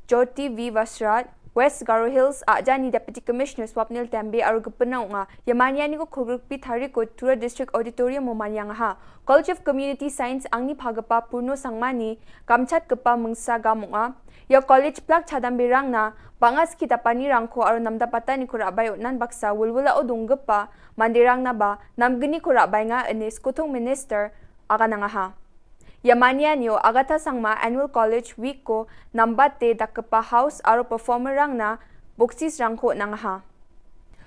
Jyoti V. Vasrat West Garo Hills aja ni Deputy Commissioner Swapnil Tambe aro gupana nga yamanya ni ko khulgpi thari ko Tura District Auditorium mo manyang ha College of Community Science angni phagapa purno sangmani kamchat gapa mungsa gamunga ya college plak chadam birang na bangas kita pani rangko aro namda pata ni ko rabay nan baksa wulwula o dunggapa mandirang na ba namgni ko rabay nga anis kutong minister aga nga ha Yamania nyo Agatha Sangma Annual College Week ko nambate dakapa house aro performer rang na buksis rang ko nang ha.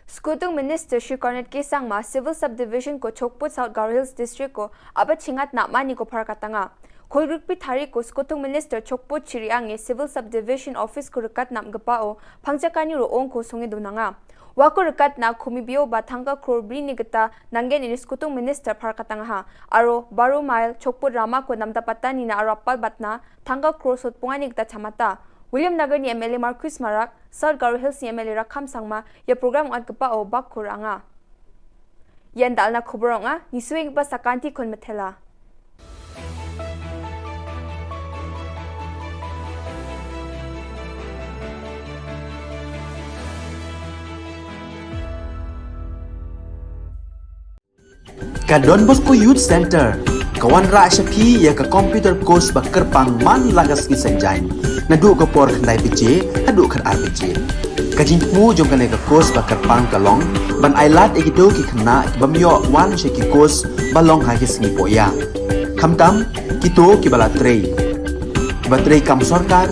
Skutong Minister Shri Cornet K. Sangma Civil Subdivision ko Chokput South Garo Hills District ko abat chingat na mani ko parkatanga. Khulgpi thari ko Skutong Minister Chokput Chiriange Civil Subdivision Office ko rekat nam gapao pangjakani roong ko songe dunanga. Wako rekat na kumibio batangka krobri ni gata nanggen ini Skutong Minister parkatanga aro Baro Mile Chokput Rama ko namdapatan ni na arapal batna tangka krosot pungani gata chamata William Nagar ni MLA Marcus Marak South Garo Hills ni MLA Rakham Sangma ya program at gapao bakko ranga yan dal na Khuboranga ni suwing ba sakanti kon metela Ka Don Bosco Youth Center kawan ra shapi ya ka computer course ba kerpang man lagas ki sanjain nadu ka por khandai pije adu khan ar pije ka jingmu jong ka course ba kerpang kalong ban ailat egito ki khna bamyo wan she ki course balong ha ki singi poya khamtam kito ki bala trei batrei kam sarkar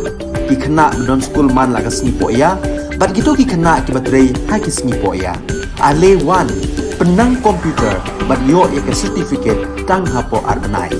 ki khana non school man lagas ni po ya bat gitu ki khana ki batrei ha ki sngi po ya ale 1 penang komputer bat yo ya ke certificate tang hapo arnai.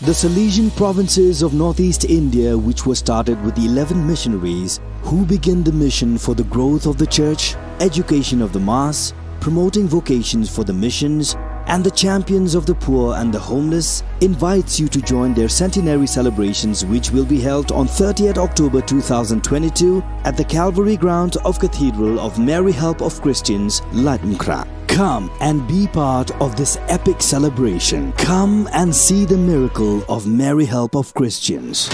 The Salesian provinces of northeast India, which were started with the 11 missionaries who began the mission for the growth of the church, education of the mass, promoting vocations for the missions, and the champions of the poor and the homeless, invites you to join their centenary celebrations, which will be held on 30th October 2022 at the Calvary Ground of Cathedral of Mary Help of Christians, Latmkra. Come and be part of this epic celebration. Come and see the miracle of Mary Help of Christians.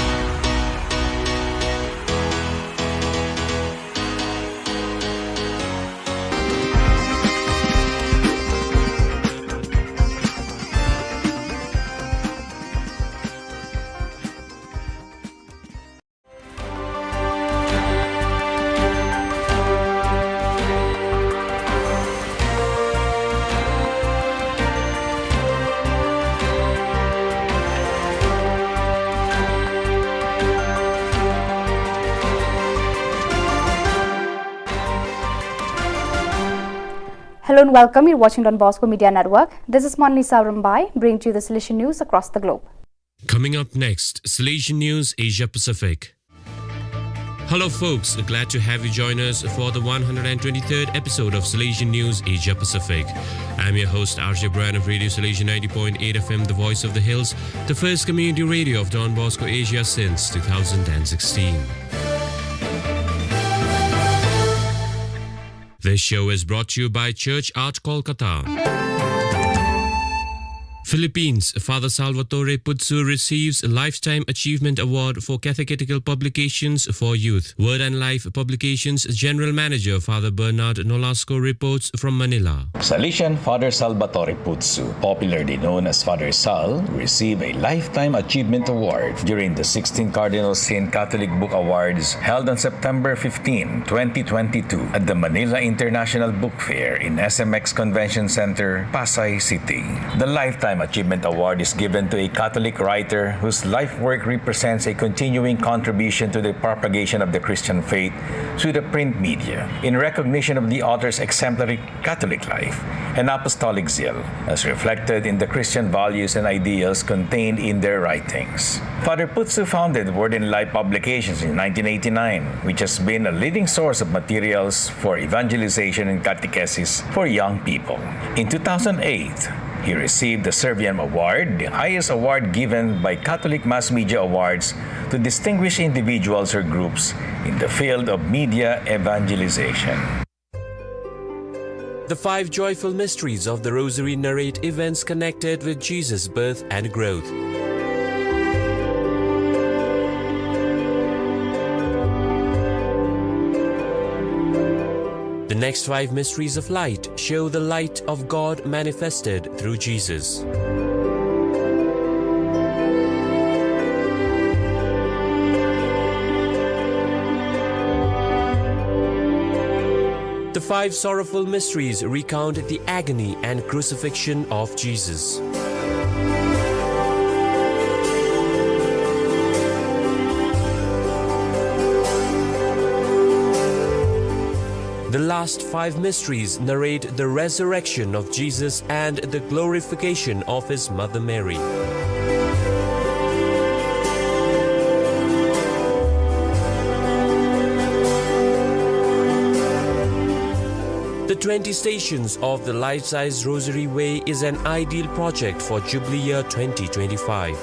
Hello and welcome. You're watching Don Bosco Media Network. This is Monlisa Rambai, bringing to you the Salesian news across the globe. Coming up next, Salesian News Asia Pacific. Hello folks, glad to have you join us for the 123rd episode of Salesian News Asia Pacific. I'm your host RJ Brian of Radio Salesian 90.8 FM, the voice of the hills, the first community radio of Don Bosco Asia since 2016. This show is brought to you by Church Art Kolkata. Philippines, Father Salvatore Putsu receives a Lifetime Achievement Award for Catechetical Publications for Youth. Word and Life Publications General Manager Father Bernard Nolasco reports from Manila. Salesian Father Salvatore Putsu, popularly known as Father Sal, received a Lifetime Achievement Award during the 16th Cardinal Sin Catholic Book Awards held on September 15, 2022 at the Manila International Book Fair in SMX Convention Center, Pasay City. The Lifetime Achievement Award is given to a Catholic writer whose life work represents a continuing contribution to the propagation of the Christian faith through the print media, in recognition of the author's exemplary Catholic life and apostolic zeal, as reflected in the Christian values and ideals contained in their writings. Father Putsu founded Word and Life Publications in 1989, which has been a leading source of materials for evangelization and catechesis for young people. In 2008, he received the Serviam Award, the highest award given by Catholic Mass Media Awards to distinguished individuals or groups in the field of media evangelization. The 5 joyful mysteries of the Rosary narrate events connected with Jesus' birth and growth. The next 5 mysteries of light show the light of God manifested through Jesus. The 5 sorrowful mysteries recount the agony and crucifixion of Jesus. The last 5 mysteries narrate the resurrection of Jesus and the glorification of his mother Mary. The 20 Stations of the Life-Size Rosary Way is an ideal project for Jubilee Year 2025.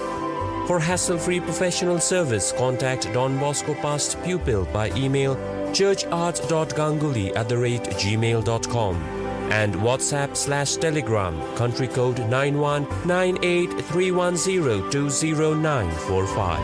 For hassle-free professional service, contact Don Bosco Past Pupil by email churchart.ganguly@gmail.com and WhatsApp/Telegram country code 919831020945.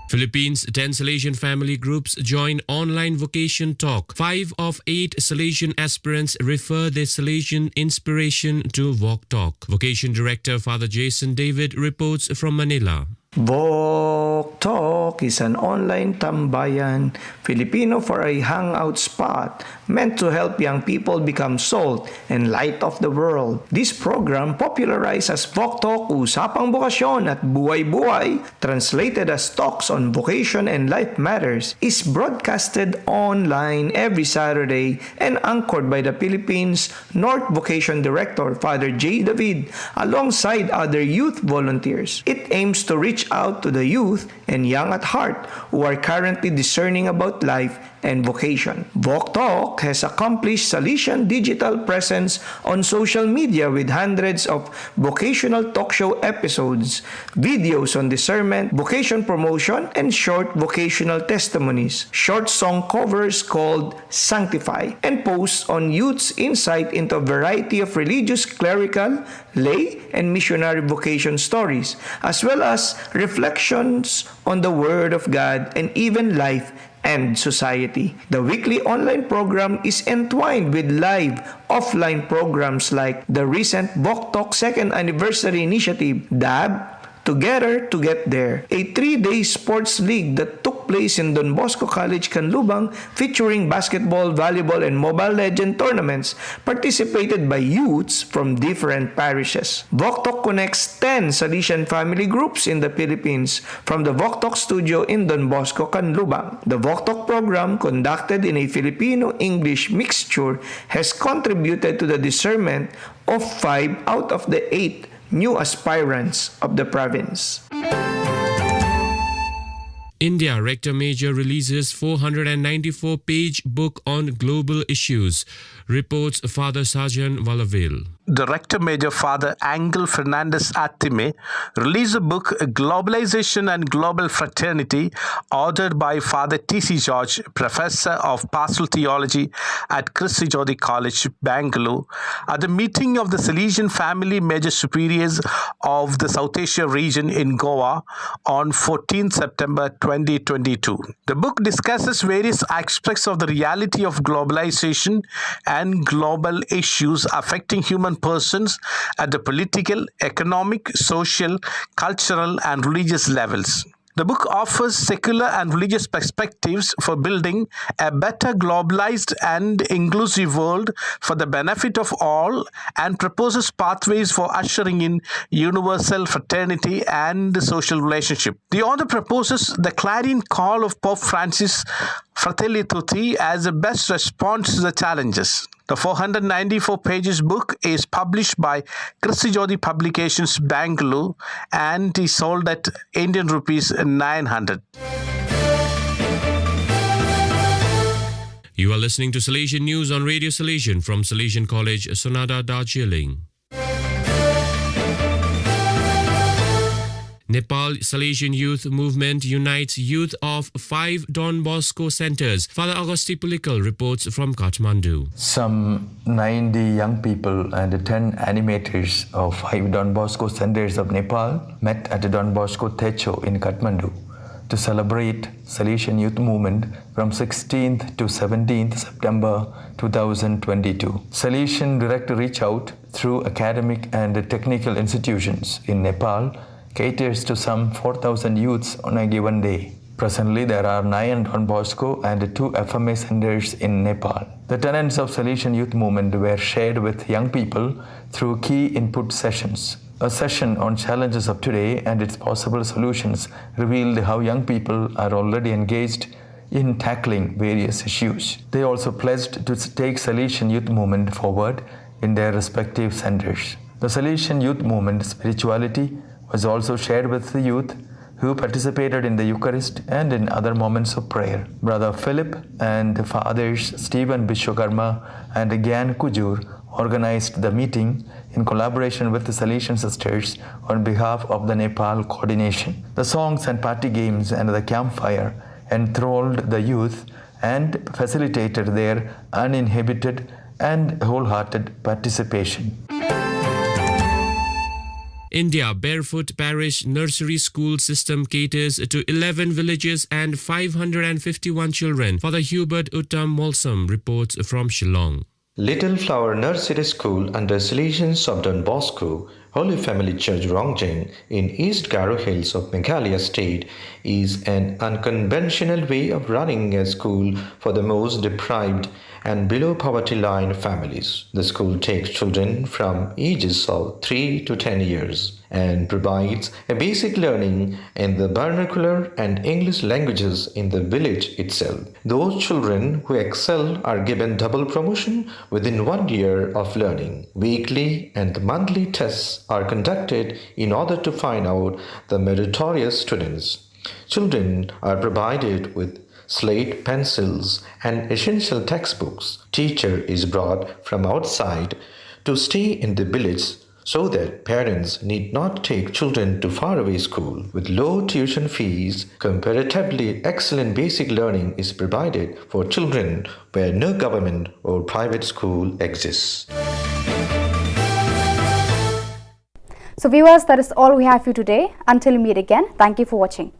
Philippines' 10 Salesian family groups join online vocation talk. 5 of 8 Salesian aspirants refer their Salesian inspiration to Walk Talk. Vocation Director Father Jason David reports from Manila. Walk Talk is an online tambayan, Filipino for a hangout spot meant to help young people become salt and light of the world. This program, popularized as Walk Talk, Usapang Bokasyon at Buhay-Buhay, translated as Talks on Vocation and Life Matters, is broadcasted online every Saturday and anchored by the Philippines North Vocation Director Father J. David alongside other youth volunteers. It aims to reach out to the youth and young at heart who are currently discerning about life and vocation. Walk Talk has accomplished Salesian digital presence on social media with hundreds of vocational talk show episodes, videos on discernment, vocation promotion, and short vocational testimonies, short song covers called Sanctify, and posts on youth's insight into a variety of religious, clerical, lay, and missionary vocation stories, as well as reflections on the Word of God and even life and society. The weekly online program is entwined with live offline programs like the recent Walk Talk 2nd Anniversary Initiative, DAB, Together to Get There, a 3-day sports league that took place in Don Bosco College, Canlubang, featuring basketball, volleyball, and Mobile Legend tournaments participated by youths from different parishes. Walk Talk connects 10 Salesian family groups in the Philippines from the Walk Talk studio in Don Bosco, Canlubang. The Walk Talk program, conducted in a Filipino-English mixture, has contributed to the discernment of 5 out of the 8 new aspirants of the province. India Rector Major releases 494-page book on global issues, reports Father Sajan Valavil. Director Major Father Angel Fernandez Attime released a book, Globalization and Global Fraternity, authored by Father T.C. George, Professor of Pastoral Theology at Christi Jyoti College, Bangalore, at the meeting of the Salesian Family Major Superiors of the South Asia region in Goa on 14 September 2022. The book discusses various aspects of the reality of globalization and global issues affecting human persons at the political, economic, social, cultural, and religious levels. The book offers secular and religious perspectives for building a better globalized and inclusive world for the benefit of all, and proposes pathways for ushering in universal fraternity and social relationship. The author proposes the clarion call of Pope Francis, Fratelli Tutti, as the best response to the challenges. The 494 pages book is published by Christi Jyoti Publications, Bangalore, and is sold at Indian rupees 900. You are listening to Salesian News on Radio Salesian from Salesian College, Sonada, Darjeeling. Nepal Salesian Youth Movement unites youth of 5 Don Bosco centers. Father Augusti Pulikal reports from Kathmandu. Some 90 young people and 10 animators of 5 Don Bosco centers of Nepal met at the Don Bosco Techo in Kathmandu to celebrate Salesian Youth Movement from 16th to 17th September 2022. Salesian direct reach out through academic and technical institutions in Nepal caters to some 4,000 youths on a given day. Presently, there are 9 Don Bosco and 2 FMA centers in Nepal. The tenets of Salesian Youth Movement were shared with young people through key input sessions. A session on challenges of today and its possible solutions revealed how young people are already engaged in tackling various issues. They also pledged to take Salesian Youth Movement forward in their respective centers. The Salesian Youth Movement spirituality was also shared with the youth who participated in the Eucharist and in other moments of prayer. Brother Philip and Fathers Stephen Bishwakarma and Gyan Kujur organized the meeting in collaboration with the Salesian sisters on behalf of the Nepal coordination. The songs and party games and the campfire enthralled the youth and facilitated their uninhibited and wholehearted participation. India Barefoot Parish Nursery School System caters to 11 villages and 551 children. Father Hubert Uttam Molsam reports from Shillong. Little Flower Nursery School under Salesians of Don Bosco, Holy Family Church Rongjeng in East Garo Hills of Meghalaya State is an unconventional way of running a school for the most deprived and below poverty line families. The school takes children from ages of 3 to 10 years and provides a basic learning in the vernacular and English languages in the village itself. Those children who excel are given double promotion within 1 year of learning. Weekly and monthly tests are conducted in order to find out the meritorious students. Children are provided with slate, pencils, and essential textbooks. Teacher is brought from outside to stay in the village so that parents need not take children to faraway school. With low tuition fees, comparatively excellent basic learning is provided for children where no government or private school exists. So viewers, that is all we have for you today. Until we meet again, thank you for watching.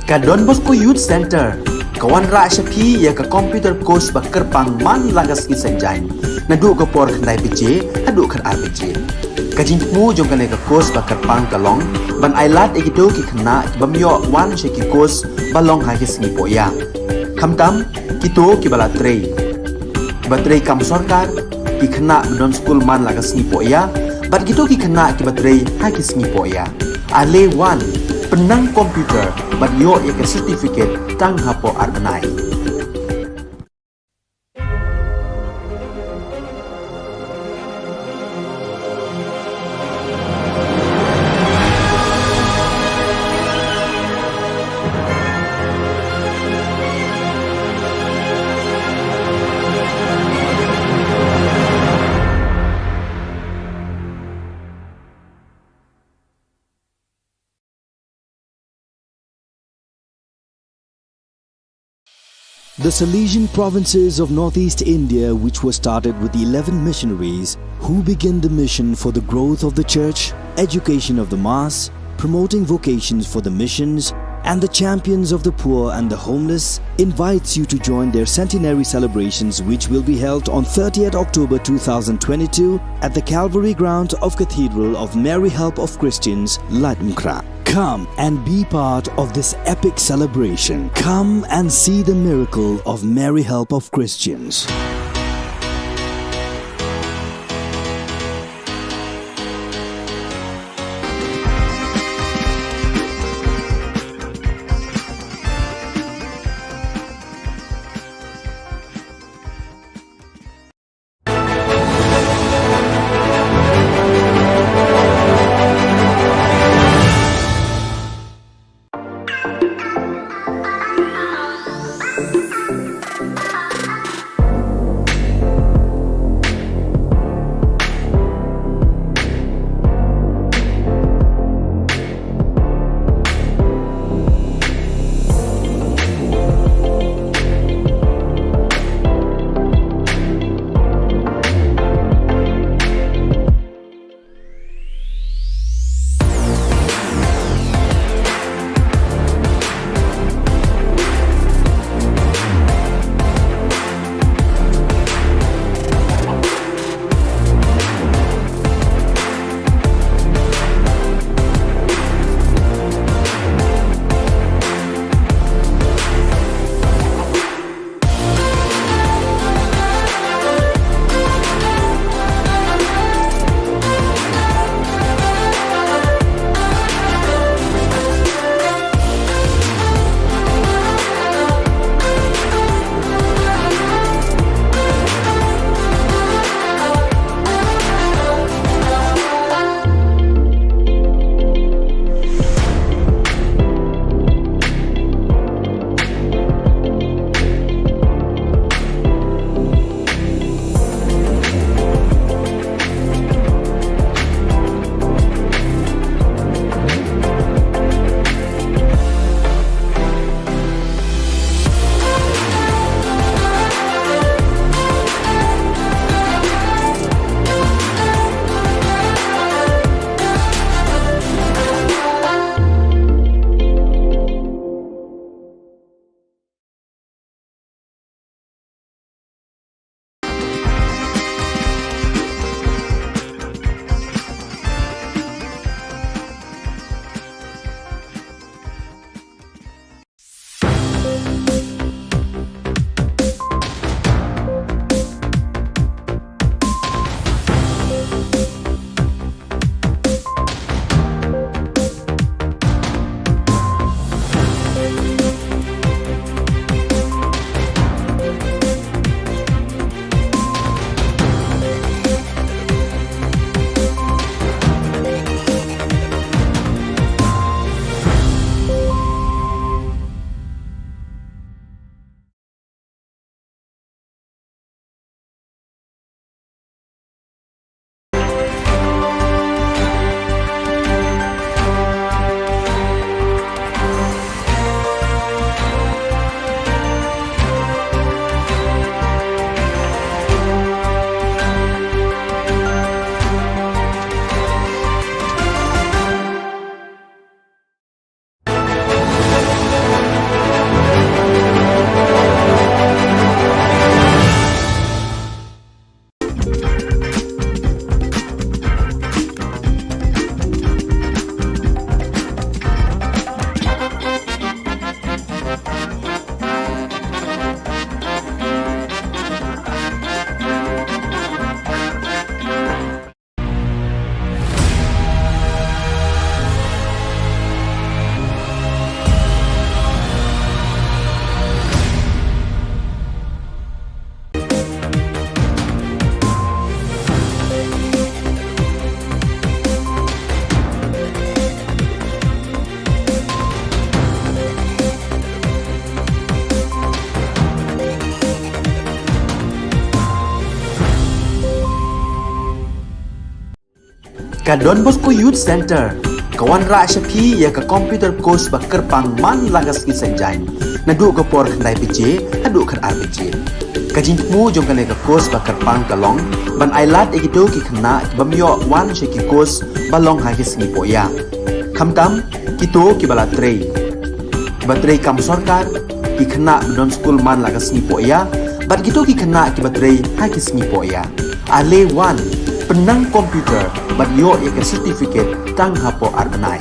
Ka Don Bosco Youth Center kawan ra shapi ya ka computer course ba kerpang man lagas ki sanjain nadu ka por khnai pije adu khan ar pije ka jingmu jong ka le ka course ba kerpang kalong ban ailat egido ki khna bamyo wan she ki course balong ha ki sni poya khamtam kito ki bala trei batrei kam sarkar ki khna don school man lagas ni poya bat kito ki khna ki batrei ha ki sni poya ale wan penang komputer bat yo ya ke certificate tang hapo arbanai. The Salesian provinces of northeast India, which were started with the 11 missionaries who began the mission for the growth of the church, education of the mass, promoting vocations for the missions, and the champions of the poor and the homeless, invites you to join their centenary celebrations, which will be held on 30th October 2022 at the Calvary ground of Cathedral of Mary Help of Christians, Latmkra. Come and be part of this epic celebration. Come and see the miracle of Mary Help of Christians. Ka Don Bosco Youth Center kawan ra shapi ya ka computer course ba kerpang man lagas ki senjain nadu ka por khandai pije adu khan RPG ka jingmu jong kan ka course ba kerpang kalong ban ailat ekido ki khna bamyo wan sheki course balong ha ki singi poya khamtam kito ki bala trei batrei kam sarkar ki khna don school man lagas singi poya bat kito ki khna ki batrei ha ki singi poya ale wan penang komputer bat yo ya ke certificate tang hapo arnai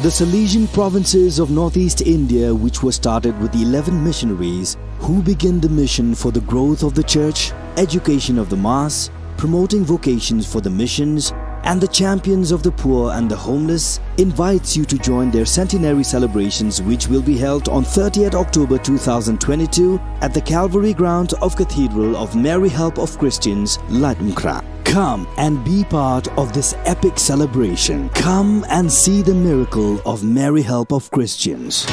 The Salesian provinces of northeast India, which were started with the 11 missionaries who began the mission for the growth of the church, education of the mass, promoting vocations for the missions, and the champions of the poor and the homeless, invites you to join their centenary celebrations, which will be held on 30th October 2022 at the Calvary ground of Cathedral of Mary Help of Christians, Ladumkra. Come and be part of this epic celebration. Come and see the miracle of Mary Help of Christians.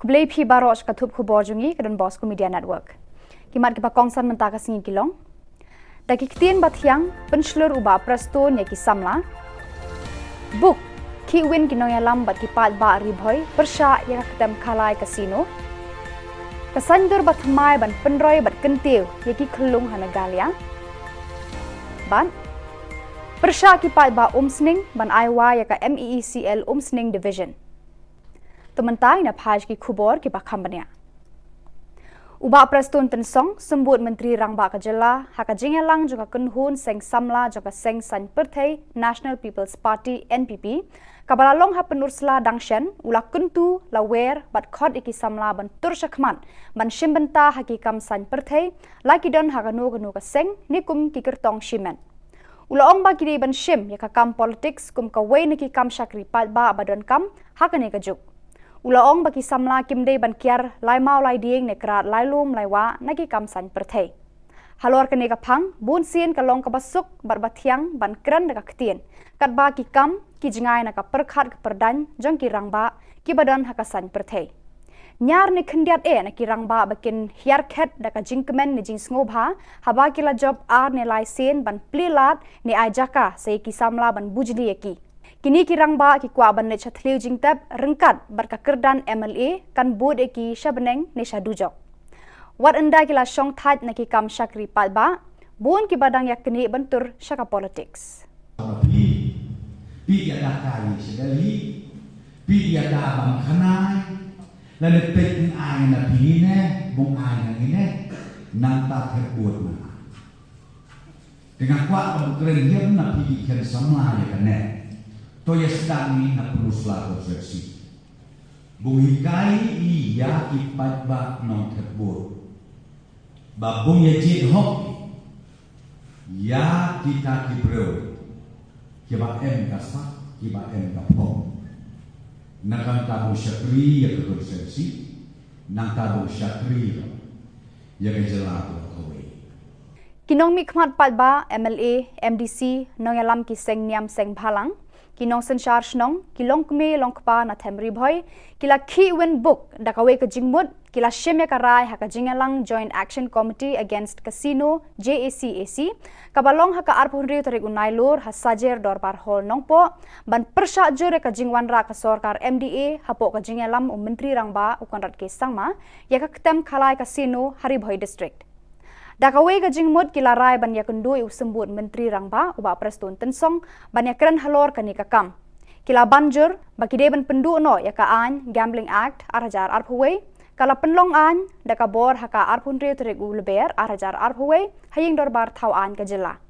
Kublai phi baroch ka thup khubor jungi ka Don Bosco Media Network. Kimat ke pakongsan mentaka singi kilong. Daki ktien bathyang penslur uba praston ya ki samla. Book ki win ki noya lam bat ki pat ba ribhoy persha ya ketem khalai casino. Kasandur bat mai ban penroy bat kentiu ya ki khulung hanagalia. Ban persha ki pat ba umsning ban aiwa ya ka MEECL umsning division. Tementai na page ki Khubor ki bakambania. Uba prastun tensong sembut Menteri Rangba Ka Jylla haka jingelang juga kenhun seng samla juga seng san perthai National People's Party NPP kabalalong ha penursla dangshen ula kuntu lawer bat khod iki samla ban turshakman ban shimbenta haki kam san perthai laki don haka no ka seng nikum ki kertong shimen. Ula ong ba kiri ban shim ya ka kam politics kum ka wei niki kam shakri pat ba badon kam haka ne ka juk. Ulaong bagi samla kimdei ban kiar lai mau lai dieng ne krat lai lum lai wa nagi kam san perthai. Halor kene ka phang bun sien ka long ka basuk bar bathyang ban kran ka ktien. Kat ba ki kam ki jingai na ka perkhat ka perdan jang ki rangba ki badan ha ka san perthai. Nyar ne khndiat na ki rangba bakin hiar khet da ka jingkemen ne jing sngoba haba ki la job ar ne lai sen ban plilat ne ajaka sei ki samla ban bujli ki. Kini kirang ba ki kwa ban ne chathliu jingtab rengkat barka kerdan MLA kan bod eki shabeneng ne shadujok. Wat enda kila shong that na ki kam shakri pat ba bon ki badang yak kini bentur shaka politics. Pi ya da kali sedali pi ya da bang khanai la ne tek ai na pi ne bong ai na ne nang ta thebut na. Dengan kwa bang keren hiam na pi khen samla ya ne. Toya sedang ni nak perlu selalu versi. Buhikai iya ipat bak non terbur. Babung ya jid hok. Ya kita kibreu. Kiba kasah, kiba kapong. Nakang tabu syakri ya keversi. Nang tabu syakri ya kejelatu kawai. Kinong mikmat pat ba MLA, MDC, nong yalam ki seng niam seng bhalang. Kinong senchar shnong, kilong kme long kpa na temri boy, kila ki win book da kawe ka jingmut, kila shimya karai haka jingalang Joint Action Committee Against Casino JACAC, kabalong haka arpunri tarik unai lor hasajer dorbar hall nongpo, ban persha jure ka jingwan ra ka sorkar MDA hapo ka jingalam Menteri Rangba ukan rat ke sangma, ya ka ketem khalai casino Hari Boy District. Dakawai ka jingmut kila rai banyak kendui usembut Menteri Rangba uba Preston Tensong banyak keren halor kani kakam. Kila banjur bagi deban pendu no ya ka an Gambling Act arajar arphuwei kala penlong an dakabor haka arphunri teregu leber arajar arphuwei haying dorbar thau an ka jilla.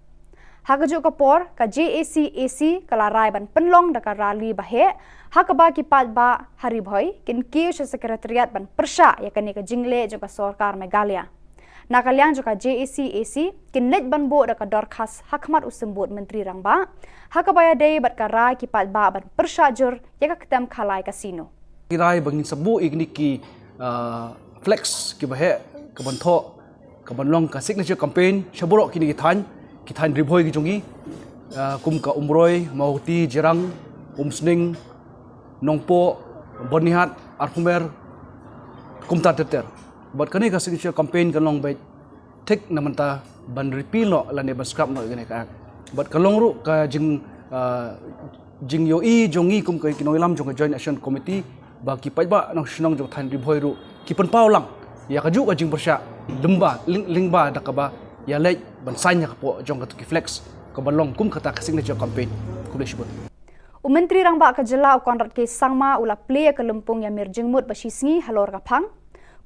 Hakajuk kapor ka JAC kala rai ban penlong daka rali bahe hakaba ki ba hari bhoi kin kiu sekretariat ban persha ya kani ka jingle jo ka sarkar Meghalaya. Nakaliang juga JAC kin net ban bo daka dorkas hakmat usembut Menteri Rangba hakabaya day bat ka rai ki ba ban persha jur ya ka ketam khalai kasino. Rai bangin sabu igni ki flex ki bahe ka ban tho ka ban long ka signature campaign shaborok kini kithan ribhoi ki jongi kum ka umroi mauti jirang umsning nongpo bonihat arfumer kumta teter but kani ka signature campaign kalong bai tek namanta ban repeal no lane ban scrap no gane ka but kalong ru ka jing yo I jongi kum ka kinoilam jong joint action committee ba ki pai ba nong shnong jong than ribhoi ru ki pen paulang ya ka ju ka jing bersya lemba lingba dakaba ya lej ban sanya po jong ka flex ka balong kum kata ka signature campaign kulai shibut Menteri Rangba ka Jilla konrat ke sangma ula play ka lempung ya mirjingmut basisngi halor ka phang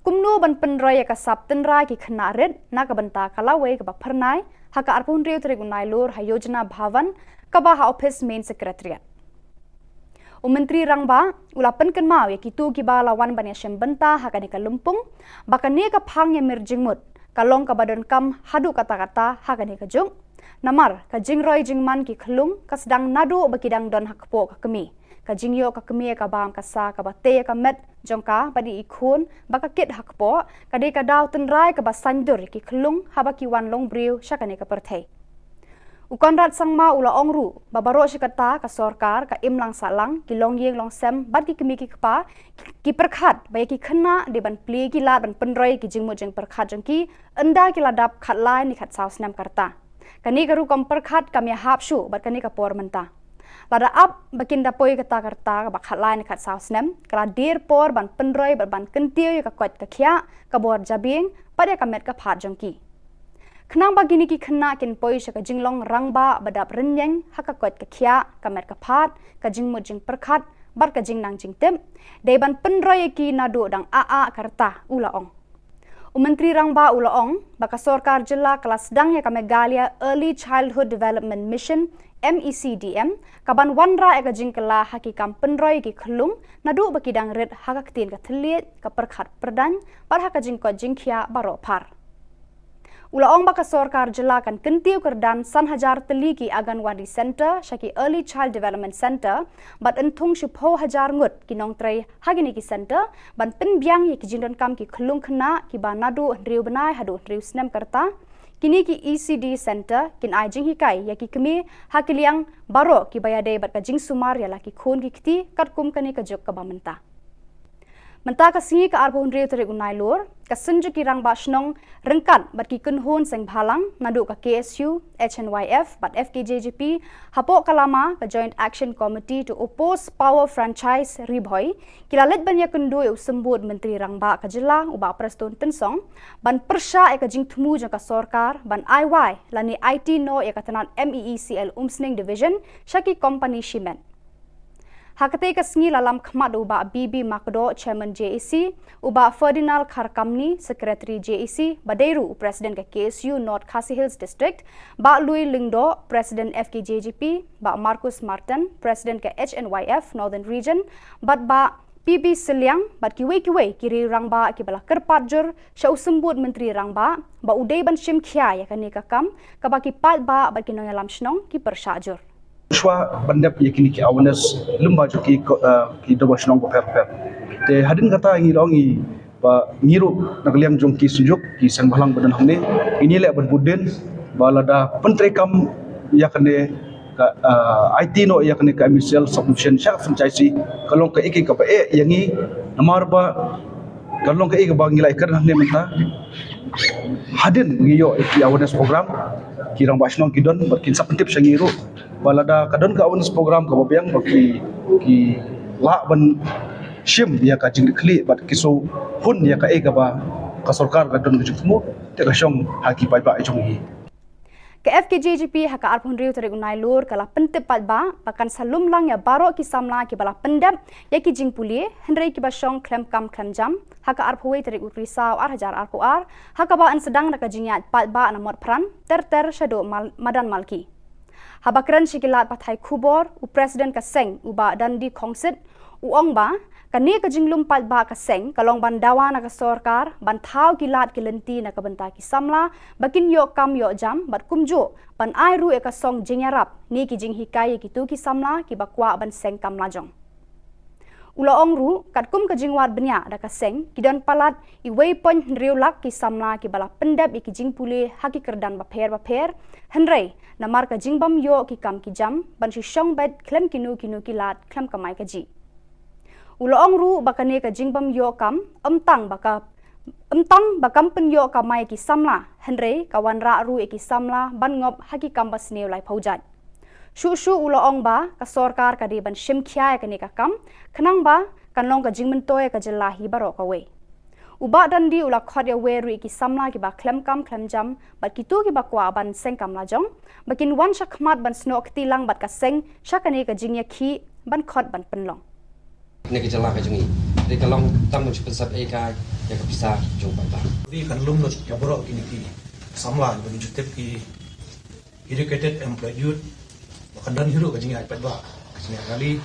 kumnu ban penroy ka saptenra ki khna red na ka banta kalawai ka pharnai haka arpun reu tregunai lor hayojana bhavan ka ba office main secretariat Menteri Rangba ula penken mau ya kitu ki ba lawan ban ya shembenta haka ni ka lempung bakane ka phang ya mirjingmut kalong ka badan kam hadu kata-kata haka ni ka jung Namar ka jingroy jingman ki khlung ka sedang nadu bakidang don hakpo ka kemi ka jingyo ka kemi ka bam ka sa ka bate ka met jongka badi ikhun baka kit hakpo ka de ka daw tenrai ka basandur ki khlung habaki wan long briu shakane ka perthai Ukonrat sangma ula ongru babaro shikata ka sarkar ka imlang salang ki long yeng long sem bad ki kemi ki kpa ki perkhat ba ki khna de ban pli ki lat ban penroi ki jingmo jeng perkhat jengki enda ki ladap khat lai ni khat saus nam karta Kani karu kompar khat kami hapsu bat kani kapor menta. Lada up bakin dapoi kata karta bak lain kat sausnem kala dir por ban penroi ban kentiu ka kot ka khia ka bor jabing pada kamet ka phat jongki. Khnang bagini ki khna kin poi sha ka jinglong rangba badap renyeng ha ka kot ka khia kamet ka phat ka jingmu jing perkhat bar ka jing nang jing tem dei ban penroi ki nadu dang a karta ula ong. Menteri Rangba Ulaong, baka Sarkar Jilla kelas sedang ya ka Meghalaya Early Childhood Development Mission MECDM, kaban wanra eka jingkela hakikam penroi ki khlung nadu bakidang red hakaktin ka thliet ka perkhat perdan par haka jingko jingkhia baro phar. Ulaong baka Sarkar Jilla kan kentiu kerdan san hajar teli ki Anganwadi Center shaki Early Child Development Center bat entung shipho hajar ngut ki nong trai hagini ki center ban penbiang ki jindon kam ki khlung khna ki ba nadu riu banai hadu riu snem karta kini ki ECD Center kin ai jing hikai ya ki kemi hakiliang baro ki bayade bat ka jing sumar ya la ki khun ki kti kat kum kani ka jok ka bamenta Menta ka singi ka arbon riu tere unai lor ka senju ki rang basnong rengkan bat ki kunhun seng bhalang nadu ka KSU HNYF bat FKJGP hapo kalama ka Joint Action Committee to oppose power franchise ribhoi kilalet banya kundu usembut Menteri Rangba ka Jilla uba Preston Tensong ban persha e ka jing thmu jang ka sarkar ban IY lani IT no e ka tanan MEECL Umsning Division shaki company shipment Hakate ka sngi lalam khmat uba BB Makdo Chairman JAC uba Ferdinand Kharkamni Secretary JAC Badeiru President ka KSU North Khasi Hills District ba Louis Lingdo President FKJGP ba Marcus Martin President ka HNYF Northern Region ba PB Siliang bat kiwe kiri Rangba ki bala kerpatjur sya usembut Menteri Rangba ba udai ban shim khia ya kani ka kam ka ba ki pat ba bat ki noyalam shnong ki persyajur Shwa bandap yakini ki awareness lemba jo ki dobo shnong ko per te hadin kata ngi longi ba ngiru nakliang jong ki sujuk ki sang balang badan hamne ini le ban buden balada pentrekam yakane ka IT no yakane ka misal submission syak franchise kalong ka iki ka pa yangi namar ba kalong ka iki ba ngilai kar hamne menta hadin ngiyo ki awareness program kirang basnong kidon berkin sapentip sangiru balada kadon ka awareness program ka babiang baki ki la ban shim ya ka jing kli bat kiso hun ya ka ega ba ka sarkar kadon ka jutmu te ka shong haki pai ba jong hi Ke FKJGP haka arpun riu tarik unai lur kala pentep patba pakan salum lang ya barok ki samla ki bala pendap ya ki jing puli hendrei ki basong klem kam klem jam haka arpuai tarik ukrisau ar hajar arpuar haka ba an sedang naka jingyat patba na mot pran ter shado madan malki habakran shikilat pathai khubor u president ka seng uba dandi khongsit uong ba kani ka jinglum patba ka seng kalong bandawa na ka sorkar banthau kilat kilenti na ka benta ki samla bakin yo kam yo jam bat kumjo ban ai ru e ka song jingyarap ni ki jing hikai ki tu ki samla ki bakwa ban seng kam lajong Ulaong ru kat kum ka jingwat benya da ka seng kidan palat I wei pon riu lak ki samla ki bala pendap ki jing puli haki kerdan baper henrei namar ka jingbam yo ki kam ki jam ban si shong bet klem kinu ki lat klem kamai ka ji Ulaong ru bakane ka jingbam yo kam amtang bakam pen yo kamai ki samla henrei kawan ra ru ki samla ban ngop haki kam bas neu lai paujat Shu ulaong ba ka sorkar ka di ban shim kya ka ni ka kam khnang ba kan long ka jingmen toy ka jilla hi baro ka we uba dan di ula khot ya we ru ki samla ki ba klem jam bat ki tu ki ba kwa ban seng kam la jong bakin wan shakmat ban snok tilang bat ka seng shakane ka jingya khi ban khot ban penlong Ne ka jala ka jungi de ka long tam chu pesat e ka ya ka bisa jong ba ba di kan lum no ya boro kini ki samla ban jutep ki educated employed youth bahkan dan hiru ka jingi ai patba kasnya kali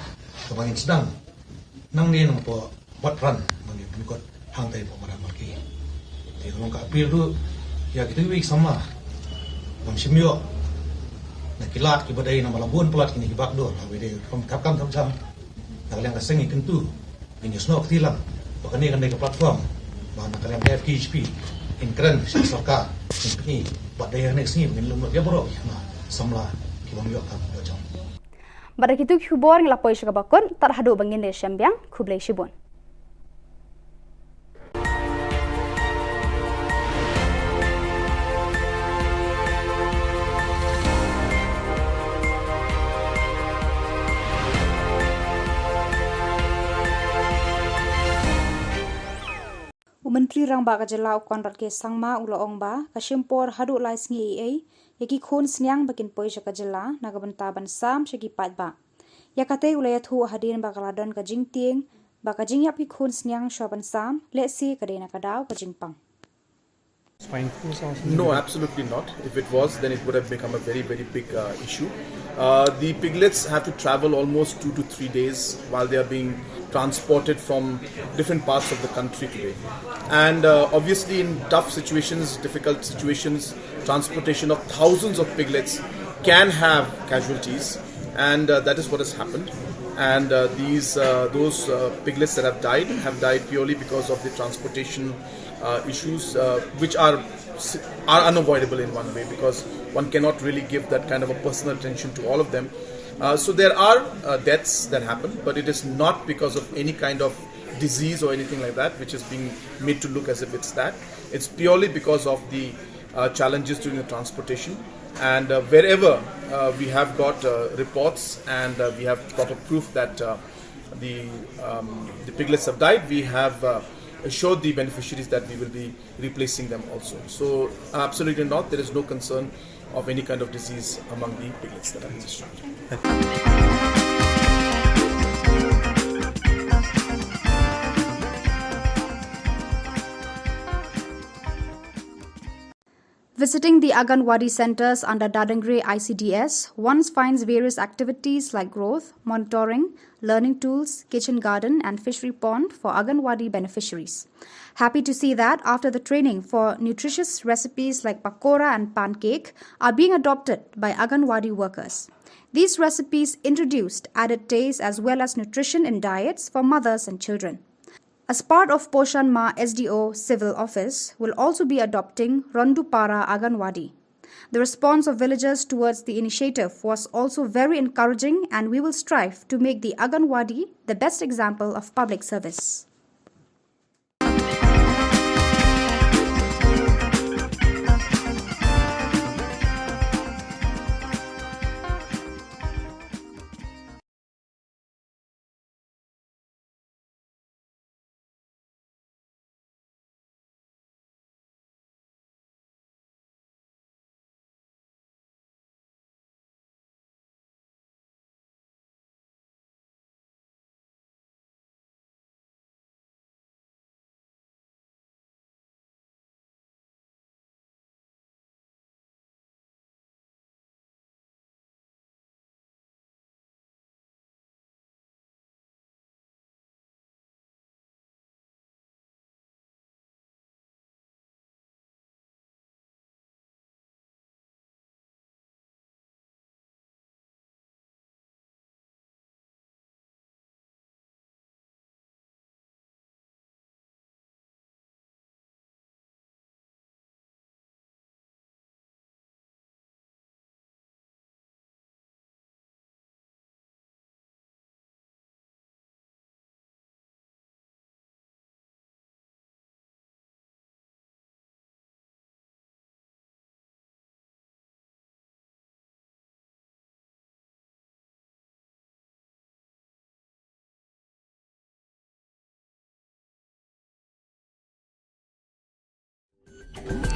kebangin sedang nang ni nang po buat ran mani pengkot hang tai po maram ki di long ka apil tu ya kita wik sama bang simyo na kilat ki badai na malabun pelat kini kibak do la wede kom kam jam kalian ka sengi kentu ini snok tilang bahkan ni kan ke platform mana kalian FKHP in keren sarka ini buat daya next ni mungkin lumut ya borok ya samla ki bang yo kam do jam Pada kitu Khubor ngelapoi syakabakon tar hadu bangin de syambiang kublai shibun Menteri Rang Ba ka Jylla ukon rat ke sangma ulaong ba ka shimpor hadu lai sngi ai yaki khon snyang bakin poi ka Jylla na ka benta ban sam shaki pat ba yakate ulaya thu hadin ba kaladon ka jingtieng ba ka jingyap ki khon snyang shoban sam le si ka dena ka daw ka jingpang No, absolutely not. If it was, then it would have become a very, very big issue. The piglets have to travel almost 2 to 3 days while they are being transported from different parts of the country today. And obviously in tough situations, difficult situations, transportation of thousands of piglets can have casualties, and that is what has happened. And those piglets that have died purely because of the transportation issues, which are unavoidable in one way, because one cannot really give that kind of a personal attention to all of them. So there are deaths that happen, but it is not because of any kind of disease or anything like that, which is being made to look as if it's that. It's purely because of the challenges during the transportation. And wherever we have got reports and we have got a proof that the piglets have died, we have assured the beneficiaries that we will be replacing them also. So absolutely not, there is no concern of any kind of disease among the piglets that are in this structure. Visiting the Anganwadi centers under Dadangre ICDS, one finds various activities like growth, monitoring, learning tools, kitchen garden and fishery pond for Anganwadi beneficiaries. Happy to see that after the training for nutritious recipes like pakora and pancake are being adopted by Anganwadi workers. These recipes introduced added taste as well as nutrition in diets for mothers and children. As part of Poshan Ma SDO Civil Office will also be adopting Rondupara Anganwadi. The response of villagers towards the initiative was also very encouraging, and we will strive to make the Anganwadi the best example of public service.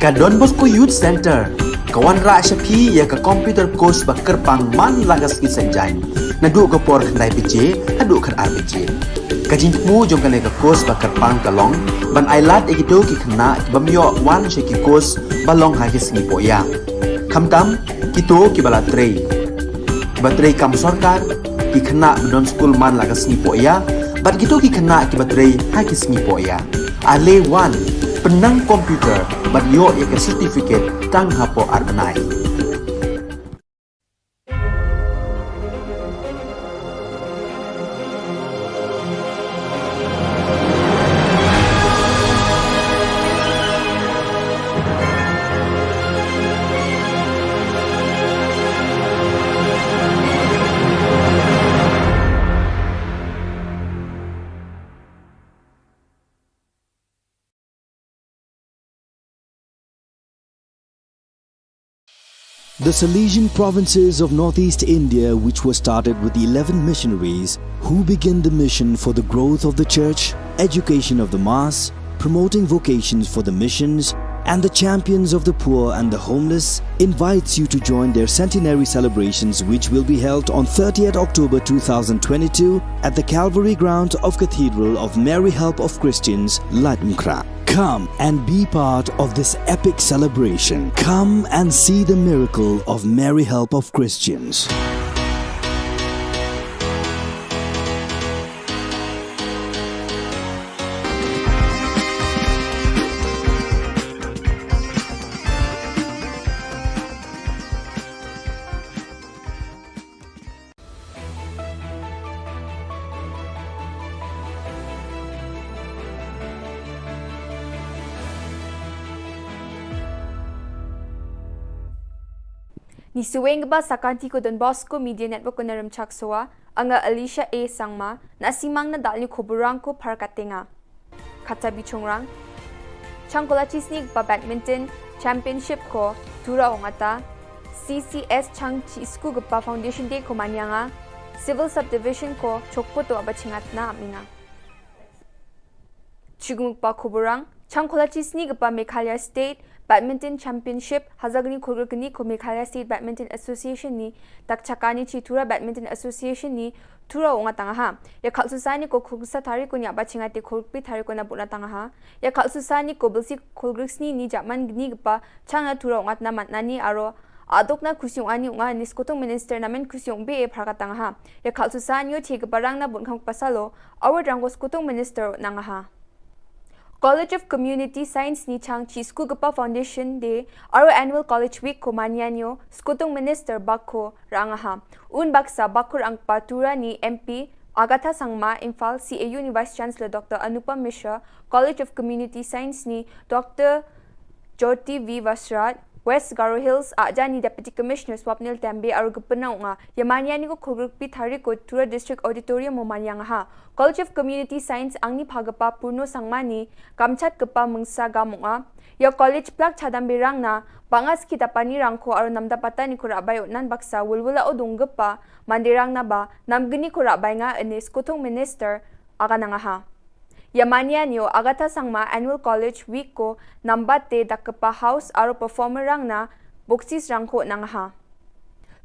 Ka Don Bosco Youth Center kawan ra shapi ya ka computer course ba kerpang man lagas ki senjain na du ka por khandai pije adu khan ar pije ka jin mu jong ka ne ka course ba kerpang ka long ban ailat e kido ki khna bamyo wan she ki course ba long ha ki singi po ya khamtam kito ki bala trei batrei kam sarkar ki khna don school man lagas ni po ya bat kito ki khna ki batrei ha ki singi po ya ale wan penang komputer bat yo ya ka certificate tang hapo arnai. The Salesian provinces of northeast India, which were started with 11 missionaries who began the mission for the growth of the church, education of the mass, promoting vocations for the missions, and the champions of the poor and the homeless, invites you to join their centenary celebrations, which will be held on 30th October 2022 at the Calvary Ground of Cathedral of Mary Help of Christians, Latmkra. Come and be part of this epic celebration. Come and see the miracle of Mary Help of Christians. Ni suweng ba sakanti ko Don Bosco Media Network ko naram chaksoa anga Alicia A sangma na simang na dal ni khoburang ko parkatenga kata bichongrang changkola chisnig ba badminton championship ko tura ongata CCS chang chi school pa foundation day ko manyanga civil subdivision ko chokpo to abachingat na aminga chigung pa khoburang changkola chisnig pa Meghalaya State Badminton Championship Hazagni Khurgani ko Meghalaya State Badminton Association ni takchakani chi Tura Badminton Association ni Tura onga tanga ha ya khalsusani ko khugsa thari ko nya bachingate khurpi thari ko na buna tanga ha ya khalsusani ko bilsi khulgriksni ni jaman gni pa changa Tura onga na matnani aro adokna khusyong ani unga niskotong minister namen khusyong be pharga tanga ha ya khalsusani yo thig barang na bunkhang pasalo our rangos kotong minister nanga ha College of Community Science ni chang chi school gapa foundation de our annual college week ko manyanyo skutong minister bakko rangaha un baksa bakur ang patura ni MP Agatha Sangma Imphal CAU ni Vice Chancellor Dr. Anupam Mishra College of Community Science ni Dr. Jyoti V Vasrat West Garo Hills Ajani Deputy Commissioner Swapnil Tambe aru gupna nga yamanyani ko khurgpi thari ko Tura District Auditorium mo manyang ha College of Community Science angni phagapa purno sangmani kamchat kapa mungsa gamunga ya college plak chadam birang na bangas kita pani rangko aru namda patani ko rabayo nan baksa wulwula odunggpa mandirang na ba namgni ko rabay nga enes kotong minister aga nga ha Yamanyanyo Agatha Sangma Annual College Week ko nambate dakpa house aro performer rang na boksis rangko nang ha.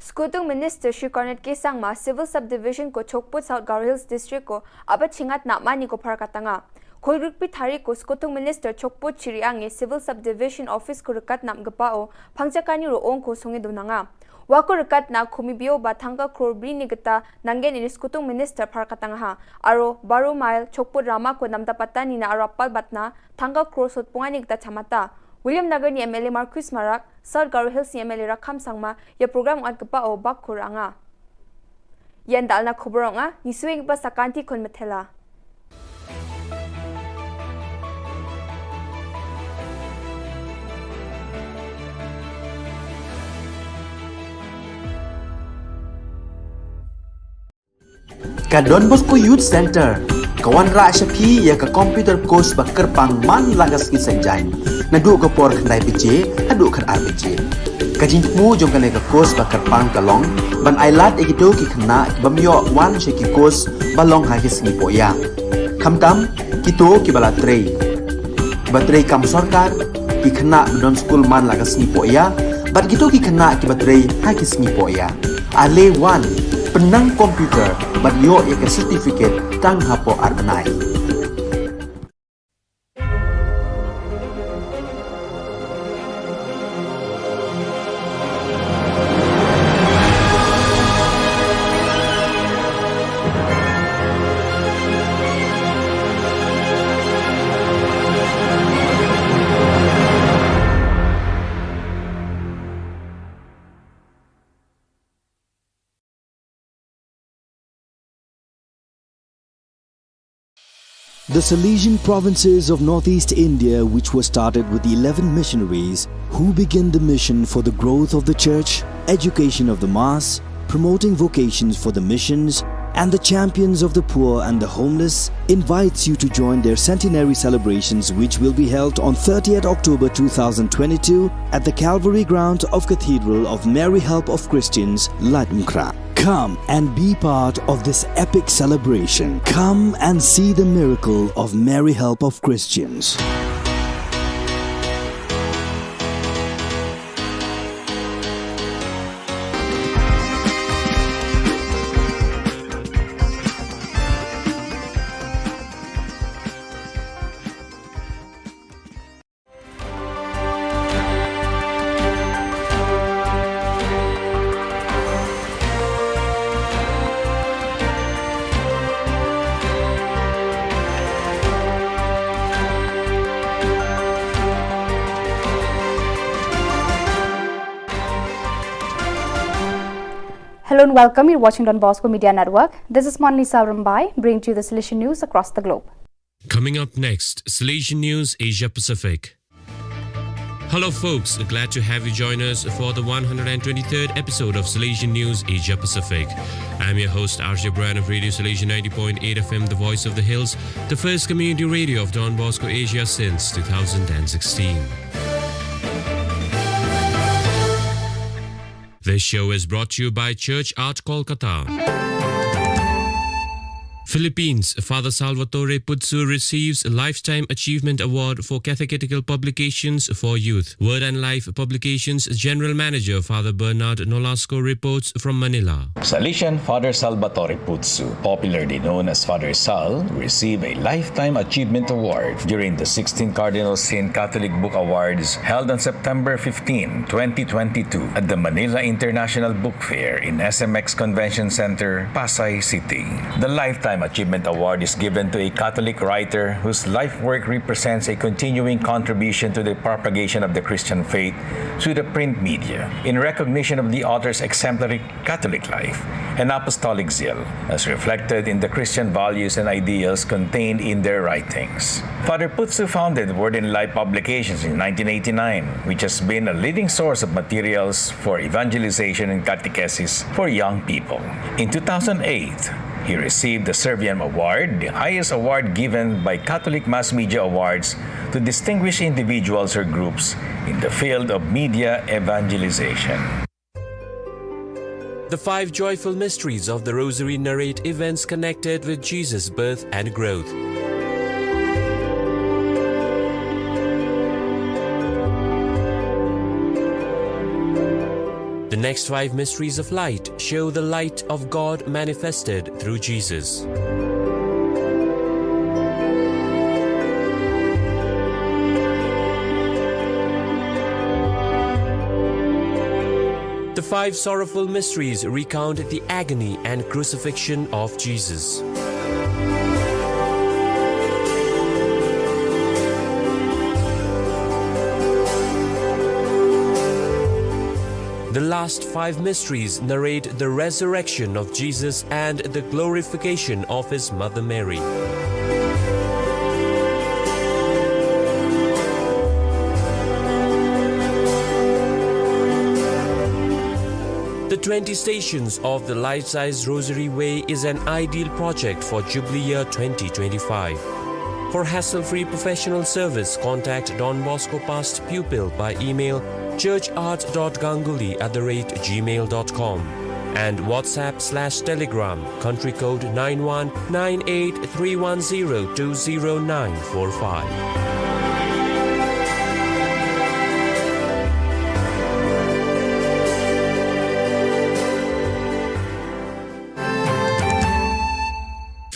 Skutong Minister Shri Cornet K. Sangma Civil Subdivision ko Chokput South Garo Hills District ko abat chingat na mani ko parkatanga. Khulgrukpi thari ko Skutong Minister Chokput Chiriange Civil Subdivision Office ko rekat namgapao pangjakani roong ko songe dunanga. Wako rekat na kumibio ba thangka krobri ni gata nangen inis kutong minister parkatanga ha aro baro mile chokput rama ko namdapata ni na arapal batna thangka kro sotpunga ni gata chamata William Nagar ni MLA Marcus Marak South Garo Hills ni MLA Rakham Sangma ya program at gapa o bak kuranga yan dal na khoboronga ni suing ba sakanti kon mathela Ka Don Bosco Youth Center kawan ra shapi ya ka computer course ba kerpang man lagas ki senjain na du ka por khandai pije adu khan ar pije ka jin mu jong ka ne ka course ba kerpang ka long ban ailat e kido ki khna bamyo wan she ki course ba long ha ki singi po ya khamtam kito ki bala trei batrei kam sarkar ki khana don school man laga sngi po ya bat gitu ki khana ki batrei ha ki sngi po ya ale 1 penang komputer bat yo ek certificate tang hapo arbanai. The Salesian provinces of northeast India, which were started with 11 missionaries who began the mission for the growth of the church, education of the mass, promoting vocations for the missions, and the champions of the poor and the homeless, invites you to join their centenary celebrations, which will be held on 30th October 2022 at the Calvary Ground of Cathedral of Mary Help of Christians, Ladmkra. Come and be part of this epic celebration. Come and see the miracle of Mary Help of Christians. Hello and welcome. You're watching Don Bosco Media Network. This is Monlisa Rambai, bringing to you the Salesian news across the globe. Coming up next, Salesian News Asia Pacific. Hello folks, glad to have you join us for the 123rd episode of Salesian News Asia Pacific. I'm your host RJ Brian of Radio Salesian 90.8 FM, the voice of the hills, the first community radio of Don Bosco Asia since 2016. This show is brought to you by Church Art Kolkata. Philippines, Father Salvatore Putsu receives a Lifetime Achievement Award for Catechetical Publications for Youth. Word and Life Publications General Manager Father Bernard Nolasco reports from Manila. Salesian Father Salvatore Putsu, popularly known as Father Sal, received a Lifetime Achievement Award during the 16th Cardinal Sin Catholic Book Awards held on September 15, 2022 at the Manila International Book Fair in SMX Convention Center, Pasay City. The Lifetime Achievement Award is given to a Catholic writer whose life work represents a continuing contribution to the propagation of the Christian faith through the print media, in recognition of the author's exemplary Catholic life and apostolic zeal, as reflected in the Christian values and ideals contained in their writings. Father Putsu founded Word and Life Publications in 1989, which has been a leading source of materials for evangelization and catechesis for young people. In 2008, he received the Serviam Award, the highest award given by Catholic Mass Media Awards to distinguished individuals or groups in the field of media evangelization. The 5 joyful mysteries of the Rosary narrate events connected with Jesus' birth and growth. The next 5 mysteries of light show the light of God manifested through Jesus. The 5 sorrowful mysteries recount the agony and crucifixion of Jesus. The last 5 mysteries narrate the resurrection of Jesus and the glorification of his mother Mary. The 20 Stations of the Life-Size Rosary Way is an ideal project for Jubilee Year 2025. For hassle-free professional service, contact Don Bosco Past Pupil by email churchart.ganguly@gmail.com and WhatsApp/Telegram country code 919831020945.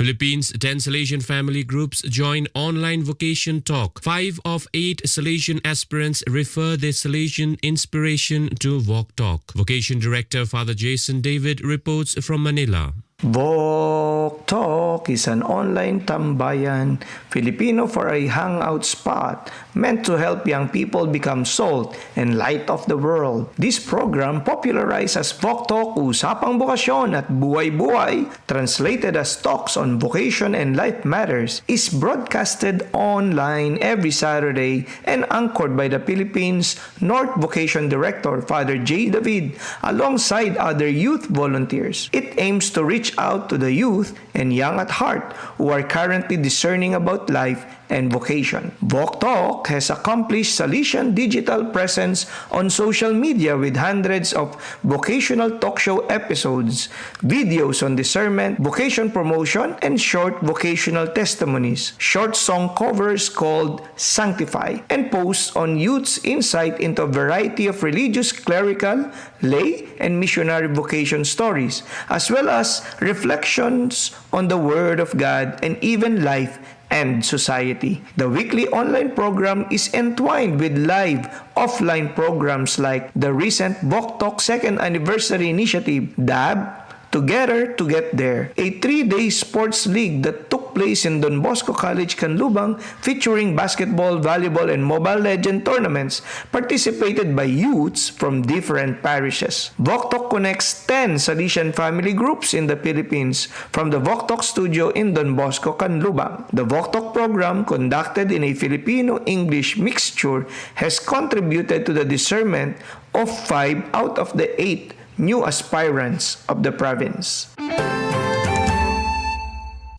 Philippines' 10 Salesian family groups join online vocation talk. 5 of 8 Salesian aspirants refer their Salesian inspiration to Walk Talk. Vocation Director Father Jason David reports from Manila. Walk Talk is an online tambayan, Filipino for a hangout spot meant to help young people become salt and light of the world. This program, popularized as Walk Talk, Usapang Bokasyon at Buhay-Buhay, translated as Talks on Vocation and Life Matters, is broadcasted online every Saturday and anchored by the Philippines North Vocation Director Father J. David alongside other youth volunteers. It aims to reach out to the youth and young at heart who are currently discerning about life and vocation. Walk Talk has accomplished Salesian digital presence on social media with hundreds of vocational talk show episodes, videos on discernment, vocation promotion, and short vocational testimonies, short song covers called Sanctify, and posts on youth's insight into a variety of religious, clerical, lay, and missionary vocation stories, as well as reflections on the Word of God and even life and society. The weekly online program is entwined with live offline programs like the recent Walk Talk 2nd Anniversary Initiative, DAB, Together to Get There, a 3-day sports league that took place in Don Bosco College, Canlubang, featuring basketball, volleyball, and Mobile Legend tournaments participated by youths from different parishes. Walk Talk connects 10 Salesian family groups in the Philippines from the Walk Talk studio in Don Bosco, Canlubang. The Walk Talk program, conducted in a Filipino-English mixture, has contributed to the discernment of 5 out of the 8 new aspirants of the province.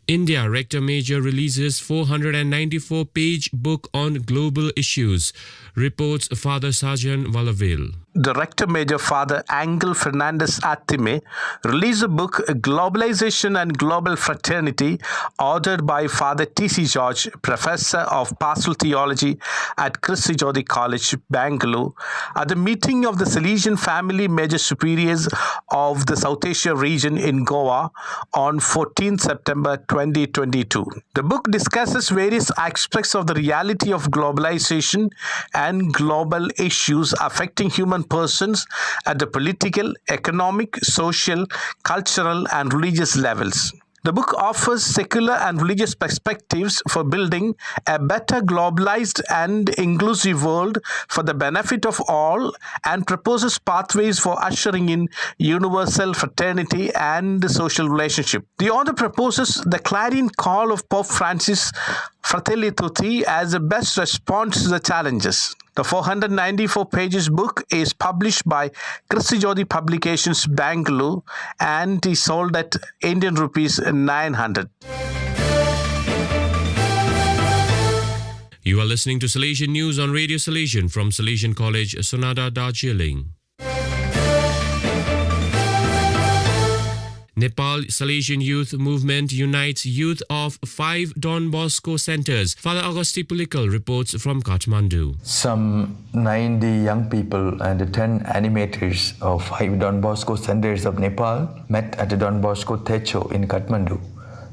India Rector Major releases 494-page book on global issues, reports Father Sajan Valavil. Director Major Father Angel Fernandez Attime released a book, Globalization and Global Fraternity, authored by Father T.C. George, Professor of Pastoral Theology at Christi Jyoti College, Bangalore, at the meeting of the Salesian Family Major Superiors of the South Asia region in Goa on 14 September 2022. The book discusses various aspects of the reality of globalization and global issues affecting human persons at the political, economic, social, cultural, and religious levels. The book offers secular and religious perspectives for building a better globalized and inclusive world for the benefit of all, and proposes pathways for ushering in universal fraternity and social relationship. The author proposes the clarion call of Pope Francis, Fratelli Tutti, as the best response to the challenges. The 494 pages book is published by Christi Jyoti Publications, Bangalore, and is sold at Indian rupees 900. You are listening to Salesian News on Radio Salesian from Salesian College, Sonada, Darjeeling. Nepal Salesian Youth Movement unites youth of 5 Don Bosco centers. Father Augusti Pulikal reports from Kathmandu. Some 90 young people and 10 animators of 5 Don Bosco centers of Nepal met at the Don Bosco Techo in Kathmandu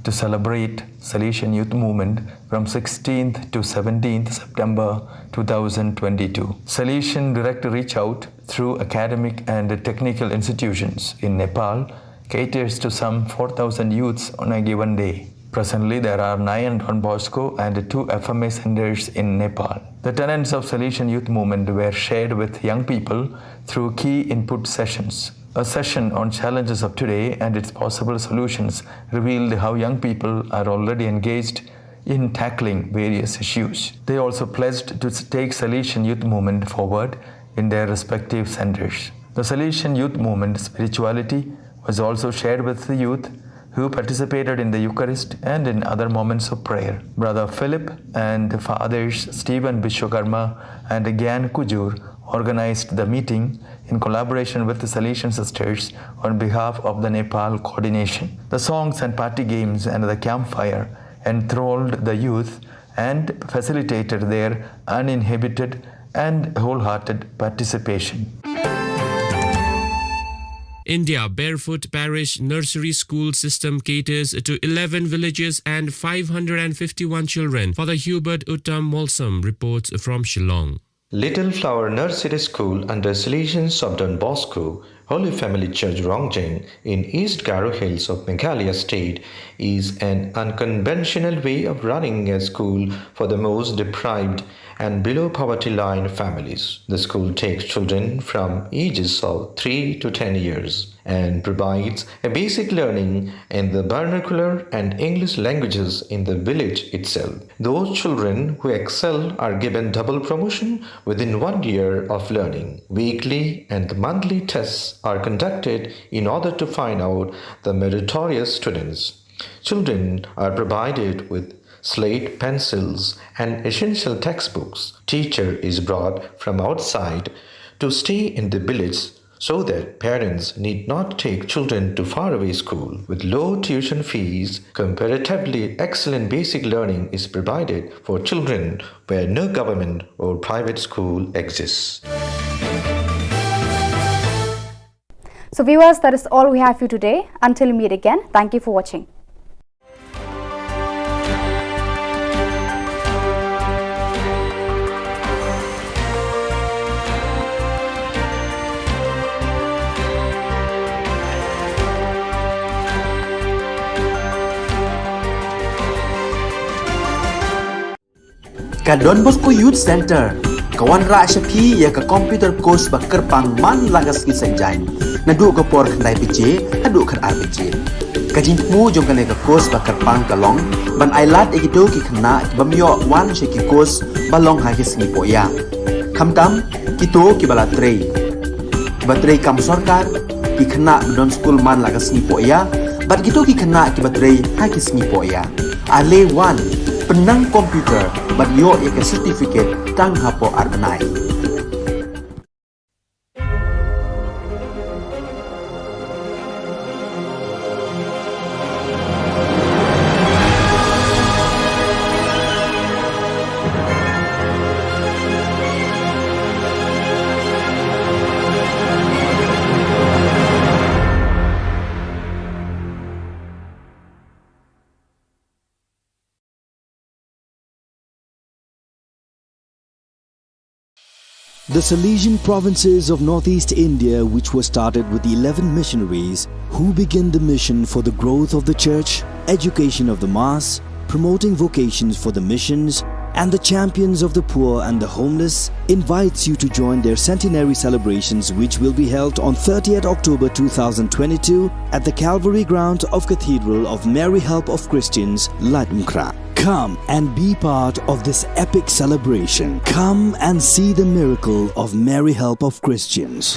to celebrate Salesian Youth Movement from 16th to 17th September 2022. Salesian direct reach out through academic and technical institutions in Nepal caters to some 4,000 youths on a given day. Presently, there are 9 Don Bosco and 2 FMA centers in Nepal. The tenets of Salesian Youth Movement were shared with young people through key input sessions. A session on challenges of today and its possible solutions revealed how young people are already engaged in tackling various issues. They also pledged to take Salesian Youth Movement forward in their respective centers. The Salesian Youth Movement spirituality was also shared with the youth who participated in the Eucharist and in other moments of prayer. Brother Philip and Fathers Stephen Vishwakarma and Gyan Kujur organized the meeting in collaboration with the Salesian sisters on behalf of the Nepal coordination. The songs and party games and the campfire enthralled the youth and facilitated their uninhibited and wholehearted participation. India Barefoot Parish Nursery School System caters to 11 villages and 551 children. Father Hubert Uttam Molsam reports from Shillong. Little Flower Nursery School under Salesians of Don Bosco, Holy Family Church Rongjeng in East Garo Hills of Meghalaya State is an unconventional way of running a school for the most deprived and below poverty line families. The school takes children from ages of 3 to 10 years and provides a basic learning in the vernacular and English languages in the village itself. Those children who excel are given double promotion within 1 year of learning. Weekly and monthly tests are conducted in order to find out the meritorious students. Children are provided with slate, pencils, and essential textbooks. Teacher is brought from outside to stay in the village so that parents need not take children to faraway school. With low tuition fees, comparatively excellent basic learning is provided for children where no government or private school exists. So viewers, that is all we have for you today. Until we meet again, thank you for watching. Ka Don Bosco Youth Center kawan ra shapi ya ka computer course bakar pang man lagas ki sanjang nadu ka por khandai pije adu khar ar pije ka jin mu jong ka ne ka course bakar pang ka long ban ailat e do ki khna bamyo wan she ki course balong ha ki sni po ya khamtam ki to ki bala trei batrei kam sarkar ki khna don school man lagas ni po ya bat ki to ki khna ki batrei ha ki sni po ya ale wan penang komputer bat yo ya ke certificate tang hapo arbenai. The Salesian provinces of northeast India, which were started with the 11 missionaries who began the mission for the growth of the church, education of the mass, promoting vocations for the missions, and the champions of the poor and the homeless, invites you to join their centenary celebrations, which will be held on 30th October 2022 at the Calvary Ground of Cathedral of Mary Help of Christians, Ladmkra. Come and be part of this epic celebration. Come and see the miracle of Mary Help of Christians.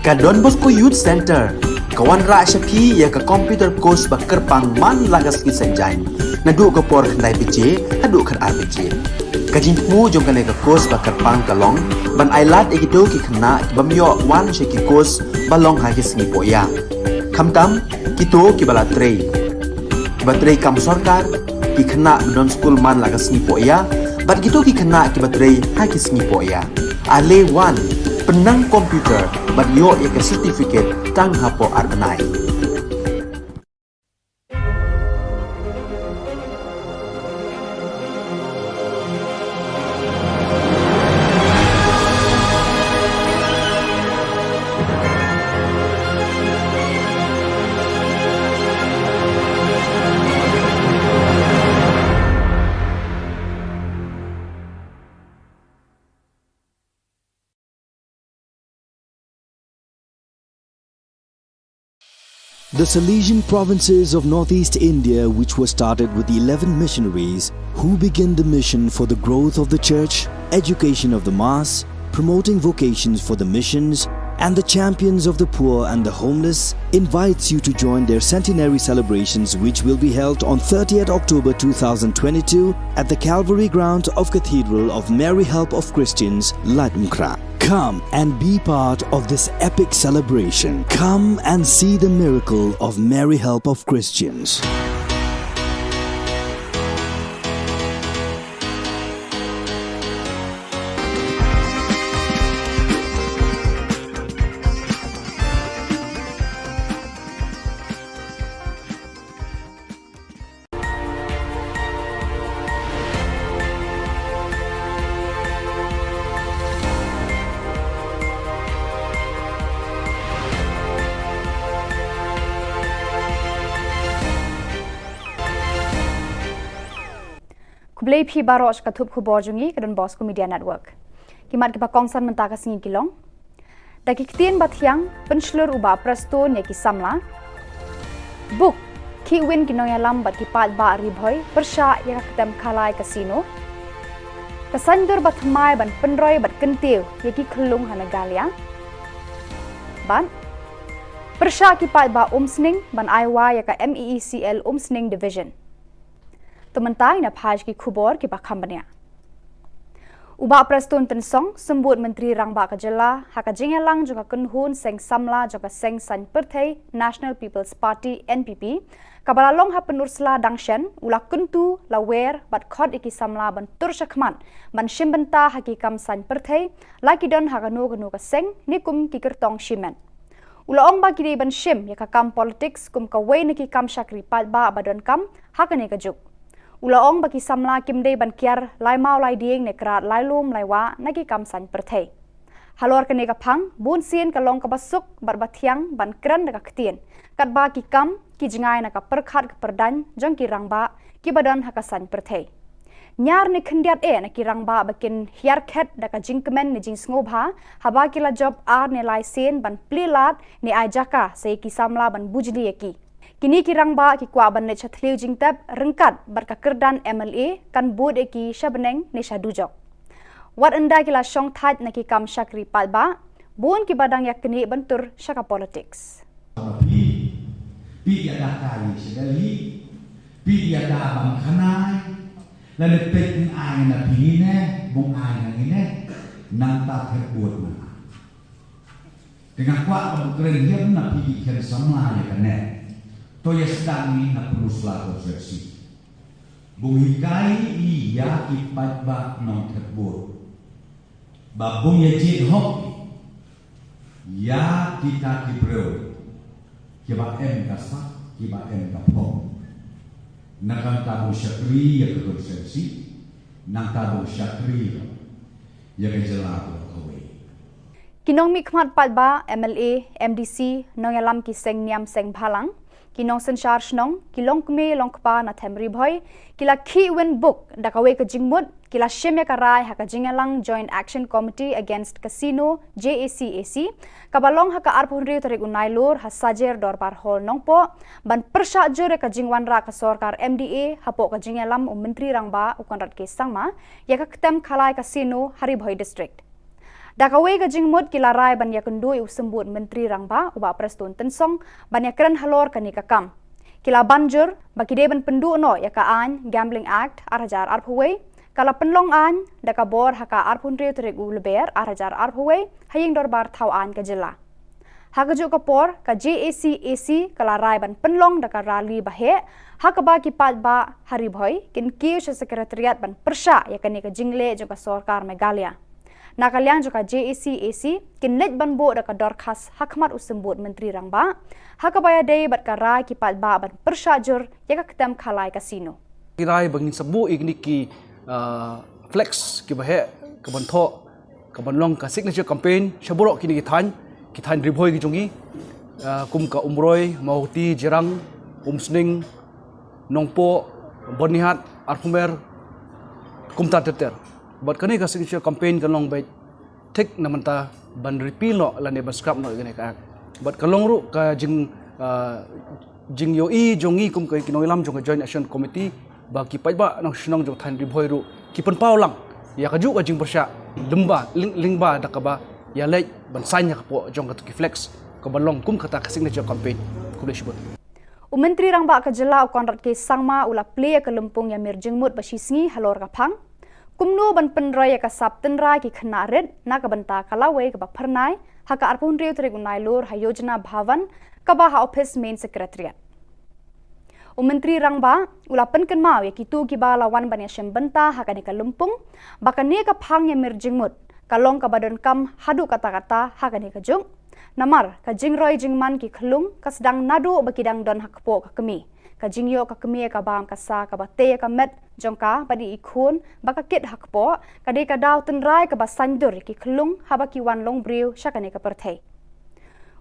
ka Don Bosco Youth Center kawan ra shapi ya ka computer course ba kerpang man lagas ki sanjain na du ko por khandai pije hadu khan RPG kajin mu jong kane ka course ba kerpang kalong ban ailat egido ki khna bamyo wan she ki course balong ha ki sngi poya khamtam kito ki bala trei batrei kam sarkar ki khna don school man lagas sngi poya bat gitu ki khna ki batrei ha ki sngi poya ale wan penang komputer bat yo ya ke certificate tang hapo arbenai The Salesian provinces of northeast India, which were started with the 11 missionaries who began the mission for the growth of the church, education of the mass, promoting vocations for the missions, and the champions of the poor and the homeless, invites you to join their centenary celebrations, which will be held on 30th October 2022 at the Calvary ground of Cathedral of Mary Help of Christians, Ladmkra. Come and be part of this epic celebration. Come and see the miracle of Mary Help of Christians. Kublai phi baroch ka thup khubor jungi ka Don Bosco Media Network. Kimat ka kongsan mentaka singi kilong. Daki ktien bathyang penslur uba prasto nya ki samla. Book ki win ki noyalam bat ki pat ba ribhoy persha ya ka ketem khalai casino. Kasandur bat mai ban penroy bat kentiu ya ki khulung hanagalia. Ban persha ki pat ba umsning ban aiwa ya ka MEECL umsning division. Tementai na page ki Khubor ki bakambania. Uba prestun tensong sembut Menteri Rangba Ka Jylla haka jingelang juga kenhun seng samla juga seng san perthai National People's Party NPP kabalalong ha penursla dangshen ula kuntu lawer bat khod iki samla ban turshakman ban shimbenta hakikam san perthai laki don hakanu ganu ka seng nikum ki kertong shimen. Ula ong ba kiri ban shim ya ka kam politics kum ka wei niki kam shakri pat ba abadon kam hakane ka juk. Ulaong bagi samla kimdei ban kiar lai mau lai dieng ne krat lai lum lai wa nagi kam san perthai. Halor kene ka phang bun sien ka long ka basuk bar bathiang ban kran ka ktien. Kat ba ki kam ki jingai na ka perkhat ka perdan jong ki rangba ki badan ha ka san perthai. Nyar ne khndiat na ki rangba bakin hiar khet da ka jingkemen ne jing sngoba haba ki la job ar ne lai sen ban plilat ne ajaka sei ki samla ban bujli ki. Kini kirang ba ki kwa ban ne chathliu jingtab rengkat barka kerdan MLA kan bod eki shabneng ne shadujok. Wat anda kila shong that na ki kam shakri pat ba bon ki badang yak kini bentur shaka politics. Pi dia dah kali sedali, pi dia dah bang khanai, lalu pek ai na pine, bung ai na ini, nang tak terbuat mana. Dengan kuat berkeren hiam na pi kira sama ya kan? Toya sedang ni nak perlu selalu versi. Buhikai iya ipat bak non terbur. Babung ya jid hok. Ya kita kibreu. Kiba kasak, kiba kapong. Nakang tabu syakri ya kekonsensi. Nang tabu syakri ya kejelah kawai. Kinong mikmat pat ba MLA, MDC, nong yalam ki seng niam seng bhalang. Kinong senshar shnong, kilong kme long kpa na temri boy, kila ki win book, dakawe ka jingmut, kila shimya karai haka jingalang Joint Action Committee Against Casino, JACAC, kabalong haka arpunri tarik unay lor, hasajer dorbar hall nong po, ban persya jure ka jingwan ra ka sorkar MDA, hapo ka jingalam Menteri Rangba, ukan rat ke sangma, yaka ketem kalai casino, Hariboy District. Dakawai ka jingmut kila rai ban ya kendui usembut menteri rangba uba prestun tensong ban ya keren halor kani kakam. Kila banjur baki de ban pendu no ya ka an Gambling Act arhajar arphuwei kala penlong an dakabor haka arphunri terik uleber arhajar arphuwei haying dorbar thau an ka jilla. Hakajuk kapor ka JAC kala rai ban penlong daka rali bahe hakaba ki ba hari bhoi kin kiu sekretariat ban persha ya kani ka jingle jo ka sarkar Meghalaya. Nakaliang juga JAC kin net ban bo daka dorkas hakmat usembut menteri rangba hakabaya day bat karai ki ba ban persajur ya ka ketam khalai kasino. Kirai bangin sabu igni ki flex ki bahe ka ban tho ka ban long ka signature campaign shaborok kini ki than ribhoi ki jongi kum ka umroi mauti jirang umsning nongpo bonihat arfumer kumta teter but kani ka signature campaign kan long bai tek namanta ban repeal no lane ban scrap no gane ka but kalong ru ka jing yo I jongi kum ka kinoilam jong joint action committee ba ki pai ba nong shnong jong than ribhoi ru ki pen paulang ya ka ju ka jing bersya lemba lingba dakaba ya lej ban sanya po jong ka ki flex ka balong kum kata ka signature campaign kule shibut Menteri Rangba ka Jilla konrat ke sangma ula play ka lempung ya mirjengmut basisngi halor ka phang kumnu ban penrai ka saptenra ki khna red na ka banta kalawe ka pharnai haka arpun riu trigunai lor hayojana bhavan ka ba office main secretariat Menteri Rangba ula penken mau ya kitu ki bala wan ban ya shembenta haka ni ka lempung bakane ka phang ya mirjengmut kalong ka badan kam hadu kata-kata haka ni ka jung Namar ka jingroi jingman ki khlung ka sedang nadu bakidang don hakpo ka kemi ka jingyo ka kemi ka bam ka sa ka bate ka met jongka badi ikhun baka kit hakpo ka de ka daw tenrai ka basandur ki khlung habaki wan long briu shakane ka perthei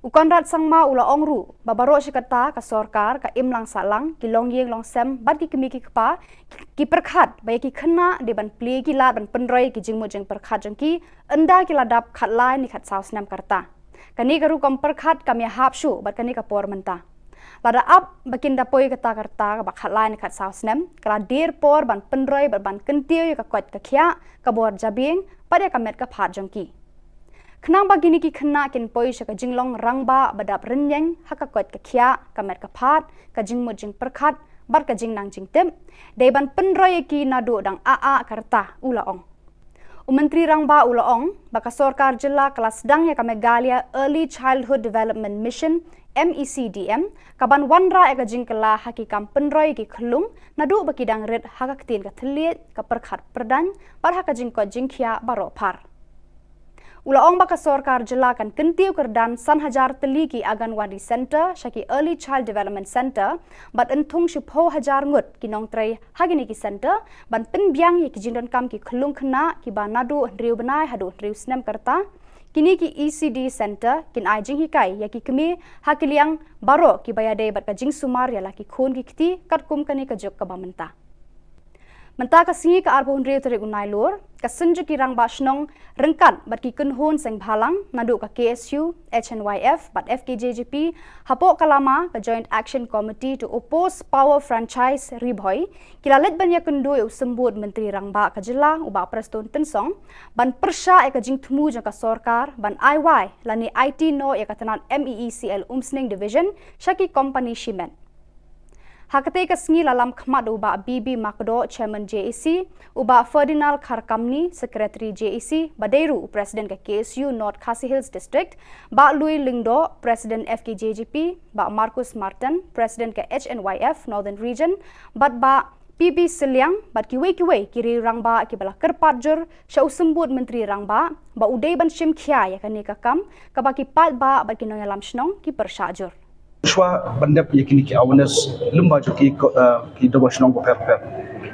Ukonrat sangma ula ongru babaro shikata ka sarkar ka imlang salang ki long yeng long sem bad ki kemi ki kpa ki perkhat bai ki khna de ban pli ki lat ban penroi ki jingmu jeng perkhat jongki enda ki ladap khat lai ni khat saus nam karta Kani karu komperkhat kami hapsu bat kani kapor menta. Lada up bakin dapoi kata karta bakhat lain kat sausnem kala dir por ban penroi ban kentiu ka kwat ka khia ka bor jabing pada kamet ka phat jongki. Khnang bagini ki khna kin poi sha ka jinglong rangba badap renyeng haka kwat ka khia kamet ka phat ka jingmu jing perkhat bar ka jing nang jing tem de ban penroi ki nadu dang a karta ula ong. Menteri Rangba Ulaong, baka Sarkar Jilla kelas sedang ya ka Meghalaya Early Childhood Development Mission MECDM, kaban wanra eka jingkela hakikam penroi ki khlung nadu bakidang red haka ketin ka thliet ka perkhat perdan par haka jingko jingkhia baro par. Ulaong baka Sarkar Jilla kan kentiu kerdan san hajar teli ki Anganwadi Center shaki Early Child Development Center bat entung shipho hajar ngut ki nong trai hagini ki center ban penbyang ki jindon kam ki khlung khna ki ba nadu riu banai hadu riu snem karta kini ki ECD Center kin ai jing hikai ya ki kemi hakiliang baro ki bayade bat ka jing sumar ya la ki khun ki kti kat kum kani ka jok ka bamenta Menta ka singi ka arbon riu terik unai lor, ka senju ki rang basnong rengkat bat ki kunhun seng bhalang nadu ka KSU, HNYF, bat FKJGP, hapok kalama ka Joint Action Committee to oppose power franchise ribhoi, kilalet banya kendui usembut Menteri Rangba ka Jilla uba prestun tensong, ban persya ka jing temu jang ka sarkar, ban IY, lani IT no ya ka tenan MEECL Umsning Division, syaki company Shimen. Hakate ka sengi lalam khmat uba BB Makdo Chairman JAC uba Ferdinand Kharkamni Secretary JAC Badairu President ka KSU North Khasi Hills District ba Lui Lingdo President FKJGP ba Marcus Martin President ka HNYF Northern Region ba PB Siliang bat kiwe kiri rangba ki bala kerpatjur sya usembut Menteri Rangba ba udai ban shim khia ya kani ka kam ka ba ki pat ba bat ki noyalam shnong ki persajur Shwa bandap yakini ki awareness lumba jo ki dobo shnong ko per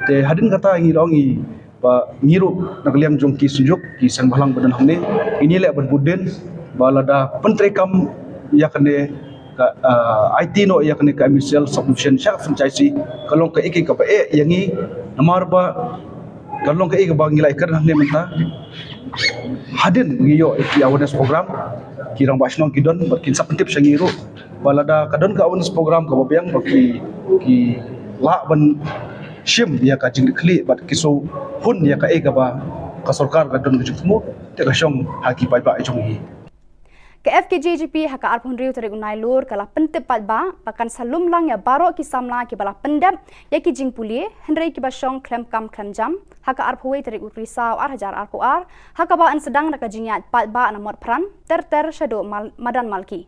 te hadin kata ngi longi ba ngiru nakliam jong ki sujuk ki sang balang badan hamne ini le berbuden balada pentrekam yakne ka IT no yakne ka MCL submission syak franchise kalong ka iki ka pa yangi namar ba kalong ka iki ba ngilai kar hamne menta hadin ngiyo ki awareness program kirang basnong kidon berkin sapentip sangiru balada kadon ka awareness program ka babiang baki ki la ban shim ya ka jing kli bat kiso hun ya ka ega ba ka sarkar ka don ka jutmu te ka shong haki pai ba jong hi Ke FKJGP haka arpun riu tarik unai lur kala pentep ba pakan salum lang ya barok ki samla ki bala pendep ya ki jing puli hendrai ki basong klem kam klem jam haka arphuai tarik ukrisau ar hajar ar haka ba an sedang naka jingyat ba na mot pran ter shado madan malki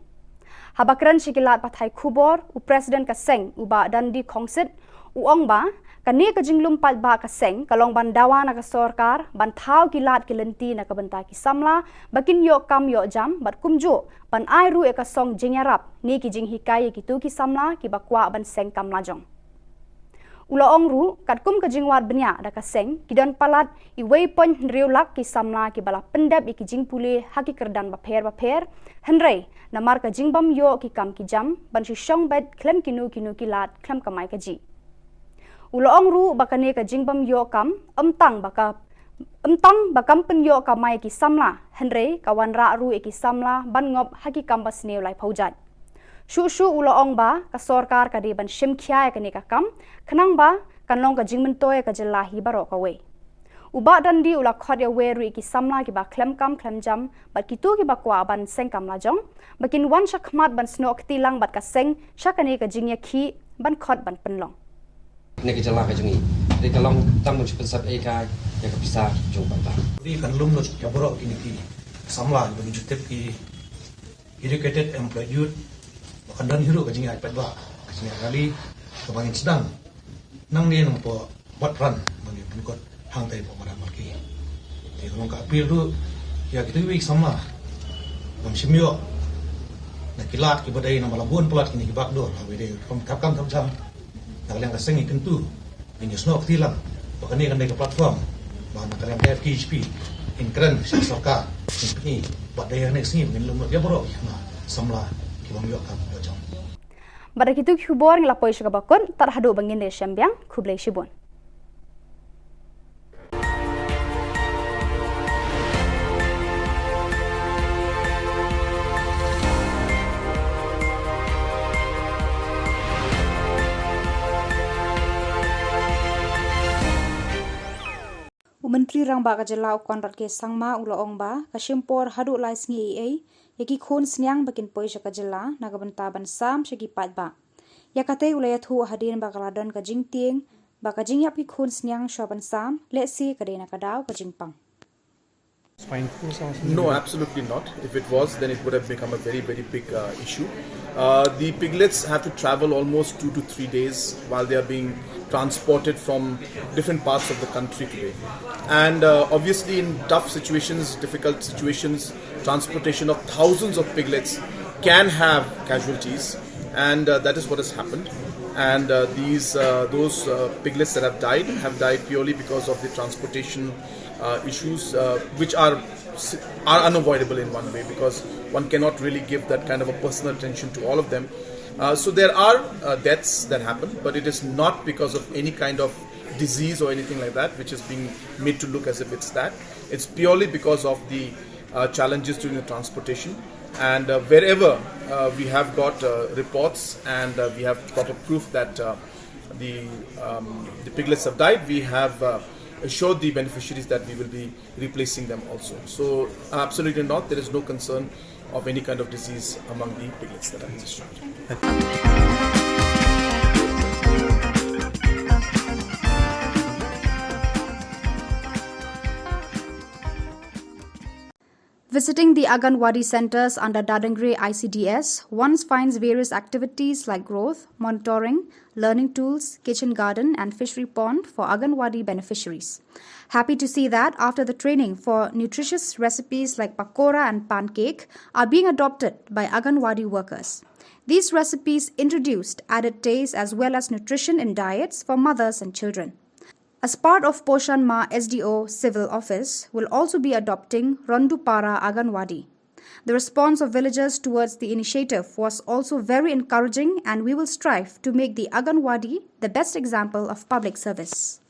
habakran shikilat pathai khubor u president ka seng uba dandi khongsit u ong ba kani ka jinglum ba ka seng kalong bandawa na ka sorkar ban thau kilat kilenti na ka banta ki samla bakin yo kam yo jam bat kumjo ban ai ru e ka song jingyarap ni ki jing hikai ki tu ki samla ki bakwa ban seng kam lajong ula ong ru kat kum ka jingwat benya da ka seng ki don palat I wei pon riu lak ki samla ki bala pendap ki jing pule haki kerdan ba pher henrei na mar ka jingbam yo ki kam ki jam ban shi shong bet klem kinu ki lat klem kamai ka ji Ula ong ru bakane ka jingbam yo kam amtang bakam pen yo kamai ki samla henre kawan ra ru ki samla ban ngop haki kambas neu lai phaujat shu ula ong ba ka sorkar ka de ban shim khya ka ne ka kam khnang ba kanlong ka jingmen toy ka jilla hi baro ka we uba dan di ula khot ya we ru ki samla ki ba klem jam bat ki tu ki ba kwa ban seng kam la jong bakin wan shakmat ban snok tilang bat ka seng shakane ka jingya khi ban khot ban penlong Ni ka jala ka jungi. Di ka long tam mo sab e ka ya ka bisa jong ba. Di kan lum no ya borok kini ki samla bagi jutep ki educated employed youth bahkan dan hiru ka jingi ai ba. Kasih kali kebangin sedang nang ni nang po buat ran bagi pengikut hang tai po madan malki. Di kalau ka apil tu ya kita wik samla. Bang simyo na kilat ki badai na malabun pelat kini ki bakdor. Hawi de kam jam kalian kaseng ikan tu, ini snok tilang, bahkan ini kan dari platform, bahkan kalian FKHP, in keren sarka, ini buat daya next ni, mungkin lumut dia borok, nah samla kibang yok kan bocor. Pada kitu Khubor ngelapoi syakabakun, tak hadu bangin de syambiang, kublai shibun. Menteri Rang Ba Ka Jylla ukon rat ke sangma ula ong ba ka shimpor hadu lai sngi ai yaki khon snyang bakin poi ka Jylla na ka banta ban sam shaki pat ba yakate ulaya thu hadin ba kaladon ka jingting ba ka jingyap ki khon snyang shoban sam le si ka dena ka daw ka jingpang No, absolutely not. If it was, then it would have become a very, very big issue. The piglets have to travel almost 2 to 3 days while they are being transported from different parts of the country today. And obviously in tough situations, difficult situations, transportation of thousands of piglets can have casualties, and that is what has happened. And those piglets that have died purely because of the transportation issues, which are unavoidable in one way, because one cannot really give that kind of a personal attention to all of them. So there are deaths that happen, but it is not because of any kind of disease or anything like that, which is being made to look as if it's that. It's purely because of the challenges during the transportation. And wherever we have got reports and we have got a proof that the piglets have died, we have assured the beneficiaries that we will be replacing them also. So absolutely not, there is no concern of any kind of disease among the piglets that are destroyed. Visiting the Anganwadi centers under Dadangre ICDS, one finds various activities like growth, monitoring, learning tools, kitchen garden and fishery pond for Anganwadi beneficiaries. Happy to see that after the training for nutritious recipes like pakora and pancake are being adopted by Anganwadi workers. These recipes introduced added taste as well as nutrition in diets for mothers and children. As part of Poshan Ma SDO Civil Office will also be adopting Rondupara Anganwadi. The response of villagers towards the initiative was also very encouraging, and we will strive to make the Anganwadi the best example of public service.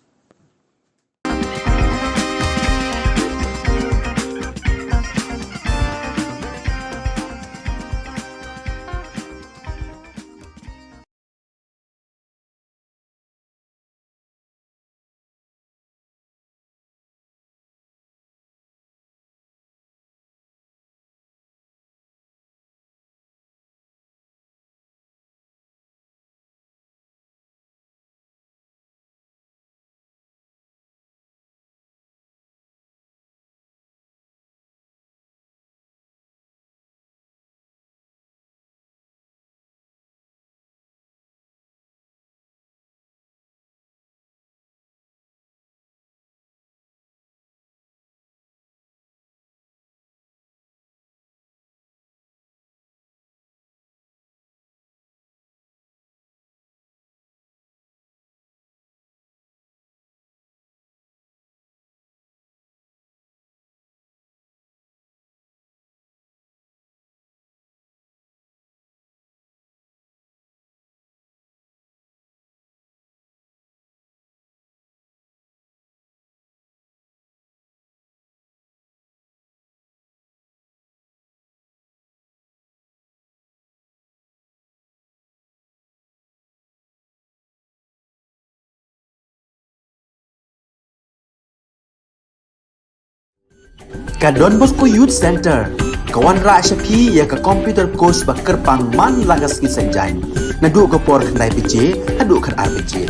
Ka Don Bosco Youth Center kawan ra shapi ya ka computer course ba kerpang man lagas ki sanjain na du ka por khandai pije adu khan ar pije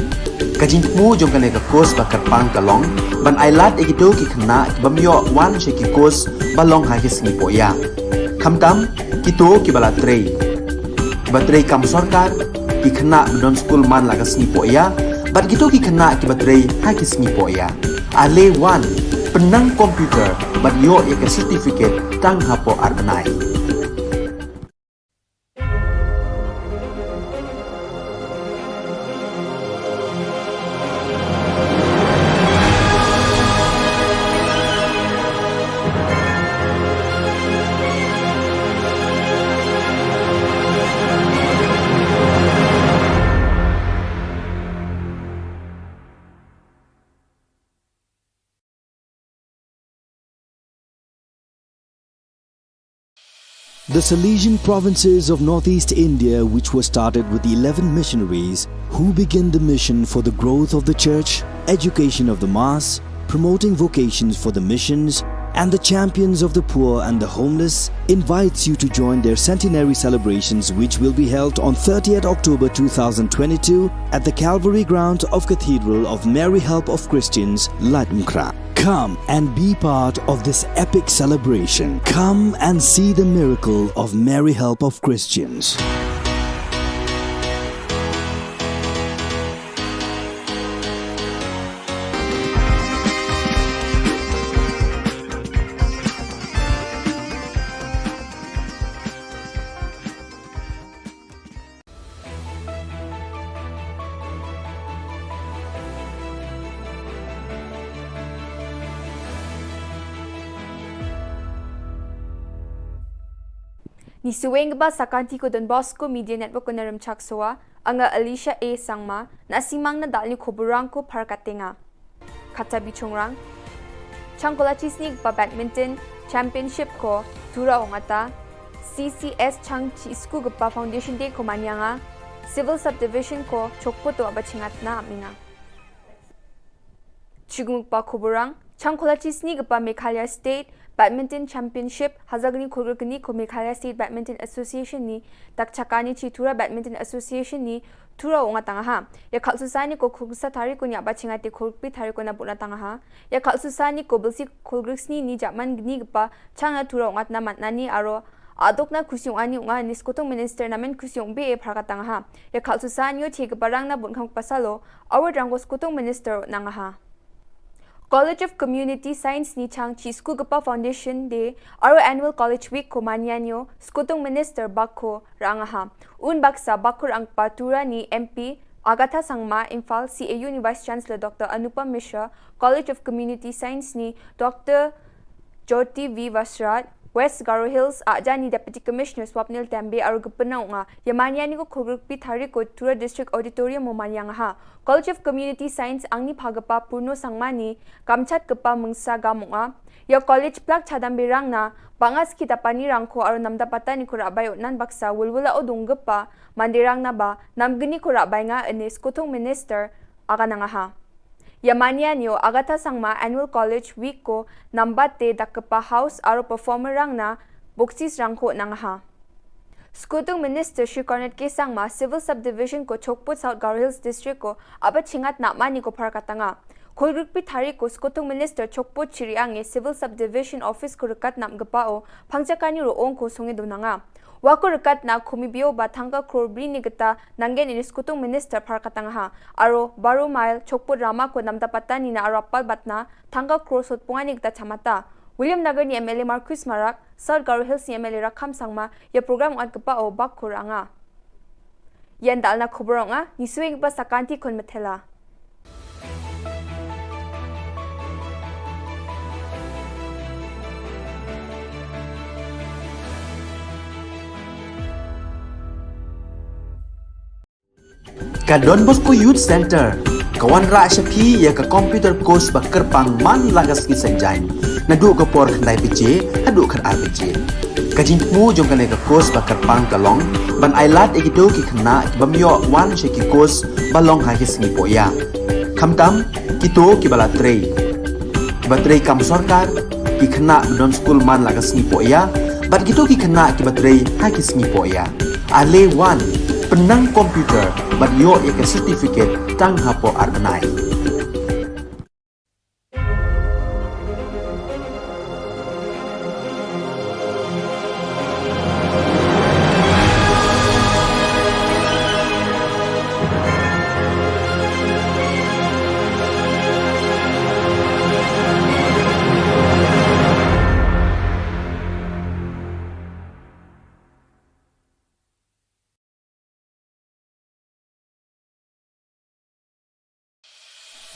ka jingmu jong ka ne ka course ba kerpang kalong ban ailat egido ki khna bamyo wan she ki course balong ha ki sni poya khamtam kito ki bala trei batrei kam sarkar ki khna don school man lagas ni poya bat gito ki khna ki batrei ha ki sni poya ale wan penang komputer bat yo ya ka certificate tang hapo arbanai. The Salesian provinces of northeast India, which were started with the 11 missionaries who began the mission for the growth of the church, education of the mass, promoting vocations for the missions, and the champions of the poor and the homeless, invites you to join their centenary celebrations, which will be held on 30th October 2022 at the Calvary Ground of Cathedral of Mary Help of Christians, Latmkra. Come and be part of this epic celebration. Come and see the miracle of Mary Help of Christians. Ni suweng ba sakanti ko Don Bosco Media Network ko naram chaksoa anga Alicia A sangma na simang na dalni khoburang ko parkatenga kata bichongrang changkola chisnig pa badminton championship ko tura ongata CCS chang chisku gpa foundation day ko manyanga civil subdivision ko chokpo to abachingat na aminga chigumuk pa khoburang changkola chisnig pa Meghalaya State Badminton Championship Hazagni Khurgani ko Meghalaya State Badminton Association ni takchakani chitura Badminton Association ni tura onga tanga ha ya khalsusani ko khugsa thari ko nya bachingati khurpi thari ko na buna tanga ha ya khalsusani ko bilsi khulgriksni ni jaman gni gpa changa tura onga na matnani aro adokna khusyong ani unga ni skotong minister namen khusyong be pharka tanga ha ya khalsusani yo thik barang na bunkhang pasalo our drangos skotong minister nanga ha College of Community Science ni chang chi School Gapa Foundation Day our annual college week ko manyanyo skutong minister bakko rangaha un baksa bakkur ang patura ni MP Agatha Sangma Imphal CAU ni Vice Chancellor Dr. Anupam Mishra College of Community Science ni Dr. Jyoti V Vasrat West Garo Hills Ajani Deputy Commissioner Swapnil Tambe aru gupna nga yamanyani ko khurgpi thari ko Tura District Auditorium mo manyang ha College of Community Science angni phagapa purno sangmani kamchat gapa mungsa gamunga ya college plak chadambe rang na bangas kita pani rangko aru namdapata ni khurabai nan baksa wulwula odung gapa mandirang na ba namgni khurabai nga anis kuthong minister aga nga ha Yamanyanyo Agatha Sangma Annual College Week ko nambate dakpa house aro performer rang na buksis rangko nang ha. Skutong Minister Shri Cornet K. Sangma Civil Subdivision ko Chokput South Garo Hills District ko abat chingat na mani ko parkatanga. Kulrukpi thari ko Skutong Minister Chokput Chiriange Civil Subdivision Office ko rekat nam gapao pangjakani roong ko sungi donanga. Wako rekat na kumibio ba thangka krobri ni gata nangen ini Skutong Minister parkatanga ha. Aro baru mile Chokput Rama ko namdapata ni na arapal batna thangka kro sotpunga ni gata chamata. William Nagar ni MLA Marcus Marak, South Garo Hills ni MLA Rakham Sangma ya program at gapao bak kuranga. Yan dal na kuburonga ni suwing ba sakanti kon metela. Ka Don Bosco Youth Center kawan ra shapi ya ka computer course ba kerpang man lagas ki sanjain na du ka por khandai pije adu khan ar pije ka jingmu jong ka course ba kerpang kalong ban ailat egido ki khna bamyo wan she ki course balong ha ki sni poya khamtam kito ki bala trei batrei kam sarkar ki khana non school man lagas ni po ya bat gitu ki khana ki batrei ha ki sni po ya ale 1 penang komputer bat yo ya ke certificate tang hapo arnai.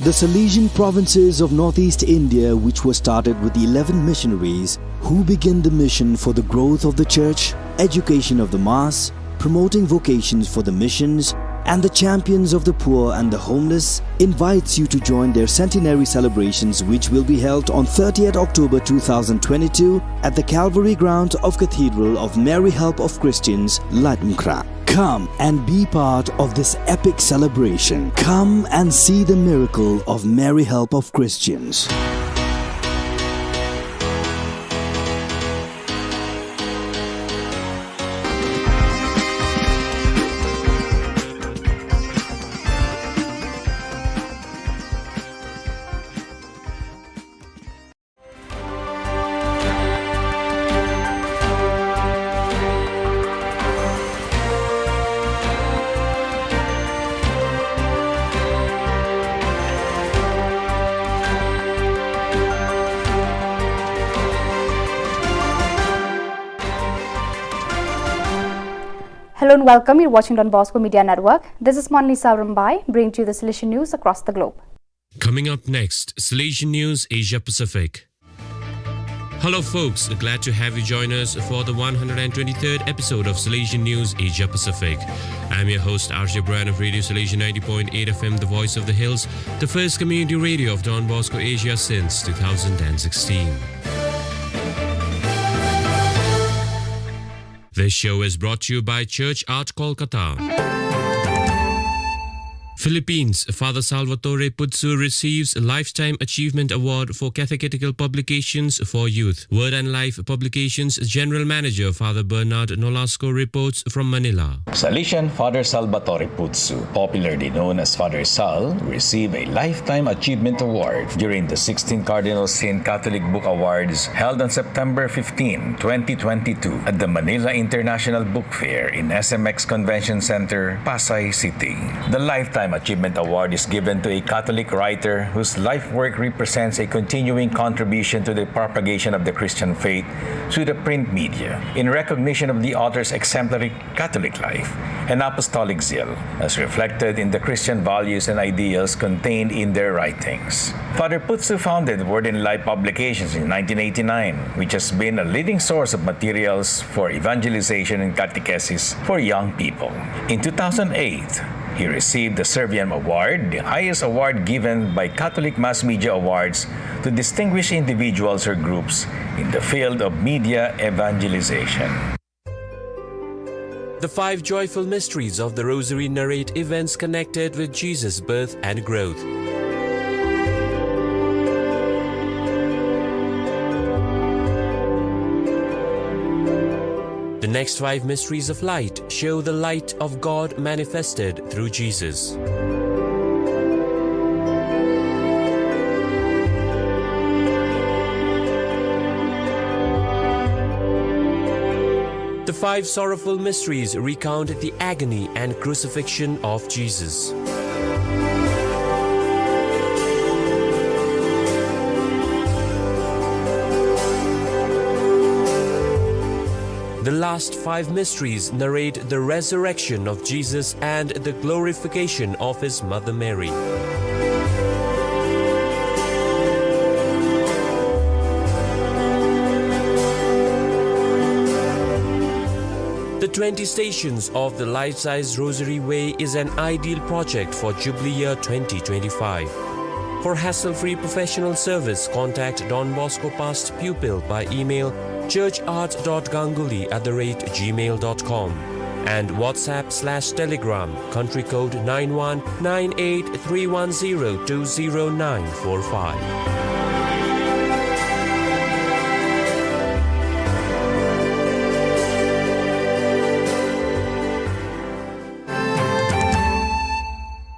The Salesian provinces of northeast India, which were started with the 11 missionaries who began the mission for the growth of the church, education of the mass, promoting vocations for the missions, and the champions of the poor and the homeless, invites you to join their centenary celebrations, which will be held on 30th October 2022 at the Calvary Ground of Cathedral of Mary Help of Christians, Latmkra. Come and be part of this epic celebration. Come and see the miracle of Mary Help of Christians. Hello and welcome. You're watching Don Bosco Media Network. This is Monli Saurambai, bringing to you the Salesian news across the globe. Coming up next, Salesian News Asia Pacific. Hello folks, glad to have you join us for the 123rd episode of Salesian News Asia Pacific. I'm your host RJ Brian of Radio Salesian 90.8 FM, the voice of the hills, the first community radio of Don Bosco Asia since 2016. This show is brought to you by Church Art Kolkata. Philippines, Father Salvatore Putsu receives a Lifetime Achievement Award for Catechetical Publications for Youth. Word and Life Publications General Manager Father Bernard Nolasco reports from Manila. Salesian Father Salvatore Putsu, popularly known as Father Sal, received a Lifetime Achievement Award during the 16th Cardinal Sin Catholic Book Awards held on September 15, 2022 at the Manila International Book Fair in SMX Convention Center, Pasay City. The Lifetime Achievement Award is given to a Catholic writer whose life work represents a continuing contribution to the propagation of the Christian faith through the print media, in recognition of the author's exemplary Catholic life and apostolic zeal, as reflected in the Christian values and ideals contained in their writings. Father Putsu founded Word and Life Publications in 1989, which has been a leading source of materials for evangelization and catechesis for young people. In 2008, he received the Serviam Award, the highest award given by Catholic Mass Media Awards to distinguished individuals or groups in the field of media evangelization. The 5 joyful mysteries of the Rosary narrate events connected with Jesus' birth and growth. The next 5 mysteries of light show the light of God manifested through Jesus. The 5 sorrowful mysteries recount the agony and crucifixion of Jesus. The last 5 mysteries narrate the resurrection of Jesus and the glorification of his mother Mary. The 20 Stations of the Life-Size Rosary Way is an ideal project for Jubilee Year 2025. For hassle-free professional service, contact Don Bosco Past Pupil by email churchart.ganguly@gmail.com and WhatsApp/Telegram country code 919831020945.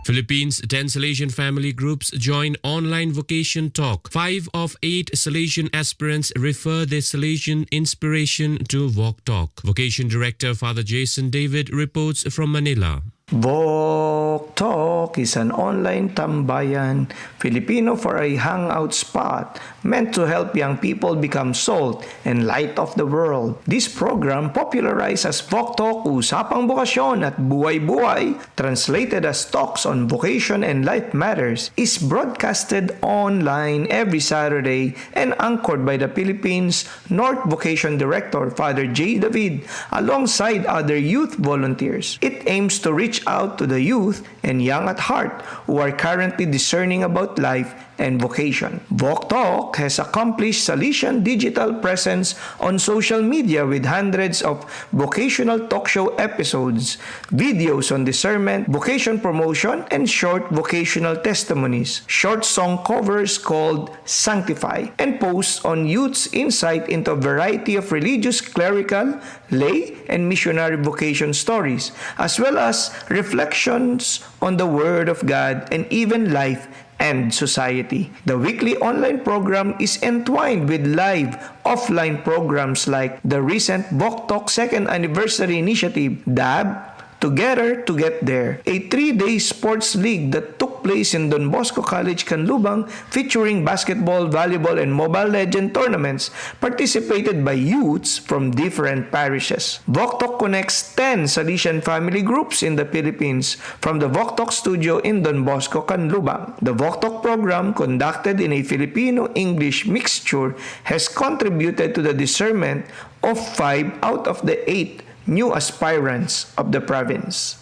Philippines' 10 Salesian family groups join online vocation talk. 5 of 8 Salesian aspirants refer their Salesian inspiration to Walk Talk. Vocation Director Father Jason David reports from Manila. Walk Talk is an online tambayan, Filipino for a hangout spot meant to help young people become salt and light of the world. This program, popularized as Walk Talk, Usapang Bokasyon at Buhay-Buhay, translated as Talks on Vocation and Life Matters, is broadcasted online every Saturday and anchored by the Philippines North Vocation Director Father J. David alongside other youth volunteers. It aims to reach out to the youth and young at heart who are currently discerning about life and vocation. Walk Talk has accomplished Salesian digital presence on social media with hundreds of vocational talk show episodes, videos on discernment, vocation promotion, and short vocational testimonies, short song covers called Sanctify, and posts on youth's insight into a variety of religious, clerical, lay, and missionary vocation stories, as well as reflections on the Word of God and even life and society. The weekly online program is entwined with live offline programs like the recent Walk Talk 2nd Anniversary Initiative, DAB, Together to Get There, a 3-day sports league that took place in Don Bosco College, Canlubang, featuring basketball, volleyball, and Mobile Legend tournaments participated by youths from different parishes. Walk Talk connects 10 Salesian family groups in the Philippines from the Walk Talk studio in Don Bosco, Canlubang. The Walk Talk program, conducted in a Filipino-English mixture, has contributed to the discernment of 5 out of the 8 new aspirants of the province.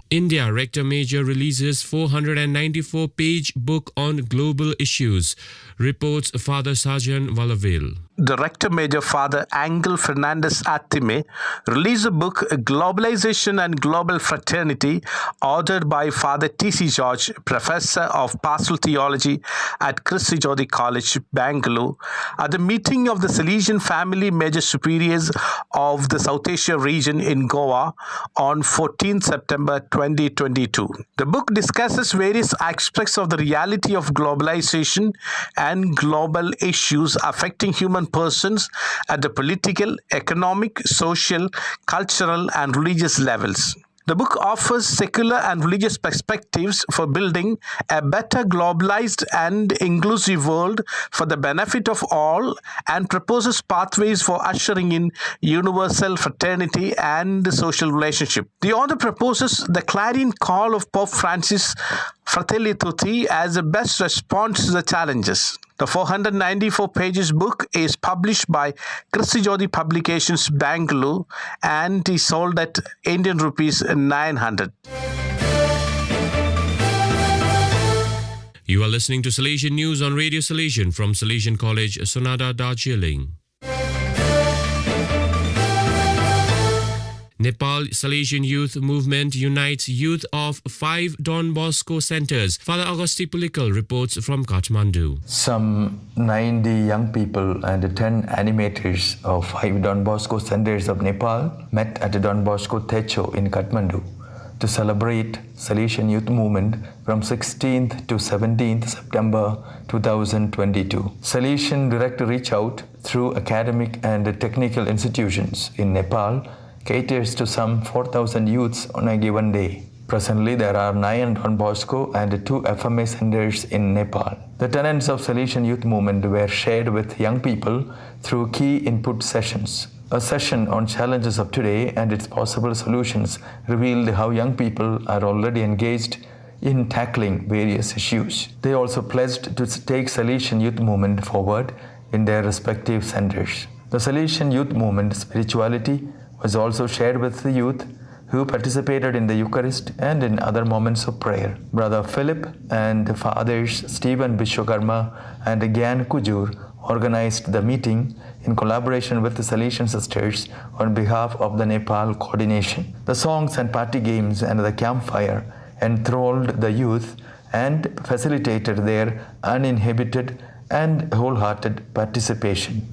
India Rector Major releases 494-page book on global issues, reports Father Sajan Valavil. Director Major Father Angel Fernandez Attime released a book, Globalization and Global Fraternity, authored by Father T.C. George, Professor of Pastoral Theology at Christi Jyoti College, Bangalore, at the meeting of the Salesian Family Major Superiors of the South Asia region in Goa on 14 September 2022. The book discusses various aspects of the reality of globalization and global issues affecting human persons at the political, economic, social, cultural, and religious levels. The book offers secular and religious perspectives for building a better globalized and inclusive world for the benefit of all, and proposes pathways for ushering in universal fraternity and social relationship. The author proposes the clarion call of Pope Francis, Fratelli Tutti, as the best response to the challenges. The 494 pages book is published by Christi Jyoti Publications, Bangalore, and is sold at Indian rupees 900. You are listening to Salesian News on Radio Salesian from Salesian College, Sonada, Darjeeling. Nepal Salesian Youth Movement unites youth of 5 Don Bosco centers. Father Augusti Pulikal reports from Kathmandu. Some 90 young people and 10 animators of 5 Don Bosco centers of Nepal met at the Don Bosco Techo in Kathmandu to celebrate Salesian Youth Movement from 16th to 17th September 2022. Salesian Direct Reach Out through academic and technical institutions in Nepal caters to some 4,000 youths on a given day. Presently, there are 9 Don Bosco and 2 FMA centers in Nepal. The tenets of Salesian Youth Movement were shared with young people through key input sessions. A session on challenges of today and its possible solutions revealed how young people are already engaged in tackling various issues. They also pledged to take Salesian Youth Movement forward in their respective centers. The Salesian Youth Movement spirituality was also shared with the youth who participated in the Eucharist and in other moments of prayer. Brother Philip and Fathers Stephen Vishwakarma and Gyan Kujur organized the meeting in collaboration with the Salesian sisters on behalf of the Nepal coordination. The songs and party games and the campfire enthralled the youth and facilitated their uninhibited and wholehearted participation.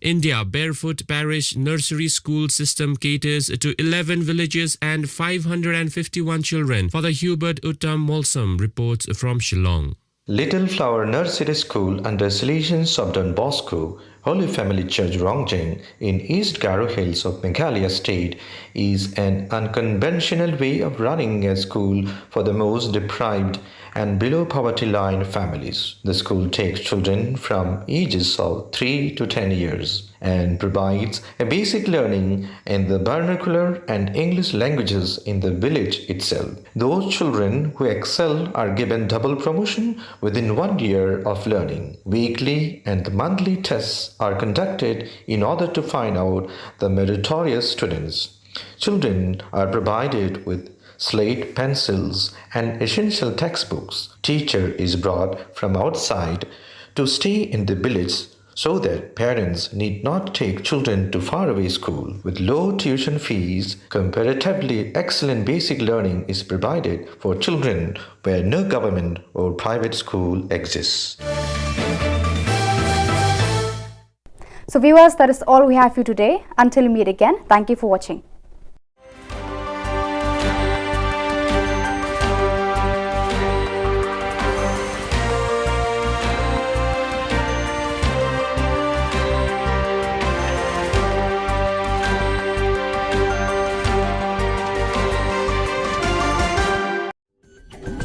India Barefoot Parish Nursery School System caters to 11 villages and 551 children. Father Hubert Uttam Molsam reports from Shillong. Little Flower Nursery School under Salesians of Don Bosco, Holy Family Church Rongjeng in East Garo Hills of Meghalaya State is an unconventional way of running a school for the most deprived and below poverty line families. The school takes children from ages of 3 to 10 years and provides a basic learning in the vernacular and English languages in the village itself. Those children who excel are given double promotion within 1 year of learning. Weekly and monthly tests are conducted in order to find out the meritorious students. Children are provided with slate, pencils, and essential textbooks. Teacher is brought from outside to stay in the village so that parents need not take children to faraway school. With low tuition fees, comparatively excellent basic learning is provided for children where no government or private school exists. So viewers, that is all we have for you today. Until we meet again, thank you for watching.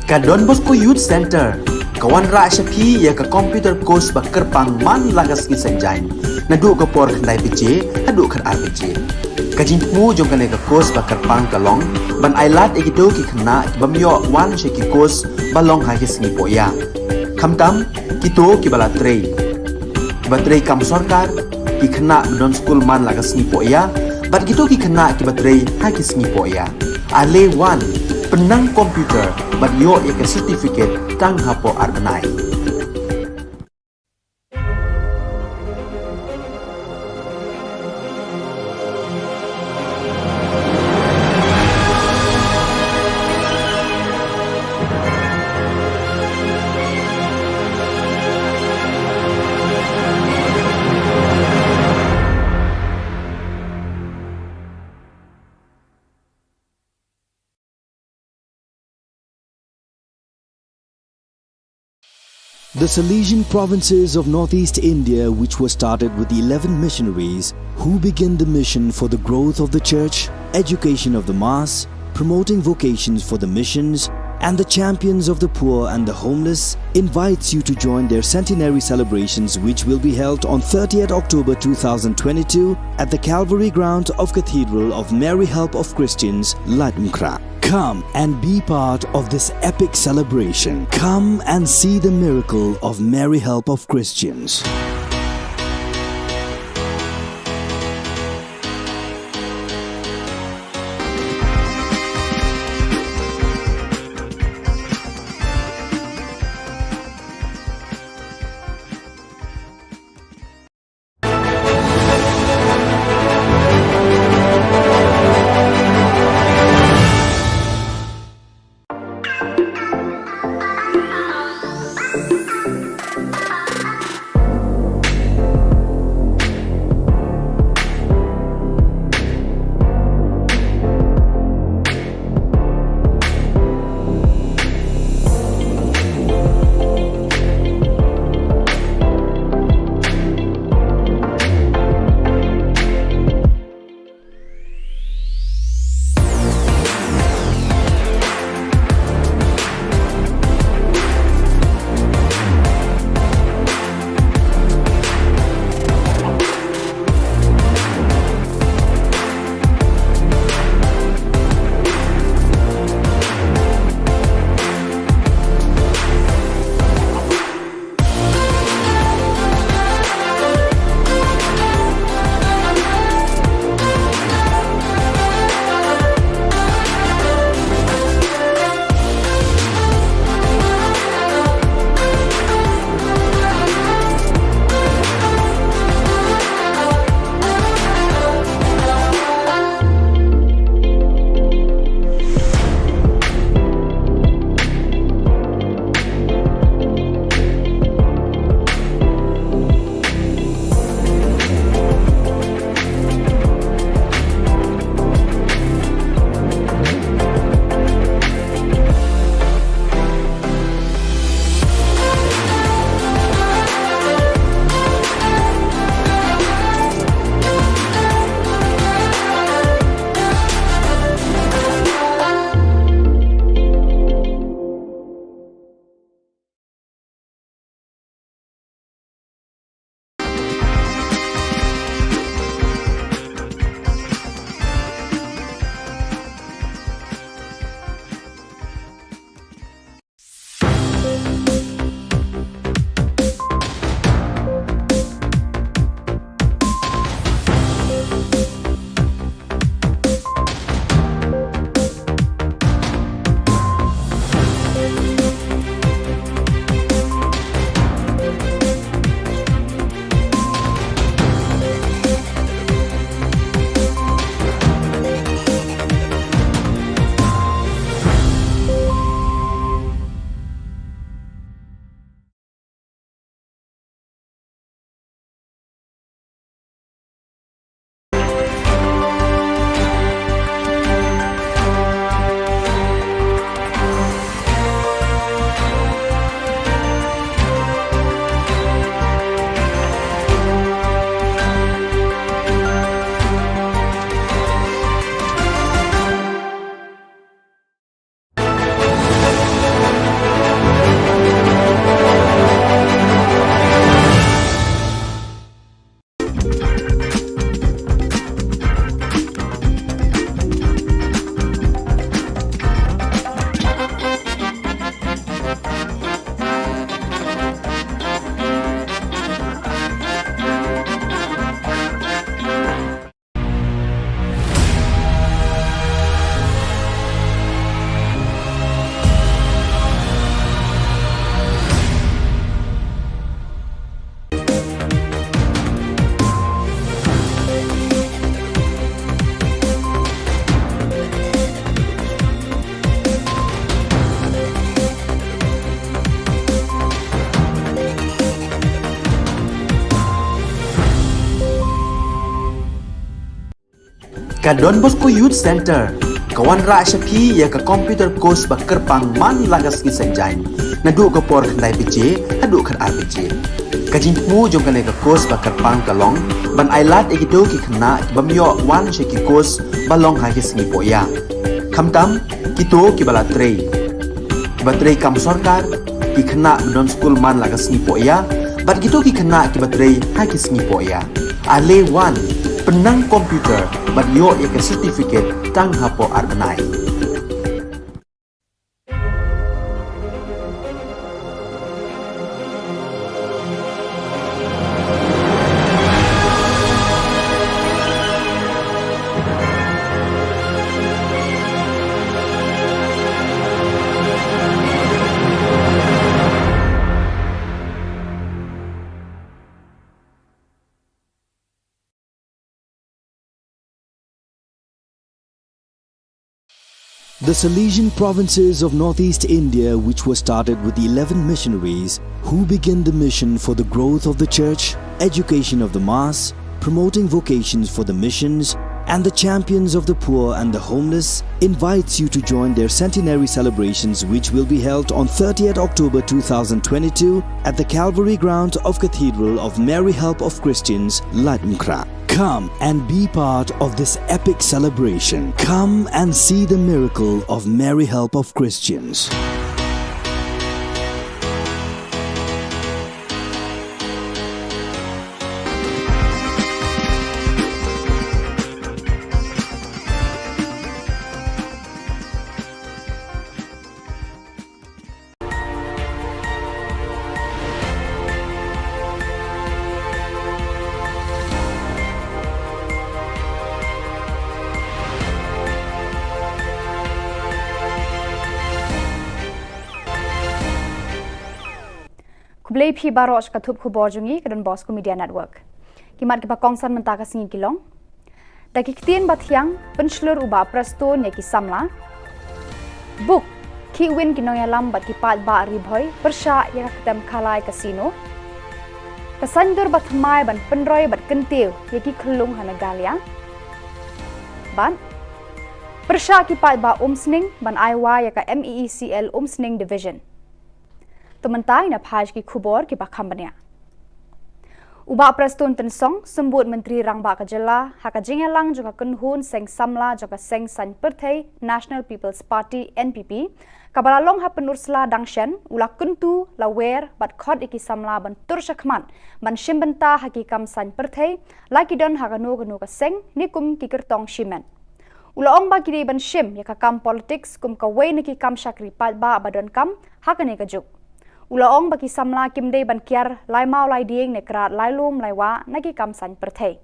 Ka Don Bosco Youth Center, kawan ra shapi ya ka computer course ba kerpang man lagas ki sanjain. Nadu ka por khandai piche, hadu khar ar piche. Ka jingmu jong ka ka course ba kerpang ka long, ban ailat egido ki khna ki bamyo wan she ki course ba long ha ki sngi po ya. Khamtam kito ki bala trei. Ba trei kam sarkar ki khna don school man lagas sngi po ya, bat kito ki khna ki ba trei ha ki sngi po ya. Ale wan penang komputer bat yo ya ke certificate tang hapo arbenai. The Salesian provinces of northeast India, which were started with the 11 missionaries who began the mission for the growth of the church, education of the mass, promoting vocations for the missions, and the champions of the poor and the homeless, invites you to join their centenary celebrations, which will be held on 30th October 2022 at the Calvary Ground of Cathedral of Mary Help of Christians, Ladmkra. Come and be part of this epic celebration. Come and see the miracle of Mary Help of Christians. Ka Don Bosco Youth Center kawan ra shapi ya ka computer course ba kerpang man lagas ki senjain nadu ko por khandai pije adu khan ar pije kajin mu jong kane ka course ba kerpang kalong ban ailat ekido ki khna bamyo wan she ki course balong ha ki singi poya khamtam kito ki bala trei batrei kam sarkar ki khna don school man lagas ni poya bat kito ki khna ki batrei ha ki singi poya ale wan penang komputer bat yo ya ke certificate tang hapo arbenai. The Salesian provinces of northeast India, which were started with the 11 missionaries who began the mission for the growth of the church, education of the mass, promoting vocations for the missions, and the champions of the poor and the homeless, invites you to join their centenary celebrations, which will be held on 30th October 2022 at the Calvary Ground of Cathedral of Mary Help of Christians, Latmkra. Come and be part of this epic celebration. Come and see the miracle of Mary Help of Christians. Kublai phi baroch katup khubor jungi kadon Bosco Media Network. Kimat ki pakongsan mentaka singi kilong. Daki ktien bathiang penslur uba presto ne ki samla. Book ki win kinoyalam bat ki pat ba ribhoy persha ya ketem khalai casino. Kasandur bat mai ban penroy bat kentiu ya ki khlung hanagalia. Ban persha ki pat ba umsning ban aiwa ya ka MEECL umsning division. Tementai na page ki Khubor ki bakhambania. Uba prestun tensong sembut Menteri Rang Ba Ka Jylla haka jingelang juga kenhun seng samla juga seng san perthai National People's Party NPP kabalalong ha penursla dangshen ula kuntu lawer bat khod iki samla ban turshakman ban shimbenta haki kam san perthai laki don haka no ka seng nikum ki kertong shimen. Ula ong ba kiri ban shim ya ka kam politics kum ka wei niki kam shakri pat ba badon kam haka ne ka juk. Ula ong bagi samla kimde ban kiar lai mau lai dieng ne krat lai lum lai wa nagi kam san perthai.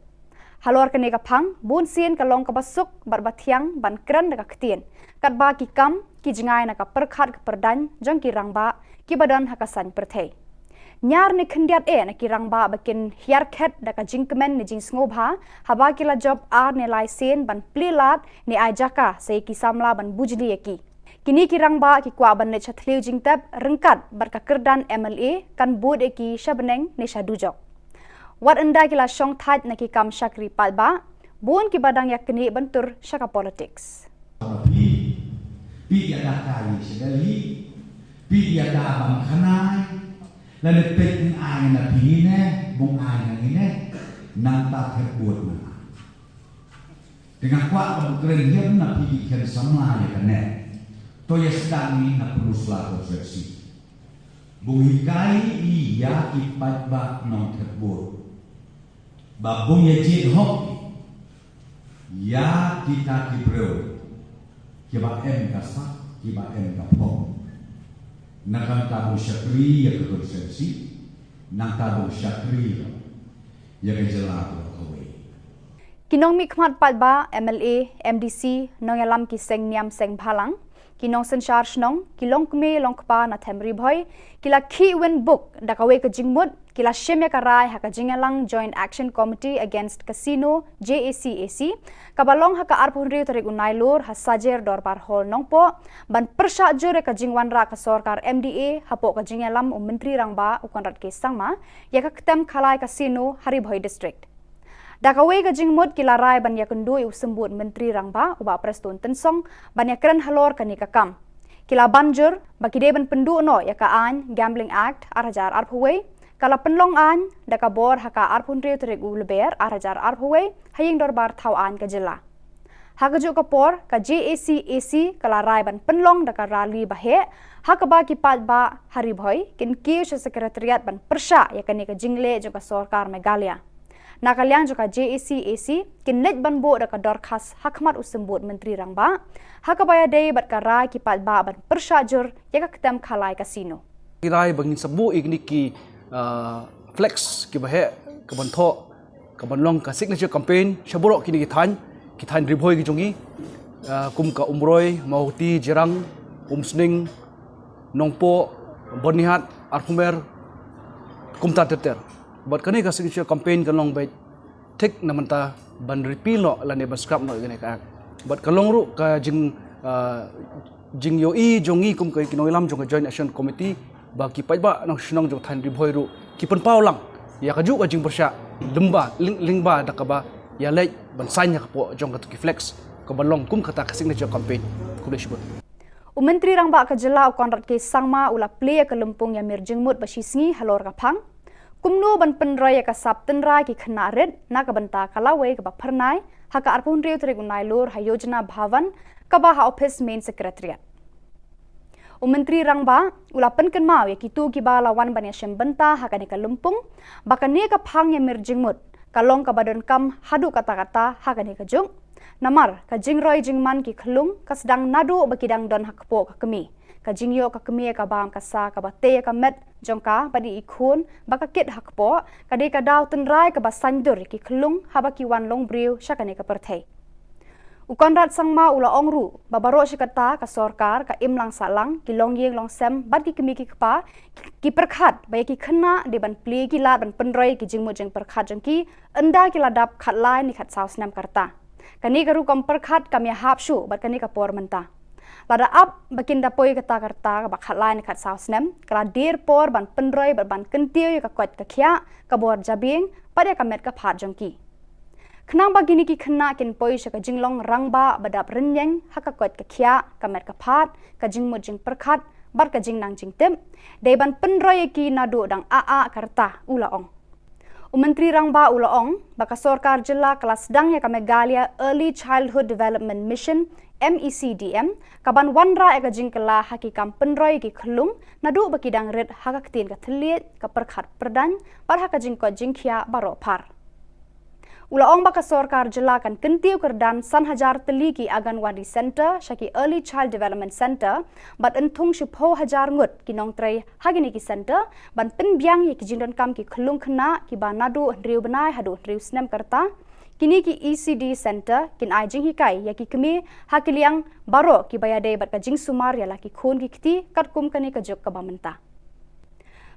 Halor kene ka phang bun sien ka long ka basuk bar bathiang ban kran ka ktien kat ba ki kam ki jingai na ka perkhat ka perdan jang ki rangba ki badan ha ka san perthai. Nyar ne khndiat na ki rangba bakin hiar khet da ka jingkemen ne jing sngoba haba ki la job ar ne lai sen ban plilat ne ajaka sei ki samla ban bujli eki. Kini kirang ba ki kwa ban ne chathliu jingtab rengkat barka kerdan MLA kan bod eki shabneng ne shadujok. Wat anda kila shong that na ki kam shakri pat ba bon ki badang yakni bentur shaka politics. Pi ada kali sedali pi ada bang khanai lalu pek ai na pine bung ai na ine nang ta khebut na. Dengan kwa keren hiam na pi khen samla ya kane. Toya sedang ni nak perlu selalu versi. Buhikai iya ipat bak non terbur. Babung ya jid hok. Ya kita kibreu. Kiba em kasak, kiba em kapong. Nakang tabu syakri ya kekur versi. Nang tabu syakri ya kejelah kawai. Kinong mikmat pat ba MLA, MDC, nong yalam ki seng niam seng phalang. Kinong senchar shnong kilong kme long kpa na themri bhoi kila khi win book dakawe ka jingmut kila shemya karai haka jingalang Joint Action Committee Against Casino JACAC kabalong haka arpunri tarik unailur hasajer dorbar hall nongpo ban persha jure ka jingwan ra ka sarkar MDA hapo ka jingalam Menteri Rangba ukonrat ke sangma ya ka ketem khalai casino Haribhoi district. Dakawe ka jingmut kilarai ban yakundui usembut Menteri Rangba uba Preston Tensong ban yakren halor kanika kam. Kila banjur baki deban pendu no yaka an Gambling Act arajar arphuwe kala penlong an dakabor haka arphunri trek ulber arajar arphuwe haying dorbar thau an ka jilla. Hagaju kapor ka JAC kala rai ban penlong daka rali bahe hakaba ki ba hari bhoi kin kiu sekretariat ban persha yakani ka jingle jo ka sarkar Meghalaya. Nakaliang juga JAC kin net ban bo daka dorkas hakmat usembut Menteri Rangba hakabaya dei bat kara ki ba ban persajur yaka ketem khalai kasino. Kirai bangin sabu igni ki flex ki bahe ka bantho ka banlong ka signature campaign shaburo kini ki than ribhoi ki jongi kum ka umroi mauti jerang umsning nongpo bonihat arhumer kumta teter buat kani ka signature campaign kalong bai tek namanta ban repeal no lane ban scrap no gane ka buat kalong ru ka jing yo i jongi kum ka kinoilam jong joint action committee ba ki pai ba nong shnong jong than ribhoi ru ki pen paulang ya ka ju ka jing persya lemba lingba dakaba ya lej ban sanya ka po jong ka ki flex ka balong kum kata ka signature campaign kulesh bot Menteri Rangba ka Jilla konrat ke sangma ula play ka lempung ya mir jingmut basisngi halor ka phang kumno ban penrai ka sap tenrai ki khna red na ka banta kalawe ka ba pharnai haka arpun reu tre gunai lor hayojana bhavan ka ba ha office main secretariat Menteri Rangba ula penken mau ya kitu ki ba lawan ban ya banta haka ne ka lempung bakane ka phang ya mir jingmut kalong ka badon kam hadu kata-kata haka ne ka jung namar ka jingroi jingman ki khlung ka sedang nadu bakidang don hakpo ka kemi ka jingyo ka kemi ka bam ka sa ka bate ka met jongka badi ikhun baka kit hakpo ka de ka daw tenrai ka basandur ki khlung habaki wan long briu shakane ka perthai ukonrat sangma ula ongru babaro shikata ka sarkar ka imlang salang ki longyeng long sem bad ki kemi ki kpa ki perkhat bai ki khna de ban pli ki lat ban penroi ki jingmu jeng perkhat jengki enda ki ladap khatlai ni khat saus nam karta kani karu kom perkhat kamya hapshu bat kani ka por menta lada up bakin dapoi kata karta bak khatlai ni khat saus nam kala dir por ban penroi ban kentiu ka kwat ka khya ka bor jabing pada ka met ka phat jengki Khnang bagini ki khna kin poi sha ka jinglong rangba badap renyeng haka kwat ka khya ka met ka phat ka jingmu jing perkhat bar ka jing nang jing tem dei ban penroi ki nadu dang a karta ula ong Menteri Rangba ula ong baka sarkar Jilla kelas sedang ya ka Meghalaya Early Childhood Development Mission MECDM kaban wanra eka jingkela hakikam penroi ki khlung nadu bakidang red haka ktin ka thliet ka perkhat perdan par haka jingko jingkhia baro par Ula ong baka sarkar Jilla kan kentiu kerdan sanhajar teli ki Anganwadi Center shaki Early Child Development Center bat entung shipho hajar ngut ki nong trai hagini ki center ban penbyang ye ki jindon kam ki khlung khna ki banadu riu banai hadu riu snem karta kini ki ECD Center kin ai jing hikai ya ki kemi hakiliang baro ki bayade bat ka jing sumar ya la ki khon ki kti kat kum kani ka jok ka bamenta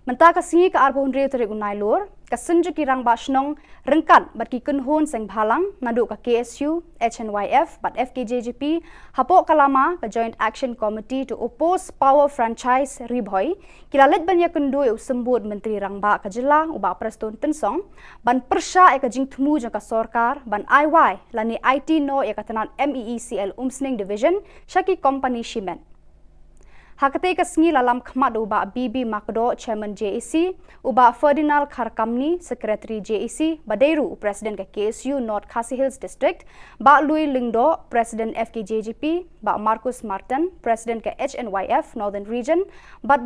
Menta ka singi ka arbon reu tere unai lor ka senju ki rang ba shnong rengkat bat ki kunhon seng bhalang nadu ka KSU HNYF bat FKJGP hapo kalama ka Joint Action Committee to oppose power franchise ribhoi kilalet ban ya kundu usembut Menteri Rangba ka Jilla uba Preston Tensong ban persha e ka jing thmu ja ka sarkar ban IY lani IT no ya ka tanan MEECL Umsning Division shaki company shimen Hakate ka sngi lalam khmat uba BB Makdo Chairman JAC uba Ferdinand Kharkamni Secretary JAC Badeiru President ka KSU North Khasi Hills District ba Louis Lingdo President FKJGP ba Marcus Martin President ka HNYF Northern Region ba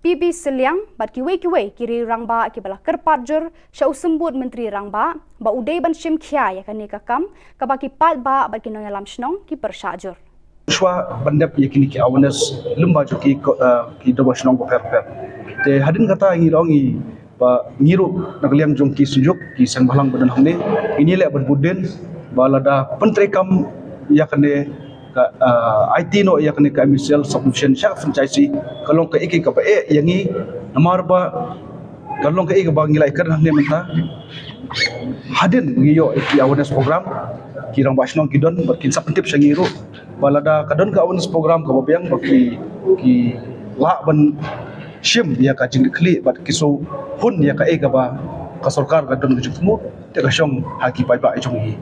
PB Siliang bat kiwe kiri rangba ki bala kerpatjur sha usembut Menteri Rangba ba udai ban shim khya ya kani ka kam ka ba ki pat ba ki no yalam shnong ki pershajur Shwa bandap yakini ki awareness lemba jo ki doba shnong ko per te hadin kata ngi longi ba ngiru nakliang jong ki sujuk ki sang balang badan hamne ini le ban buden balada pentrekam yakane ka IT no yakane ka MCL submission sha franchise kalong ka iki ka ba yangi namar ba kalong ka iki ba ngilai kar hamne menta hadin ngiyo ki awareness program kirang basnong kidon berkin sapentip sangiru balada kadon ka awareness program ka babiang baki ki la ban shim ya ka jing kli bat kiso hun ya ka ba ka sarkar kadon ka jutmu te ka shong haki pai ba chung hi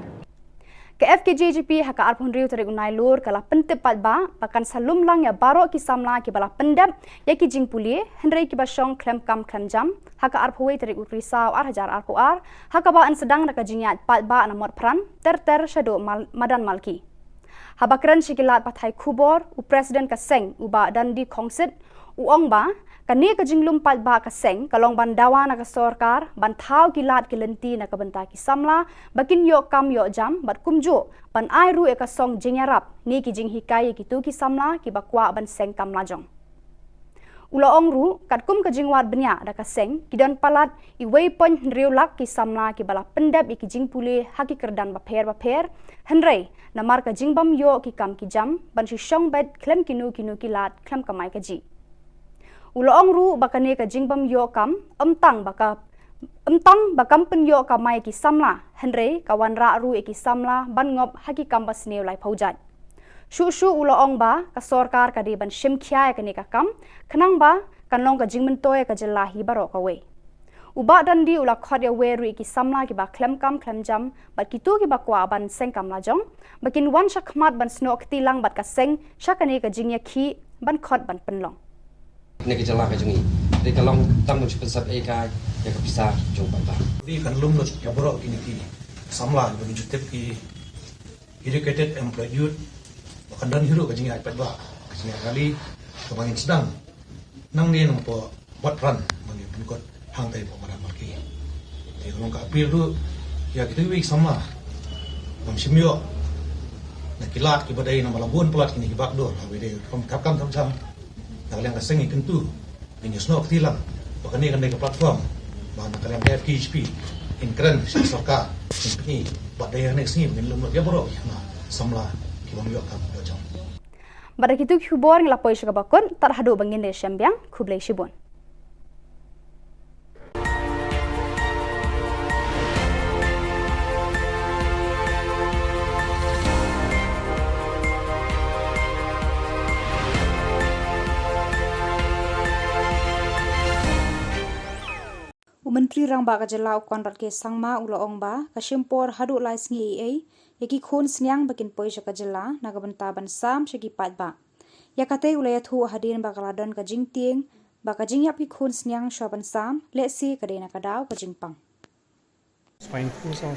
Ke FKJGP haka arpun riu tarik unai lur kala pentep patba pakan salum lang ya baro ki samla ki bala pendap ya ki jing pulie henrei ki basong klem kam klem jam haka arpui tarik risau ar hajar arpu ar haka ba an sedang naka jingyat patba na mot pran ter shado madan malki habakran shikilat pathai khubor u president ka seng uba dandi khongsit u ong ba kani ka jinglum patba ka seng kalong ban dawa na ka sorkar ban thau kilat kilenti na ka banta ki samla bakin yo kam yo jam bat kumjo ban ai ru e ka song jingyarap ni ki jing hikai ki tu ki samla ki bakwa ban seng kam lajong ula ong ru kat kum ka jingwat benya da ka seng ki don palat I wei pon riu lak ki samla ki bala pendap ki jing pule haki kerdan ba pher henrei na mar ka jingbam yo ki kam ki jam ban shi shong bet klem kinu ki lat klem kamai ka ji Uloong ru bakane ka jingbam yo kam amtang bakam pen yo kamai ki samla henrei kawan ra ru ki samla ban ngop haki kambas neu lai phaujat shu uloong ba ka sorkar ka di ban shim khya ka ne ka kam khnang ba kanlong ka jingmen toy ka jella hi baro ka we uba dandi ula khot ya we ru ki samla ki ba klem jam bat ki tu ki ba kwa ban seng kam la jong bakin wan shakmat ban snok tilang bat ka seng shakane ka jingya khi ban khot ban penlong Ni ka Jylla ka jungi de ka long tam nu chupet sat e kai ya ka bisa jong ba di kan lum no ya boro kini ki samla ban jutep ki educated employed youth bakan dan hero ka jingi ai pat ba singa kali ka bangin sedang nang ni nang po bot ran mangi pun hang tai po madan malki de long ka apil du ya kita wi samla bang simyo na kilat ki badai na malabun pelat kini ki bak dor ha we de kam jam kalian kaseng ikan tu, ini snok tilang, bahkan ini kan mereka platform, bahan kalian FKHP, in keren, sorka, in ini, buat daya next ni, mungkin lemah dia borok, nah, samla, kiwang yok kam, jam. Pada kitu Khubor ngelapoi syakabakun, terhadu bangin de syambiang, kublai shibun. Menteri Rang Ba Ka Jylla ukon rat ke sangma ula ong ba ka shimpor hadu lai sngi ai yaki khon snyang bakin poi Ka Jylla na ka banta ban sam shaki pat ba yakate ula ya thu hadin ba kaladon ka jingtieng ba ka jingyap ki khon snyang shaban sam le si ka de na ka daw ka jingpang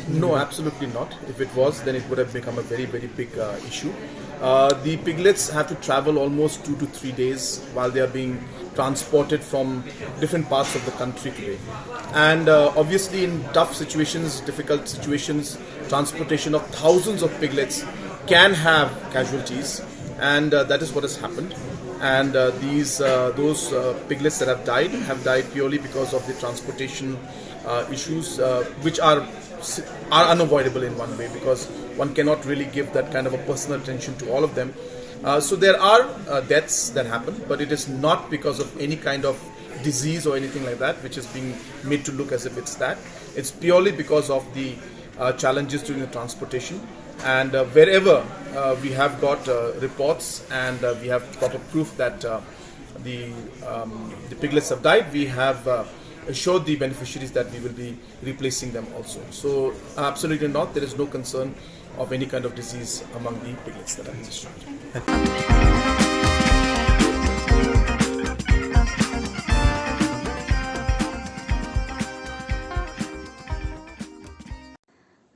No, absolutely not. If it was, then it would have become a very, very big issue. The piglets have to travel almost 2 to 3 days while they are being transported from different parts of the country today. And obviously in tough situations, difficult situations, transportation of thousands of piglets can have casualties, and that is what has happened. And those piglets that have died purely because of the transportation issues, which are unavoidable in one way, because one cannot really give that kind of a personal attention to all of them. So there are deaths that happen, but it is not because of any kind of disease or anything like that, which is being made to look as if it's that. It's purely because of the challenges during the transportation. And wherever we have got reports and we have proper proof that the piglets have died, we have assured the beneficiaries that we will be replacing them also. So absolutely not, there is no concern of any kind of disease among the piglets that are in this round.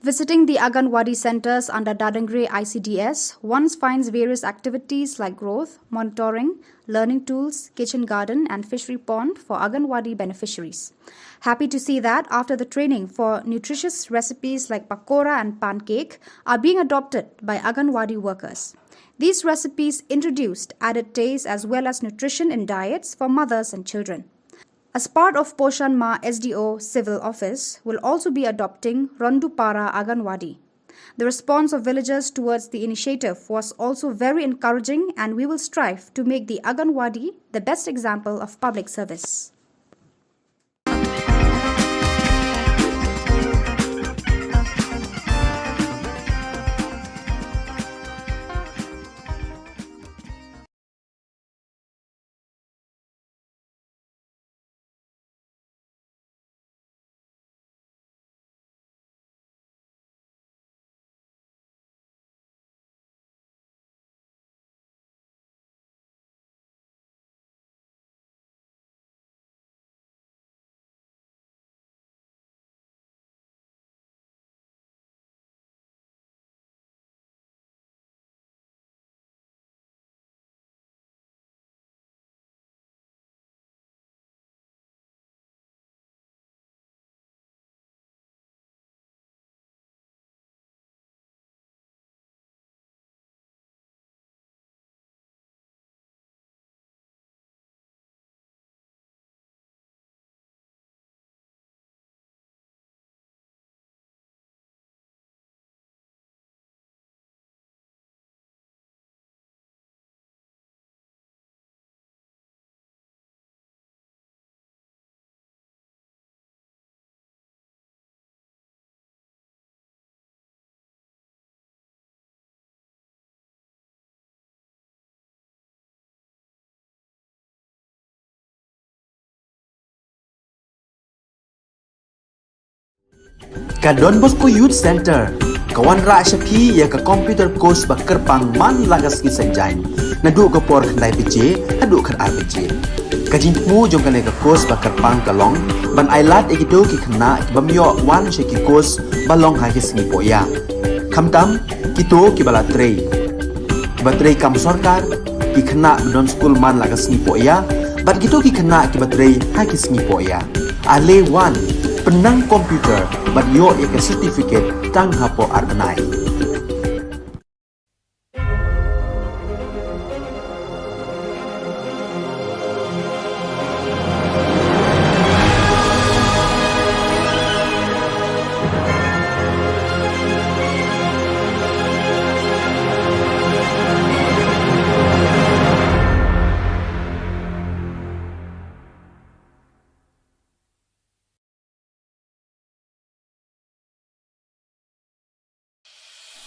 Visiting the Anganwadi centers under Dadangre ICDS, one finds various activities like growth, monitoring, learning tools, kitchen garden and fishery pond for Anganwadi beneficiaries. Happy to see that after the training for nutritious recipes like pakora and pancake are being adopted by Anganwadi workers. These recipes introduced added taste as well as nutrition in diets for mothers and children. As part of Poshan Ma SDO Civil Office will also be adopting Rondupara Anganwadi. The response of villagers towards the initiative was also very encouraging, and we will strive to make the Anganwadi the best example of public service. Ka Don Bosco Youth Center kawan ra shapi ya ka computer course ba kerpang man lagas ki sanjain na du ka por khandai pije adu khan ar pije ka jin mu jong ka course ba kerpang kalong ban ailat egido ki khna bam yo wan she ki course balong ha ki singi poya khamtam kito ki bala trei batrei kam sarkar ki khna don school man lagas ni poya bat kito ki khna ki batrei ha ki singi poya ale wan penang komputer bat yo ek certificate tang hapo arnai.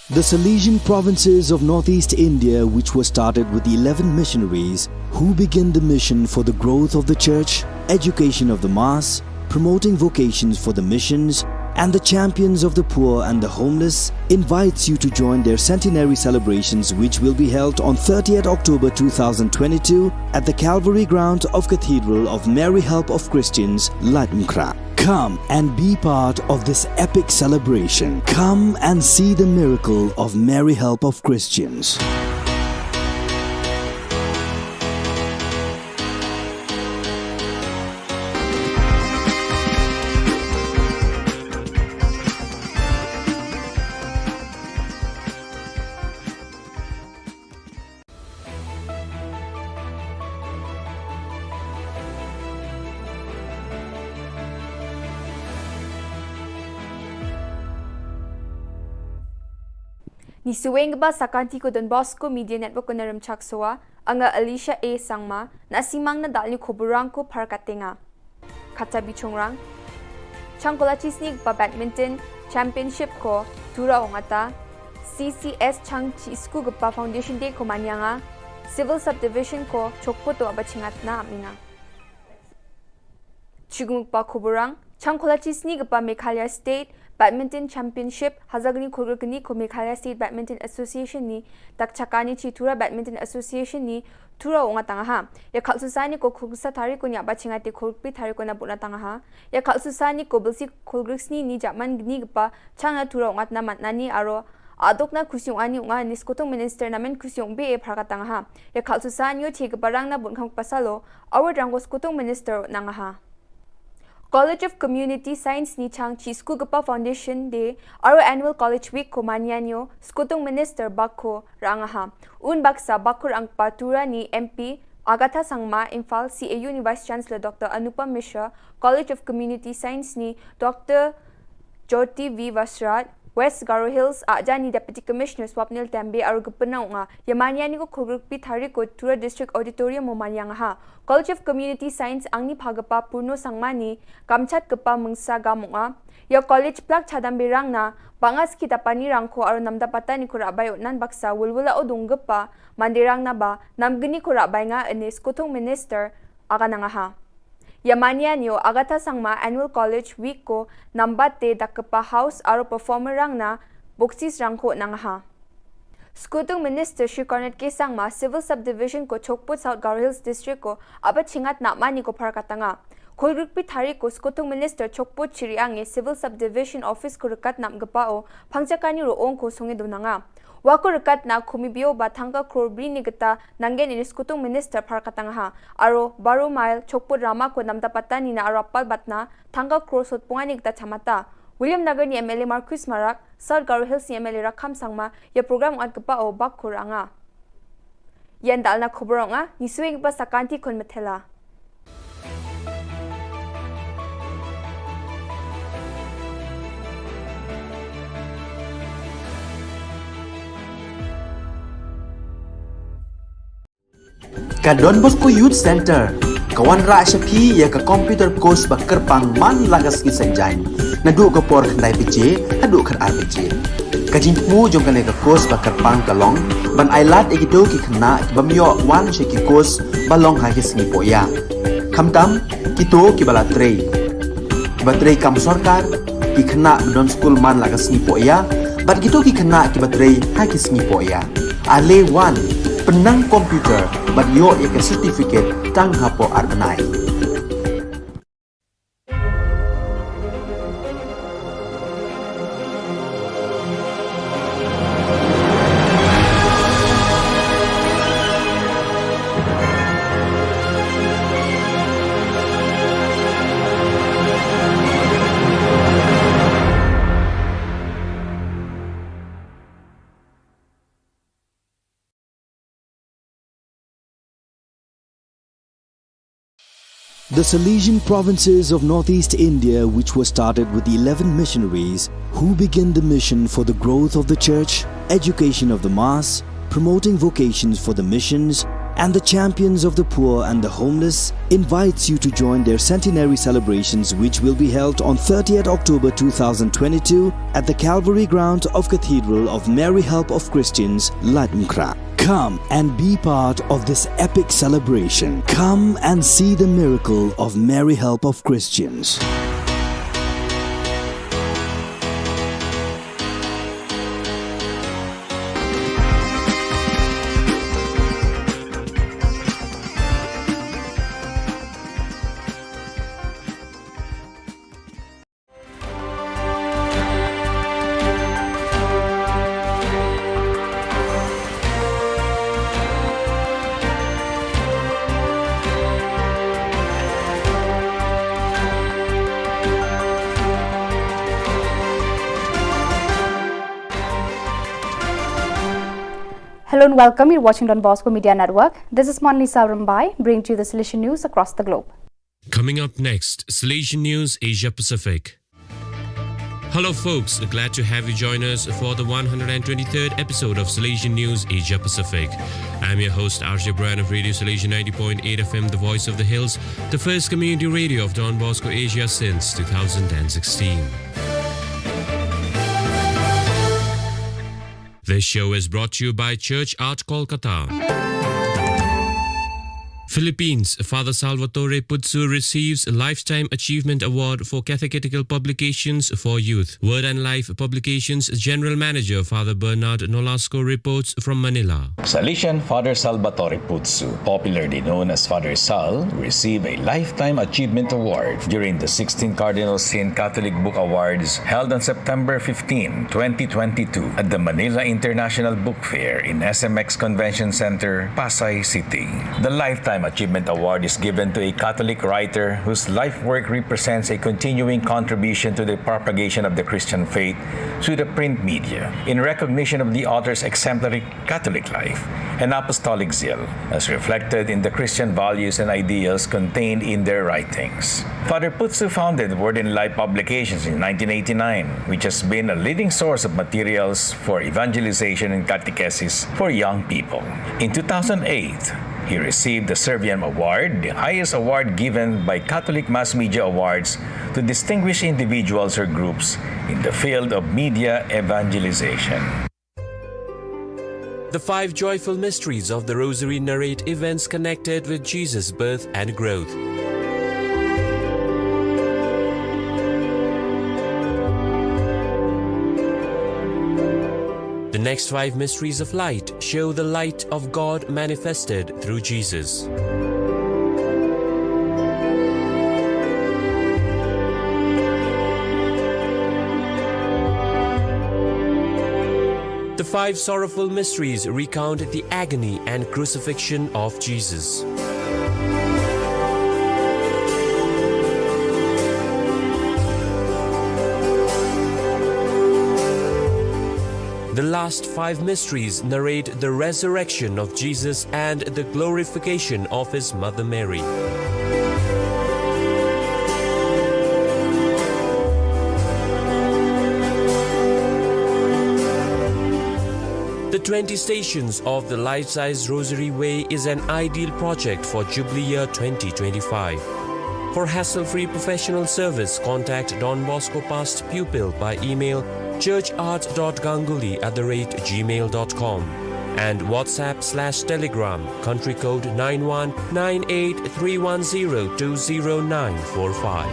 The Salesian provinces of northeast India, which were started with the 11 missionaries who began the mission for the growth of the church, education of the mass, promoting vocations for the missions, and the champions of the poor and the homeless, invites you to join their centenary celebrations, which will be held on 30th October 2022 at the Calvary ground of Cathedral of Mary Help of Christians, Ladmkra. Come and be part of this epic celebration. Come and see the miracle of Mary Help of Christians. Ni suweng ba sakanti ko Don Bosco Media Network ko naram chaksoa anga Alicia A sangma na simang na dal ni Khubor ko parkatenga. Kata bichongrang Changkola chisnig ba badminton championship ko tura ongata CCS Chang Chisku Gpa Foundation Day ko manyanga civil subdivision ko chokpo to abachingat na amina. Chigumuk pa Khuborang Changkola chisnig ba Meghalaya State Badminton Championship Hazagni Khurgani ko Meghalaya State Badminton Association ni takchakani Chitura Badminton Association ni tura onga tangaha ya khalsusani ko khugsa thari ko nya bachingate khurpi thari ko na buna tangaha ya khalsusani ko bilsi khulgrisni ni jaman gni gpa changa tura onga na matnani aro adokna khusyong ani unga niskotong minister namen khusyong be e pharka tangaha ya khalsusani yo thik barang na bunkham pasalo award rangos kotong minister nangaha College of Community Science ni Chang Chi School Gapa Foundation Day Aro Annual College Week ko manyanyo Skutong Minister Bakko Rangaha Un Baksa Bakur ang patura ni MP Agatha Sangma Imphal CAU ni Vice Chancellor Dr. Anupam Mishra College of Community Science ni Dr. Jyoti V. Vasrat West Garo Hills Aja ni Deputy Commissioner Swapnil Tambe Aro Gupana nga Yamanyani ko Khurgpi Thari ko Tura District Auditorium mo manyangaha College of Community Science angni phagapa Purno Sangmani Kamchat Gapa Mungsa Gamunga Ya college plak chadam birang na bangas kita pani rangko aro namdapata ni kurabay nan baksa wulwula o dunggapa mandirang na ba namgini kurabay nga anis kutong minister aga nangaha. Yamania niyo Agatha Sangma Annual College Week ko nambate dakapa house aro performer rang na buksis rangko nangaha. Skutong Minister Shri Cornet K. Sangma Civil Subdivision ko Chokput South Garo Hills District ko abat chingat nakmani ko parkatanga. Khulgrukpi thari ko Skutong Minister Chokput Chiriange Civil Subdivision Office ko rekat namgapao pangchakani roong ko sungi dunanga. Wako rekat na kumibio ba thangka krobri ni gata nanggen ini Skutong Minister parkatangaha. Aro Baro Mile Chokput Rama ko namdapatan ni na arapal batna thangka krosot pungani gata chamata. William Nagar ni MLA Marcus Marak, South Garo Hills ni MLA Rakham Sangma, ya program at gapao bak kuranga. Yan dal na Khuboranga, ni suwing ba sakanti kon metela. Ka Don Bosco Youth Center kawan ra shapi ya ka computer course ba kerpang man lagas ki sanjain na du ka por khandai pije adu khar ar pije ka jin mu jong ka ka course ba kerpang kalong ban ailat egido ki khna bamyo wan she ki course balong ha ki singi poya khamtam kito ki bala trei batrei kam sarkar ki khana don school man lagas ni po ya bat gitu ki khana ki batrei ha ki sni po ya ale one penang komputer bat yo ya ke certificate tang hapo arnai. The Salesian provinces of northeast India, which were started with the 11 missionaries who began the mission for the growth of the church, education of the mass, promoting vocations for the missions, and the champions of the poor and the homeless, invites you to join their centenary celebrations, which will be held on 30th October 2022 at the Calvary ground of Cathedral of Mary Help of Christians, Ladmkra. Come and be part of this epic celebration. Come and see the miracle of Mary Help of Christians. Hello and welcome. You're watching Don Bosco Media Network. This is Monlisa Rambai, bringing to you the Salesian news across the globe. Coming up next, Salesian News Asia Pacific. Hello folks, glad to have you join us for the 123rd episode of Salesian News Asia Pacific. I'm your host RJ Brian of Radio Salesian 90.8 FM, the voice of the hills, the first community radio of Don Bosco Asia since 2016. This show is brought to you by Church Art Kolkata. Philippines, Father Salvatore Putsu receives a Lifetime Achievement Award for Catechetical Publications for Youth. Word and Life Publications General Manager Father Bernard Nolasco reports from Manila. Salesian Father Salvatore Putsu, popularly known as Father Sal, received a Lifetime Achievement Award during the 16th Cardinal Sin Catholic Book Awards held on September 15, 2022 at the Manila International Book Fair in SMX Convention Center, Pasay City. The Lifetime Achievement Award is given to a Catholic writer whose life work represents a continuing contribution to the propagation of the Christian faith through the print media, in recognition of the author's exemplary Catholic life and apostolic zeal, as reflected in the Christian values and ideals contained in their writings. Father Putsu founded Word and Life Publications in 1989, which has been a leading source of materials for evangelization and catechesis for young people. In 2008, he received the Serviam Award, the highest award given by Catholic Mass Media Awards to distinguished individuals or groups in the field of media evangelization. The 5 joyful mysteries of the Rosary narrate events connected with Jesus' birth and growth. The next 5 mysteries of light show the light of God manifested through Jesus. The 5 sorrowful mysteries recount the agony and crucifixion of Jesus. The last 5 mysteries narrate the resurrection of Jesus and the glorification of his mother Mary. The 20 Stations of the Life-Size Rosary Way is an ideal project for Jubilee Year 2025. For hassle-free professional service, contact Don Bosco Past Pupil by email churchart.ganguly@gmail.com and WhatsApp/Telegram country code 919831020945.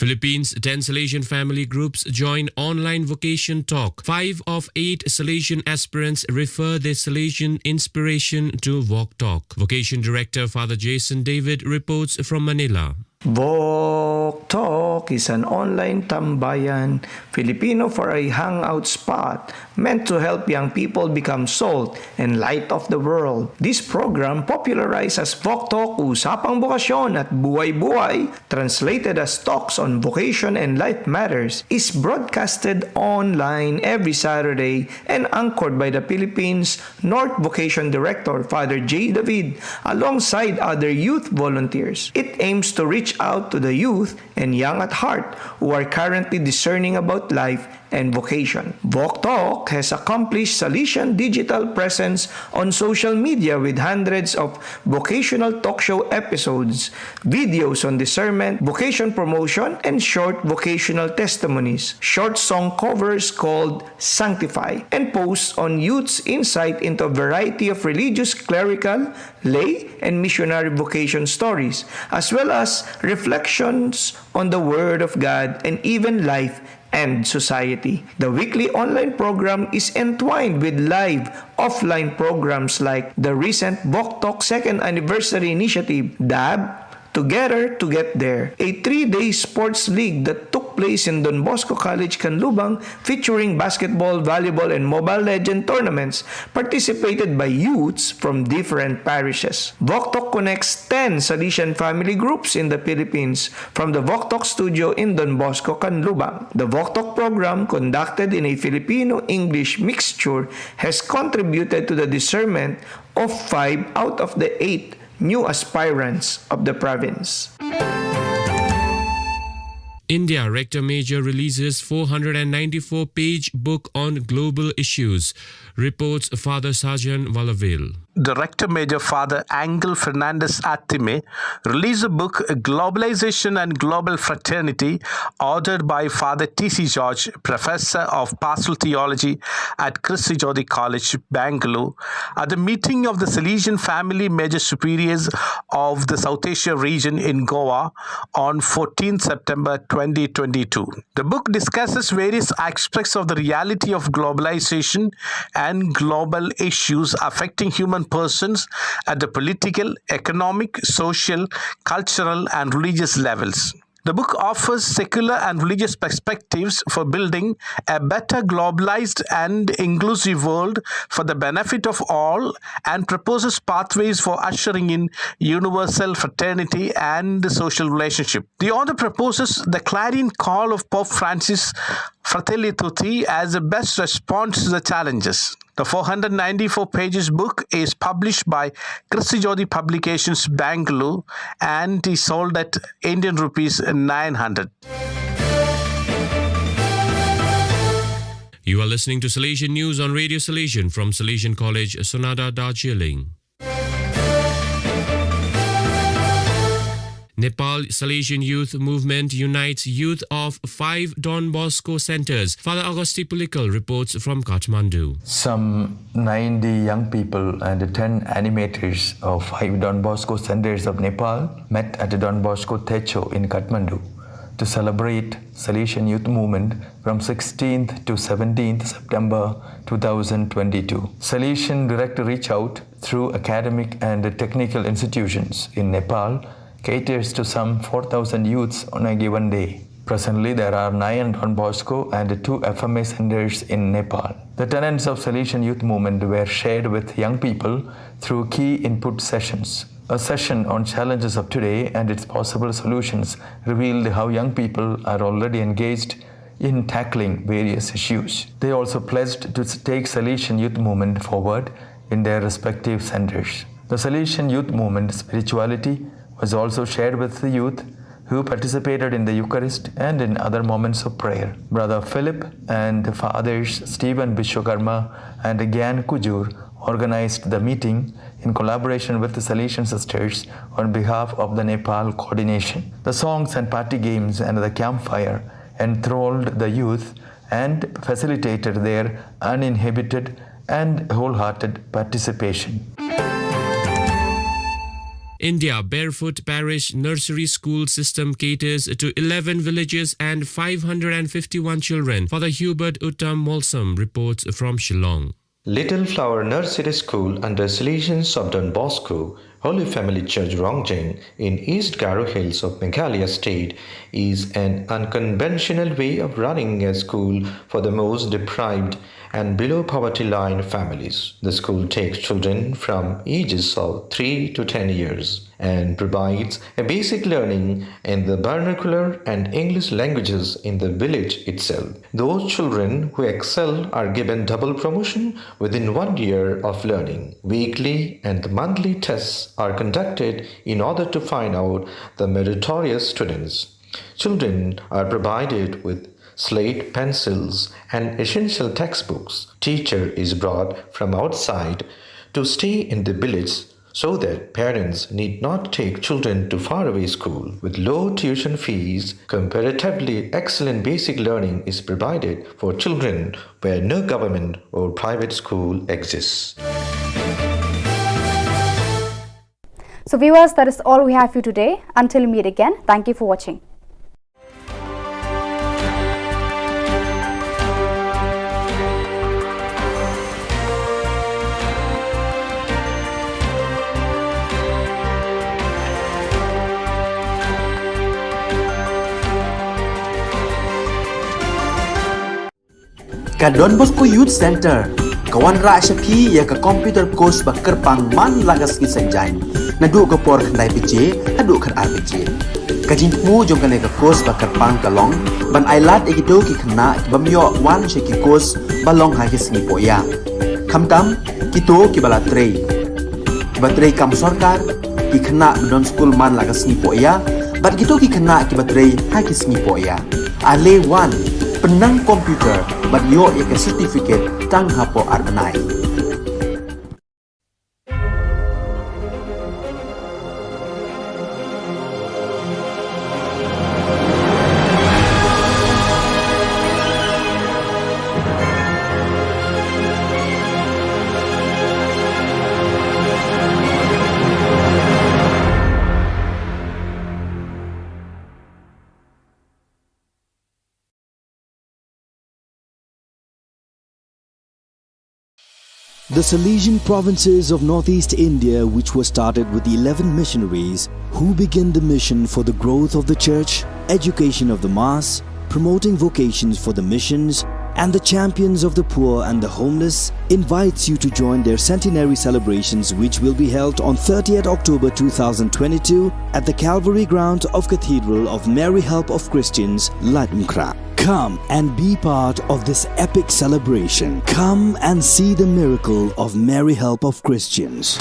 Philippines' 10 Salesian family groups join online vocation talk. 5 of 8 Salesian aspirants refer their Salesian inspiration to Walk Talk. Vocation Director Father Jason David reports from Manila. Walk Talk is an online tambayan, Filipino for a hangout spot meant to help young people become salt and light of the world. This program, popularized as Walk Talk, Usapang Bokasyon at Buhay-Buhay, translated as Talks on Vocation and Life Matters, is broadcasted online every Saturday and anchored by the Philippines North Vocation Director Father J. David alongside other youth volunteers. It aims to reach out to the youth and young at heart who are currently discerning about life and vocation. Walk Talk has accomplished Salesian digital presence on social media with hundreds of vocational talk show episodes, videos on discernment, vocation promotion, and short vocational testimonies, short song covers called Sanctify, and posts on youth's insight into a variety of religious, clerical, lay, and missionary vocation stories, as well as reflections on the Word of God and even life and society. The weekly online program is entwined with live offline programs like the recent Walk Talk 2nd Anniversary Initiative, DAB, Together to Get There, a 3-day sports league that took place in Don Bosco College, Canlubang, featuring basketball, volleyball, and Mobile Legend tournaments participated by youths from different parishes. Walk Talk connects 10 Salesian family groups in the Philippines from the Walk Talk studio in Don Bosco, Canlubang. The Walk Talk program, conducted in a Filipino-English mixture, has contributed to the discernment of 5 out of the 8 new aspirants of the province. India Rector Major releases 494-page book on global issues, reports Father Sajan Valavil. Director Major Father Angel Fernandez Attime released a book, Globalization and Global Fraternity, authored by Father T.C. George, Professor of Pastoral Theology at Christi Jyoti College, Bangalore, at the meeting of the Salesian Family Major Superiors of the South Asia region in Goa on 14 September 2022. The book discusses various aspects of the reality of globalization and global issues affecting human persons at the political, economic, social, cultural, and religious levels. The book offers secular and religious perspectives for building a better globalized and inclusive world for the benefit of all, and proposes pathways for ushering in universal fraternity and social relationship. The author proposes the clarion call of Pope Francis, Fratelli Tutti, as the best response to the challenges. The 494 pages book is published by Christi Jyoti Publications, Bangalore, and is sold at Indian rupees 900. You are listening to Salesian News on Radio Salesian from Salesian College, Sonada, Darjeeling. Nepal Salesian Youth Movement unites youth of 5 Don Bosco centers. Father Augusti Pulikal reports from Kathmandu. Some 90 young people and 10 animators of 5 Don Bosco centers of Nepal met at the Don Bosco Techo in Kathmandu to celebrate Salesian Youth Movement from 16th to 17th September 2022. Salesian direct reach out through academic and technical institutions in Nepal caters to some 4,000 youths on a given day. Presently, there are 9 Don Bosco and 2 FMA centers in Nepal. The tenets of Salesian Youth Movement were shared with young people through key input sessions. A session on challenges of today and its possible solutions revealed how young people are already engaged in tackling various issues. They also pledged to take Salesian Youth Movement forward in their respective centers. The Salesian Youth Movement spirituality was also shared with the youth who participated in the Eucharist and in other moments of prayer. Brother Philip and Fathers Stephen Vishwakarma and Gyan Kujur organized the meeting in collaboration with the Salesian sisters on behalf of the Nepal coordination. The songs and party games and the campfire enthralled the youth and facilitated their uninhibited and wholehearted participation. India Barefoot Parish Nursery School System caters to 11 villages and 551 children. Father Hubert Uttam Molsam reports from Shillong. Little Flower Nursery School under Salesians of Don Bosco, Holy Family Church Rongjeng in East Garo Hills of Meghalaya State is an unconventional way of running a school for the most deprived and below poverty line families. The school takes children from ages of 3 to 10 years and provides a basic learning in the vernacular and English languages in the village itself. Those children who excel are given double promotion within 1 year of learning. Weekly and monthly tests are conducted in order to find out the meritorious students. Children are provided with slate, pencils, and essential textbooks. Teacher is brought from outside to stay in the village so that parents need not take children to faraway school. With low tuition fees, comparatively excellent basic learning is provided for children where no government or private school exists. So viewers, that is all we have for you today. Until we meet again, thank you for watching. Ka Don Bosco Youth Center, kawan ra Shapi ya ka computer course ba kerpang man lagas ki sanjain. Nadu ka por khandai pije, adu khan ar pije. Ka jinmu jong ka course ba kerpang kalong, ban ailat egido ki khna bamyo wan she ki course balong ha ki singi poya. Khamtam kito ki bala trei. Ba trei kam sarkar ki khna don school man lagas singi poya, ban kito ki khna ki ba trei ha ki singi poya. Ale wan penang komputer bat yo ke certificate tang hapo arbenai. The Salesian provinces of northeast India, which were started with the 11 missionaries who began the mission for the growth of the church, education of the mass, promoting vocations for the missions, and the champions of the poor and the homeless, invites you to join their centenary celebrations, which will be held on 30th October 2022 at the Calvary Ground of Cathedral of Mary Help of Christians, Ladmkra. Come and be part of this epic celebration. Come and see the miracle of Mary Help of Christians.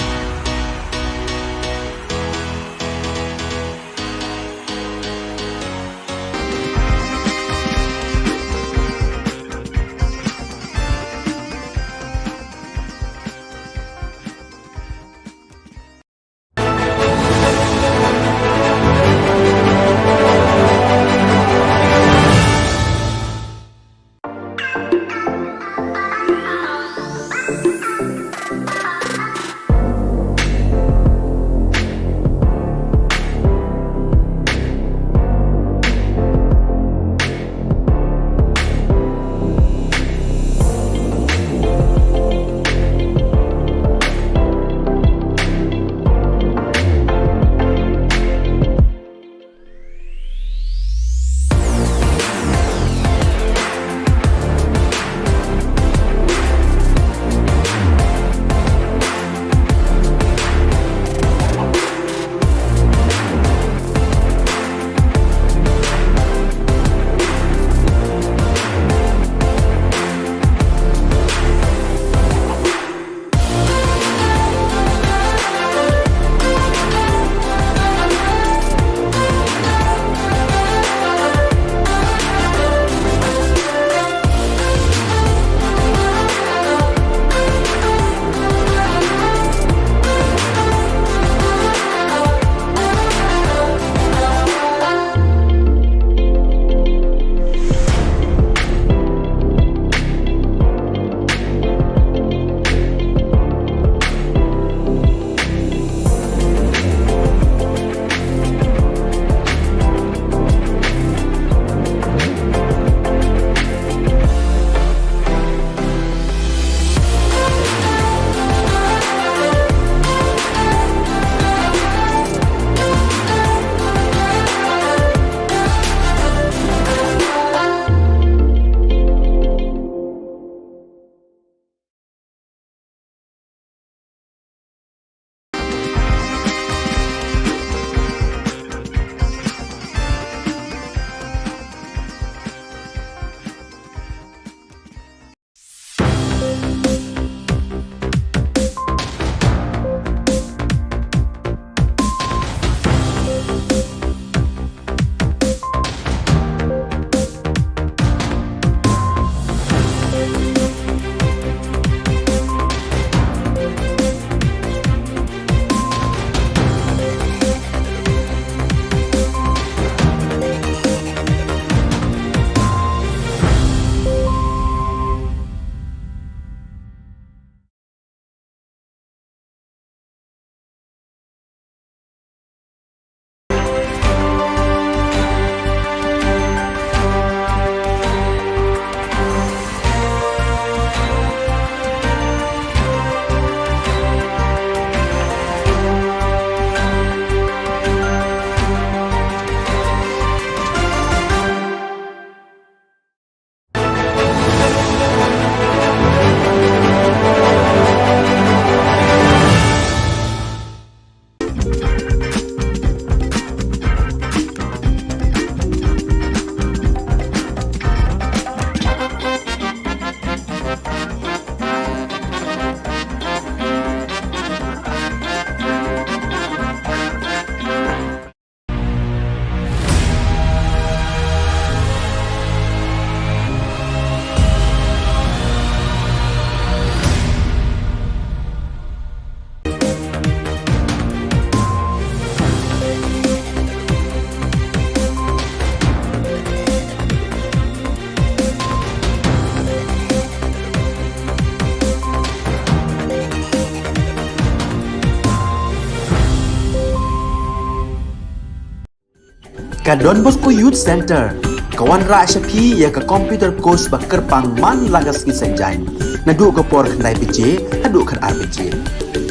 Ka Don Bosco Youth Center, kawan ra Shapi ya ka computer course ba kerpang man lagas ki senjain. Nadu ka por khandai PJ, hadu khan RPG.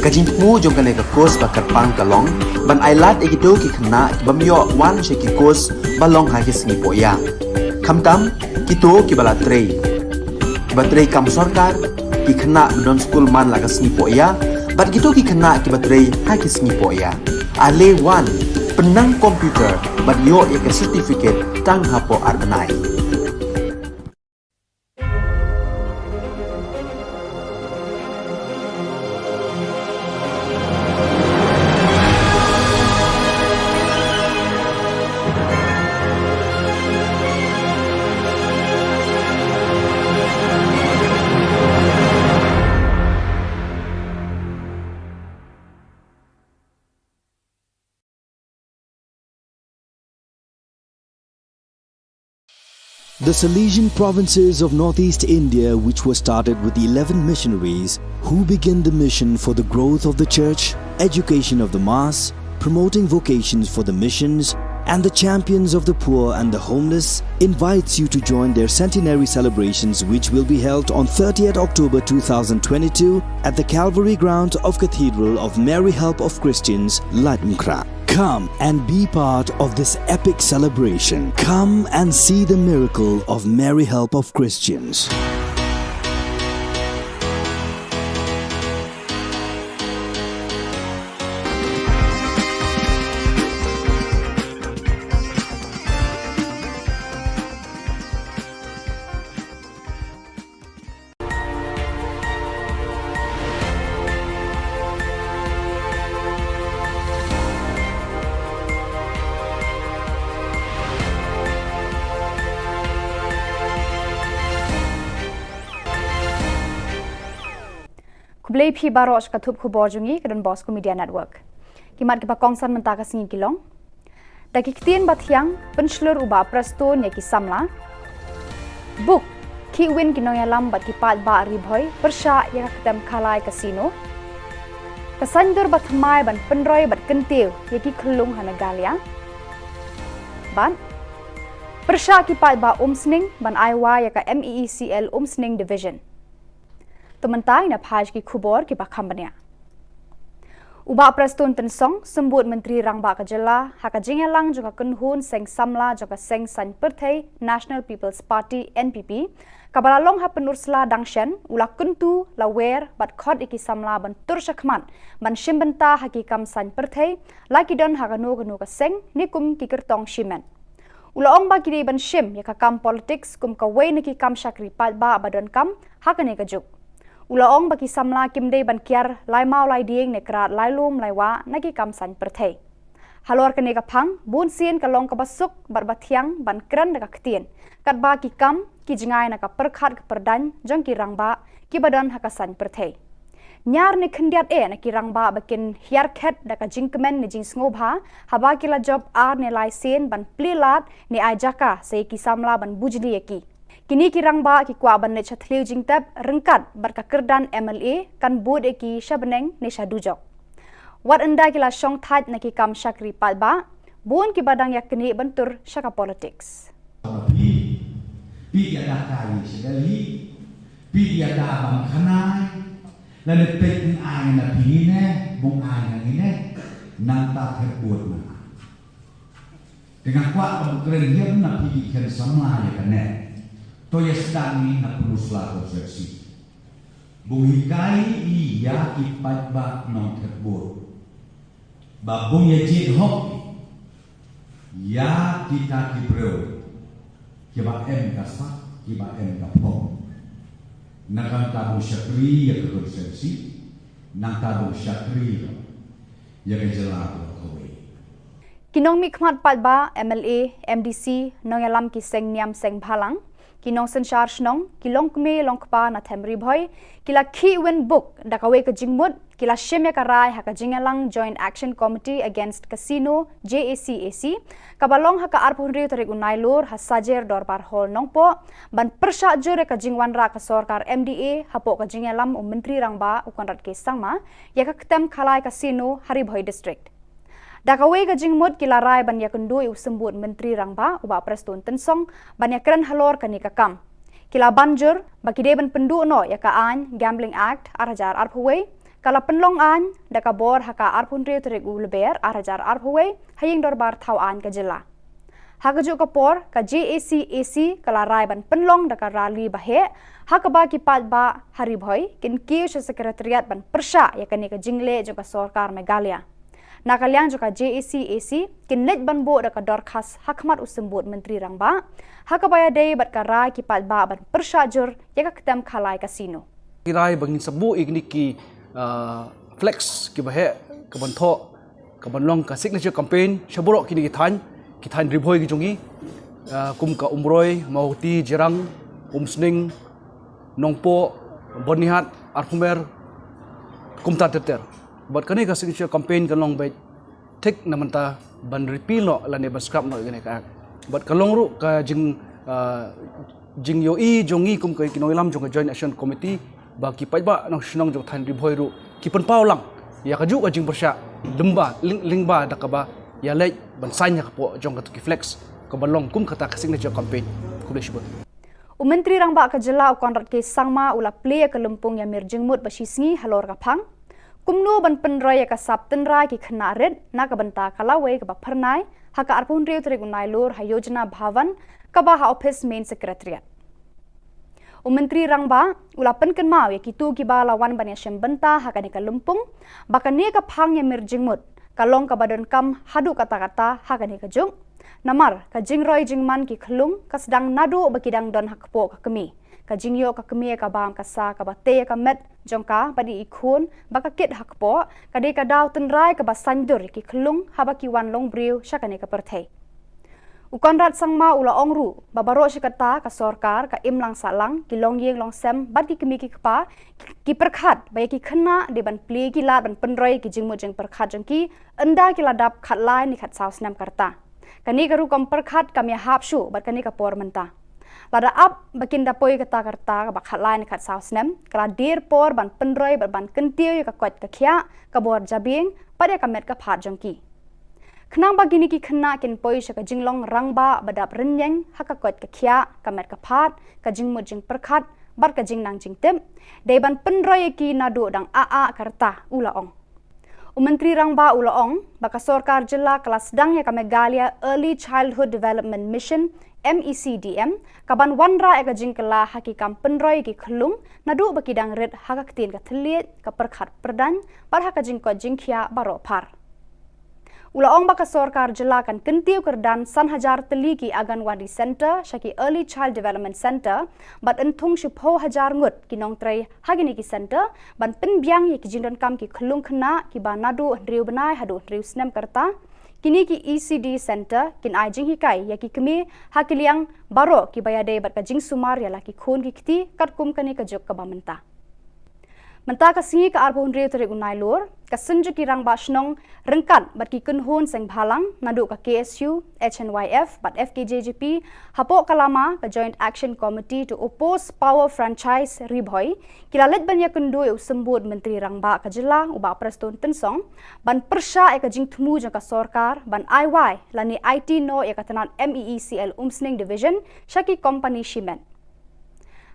Kajin mu jong kane ka course ba kerpang kalong, ban ailat egido ki khna bamyo wan she ki course balong ha ki sngi poya. Khamtam kito ki bala trei. Batrei kam sarkar ki khna don school man lagas sngi poya, bat gitu ki khna ki batrei ha ki sngi poya. Ale wan penang komputer bat yo ya ka certificate tang hapo arbenai. The Salesian provinces of northeast India, which were started with 11 missionaries who began the mission for the growth of the church, education of the mass, promoting vocations for the missions, and the champions of the poor and the homeless, invites you to join their centenary celebrations, which will be held on 30th October 2022 at the Calvary Ground of Cathedral of Mary Help of Christians, Latmkra. Come and be part of this epic celebration. Come and see the miracle of Mary Help of Christians. Kublai phi barosh katup khubor jungi kadon Bosco Media Network. Kimat kipa kongsan mentaka singi kilong. Daki kitien bathiang penslur uba presto nyaki samla. Book ki win kinong yalam bat kipat ba ribhoy persya ya ketem khalai casino. Kasandur bat mai ban penroy bat kentiu yaki kelung hanagalia. Ban persya kipat ba umsning ban aiwa ya ka MEECL umsning division. Tementai na page ki Khubor ki Bakambania. Uba prestun tensong sembut Menteri Rangba Ka Jylla haka jingelang juga kenhun seng samla juga seng san perthai National People's Party NPP kabalalong ha penursla dangshen ula kentu lawer bat khod iki samla ban turshakman ban shimbenta haki kam san perthai laki don haka no ka seng nikum ki kertong shimen. Ula ong ba kiri ban shim ya ka kam politics kum ka wei niki kam shakri pat ba abadon kam haka ne ka juk. Ula ong baki samla kimde ban kiar lai mau lai dieng ne krat lai lum lai wa nagi kam san perthai. Halor kene ka phang bun sien ka long ka basuk bar bathiang ban kran ka ktien. Kat ba ki kam ki jingai na ka perkhat ka perdan jong ki rangba ki badan haka san perthai. Nyar ne khndiat na ki rangba bakin hiar khet da ka jingkemen ne jing sngoba haba ki la job ar ne lai sien ban plilat ne ajaka se ki samla ban bujli ki. Kini kirang ba ki kwa ban ne chathliu jingtab rengkat barka kerdan MLA kan bud eki shabeneng ne shadujok. Wat anda kila shong thaj na ki kam shakri pat ba bun ki badang yakni bentur shaka politics. Pi ada kai sekali, pi ada bang khanai, lalu pek ai na pine, bung ai na ine, nang ta terbut na. Dengan kuat pemukeren hiam na pi kan sama ya kan Toya sedang ni nak peruslah konsepsi. Buhikai iya ipat bak non terbur. Babung ya jid hok. Ya kita kibreu. Kiba em kasak, kiba em kapong. Nakang tabu syakri ya ke konsepsi. Nang tabu syakri ya ke jelah kowe. Kinong mikmat pat ba MLA, MDC, nong yalam ki seng niam seng bhalang. Kinong sensar snong, kilong kme long kpa na temri boy, kila ki win book, dakawe ka jingmut, kila shemya karai haka jingalang Joint Action Committee Against Casino, JACAC, kabalong haka arpunri tarik unailur hasajer dorbar hol nongpo, ban persya jure ka jingwan ra ka sorkar MDA, hapo ka jingalam Menteri Rangba ukonrat ke sangma, yaka ketem khalai casino Hariboy District. Dakawai ka jingmut kila rai ban ya kendui usembut menteri rangba uba prestun tensong ban ya keren halor kani kakam. Kila banjur bagi de ban pendu no ya ka an Gambling Act arajar arphuwei kala penlong an dakabor haka arphun riu terik uleber arajar arphuwei haying dorbar thau an ka jilla. Hakajuk kapor ka JAC kala rai ban penlong daka rali bahe hakaba ki ba hari bhoi kin ki sekretariat ban persha ya kani ka jingle jo ka sarkar Meghalaya. Nakalyang jo ka JAC kin net ban bo daka dorkhas hakmat usembut menteri rangba hakabaya dei bat ka rai ki ba ban persha jur ya ka ketam khalai kasino. Kirai bangin sebu igni ki flex ki bahe ka ban tho ka ban long ka signature campaign shaborok kini ki than ribhoi ki jongi kum ka umroi mauti jerang umsning nongpo bonihat arhumer kumta teter but kani ka signature campaign kan long bai tek namanta ban repeal no lane ban scrap no gane ka but kalong ru ka jing yo i jongi kum ka kinoilam jong joint action committee ba ki pai ba nong snong jong than ribhoi ru ki pen paulang ya ka ju ka jing persya lemba lingba dakaba ya lei ban sanya kapo jong ka ki flex ka balong kum kata ka signature campaign kuble shibut Menteri Rangba ka Jilla konrat ke sangma ula play ka lempung ya mir jengmut basisngi halor ka phang kumnu ban penrai ka sapten rai ki khna red na ka banta kalawe ka ba pharnai haka arpun riu tri gunai lor ha yojana bhavan ka ba ha office main secretariat Menteri Rangba ula penken mau ya kitu ki ba lawan ban ya shembenta haka ni ka lempung bakane ka phang ya mir jengmut kalong ka badan kam hadu kata-kata haka ni ka jung namar ka jingroi jingman ki khlung ka sedang nadu bakidang don hakpo ka kemi ka jingyo ka kemi ka bam ka sa ka bate ka met jongka padi ikhun baka kit hakpo ka de ka daw tenrai ka basandur ki khlung haba ki wan long briu shakane ka perthei ukonrat sangma ula ongru babaro shikata ka sarkar ka imlang salang ki long yeng long sem bat ki kemi ki kpa ki perkhat ba ki khna de ban pli ki la ban penroi ki jingmu jeng perkhat jongki anda ki ladap khat lai ni khat saus nam karta kani garu kam perkhat kami hapshu bat kani ka por menta lada up bakin dapoi kata karta ka bakhat lai ni khat saus nam kala dir por ban penroi ban kentiu ka kwat ka khia ka bor jabing pada ka met ka phat jongki Khnang bagini ki khna kin poi sha ka jinglong rangba badap renyeng haka kwat ka khia ka met ka phat ka jingmu jing perkhat bar ka jingnang jingtem deban penroi ki nadu dang a karta ula ong Menteri Rangba ula ong baka sarkar Jilla kelas sedang ya ka Meghalaya Early Childhood Development Mission MECDM kaban wanra eka jingkela hakikam penroi ki khlung nadu bakidang red haka ktin ka thliet ka perkhat perdan bar haka jingko jingkhia baro par Ula ong baka sarkar Jilla kan kentiu kerdan san hajar teli ki Anganwadi Center shaki Early Child Development Center bat entung shipho hajar ngut ki nong trai hagini ki center ban penbyang ye ki jindon kam ki khlung khna ki banadu riu banai hadu riu snem karta kini ki ECD Center kin ai jing hikai ya ki kemi hakiliang baro ki bayade bat ka jing sumar ya la ki khun ki kti katkum kani ka jok ka bamenta Menta ka singi ka arbon riu terik unai lor, ka senju ki rang basnong rengkat bat ki kunhun seng bhalang, nadu ka KSU, HNYF, bat FKJGP, hapo kalama ka Joint Action Committee to oppose power franchise ribhoi, kilalet banya kendui usembut Menteri Rangba ka Jilla uba preston tensong, ban persya ka jing temu jang ka sarkar, ban IY, lani IT no ka tanan MEECL Umsning Division, shaki company Shimen.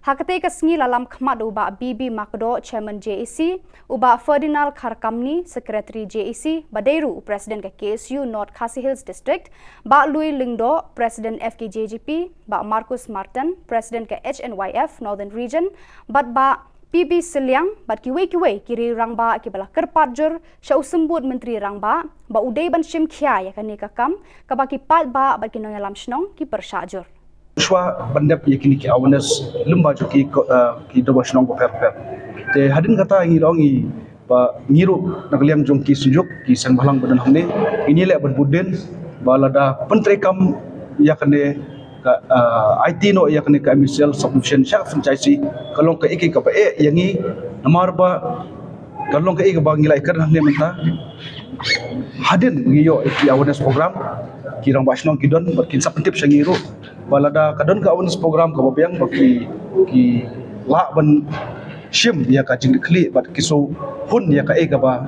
Hakate ka sengi lalam khmat uba BB Makdo Chairman JAC uba Ferdinand Kharkamni Secretary JAC Badeiru President ka KSU North Khasi Hills District ba Louis Lingdo President FKJGP ba Marcus Martin President ka HNYF Northern Region ba PB Siliang bat kiwe kiri rangba ki bala kerpat jur sya usembut Menteri Rangba ba udai ban shim khia ya kani ka kam ka ba ki pat ba ki noya lam snong ki persya jur Shwa bandap yakini ki awareness lemba jo ki doba shnong ko per te hadin kata ngi longi ba ngiru nagliam jong ki sujuk ki san bhalang badan hamne ini le ban buden balada pentrekam yakane ka IT no yakane ka MCL submission sha franchise kalong ka iki ka ba yangi namar ba kalong ka iki ba ngilai kan hamne menta hadin ngiyo ki awareness program kirang basnong kidon bakin sapentip sangiru balada kadon ka awareness program ka babyang baki ki la ban shim ya ka jing kli bat kiso hun ya ka ba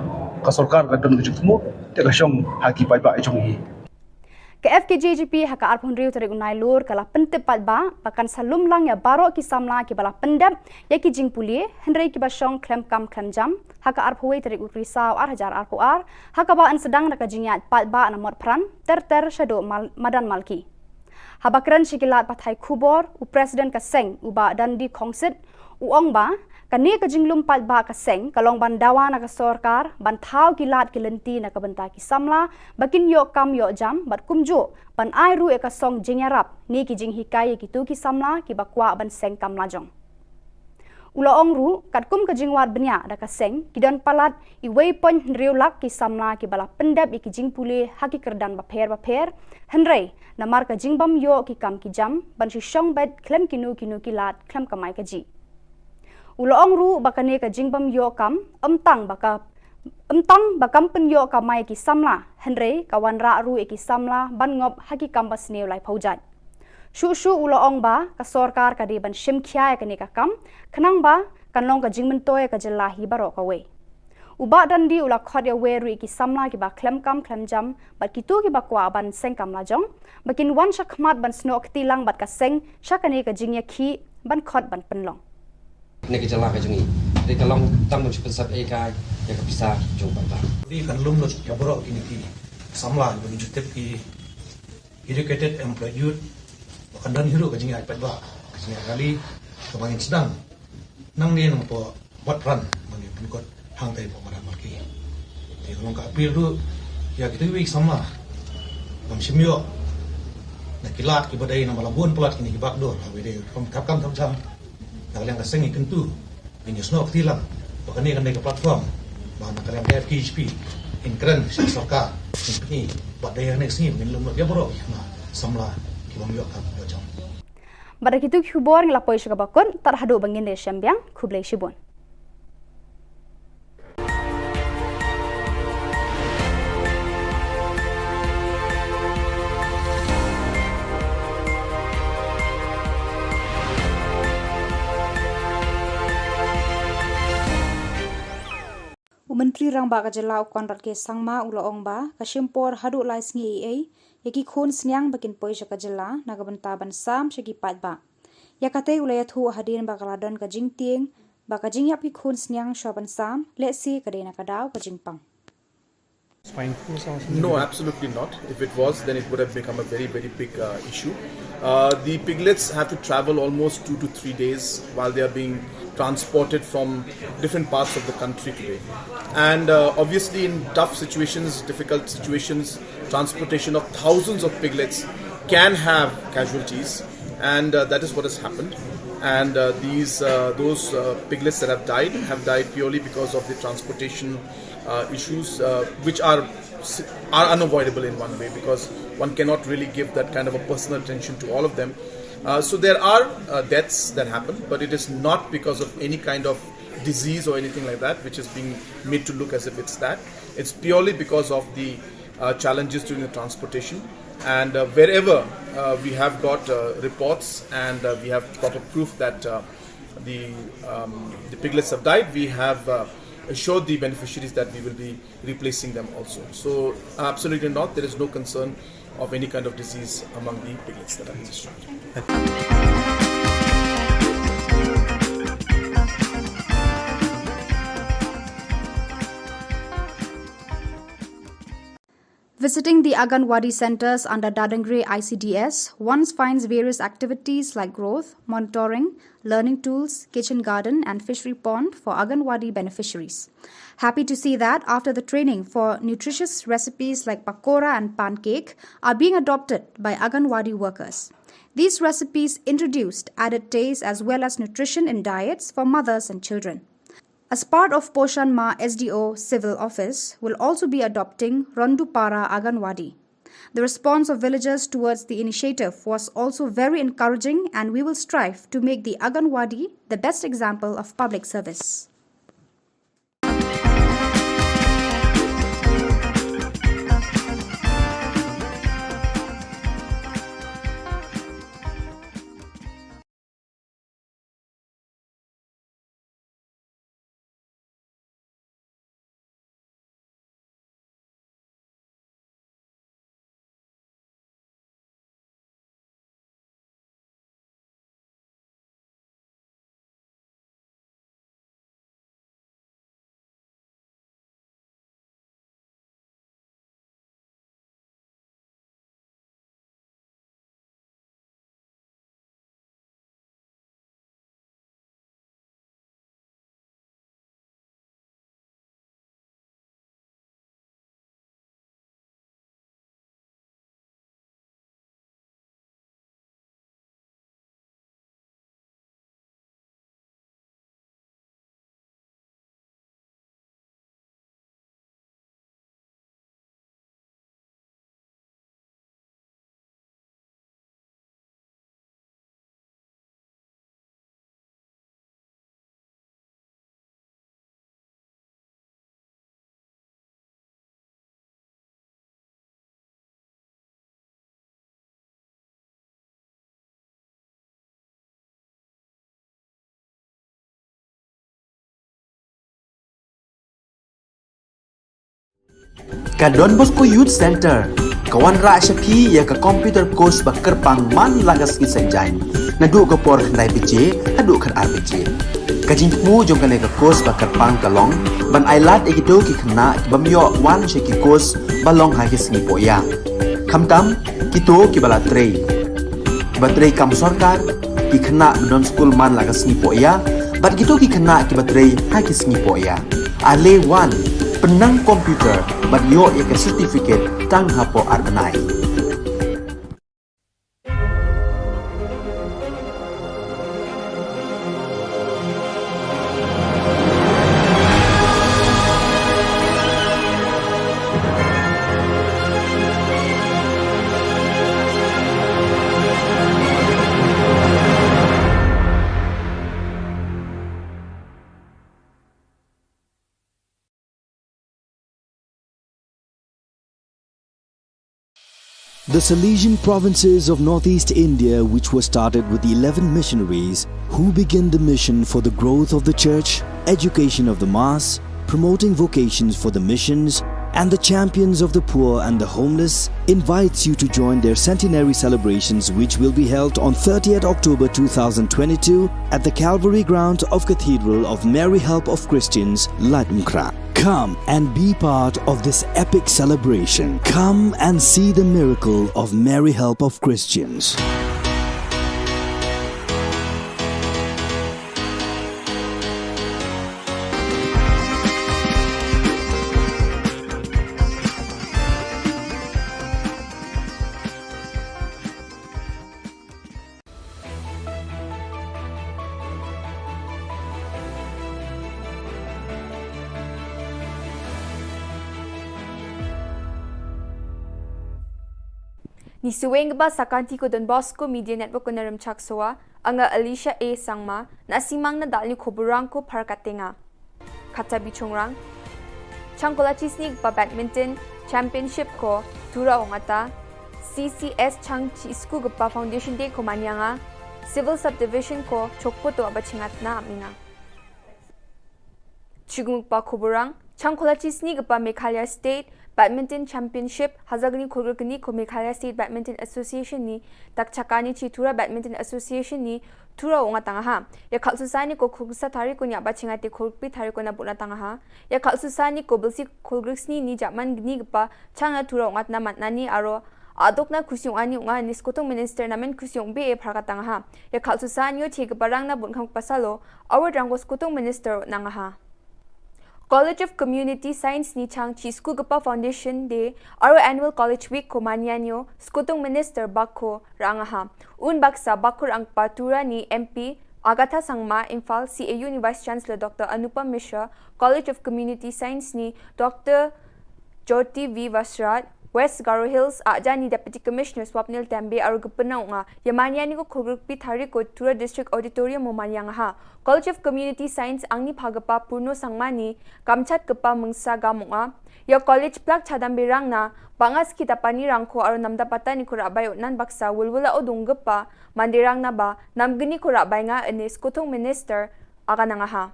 kasorkar kadang juk temu te kasyong haki pai ba jong i Ke FKJGP haka arpun riu tarik unai lur kala pentip patba pakan salum lang ya barok ki samla ki bala pendap ya ki jing pulie hendrai ki basong klem kam klem jam haka arpuai tarik ukrisau ar hajar arpu ar haka ba an sedang naka jingyat patba anamot pran ter shado madan malki habakran shikilat pathai khubor u president ka seng uba dandi khongsit u ongba kani ka jinglum patba ka seng kalong bandawa na ka sorkar banthau kilat kilenti na ka banta ki samla bakin yo kam yo jam bat kumjo ban ai ru e ka song jingyarap ni ki jing hikai ki tu ki samla ki bakwa ban seng kam lajong ula ong ru kat kum ka jingwat benya da ka seng ki dan palat I wei pon riulak ki samla ki bala pendap I ki jing pule haki kerdan bapher hendrai namar ka jingbam yo ki kam ki jam ban shi shong bet klem kinu kilat klem kamai ka ji Uloong ru bakane ka jingbam yo kam amtang bakam pen yo kamai ki samla hendrai kawan ra ru ki samla ban ngop haki kam basneu lai phaujat shu uloong ba ka sorkar ka di ban shimkhya ka ne ka kam khnang ba kanlong ka jingmen toy ka jela hi baro ka we uba dan di ula khod ya we ru ki samla ki ba klem kam klem jam bat ki tu ki ba kwa ban seng kam la jong bakin wan shakmat ban snok tilang bat ka seng shakane ka jingya khi ban khod ban penlong Ni ka Jylla ka jungi. Di kalong tam cepet sat ka ya ka bisa jong ba. Di kan lum lo ya boro kini ki samla bagi jutep ki educated employed youth bahkan dan hiru ka jingi aipat ba. Jingi kali kebangin sedang nang ni nang po buat ran bagi penkot hang tai po madan marki. Di kalong ka apil du ya kita wik samla. Bam simyo na kilat ki badai na malabun pelat kini ki bakdor hawe de kom kapkam tam kalian kasengi kentu ini snok tilang bahkan ini kan platform bahan kalian FKHP inkren sorka ini buat daya next ni mungkin lemot ya bro nah samla kibam yo kan bocong pada kitu khubor ngelapoi syakabakon tarhadu bangin de syambiang khublai shibon Menteri Rang Ba Ka Jylla Konrad ke Sangma Uloong Ba Kashimpor Hadu Lai Sngi Ei Yaki Khun Snyang Bakin Poi Ka Jylla Nagabanta Ban Sam Shagi Pat Ba Yakate Ulayat Hu Hadin Ba Kaladon Ka Jing Tieng Ba Ka Jing Yap Ki Khun Snyang Shoban Sam Let's see Kadena Kadaw Ka Jing Pang No, absolutely not. If it was, then it would have become a very, very big issue. The piglets have to travel almost 2 to 3 days while they are being transported from different parts of the country today. And obviously in tough situations, difficult situations, transportation of thousands of piglets can have casualties, and that is what has happened. And those piglets that have died purely because of the transportation issues, which are unavoidable in one way, because one cannot really give that kind of a personal attention to all of them. So there are deaths that happen, but it is not because of any kind of disease or anything like that, which is being made to look as if it's that. It's purely because of the challenges during the transportation. And wherever we have got reports and we have proper proof that the piglets have died, we have assured the beneficiaries that we will be replacing them also. So absolutely not, there is no concern of any kind of disease among the piglets that are destroyed. Visiting the Anganwadi centers under Dadangre ICDS, one finds various activities like growth, monitoring, learning tools, kitchen garden and fishery pond for Anganwadi beneficiaries. Happy to see that after the training for nutritious recipes like pakora and pancake are being adopted by Anganwadi workers. These recipes introduced added taste as well as nutrition in diets for mothers and children. As part of Poshan Ma SDO Civil Office will also be adopting Rondupara Anganwadi. The response of villagers towards the initiative was also very encouraging, and we will strive to make the Anganwadi the best example of public service. Ka Don Bosco Youth Center, kawan ra Shapi ya ka computer course ba kerpang man lagas ki senjain. Nadu ka por khandai PJ, adu kan RPG. Ka jingmu jong kan ka course ba kerpang kalong, ban ailat egido ki khna bamyo wan she ki course balong ha ki sngi poya. Khamtam kito ki bala trei. Batrei kam sarkar ki khna don school man lagas sngi poya, bat gitu ki khna ki batrei ha ki sngi poya. Ale wan penang komputer bat yo ya ke certificate tang hapo arbenai. The Salesian provinces of northeast India, which were started with the 11 missionaries who began the mission for the growth of the church, education of the mass, promoting vocations for the missions, and the champions of the poor and the homeless, invites you to join their centenary celebrations, which will be held on 30th October 2022 at the Calvary ground of Cathedral of Mary Help of Christians, Ladmkra. Come and be part of this epic celebration. Come and see the miracle of Mary Help of Christians. Ni suweng ba sakanti ko Don Bosco Media Network ko naram chaksoa anga Alicia A sangma na simang na dal ni Khuborang ko parkatenga. Kata bichongrang Changkola chisnig pa badminton championship ko tura ongata CCS Chang Chisku Gapa Foundation Day ko manyanga civil subdivision ko chokpo to abachingat na amina. Chigumuk pa Khuborang Changkola chisnig pa Meghalaya State Badminton Championship Hazagni Khurgani ko Meghalaya State Badminton Association ni takchakani Chitura Badminton Association ni tura onga tangaha ya khalsusani ko khugsa thari ko nya bachingati khurpi thari ko na buna tangaha ya khalsusani ko bilsi khulgrisni ni jaman gni gpa changa tura onga na matnani aro adokna khusyong ani unga niskotong minister namen khusyong be e pharka tangaha ya khalsusani yo thig barang na bunkhang pasalo award rangos kotong minister nangaha College of Community Science ni Chang Chisku Gapa Foundation Day aro Annual College Week ko manyanyo skutong minister bakko rangaha un baksa bakkur ang patura ni MP Agatha Sangma Imphal CAU ni Vice Chancellor Dr. Anupam Mishra College of Community Science ni Dr. Jyoti V Vasrat West Garo Hills Ajani Deputy Commissioner Swapnil Tambe aro gupna nga yamanyani ko khurgpi thari ko Tura District Auditorium mo manyanga College of Community Science angni phagapa purno sangmani kamchat gapa mungsa gamunga ya college plak chadam birang na bangas kita pani rangko aro namda patani ko rabay nan baksa wulwula odung gapa mandirang na ba namgni ko rabay nga anis kutong minister aga nga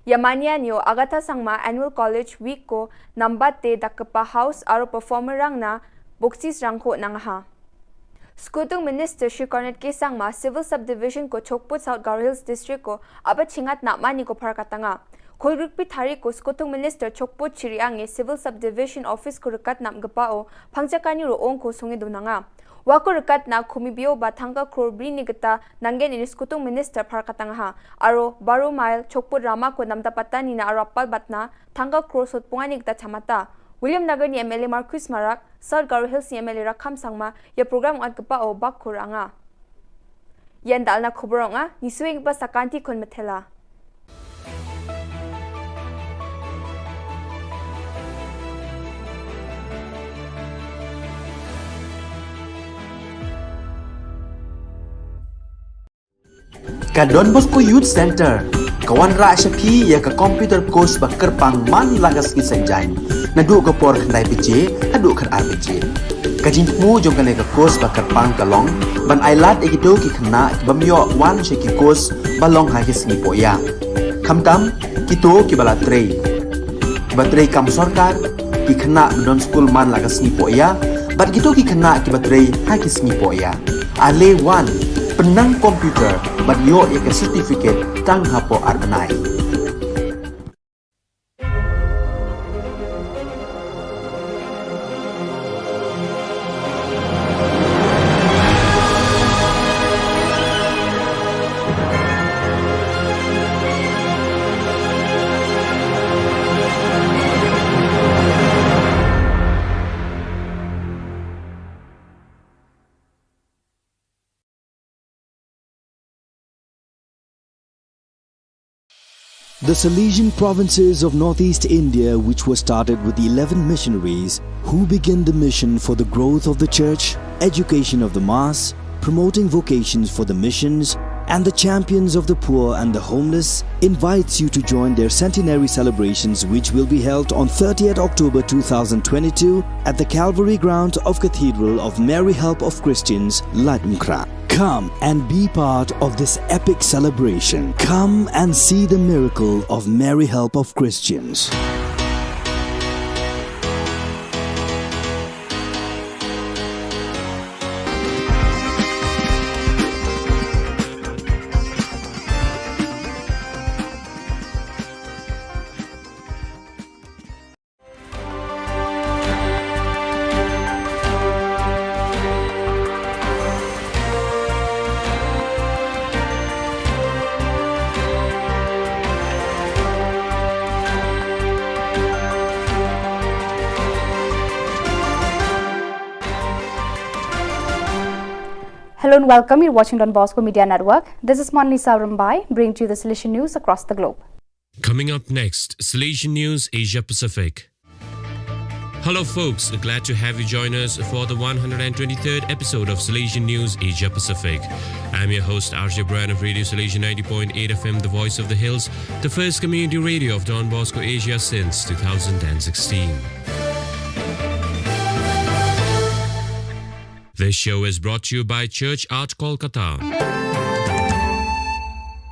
Yamanyanyo Agatha Sangma Annual College Week ko nambate dakapa house aro performer rang na buksis rangko nangaha. Skutong Minister Shri Cornet K. Sangma Civil Subdivision ko Chokput South Garo Hills District ko abat chingat nakmani ko parkatanga. Kulrukpi thari ko Skutong Minister Chokput Chiriange Civil Subdivision Office ko rekat namgapao pangchakani roong ko sungi dunanga. Wako rekat na kumibio batangka krobri ni gata nanggen ini Skutong Minister parkatanga aro baru mile Chokput Rama ko namdapatan ni na arapal batna tangka krosot pungani gata chamata. William Nagar ni MLA Marcus Marak, South Garo Hills ni MLA Rakham Sangma, ya program at gapao bakkur anga. Yan dal na Khuborang nga, nisuwing pa sa kanti kon matela. Ka Don Bosco Youth Center, kawan ra Shapi ya ka computer course ba kerpang man lagas ki senjain. Nadu ka por khandai PJ, adu kan RPG. Ka jingmu jong kan ka course ba kerpang kalong, ban ailat egido ki khna bamyo wan she ki course balong ha ki sngi poya. Khamtam kito ki bala trei. Batrei kam sarkar ki khana don school man laga sngi po ya bat gitu ki khana ki batrei ha ki sngi po ya ale wan penang komputer bat yo ya ke certificate tang hapo arnai. The Salesian provinces of northeast India, which were started with 11 missionaries who began the mission for the growth of the church, education of the mass, promoting vocations for the missions, and the champions of the poor and the homeless, invites you to join their centenary celebrations, which will be held on 30th October 2022 at the Calvary ground of Cathedral of Mary Help of Christians, Ladumkra. Come and be part of this epic celebration. Come and see the miracle of Mary Help of Christians. Hello and welcome. You're watching Don Bosco Media Network. This is Monlisa Rambai, bringing to you the Salesian news across the globe. Coming up next, Salesian News Asia Pacific. Hello folks, glad to have you join us for the 123rd episode of Salesian News Asia Pacific. I'm your host RJ Brian of Radio Salesian 90.8 FM, the voice of the hills, the first community radio of Don Bosco Asia since 2016. This show is brought to you by Church Art Kolkata.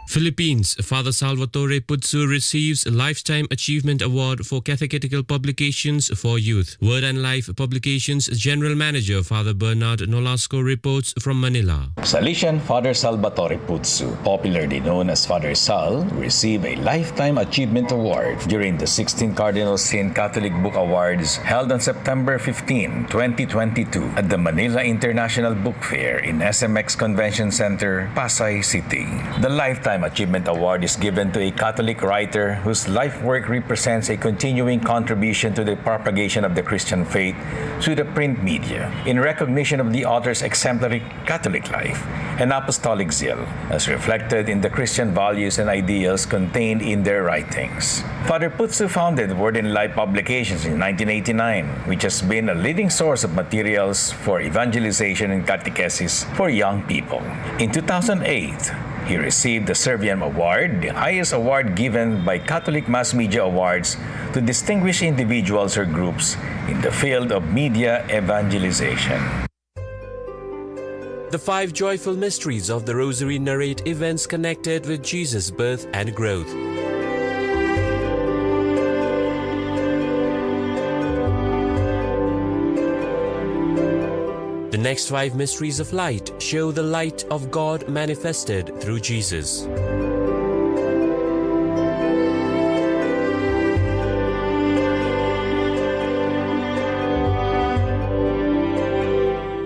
Philippines, Father Salvatore Putsu receives a Lifetime Achievement Award for Catechetical Publications for Youth. Word and Life Publications General Manager Father Bernard Nolasco reports from Manila. Salesian Father Salvatore Putsu, popularly known as Father Sal, received a Lifetime Achievement Award during the 16th Cardinal Sin Catholic Book Awards held on September 15, 2022 at the Manila International Book Fair in SMX Convention Center, Pasay City. The Lifetime Achievement Award is given to a Catholic writer whose life work represents a continuing contribution to the propagation of the Christian faith through the print media, in recognition of the author's exemplary Catholic life and apostolic zeal, as reflected in the Christian values and ideals contained in their writings. Father Putsu founded Word and Life Publications in 1989, which has been a leading source of materials for evangelization and catechesis for young people. In 2008, he received the Serviam Award, the highest award given by Catholic Mass Media Awards to distinguished individuals or groups in the field of media evangelization. The 5 joyful mysteries of the Rosary narrate events connected with Jesus' birth and growth. The next 5 mysteries of light show the light of God manifested through Jesus.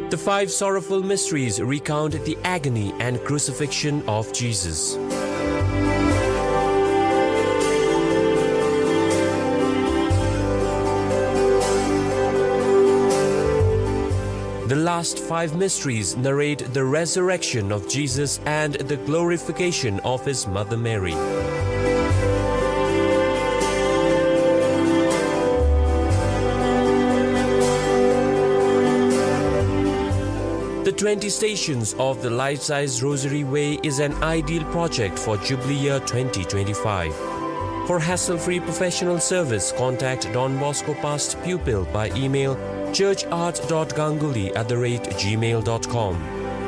The 5 sorrowful mysteries recount the agony and crucifixion of Jesus. The last 5 mysteries narrate the resurrection of Jesus and the glorification of his mother Mary. The 20 Stations of the Life-Size Rosary Way is an ideal project for Jubilee Year 2025. For hassle-free professional service, contact Don Bosco Past Pupil by email churchart.ganguly@gmail.com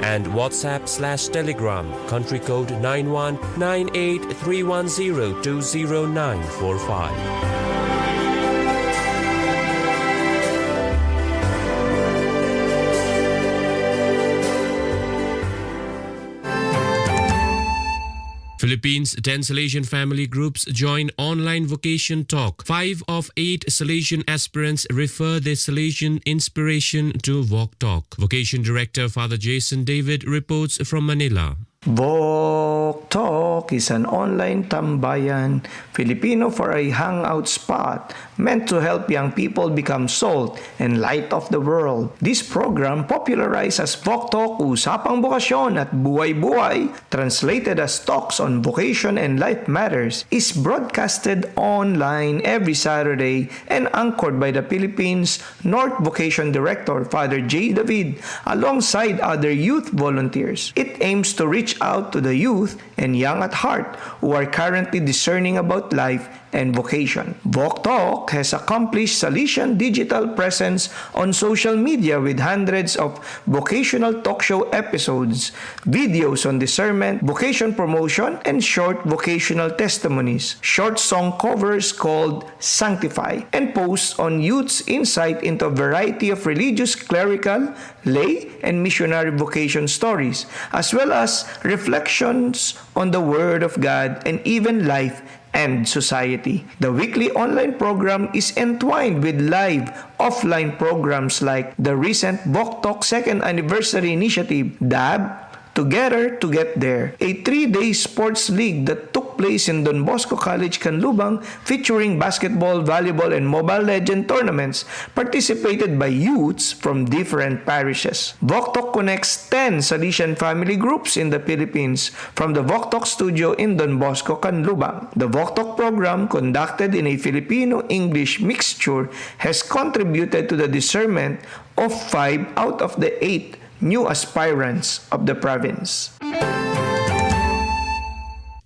and WhatsApp/Telegram country code 919831020945. Philippines, 10 Salesian family groups join online vocation talk. 5 of 8 Salesian aspirants refer their Salesian inspiration to Walk Talk. Vocation Director Father Jason David reports from Manila. Walk Talk is an online tambayan, Filipino for a hangout spot meant to help young people become salt and light of the world. This program, popularized as Walk Talk, Usapang Bokasyon at Buhay-Buhay, translated as Talks on Vocation and Life Matters, is broadcasted online every Saturday and anchored by the Philippines North Vocation Director Father J. David alongside other youth volunteers. It aims to reach out to the youth and young at heart who are currently discerning about life and vocation. Walk Talk has accomplished Salesian digital presence on social media with hundreds of vocational talk show episodes, videos on discernment, vocation promotion, and short vocational testimonies, short song covers called Sanctify, and posts on youth's insight into a variety of religious, clerical, lay, and missionary vocation stories, as well as reflections on the Word of God and even life and society. The weekly online program is entwined with live offline programs like the recent Walk Talk 2nd Anniversary Initiative, DAB, Together to Get There, a 3-day sports league that took place in Don Bosco College, Canlubang, featuring basketball, volleyball, and Mobile Legend tournaments participated by youths from different parishes. Walk Talk connects 10 Salesian family groups in the Philippines from the Walk Talk studio in Don Bosco, Canlubang. The Walk Talk program, conducted in a Filipino-English mixture, has contributed to the discernment of 5 out of the 8 new aspirants of the province.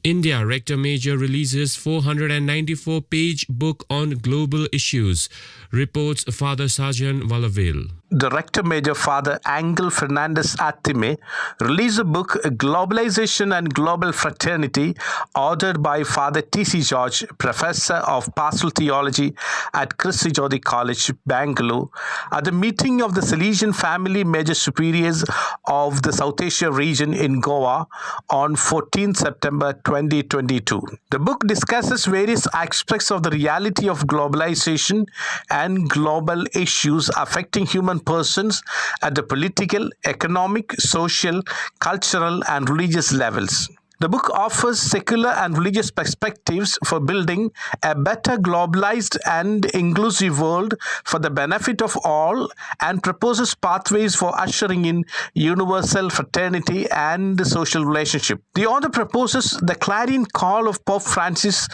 India Rector Major releases 494-page book on global issues, reports Father Sajan Valavil. Director Major Father Angel Fernandez Attime released a book, Globalization and Global Fraternity, authored by Father T.C. George, Professor of Pastoral Theology at Christi Jyoti College, Bangalore, at the meeting of the Salesian Family Major Superiors of the South Asia region in Goa on 14 September 2022. The book discusses various aspects of the reality of globalization and global issues affecting human persons at the political, economic, social, cultural, and religious levels. The book offers secular and religious perspectives for building a better globalized and inclusive world for the benefit of all, and proposes pathways for ushering in universal fraternity and social relationship. The author proposes the clarion call of Pope Francis,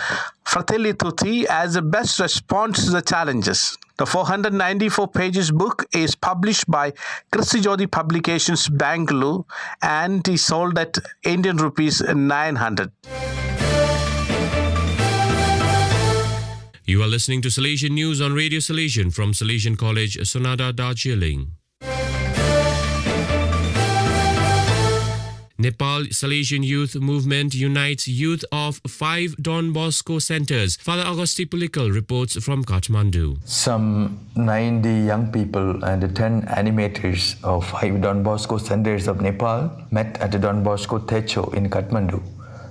Fratelli Tutti, as the best response to the challenges. The 494 pages book is published by Christi Jyoti Publications, Bangalore, and is sold at Indian rupees 900. You are listening to Salesian News on Radio Salesian from Salesian College, Sonada, Darjeeling. Nepal Salesian Youth Movement unites youth of 5 Don Bosco centers. Father Augusti Pulikal reports from Kathmandu. Some 90 young people and 10 animators of 5 Don Bosco centers of Nepal met at the Don Bosco Techo in Kathmandu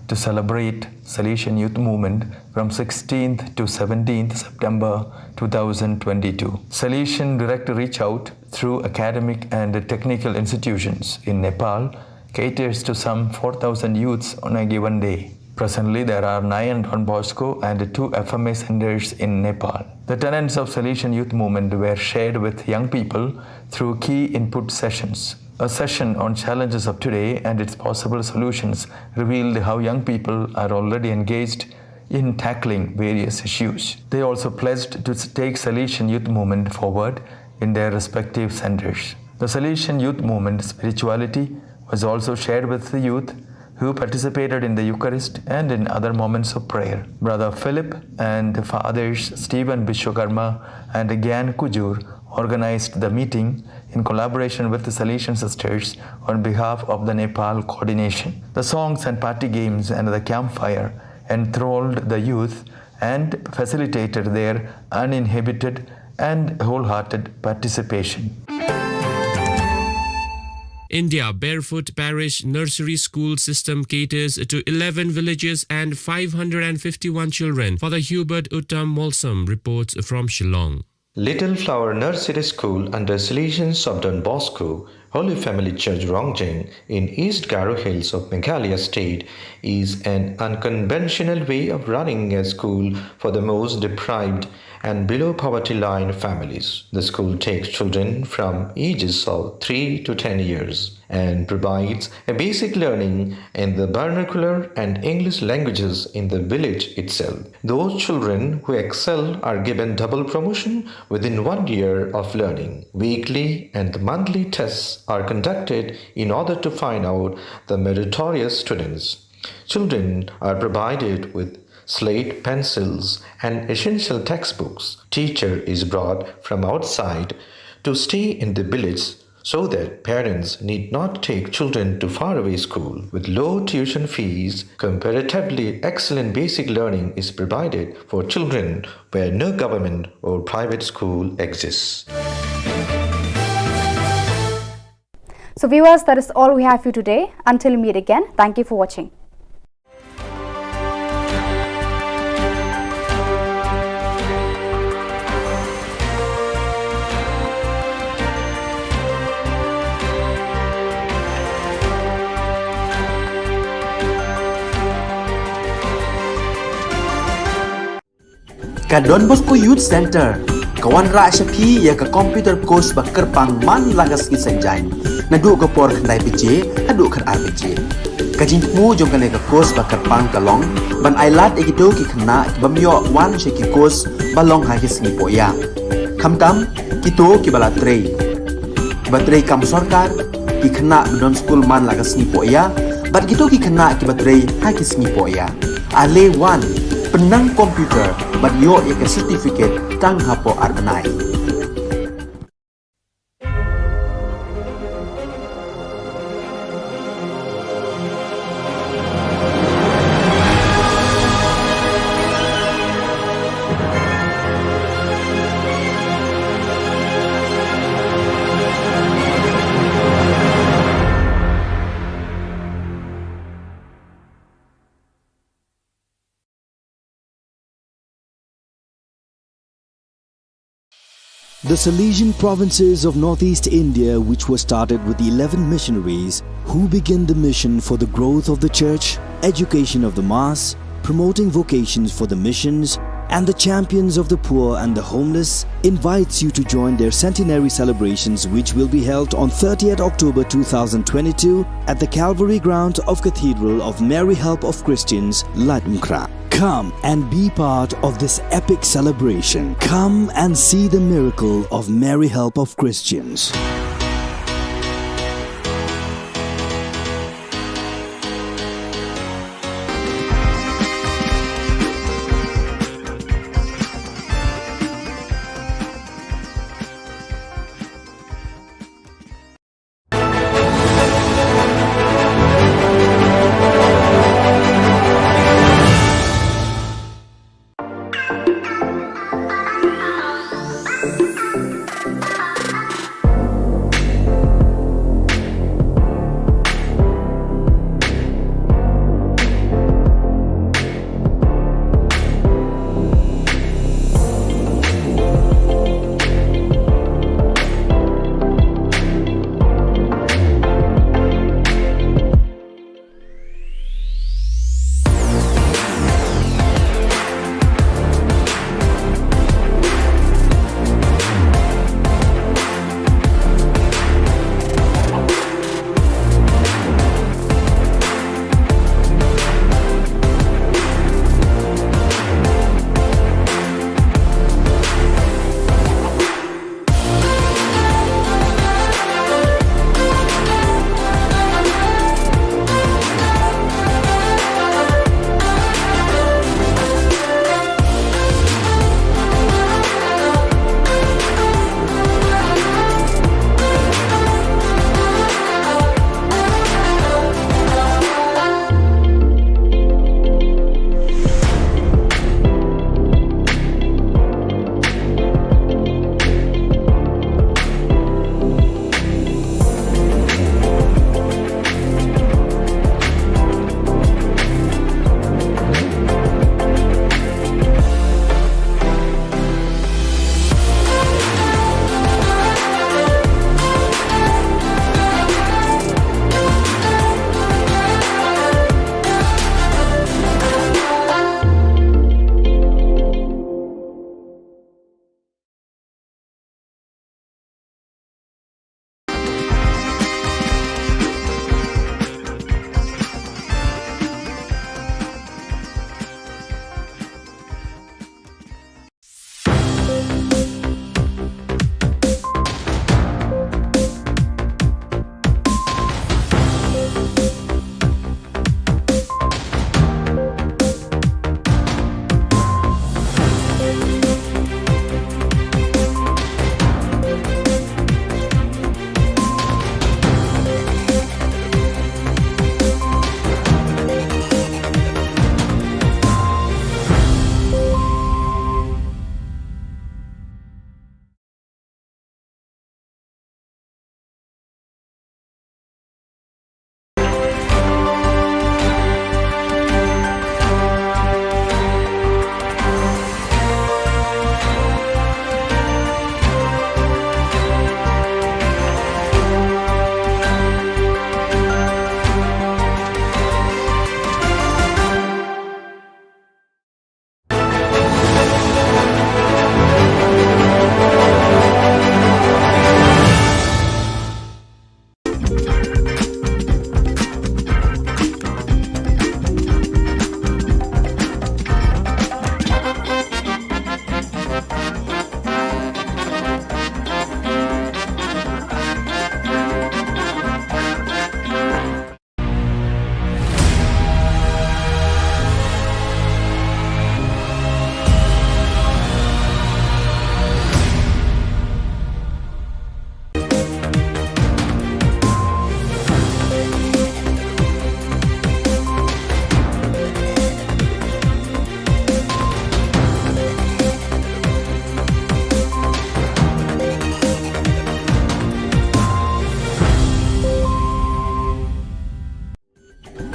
to celebrate Salesian Youth Movement from 16th to 17th September 2022. Salesian direct reach out through academic and technical institutions in Nepal caters to some 4,000 youths on a given day. Presently, there are 9 Don Bosco and 2 FMA centers in Nepal. The tenets of Salesian Youth Movement were shared with young people through key input sessions. A session on challenges of today and its possible solutions revealed how young people are already engaged in tackling various issues. They also pledged to take Salesian Youth Movement forward in their respective centers. The Salesian Youth Movement spirituality was also shared with the youth who participated in the Eucharist and in other moments of prayer. Brother Philip and Fathers Stephen Bishwakarma and Gyan Kujur organized the meeting in collaboration with the Salesian sisters on behalf of the Nepal coordination. The songs and party games and the campfire enthralled the youth and facilitated their uninhibited and wholehearted participation. India Barefoot Parish Nursery School System caters to 11 villages and 551 children. Father Hubert Uttam Molsam reports from Shillong. Little Flower Nursery School under Salesians of Don Bosco, Holy Family Church Rongjeng in East Garo Hills of Meghalaya State is an unconventional way of running a school for the most deprived and below poverty line families. The school takes children from ages of 3 to 10 years and provides a basic learning in the vernacular and English languages in the village itself. Those children who excel are given double promotion within 1 year of learning. Weekly and monthly tests are conducted in order to find out the meritorious students. Children are provided with slate, pencils, and essential textbooks. Teacher is brought from outside to stay in the village so that parents need not take children to faraway school. With low tuition fees, comparatively excellent basic learning is provided for children where no government or private school exists. So viewers, that is all we have for you today. Until we meet again, thank you for watching. Ka Don Bosco Youth Center, kawan ra Shapi ya ka computer course bakar pang man lagas ki sanjai. Nadu ka por khandai pije, hadu khar ar pije. Ka jingmu jong ka course bakar pang kalong, ban ailat egito ki khna bamyo wan she ki course balong ha ki singi poya. Khamtam kito ki bala trei. Batrei kam sarkar ki khna don school man lagas singi poya, bat kito ki khna ki batrei ha ki singi poya. Ale wan penang komputer bat yo ya certificate tang hapo arnai. The Salesian provinces of northeast India, which were started with 11 missionaries who began the mission for the growth of the church, education of the mass, promoting vocations for the missions, and the champions of the poor and the homeless, invites you to join their centenary celebrations, which will be held on 30th October 2022 at the Calvary ground of Cathedral of Mary Help of Christians, Ladmkra. Come and be part of this epic celebration. Come and see the miracle of Mary Help of Christians.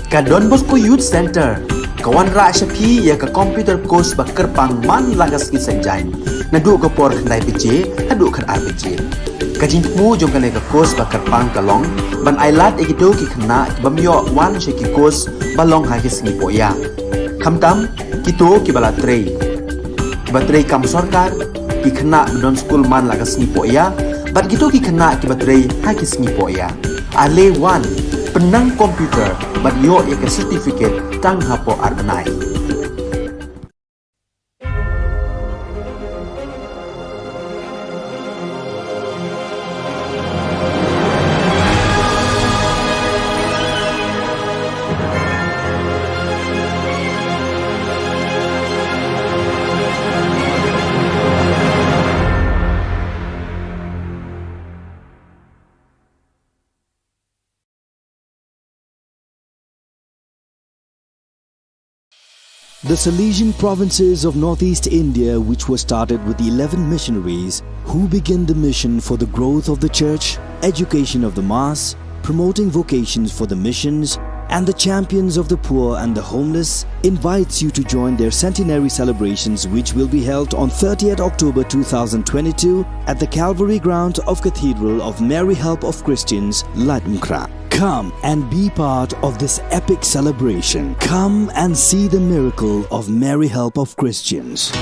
Ka Don Bosco Youth Center kawan ra shapi ya ka computer course ba kerpang man lagas ki senjain na du ko por khandai pije hadu khan ar pije ka jingmu jong ka le ka course ba kerpang ka long ban ailat e do ki khna bamyo wan she ki course ba long ha ki sni po ya khamtam ki to ki bala trei ba trei kam sarkar ki khna don school man lagas ni po ya bat gitu ki khna ki batrei ha ki sni po ya ale wan penang komputer bat yo e ka certificate tang hapo arbanai The Salesian provinces of northeast India, which were started with the 11 missionaries who began the mission for the growth of the church, education of the mass, promoting vocations for the missions, and the champions of the poor and the homeless, invites you to join their centenary celebrations, which will be held on 30th October 2022 at the Calvary Ground of Cathedral of Mary Help of Christians, Ladmkra. Come and be part of this epic celebration. Come and see the miracle of Mary Help of Christians.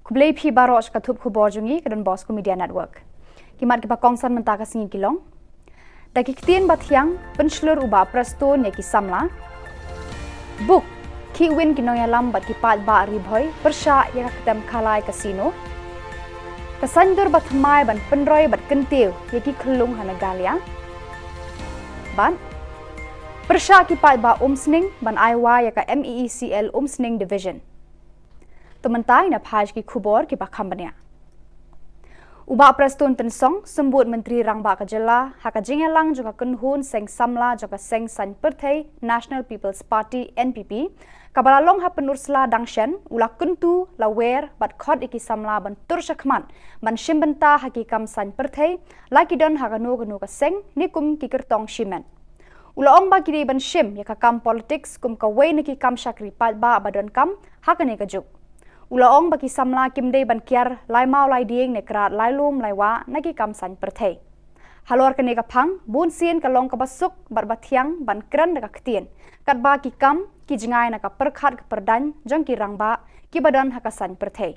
Kublai phi baroch ka thup khubor jungi ka Don Bosco Media Network. Kimat ki ba kongsan mentaka singi kilong. Daki kitien bathyang penslur uba prasto ne ki samla. Book ki win ki noya lam bat ki pat ba ri bhoi persha ya ka tem khalai casino. Kasandur bat mai ban penroi bat kentiu ya ki khlung hanagalia. Ban persha ki pat ba umsning ban aiwa ya ka MEECL umsning division. Tementai na page ki Khubor ki bakambania. Uba prestun tensong sembut Menteri Rangba Ka Jylla haka jingelang juga kenhun seng samla juga seng san perthai National People's Party NPP kabalalong ha penursla dangshen ula kuntu lawer bat khod iki samla ban turshakman ban shimbenta haki kam san perthai laki don haka no ka seng nikum ki kertong shimen. Ula ong ba kiri ban shim ya ka kam politics kum ka wei niki kam shakri pat ba badon kam haka ne ka juk. Ula ong baki samla kimdei ban kiar lai mau lai dieng ne krat lai lum lai wa nagi kam san perthai. Halor kene ka phang bun sien ka long ka basuk bat bathyang ban kran ka ktien. Kat ba ki kam ki jingai na ka perkhat ka perdan jang ki rangba ki badan ha ka san perthai.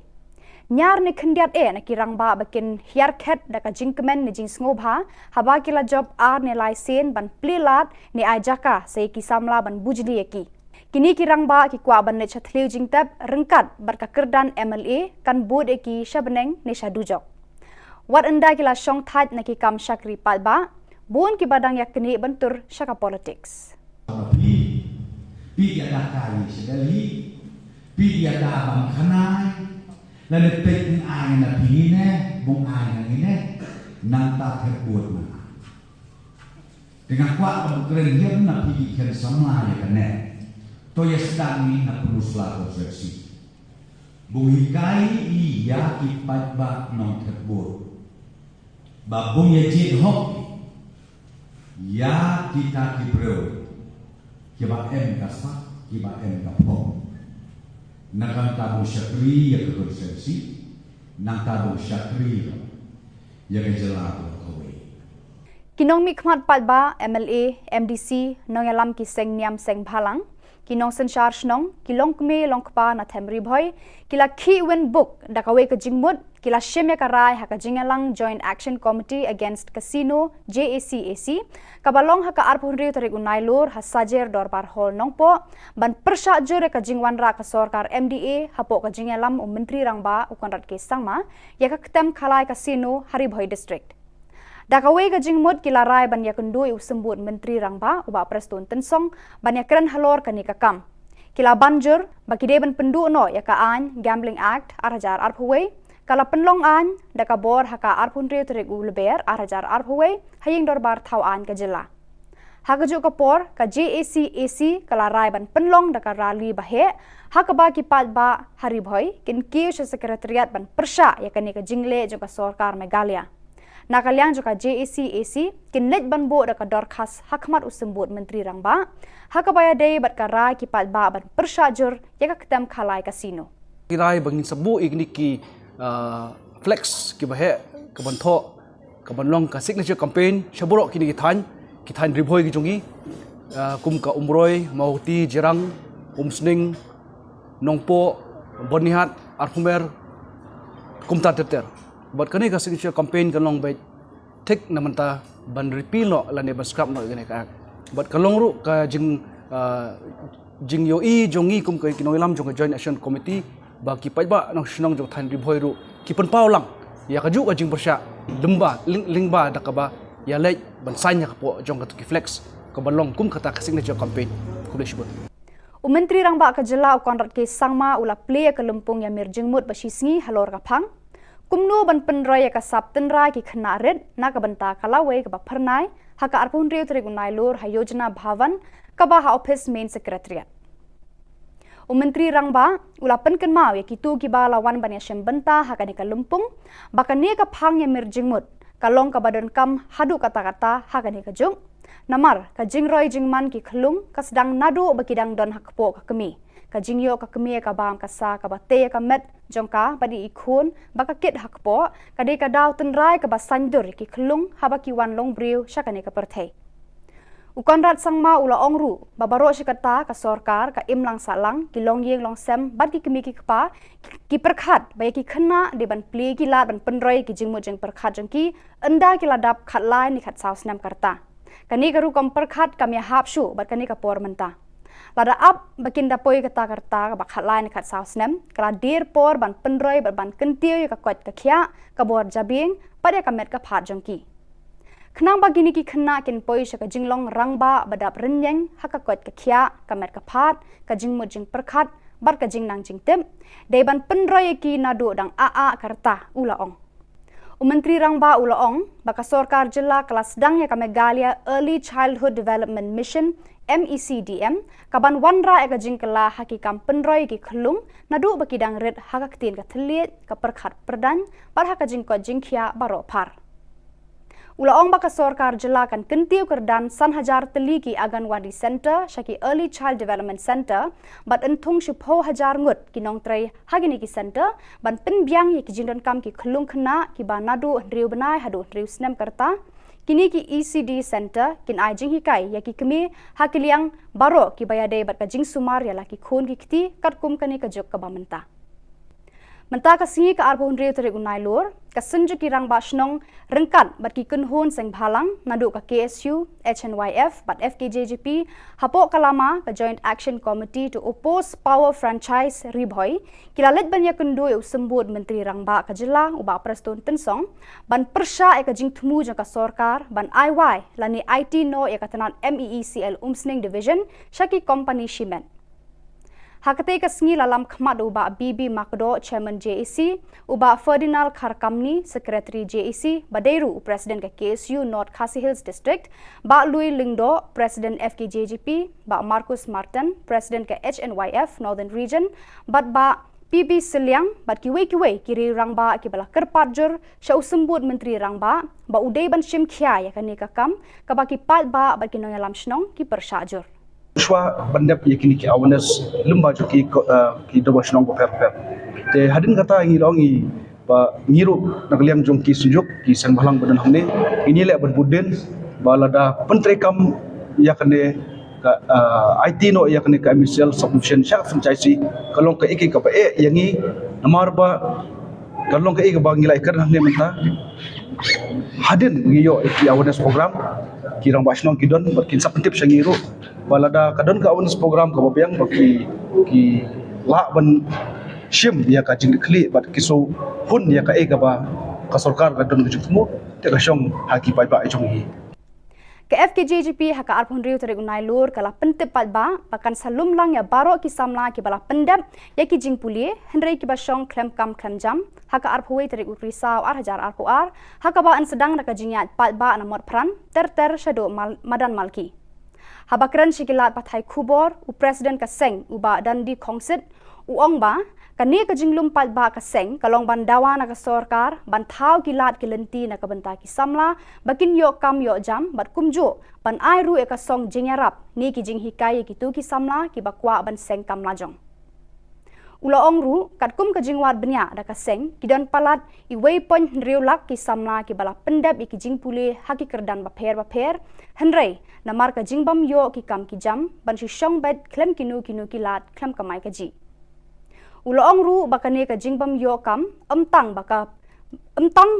Nyar ne khndiat na ki rangba bakin hiar khet da ka jingkemen ne jing sngoba haba ki la job ar ne lai sen ban plilat ne ajaka sei ki samla ban bujli ki. Kini kirang ba ki kwa ban ne chathliu jingtab rengkat bar ka kerdan MLA kan bod eki shabneng ne shadujok. Wat anda kila shong that na ki kam shakri pat ba bon ki badang yakni bentur shaka politics. Pi ada kali sedali pi ada bang khanai lalu pek ai na pine bong ai na ngine nang ta thebut na. Dengan kwa keren dia na pi ken samla ya kane. Toya sedang ni na penusla konversi. Buhikai iya ipat bak non terbur. Babung ya jid hok. Ya kita kibreu. Kiba em kasah, kiba em kapong. Nakang tabu syakri ya konversi. Nang tabu syakri ya kejelah kawai. Kinong mikmat pat ba MLA, MDC, nong yalam ki seng niam seng bhalang. Kinong senchar shnong kilong kme long kpa na themri bhoi kila khi win book dakawe ka jingmut kila shemya karai haka jingalang Joint Action Committee Against Casino JACAC kabalong haka arpunri tarik unai lor hasajer dorbar hall nongpo ban persha jure ka jingwan ra ka sarkar MDA hapo ka jingalam menteri rangba ukanrat ke sangma ya ka ketem khalai casino hari bhoi district. Dakawe ka jingmut kilarai banya kendui usembut Menteri Rangba uba Preston Tensong banya keren halor kani kakam. Kila banjur baki deban pendu no ya ka an Gambling Act arajar arphuwe kala penlong an daka bor haka arphunri terik uleber arajar arphuwe haying dorbar thau an ka jilla. Hakajuk kapor ka JAC kala rai ban penlong daka rali bahe hakaba ki pat ba hari bhoi kin kiu sekretariat ban persha ya kani ka jingle jo ka sarkar Meghalaya. Nakaliang juga JAC kinlet banbo daka dorkas hakmat usembut Menteri Rangba hakabaya day bat kara kipat ba ban persajur yaka ketem khalai kasino. Kirai bangin sebu igniki flex kibahe kabantho kabanlong ka signature campaign shaburok kini kithan ribhoi kijungi kum ka umroi mauti jerang umsning nongpo bonihat arfumer kumta teter. Buat kani ka signature campaign kalong bay tek namanta ban repeal no la ne baskrap no gane ka. Buat kalong ru ka jing yoi jongi kum ka kinoilam jong joint action committee ba ki pai ba nong snong jong than ribhoi ru ki pen paulang ya ka ju ka jing bersya lemba lingba dakaba ya lej ban sanya ka po jong ka ki flex ka balong kum kata ka signature campaign kulish bot. Menteri Rangba ka jela konrat ke sangma ula play ka lempung ya mirjingmut basisngi halor ka phang. Kumno ban penroy ka sap tenra ki khna red na ka banta kalawe ka ba pharnai haka arpun riu tri gunai lor hayojana bhavan ka ba ha office main secretariat. Menteri Rangba ula penken mau ya kitu ki ba lawan ban ya banta haka ni ka lumpung baka ne ka phang ya mirjingmut kalong ka badan kam hadu kata-kata haka ni ka jung namar ka jingroy jingman ki khlung ka sedang nadu bakidang don hakpo ka kemi ka jingyo ka kemi ka bam ka sa ka bate ka met jongka badi ikhun baka kit hakpo ka de ka daw tenrai ka basandur ki khlung haba ki wan long briu syakane ka perthai ukonrat sangma ula ongru babaro shikata ka sarkar ka imlang salang ki long yeng long sem bad ki kemi ki kpa ki perkhat ba ki khna de ban pli ki lat ban penroi ki jingmo jeng perkhat jengki enda ki ladap khat lai ni khat saus nam karta kani karu kam perkhat kam ya hapshu bat kani ka por menta lada up bakin dapoi kata karta ka bakhat lai ni khat saus nem kala dir por ban penroi ban kentiu ka kwat ka khya ka bor jabing pada ka met ka phat jengki Khnang bagini ki khna kin poi sha ka jinglong rangba badap renyeng haka kot ka khya ka met ka phat ka jingmu jing perkhat bar ka jing nang jing tem deban penroy ki nadu dang a karta ula ong Menteri Rangba ula ong baka sarkar jilla kelas dang ya ka Meghalaya Early Childhood Development Mission MECDM kaban wanra ka jingkala hakikam penroy ki khlung nadu bakidang red haka ktin ka thliet ka perkhat perdan bar haka jing ko jingkhya baro phar Ula ong baka sarkar jilla kan kentiu kerdan Sanhajar Teliki Anganwadi Center Shaki Early Child Development Center bat entung shupho hajar ngut kinong tray hagini ki center ban penbiang ye ki jindon kam ki khlung khna ki banadu riu banai hadu riu snem karta kini ki ECD Center kin ai jing hikai ya ki kemi hakiliang baro ki bayade bat ka jing sumar ya la ki khun ki kti kat kum kani ka jok ka bamenta Menta ka singi ka arbon riu terik unai lor, ka senju ki rang basnong rengkat bat ki kunhun seng bhalang nadu ka KSU, HNYF bat FKJGP hapok kalama ka Joint Action Committee to oppose power franchise ribhoi kilalet banya kundu sembut Menteri Rangba ka jilla uba Preston Tensong ban persha ka jing thmu jang ka sarkar ban IY lani IT no ya ka tanan MEECL Umsning Division Shaki Company Shiment Hakate ka sngi lalam khmat uba BB Makdo Chairman JAC uba Ferdinand Kharkamni Secretary JAC Badeiru President ka KSU North Khasi Hills District ba Louis Lingdo President FKJGP ba Marcus Martin President ka HNYF Northern Region ba PB Siliang bat kiwe kiri Rangba ki bala kerpatjur sya usembut Menteri Rangba ba udai ban shim khya ya kani ka kam ka ba ki pat ba kinoy lam snong ki persajur Shwa bandap yakini ki awareness lemba jo ki dobo shnong ko per te hadin kata ngi longi ba ngiru nakliam jong ki sujuk ki sang balang badan hamne ini le ban buden balada pentrekam yakane ka IT no yakane ka MCL submission syak franchise kalong ka iki ka pa yangi namar ba kalong ka iki ba ngilai kar hamne menta hadin ngiyo ki awareness program kirang basnong kidon bakin sapentip sangiru balada kadon ka awareness program ka babiang baki ki la ban shim ya ka jing kli bat kiso hun ya ka ega ba kasorkar kadon kejutmu te kasyong haki pai ba ejong hi. Ke FKJGP haka arpun riu tarik unai lur kala pentep ba pakan salum lang ya barok ki samla ki bala pendap ya ki jing pulie hendrei ki basong klem kam klem jam haka arpuwe tarik risau hajar arpuar haka ba an sedang naka jingyat ba na mot pran ter shado madan malki. Habakran shikilat pathai Khubor u Presiden Kaseng uba dandi kongsit uong ba kani ka jinglum ba Kaseng kalong bandawa na kasorkar bantau kilat kilenti na kabenta ki samla bakin yo kam yo jam bat kumjo ban ai ru e ka song jingyarap ni ki jing hikai ki tu ki samla ki bakwa ban seng kam lajong. Ula ong ru katkum ka jingwat benya da Kaseng kidan palat I wei pon riulak ki samla ki bala pendap ki jing pule haki kerdan baper hendrei namar ka jingbam yo ki kam ki jam ban si shong bet klem kinu kilat klem kamai ka ji. Ula ong ru bakane ka jingbam yo kam emtang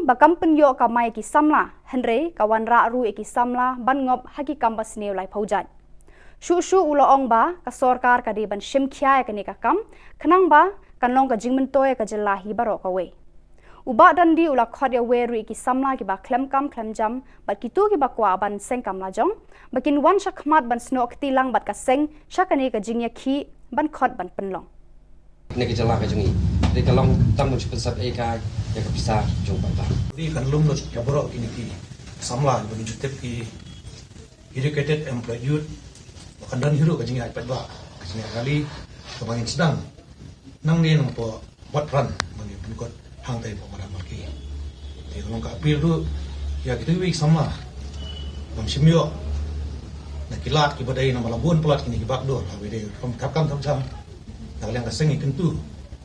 bakam pen yo kamai ki samla hendrei kawan ra ru ki samla ban ngop haki kambas neu lai paujat. Shu ula ong ba ka sorkar ka di ban shim khya ka ne ka kam khnang ba kanlong ka jingmen toy ka jilla hi baro ka we. Uba dandi ula khot ya we ru ki samla ki ba klem jam bat kitu ki ba kwa ban seng kam la jong bakin wan shakmat ban snok tilang bat ka seng shakane ka jingya khi ban khot ban penlong. Ni ka jala ka jungi de ka long tam mun chupsat e kai ya ka bisa jong ba Di kan lum no ya boro kini ki samla ban jutep ki educated employed youth bahkan dan hiru ka jingi ai ba jingi kali kebangin sedang nang ni nang po buat ran bagi pengikut hang tai po madan marki. Di kalau ka apil tu ya kita wik sama bang simyo na kilat ki badai na malabun pelat kini ki bakdor ha we de kam jam kalian kaseng ikan tu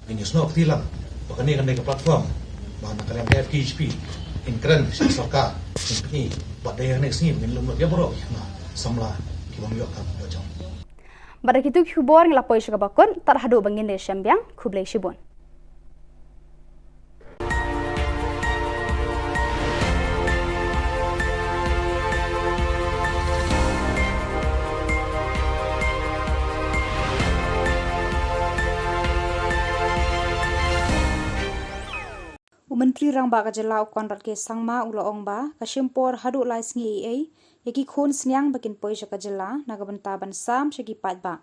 ini snok tilang bahkan ni kan ke platform mana kalian FKHP in keren sorka ini buat daya next ni min lumut ya borok na samla ki bang yok kam dojong. Pada kitu Khubor ngelapoi syakabakon tarhadu bangin de syambiang kublai shibun. Menteri Rang Ba Ka Jylla Konrad ke Sangma Ula Ong Ba Kashimpor hadu lai sngi ei yaki khon snyang bakin poi Ka Jylla naga benta ban sam shaki pat ba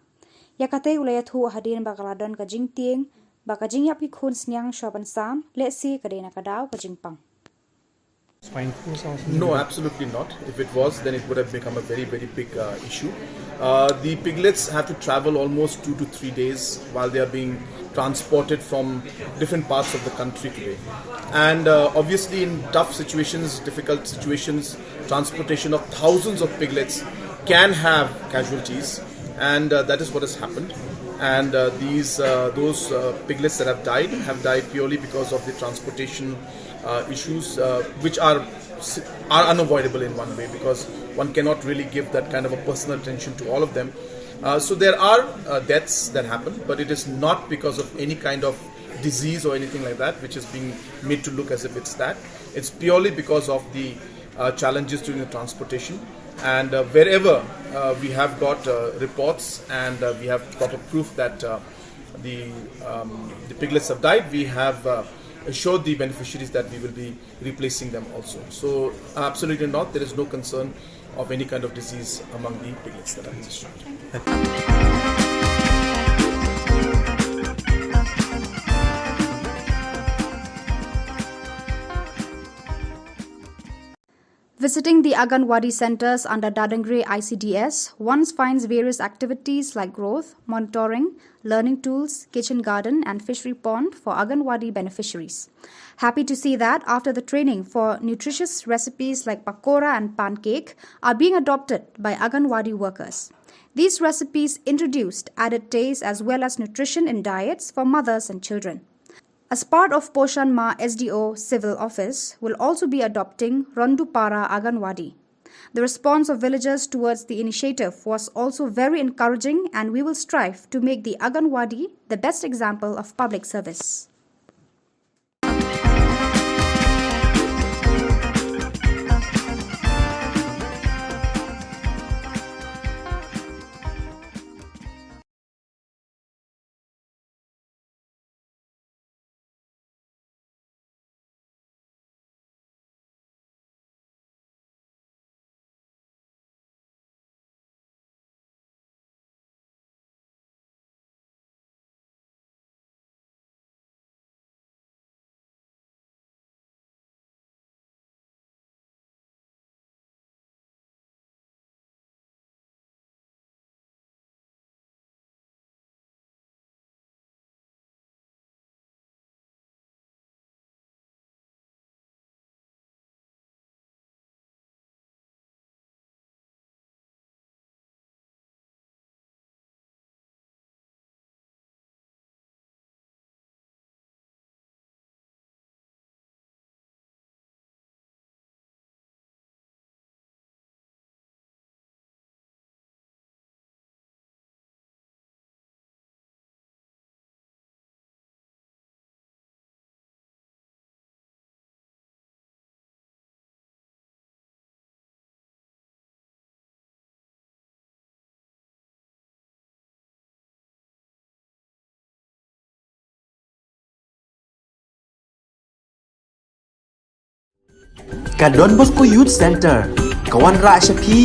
yakate ulaya thu hadin ba kaladon ka jingtieng ba ka jingyap ki khon snyang shoban sam lesi kadena kadaw ka jingpang. No, absolutely not. If it was, then it would have become a very, very big issue. The piglets have to travel almost 2 to 3 days while they are being transported from different parts of the country today. And obviously in tough situations, difficult situations, transportation of thousands of piglets can have casualties, and that is what has happened. And those piglets that have died purely because of the transportation issues, which are unavoidable in one way, because one cannot really give that kind of a personal attention to all of them. So there are deaths that happen, but it is not because of any kind of disease or anything like that, which is being made to look as if it's that. It's purely because of the challenges during the transportation. And wherever we have got reports and we have proper proof that the piglets have died, we have assured the beneficiaries that we will be replacing them also. So absolutely not, there is no concern of any kind of disease among the piglets that are destroyed. Visiting the Anganwadi centers under Dadangre ICDS, one finds various activities like growth, monitoring, learning tools, kitchen garden and fishery pond for Anganwadi beneficiaries. Happy to see that after the training for nutritious recipes like pakora and pancake are being adopted by Anganwadi workers. These recipes introduced added taste as well as nutrition in diets for mothers and children. As part of Poshan Ma SDO Civil Office will also be adopting Rondupara Anganwadi. The response of villagers towards the initiative was also very encouraging, and we will strive to make the Anganwadi the best example of public service. Ka Don Bosco Youth Center Kawan Ra Shapi